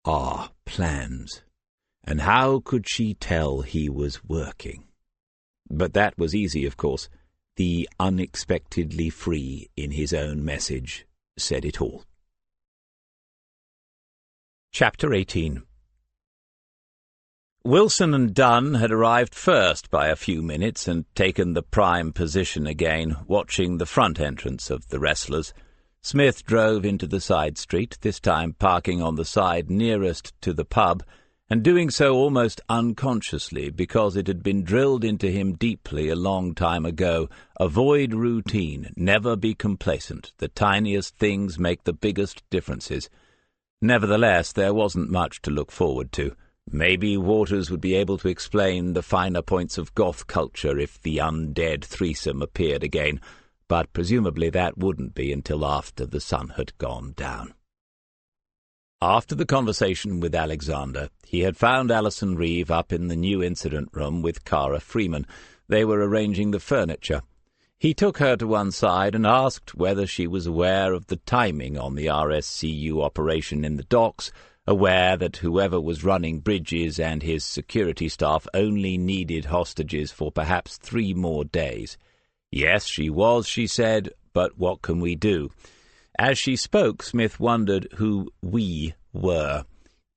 Ah, plans. And how could she tell he was working? But that was easy, of course. The unexpectedly free in his own message said it all. Chapter 18. Wilson and Dunn had arrived first by a few minutes and taken the prime position again, watching the front entrance of the wrestlers. Smith drove into the side street, this time parking on the side nearest to the pub, and doing so almost unconsciously because it had been drilled into him deeply a long time ago. Avoid routine, never be complacent. The tiniest things make the biggest differences. Nevertheless, there wasn't much to look forward to. Maybe Waters would be able to explain the finer points of goth culture if the undead threesome appeared again, but presumably that wouldn't be until after the sun had gone down. After the conversation with Alexander, he had found Alison Reeve up in the new incident room with Cara Freeman. They were arranging the furniture. He took her to one side and asked whether she was aware of the timing on the RSCU operation in the docks, aware that whoever was running Bridges and his security staff only needed hostages for perhaps 3 more days. Yes, she was, she said, but what can we do? As she spoke, Smith wondered who we were.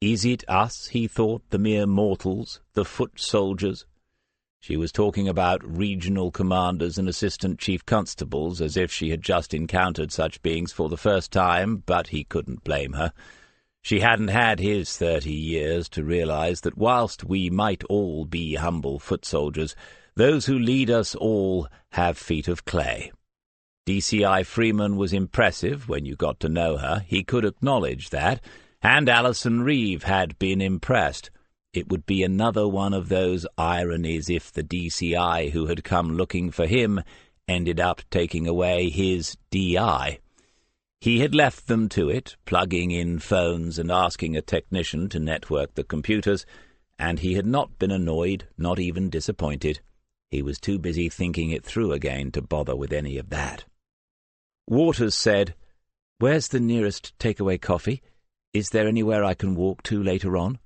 Is it us, he thought, the mere mortals, the foot soldiers? She was talking about regional commanders and assistant chief constables as if she had just encountered such beings for the first time, but he couldn't blame her. She hadn't had his 30 years to realize that whilst we might all be humble foot soldiers, those who lead us all have feet of clay. DCI Freeman was impressive when you got to know her. He could acknowledge that. And Alison Reeve had been impressed. It would be another one of those ironies if the DCI who had come looking for him ended up taking away his DI. He had left them to it, plugging in phones and asking a technician to network the computers, and he had not been annoyed, not even disappointed. He was too busy thinking it through again to bother with any of that. Waters said, "Where's the nearest takeaway coffee? Is there anywhere I can walk to later on?"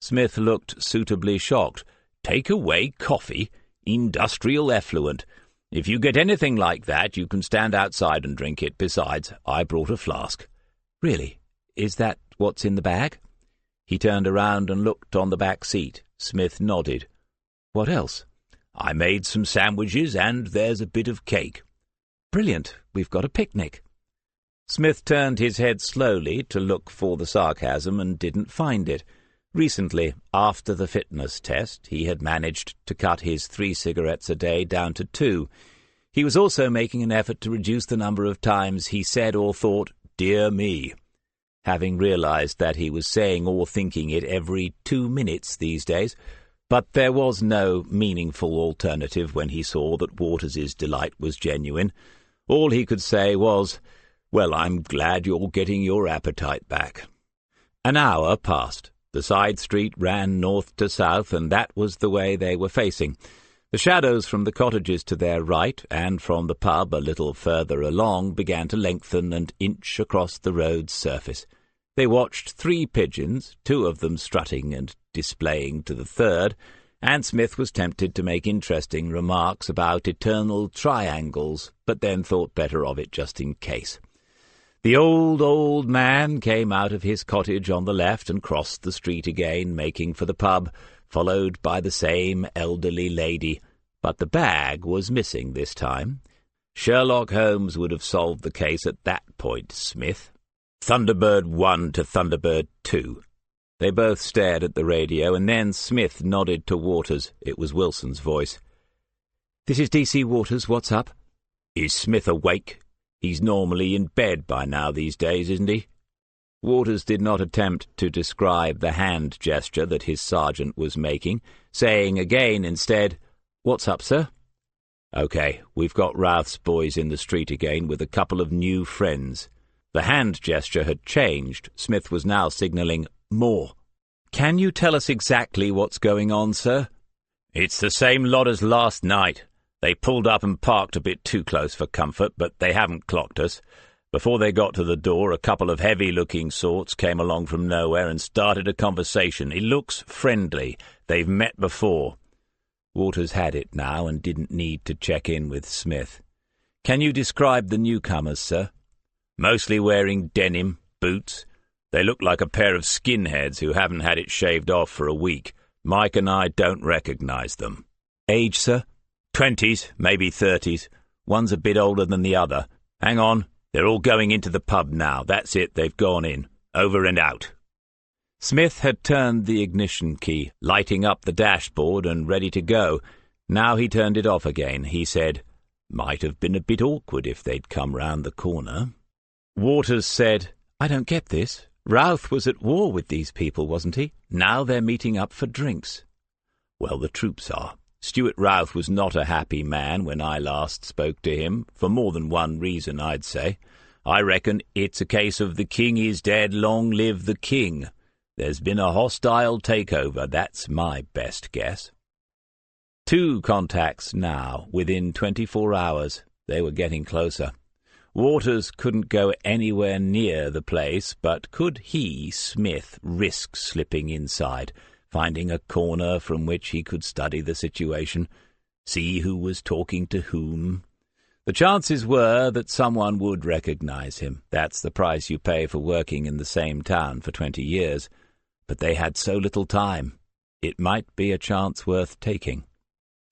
Smith looked suitably shocked. "Take away coffee? Industrial effluent. If you get anything like that, you can stand outside and drink it. Besides, I brought a flask." "Really? Is that what's in the bag?" He turned around and looked on the back seat. Smith nodded. "What else?" "I made some sandwiches, and there's a bit of cake." "Brilliant. We've got a picnic." Smith turned his head slowly to look for the sarcasm and didn't find it. Recently, after the fitness test, he had managed to cut his 3 cigarettes a day down to 2. He was also making an effort to reduce the number of times he said or thought, "Dear me," having realized that he was saying or thinking it every 2 minutes these days. But there was no meaningful alternative when he saw that Waters's delight was genuine. All he could say was, "Well, I'm glad you're getting your appetite back." An hour passed. The side street ran north to south, and that was the way they were facing. The shadows from the cottages to their right and from the pub a little further along began to lengthen and inch across the road's surface. They watched 3 pigeons, 2 of them strutting and displaying to the third, and Smith was tempted to make interesting remarks about eternal triangles, but then thought better of it just in case. The old man came out of his cottage on the left and crossed the street again, making for the pub, followed by the same elderly lady. But the bag was missing this time. Sherlock Holmes would have solved the case at that point, Smith. Thunderbird 1 to Thunderbird 2. They both stared at the radio, and then Smith nodded to Waters. It was Wilson's voice. "This is DC Waters. What's up?" "Is Smith awake? He's normally in bed by now these days, isn't he?" Waters did not attempt to describe the hand gesture that his sergeant was making, saying again instead, "What's up, sir?" "Okay, we've got Routh's boys in the street again with a couple of new friends." The hand gesture had changed. Smith was now signalling more. "Can you tell us exactly what's going on, sir?" "It's the same lot as last night. They pulled up and parked a bit too close for comfort, but they haven't clocked us. Before they got to the door, a couple of heavy-looking sorts came along from nowhere and started a conversation. It looks friendly. They've met before." Waters had it now and didn't need to check in with Smith. "Can you describe the newcomers, sir?" "Mostly wearing denim, boots. They look like a pair of skinheads who haven't had it shaved off for a week. Mike and I don't recognize them." "Age, sir?" "20s, maybe 30s. One's a bit older than the other. Hang on, they're all going into the pub now. That's it, they've gone in. Over and out." Smith had turned the ignition key, lighting up the dashboard and ready to go. Now he turned it off again. He said, "Might have been a bit awkward if they'd come round the corner." Waters said, "I don't get this. Routh was at war with these people, wasn't he? Now they're meeting up for drinks." "Well, the troops are. Stuart Routh was not a happy man when I last spoke to him, for more than one reason, I'd say. I reckon it's a case of the king is dead, long live the king. There's been a hostile takeover, that's my best guess." 2 contacts now, within 24 hours. They were getting closer. Waters couldn't go anywhere near the place, but could he, Smith, risk slipping inside, finding a corner from which he could study the situation, see who was talking to whom? The chances were that someone would recognize him. That's the price you pay for working in the same town for 20 years. But they had so little time. It might be a chance worth taking.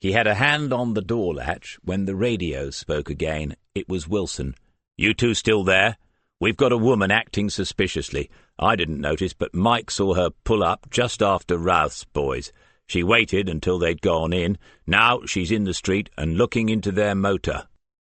He had a hand on the door latch when the radio spoke again. It was Wilson. "You two still there? We've got a woman acting suspiciously. I didn't notice, but Mike saw her pull up just after Routh's boys. She waited until they'd gone in. Now she's in the street and looking into their motor."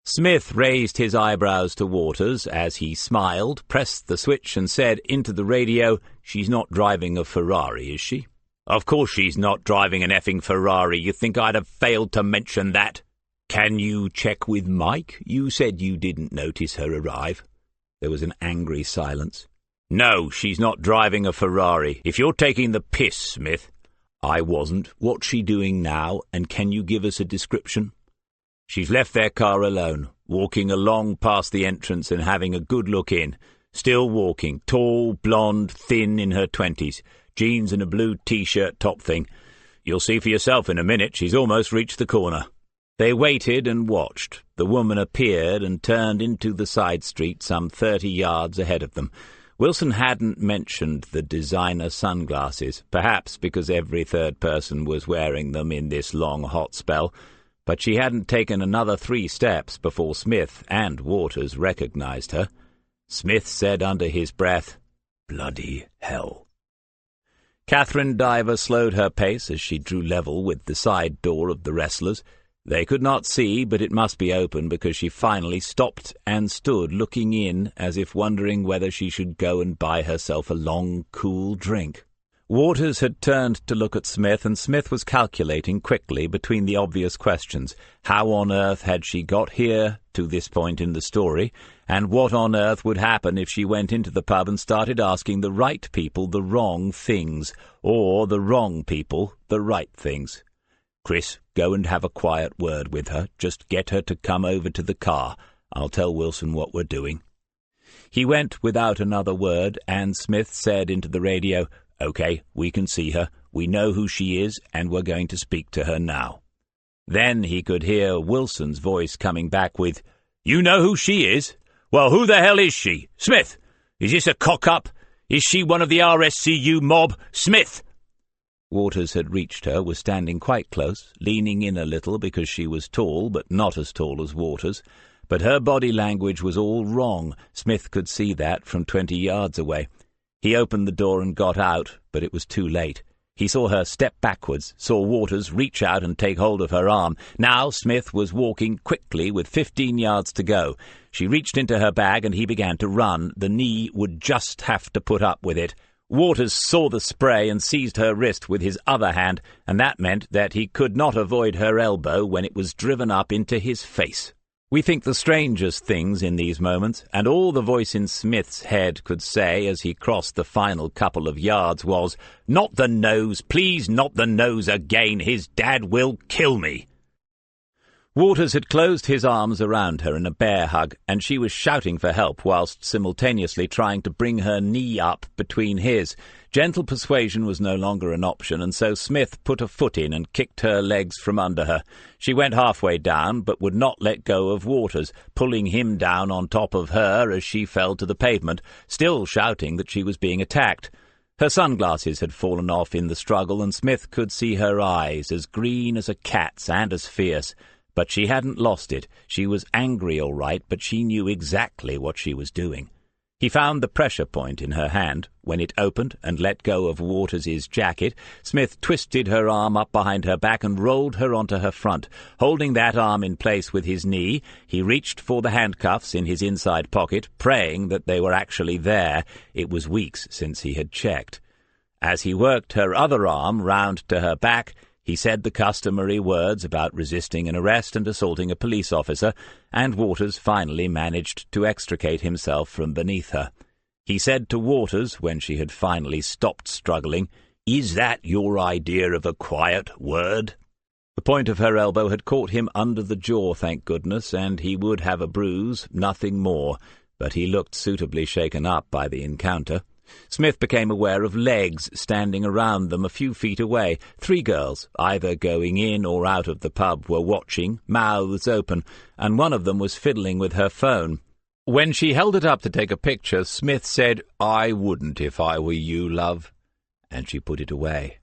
Smith raised his eyebrows to Waters as he smiled, pressed the switch and said into the radio, "She's not driving a Ferrari, is she?" "Of course she's not driving an effing Ferrari. You think I'd have failed to mention that?" "Can you check with Mike? You said you didn't notice her arrive." There was an angry silence. "No, she's not driving a Ferrari. If you're taking the piss, Smith." "I wasn't. What's she doing now, and can you give us a description?" "She's left their car alone, walking along past the entrance and having a good look in. Still walking, tall, blonde, thin, in her 20s, jeans and a blue T-shirt top thing. You'll see for yourself in a minute, she's almost reached the corner. They waited and watched. The woman appeared and turned into the side street some 30 yards ahead of them. Wilson hadn't mentioned the designer sunglasses, perhaps because every third person was wearing them in this long hot spell, but she hadn't taken another 3 steps before Smith and Waters recognized her. Smith said under his breath, "Bloody hell." Catherine Diver slowed her pace as she drew level with the side door of the wrestlers. They could not see, but it must be open, because she finally stopped and stood looking in as if wondering whether she should go and buy herself a long, cool drink. Waters had turned to look at Smith, and Smith was calculating quickly between the obvious questions. How on earth had she got here to this point in the story, and what on earth would happen if she went into the pub and started asking the right people the wrong things, or the wrong people the right things? "Chris, go and have a quiet word with her. Just get her to come over to the car. I'll tell Wilson what we're doing." He went without another word, and Smith said into the radio, "Okay, we can see her. We know who she is, and we're going to speak to her now." Then he could hear Wilson's voice coming back with, "You know who she is? Well, who the hell is she? Smith! Is this a cock-up? Is she one of the RSCU mob? Smith!" Waters had reached her, was standing quite close, leaning in a little because she was tall, but not as tall as Waters. But her body language was all wrong. Smith could see that from 20 yards away. He opened the door and got out, but it was too late. He saw her step backwards, saw Waters reach out and take hold of her arm. Now Smith was walking quickly with 15 yards to go. She reached into her bag and he began to run. The knee would just have to put up with it. Waters saw the spray and seized her wrist with his other hand, and that meant that he could not avoid her elbow when it was driven up into his face. We think the strangest things in these moments, and all the voice in Smith's head could say as he crossed the final couple of yards was, "Not the nose, please, not the nose again. His dad will kill me." Waters had closed his arms around her in a bear hug, and she was shouting for help whilst simultaneously trying to bring her knee up between his. Gentle persuasion was no longer an option, and so Smith put a foot in and kicked her legs from under her. She went halfway down, but would not let go of Waters, pulling him down on top of her as she fell to the pavement, still shouting that she was being attacked. Her sunglasses had fallen off in the struggle, and Smith could see her eyes, as green as a cat's and as fierce. But she hadn't lost it. She was angry, all right, but she knew exactly what she was doing. He found the pressure point in her hand. When it opened and let go of Waters's jacket, Smith twisted her arm up behind her back and rolled her onto her front. Holding that arm in place with his knee, he reached for the handcuffs in his inside pocket, praying that they were actually there. It was weeks since he had checked. As he worked her other arm round to her back, he said the customary words about resisting an arrest and assaulting a police officer, and Waters finally managed to extricate himself from beneath her. He said to Waters, when she had finally stopped struggling, "Is that your idea of a quiet word?" The point of her elbow had caught him under the jaw, thank goodness, and he would have a bruise, nothing more, but he looked suitably shaken up by the encounter. Smith became aware of legs standing around them a few feet away. 3 girls, either going in or out of the pub, were watching, mouths open, and one of them was fiddling with her phone. When she held it up to take a picture, Smith said, "I wouldn't if I were you, love," and she put it away.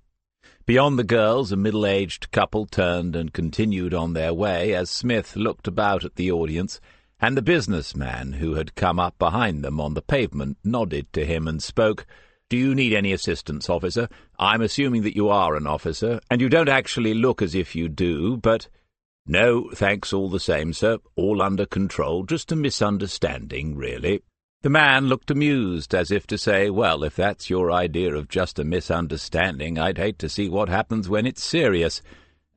Beyond the girls, a middle-aged couple turned and continued on their way as Smith looked about at the audience, and the businessman who had come up behind them on the pavement nodded to him and spoke. "Do you need any assistance, officer? I'm assuming that you are an officer, and you don't actually look as if you do, but—" "No, thanks all the same, sir. All under control. Just a misunderstanding, really." The man looked amused, as if to say, "Well, if that's your idea of just a misunderstanding, I'd hate to see what happens when it's serious."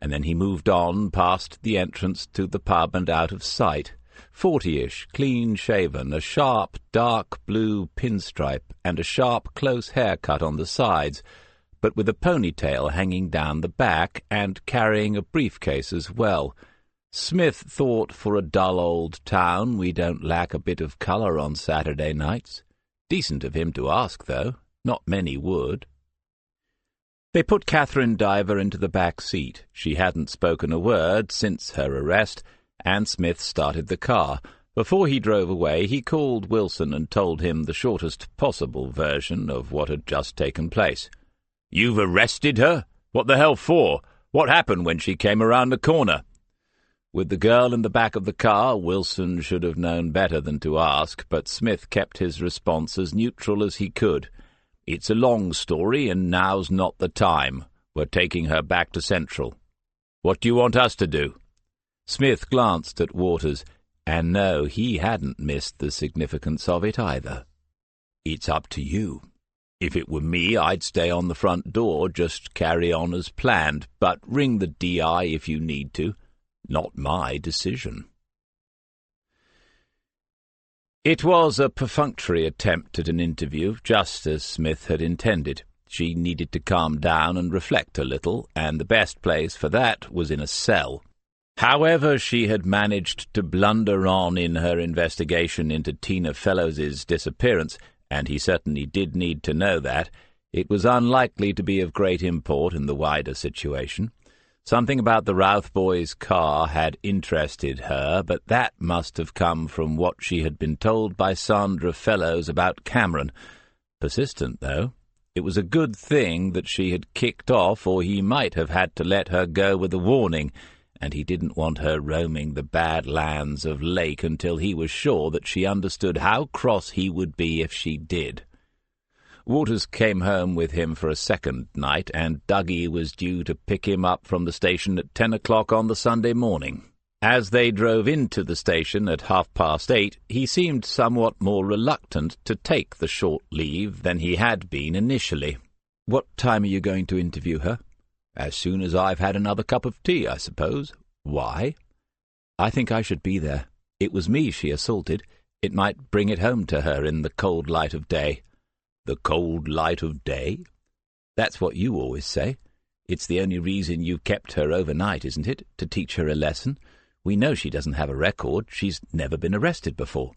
And then he moved on past the entrance to the pub and out of sight. 40-ish, clean-shaven, a sharp, dark blue pinstripe, and a sharp, close haircut on the sides, but with a ponytail hanging down the back, and carrying a briefcase as well. Smith thought, for a dull old town, we don't lack a bit of colour on Saturday nights. Decent of him to ask, though. Not many would. They put Catherine Diver into the back seat. She hadn't spoken a word since her arrest, and Smith started the car. Before he drove away, he called Wilson and told him the shortest possible version of what had just taken place. "You've arrested her? What the hell for? What happened when she came around the corner?" With the girl in the back of the car, Wilson should have known better than to ask, but Smith kept his response as neutral as he could. "It's a long story, and now's not the time. We're taking her back to Central. What do you want us to do?" Smith glanced at Waters, and no, he hadn't missed the significance of it either. "It's up to you. If it were me, I'd stay on the front door, just carry on as planned, but ring the DI if you need to. Not my decision." It was a perfunctory attempt at an interview, just as Smith had intended. She needed to calm down and reflect a little, and the best place for that was in a cell. However she had managed to blunder on in her investigation into Tina Fellows's disappearance, and he certainly did need to know that, it was unlikely to be of great import in the wider situation. Something about the Routh boys' car had interested her, but that must have come from what she had been told by Sandra Fellows about Cameron. Persistent, though. It was a good thing that she had kicked off, or he might have had to let her go with a warning, and he didn't want her roaming the bad lands of Lake until he was sure that she understood how cross he would be if she did. Waters came home with him for a second night, and Dougie was due to pick him up from the station at 10 o'clock on the Sunday morning. As they drove into the station at 8:30, he seemed somewhat more reluctant to take the short leave than he had been initially. "What time are you going to interview her?" "As soon as I've had another cup of tea, I suppose." "Why?" "I think I should be there. It was me she assaulted. It might bring it home to her in the cold light of day." "The cold light of day?" "That's what you always say. It's the only reason you've kept her overnight, isn't it? To teach her a lesson. We know she doesn't have a record. She's never been arrested before."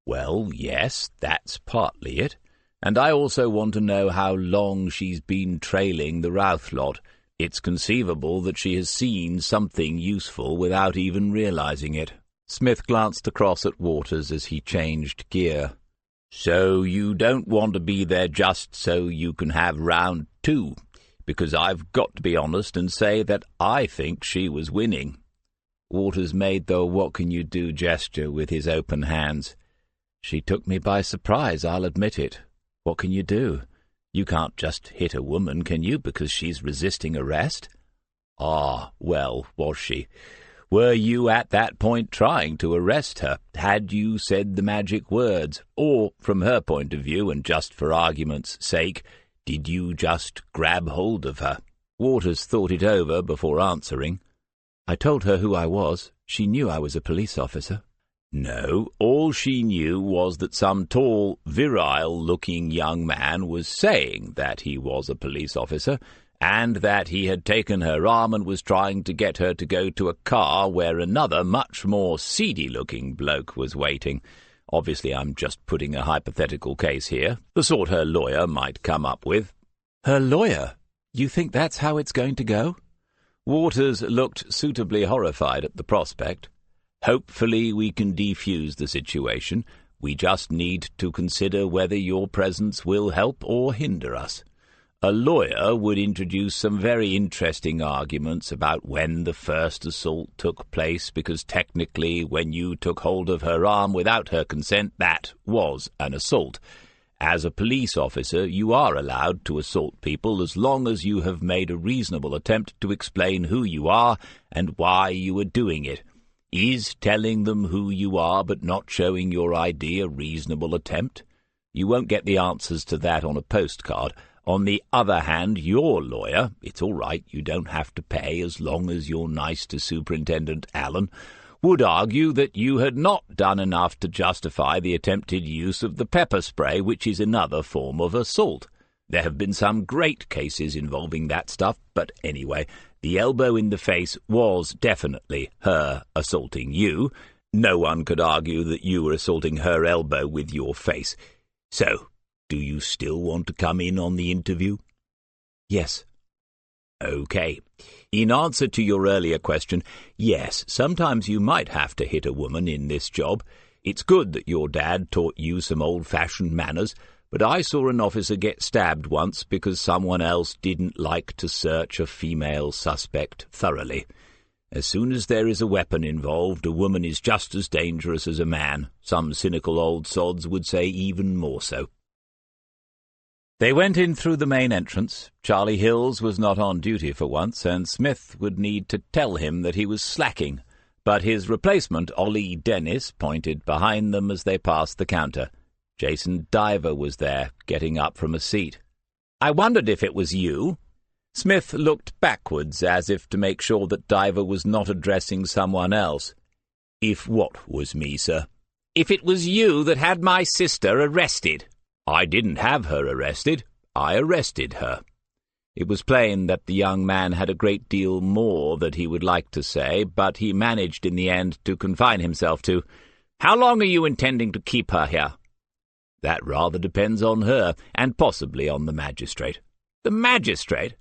"Well, yes, that's partly it. And I also want to know how long she's been trailing the Routh lot. It's conceivable that she has seen something useful without even realizing it." Smith glanced across at Waters as he changed gear. "So you don't want to be there just so you can have round two? Because I've got to be honest and say that I think she was winning." Waters made the what-can-you-do gesture with his open hands. "She took me by surprise, I'll admit it. What can you do? You can't just hit a woman, can you, because she's resisting arrest?" "Ah, well, was she? Were you at that point trying to arrest her? Had you said the magic words? Or, from her point of view, and just for argument's sake, did you just grab hold of her?" Waters thought it over before answering. "I told her who I was. She knew I was a police officer." "No, all she knew was that some tall, virile-looking young man was saying that he was a police officer, and that he had taken her arm and was trying to get her to go to a car where another, much more seedy-looking bloke was waiting. Obviously, I'm just putting a hypothetical case here, the sort her lawyer might come up with." "Her lawyer? You think that's how it's going to go?" Waters looked suitably horrified at the prospect. "Hopefully we can defuse the situation. We just need to consider whether your presence will help or hinder us. A lawyer would introduce some very interesting arguments about when the first assault took place, because technically when you took hold of her arm without her consent, that was an assault. As a police officer, you are allowed to assault people as long as you have made a reasonable attempt to explain who you are and why you are doing it. Is telling them who you are but not showing your ID a reasonable attempt? You won't get the answers to that on a postcard. On the other hand, your lawyer, it's all right, you don't have to pay as long as you're nice to Superintendent Allen, would argue that you had not done enough to justify the attempted use of the pepper spray, which is another form of assault. There have been some great cases involving that stuff, but anyway, the elbow in the face was definitely her assaulting you. No one could argue that you were assaulting her elbow with your face. So, do you still want to come in on the interview? Yes. Okay. In answer to your earlier question, yes, sometimes you might have to hit a woman in this job. It's good that your dad taught you some old-fashioned manners, but I saw an officer get stabbed once because someone else didn't like to search a female suspect thoroughly. As soon as there is a weapon involved, a woman is just as dangerous as a man. Some cynical old sods would say even more so. They went in through the main entrance. Charlie Hills was not on duty for once, and Smith would need to tell him that he was slacking. But his replacement, Ollie Dennis, pointed behind them as they passed the counter. Jason Diver was there, getting up from a seat. I wondered if it was you. Smith looked backwards as if to make sure that Diver was not addressing someone else. If what was me, sir? If it was you that had my sister arrested. I didn't have her arrested. I arrested her. It was plain that the young man had a great deal more that he would like to say, but he managed in the end to confine himself to, How long are you intending to keep her here? That rather depends on her, and possibly on the magistrate. The magistrate?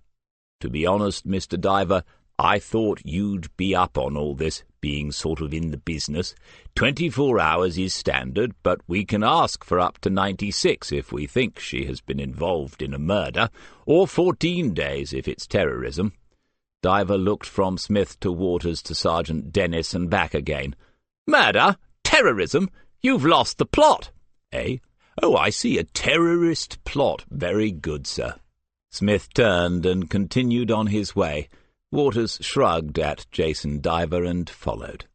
To be honest, Mr. Diver, I thought you'd be up on all this, being sort of in the business. 24 hours is standard, but we can ask for up to 96 if we think she has been involved in a murder, or 14 days if it's terrorism. Diver looked from Smith to Waters to Sergeant Dennis and back again. Murder? Terrorism? You've lost the plot. Eh? Oh, I see, a terrorist plot. Very good, sir. Smith turned and continued on his way. Waters shrugged at Jason Diver and followed.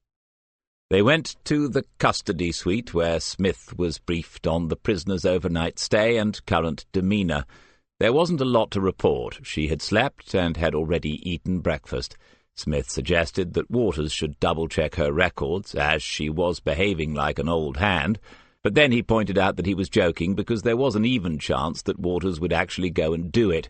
They went to the custody suite where Smith was briefed on the prisoner's overnight stay and current demeanour. There wasn't a lot to report. She had slept and had already eaten breakfast. Smith suggested that Waters should double-check her records, as she was behaving like an old hand, but then he pointed out that he was joking because there was an even chance that Waters would actually go and do it.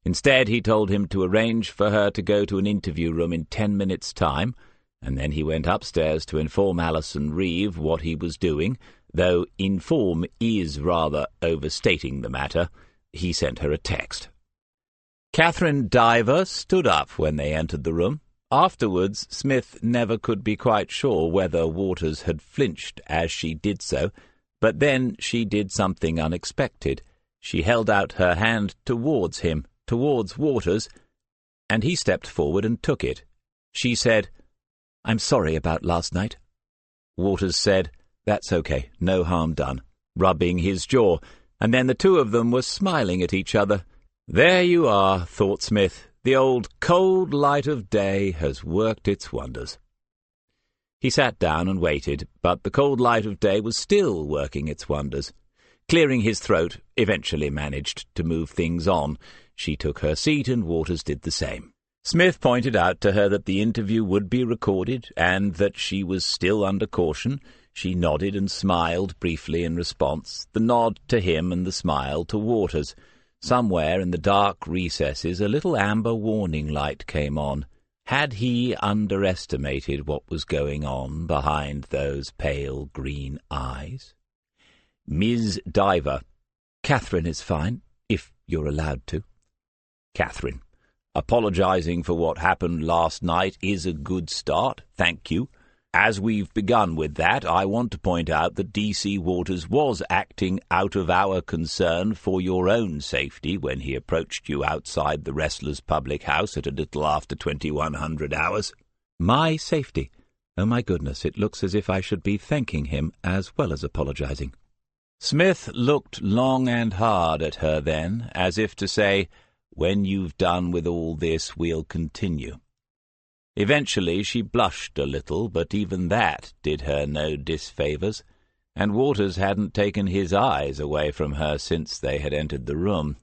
Instead, he told him to arrange for her to go to an interview room in 10 minutes' time, and then he went upstairs to inform Alison Reeve what he was doing, though inform is rather overstating the matter. He sent her a text. Catherine Diver stood up when they entered the room. Afterwards, Smith never could be quite sure whether Waters had flinched as she did so, but then she did something unexpected. She held out her hand towards him, towards Waters, and he stepped forward and took it. She said, "I'm sorry about last night." Waters said, "That's okay, no harm done," rubbing his jaw, and then the two of them were smiling at each other. There you are, thought Smith. The old cold light of day has worked its wonders. He sat down and waited, but the cold light of day was still working its wonders. Clearing his throat, eventually managed to move things on. She took her seat and Waters did the same. Smith pointed out to her that the interview would be recorded and that she was still under caution. She nodded and smiled briefly in response, the nod to him and the smile to Waters. Somewhere in the dark recesses a little amber warning light came on. Had he underestimated what was going on behind those pale green eyes? Ms. Diver. Catherine is fine, if you're allowed to. Catherine. Apologizing for what happened last night is a good start, thank you. As we've begun with that, I want to point out that D.C. Waters was acting out of our concern for your own safety when he approached you outside the Wrestlers' public house at a little after 2100 hours. My safety? Oh, my goodness, it looks as if I should be thanking him as well as apologizing. Smith looked long and hard at her then, as if to say, "When you've done with all this, we'll continue." Eventually she blushed a little, but even that did her no disfavours, and Waters hadn't taken his eyes away from her since they had entered the room.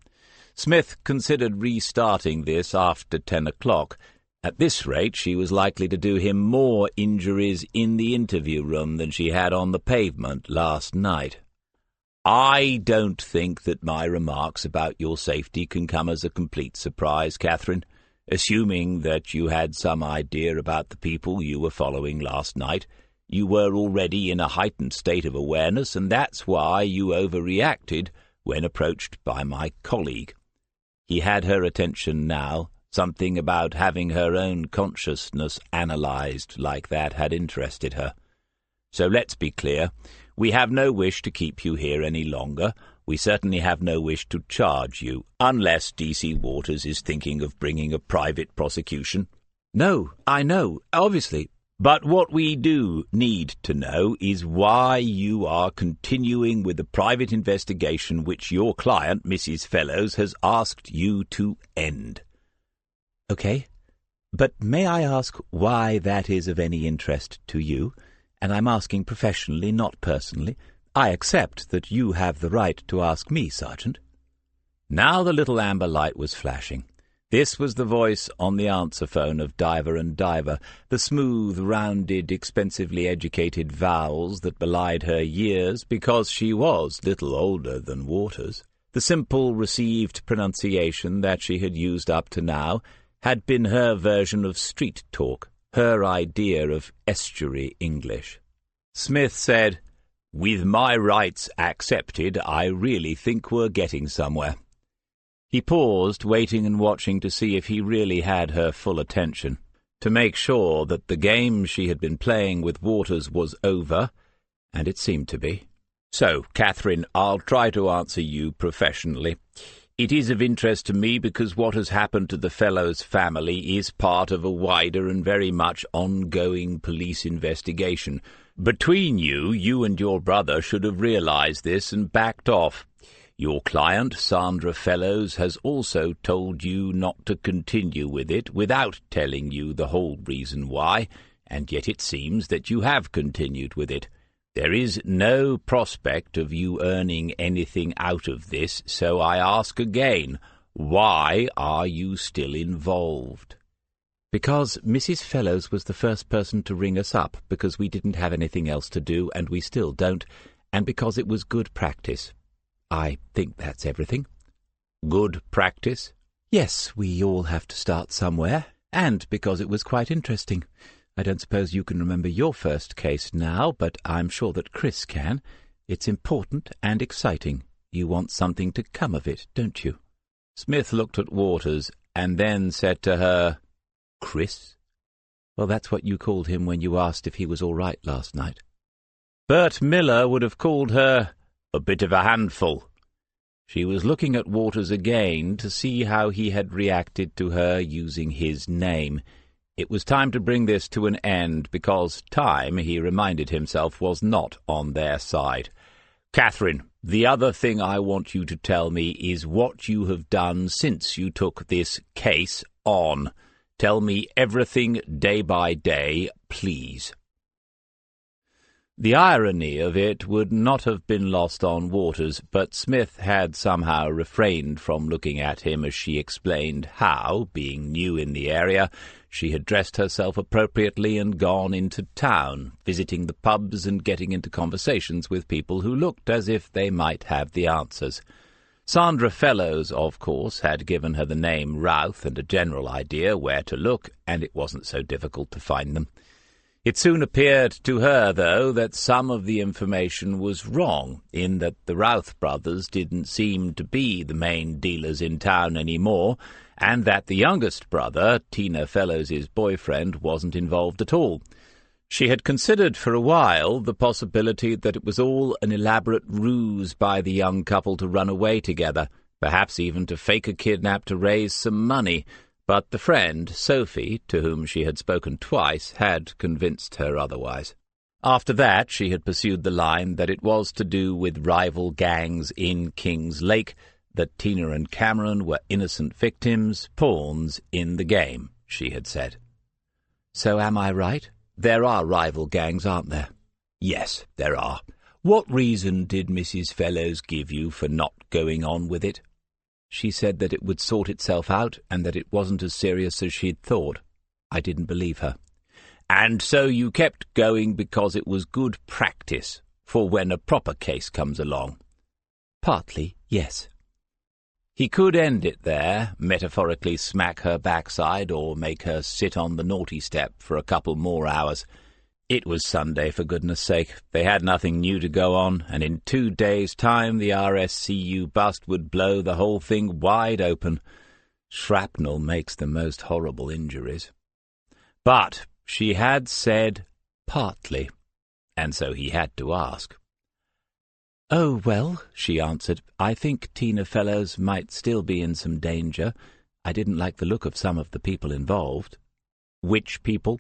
Smith considered restarting this after 10 o'clock. At this rate she was likely to do him more injuries in the interview room than she had on the pavement last night. "I don't think that my remarks about your safety can come as a complete surprise, Catherine. Assuming that you had some idea about the people you were following last night, You were already in a heightened state of awareness, and that's why you overreacted when approached by my colleague. He had her attention now. Something about having her own consciousness analysed like that had interested her. So let's be clear. We have no wish to keep you here any longer. We certainly have no wish to charge you, unless D.C. Waters is thinking of bringing a private prosecution. No, I know, obviously. But what we do need to know is why you are continuing with the private investigation which your client, Mrs. Fellows, has asked you to end. Okay, but may I ask why that is of any interest to you? And I'm asking professionally, not personally. I accept that you have the right to ask me, Sergeant. Now the little amber light was flashing. This was the voice on the answer phone of Diver and Diver, the smooth, rounded, expensively educated vowels that belied her years because she was little older than Waters. The simple received pronunciation that she had used up to now had been her version of street talk, her idea of estuary English. Smith said, "With my rights accepted, I really think we're getting somewhere." He paused, waiting and watching to see if he really had her full attention, to make sure that the game she had been playing with Waters was over, and it seemed to be. "So, Catherine, I'll try to answer you professionally. It is of interest to me because what has happened to the Fellows family is part of a wider and very much ongoing police investigation. Between you, you and your brother should have realized this and backed off. Your client, Sandra Fellows, has also told you not to continue with it without telling you the whole reason why, and yet it seems that you have continued with it. There is no prospect of you earning anything out of this, so I ask again, why are you still involved?" "Because Mrs. Fellows was the first person to ring us up, because we didn't have anything else to do, and we still don't, and because it was good practice. I think that's everything." "Good practice?" "Yes, we all have to start somewhere, and because it was quite interesting. I don't suppose you can remember your first case now, but I'm sure that Chris can. It's important and exciting. You want something to come of it, don't you?" Smith looked at Waters and then said to her, "Chris?" "Well, that's what you called him when you asked if he was all right last night." Bert Miller would have called her a bit of a handful. She was looking at Waters again to see how he had reacted to her using his name. It was time to bring this to an end, because time, he reminded himself, was not on their side. "Catherine, the other thing I want you to tell me is what you have done since you took this case on. Tell me everything day by day, please." The irony of it would not have been lost on Waters, but Smith had somehow refrained from looking at him as she explained how, being new in the area, she had dressed herself appropriately and gone into town, visiting the pubs and getting into conversations with people who looked as if they might have the answers. Sandra Fellows, of course, had given her the name Routh and a general idea where to look, and it wasn't so difficult to find them. It soon appeared to her, though, that some of the information was wrong, in that the Routh brothers didn't seem to be the main dealers in town any more, and that the youngest brother, Tina Fellows's boyfriend, wasn't involved at all. She had considered for a while the possibility that it was all an elaborate ruse by the young couple to run away together, perhaps even to fake a kidnap to raise some money, but the friend, Sophie, to whom she had spoken twice, had convinced her otherwise. After that she had pursued the line that it was to do with rival gangs in King's Lake, that Tina and Cameron were innocent victims, pawns in the game, she had said. "So am I right? There are rival gangs, aren't there?" "Yes, there are. What reason did Mrs. Fellows give you for not going on with it?" "She said that it would sort itself out and that it wasn't as serious as she'd thought." I didn't believe her. "And so you kept going because it was good practice for when a proper case comes along?" "Partly, yes." He could end it there, metaphorically smack her backside or make her sit on the naughty step for a couple more hours. It was Sunday, for goodness sake. They had nothing new to go on, and in 2 days' time the RSCU bust would blow the whole thing wide open. Shrapnel makes the most horrible injuries. But she had said partly, and so he had to ask. "Oh, well," she answered, "I think Tina Fellows might still be in some danger. I didn't like the look of some of the people involved." "Which people?"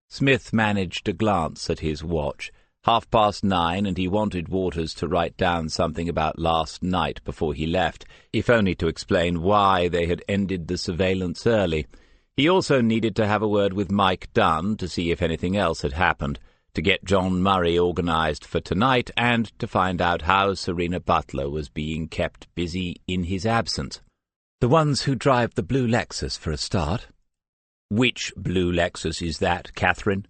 Smith managed to glance at his watch. 9:30, and he wanted Waters to write down something about last night before he left, if only to explain why they had ended the surveillance early. He also needed to have a word with Mike Dunn to see if anything else had happened, to get John Murray organised for tonight, and to find out how Serena Butler was being kept busy in his absence. "The ones who drive the blue Lexus, for a start." "Which blue Lexus is that, Catherine?"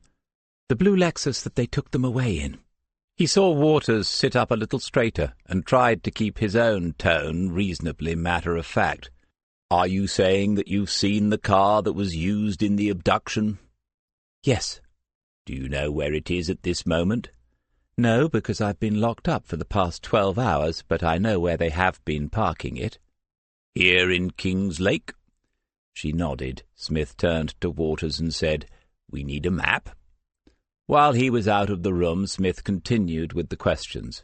"The blue Lexus that they took them away in." He saw Waters sit up a little straighter and tried to keep his own tone reasonably matter-of-fact. "Are you saying that you've seen the car that was used in the abduction?" "Yes." "Do you know where it is at this moment?" "No, because I've been locked up for the past 12 hours, but I know where they have been parking it." "Here in Kings Lake?" She nodded. Smith turned to Waters and said, "We need a map." While he was out of the room, Smith continued with the questions.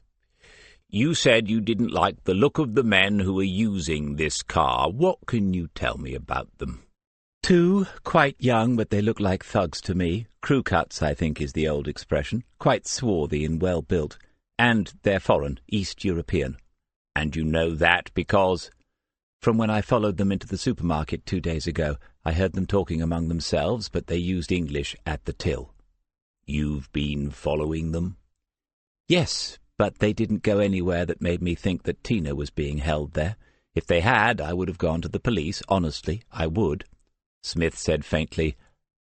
"You said you didn't like the look of the men who were using this car. What can you tell me about them?" "Two, quite young, but they look like thugs to me. Crew cuts, I think, is the old expression. Quite swarthy and well-built. And they're foreign, East European." "And you know that because—" "From when I followed them into the supermarket 2 days ago. I heard them talking among themselves, but they used English at the till." "You've been following them?" "Yes, but they didn't go anywhere that made me think that Tina was being held there. If they had, I would have gone to the police. Honestly, I would." Smith said faintly,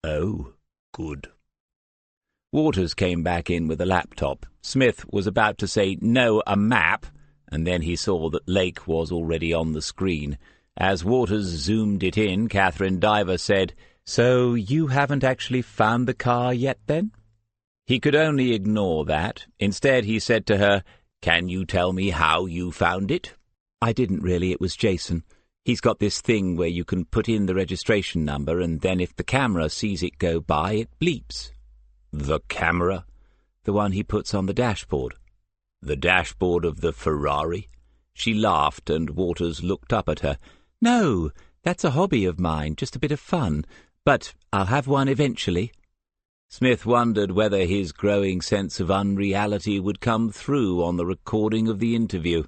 "Oh, good." Waters came back in with a laptop. Smith was about to say, "No, a map," and then he saw that Lake was already on the screen. As Waters zoomed it in, Catherine Diver said, "So you haven't actually found the car yet, then?" He could only ignore that. Instead, he said to her, "Can you tell me how you found it?" "I didn't really. It was Jason. He's got this thing where you can put in the registration number, and then if the camera sees it go by, it bleeps." "The camera?" "The one he puts on the dashboard." "The dashboard of the Ferrari?" She laughed, and Waters looked up at her. "No, that's a hobby of mine, just a bit of fun. But I'll have one eventually." Smith wondered whether his growing sense of unreality would come through on the recording of the interview.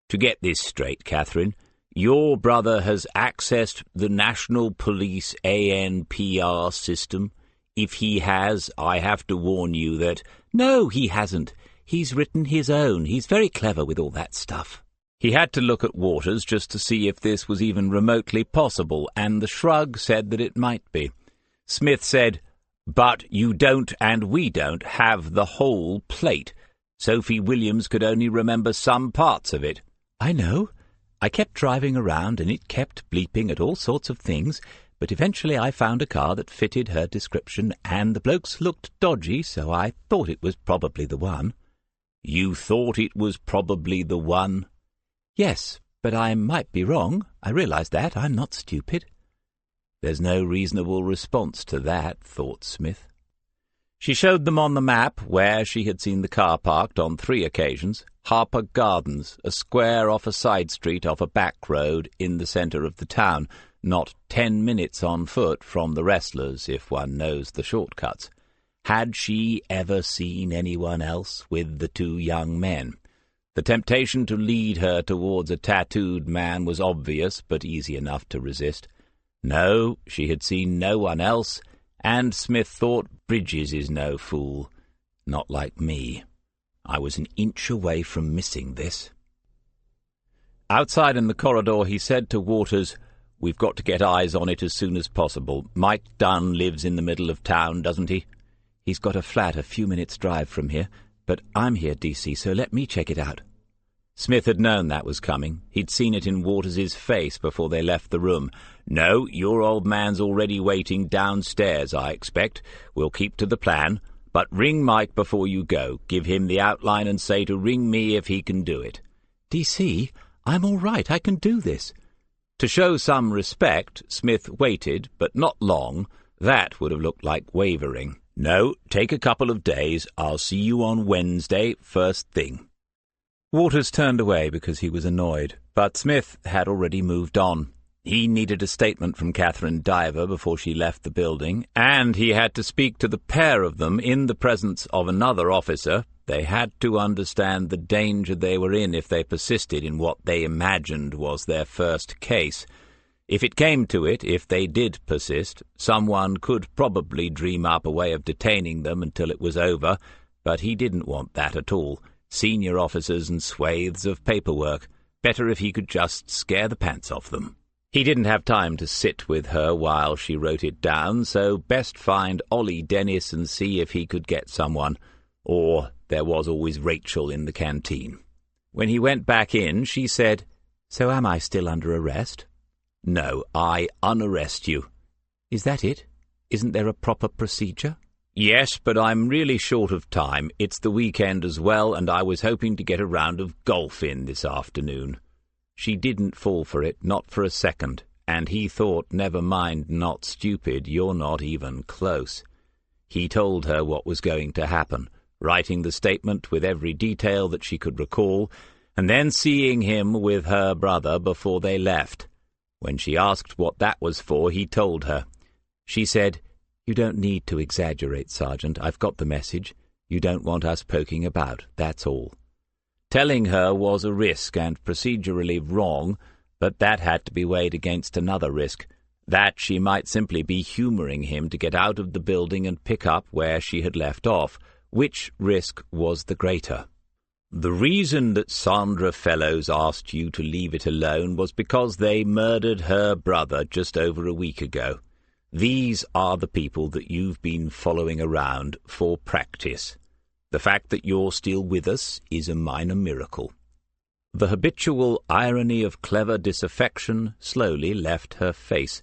"To get this straight, Catherine, your brother has accessed the National Police ANPR system. If he has, I have to warn you that—" "No, he hasn't. He's written his own. He's very clever with all that stuff." He had to look at Waters just to see if this was even remotely possible, and the shrug said that it might be. Smith said, "But you don't, and we don't, have the whole plate. Sophie Williams could only remember some parts of it." "I know. I kept driving around, and it kept bleeping at all sorts of things, but eventually I found a car that fitted her description, and the blokes looked dodgy, so I thought it was probably the one." "You thought it was probably the one?" "Yes, but I might be wrong. I realize that. I'm not stupid." There's no reasonable response to that, thought Smith. She showed them on the map where she had seen the car parked on 3 occasions. Harper Gardens, a square off a side street off a back road in the centre of the town, not 10 minutes on foot from the wrestlers, if one knows the shortcuts. Had she ever seen anyone else with the 2 young men? The temptation to lead her towards a tattooed man was obvious, but easy enough to resist. No, she had seen no one else, and Smith thought, Bridges is no fool. Not like me. I was an inch away from missing this. Outside in the corridor, he said to Waters, "We've got to get eyes on it as soon as possible. Mike Dunn lives in the middle of town, doesn't he?" "He's got a flat a few minutes' drive from here, but I'm here, DC, so let me check it out." Smith had known that was coming. He'd seen it in Waters's face before they left the room. "No, your old man's already waiting downstairs, I expect. We'll keep to the plan. But ring Mike before you go. Give him the outline and say to ring me if he can do it." "DC, I'm all right. I can do this." To show some respect, Smith waited, but not long. That would have looked like wavering. "No, take a couple of days. I'll see you on Wednesday, first thing." Waters turned away because he was annoyed, but Smith had already moved on. He needed a statement from Catherine Diver before she left the building, and he had to speak to the pair of them in the presence of another officer. They had to understand the danger they were in if they persisted in what they imagined was their first case. If it came to it, if they did persist, someone could probably dream up a way of detaining them until it was over, but he didn't want that at all. Senior officers and swathes of paperwork. Better if he could just scare the pants off them. He didn't have time to sit with her while she wrote it down, so best find Ollie Dennis and see if he could get someone. Or there was always Rachel in the canteen. When he went back in, she said, "So am I still under arrest?" "No, I unarrest you." "Is that it? Isn't there a proper procedure?" "Yes, but I'm really short of time. It's the weekend as well, and I was hoping to get a round of golf in this afternoon." She didn't fall for it, not for a second, and he thought, never mind, not stupid, you're not even close. He told her what was going to happen, writing the statement with every detail that she could recall, and then seeing him with her brother before they left. When she asked what that was for, he told her. She said, "You don't need to exaggerate, Sergeant. I've got the message. You don't want us poking about, that's all." Telling her was a risk and procedurally wrong, but that had to be weighed against another risk, that she might simply be humouring him to get out of the building and pick up where she had left off. Which risk was the greater? "The reason that Sandra Fellows asked you to leave it alone was because they murdered her brother just over a week ago. These are the people that you've been following around for practice. The fact that you're still with us is a minor miracle." The habitual irony of clever disaffection slowly left her face,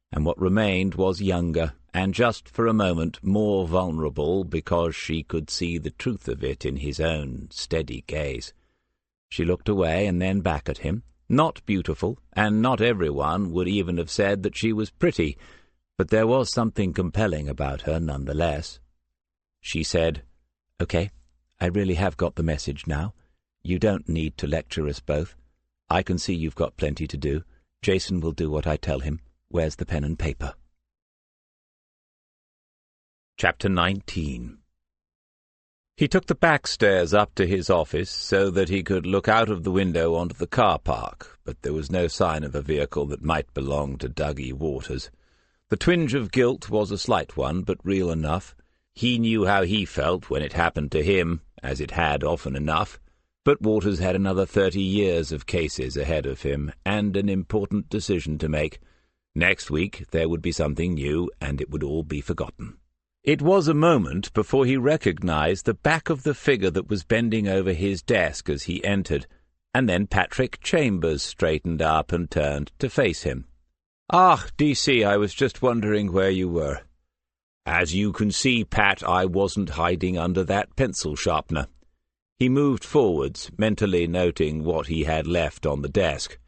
and what remained was younger, and just for a moment more vulnerable because she could see the truth of it in his own steady gaze. She looked away and then back at him. Not beautiful, and not everyone would even have said that she was pretty, but there was something compelling about her nonetheless. She said, "Okay, I really have got the message now. You don't need to lecture us both. I can see you've got plenty to do. Jason will do what I tell him. Where's the pen and paper?" Chapter 19. He took the back stairs up to his office so that he could look out of the window onto the car park, but there was no sign of a vehicle that might belong to Dougie Waters. The twinge of guilt was a slight one, but real enough. He knew how he felt when it happened to him, as it had often enough. But Waters had another 30 years of cases ahead of him, and an important decision to make. Next week there would be something new, and it would all be forgotten. It was a moment before he recognized the back of the figure that was bending over his desk as he entered, and then Patrick Chambers straightened up and turned to face him. "Ah, DC, I was just wondering where you were." "As you can see, Pat, I wasn't hiding under that pencil sharpener." He moved forwards, mentally noting what he had left on the desk.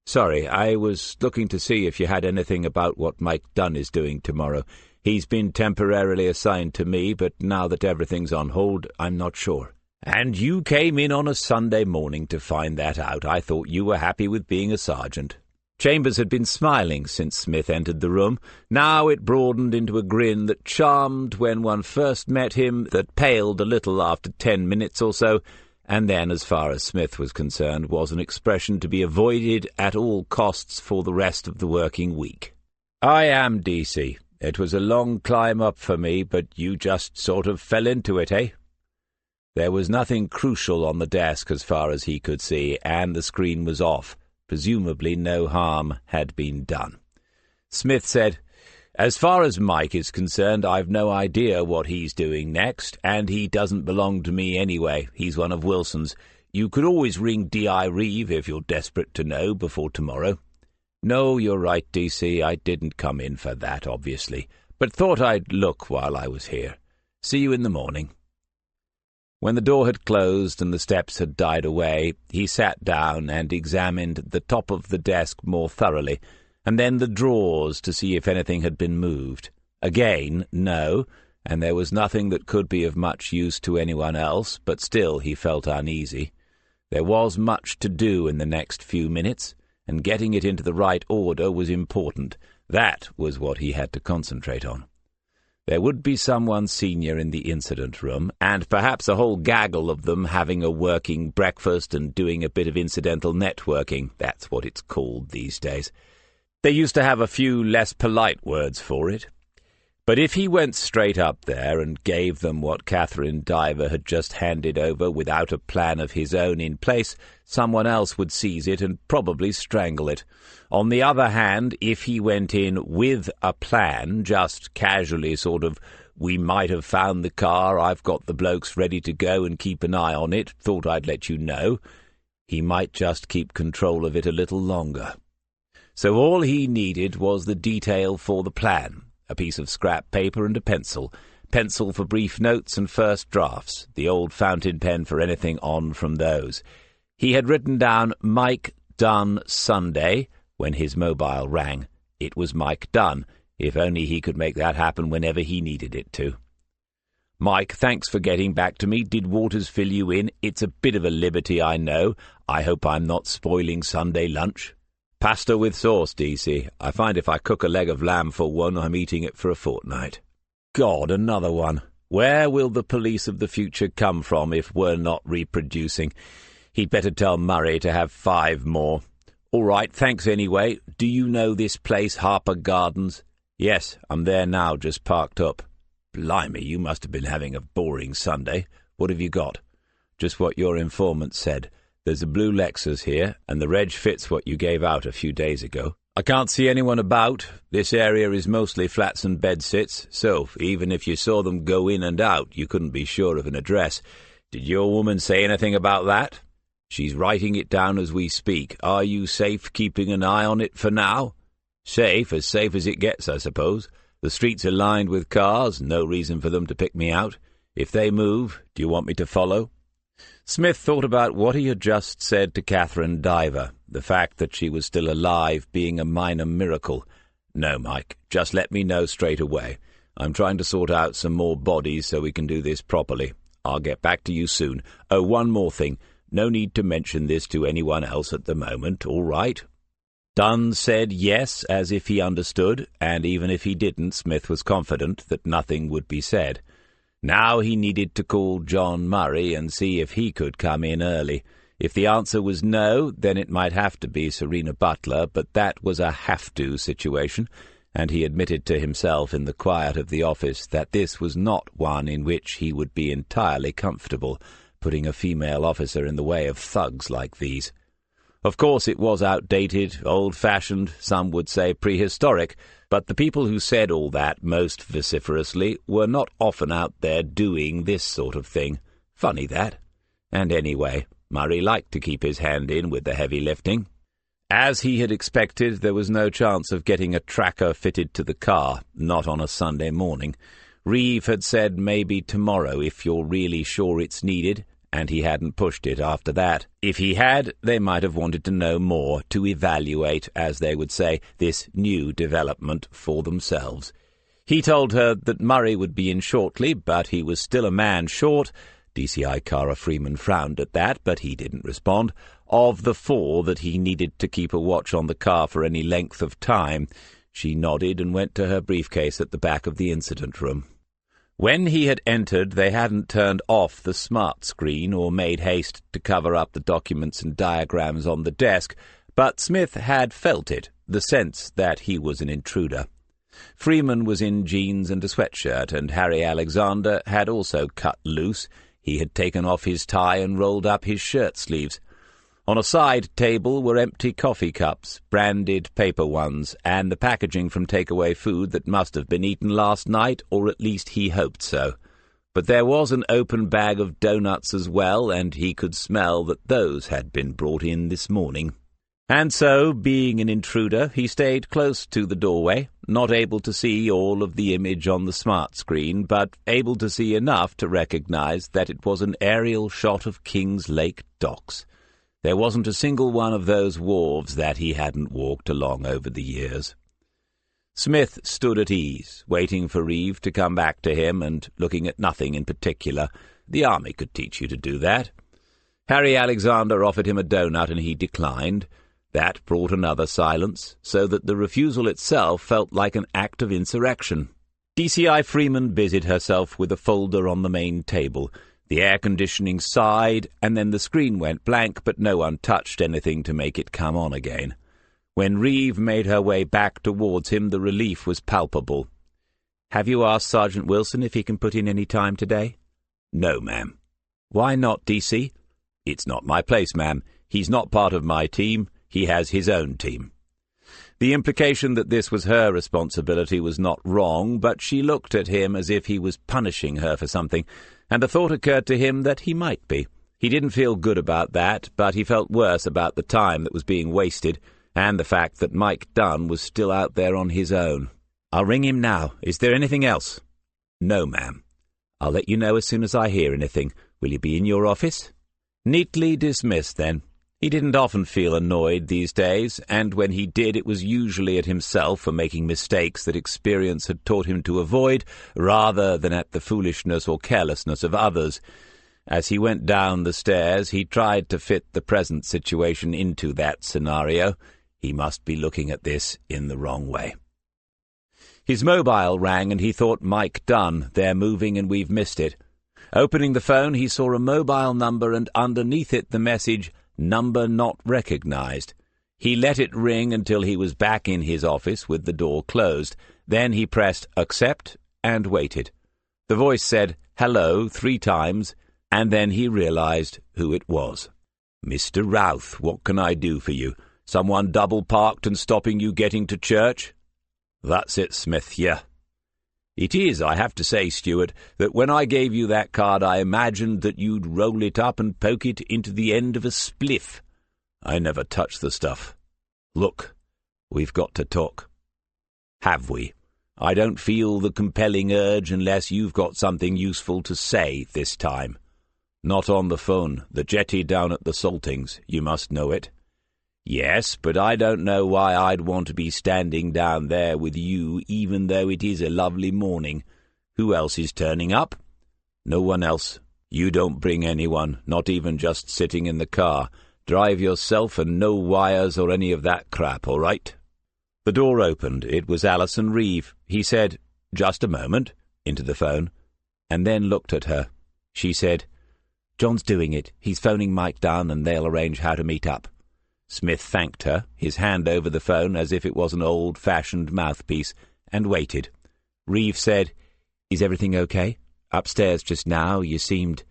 "Sorry, I was looking to see if you had anything about what Mike Dunn is doing tomorrow. He's been temporarily assigned to me, but now that everything's on hold, I'm not sure." "And you came in on a Sunday morning to find that out. I thought you were happy with being a sergeant." Chambers had been smiling since Smith entered the room. Now it broadened into a grin that charmed when one first met him, that paled a little after 10 minutes or so, and then, as far as Smith was concerned, was an expression to be avoided at all costs for the rest of the working week. "I am, DC. It was a long climb up for me, but you just sort of fell into it, eh?" There was nothing crucial on the desk as far as he could see, and the screen was off. Presumably no harm had been done. Smith said, "As far as Mike is concerned, I've no idea what he's doing next, and he doesn't belong to me anyway. He's one of Wilson's. You could always ring D.I. Reeve if you're desperate to know before tomorrow." "No, you're right, DC. I didn't come in for that, obviously, but thought I'd look while I was here. See you in the morning." When the door had closed and the steps had died away, he sat down and examined the top of the desk more thoroughly, and then the drawers to see if anything had been moved. Again, no, and there was nothing that could be of much use to anyone else, but still he felt uneasy. There was much to do in the next few minutes, and getting it into the right order was important. That was what he had to concentrate on. There would be someone senior in the incident room, and perhaps a whole gaggle of them having a working breakfast and doing a bit of incidental networking. That's what it's called these days. They used to have a few less polite words for it. But if he went straight up there and gave them what Catherine Diver had just handed over without a plan of his own in place, someone else would seize it and probably strangle it. On the other hand, if he went in with a plan, just casually sort of, "We might have found the car, I've got the blokes ready to go and keep an eye on it, thought I'd let you know," he might just keep control of it a little longer. So all he needed was the detail for the plan. A piece of scrap paper and a pencil for brief notes and first drafts, the old fountain pen for anything on from those. He had written down Mike Dunn Sunday when his mobile rang. It was Mike Dunn, if only he could make that happen whenever he needed it to. "Mike, thanks for getting back to me. Did Waters fill you in? It's a bit of a liberty, I know. I hope I'm not spoiling Sunday lunch." "Pasta with sauce, DC. I find if I cook a leg of lamb for one, I'm eating it for a fortnight." God, another one. Where will the police of the future come from if we're not reproducing? He'd better tell Murray to have 5 more. "All right, thanks anyway. Do you know this place, Harper Gardens?" "Yes, I'm there now, just parked up." "Blimey, you must have been having a boring Sunday. What have you got?" "Just what your informant said. There's a blue Lexus here, and the reg fits what you gave out a few days ago. I can't see anyone about. This area is mostly flats and bedsits, so even if you saw them go in and out, you couldn't be sure of an address. Did your woman say anything about that?" "She's writing it down as we speak. Are you safe keeping an eye on it for now?" Safe as it gets, I suppose. The streets are lined with cars, no reason for them to pick me out. If they move, do you want me to follow?" Smith thought about what he had just said to Catherine Diver, the fact that she was still alive being a minor miracle. "No, Mike, just let me know straight away. I'm trying to sort out some more bodies so we can do this properly. I'll get back to you soon. Oh, one more thing. No need to mention this to anyone else at the moment, all right?" Dunn said yes, as if he understood, and even if he didn't, Smith was confident that nothing would be said. Now he needed to call John Murray and see if he could come in early. If the answer was no, then it might have to be Serena Butler, but that was a have-to situation, and he admitted to himself in the quiet of the office that this was not one in which he would be entirely comfortable, putting a female officer in the way of thugs like these. Of course it was outdated, old-fashioned, some would say prehistoric, but the people who said all that most vociferously were not often out there doing this sort of thing. Funny that. And anyway, Murray liked to keep his hand in with the heavy lifting. As he had expected, there was no chance of getting a tracker fitted to the car, not on a Sunday morning. Reeve had said maybe tomorrow if you're really sure it's needed, and he hadn't pushed it after that. If he had, they might have wanted to know more, to evaluate, as they would say, this new development for themselves. He told her that Murray would be in shortly, but he was still a man short. DCI Cara Freeman frowned at that, but he didn't respond. Of the 4 that he needed to keep a watch on the car for any length of time. She nodded and went to her briefcase at the back of the incident room. When he had entered, they hadn't turned off the smart screen or made haste to cover up the documents and diagrams on the desk, but Smith had felt it, the sense that he was an intruder. Freeman was in jeans and a sweatshirt, and Harry Alexander had also cut loose. He had taken off his tie and rolled up his shirt sleeves. On a side table were empty coffee cups, branded paper ones, and the packaging from takeaway food that must have been eaten last night, or at least he hoped so. But there was an open bag of doughnuts as well, and he could smell that those had been brought in this morning. And so, being an intruder, he stayed close to the doorway, not able to see all of the image on the smart screen, but able to see enough to recognize that it was an aerial shot of Kings Lake docks. There wasn't a single one of those wharves that he hadn't walked along over the years. Smith stood at ease, waiting for Reeve to come back to him and looking at nothing in particular. The army could teach you to do that. Harry Alexander offered him a doughnut and he declined. That brought another silence, so that the refusal itself felt like an act of insurrection. DCI Freeman busied herself with a folder on the main table. The air conditioning sighed, and then the screen went blank, but no one touched anything to make it come on again. When Reeve made her way back towards him, the relief was palpable. "Have you asked Sergeant Wilson if he can put in any time today?" "No, ma'am." "Why not, DC?" "It's not my place, ma'am. He's not part of my team. He has his own team." The implication that this was her responsibility was not wrong, but she looked at him as if he was punishing her for something, and the thought occurred to him that he might be. He didn't feel good about that, but he felt worse about the time that was being wasted, and the fact that Mike Dunn was still out there on his own. "I'll ring him now. Is there anything else?" "No, ma'am." "I'll let you know as soon as I hear anything. Will you be in your office?" Neatly dismissed, then. He didn't often feel annoyed these days, and when he did it was usually at himself for making mistakes that experience had taught him to avoid, rather than at the foolishness or carelessness of others. As he went down the stairs, he tried to fit the present situation into that scenario. He must be looking at this in the wrong way. His mobile rang, and he thought, Mike Dunn, they're moving and we've missed it. Opening the phone, he saw a mobile number and underneath it the message, "Number not recognized." He let it ring until he was back in his office with the door closed. Then he pressed accept and waited. The voice said hello 3 times, and then he realized who it was. "Mr. Routh, what can I do for you? Someone double-parked and stopping you getting to church?" "That's it, Smith, yeah." "It is, I have to say, Stuart, that when I gave you that card I imagined that you'd roll it up and poke it into the end of a spliff. I never touch the stuff. Look, we've got to talk." "Have we? I don't feel the compelling urge unless you've got something useful to say this time." "Not on the phone. The jetty down at the Saltings. You must know it." "Yes, but I don't know why I'd want to be standing down there with you, even though it is a lovely morning. Who else is turning up?" "No one else. You don't bring anyone, not even just sitting in the car. Drive yourself and no wires or any of that crap, all right?" The door opened. It was Alison Reeve. He said, "Just a moment," into the phone, and then looked at her. She said, "John's doing it. He's phoning Mike Dunn and they'll arrange how to meet up." Smith thanked her, his hand over the phone as if it was an old-fashioned mouthpiece, and waited. Reeve said, "Is everything okay? Upstairs just now you seemed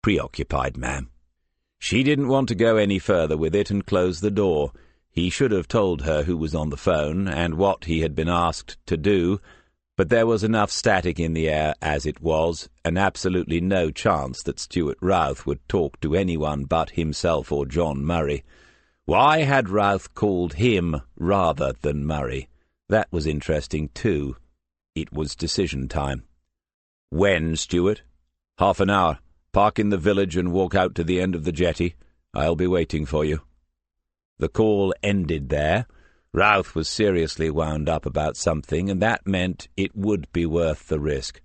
preoccupied, ma'am." She didn't want to go any further with it and closed the door. He should have told her who was on the phone and what he had been asked to do, but there was enough static in the air as it was, and absolutely no chance that Stuart Routh would talk to anyone but himself or John Murray. Why had Routh called him rather than Murray? That was interesting, too. It was decision time. "When, Stuart?" "Half an hour. Park in the village and walk out to the end of the jetty. I'll be waiting for you." The call ended there. Routh was seriously wound up about something, and that meant it would be worth the risk.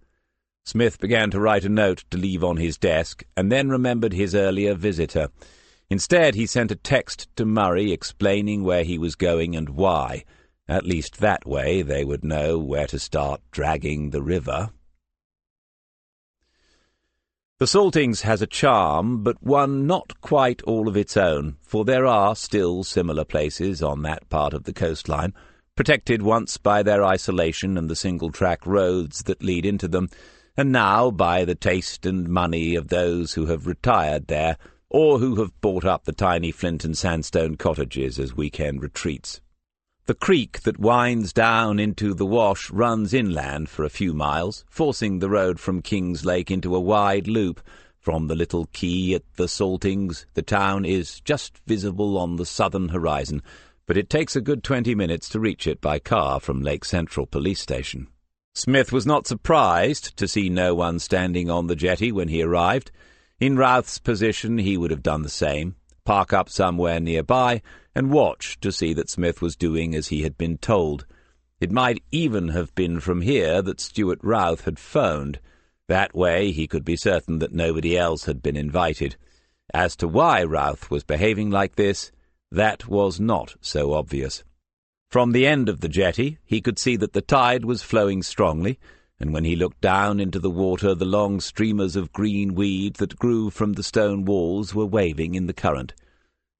Smith began to write a note to leave on his desk, and then remembered his earlier visitor. Instead, he sent a text to Murray explaining where he was going and why. At least that way they would know where to start dragging the river. The Saltings has a charm, but one not quite all of its own, for there are still similar places on that part of the coastline, protected once by their isolation and the single-track roads that lead into them, and now by the taste and money of those who have retired there, or who have bought up the tiny flint and sandstone cottages as weekend retreats. The creek that winds down into the Wash runs inland for a few miles, forcing the road from Kings Lake into a wide loop, From the little quay at the Saltings, the town is just visible on the southern horizon, but it takes a good 20 minutes to reach it by car from Lake Central Police Station. Smith was not surprised to see no one standing on the jetty when he arrived. In Routh's position, he would have done the same, park up somewhere nearby and watch to see that Smith was doing as he had been told. It might even have been from here that Stuart Routh had phoned. That way he could be certain that nobody else had been invited. As to why Routh was behaving like this, that was not so obvious. From the end of the jetty he could see that the tide was flowing strongly, and when he looked down into the water the long streamers of green weed that grew from the stone walls were waving in the current.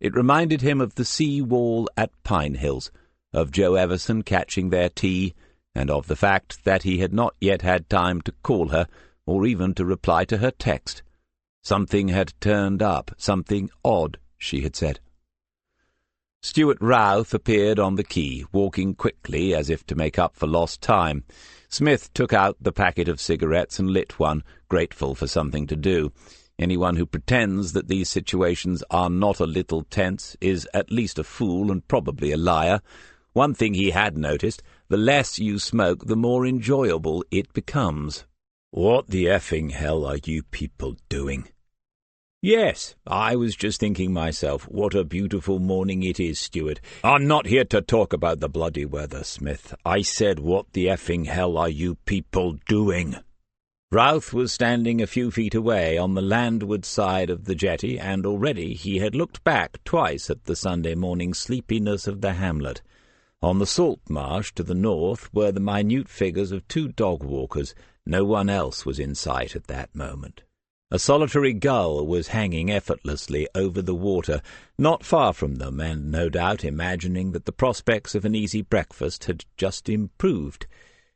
It reminded him of the sea wall at Pine Hills, of Joe Everson catching their tea, and of the fact that he had not yet had time to call her, or even to reply to her text. Something had turned up, something odd, she had said. Stuart Routh appeared on the quay, walking quickly as if to make up for lost time. Smith took out the packet of cigarettes and lit one, grateful for something to do. Anyone who pretends that these situations are not a little tense is at least a fool and probably a liar. One thing he had noticed, the less you smoke, the more enjoyable it becomes. "What the effing hell are you people doing?" "Yes, I was just thinking myself, what a beautiful morning it is, Stuart. I'm not here to talk about the bloody weather, Smith. I said, what the effing hell are you people doing?" Routh was standing a few feet away on the landward side of the jetty, and already he had looked back twice at the Sunday morning sleepiness of the hamlet. On the salt marsh to the north were the minute figures of 2 dog-walkers. No one else was in sight at that moment. A solitary gull was hanging effortlessly over the water, not far from them, and no doubt imagining that the prospects of an easy breakfast had just improved.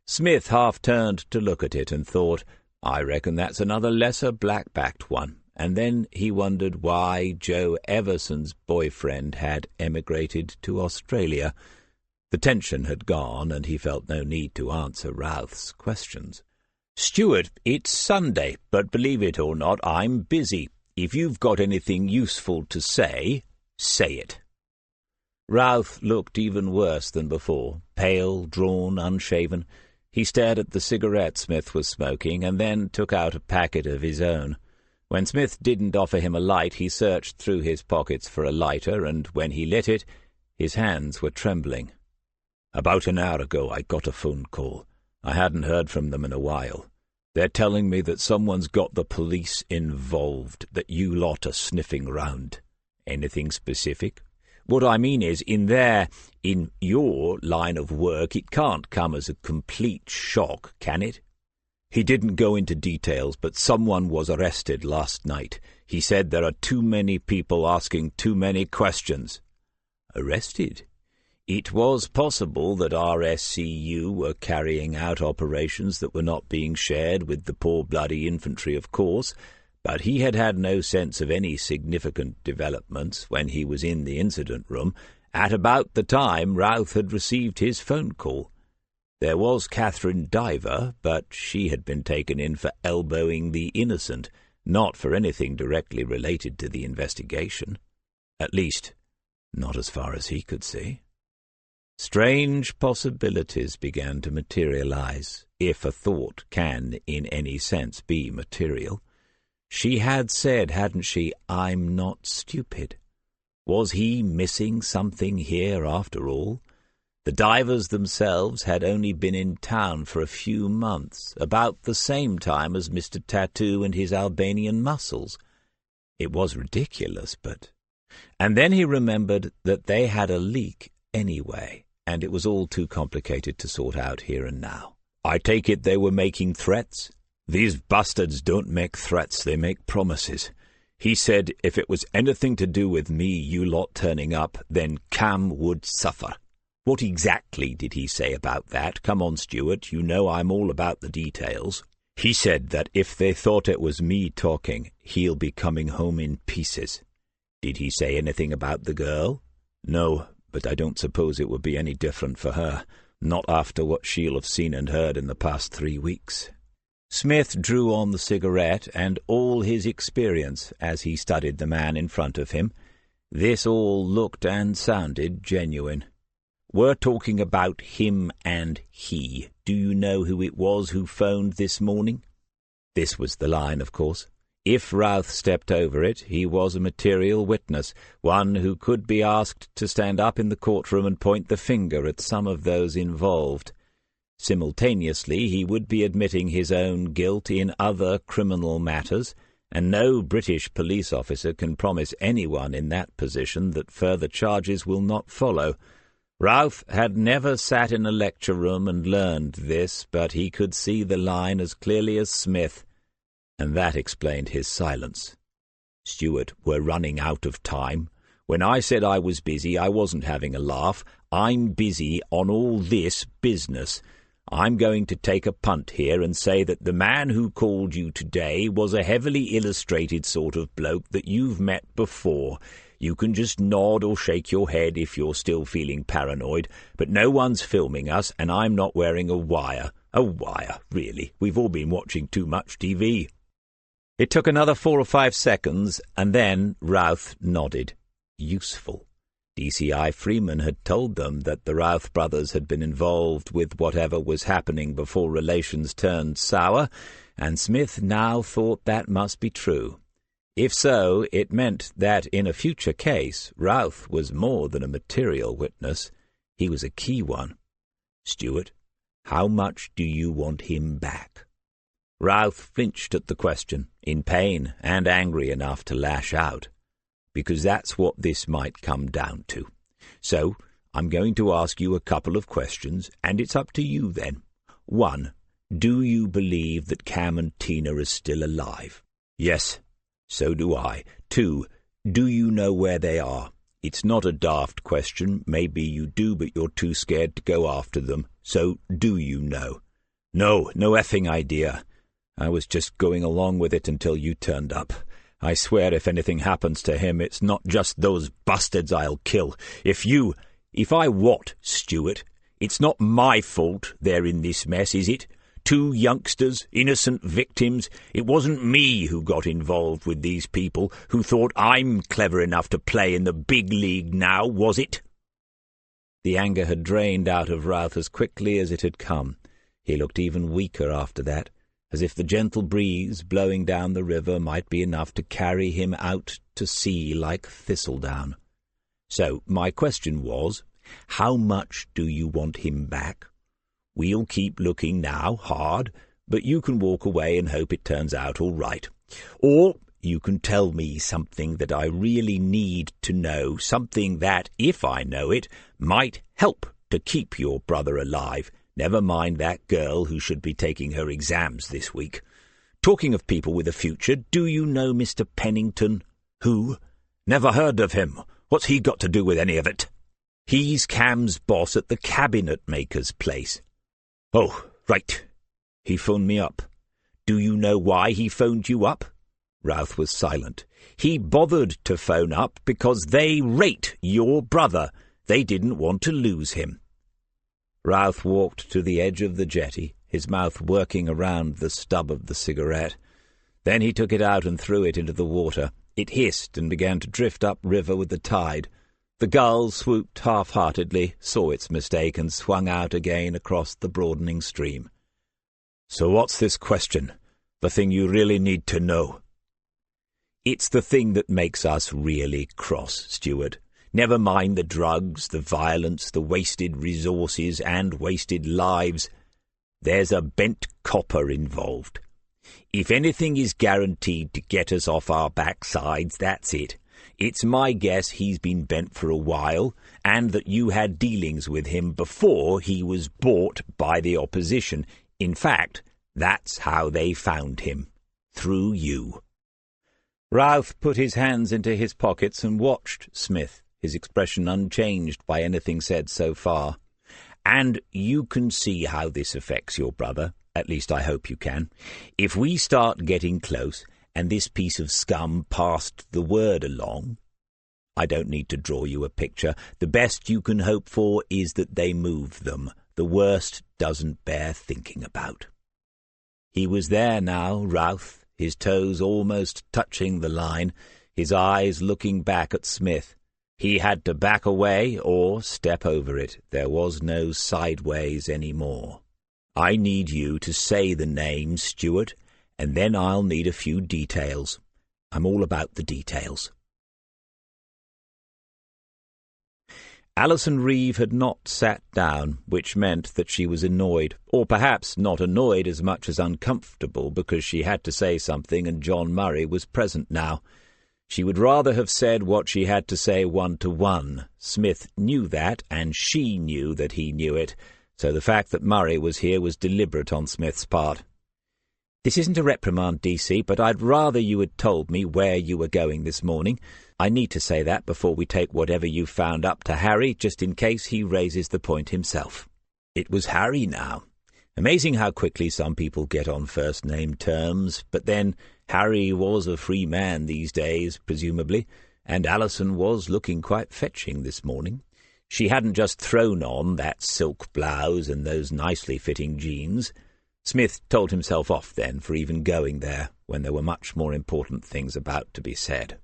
Smith half turned to look at it and thought, I reckon that's another lesser black-backed one. And then he wondered why Joe Everson's boyfriend had emigrated to Australia. The tension had gone, and he felt no need to answer Routh's questions. "Stuart, it's Sunday, but believe it or not, I'm busy. If you've got anything useful to say, say it." Routh looked even worse than before, pale, drawn, unshaven. He stared at the cigarette Smith was smoking, and then took out a packet of his own. When Smith didn't offer him a light, he searched through his pockets for a lighter, and when he lit it, his hands were trembling. "About an hour ago I got a phone call. I hadn't heard from them in a while. They're telling me that someone's got the police involved, that you lot are sniffing round. Anything specific? What I mean is, in your line of work, it can't come as a complete shock, can it?" He didn't go into details, but someone was arrested last night. He said there are too many people asking too many questions. Arrested? It was possible that RSCU were carrying out operations that were not being shared with the poor bloody infantry, of course, but he had had no sense of any significant developments when he was in the incident room, at about the time Routh had received his phone call. There was Catherine Diver, but she had been taken in for elbowing the innocent, not for anything directly related to the investigation. At least, not as far as he could see. Strange possibilities began to materialize, if a thought can, in any sense, be material. She had said, hadn't she, "I'm not stupid." Was he missing something here after all? The divers themselves had only been in town for a few months, about the same time as Mr. Tattoo and his Albanian muscles. It was ridiculous, but... And then he remembered that they had a leak anyway, and it was all too complicated to sort out here and now. "I take it they were making threats?" "These bastards don't make threats, they make promises. He said if it was anything to do with me, you lot turning up, then Cam would suffer." "What exactly did he say about that? Come on, Stuart, you know I'm all about the details." "He said that if they thought it was me talking, he'll be coming home in pieces." "Did he say anything about the girl?" "No, but I don't suppose it would be any different for her, not after what she'll have seen and heard in the past 3 weeks. Smith drew on the cigarette and all his experience as he studied the man in front of him. This all looked and sounded genuine. "We're talking about him and he. Do you know who it was who phoned this morning?" This was the line, of course. If Routh stepped over it, he was a material witness, one who could be asked to stand up in the courtroom and point the finger at some of those involved. Simultaneously, he would be admitting his own guilt in other criminal matters, and no British police officer can promise anyone in that position that further charges will not follow. Routh had never sat in a lecture room and learned this, but he could see the line as clearly as Smith, and that explained his silence. "Stewart, we're running out of time. When I said I was busy, I wasn't having a laugh. I'm busy on all this business. I'm going to take a punt here and say that the man who called you today was a heavily illustrated sort of bloke that you've met before. You can just nod or shake your head if you're still feeling paranoid, but no one's filming us, and I'm not wearing a wire. A wire, really. We've all been watching too much TV." It took another 4 or 5 seconds, and then Routh nodded. Useful. DCI Freeman had told them that the Routh brothers had been involved with whatever was happening before relations turned sour, and Smith now thought that must be true. If so, it meant that in a future case, Routh was more than a material witness. He was a key one. "Stewart, how much do you want him back?" Routh flinched at the question, in pain and angry enough to lash out. "Because that's what this might come down to. So, I'm going to ask you a couple of questions, and it's up to you then. 1. Do you believe that Cam and Tina are still alive?" "Yes." "So do I." 2. Do you know where they are? It's not a daft question. Maybe you do, but you're too scared to go after them. So, do you know? "No effing idea. I was just going along with it until you turned up. I swear if anything happens to him, it's not just those bastards I'll kill. If I what, Stewart? It's not my fault they're in this mess, is it? 2 youngsters, innocent victims. It wasn't me who got involved with these people, who thought I'm clever enough to play in the big league now, was it?" The anger had drained out of Routh as quickly as it had come. He looked even weaker after that, as if the gentle breeze blowing down the river might be enough to carry him out to sea like thistledown. "So, my question was, how much do you want him back? We'll keep looking now, hard, but you can walk away and hope it turns out all right. Or you can tell me something that I really need to know, something that, if I know it, might help to keep your brother alive. Never mind that girl who should be taking her exams this week. Talking of people with a future, do you know Mr. Pennington?" "Who?" "Never heard of him. What's he got to do with any of it?" "He's Cam's boss at the cabinet maker's place." "Oh, right. He phoned me up." "Do you know why he phoned you up?" Routh was silent. "He bothered to phone up because they rate your brother. They didn't want to lose him." Routh walked to the edge of the jetty, his mouth working around the stub of the cigarette. Then he took it out and threw it into the water. It hissed and began to drift upriver with the tide. The gull swooped half-heartedly, saw its mistake, and swung out again across the broadening stream. "So what's this question? The thing you really need to know?" "It's the thing that makes us really cross, Stewart. Never mind the drugs, the violence, the wasted resources and wasted lives. There's a bent copper involved. If anything is guaranteed to get us off our backsides, that's it. It's my guess he's been bent for a while, and that you had dealings with him before he was bought by the opposition. In fact, that's how they found him. Through you." Routh put his hands into his pockets and watched Smith, his expression unchanged by anything said so far. "And you can see how this affects your brother. At least I hope you can. If we start getting close, and this piece of scum passed the word along, I don't need to draw you a picture. The best you can hope for is that they move them. The worst doesn't bear thinking about." He was there now, Routh, his toes almost touching the line, his eyes looking back at Smith. He had to back away or step over it. There was no sideways any more. "I need you to say the name, Stuart, and then I'll need a few details. I'm all about the details." Alison Reeve had not sat down, which meant that she was annoyed, or perhaps not annoyed as much as uncomfortable, because she had to say something and John Murray was present now. She would rather have said what she had to say one-to-one. Smith knew that, and she knew that he knew it, so the fact that Murray was here was deliberate on Smith's part. "This isn't a reprimand, DC, but I'd rather you had told me where you were going this morning. I need to say that before we take whatever you found up to Harry, just in case he raises the point himself." It was Harry now. Amazing how quickly some people get on first-name terms, but then Harry was a free man these days, presumably, and Alison was looking quite fetching this morning. She hadn't just thrown on that silk blouse and those nicely fitting jeans. Smith told himself off then for even going there, when there were much more important things about to be said.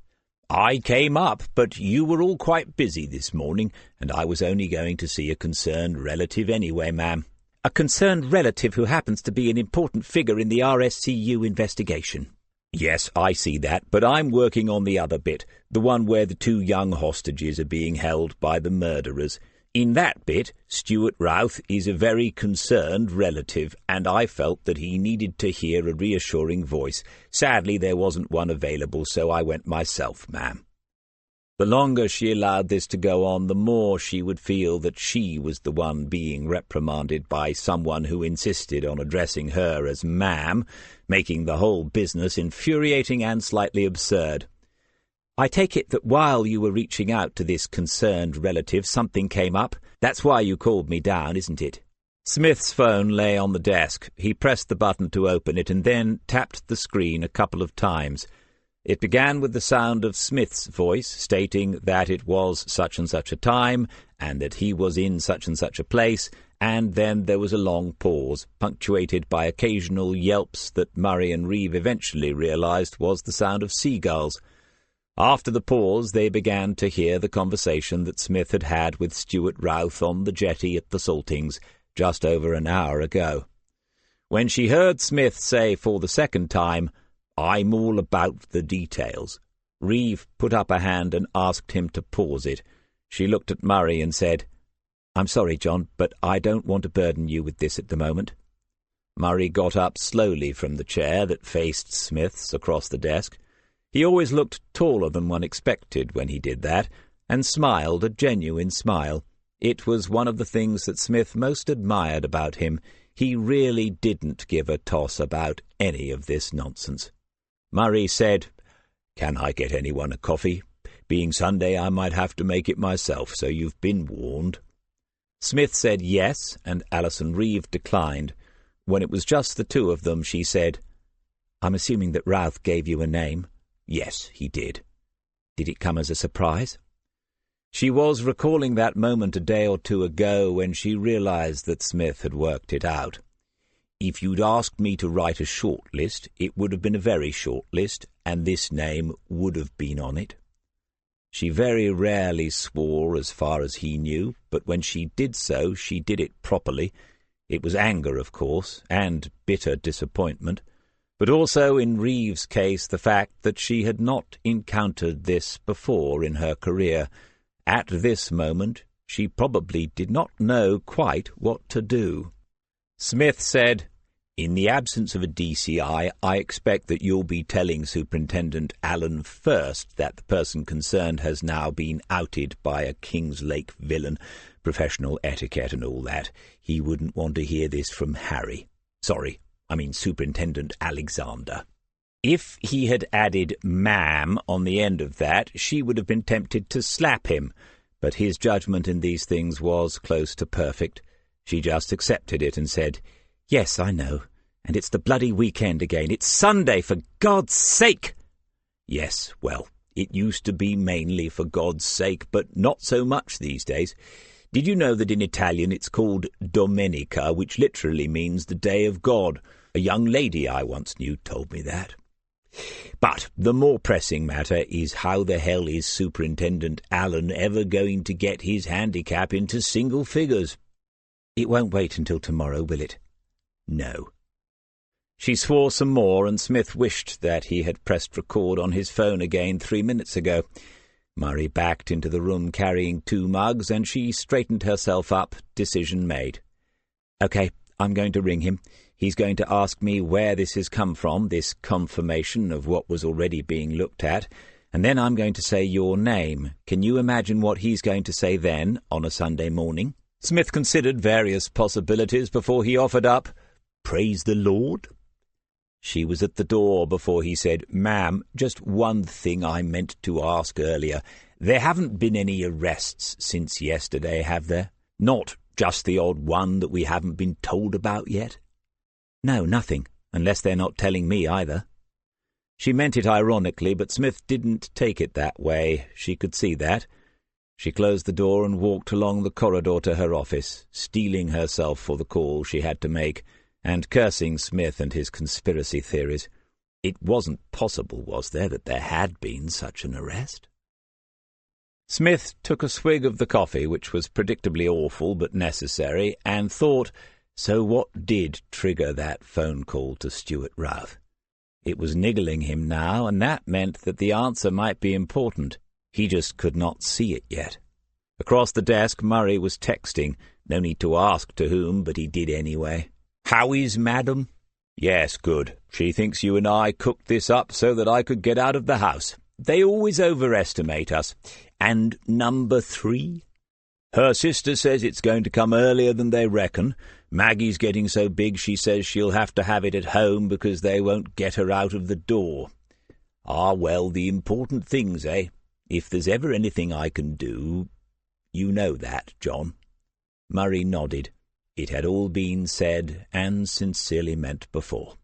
"I came up, but you were all quite busy this morning, and I was only going to see a concerned relative anyway, ma'am." "A concerned relative who happens to be an important figure in the RSCU investigation." "Yes, I see that, but I'm working on the other bit, the one where the 2 young hostages are being held by the murderers. In that bit, Stuart Routh is a very concerned relative, and I felt that he needed to hear a reassuring voice. Sadly, there wasn't one available, so I went myself, ma'am." The longer she allowed this to go on, the more she would feel that she was the one being reprimanded by someone who insisted on addressing her as ma'am, making the whole business infuriating and slightly absurd. "I take it that while you were reaching out to this concerned relative, something came up. That's why you called me down, isn't it?" Smith's phone lay on the desk. He pressed the button to open it and then tapped the screen a couple of times. It began with the sound of Smith's voice stating that it was such and such a time and that he was in such and such a place, and then there was a long pause, punctuated by occasional yelps that Murray and Reeve eventually realized was the sound of seagulls. After the pause, they began to hear the conversation that Smith had had with Stuart Routh on the jetty at the Saltings just over an hour ago. When she heard Smith say for the second time, "I'm all about the details," Reeve put up a hand and asked him to pause it. She looked at Murray and said, "I'm sorry, John, but I don't want to burden you with this at the moment." Murray got up slowly from the chair that faced Smith's across the desk. He always looked taller than one expected when he did that, and smiled a genuine smile. It was one of the things that Smith most admired about him. He really didn't give a toss about any of this nonsense. Murray said, "Can I get anyone a coffee? Being Sunday, I might have to make it myself, so you've been warned." Smith said yes, and Alison Reeve declined. When it was just the two of them, she said, "I'm assuming that Routh gave you a name?" "Yes, he did." "Did it come as a surprise?" She was recalling that moment a day or two ago when she realized that Smith had worked it out. "If you'd asked me to write a short list, it would have been a very short list, and this name would have been on it." She very rarely swore as far as he knew, but when she did so, she did it properly. It was anger, of course, and bitter disappointment, but also, in Reeve's case, the fact that she had not encountered this before in her career. At this moment, she probably did not know quite what to do. Smith said, "In the absence of a DCI, I expect that you'll be telling Superintendent Allen first that the person concerned has now been outed by a Kings Lake villain, professional etiquette and all that. He wouldn't want to hear this from Harry. Superintendent Alexander." If he had added "ma'am" on the end of that, she would have been tempted to slap him, but his judgment in these things was close to perfect. She just accepted it and said, "Yes, I know. And it's the bloody weekend again. It's Sunday, for God's sake!" "Yes, well, it used to be mainly for God's sake, but not so much these days. Did you know that in Italian it's called Domenica, which literally means the day of God? A young lady I once knew told me that. But the more pressing matter is how the hell is Superintendent Allen ever going to get his handicap into single figures? It won't wait until tomorrow, will it? No. She swore some more, and Smith wished that he had pressed record on his phone again 3 minutes ago. Murray backed into the room carrying 2 mugs, and she straightened herself up, decision made. "OK, I'm going to ring him. He's going to ask me where this has come from, this confirmation of what was already being looked at, and then I'm going to say your name. Can you imagine what he's going to say then, on a Sunday morning?" Smith considered various possibilities before he offered up, "Praise the Lord." She was at the door before he said, "Ma'am, just one thing I meant to ask earlier. There haven't been any arrests since yesterday, have there? Not just the odd one that we haven't been told about yet?" "No, nothing, unless they're not telling me either." She meant it ironically, but Smith didn't take it that way. She could see that. She closed the door and walked along the corridor to her office, steeling herself for the call she had to make, and cursing Smith and his conspiracy theories. It wasn't possible, was there, that there had been such an arrest? Smith took a swig of the coffee, which was predictably awful but necessary, and thought, so what did trigger that phone call to Stuart Routh? It was niggling him now, and that meant that the answer might be important. He just could not see it yet. Across the desk, Murray was texting. No need to ask to whom, but he did anyway. "How is Madam?" "Yes, good. She thinks you and I cooked this up so that I could get out of the house. They always overestimate us. And number 3? Her sister says it's going to come earlier than they reckon. Maggie's getting so big she says she'll have to have it at home because they won't get her out of the door. Ah, well, the important things, eh? If there's ever anything I can do... You know that, John." Murray nodded. It had all been said and sincerely meant before.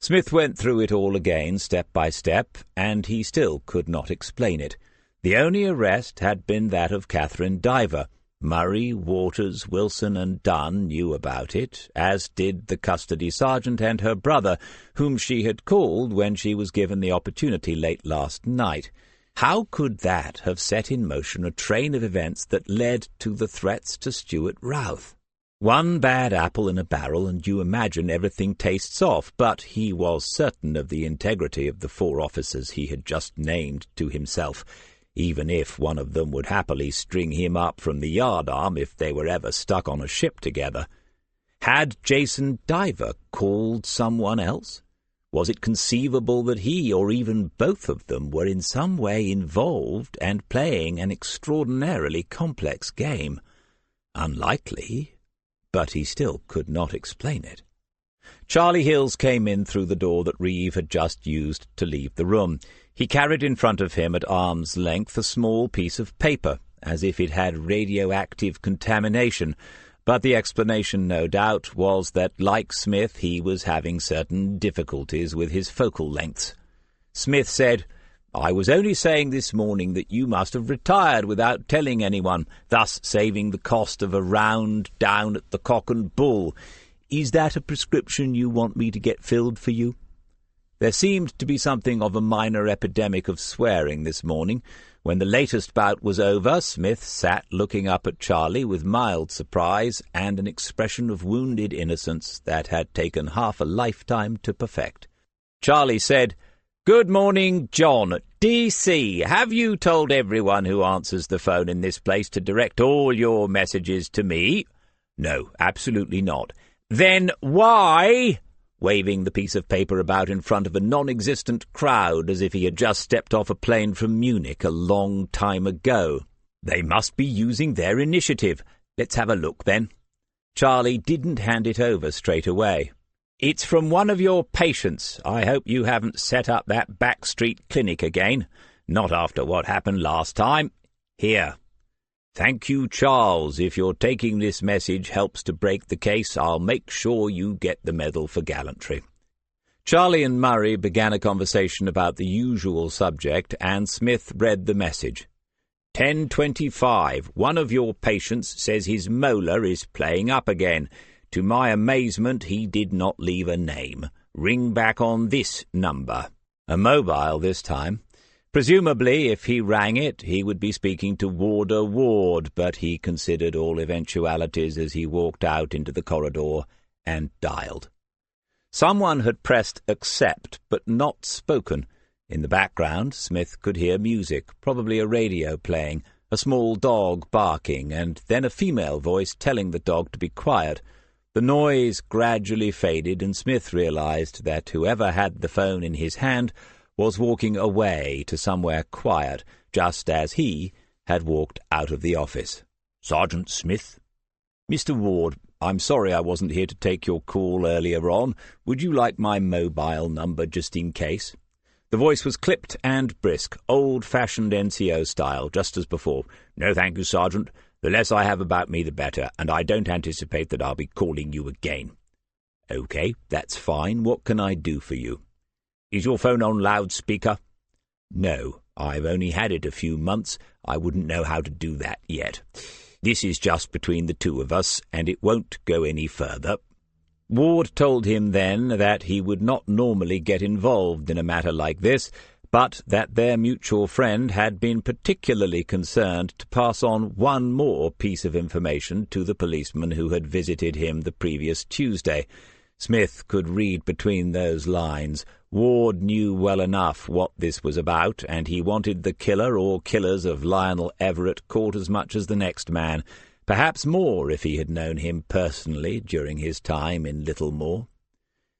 Smith went through it all again, step by step, and he still could not explain it. The only arrest had been that of Catherine Diver. Murray, Waters, Wilson, and Dunn knew about it, as did the custody sergeant and her brother, whom she had called when she was given the opportunity late last night. How could that have set in motion a train of events that led to the threats to Stuart Routh? One bad apple in a barrel, and you imagine everything tastes off, but he was certain of the integrity of the 4 officers he had just named to himself, even if one of them would happily string him up from the yardarm if they were ever stuck on a ship together. Had Jason Diver called someone else? Was it conceivable that he, or even both of them, were in some way involved and playing an extraordinarily complex game? Unlikely, but he still could not explain it. Charlie Hills came in through the door that Reeve had just used to leave the room. He carried in front of him at arm's length a small piece of paper, as if it had radioactive contamination, but the explanation, no doubt, was that, like Smith, he was having certain difficulties with his focal lengths. Smith said, "I was only saying this morning that you must have retired without telling anyone, thus saving the cost of a round down at the Cock and Bull. Is that a prescription you want me to get filled for you?" There seemed to be something of a minor epidemic of swearing this morning. When the latest bout was over, Smith sat looking up at Charlie with mild surprise and an expression of wounded innocence that had taken half a lifetime to perfect. Charlie said, "Good morning, John. D.C., have you told everyone who answers the phone in this place to direct all your messages to me?" "No, absolutely not." "Then why?" waving the piece of paper about in front of a non-existent crowd as if he had just stepped off a plane from Munich a long time ago. "They must be using their initiative. Let's have a look, then." Charlie didn't hand it over straight away. "It's from one of your patients. I hope you haven't set up that backstreet clinic again. Not after what happened last time. Here. Thank you, Charles. If your taking this message helps to break the case, I'll make sure you get the medal for gallantry." Charlie and Murray began a conversation about the usual subject, and Smith read the message. 10:25. One of your patients says his molar is playing up again. To my amazement, he did not leave a name. Ring back on this number. A mobile this time. Presumably, if he rang it, he would be speaking to Warder Ward, but he considered all eventualities as he walked out into the corridor and dialed. Someone had pressed accept, but not spoken. In the background, Smith could hear music, probably a radio playing, a small dog barking, and then a female voice telling the dog to be quiet. The noise gradually faded, and Smith realized that whoever had the phone in his hand was walking away to somewhere quiet, just as he had walked out of the office. "Sergeant Smith?" "Mr. Ward, I'm sorry I wasn't here to take your call earlier on. Would you like my mobile number just in case?" The voice was clipped and brisk, old-fashioned NCO style, just as before. "No, thank you, Sergeant. The less I have about me, the better, and I don't anticipate that I'll be calling you again." "Okay, that's fine. What can I do for you?" "Is your phone on loudspeaker?" "No, I've only had it a few months. I wouldn't know how to do that yet. This is just between the two of us, and it won't go any further." Ward told him then that he would not normally get involved in a matter like this, but that their mutual friend had been particularly concerned to pass on one more piece of information to the policeman who had visited him the previous Tuesday. Smith could read between those lines. Ward knew well enough what this was about, and he wanted the killer or killers of Lionel Everett caught as much as the next man, perhaps more if he had known him personally during his time in Littlemore.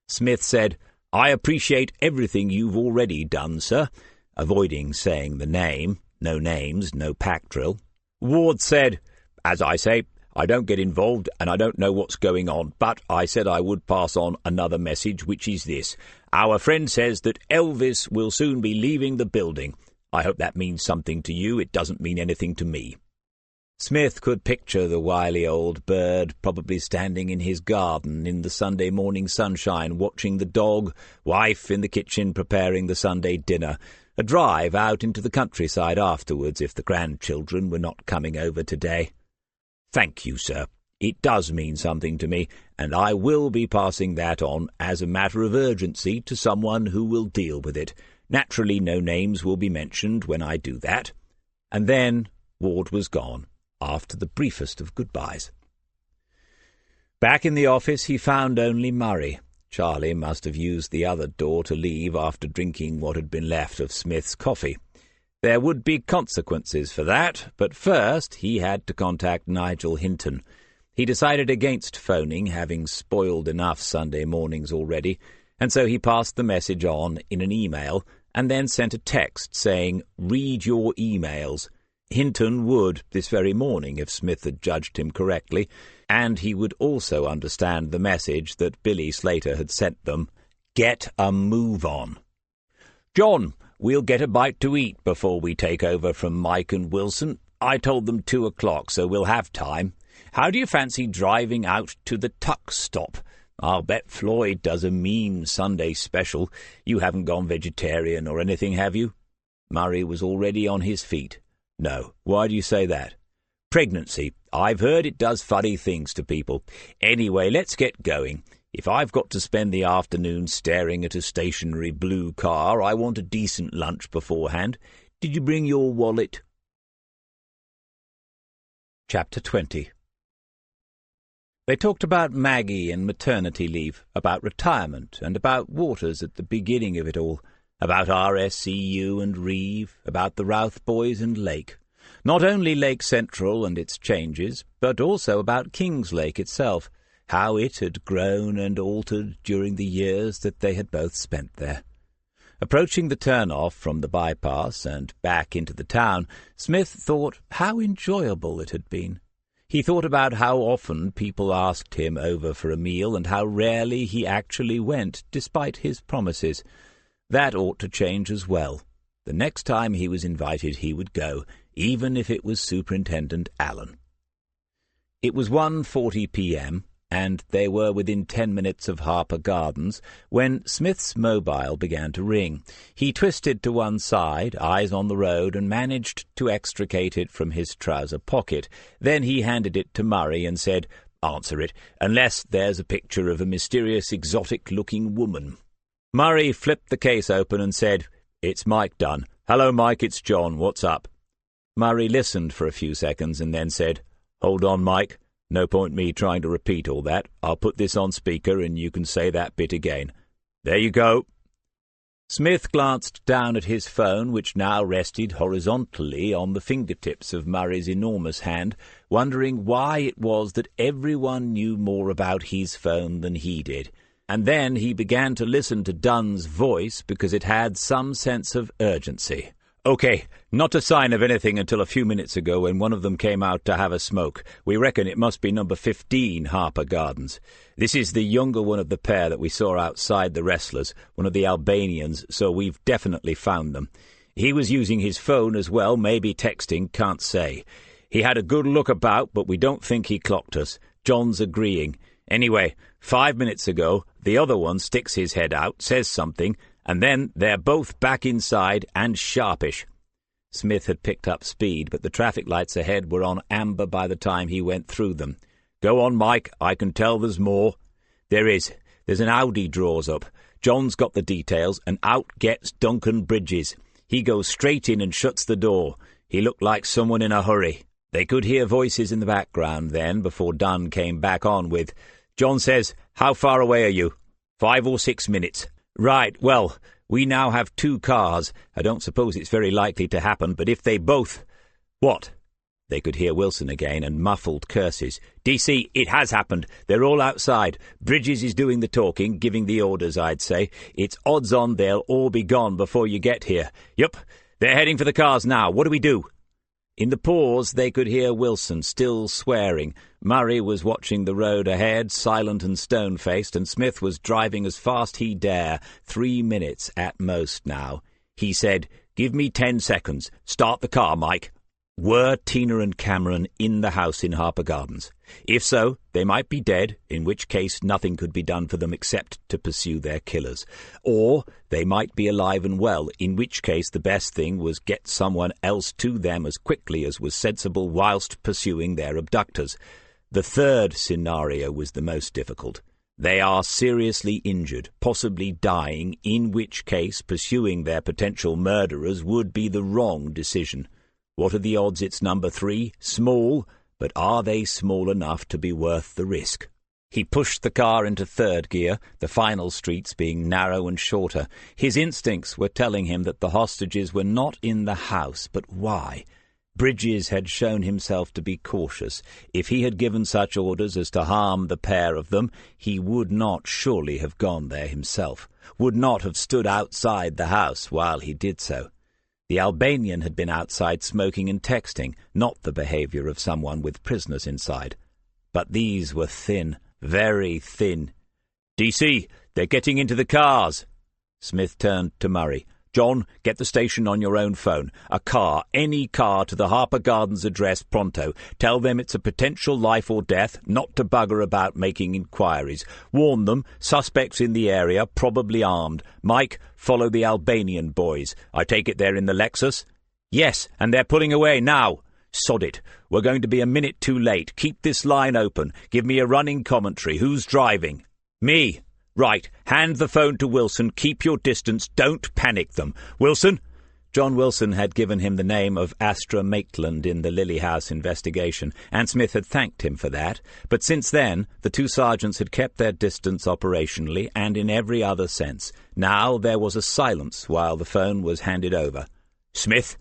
Smith said, "I appreciate everything you've already done, sir," avoiding saying the name. No names, no pack drill. Ward said, "As I say, I don't get involved and I don't know what's going on, but I said I would pass on another message, which is this. Our friend says that Elvis will soon be leaving the building. I hope that means something to you. It doesn't mean anything to me." Smith could picture the wily old bird probably standing in his garden in the Sunday morning sunshine, watching the dog, wife in the kitchen preparing the Sunday dinner, a drive out into the countryside afterwards if the grandchildren were not coming over today. "Thank you, sir. It does mean something to me, and I will be passing that on as a matter of urgency to someone who will deal with it. Naturally, no names will be mentioned when I do that." And then Ward was gone, after the briefest of goodbyes. Back in the office he found only Murray. Charlie must have used the other door to leave after drinking what had been left of Smith's coffee. There would be consequences for that, but first he had to contact Nigel Hinton. He decided against phoning, having spoiled enough Sunday mornings already, and so he passed the message on in an email and then sent a text saying, "Read your emails." Hinton would this very morning if Smith had judged him correctly, and he would also understand the message that Billy Slater had sent them. Get a move on. "John, we'll get a bite to eat before we take over from Mike and Wilson. I told them 2 o'clock, so we'll have time. How do you fancy driving out to the tuck stop? I'll bet Floyd does a mean Sunday special. You haven't gone vegetarian or anything, have you?" Murray was already on his feet. "No. Why do you say that?" "Pregnancy. I've heard it does funny things to people. Anyway, let's get going. If I've got to spend the afternoon staring at a stationary blue car, I want a decent lunch beforehand. Did you bring your wallet?" Chapter 20. They talked about Maggie and maternity leave, about retirement, and about Waters at the beginning of it all, about RSCU and Reeve, about the Routh boys and Lake. Not only Lake Central and its changes, but also about Kingslake itself, how it had grown and altered during the years that they had both spent there. Approaching the turn-off from the bypass and back into the town, Smith thought how enjoyable it had been. He thought about how often people asked him over for a meal and how rarely he actually went, despite his promises. That ought to change as well. The next time he was invited he would go, even if it was Superintendent Allen. It was 1:40 p.m., and they were within 10 minutes of Harper Gardens, when Smith's mobile began to ring. He twisted to one side, eyes on the road, and managed to extricate it from his trouser pocket. Then he handed it to Murray and said, answer it, unless there's a picture of a mysterious exotic-looking woman. Murray flipped the case open and said, "It's Mike Dunn. Hello, Mike, it's John. What's up?" Murray listened for a few seconds and then said, "Hold on, Mike. No point me trying to repeat all that. I'll put this on speaker and you can say that bit again. There you go." Smith glanced down at his phone, which now rested horizontally on the fingertips of Murray's enormous hand, wondering why it was that everyone knew more about his phone than he did. And then he began to listen to Dunn's voice because it had some sense of urgency. "Okay, not a sign of anything until a few minutes ago when one of them came out to have a smoke. We reckon it must be number 15 Harper Gardens. This is the younger one of the pair that we saw outside the Wrestlers, one of the Albanians, so we've definitely found them. He was using his phone as well, maybe texting, can't say. He had a good look about, but we don't think he clocked us. John's agreeing. Anyway, 5 minutes ago, the other one sticks his head out, says something, and then they're both back inside and sharpish." Smith had picked up speed, but the traffic lights ahead were on amber by the time he went through them. "Go on, Mike. I can tell there's more." "There is. There's an Audi draws up. John's got the details, and out gets Duncan Bridges. He goes straight in and shuts the door. He looked like someone in a hurry." They could hear voices in the background then before Dunn came back on with, "John says, 'How far away are you?' 5 or 6 minutes. Right, well, we now have 2 cars. I don't suppose it's very likely to happen, but if they both—" "What?" They could hear Wilson again, and muffled curses. "DC, it has happened. They're all outside. Bridges is doing the talking, giving the orders, I'd say. It's odds on they'll all be gone before you get here. Yup, they're heading for the cars now. What do we do?" In the pause, they could hear Wilson still swearing. Murray was watching the road ahead, silent and stone-faced, and Smith was driving as fast he dare, 3 minutes at most now. He said, "Give me 10 seconds. Start the car, Mike." Were Tina and Cameron in the house in Harper Gardens? If so, they might be dead, in which case nothing could be done for them except to pursue their killers. Or they might be alive and well, in which case the best thing was get someone else to them as quickly as was sensible whilst pursuing their abductors. The third scenario was the most difficult. They are seriously injured, possibly dying, in which case pursuing their potential murderers would be the wrong decision. What are the odds it's number 3? Small, but are they small enough to be worth the risk? He pushed the car into 3rd gear, the final streets being narrow and shorter. His instincts were telling him that the hostages were not in the house, but why? Bridges had shown himself to be cautious. If he had given such orders as to harm the pair of them, he would not surely have gone there himself, would not have stood outside the house while he did so. The Albanian had been outside smoking and texting, not the behaviour of someone with prisoners inside. But these were thin, very thin. "DC, they're getting into the cars." Smith turned to Murray. "John, get the station on your own phone. A car, any car, to the Harper Gardens address pronto. Tell them it's a potential life or death, not to bugger about making inquiries. Warn them, suspects in the area, probably armed. Mike, follow the Albanian boys. I take it they're in the Lexus?" "Yes, and they're pulling away now." "Sod it. We're going to be a minute too late. Keep this line open. Give me a running commentary. Who's driving?" "Me." "Right, hand the phone to Wilson. Keep your distance. Don't panic them. Wilson?" John Wilson had given him the name of Astra Maitland in the Lily House investigation, and Smith had thanked him for that. But since then, the 2 sergeants had kept their distance operationally and in every other sense. Now there was a silence while the phone was handed over. "Smith?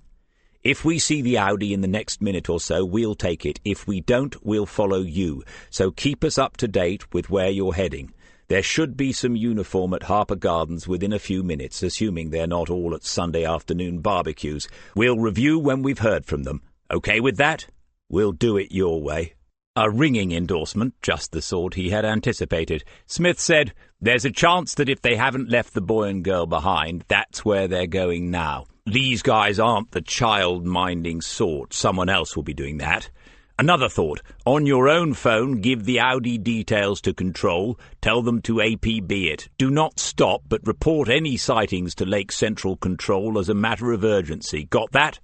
If we see the Audi in the next minute or so, we'll take it. If we don't, we'll follow you. So keep us up to date with where you're heading. There should be some uniform at Harper Gardens within a few minutes, assuming they're not all at Sunday afternoon barbecues. We'll review when we've heard from them. Okay with that? We'll do it your way." A ringing endorsement, just the sort he had anticipated. Smith said, "There's a chance that if they haven't left the boy and girl behind, that's where they're going now. These guys aren't the child-minding sort. Someone else will be doing that. Another thought. On your own phone, give the Audi details to Control. Tell them to APB it. Do not stop, but report any sightings to Lake Central Control as a matter of urgency. Got that?"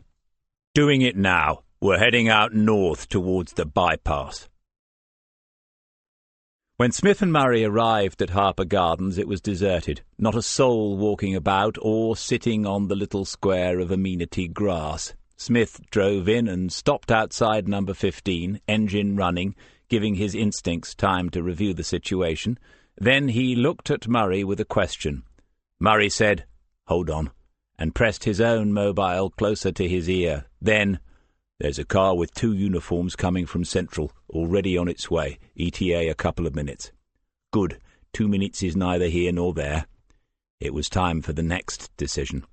"Doing it now. We're heading out north towards the bypass." When Smith and Murray arrived at Harper Gardens, it was deserted. Not a soul walking about or sitting on the little square of amenity grass. Smith drove in and stopped outside number 15, engine running, giving his instincts time to review the situation. Then he looked at Murray with a question. Murray said, "Hold on," and pressed his own mobile closer to his ear. Then, "There's a car with 2 uniforms coming from Central, already on its way. ETA a couple of minutes." "Good. 2 minutes is neither here nor there." It was time for the next decision.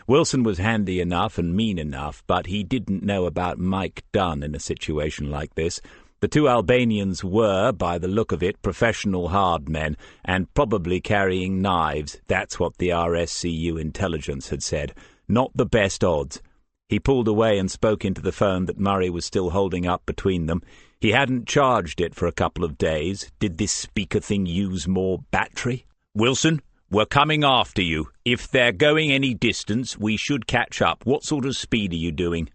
Wilson was handy enough and mean enough, but he didn't know about Mike Dunn in a situation like this. The 2 Albanians were, by the look of it, professional hard men, and probably carrying knives. That's what the RSCU intelligence had said. Not the best odds. He pulled away and spoke into the phone that Murray was still holding up between them. He hadn't charged it for a couple of days. Did this speaker thing use more battery? "Wilson, we're coming after you. If they're going any distance, we should catch up. What sort of speed are you doing?"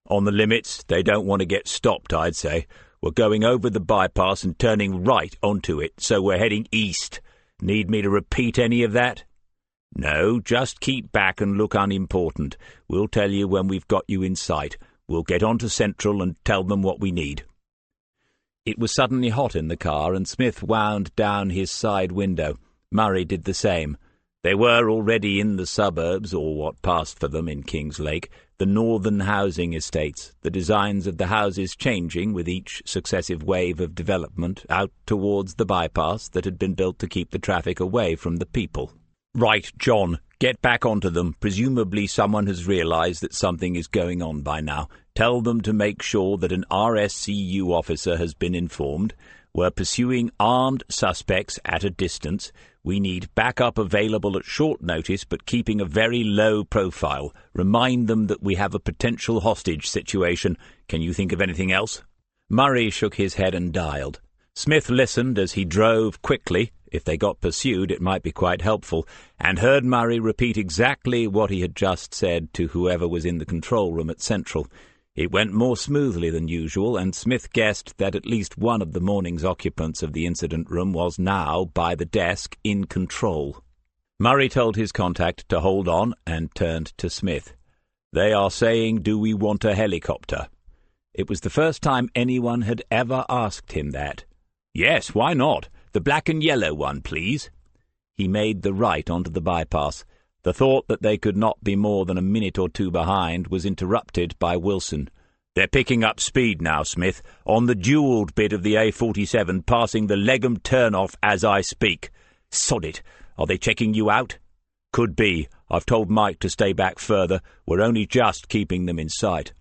"On the limits. They don't want to get stopped, I'd say. We're going over the bypass and turning right onto it, so we're heading east. Need me to repeat any of that?" "No, just keep back and look unimportant. We'll tell you when we've got you in sight. We'll get on to Central and tell them what we need." It was suddenly hot in the car, and Smith wound down his side window. Murray did the same. They were already in the suburbs, or what passed for them in Kings Lake, the northern housing estates, the designs of the houses changing with each successive wave of development out towards the bypass that had been built to keep the traffic away from the people. "Right, John, get back onto them. Presumably someone has realized that something is going on by now. Tell them to make sure that an RSCU officer has been informed. We're pursuing armed suspects at a distance. We need backup available at short notice, but keeping a very low profile. Remind them that we have a potential hostage situation. Can you think of anything else?" Murray shook his head and dialed. Smith listened as he drove quickly. If they got pursued, it might be quite helpful, and heard Murray repeat exactly what he had just said to whoever was in the control room at Central. It went more smoothly than usual, and Smith guessed that at least one of the morning's occupants of the incident room was now, by the desk, in control. Murray told his contact to hold on and turned to Smith. "They are saying, do we want a helicopter?" It was the first time anyone had ever asked him that. "Yes, why not? The black and yellow one, please." He made the right onto the bypass. The thought that they could not be more than a minute or 2 behind was interrupted by Wilson. "They're picking up speed now, Smith, on the duelled bit of the A47, passing the Legham turn-off as I speak. Sod it. Are they checking you out?" "Could be. I've told Mike to stay back further. We're only just keeping them in sight."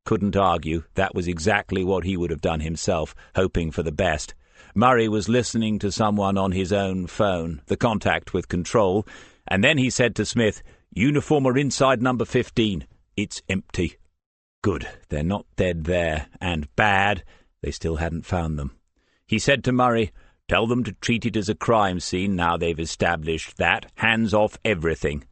Couldn't argue. That was exactly what he would have done himself, hoping for the best. Murray was listening to someone on his own phone, the contact with control, and then he said to Smith, "Uniform are inside number 15. It's empty." Good. They're not dead there. And bad. They still hadn't found them. He said to Murray, "Tell them to treat it as a crime scene now they've established that. Hands off everything."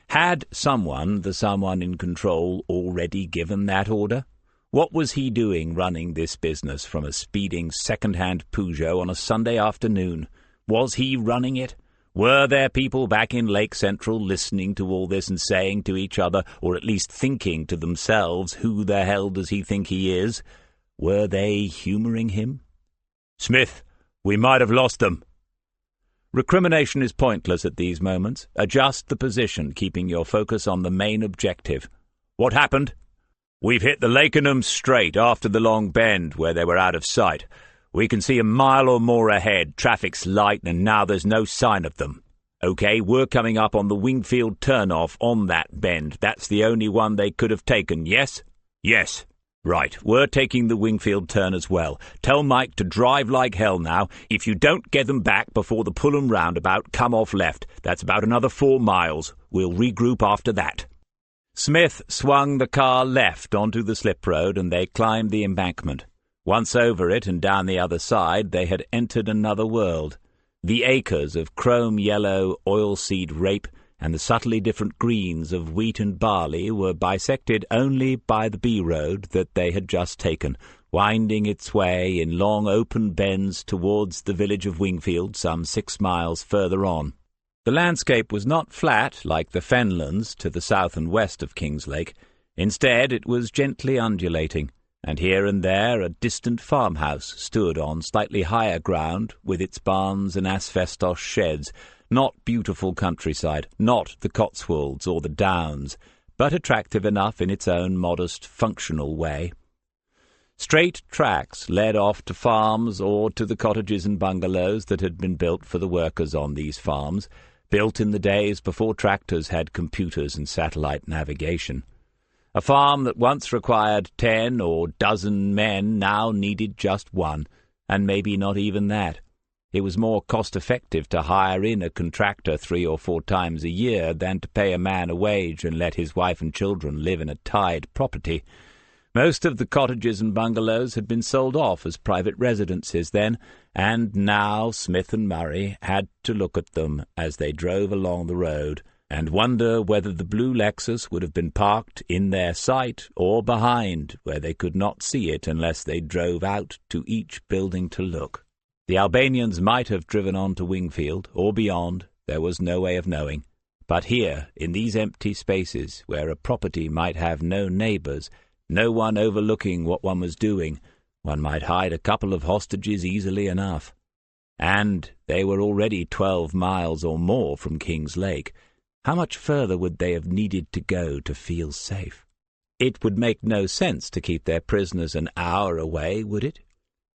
Had the someone in control, already given that order? What was he doing running this business from a speeding second-hand Peugeot on a Sunday afternoon? Was he running it? Were there people back in Lake Central listening to all this and saying to each other, or at least thinking to themselves, who the hell does he think he is? Were they humouring him? "Smith, we might have lost them." Recrimination is pointless at these moments. Adjust the position, keeping your focus on the main objective. "What happened?" "We've hit the Lakenham straight after the long bend where they were out of sight. We can see a mile or more ahead. Traffic's light, and now there's no sign of them. OK, we're coming up on the Wingfield turn-off on that bend. That's the only one they could have taken, yes?" "Yes." "Right, we're taking the Wingfield turn as well. Tell Mike to drive like hell now. If you don't get them back before the Pulham roundabout, come off left. That's about another 4 miles. We'll regroup after that." Smith swung the car left onto the slip road, and they climbed the embankment. Once over it and down the other side, they had entered another world. The acres of chrome-yellow oilseed rape and the subtly different greens of wheat and barley were bisected only by the B road that they had just taken, winding its way in long open bends towards the village of Wingfield, some 6 miles further on. The landscape was not flat like the fenlands to the south and west of Kingslake. Instead, it was gently undulating, and here and there a distant farmhouse stood on slightly higher ground with its barns and asbestos sheds, not beautiful countryside, not the Cotswolds or the Downs, but attractive enough in its own modest, functional way. Straight tracks led off to farms or to the cottages and bungalows that had been built for the workers on these farms, built in the days before tractors had computers and satellite navigation. A farm that once required 10 or dozen men now needed just one, and maybe not even that. It was more cost-effective to hire in a contractor 3 or 4 times a year than to pay a man a wage and let his wife and children live in a tied property. Most of the cottages and bungalows had been sold off as private residences then, and now Smith and Murray had to look at them as they drove along the road and wonder whether the blue Lexus would have been parked in their sight or behind, where they could not see it unless they drove out to each building to look. The Albanians might have driven on to Wingfield, or beyond, there was no way of knowing. But here, in these empty spaces, where a property might have no neighbours, no one overlooking what one was doing, one might hide a couple of hostages easily enough. And they were already 12 miles or more from Kingslake. How much further would they have needed to go to feel safe? It would make no sense to keep their prisoners an hour away, would it?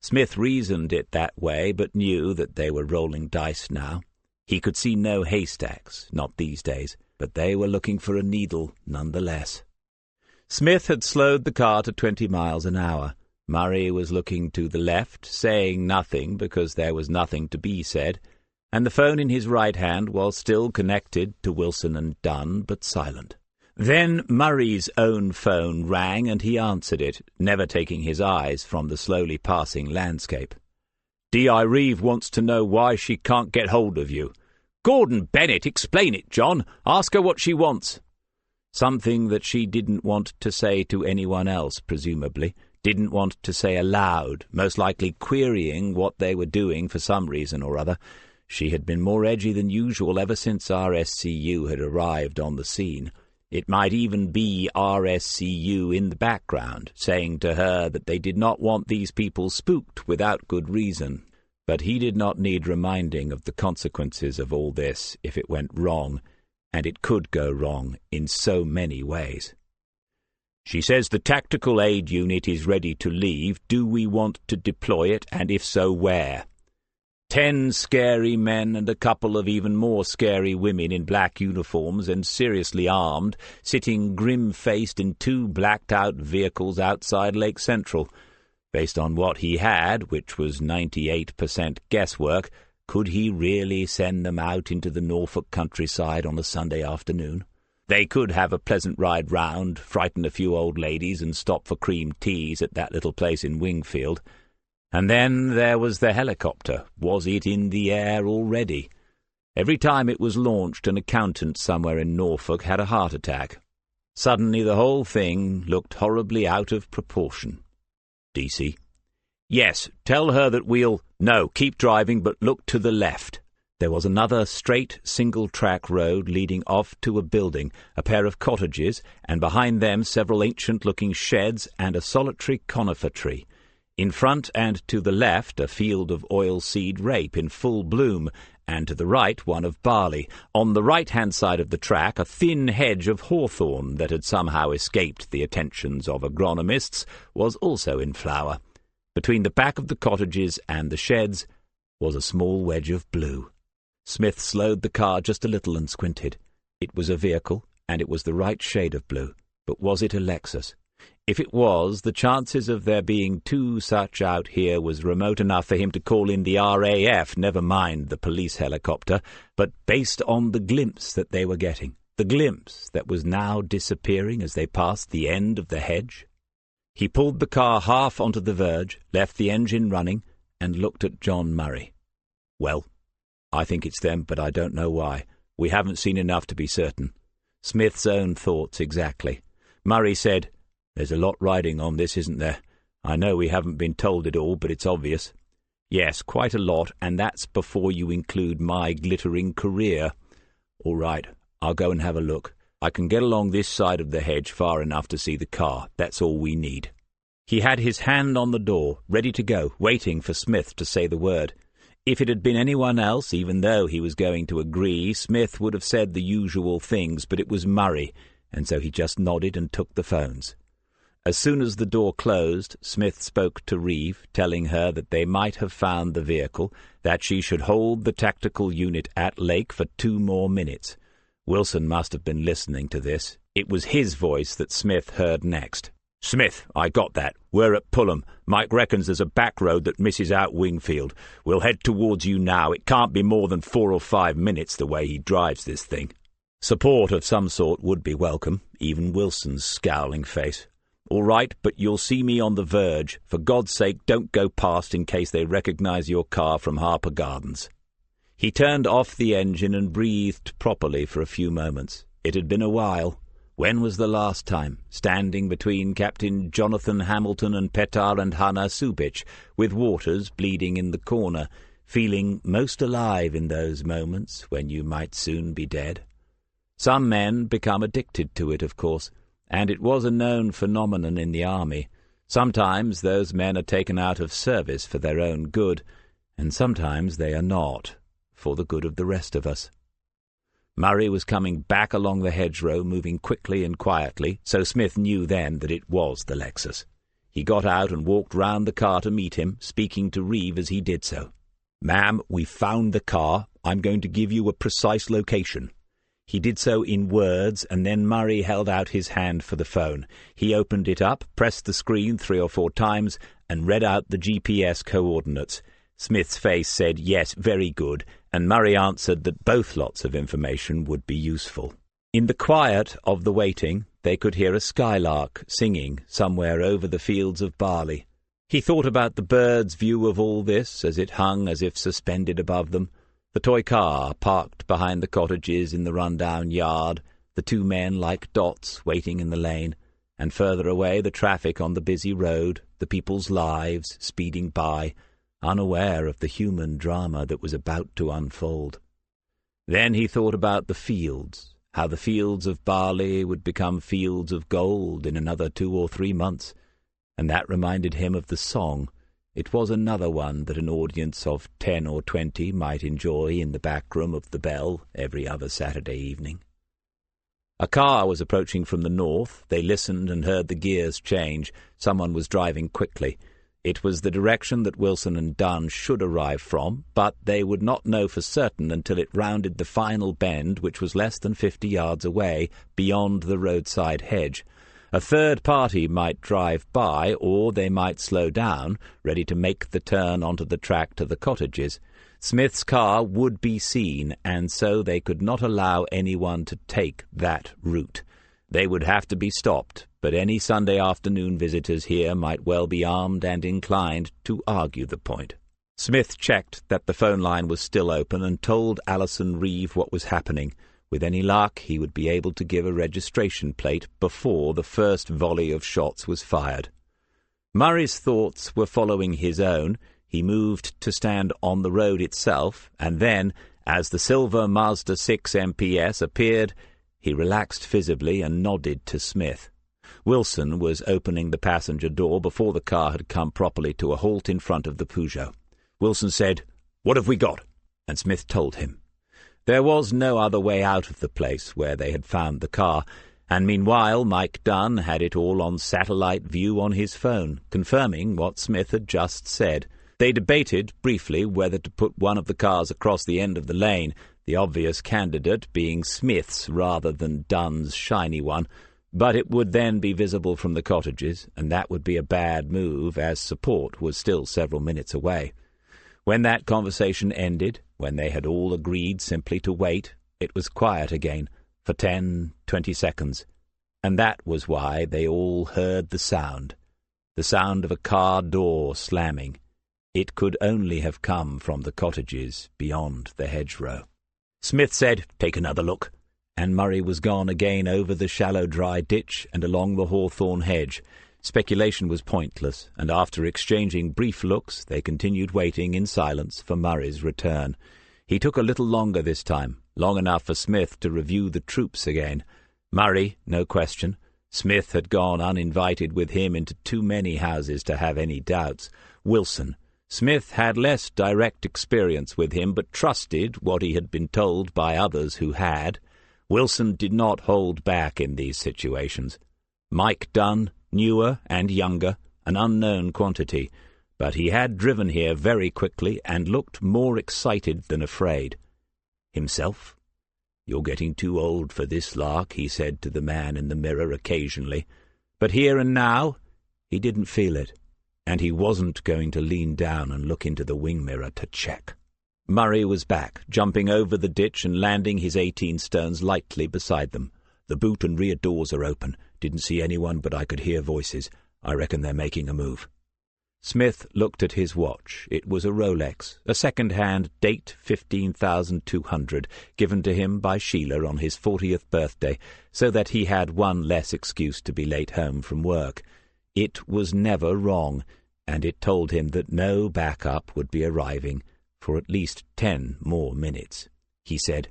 Smith reasoned it that way, but knew that they were rolling dice now. He could see no haystacks, not these days, but they were looking for a needle nonetheless. Smith had slowed the car to 20 miles an hour. Murray was looking to the left, saying nothing because there was nothing to be said, and the phone in his right hand was still connected to Wilson and Dunn, but silent. Then Murray's own phone rang, and he answered it, never taking his eyes from the slowly passing landscape. "D.I. Reeve wants to know why she can't get hold of you." "Gordon Bennett, explain it, John. Ask her what she wants." Something that she didn't want to say to anyone else, presumably, didn't want to say aloud, most likely querying what they were doing for some reason or other. She had been more edgy than usual ever since RSCU had arrived on the scene. It might even be RSCU in the background, saying to her that they did not want these people spooked without good reason. But he did not need reminding of the consequences of all this if it went wrong, and it could go wrong in so many ways. "She says the tactical aid unit is ready to leave. Do we want to deploy it, and if so, where?" 10 scary men and a couple of even more scary women in black uniforms and seriously armed, sitting grim-faced in 2 blacked-out vehicles outside Lake Central. Based on what he had, which was 98% guesswork, could he really send them out into the Norfolk countryside on a Sunday afternoon? They could have a pleasant ride round, frighten a few old ladies, and stop for cream teas at that little place in Wingfield. And then there was the helicopter. Was it in the air already? Every time it was launched, an accountant somewhere in Norfolk had a heart attack. Suddenly the whole thing looked horribly out of proportion. "DC?" "Yes, tell her that we'll—" "No, keep driving, but look to the left." There was another straight, single-track road leading off to a building, a pair of cottages, and behind them several ancient-looking sheds and a solitary conifer tree. In front and to the left a field of oilseed rape in full bloom, and to the right one of barley. On the right-hand side of the track a thin hedge of hawthorn that had somehow escaped the attentions of agronomists was also in flower. Between the back of the cottages and the sheds was a small wedge of blue. Smith slowed the car just a little and squinted. It was a vehicle, and it was the right shade of blue, but was it a Lexus? If it was, the chances of there being 2 such out here was remote enough for him to call in the RAF, never mind the police helicopter, but based on the glimpse that they were getting, the glimpse that was now disappearing as they passed the end of the hedge. He pulled the car half onto the verge, left the engine running, and looked at John Murray. "Well, I think it's them, but I don't know why. We haven't seen enough to be certain." Smith's own thoughts exactly. Murray said, "There's a lot riding on this, isn't there? I know we haven't been told it all, but it's obvious. Yes, quite a lot, and that's before you include my glittering career. All right, I'll go and have a look. I can get along this side of the hedge far enough to see the car. That's all we need." He had his hand on the door, ready to go, waiting for Smith to say the word. If it had been anyone else, even though he was going to agree, Smith would have said the usual things, but it was Murray, and so he just nodded and took the phones. As soon as the door closed, Smith spoke to Reeve, telling her that they might have found the vehicle, that she should hold the tactical unit at Lake for 2 more minutes. Wilson must have been listening to this. It was his voice that Smith heard next. "Smith, I got that. We're at Pullham. Mike reckons there's a back road that misses out Wingfield. We'll head towards you now. It can't be more than 4 or 5 minutes the way he drives this thing." Support of some sort would be welcome, even Wilson's scowling face. "All right, but you'll see me on the verge. For God's sake, don't go past in case they recognize your car from Harper Gardens." He turned off the engine and breathed properly for a few moments. It had been a while. When was the last time, standing between Captain Jonathan Hamilton and Petar and Hannah Subich, with Waters bleeding in the corner, feeling most alive in those moments when you might soon be dead? Some men become addicted to it, of course, and it was a known phenomenon in the army. Sometimes those men are taken out of service for their own good, and sometimes they are not, for the good of the rest of us. Murray was coming back along the hedgerow, moving quickly and quietly, so Smith knew then that it was the Lexus. He got out and walked round the car to meet him, speaking to Reeve as he did so. "Ma'am, we've found the car. I'm going to give you a precise location." He did so in words, and then Murray held out his hand for the phone. He opened it up, pressed the screen 3 or 4 times, and read out the GPS coordinates. Smith's face said, "Yes, very good," and Murray answered that both lots of information would be useful. In the quiet of the waiting, they could hear a skylark singing somewhere over the fields of barley. He thought about the bird's view of all this as it hung as if suspended above them. The toy car parked behind the cottages in the run-down yard, the 2 men like dots waiting in the lane, and further away the traffic on the busy road, the people's lives speeding by, unaware of the human drama that was about to unfold. Then he thought about the fields, how the fields of barley would become fields of gold in another 2 or 3 months, and that reminded him of the song. It was another one that an audience of 10 or 20 might enjoy in the back room of the Bell every other Saturday evening. A car was approaching from the north. They listened and heard the gears change. Someone was driving quickly. It was the direction that Wilson and Dunn should arrive from, but they would not know for certain until it rounded the final bend, which was less than 50 yards away, beyond the roadside hedge. A third party might drive by, or they might slow down, ready to make the turn onto the track to the cottages. Smith's car would be seen, and so they could not allow anyone to take that route. They would have to be stopped, but any Sunday afternoon visitors here might well be armed and inclined to argue the point. Smith checked that the phone line was still open and told Alison Reeve what was happening. With any luck, he would be able to give a registration plate before the first volley of shots was fired. Murray's thoughts were following his own. He moved to stand on the road itself, and then, as the silver Mazda 6 MPS appeared, he relaxed visibly and nodded to Smith. Wilson was opening the passenger door before the car had come properly to a halt in front of the Peugeot. Wilson said, "What have we got?" and Smith told him. There was no other way out of the place where they had found the car, and meanwhile Mike Dunn had it all on satellite view on his phone, confirming what Smith had just said. They debated briefly whether to put one of the cars across the end of the lane, the obvious candidate being Smith's rather than Dunn's shiny one, but it would then be visible from the cottages, and that would be a bad move, as support was still several minutes away. When that conversation ended, when they had all agreed simply to wait, it was quiet again, for 10, 20 seconds, and that was why they all heard the sound of a car door slamming. It could only have come from the cottages beyond the hedgerow. Smith said, "Take another look," and Murray was gone again over the shallow dry ditch and along the hawthorn hedge. Speculation was pointless, and after exchanging brief looks, they continued waiting in silence for Murray's return. He took a little longer this time, long enough for Smith to review the troops again. Murray, no question. Smith had gone uninvited with him into too many houses to have any doubts. Wilson. Smith had less direct experience with him, but trusted what he had been told by others who had. Wilson did not hold back in these situations. Mike Dunn, newer and younger, an unknown quantity, but he had driven here very quickly and looked more excited than afraid. Himself? "You're getting too old for this lark," he said to the man in the mirror occasionally. But here and now, he didn't feel it, and he wasn't going to lean down and look into the wing mirror to check. Murray was back, jumping over the ditch and landing his 18 stones lightly beside them. "The boot and rear doors are open. Didn't see anyone, but I could hear voices. I reckon they're making a move." Smith looked at his watch. It was a Rolex, a second-hand, date 15,200, given to him by Sheila on his 40th birthday, so that he had one less excuse to be late home from work. It was never wrong, and it told him that no backup would be arriving for at least 10 more minutes. He said,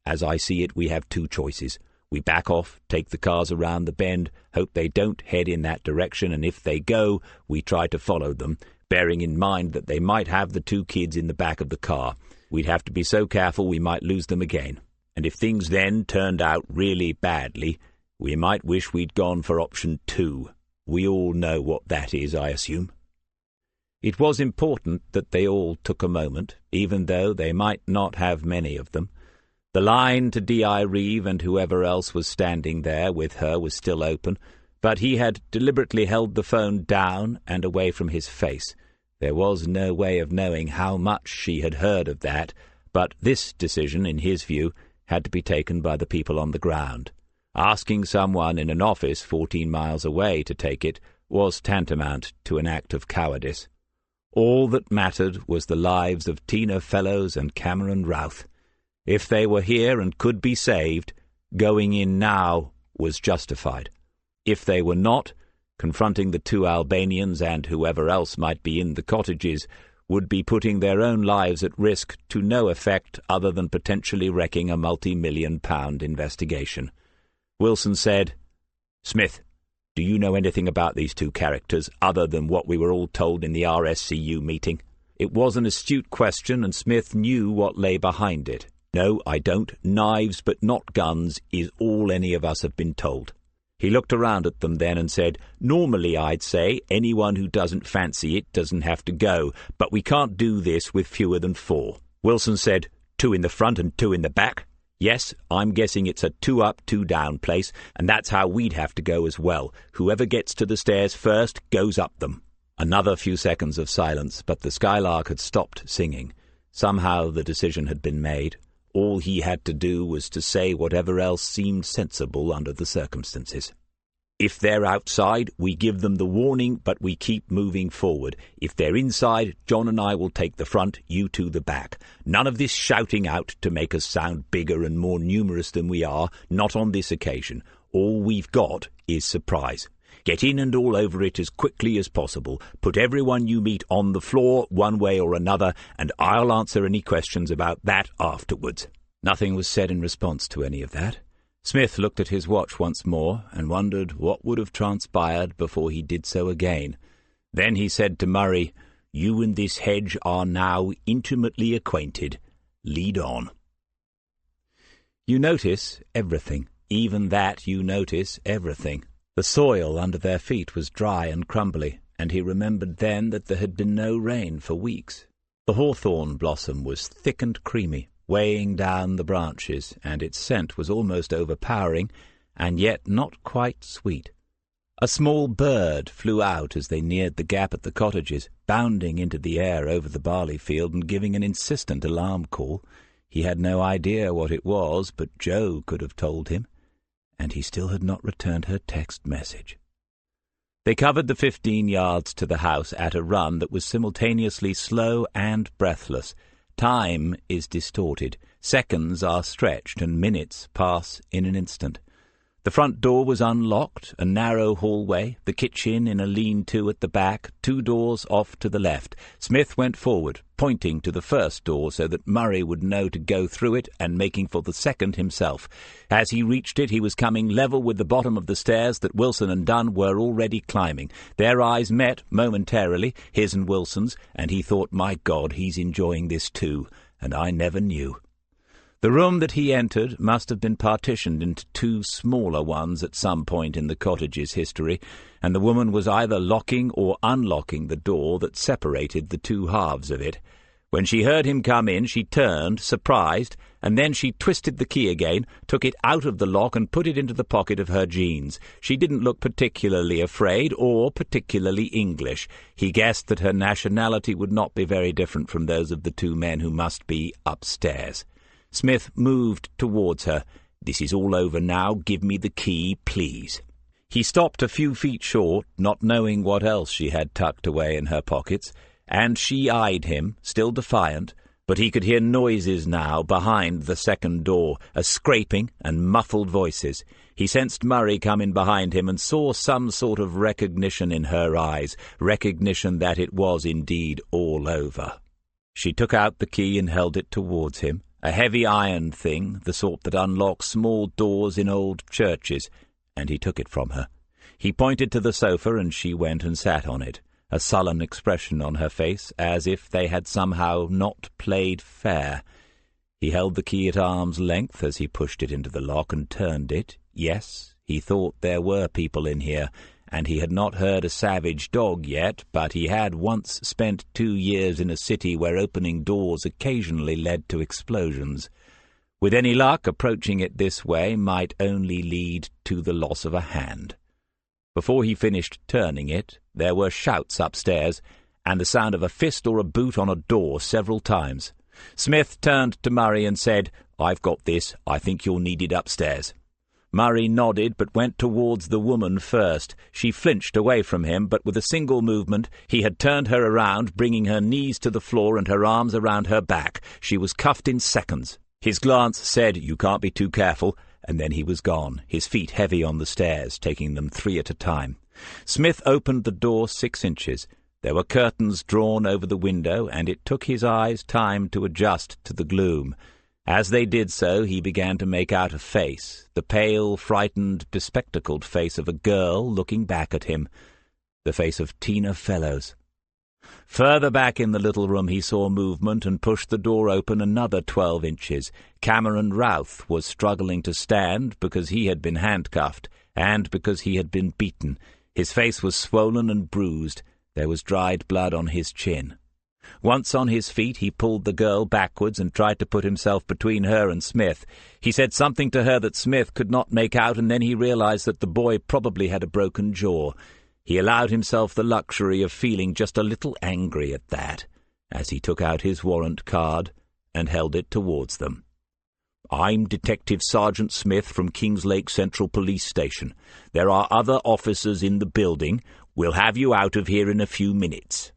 "As I see it, we have two choices. We back off, take the cars around the bend, hope they don't head in that direction, and if they go, we try to follow them, bearing in mind that they might have the two kids in the back of the car. We'd have to be so careful we might lose them again. And if things then turned out really badly, we might wish we'd gone for option 2. We all know what that is, I assume." It was important that they all took a moment, even though they might not have many of them. The line to D.I. Reeve and whoever else was standing there with her was still open, but he had deliberately held the phone down and away from his face. There was no way of knowing how much she had heard of that, but this decision, in his view, had to be taken by the people on the ground. Asking someone in an office 14 miles away to take it was tantamount to an act of cowardice. All that mattered was the lives of Tina Fellows and Cameron Routh. If they were here and could be saved, going in now was justified. If they were not, confronting the two Albanians and whoever else might be in the cottages would be putting their own lives at risk to no effect other than potentially wrecking a multi-million-pound investigation. Wilson said, "Smith, do you know anything about these two characters other than what we were all told in the RSCU meeting?" It was an astute question, and Smith knew what lay behind it. "No, I don't. Knives, but not guns, is all any of us have been told." He looked around at them then and said, "Normally, I'd say, anyone who doesn't fancy it doesn't have to go, but we can't do this with fewer than 4. Wilson said, 2 in the front and 2 in the back. "Yes, I'm guessing it's a 2 up, 2 down place, and that's how we'd have to go as well. Whoever gets to the stairs first goes up them." Another few seconds of silence, but the skylark had stopped singing. Somehow the decision had been made. All he had to do was to say whatever else seemed sensible under the circumstances. "If they're outside, we give them the warning, but we keep moving forward. If they're inside, John and I will take the front, you two the back. None of this shouting out to make us sound bigger and more numerous than we are, not on this occasion. All we've got is surprise. Get in and all over it as quickly as possible. Put everyone you meet on the floor, one way or another, and I'll answer any questions about that afterwards." Nothing was said in response to any of that. Smith looked at his watch once more and wondered what would have transpired before he did so again. Then he said to Murray, "You and this hedge are now intimately acquainted. Lead on." You notice everything. Even that you notice everything. The soil under their feet was dry and crumbly, and he remembered then that there had been no rain for weeks. The hawthorn blossom was thick and creamy, weighing down the branches, and its scent was almost overpowering, and yet not quite sweet. A small bird flew out as they neared the gap at the cottages, bounding into the air over the barley field and giving an insistent alarm call. He had no idea what it was, but Joe could have told him, and he still had not returned her text message. They covered the 15 yards to the house at a run that was simultaneously slow and breathless. Time is distorted. Seconds are stretched, and minutes pass in an instant. The front door was unlocked, a narrow hallway, the kitchen in a lean-to at the back, 2 doors off to the left. Smith went forward, pointing to the first door so that Murray would know to go through it and making for the second himself. As he reached it, he was coming level with the bottom of the stairs that Wilson and Dunn were already climbing. Their eyes met momentarily, his and Wilson's, and he thought, my God, he's enjoying this too, and I never knew. The room that he entered must have been partitioned into 2 smaller ones at some point in the cottage's history, and the woman was either locking or unlocking the door that separated the 2 halves of it. When she heard him come in, she turned, surprised, and then she twisted the key again, took it out of the lock and put it into the pocket of her jeans. She didn't look particularly afraid or particularly English. He guessed that her nationality would not be very different from those of the 2 men who must be upstairs. Smith moved towards her. "This is all over now. Give me the key, please." He stopped a few feet short, not knowing what else she had tucked away in her pockets, and she eyed him, still defiant, but he could hear noises now behind the second door, a scraping and muffled voices. He sensed Murray come in behind him and saw some sort of recognition in her eyes, recognition that it was indeed all over. She took out the key and held it towards him. A heavy iron thing, the sort that unlocks small doors in old churches, and he took it from her. He pointed to the sofa, and she went and sat on it, a sullen expression on her face, as if they had somehow not played fair. He held the key at arm's length as he pushed it into the lock and turned it. Yes, he thought there were people in here, and he had not heard a savage dog yet, but he had once spent 2 years in a city where opening doors occasionally led to explosions. With any luck, approaching it this way might only lead to the loss of a hand. Before he finished turning it, there were shouts upstairs, and the sound of a fist or a boot on a door several times. Smith turned to Murray and said, "I've got this. I think you'll need it upstairs." Murray nodded, but went towards the woman first. She flinched away from him, but with a single movement he had turned her around, bringing her knees to the floor and her arms around her back. She was cuffed in seconds. His glance said, "You can't be too careful," and then he was gone, his feet heavy on the stairs, taking them 3 at a time. Smith opened the door 6 inches. There were curtains drawn over the window, and it took his eyes time to adjust to the gloom. As they did so, he began to make out a face, the pale, frightened, bespectacled face of a girl looking back at him, the face of Tina Fellows. Further back in the little room he saw movement and pushed the door open another 12 inches. Cameron Routh was struggling to stand because he had been handcuffed and because he had been beaten. His face was swollen and bruised. There was dried blood on his chin. Once on his feet, he pulled the girl backwards and tried to put himself between her and Smith. He said something to her that Smith could not make out, and then he realized that the boy probably had a broken jaw. He allowed himself the luxury of feeling just a little angry at that, as he took out his warrant card and held it towards them. "I'm Detective Sergeant Smith from Kingslake Central Police Station. There are other officers in the building. We'll have you out of here in a few minutes."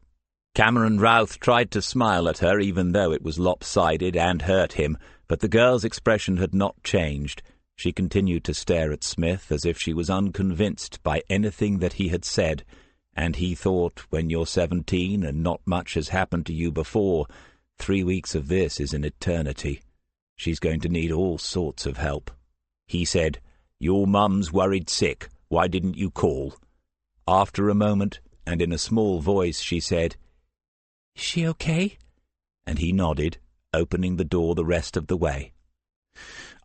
Cameron Routh tried to smile at her, even though it was lopsided and hurt him, but the girl's expression had not changed. She continued to stare at Smith as if she was unconvinced by anything that he had said, and he thought, when you're 17 and not much has happened to you before, 3 weeks of this is an eternity. She's going to need all sorts of help. He said, "Your mum's worried sick. Why didn't you call?" After a moment, and in a small voice, she said, "Is she okay?" And he nodded, opening the door the rest of the way.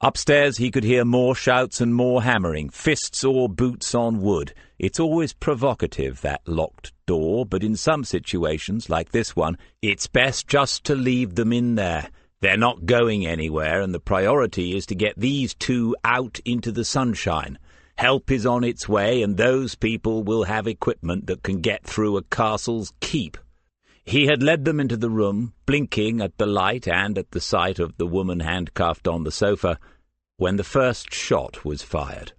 Upstairs he could hear more shouts and more hammering, fists or boots on wood. It's always provocative, that locked door, but in some situations, like this one, it's best just to leave them in there. They're not going anywhere, and the priority is to get these 2 out into the sunshine. Help is on its way, and those people will have equipment that can get through a castle's keep. He had led them into the room, blinking at the light and at the sight of the woman handcuffed on the sofa, when the first shot was fired.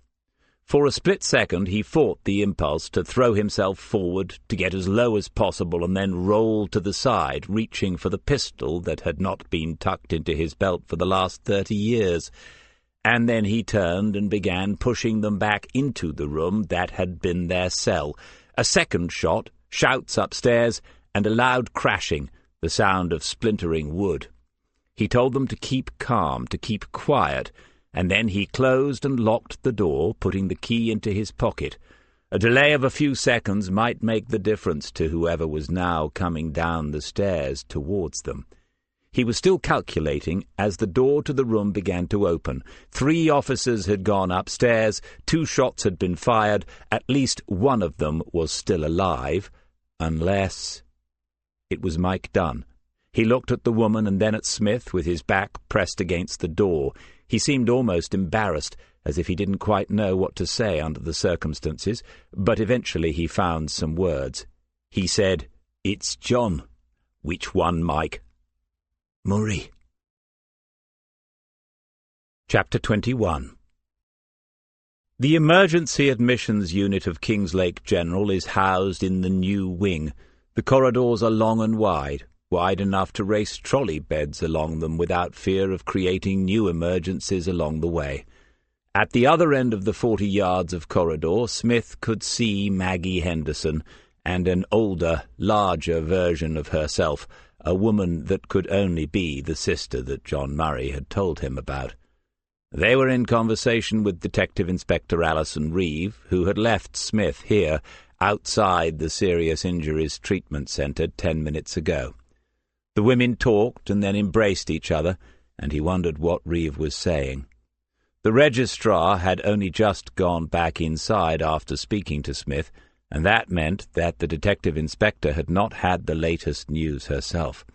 For a split second he fought the impulse to throw himself forward, to get as low as possible, and then roll to the side, reaching for the pistol that had not been tucked into his belt for the last 30 years. and then he turned and began pushing them back into the room that had been their cell. A second shot, shouts upstairs, and a loud crashing, the sound of splintering wood. He told them to keep calm, to keep quiet, and then he closed and locked the door, putting the key into his pocket. A delay of a few seconds might make the difference to whoever was now coming down the stairs towards them. He was still calculating as the door to the room began to open. 3 officers had gone upstairs, 2 shots had been fired, at least one of them was still alive, unless... It was Mike Dunn. He looked at the woman and then at Smith with his back pressed against the door. He seemed almost embarrassed, as if he didn't quite know what to say under the circumstances, but eventually he found some words. He said, "It's John." "Which one, Mike?" "Murray." Chapter 21. The Emergency Admissions Unit of Kingslake General is housed in the new wing. The corridors are long and wide enough to race trolley beds along them without fear of creating new emergencies along the way. At the other end of the 40 yards of corridor, Smith could see Maggie Henderson and an older, larger version of herself, a woman that could only be the sister that John Murray had told him about. They were in conversation with Detective Inspector Alison Reeve, who had left Smith here, outside the Serious Injuries Treatment Centre 10 minutes ago. The women talked and then embraced each other, and he wondered what Reeve was saying. The registrar had only just gone back inside after speaking to Smith, and that meant that the detective inspector had not had the latest news herself.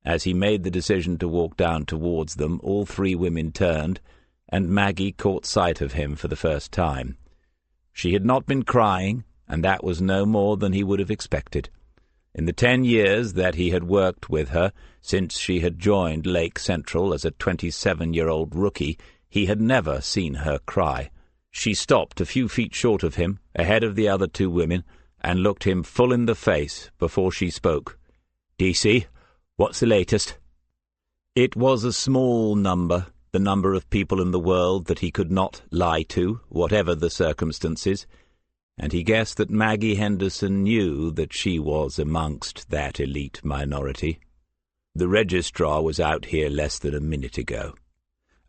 As he made the decision to walk down towards them, all 3 women turned, and Maggie caught sight of him for the first time. She had not been crying, and that was no more than he would have expected. In the 10 years that he had worked with her, since she had joined Lake Central as a 27-year-old rookie, he had never seen her cry. She stopped a few feet short of him, ahead of the other 2 women, and looked him full in the face before she spoke. "DC, what's the latest?" It was a small number, the number of people in the world that he could not lie to, whatever the circumstances, and he guessed that Maggie Henderson knew that she was amongst that elite minority. The registrar was out here less than a minute ago.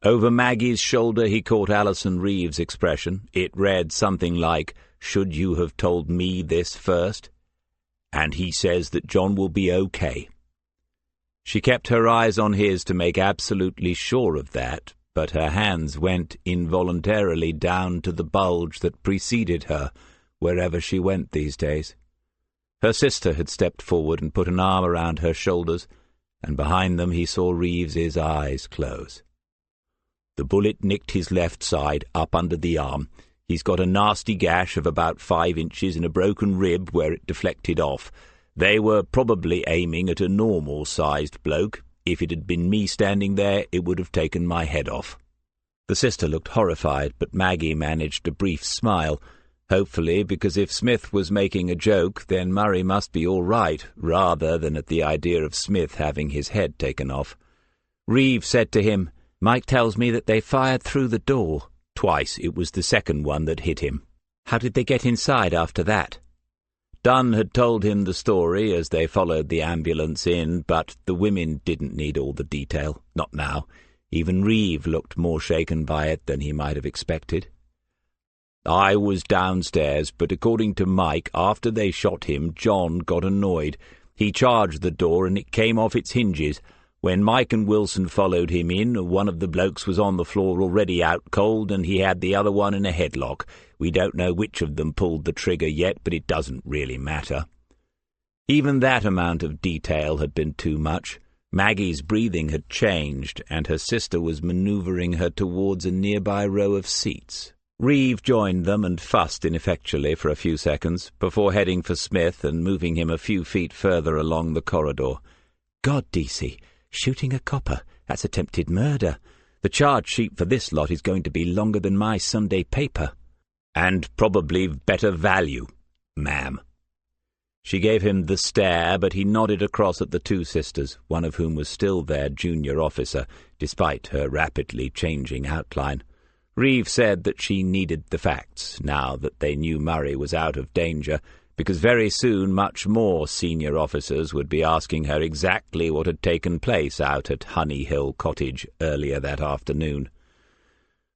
Over Maggie's shoulder he caught Alison Reeve's expression. It read something like, "Should you have told me this first?" "And he says that John will be okay." She kept her eyes on his to make absolutely sure of that, but her hands went involuntarily down to the bulge that preceded her, wherever she went these days. Her sister had stepped forward and put an arm around her shoulders, and behind them he saw Reeves's eyes close. "The bullet nicked his left side, up under the arm. He's got a nasty gash of about 5 inches and a broken rib where it deflected off. They were probably aiming at a normal-sized bloke. If it had been me standing there, it would have taken my head off." The sister looked horrified, but Maggie managed a brief smile, hopefully because if Smith was making a joke, then Murray must be all right, rather than at the idea of Smith having his head taken off. Reeve said to him, "Mike tells me that they fired through the door. Twice. It was the second one that hit him." "How did they get inside after that?" Dunn had told him the story as they followed the ambulance in, but the women didn't need all the detail, not now. Even Reeve looked more shaken by it than he might have expected. "I was downstairs, but according to Mike, after they shot him, John got annoyed. He charged the door and it came off its hinges. When Mike and Wilson followed him in, one of the blokes was on the floor already out cold and he had the other one in a headlock. We don't know which of them pulled the trigger yet, but it doesn't really matter." Even that amount of detail had been too much. Maggie's breathing had changed, and her sister was manoeuvring her towards a nearby row of seats. Reeve joined them and fussed ineffectually for a few seconds, before heading for Smith and moving him a few feet further along the corridor. "God, DC, shooting a copper, that's attempted murder. The charge sheet for this lot is going to be longer than my Sunday paper." "And probably better value, ma'am." She gave him the stare, but he nodded across at the 2 sisters, one of whom was still their junior officer, despite her rapidly changing outline. Reeve said that she needed the facts, now that they knew Murray was out of danger, because very soon much more senior officers would be asking her exactly what had taken place out at Honey Hill Cottage earlier that afternoon.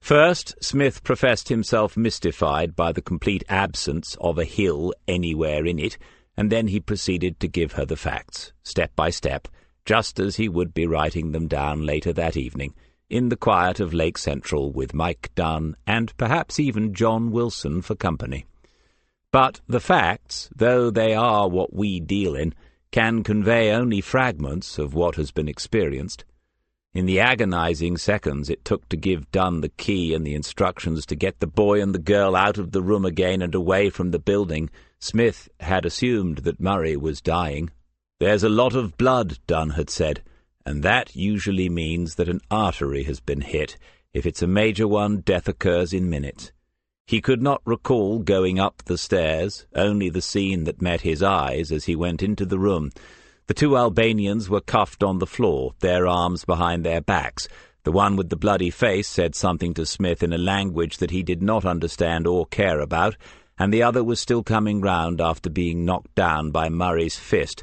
First, Smith professed himself mystified by the complete absence of a hill anywhere in it, and then he proceeded to give her the facts, step by step, just as he would be writing them down later that evening, in the quiet of Lake Central, with Mike Dunn and perhaps even John Wilson for company. But the facts, though they are what we deal in, can convey only fragments of what has been experienced. In the agonizing seconds it took to give Dunn the key and the instructions to get the boy and the girl out of the room again and away from the building, Smith had assumed that Murray was dying. "There's a lot of blood," Dunn had said, and that usually means that an artery has been hit. If it's a major one, death occurs in minutes. He could not recall going up the stairs, only the scene that met his eyes as he went into the room. The two Albanians were cuffed on the floor, their arms behind their backs. The one with the bloody face said something to Smith in a language that he did not understand or care about, and the other was still coming round after being knocked down by Murray's fist.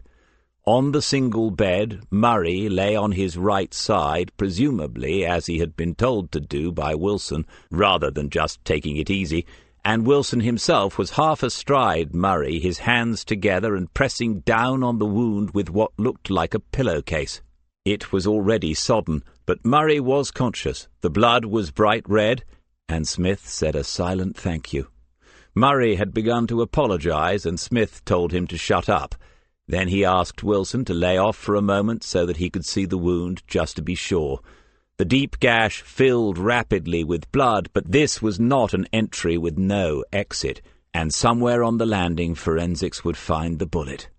On the single bed, Murray lay on his right side, presumably as he had been told to do by Wilson, rather than just taking it easy, and Wilson himself was half astride Murray, his hands together and pressing down on the wound with what looked like a pillowcase. It was already sodden, but Murray was conscious. The blood was bright red, and Smith said a silent thank you. Murray had begun to apologize, and Smith told him to shut up. Then he asked Wilson to lay off for a moment so that he could see the wound, just to be sure. The deep gash filled rapidly with blood, but this was not an entry with no exit, and somewhere on the landing forensics would find the bullet.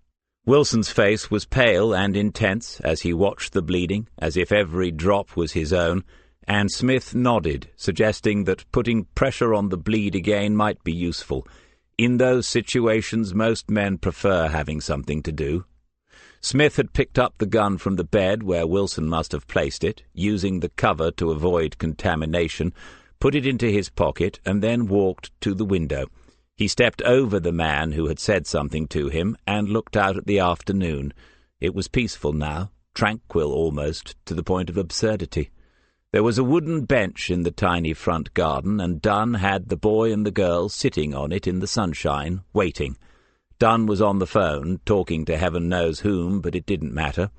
Wilson's face was pale and intense as he watched the bleeding, as if every drop was his own, and Smith nodded, suggesting that putting pressure on the bleed again might be useful. In those situations, most men prefer having something to do. Smith had picked up the gun from the bed where Wilson must have placed it, using the cover to avoid contamination, put it into his pocket, and then walked to the window. He stepped over the man who had said something to him and looked out at the afternoon. It was peaceful now, tranquil almost, to the point of absurdity. There was a wooden bench in the tiny front garden, and Dunn had the boy and the girl sitting on it in the sunshine, waiting. Dunn was on the phone, talking to heaven knows whom, but it didn't matter.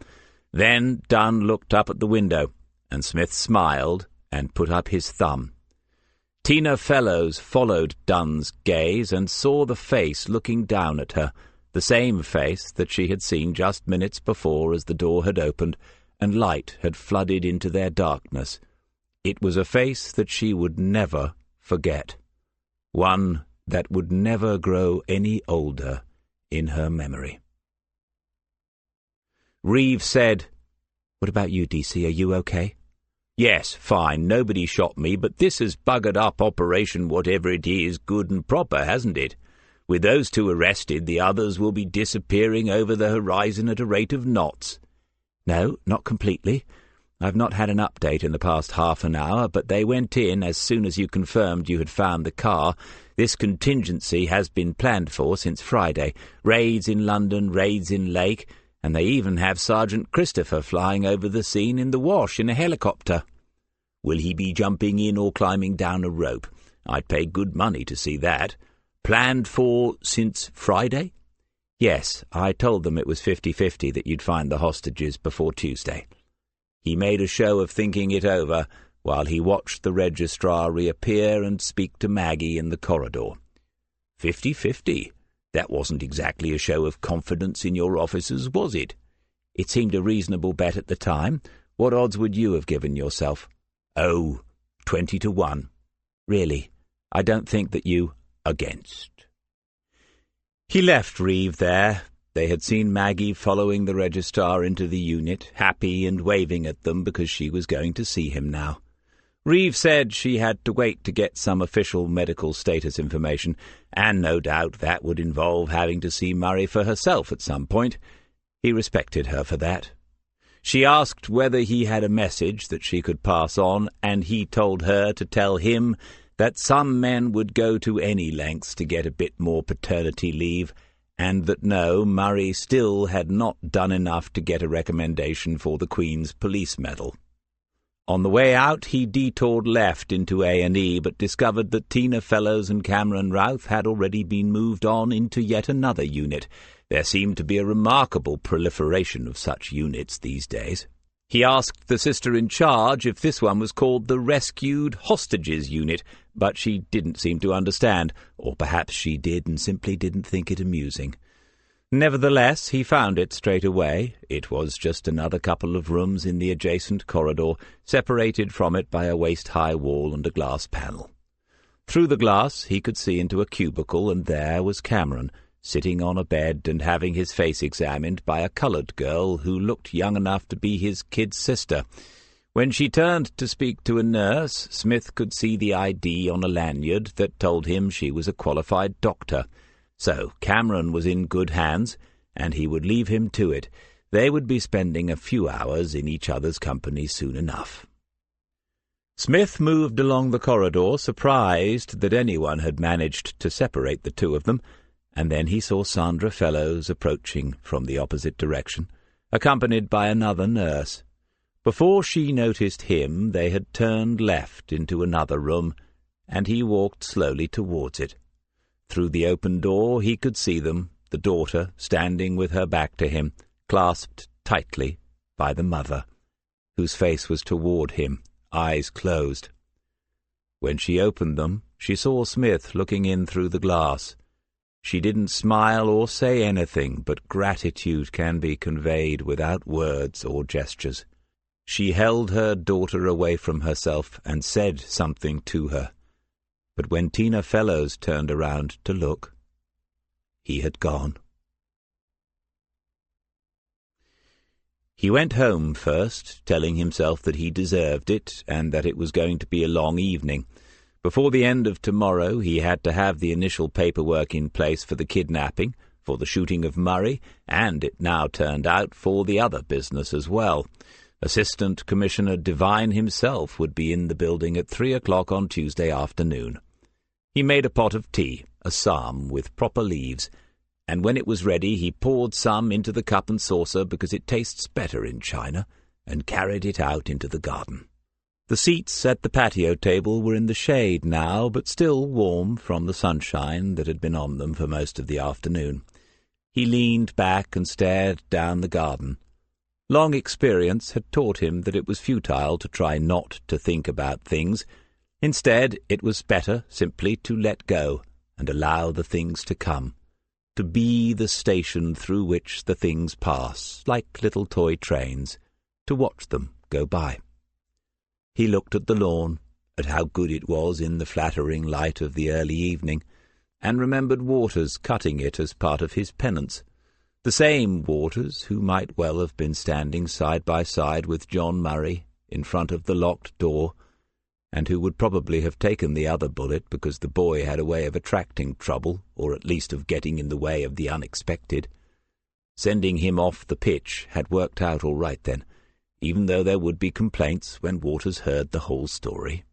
Then Dunn looked up at the window, and Smith smiled and put up his thumb. Tina Fellows followed Dunn's gaze and saw the face looking down at her, the same face that she had seen just minutes before as the door had opened and light had flooded into their darkness. It was a face that she would never forget, one that would never grow any older in her memory. Reeve said, "What about you, DC? Are you okay?" "Yes, fine. Nobody shot me, but this has buggered up Operation whatever it is good and proper, hasn't it? With those two arrested, the others will be disappearing over the horizon at a rate of knots." "No, not completely. I've not had an update in the past half an hour, but they went in as soon as you confirmed you had found the car. This contingency has been planned for since Friday. Raids in London, raids in Lake, and they even have Sergeant Christopher flying over the scene in the wash in a helicopter." "Will he be jumping in or climbing down a rope? I'd pay good money to see that. Planned for since Friday?" "Yes, I told them it was 50-50 that you'd find the hostages before Tuesday." He made a show of thinking it over while he watched the registrar reappear and speak to Maggie in the corridor. 50-50? That wasn't exactly a show of confidence in your officers, was it? It seemed a reasonable bet at the time. What odds would you have given yourself? Oh, 20-1. Really? I don't think that you... Against. He left Reeve there. They had seen Maggie following the registrar into the unit, happy and waving at them because she was going to see him now. Reeve said she had to wait to get some official medical status information, and no doubt that would involve having to see Murray for herself at some point. He respected her for that. She asked whether he had a message that she could pass on, and he told her to tell him that some men would go to any lengths to get a bit more paternity leave, and that no, Murray still had not done enough to get a recommendation for the Queen's Police Medal. On the way out, he detoured left into A&E, but discovered that Tina Fellows and Cameron Routh had already been moved on into yet another unit. There seemed to be a remarkable proliferation of such units these days. He asked the sister in charge if this one was called the Rescued Hostages Unit, but she didn't seem to understand, or perhaps she did and simply didn't think it amusing. Nevertheless, he found it straight away. It was just another couple of rooms in the adjacent corridor, separated from it by a waist-high wall and a glass panel. Through the glass he could see into a cubicle, and there was Cameron, sitting on a bed and having his face examined by a coloured girl who looked young enough to be his kid sister. When she turned to speak to a nurse, Smith could see the ID on a lanyard that told him she was a qualified doctor. So Cameron was in good hands, and he would leave him to it. They would be spending a few hours in each other's company soon enough. Smith moved along the corridor, surprised that anyone had managed to separate the two of them, and then he saw Sandra Fellows approaching from the opposite direction, accompanied by another nurse. Before she noticed him, they had turned left into another room, and he walked slowly towards it. Through the open door he could see them, the daughter standing with her back to him, clasped tightly by the mother, whose face was toward him, eyes closed. When she opened them, she saw Smith looking in through the glass. She didn't smile or say anything, but gratitude can be conveyed without words or gestures. She held her daughter away from herself and said something to her. But when Tina Fellows turned around to look, he had gone. He went home first, telling himself that he deserved it and that it was going to be a long evening. Before the end of tomorrow he had to have the initial paperwork in place for the kidnapping, for the shooting of Murray, and it now turned out for the other business as well. Assistant Commissioner Devine himself would be in the building at 3 o'clock on Tuesday afternoon. He made a pot of tea, a psalm with proper leaves, and when it was ready he poured some into the cup and saucer because it tastes better in China, and carried it out into the garden. The seats at the patio table were in the shade now, but still warm from the sunshine that had been on them for most of the afternoon. He leaned back and stared down the garden. Long experience had taught him that it was futile to try not to think about things. Instead, it was better simply to let go and allow the things to come, to be the station through which the things pass, like little toy trains, to watch them go by. He looked at the lawn, at how good it was in the flattering light of the early evening, and remembered Waters cutting it as part of his penance. The same Waters who might well have been standing side by side with John Murray in front of the locked door, and who would probably have taken the other bullet because the boy had a way of attracting trouble, or at least of getting in the way of the unexpected. Sending him off the pitch had worked out all right then, even though there would be complaints when Waters heard the whole story.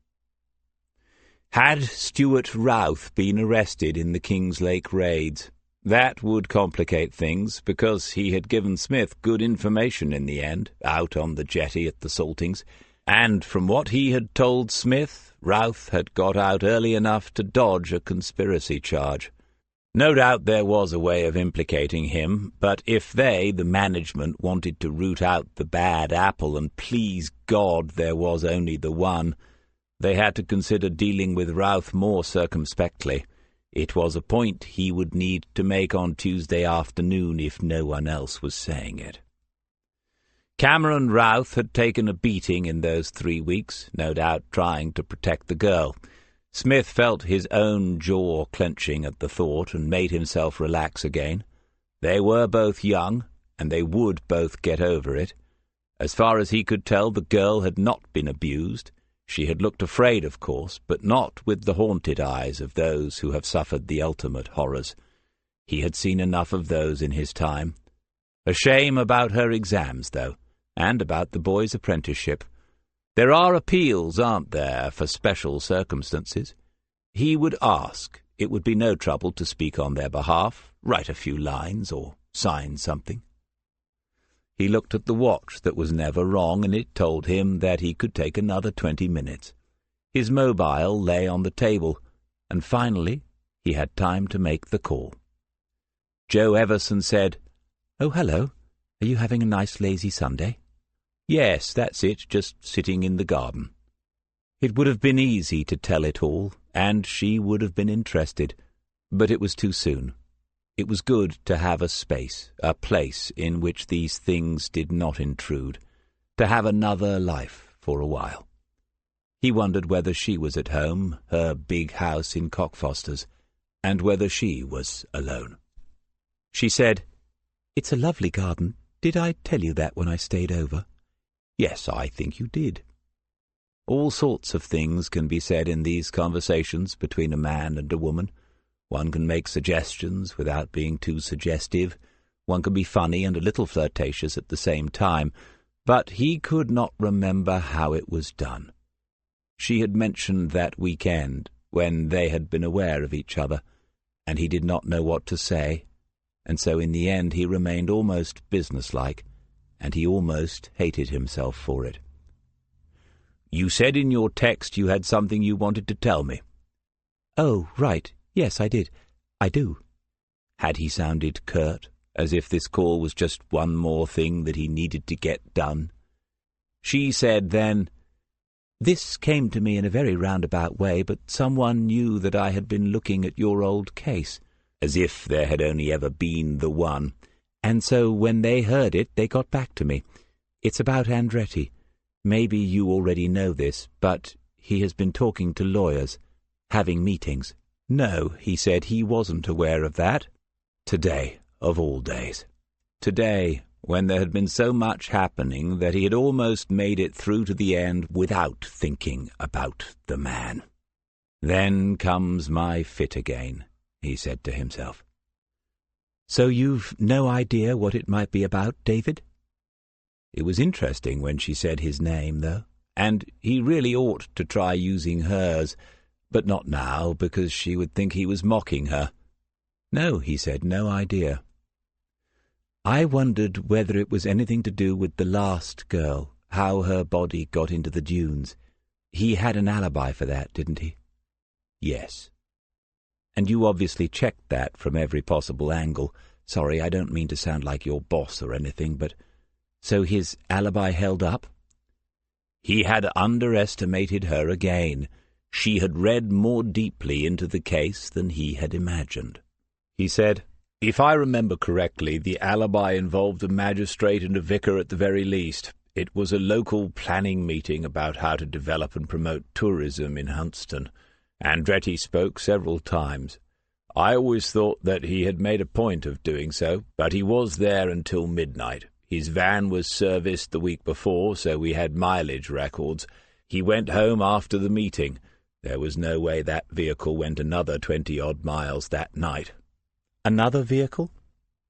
Had Stuart Routh been arrested in the Kingslake raids? That would complicate things, because he had given Smith good information in the end, out on the jetty at the Saltings, and from what he had told Smith, Routh had got out early enough to dodge a conspiracy charge. No doubt there was a way of implicating him, but if they, the management, wanted to root out the bad apple, and please God there was only the one, they had to consider dealing with Routh more circumspectly. It was a point he would need to make on Tuesday afternoon if no one else was saying it. Cameron Routh had taken a beating in those 3 weeks, no doubt trying to protect the girl. Smith felt his own jaw clenching at the thought and made himself relax again. They were both young, and they would both get over it. As far as he could tell, the girl had not been abused. She had looked afraid, of course, but not with the haunted eyes of those who have suffered the ultimate horrors. He had seen enough of those in his time. A shame about her exams, though. and about the boy's apprenticeship. There are appeals, aren't there, for special circumstances? He would ask. It would be no trouble to speak on their behalf, write a few lines, or sign something. He looked at the watch that was never wrong, and it told him that he could take another 20 minutes. His mobile lay on the table, and finally he had time to make the call. Joe Everson said, "Oh, hello. Are you having a nice lazy Sunday?" "Yes, that's it, just sitting in the garden." It would have been easy to tell it all, and she would have been interested, but it was too soon. It was good to have a space, a place in which these things did not intrude, to have another life for a while. He wondered whether she was at home, her big house in Cockfosters, and whether she was alone. She said, "It's a lovely garden. Did I tell you that when I stayed over?" "Yes, I think you did." All sorts of things can be said in these conversations between a man and a woman. One can make suggestions without being too suggestive. One can be funny and a little flirtatious at the same time, but he could not remember how it was done. She had mentioned that weekend when they had been aware of each other, and he did not know what to say, and so in the end he remained almost businesslike, and he almost hated himself for it. "You said in your text you had something you wanted to tell me." "Oh, right. Yes, I did. I do." Had he sounded curt, as if this call was just one more thing that he needed to get done? She said then, "This came to me in a very roundabout way, but someone knew that I had been looking at your old case, as if there had only ever been the one, and so when they heard it, they got back to me. It's about Andretti. Maybe you already know this, but he has been talking to lawyers, having meetings." No, he said, he wasn't aware of that. Today, of all days. Today, when there had been so much happening that he had almost made it through to the end without thinking about the man. "Then comes my fit again," he said to himself. "So you've no idea what it might be about, David?" It was interesting when she said his name, though, and he really ought to try using hers, but not now, because she would think he was mocking her. "No," he said, "no idea." "I wondered whether it was anything to do with the last girl, how her body got into the dunes. He had an alibi for that, didn't he?" "Yes." "And you obviously checked that from every possible angle. Sorry, I don't mean to sound like your boss or anything, but so his alibi held up?" He had underestimated her again. She had read more deeply into the case than he had imagined. He said, "If I remember correctly, the alibi involved a magistrate and a vicar at the very least. It was a local planning meeting about how to develop and promote tourism in Huntston. Andretti spoke several times. I always thought that he had made a point of doing so, but he was there until midnight. His van was serviced the week before, so we had mileage records. He went home after the meeting. There was no way that vehicle went another 20-odd miles that night." "Another vehicle?"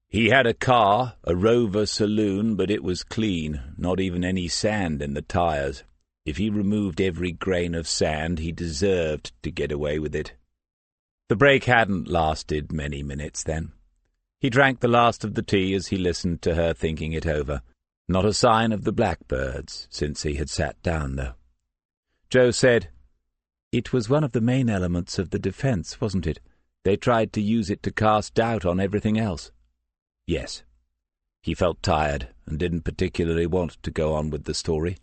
"He had a car, a Rover saloon, but it was clean, not even any sand in the tires. If he removed every grain of sand, he deserved to get away with it." The break hadn't lasted many minutes then. He drank the last of the tea as he listened to her thinking it over. Not a sign of the blackbirds since he had sat down, though. Joe said, "It was one of the main elements of the defense, wasn't it? They tried to use it to cast doubt on everything else." "Yes." He felt tired and didn't particularly want to go on with the story.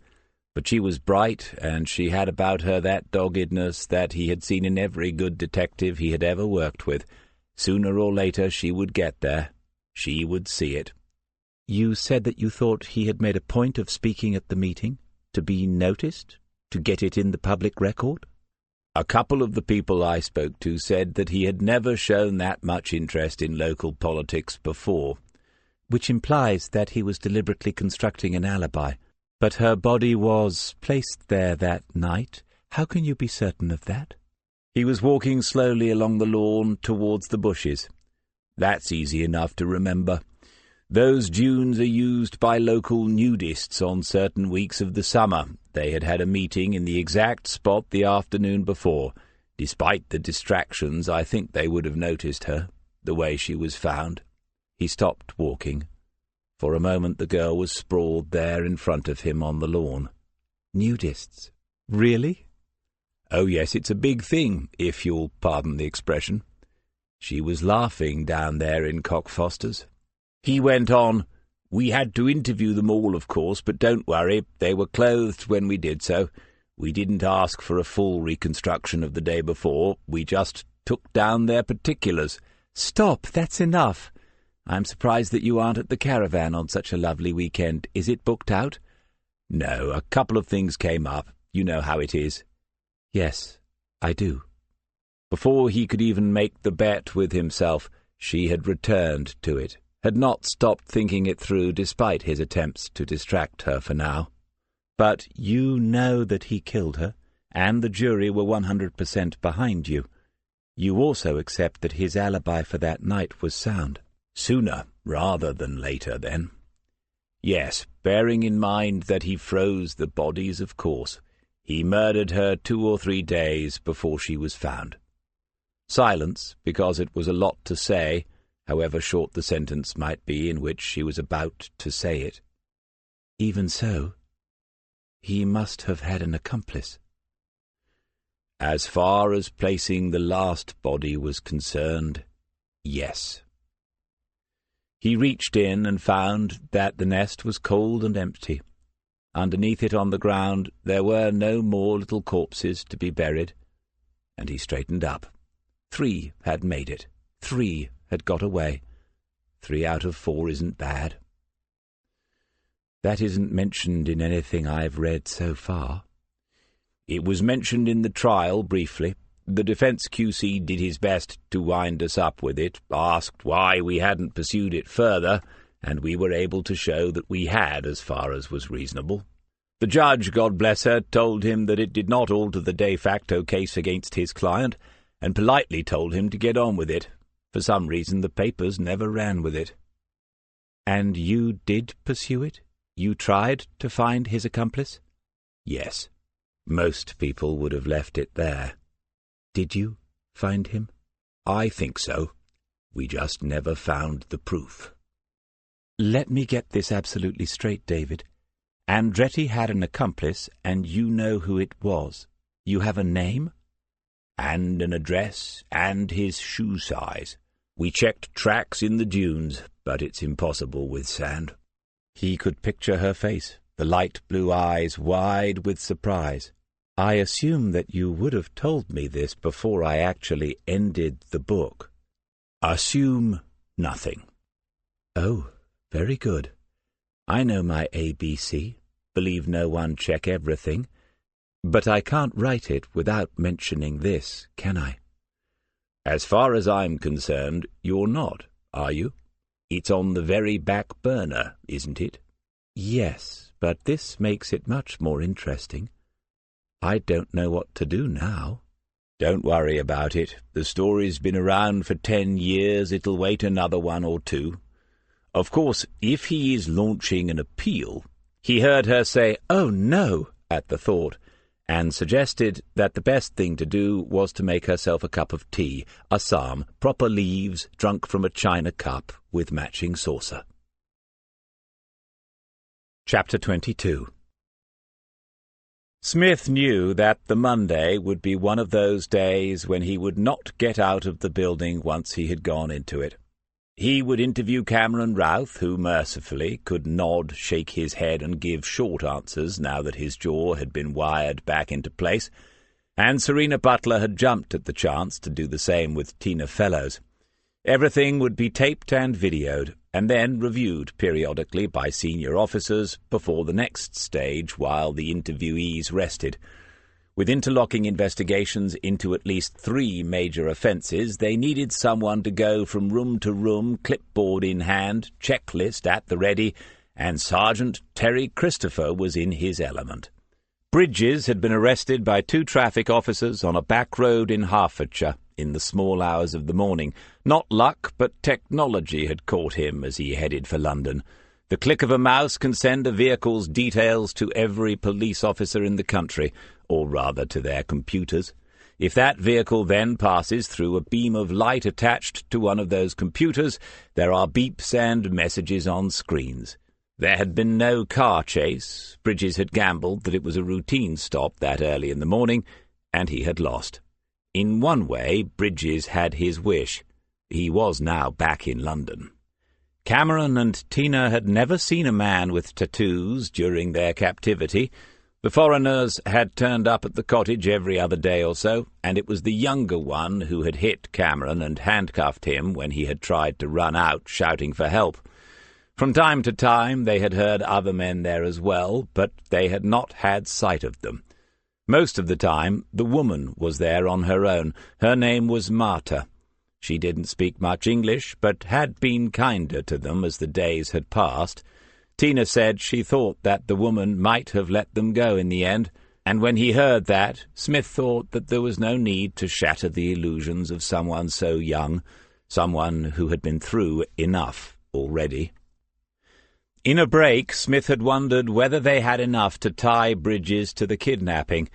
But she was bright, and she had about her that doggedness that he had seen in every good detective he had ever worked with. Sooner or later she would get there. She would see it. "You said that you thought he had made a point of speaking at the meeting, to be noticed, to get it in the public record?" "A couple of the people I spoke to said that he had never shown that much interest in local politics before." "Which implies that he was deliberately constructing an alibi. But her body was placed there that night. How can you be certain of that?" He was walking slowly along the lawn towards the bushes. "That's easy enough to remember. Those dunes are used by local nudists on certain weeks of the summer. They had had a meeting in the exact spot the afternoon before. Despite the distractions, I think they would have noticed her, the way she was found. He stopped walking. For a moment the girl was sprawled there in front of him on the lawn. Nudists? Really? Oh yes, it's a big thing, if you'll pardon the expression. She was laughing down there in Cockfosters. He went on, "We had to interview them all, of course, but don't worry, they were clothed when we did so. We didn't ask for a full reconstruction of the day before, we just took down their particulars." "Stop, that's enough. I'm surprised that you aren't at the caravan on such a lovely weekend. Is it booked out?" "No, a couple of things came up. You know how it is." "Yes, I do." Before he could even make the bet with himself, she had returned to it, had not stopped thinking it through despite his attempts to distract her for now. "But you know that he killed her, and the jury were 100% behind you. You also accept that his alibi for that night was sound." "Sooner rather than later, then." "Yes, bearing in mind that he froze the bodies, of course. He murdered her 2 or 3 days before she was found." Silence, because it was a lot to say, however short the sentence might be in which she was about to say it. "Even so, he must have had an accomplice." "As far as placing the last body was concerned, yes." He reached in and found that the nest was cold and empty. Underneath it on the ground there were no more little corpses to be buried, and he straightened up. 3 had made it. 3 had got away. 3 out of 4 isn't bad. "That isn't mentioned in anything I've read so far." "It was mentioned in the trial, briefly. The defense QC did his best to wind us up with it, asked why we hadn't pursued it further, and we were able to show that we had, as far as was reasonable. The judge, God bless her, told him that it did not alter the de facto case against his client, and politely told him to get on with it. For some reason the papers never ran with it." "And you did pursue it? You tried to find his accomplice?" "Yes. Most people would have left it there." "Did you find him?" "I think so. We just never found the proof." "Let me get this absolutely straight, David. Andretti had an accomplice, and you know who it was. You have a name?" "And an address, and his shoe size. We checked tracks in the dunes, but it's impossible with sand." He could picture her face, the light blue eyes wide with surprise. "I assume that you would have told me this before I actually ended the book." "Assume nothing." "Oh, very good. I know my ABC. Believe no one, check everything. But I can't write it without mentioning this, can I?" "As far as I'm concerned, you're not, are you? It's on the very back burner, isn't it?" "Yes, but this makes it much more interesting. I don't know what to do now." "Don't worry about it. The story's been around for 10 years. It'll wait another 1 or 2. Of course, if he is launching an appeal—" He heard her say, "Oh, no," at the thought, and suggested that the best thing to do was to make herself a cup of tea, Assam, proper leaves, drunk from a china cup with matching saucer. Chapter 22. Smith knew that the Monday would be one of those days when he would not get out of the building once he had gone into it. He would interview Cameron Routh, who mercifully could nod, shake his head, and give short answers now that his jaw had been wired back into place, and Serena Butler had jumped at the chance to do the same with Tina Fellows. Everything would be taped and videoed, and then reviewed periodically by senior officers before the next stage while the interviewees rested. With interlocking investigations into at least 3 major offences, they needed someone to go from room to room, clipboard in hand, checklist at the ready, and Sergeant Terry Christopher was in his element. Bridges had been arrested by 2 traffic officers on a back road in Hertfordshire in the small hours of the morning. Not luck, but technology had caught him as he headed for London. The click of a mouse can send a vehicle's details to every police officer in the country, or rather to their computers. If that vehicle then passes through a beam of light attached to one of those computers, there are beeps and messages on screens. There had been no car chase. Bridges had gambled that it was a routine stop that early in the morning, and he had lost. In one way, Bridges had his wish. He was now back in London. Cameron and Tina had never seen a man with tattoos during their captivity. The foreigners had turned up at the cottage every other day or so, and it was the younger one who had hit Cameron and handcuffed him when he had tried to run out, shouting for help. From time to time they had heard other men there as well, but they had not had sight of them. Most of the time the woman was there on her own. Her name was Marta. She didn't speak much English, but had been kinder to them as the days had passed. Tina said she thought that the woman might have let them go in the end, and when he heard that, Smith thought that there was no need to shatter the illusions of someone so young, someone who had been through enough already. In a break, Smith had wondered whether they had enough to tie Bridges to the kidnapping.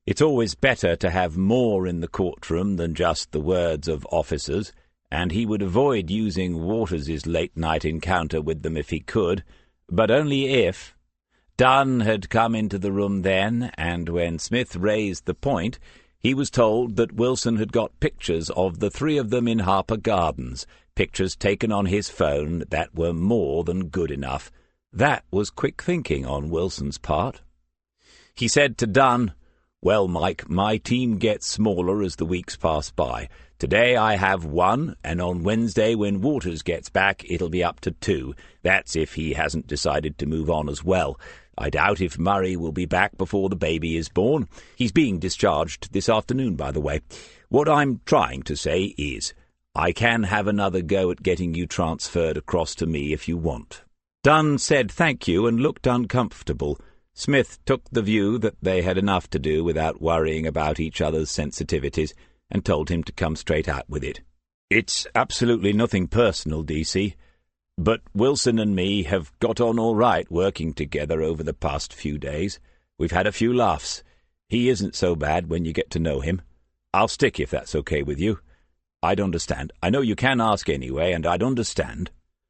It's always better to have more in the courtroom than just the words of officers, and he would avoid using Waters's late-night encounter with them if he could, but only if. Dunn had come into the room then, and when Smith raised the point, he was told that Wilson had got pictures of the 3 of them in Harper Gardens, pictures taken on his phone that were more than good enough. That was quick thinking on Wilson's part. He said to Dunn, "Well, Mike, my team gets smaller as the weeks pass by. Today I have 1, and on Wednesday when Waters gets back it'll be up to 2. That's if he hasn't decided to move on as well. I doubt if Murray will be back before the baby is born. He's being discharged this afternoon, by the way. What I'm trying to say is, I can have another go at getting you transferred across to me if you want." Dunn said thank you and looked uncomfortable. Smith took the view that they had enough to do without worrying about each other's sensitivities, and told him to come straight out with it. "It's absolutely nothing personal, DC, but Wilson and me have got on all right working together over the past few days. We've had a few laughs. He isn't so bad when you get to know him. I'll stick if that's okay with you. I'd understand. I know you can ask anyway, and I'd understand.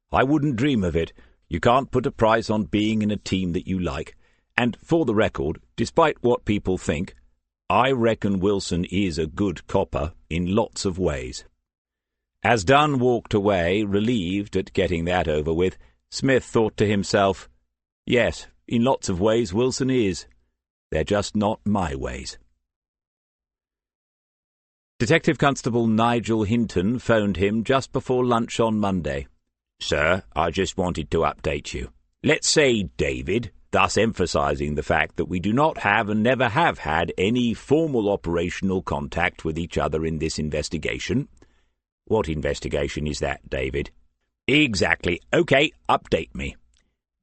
I wouldn't dream of it. You can't put a price on being in a team that you like. And for the record, despite what people think, I reckon Wilson is a good copper in lots of ways." As Dunn walked away, relieved at getting that over with, Smith thought to himself, "Yes, in lots of ways Wilson is. They're just not my ways." Detective Constable Nigel Hinton phoned him just before lunch on Monday. "Sir, I just wanted to update you. Let's say David," thus emphasizing the fact that we do not have and never have had any formal operational contact with each other in this investigation. "What investigation is that, David?" "Exactly. Okay, update me.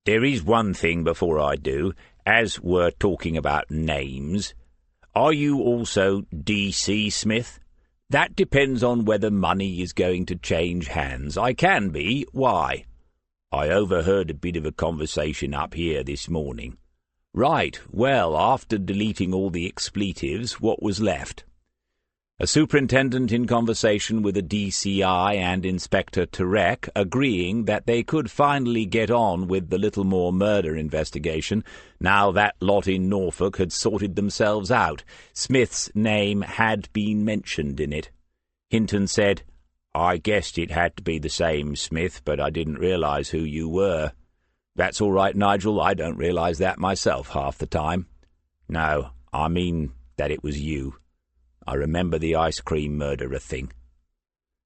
There is one thing before I do, as we're talking about names. Are you also D.C. Smith? That depends on whether money is going to change hands. I can be. Why?" "I overheard a bit of a conversation up here this morning." "Right. Well, after deleting all the expletives, what was left?" A superintendent in conversation with a DCI and Inspector Turek, agreeing that they could finally get on with the Littlemore murder investigation now that lot in Norfolk had sorted themselves out. Smith's name had been mentioned in it. Hinton said, "I guessed it had to be the same Smith, but I didn't realize who you were." "That's all right, Nigel. I don't realize that myself half the time." "No, I mean that it was you. I remember the ice cream murderer thing."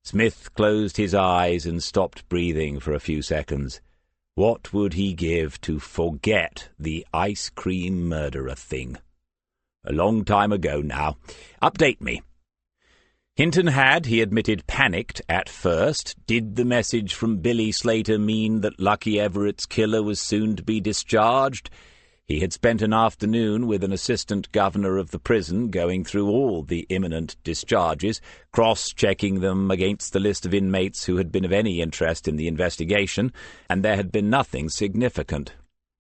Smith closed his eyes and stopped breathing for a few seconds. What would he give to forget the ice cream murderer thing? A long time ago now. Update me. Hinton had, he admitted, panicked at first. Did the message from Billy Slater mean that Lucky Everett's killer was soon to be discharged? He had spent an afternoon with an assistant governor of the prison going through all the imminent discharges, cross-checking them against the list of inmates who had been of any interest in the investigation, and there had been nothing significant.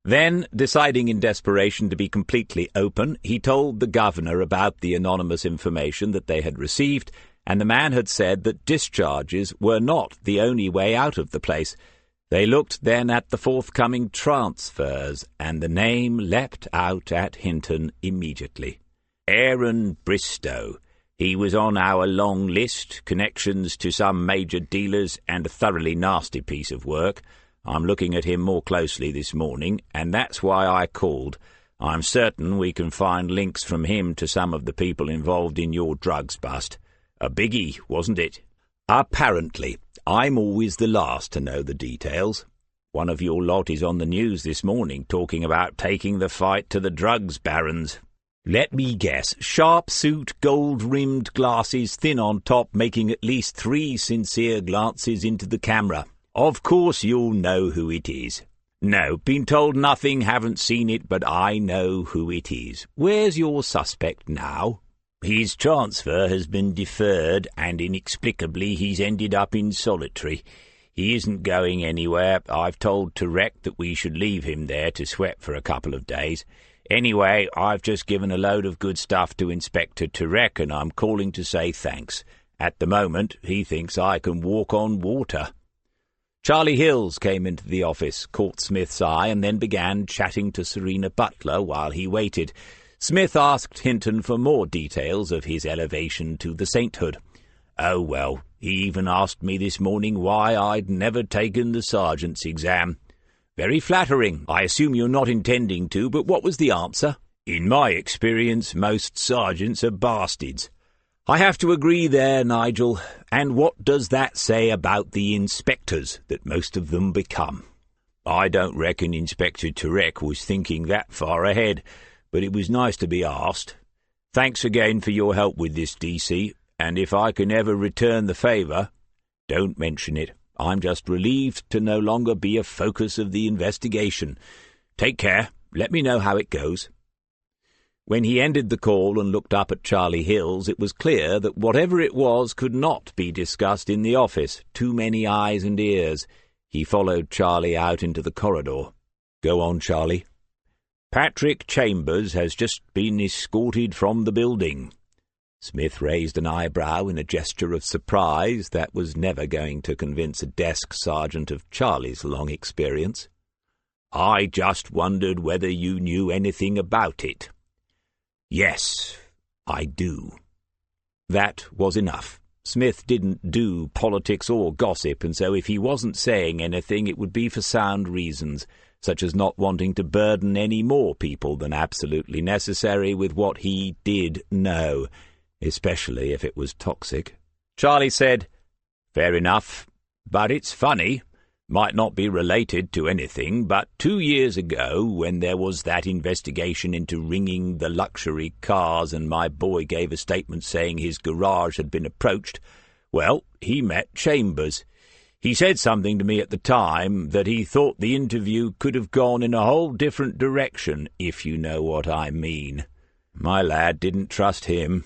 Then, deciding in desperation to be completely open, he told the governor about the anonymous information that they had received, and the man had said that discharges were not the only way out of the place. They looked then at the forthcoming transfers, and the name leapt out at Hinton immediately. Aaron Bristow. He was on our long list, connections to some major dealers, and a thoroughly nasty piece of work. I'm looking at him more closely this morning, and that's why I called. I'm certain we can find links from him to some of the people involved in your drugs bust. A biggie, wasn't it? Apparently. I'm always the last to know the details. One of your lot is on the news this morning talking about taking the fight to the drugs barons. Let me guess, sharp suit, gold-rimmed glasses, thin on top, making at least 3 sincere glances into the camera. Of course you'll know who it is. No, been told nothing, haven't seen it, but I know who it is. Where's your suspect now? His transfer has been deferred, and inexplicably he's ended up in solitary. He isn't going anywhere. I've told Turek that we should leave him there to sweat for a couple of days. Anyway, I've just given a load of good stuff to Inspector Turek, and I'm calling to say thanks. At the moment, he thinks I can walk on water. Charlie Hills came into the office, caught Smith's eye, and then began chatting to Serena Butler while he waited. Smith asked Hinton for more details of his elevation to the sainthood. Oh, well, he even asked me this morning why I'd never taken the sergeant's exam. Very flattering. I assume you're not intending to, but what was the answer? In my experience, most sergeants are bastards. I have to agree there, Nigel. And what does that say about the inspectors that most of them become? I don't reckon Inspector Turek was thinking that far ahead, but it was nice to be asked. Thanks again for your help with this, DC, and if I can ever return the favour, don't mention it. I'm just relieved to no longer be a focus of the investigation. Take care. Let me know how it goes. When he ended the call and looked up at Charlie Hills, it was clear that whatever it was could not be discussed in the office. Too many eyes and ears. He followed Charlie out into the corridor. Go on, Charlie. Patrick Chambers has just been escorted from the building. Smith raised an eyebrow in a gesture of surprise that was never going to convince a desk sergeant of Charlie's long experience. I just wondered whether you knew anything about it. Yes, I do. That was enough. Smith didn't do politics or gossip, and so if he wasn't saying anything, it would be for sound reasons, such as not wanting to burden any more people than absolutely necessary with what he did know, especially if it was toxic. Charlie said, Fair enough, but it's funny. Might not be related to anything, but 2 years ago, when there was that investigation into ringing the luxury cars and my boy gave a statement saying his garage had been approached, well, he met Chambers. He said something to me at the time that he thought the interview could have gone in a whole different direction, if you know what I mean. My lad didn't trust him.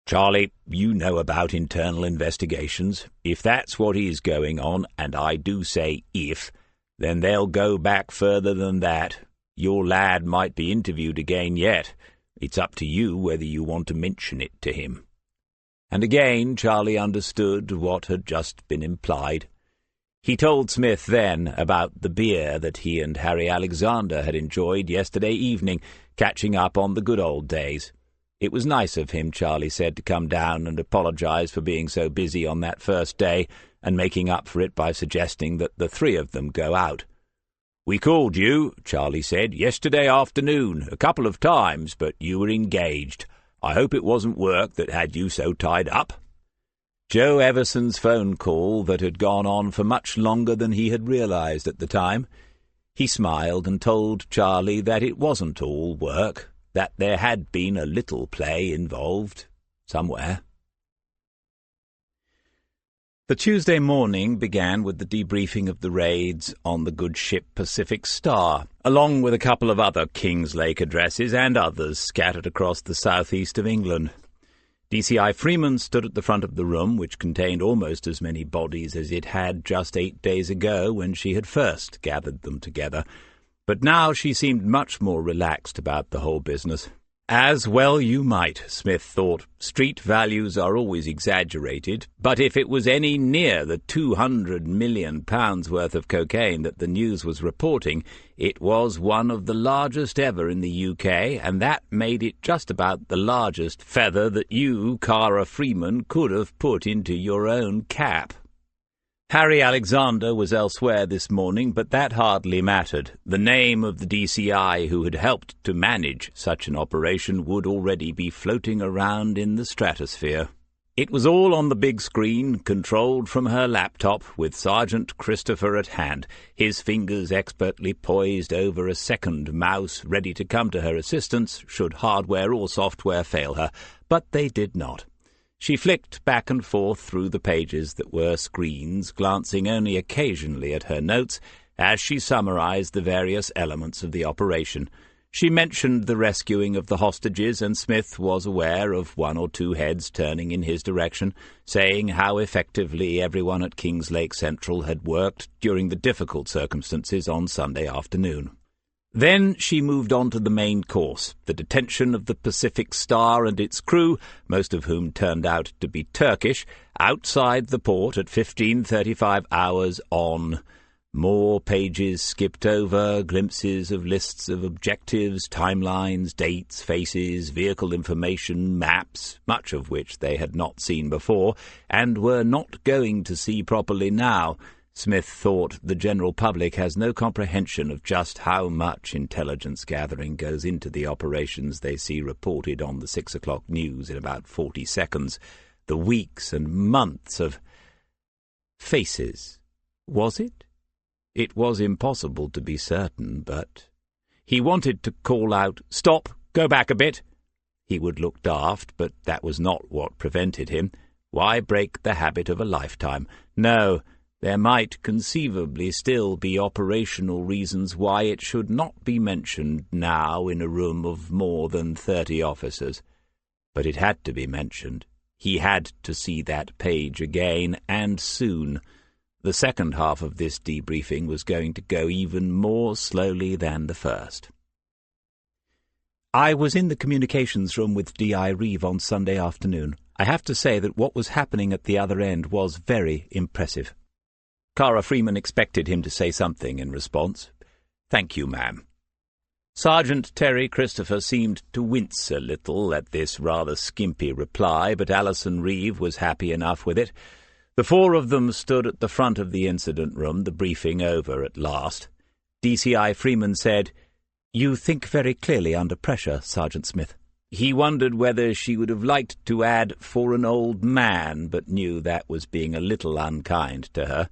Charlie, you know about internal investigations. If that's what is going on, and I do say if, then they'll go back further than that. Your lad might be interviewed again yet. It's up to you whether you want to mention it to him. And again Charlie understood what had just been implied. He told Smith then about the beer that he and Harry Alexander had enjoyed yesterday evening, catching up on the good old days. It was nice of him, Charlie said, to come down and apologize for being so busy on that first day, and making up for it by suggesting that the three of them go out. We called you, Charlie said, yesterday afternoon, a couple of times, but you were engaged. I hope it wasn't work that had you so tied up. Joe Everson's phone call that had gone on for much longer than he had realized at the time. He smiled and told Charlie that it wasn't all work, that there had been a little play involved somewhere. The Tuesday morning began with the debriefing of the raids on the good ship Pacific Star, along with a couple of other Kings Lake addresses and others scattered across the southeast of England. DCI Freeman stood at the front of the room, which contained almost as many bodies as it had just 8 days ago when she had first gathered them together. But now she seemed much more relaxed about the whole business. As well you might, Smith thought. Street values are always exaggerated, but if it was any near the £200 million worth of cocaine that the news was reporting, it was one of the largest ever in the UK, and that made it just about the largest feather that you, Cara Freeman, could have put into your own cap. Harry Alexander was elsewhere this morning, but that hardly mattered. The name of the DCI who had helped to manage such an operation would already be floating around in the stratosphere. It was all on the big screen, controlled from her laptop, with Sergeant Christopher at hand, his fingers expertly poised over a second mouse, ready to come to her assistance should hardware or software fail her, but they did not. She flicked back and forth through the pages that were screens, glancing only occasionally at her notes as she summarized the various elements of the operation. She mentioned the rescuing of the hostages, and Smith was aware of one or two heads turning in his direction, saying how effectively everyone at Kings Lake Central had worked during the difficult circumstances on Sunday afternoon. Then she moved on to the main course, the detention of the Pacific Star and its crew, most of whom turned out to be Turkish, outside the port at 15:35 hours on. More pages skipped over, glimpses of lists of objectives, timelines, dates, faces, vehicle information, maps, much of which they had not seen before, and were not going to see properly now. Smith thought the general public has no comprehension of just how much intelligence gathering goes into the operations they see reported on the 6 o'clock news in about 40 seconds. The weeks and months of faces. Was it? It was impossible to be certain, but he wanted to call out, "Stop! Go back a bit!" He would look daft, but that was not what prevented him. Why break the habit of a lifetime? No. There might conceivably still be operational reasons why it should not be mentioned now in a room of more than 30 officers. But it had to be mentioned. He had to see that page again, and soon. The second half of this debriefing was going to go even more slowly than the first. I was in the communications room with D.I. Reeve on Sunday afternoon. I have to say that what was happening at the other end was very impressive. Cara Freeman expected him to say something in response. "Thank you, ma'am." Sergeant Terry Christopher seemed to wince a little at this rather skimpy reply, but Alison Reeve was happy enough with it. The four of them stood at the front of the incident room, the briefing over at last. DCI Freeman said, "You think very clearly under pressure, Sergeant Smith." He wondered whether she would have liked to add "for an old man," but knew that was being a little unkind to her.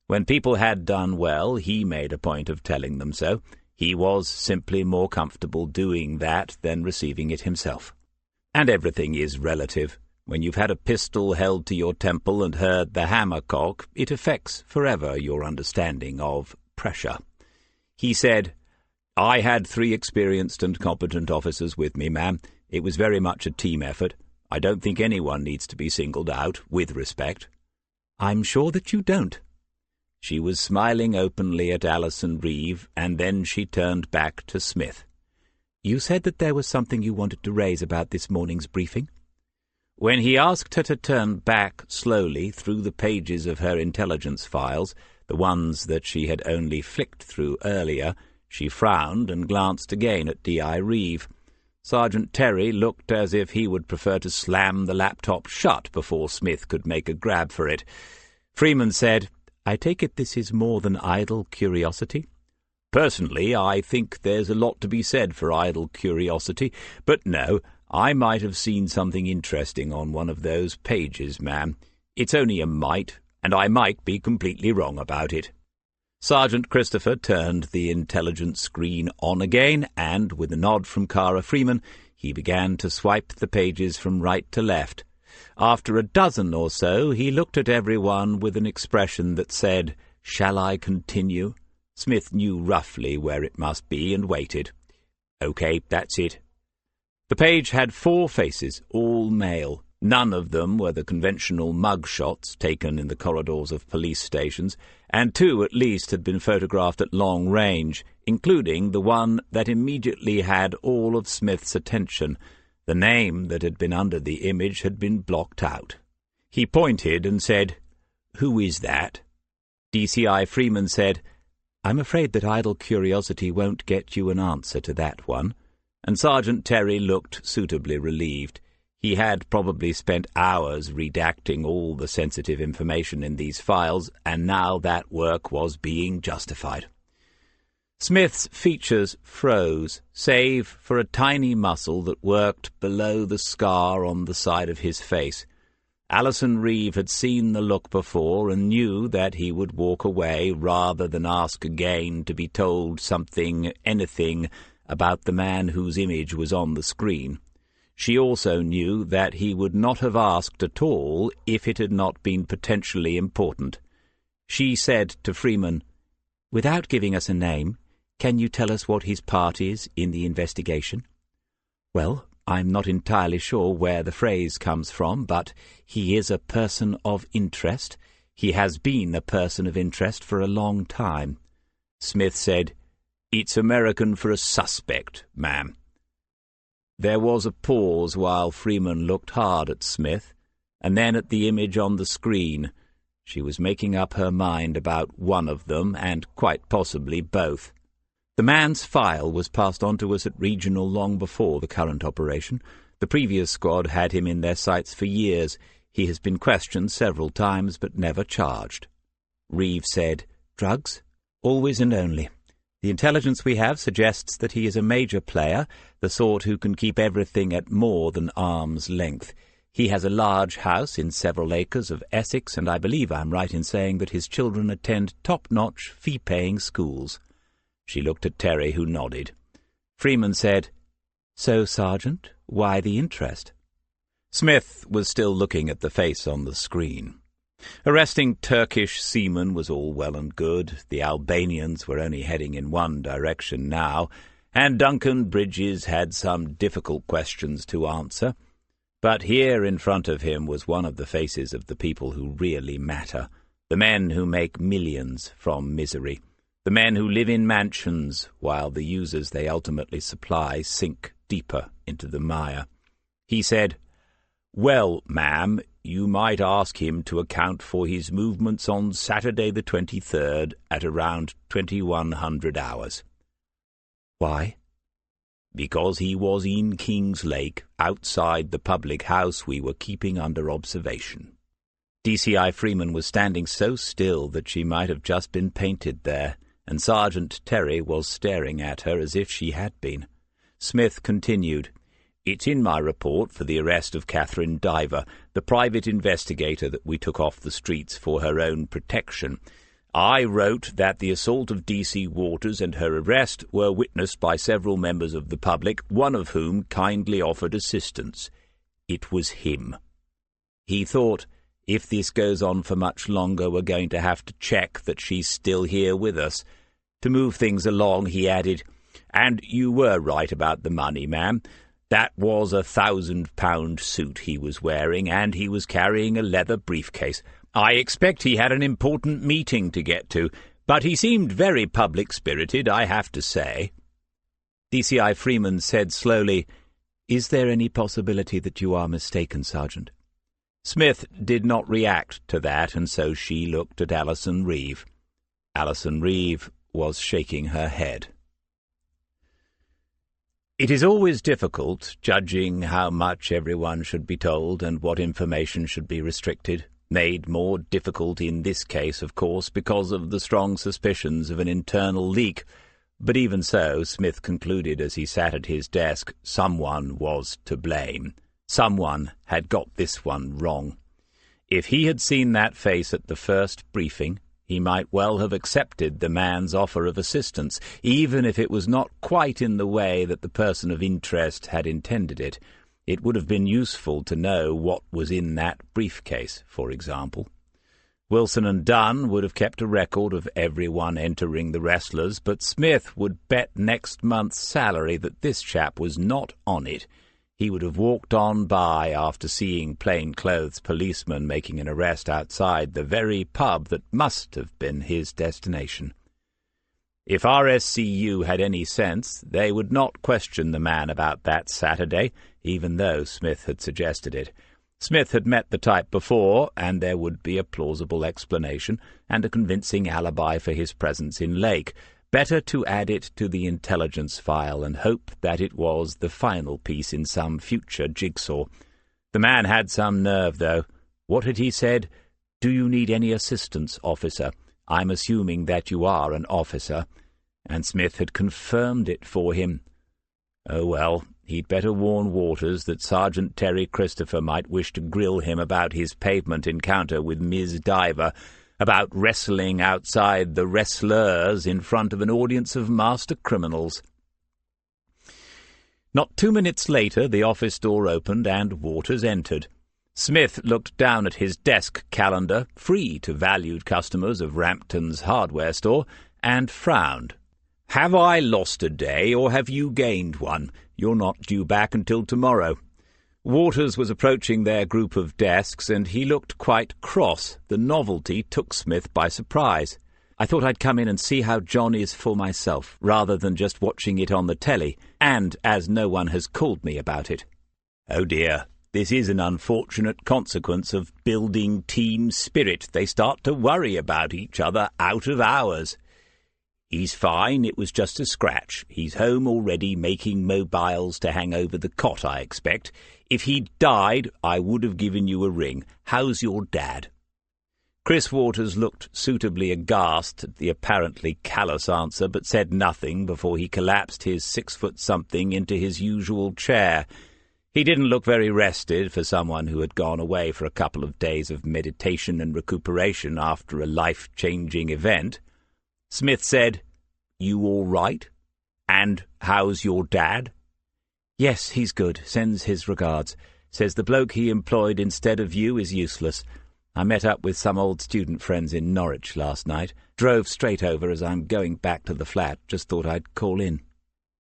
When people had done well, he made a point of telling them so. He was simply more comfortable doing that than receiving it himself. And everything is relative. When you've had a pistol held to your temple and heard the hammer cock, it affects forever your understanding of pressure. He said, "I had 3 experienced and competent officers with me, ma'am. It was very much a team effort. I don't think anyone needs to be singled out, with respect." "I'm sure that you don't." She was smiling openly at Alison Reeve, and then she turned back to Smith. "You said that there was something you wanted to raise about this morning's briefing?" When he asked her to turn back slowly through the pages of her intelligence files, the ones that she had only flicked through earlier, she frowned and glanced again at D.I. Reeve. Sergeant Terry looked as if he would prefer to slam the laptop shut before Smith could make a grab for it. Freeman said, "I take it this is more than idle curiosity?" "Personally, I think there's a lot to be said for idle curiosity, but no, I might have seen something interesting on one of those pages, ma'am. It's only a might, and I might be completely wrong about it." Sergeant Christopher turned the intelligence screen on again, and, with a nod from Cara Freeman, he began to swipe the pages from right to left. After a dozen or so, he looked at everyone with an expression that said, "Shall I continue?" Smith knew roughly where it must be and waited. "Okay, that's it." The page had 4 faces, all male. None of them were the conventional mug shots taken in the corridors of police stations, and 2 at least had been photographed at long range, including the one that immediately had all of Smith's attention. The name that had been under the image had been blocked out. He pointed and said, "Who is that?" DCI Freeman said, "I'm afraid that idle curiosity won't get you an answer to that one," and Sergeant Terry looked suitably relieved. He had probably spent hours redacting all the sensitive information in these files, and now that work was being justified. Smith's features froze, save for a tiny muscle that worked below the scar on the side of his face. Alison Reeve had seen the look before and knew that he would walk away rather than ask again to be told anything, about the man whose image was on the screen. She also knew that he would not have asked at all if it had not been potentially important. She said to Freeman, "Without giving us a name, can you tell us what his part is in the investigation?" "Well, I'm not entirely sure where the phrase comes from, but he is a person of interest. He has been a person of interest for a long time." Smith said, "It's American for a suspect, ma'am." There was a pause while Freeman looked hard at Smith, and then at the image on the screen. She was making up her mind about one of them, and quite possibly both. The man's file was passed on to us at Regional long before the current operation. The previous squad had him in their sights for years. He has been questioned several times, but never charged. Reeve said, "Drugs? Always and only. The intelligence we have suggests that he is a major player, the sort who can keep everything at more than arm's length. He has a large house in several acres of Essex, and I believe I'm right in saying that his children attend top-notch, fee-paying schools." She looked at Terry, who nodded. Freeman said, "So, Sergeant, why the interest?" Smith was still looking at the face on the screen. Arresting Turkish seamen was all well and good. The Albanians were only heading in one direction now, and Duncan Bridges had some difficult questions to answer. But here in front of him was one of the faces of the people who really matter, the men who make millions from misery, the men who live in mansions while the users they ultimately supply sink deeper into the mire. He said, "Well, ma'am, you might ask him to account for his movements on Saturday the 23rd at around 2100 hours. "Why?" "Because he was in King's Lake, outside the public house we were keeping under observation." DCI Freeman was standing so still that she might have just been painted there, and Sergeant Terry was staring at her as if she had been. Smith continued, "It's in my report for the arrest of Catherine Diver, the private investigator that we took off the streets for her own protection. I wrote that the assault of D.C. Waters and her arrest were witnessed by several members of the public, one of whom kindly offered assistance. It was him. He thought, if this goes on for much longer, we're going to have to check that she's still here with us. To move things along, he added, and you were right about the money, ma'am. That was a £1,000 suit he was wearing, and he was carrying a leather briefcase. I expect he had an important meeting to get to, but he seemed very public-spirited, I have to say." DCI Freeman said slowly, "Is there any possibility that you are mistaken, Sergeant?" Smith did not react to that, and so she looked at Alison Reeve. Alison Reeve was shaking her head. It is always difficult judging how much everyone should be told and what information should be restricted, made more difficult in this case, of course, because of the strong suspicions of an internal leak. But even so, Smith concluded as he sat at his desk, someone was to blame. Someone had got this one wrong. If he had seen that face at the first briefing, he might well have accepted the man's offer of assistance, even if it was not quite in the way that the person of interest had intended it. It would have been useful to know what was in that briefcase, for example. Wilson and Dunn would have kept a record of everyone entering the Wrestlers, but Smith would bet next month's salary that this chap was not on it. He would have walked on by after seeing plainclothes policemen making an arrest outside the very pub that must have been his destination. If RSCU had any sense, they would not question the man about that Saturday, even though Smith had suggested it. Smith had met the type before, and there would be a plausible explanation and a convincing alibi for his presence in Lake. Better to add it to the intelligence file and hope that it was the final piece in some future jigsaw. The man had some nerve, though. What had he said? "Do you need any assistance, officer? I'm assuming that you are an officer." And Smith had confirmed it for him. Oh well, he'd better warn Waters that Sergeant Terry Christopher might wish to grill him about his pavement encounter with Ms. Diver, about wrestling outside the Wrestlers in front of an audience of master criminals. Not 2 minutes later, the office door opened and Waters entered. Smith looked down at his desk calendar, free to valued customers of Rampton's hardware store, and frowned. "Have I lost a day, or have you gained one? You're not due back until tomorrow." Waters was approaching their group of desks, and he looked quite cross. The novelty took Smith by surprise. "I thought I'd come in and see how John is for myself, rather than just watching it on the telly, and as no one has called me about it." "Oh dear, this is an unfortunate consequence of building team spirit. They start to worry about each other out of hours." "He's fine, it was just a scratch. He's home already making mobiles to hang over the cot, I expect. If he'd died, I would have given you a ring. How's your dad?" Chris Waters looked suitably aghast at the apparently callous answer, but said nothing before he collapsed his 6-foot-something into his usual chair. He didn't look very rested for someone who had gone away for a couple of days of meditation and recuperation after a life-changing event. Smith said, "You all right? And how's your dad?" "Yes, he's good. Sends his regards. Says the bloke he employed instead of you is useless. I met up with some old student friends in Norwich last night. Drove straight over as I'm going back to the flat. Just thought I'd call in."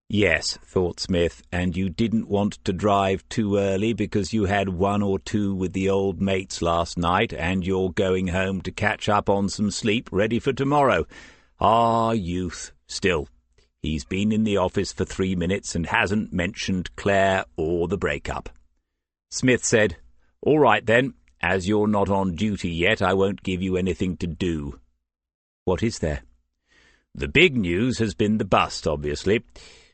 Yes, thought Smith, and you didn't want to drive too early because you had 1 or 2 with the old mates last night, and you're going home to catch up on some sleep, ready for tomorrow. Ah, youth. Still, he's been in the office for 3 minutes and hasn't mentioned Claire or the breakup. Smith said, "All right then, as you're not on duty yet, I won't give you anything to do." "What is there?" "The big news has been the bust, obviously.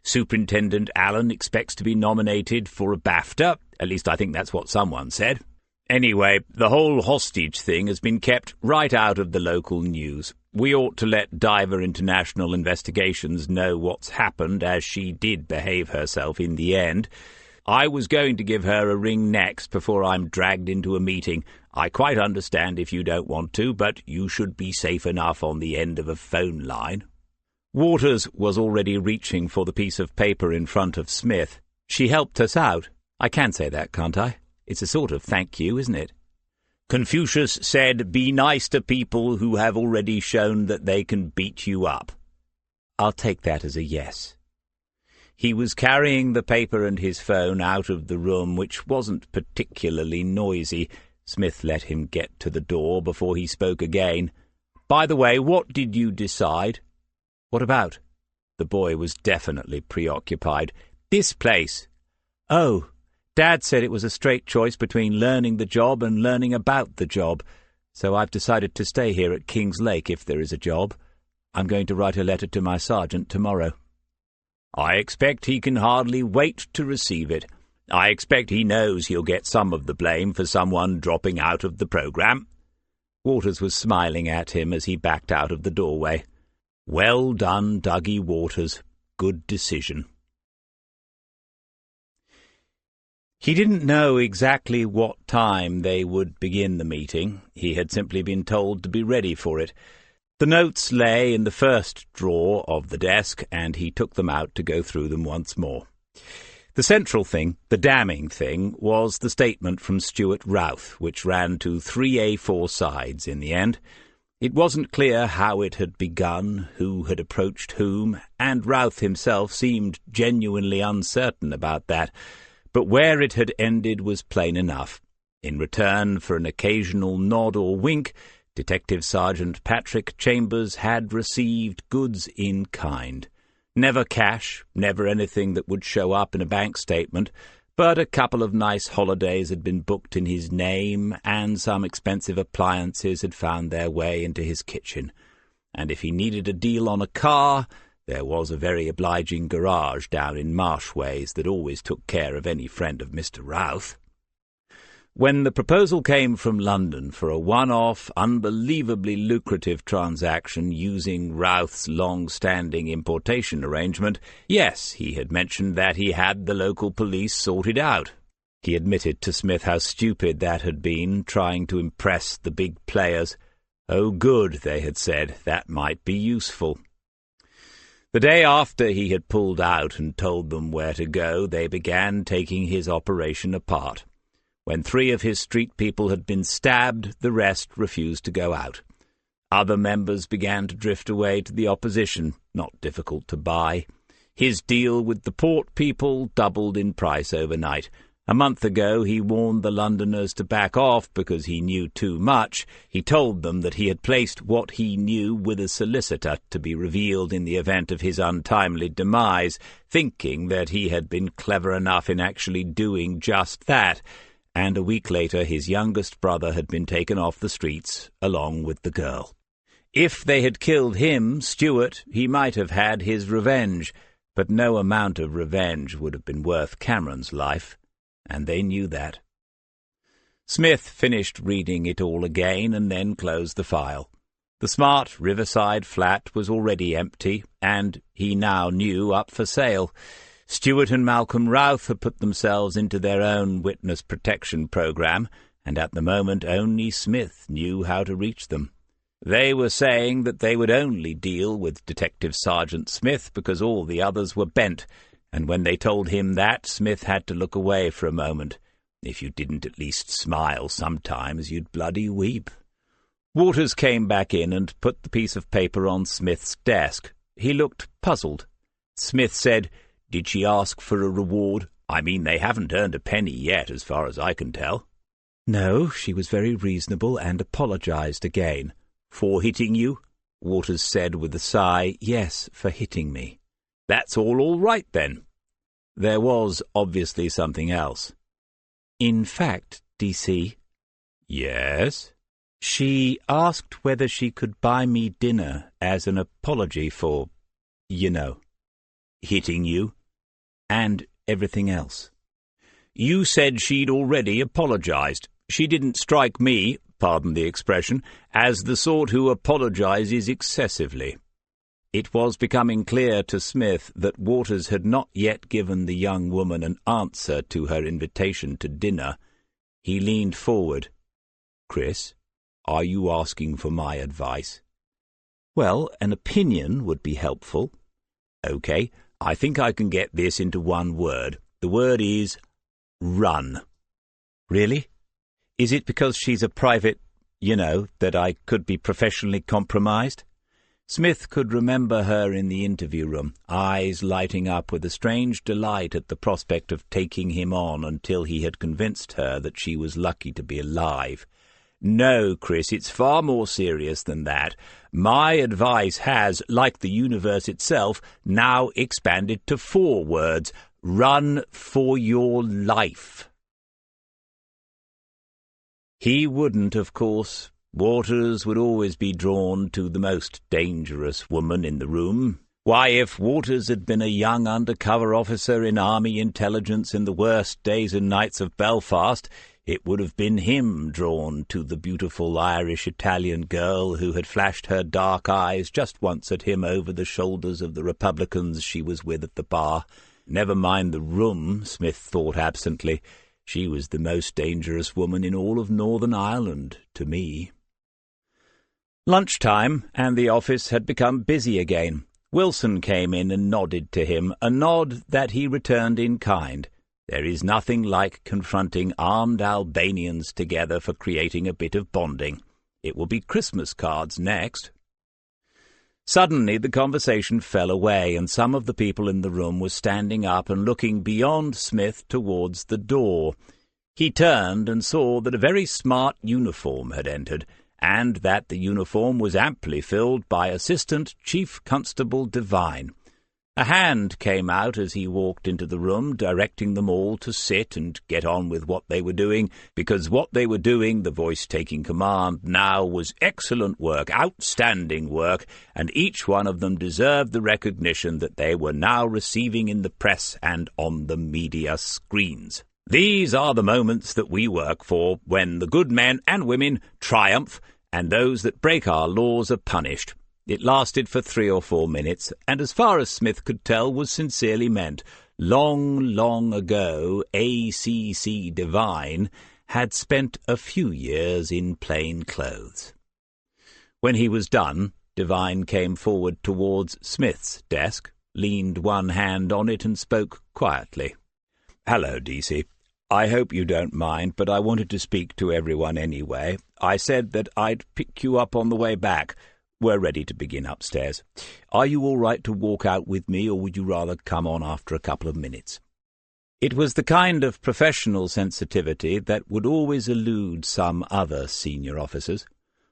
Superintendent Allen expects to be nominated for a BAFTA. At least I think that's what someone said. Anyway, the whole hostage thing has been kept right out of the local news. We ought to let Diver International Investigations know what's happened, as she did behave herself in the end. I was going to give her a ring next before I'm dragged into a meeting. I quite understand if you don't want to, but you should be safe enough on the end of a phone line." Waters was already reaching for the piece of paper in front of Smith. "She helped us out. I can say that, can't I? It's a sort of thank you, isn't it?" "Confucius said, be nice to people who have already shown that they can beat you up." "I'll take that as a yes." He was carrying the paper and his phone out of the room, which wasn't particularly noisy. Smith let him get to the door before he spoke again. "By the way, what did you decide?" "What about?" The boy was definitely preoccupied. "This place." "Oh, Dad said it was a straight choice between learning the job and learning about the job, so I've decided to stay here at King's Lake if there is a job. I'm going to write a letter to my sergeant tomorrow." "I expect he can hardly wait to receive it. I expect he knows he'll get some of the blame for someone dropping out of the programme." Waters was smiling at him as he backed out of the doorway. "Well done, Dougie Waters. Good decision." He didn't know exactly what time they would begin the meeting. He had simply been told to be ready for it. The notes lay in the first drawer of the desk, and he took them out to go through them once more. The central thing, the damning thing, was the statement from Stuart Routh, which ran to 3 A4 sides in the end. It wasn't clear how it had begun, who had approached whom, and Routh himself seemed genuinely uncertain about that. But where it had ended was plain enough. In return for an occasional nod or wink, Detective Sergeant Patrick Chambers had received goods in kind. Never cash, never anything that would show up in a bank statement, but a couple of nice holidays had been booked in his name, and some expensive appliances had found their way into his kitchen. And if he needed a deal on a car, there was a very obliging garage down in Marshways that always took care of any friend of Mr. Routh. When the proposal came from London for a one-off, unbelievably lucrative transaction using Routh's long-standing importation arrangement, yes, he had mentioned that he had the local police sorted out. He admitted to Smith how stupid that had been, trying to impress the big players. Oh, good, they had said, that might be useful. The day after he had pulled out and told them where to go, they began taking his operation apart. When 3 of his street people had been stabbed, the rest refused to go out. Other members began to drift away to the opposition, not difficult to buy. His deal with the port people doubled in price overnight. A month ago he warned the Londoners to back off because he knew too much. He told them that he had placed what he knew with a solicitor to be revealed in the event of his untimely demise, thinking that he had been clever enough in actually doing just that. And a week later his youngest brother had been taken off the streets, along with the girl. If they had killed him, Stuart, he might have had his revenge, but no amount of revenge would have been worth Cameron's life, and they knew that. Smith finished reading it all again and then closed the file. The smart riverside flat was already empty, and he now knew up for sale. Stuart and Malcolm Routh had put themselves into their own witness protection program, and at the moment only Smith knew how to reach them. They were saying that they would only deal with Detective Sergeant Smith because all the others were bent, and when they told him that, Smith had to look away for a moment. If you didn't at least smile sometimes, you'd bloody weep. Waters came back in and put the piece of paper on Smith's desk. He looked puzzled. Smith said, "Did she ask for a reward? I mean, they haven't earned a penny yet, as far as I can tell." "No, she was very reasonable and apologized again." "For hitting you?" Waters said with a sigh. "Yes, for hitting me." "That's all right, then." There was obviously something else. "In fact, DC." "Yes?" "She asked whether she could buy me dinner as an apology for, hitting you?" "And everything else." "You said she'd already apologized. She didn't strike me, pardon the expression, as the sort who apologizes excessively." It was becoming clear to Smith that Waters had not yet given the young woman an answer to her invitation to dinner. He leaned forward. "Chris, are you asking for my advice?" "Well, an opinion would be helpful." "Okay, I think I can get this into one word. The word is run." "Really? Is it because she's a private, that I could be professionally compromised?" Smith could remember her in the interview room, eyes lighting up with a strange delight at the prospect of taking him on until he had convinced her that she was lucky to be alive. "No, Chris, it's far more serious than that. My advice has, like the universe itself, now expanded to 4 words. Run for your life." He wouldn't, of course. Waters would always be drawn to the most dangerous woman in the room. Why, if Waters had been a young undercover officer in Army intelligence in the worst days and nights of Belfast, it would have been him drawn to the beautiful Irish-Italian girl who had flashed her dark eyes just once at him over the shoulders of the Republicans she was with at the bar. Never mind the room, Smith thought absently. She was the most dangerous woman in all of Northern Ireland, to me. Lunchtime, and the office had become busy again. Wilson came in and nodded to him, a nod that he returned in kind. There is nothing like confronting armed Albanians together for creating a bit of bonding. It will be Christmas cards next. Suddenly the conversation fell away, and some of the people in the room were standing up and looking beyond Smith towards the door. He turned and saw that a very smart uniform had entered, and that the uniform was amply filled by Assistant Chief Constable Devine. A hand came out as he walked into the room, directing them all to sit and get on with what they were doing, because what they were doing, the voice taking command now, was excellent work, outstanding work, and each one of them deserved the recognition that they were now receiving in the press and on the media screens. These are the moments that we work for, when the good men and women triumph, and those that break our laws are punished. It lasted for 3 or 4 minutes, and as far as Smith could tell was sincerely meant. Long, long ago, A.C.C. Devine had spent a few years in plain clothes. When he was done, Devine came forward towards Smith's desk, leaned one hand on it and spoke quietly. "Hello, DC. I hope you don't mind, but I wanted to speak to everyone anyway. I said that I'd pick you up on the way back. We're ready to begin upstairs. Are you all right to walk out with me, or would you rather come on after a couple of minutes?" It was the kind of professional sensitivity that would always elude some other senior officers.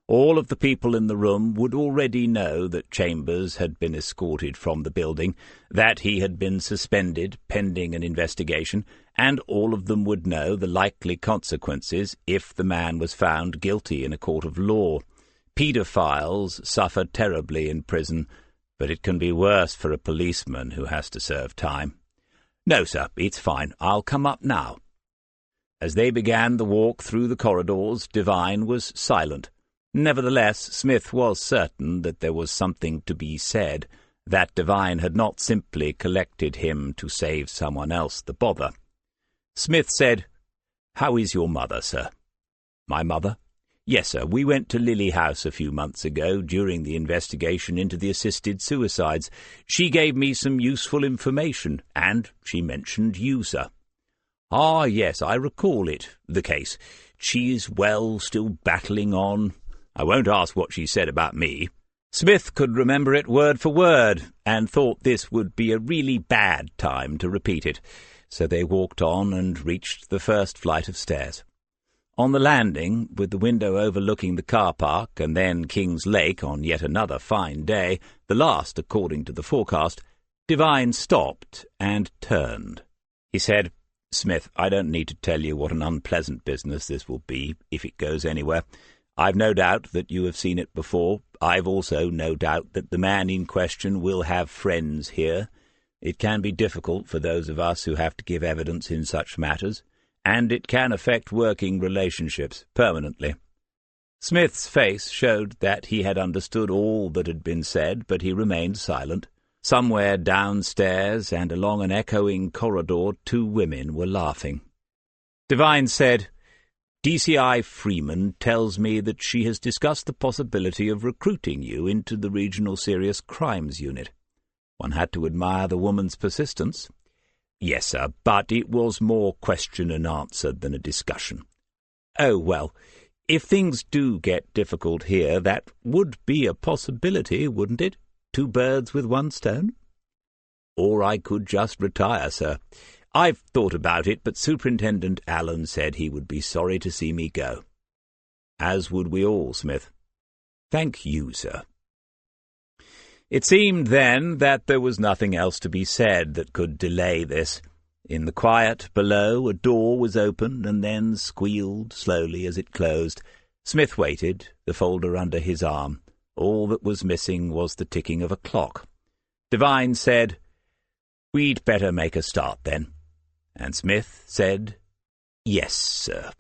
All of the people in the room would already know that Chambers had been escorted from the building, that he had been suspended pending an investigation, and all of them would know the likely consequences if the man was found guilty in a court of law. Paedophiles suffer terribly in prison, but it can be worse for a policeman who has to serve time. "No, sir, it's fine. I'll come up now." As they began the walk through the corridors, Devine was silent. Nevertheless, Smith was certain that there was something to be said, that Devine had not simply collected him to save someone else the bother. Smith said, "How is your mother, sir?" "My mother?" "Yes, sir. We went to Lily House a few months ago during the investigation into the assisted suicides. She gave me some useful information, and she mentioned you, sir." "Ah, yes, I recall it, the case. She's well, still battling on. I won't ask what she said about me." Smith could remember it word for word, and thought this would be a really bad time to repeat it, so they walked on and reached the first flight of stairs. On the landing, with the window overlooking the car park and then King's Lake on yet another fine day, the last according to the forecast, Devine stopped and turned. He said, "Smith, I don't need to tell you what an unpleasant business this will be, if it goes anywhere. I've no doubt that you have seen it before. I've also no doubt that the man in question will have friends here. It can be difficult for those of us who have to give evidence in such matters, and it can affect working relationships permanently." Smith's face showed that he had understood all that had been said, but he remained silent. Somewhere downstairs and along an echoing corridor 2 women were laughing. Devine said, "DCI Freeman tells me that she has discussed the possibility of recruiting you into the Regional Serious Crimes Unit." One had to admire the woman's persistence. "Yes, sir, but it was more question and answer than a discussion." "Oh, well, if things do get difficult here, that would be a possibility, wouldn't it? 2 birds with 1 stone?" "Or I could just retire, sir. I've thought about it, but Superintendent Allen said he would be sorry to see me go." "As would we all, Smith." "Thank you, sir." It seemed then that there was nothing else to be said that could delay this. In the quiet below, a door was opened and then squealed slowly as it closed. Smith waited, the folder under his arm. All that was missing was the ticking of a clock. Devine said, "We'd better make a start, then." And Smith said, "Yes, sir."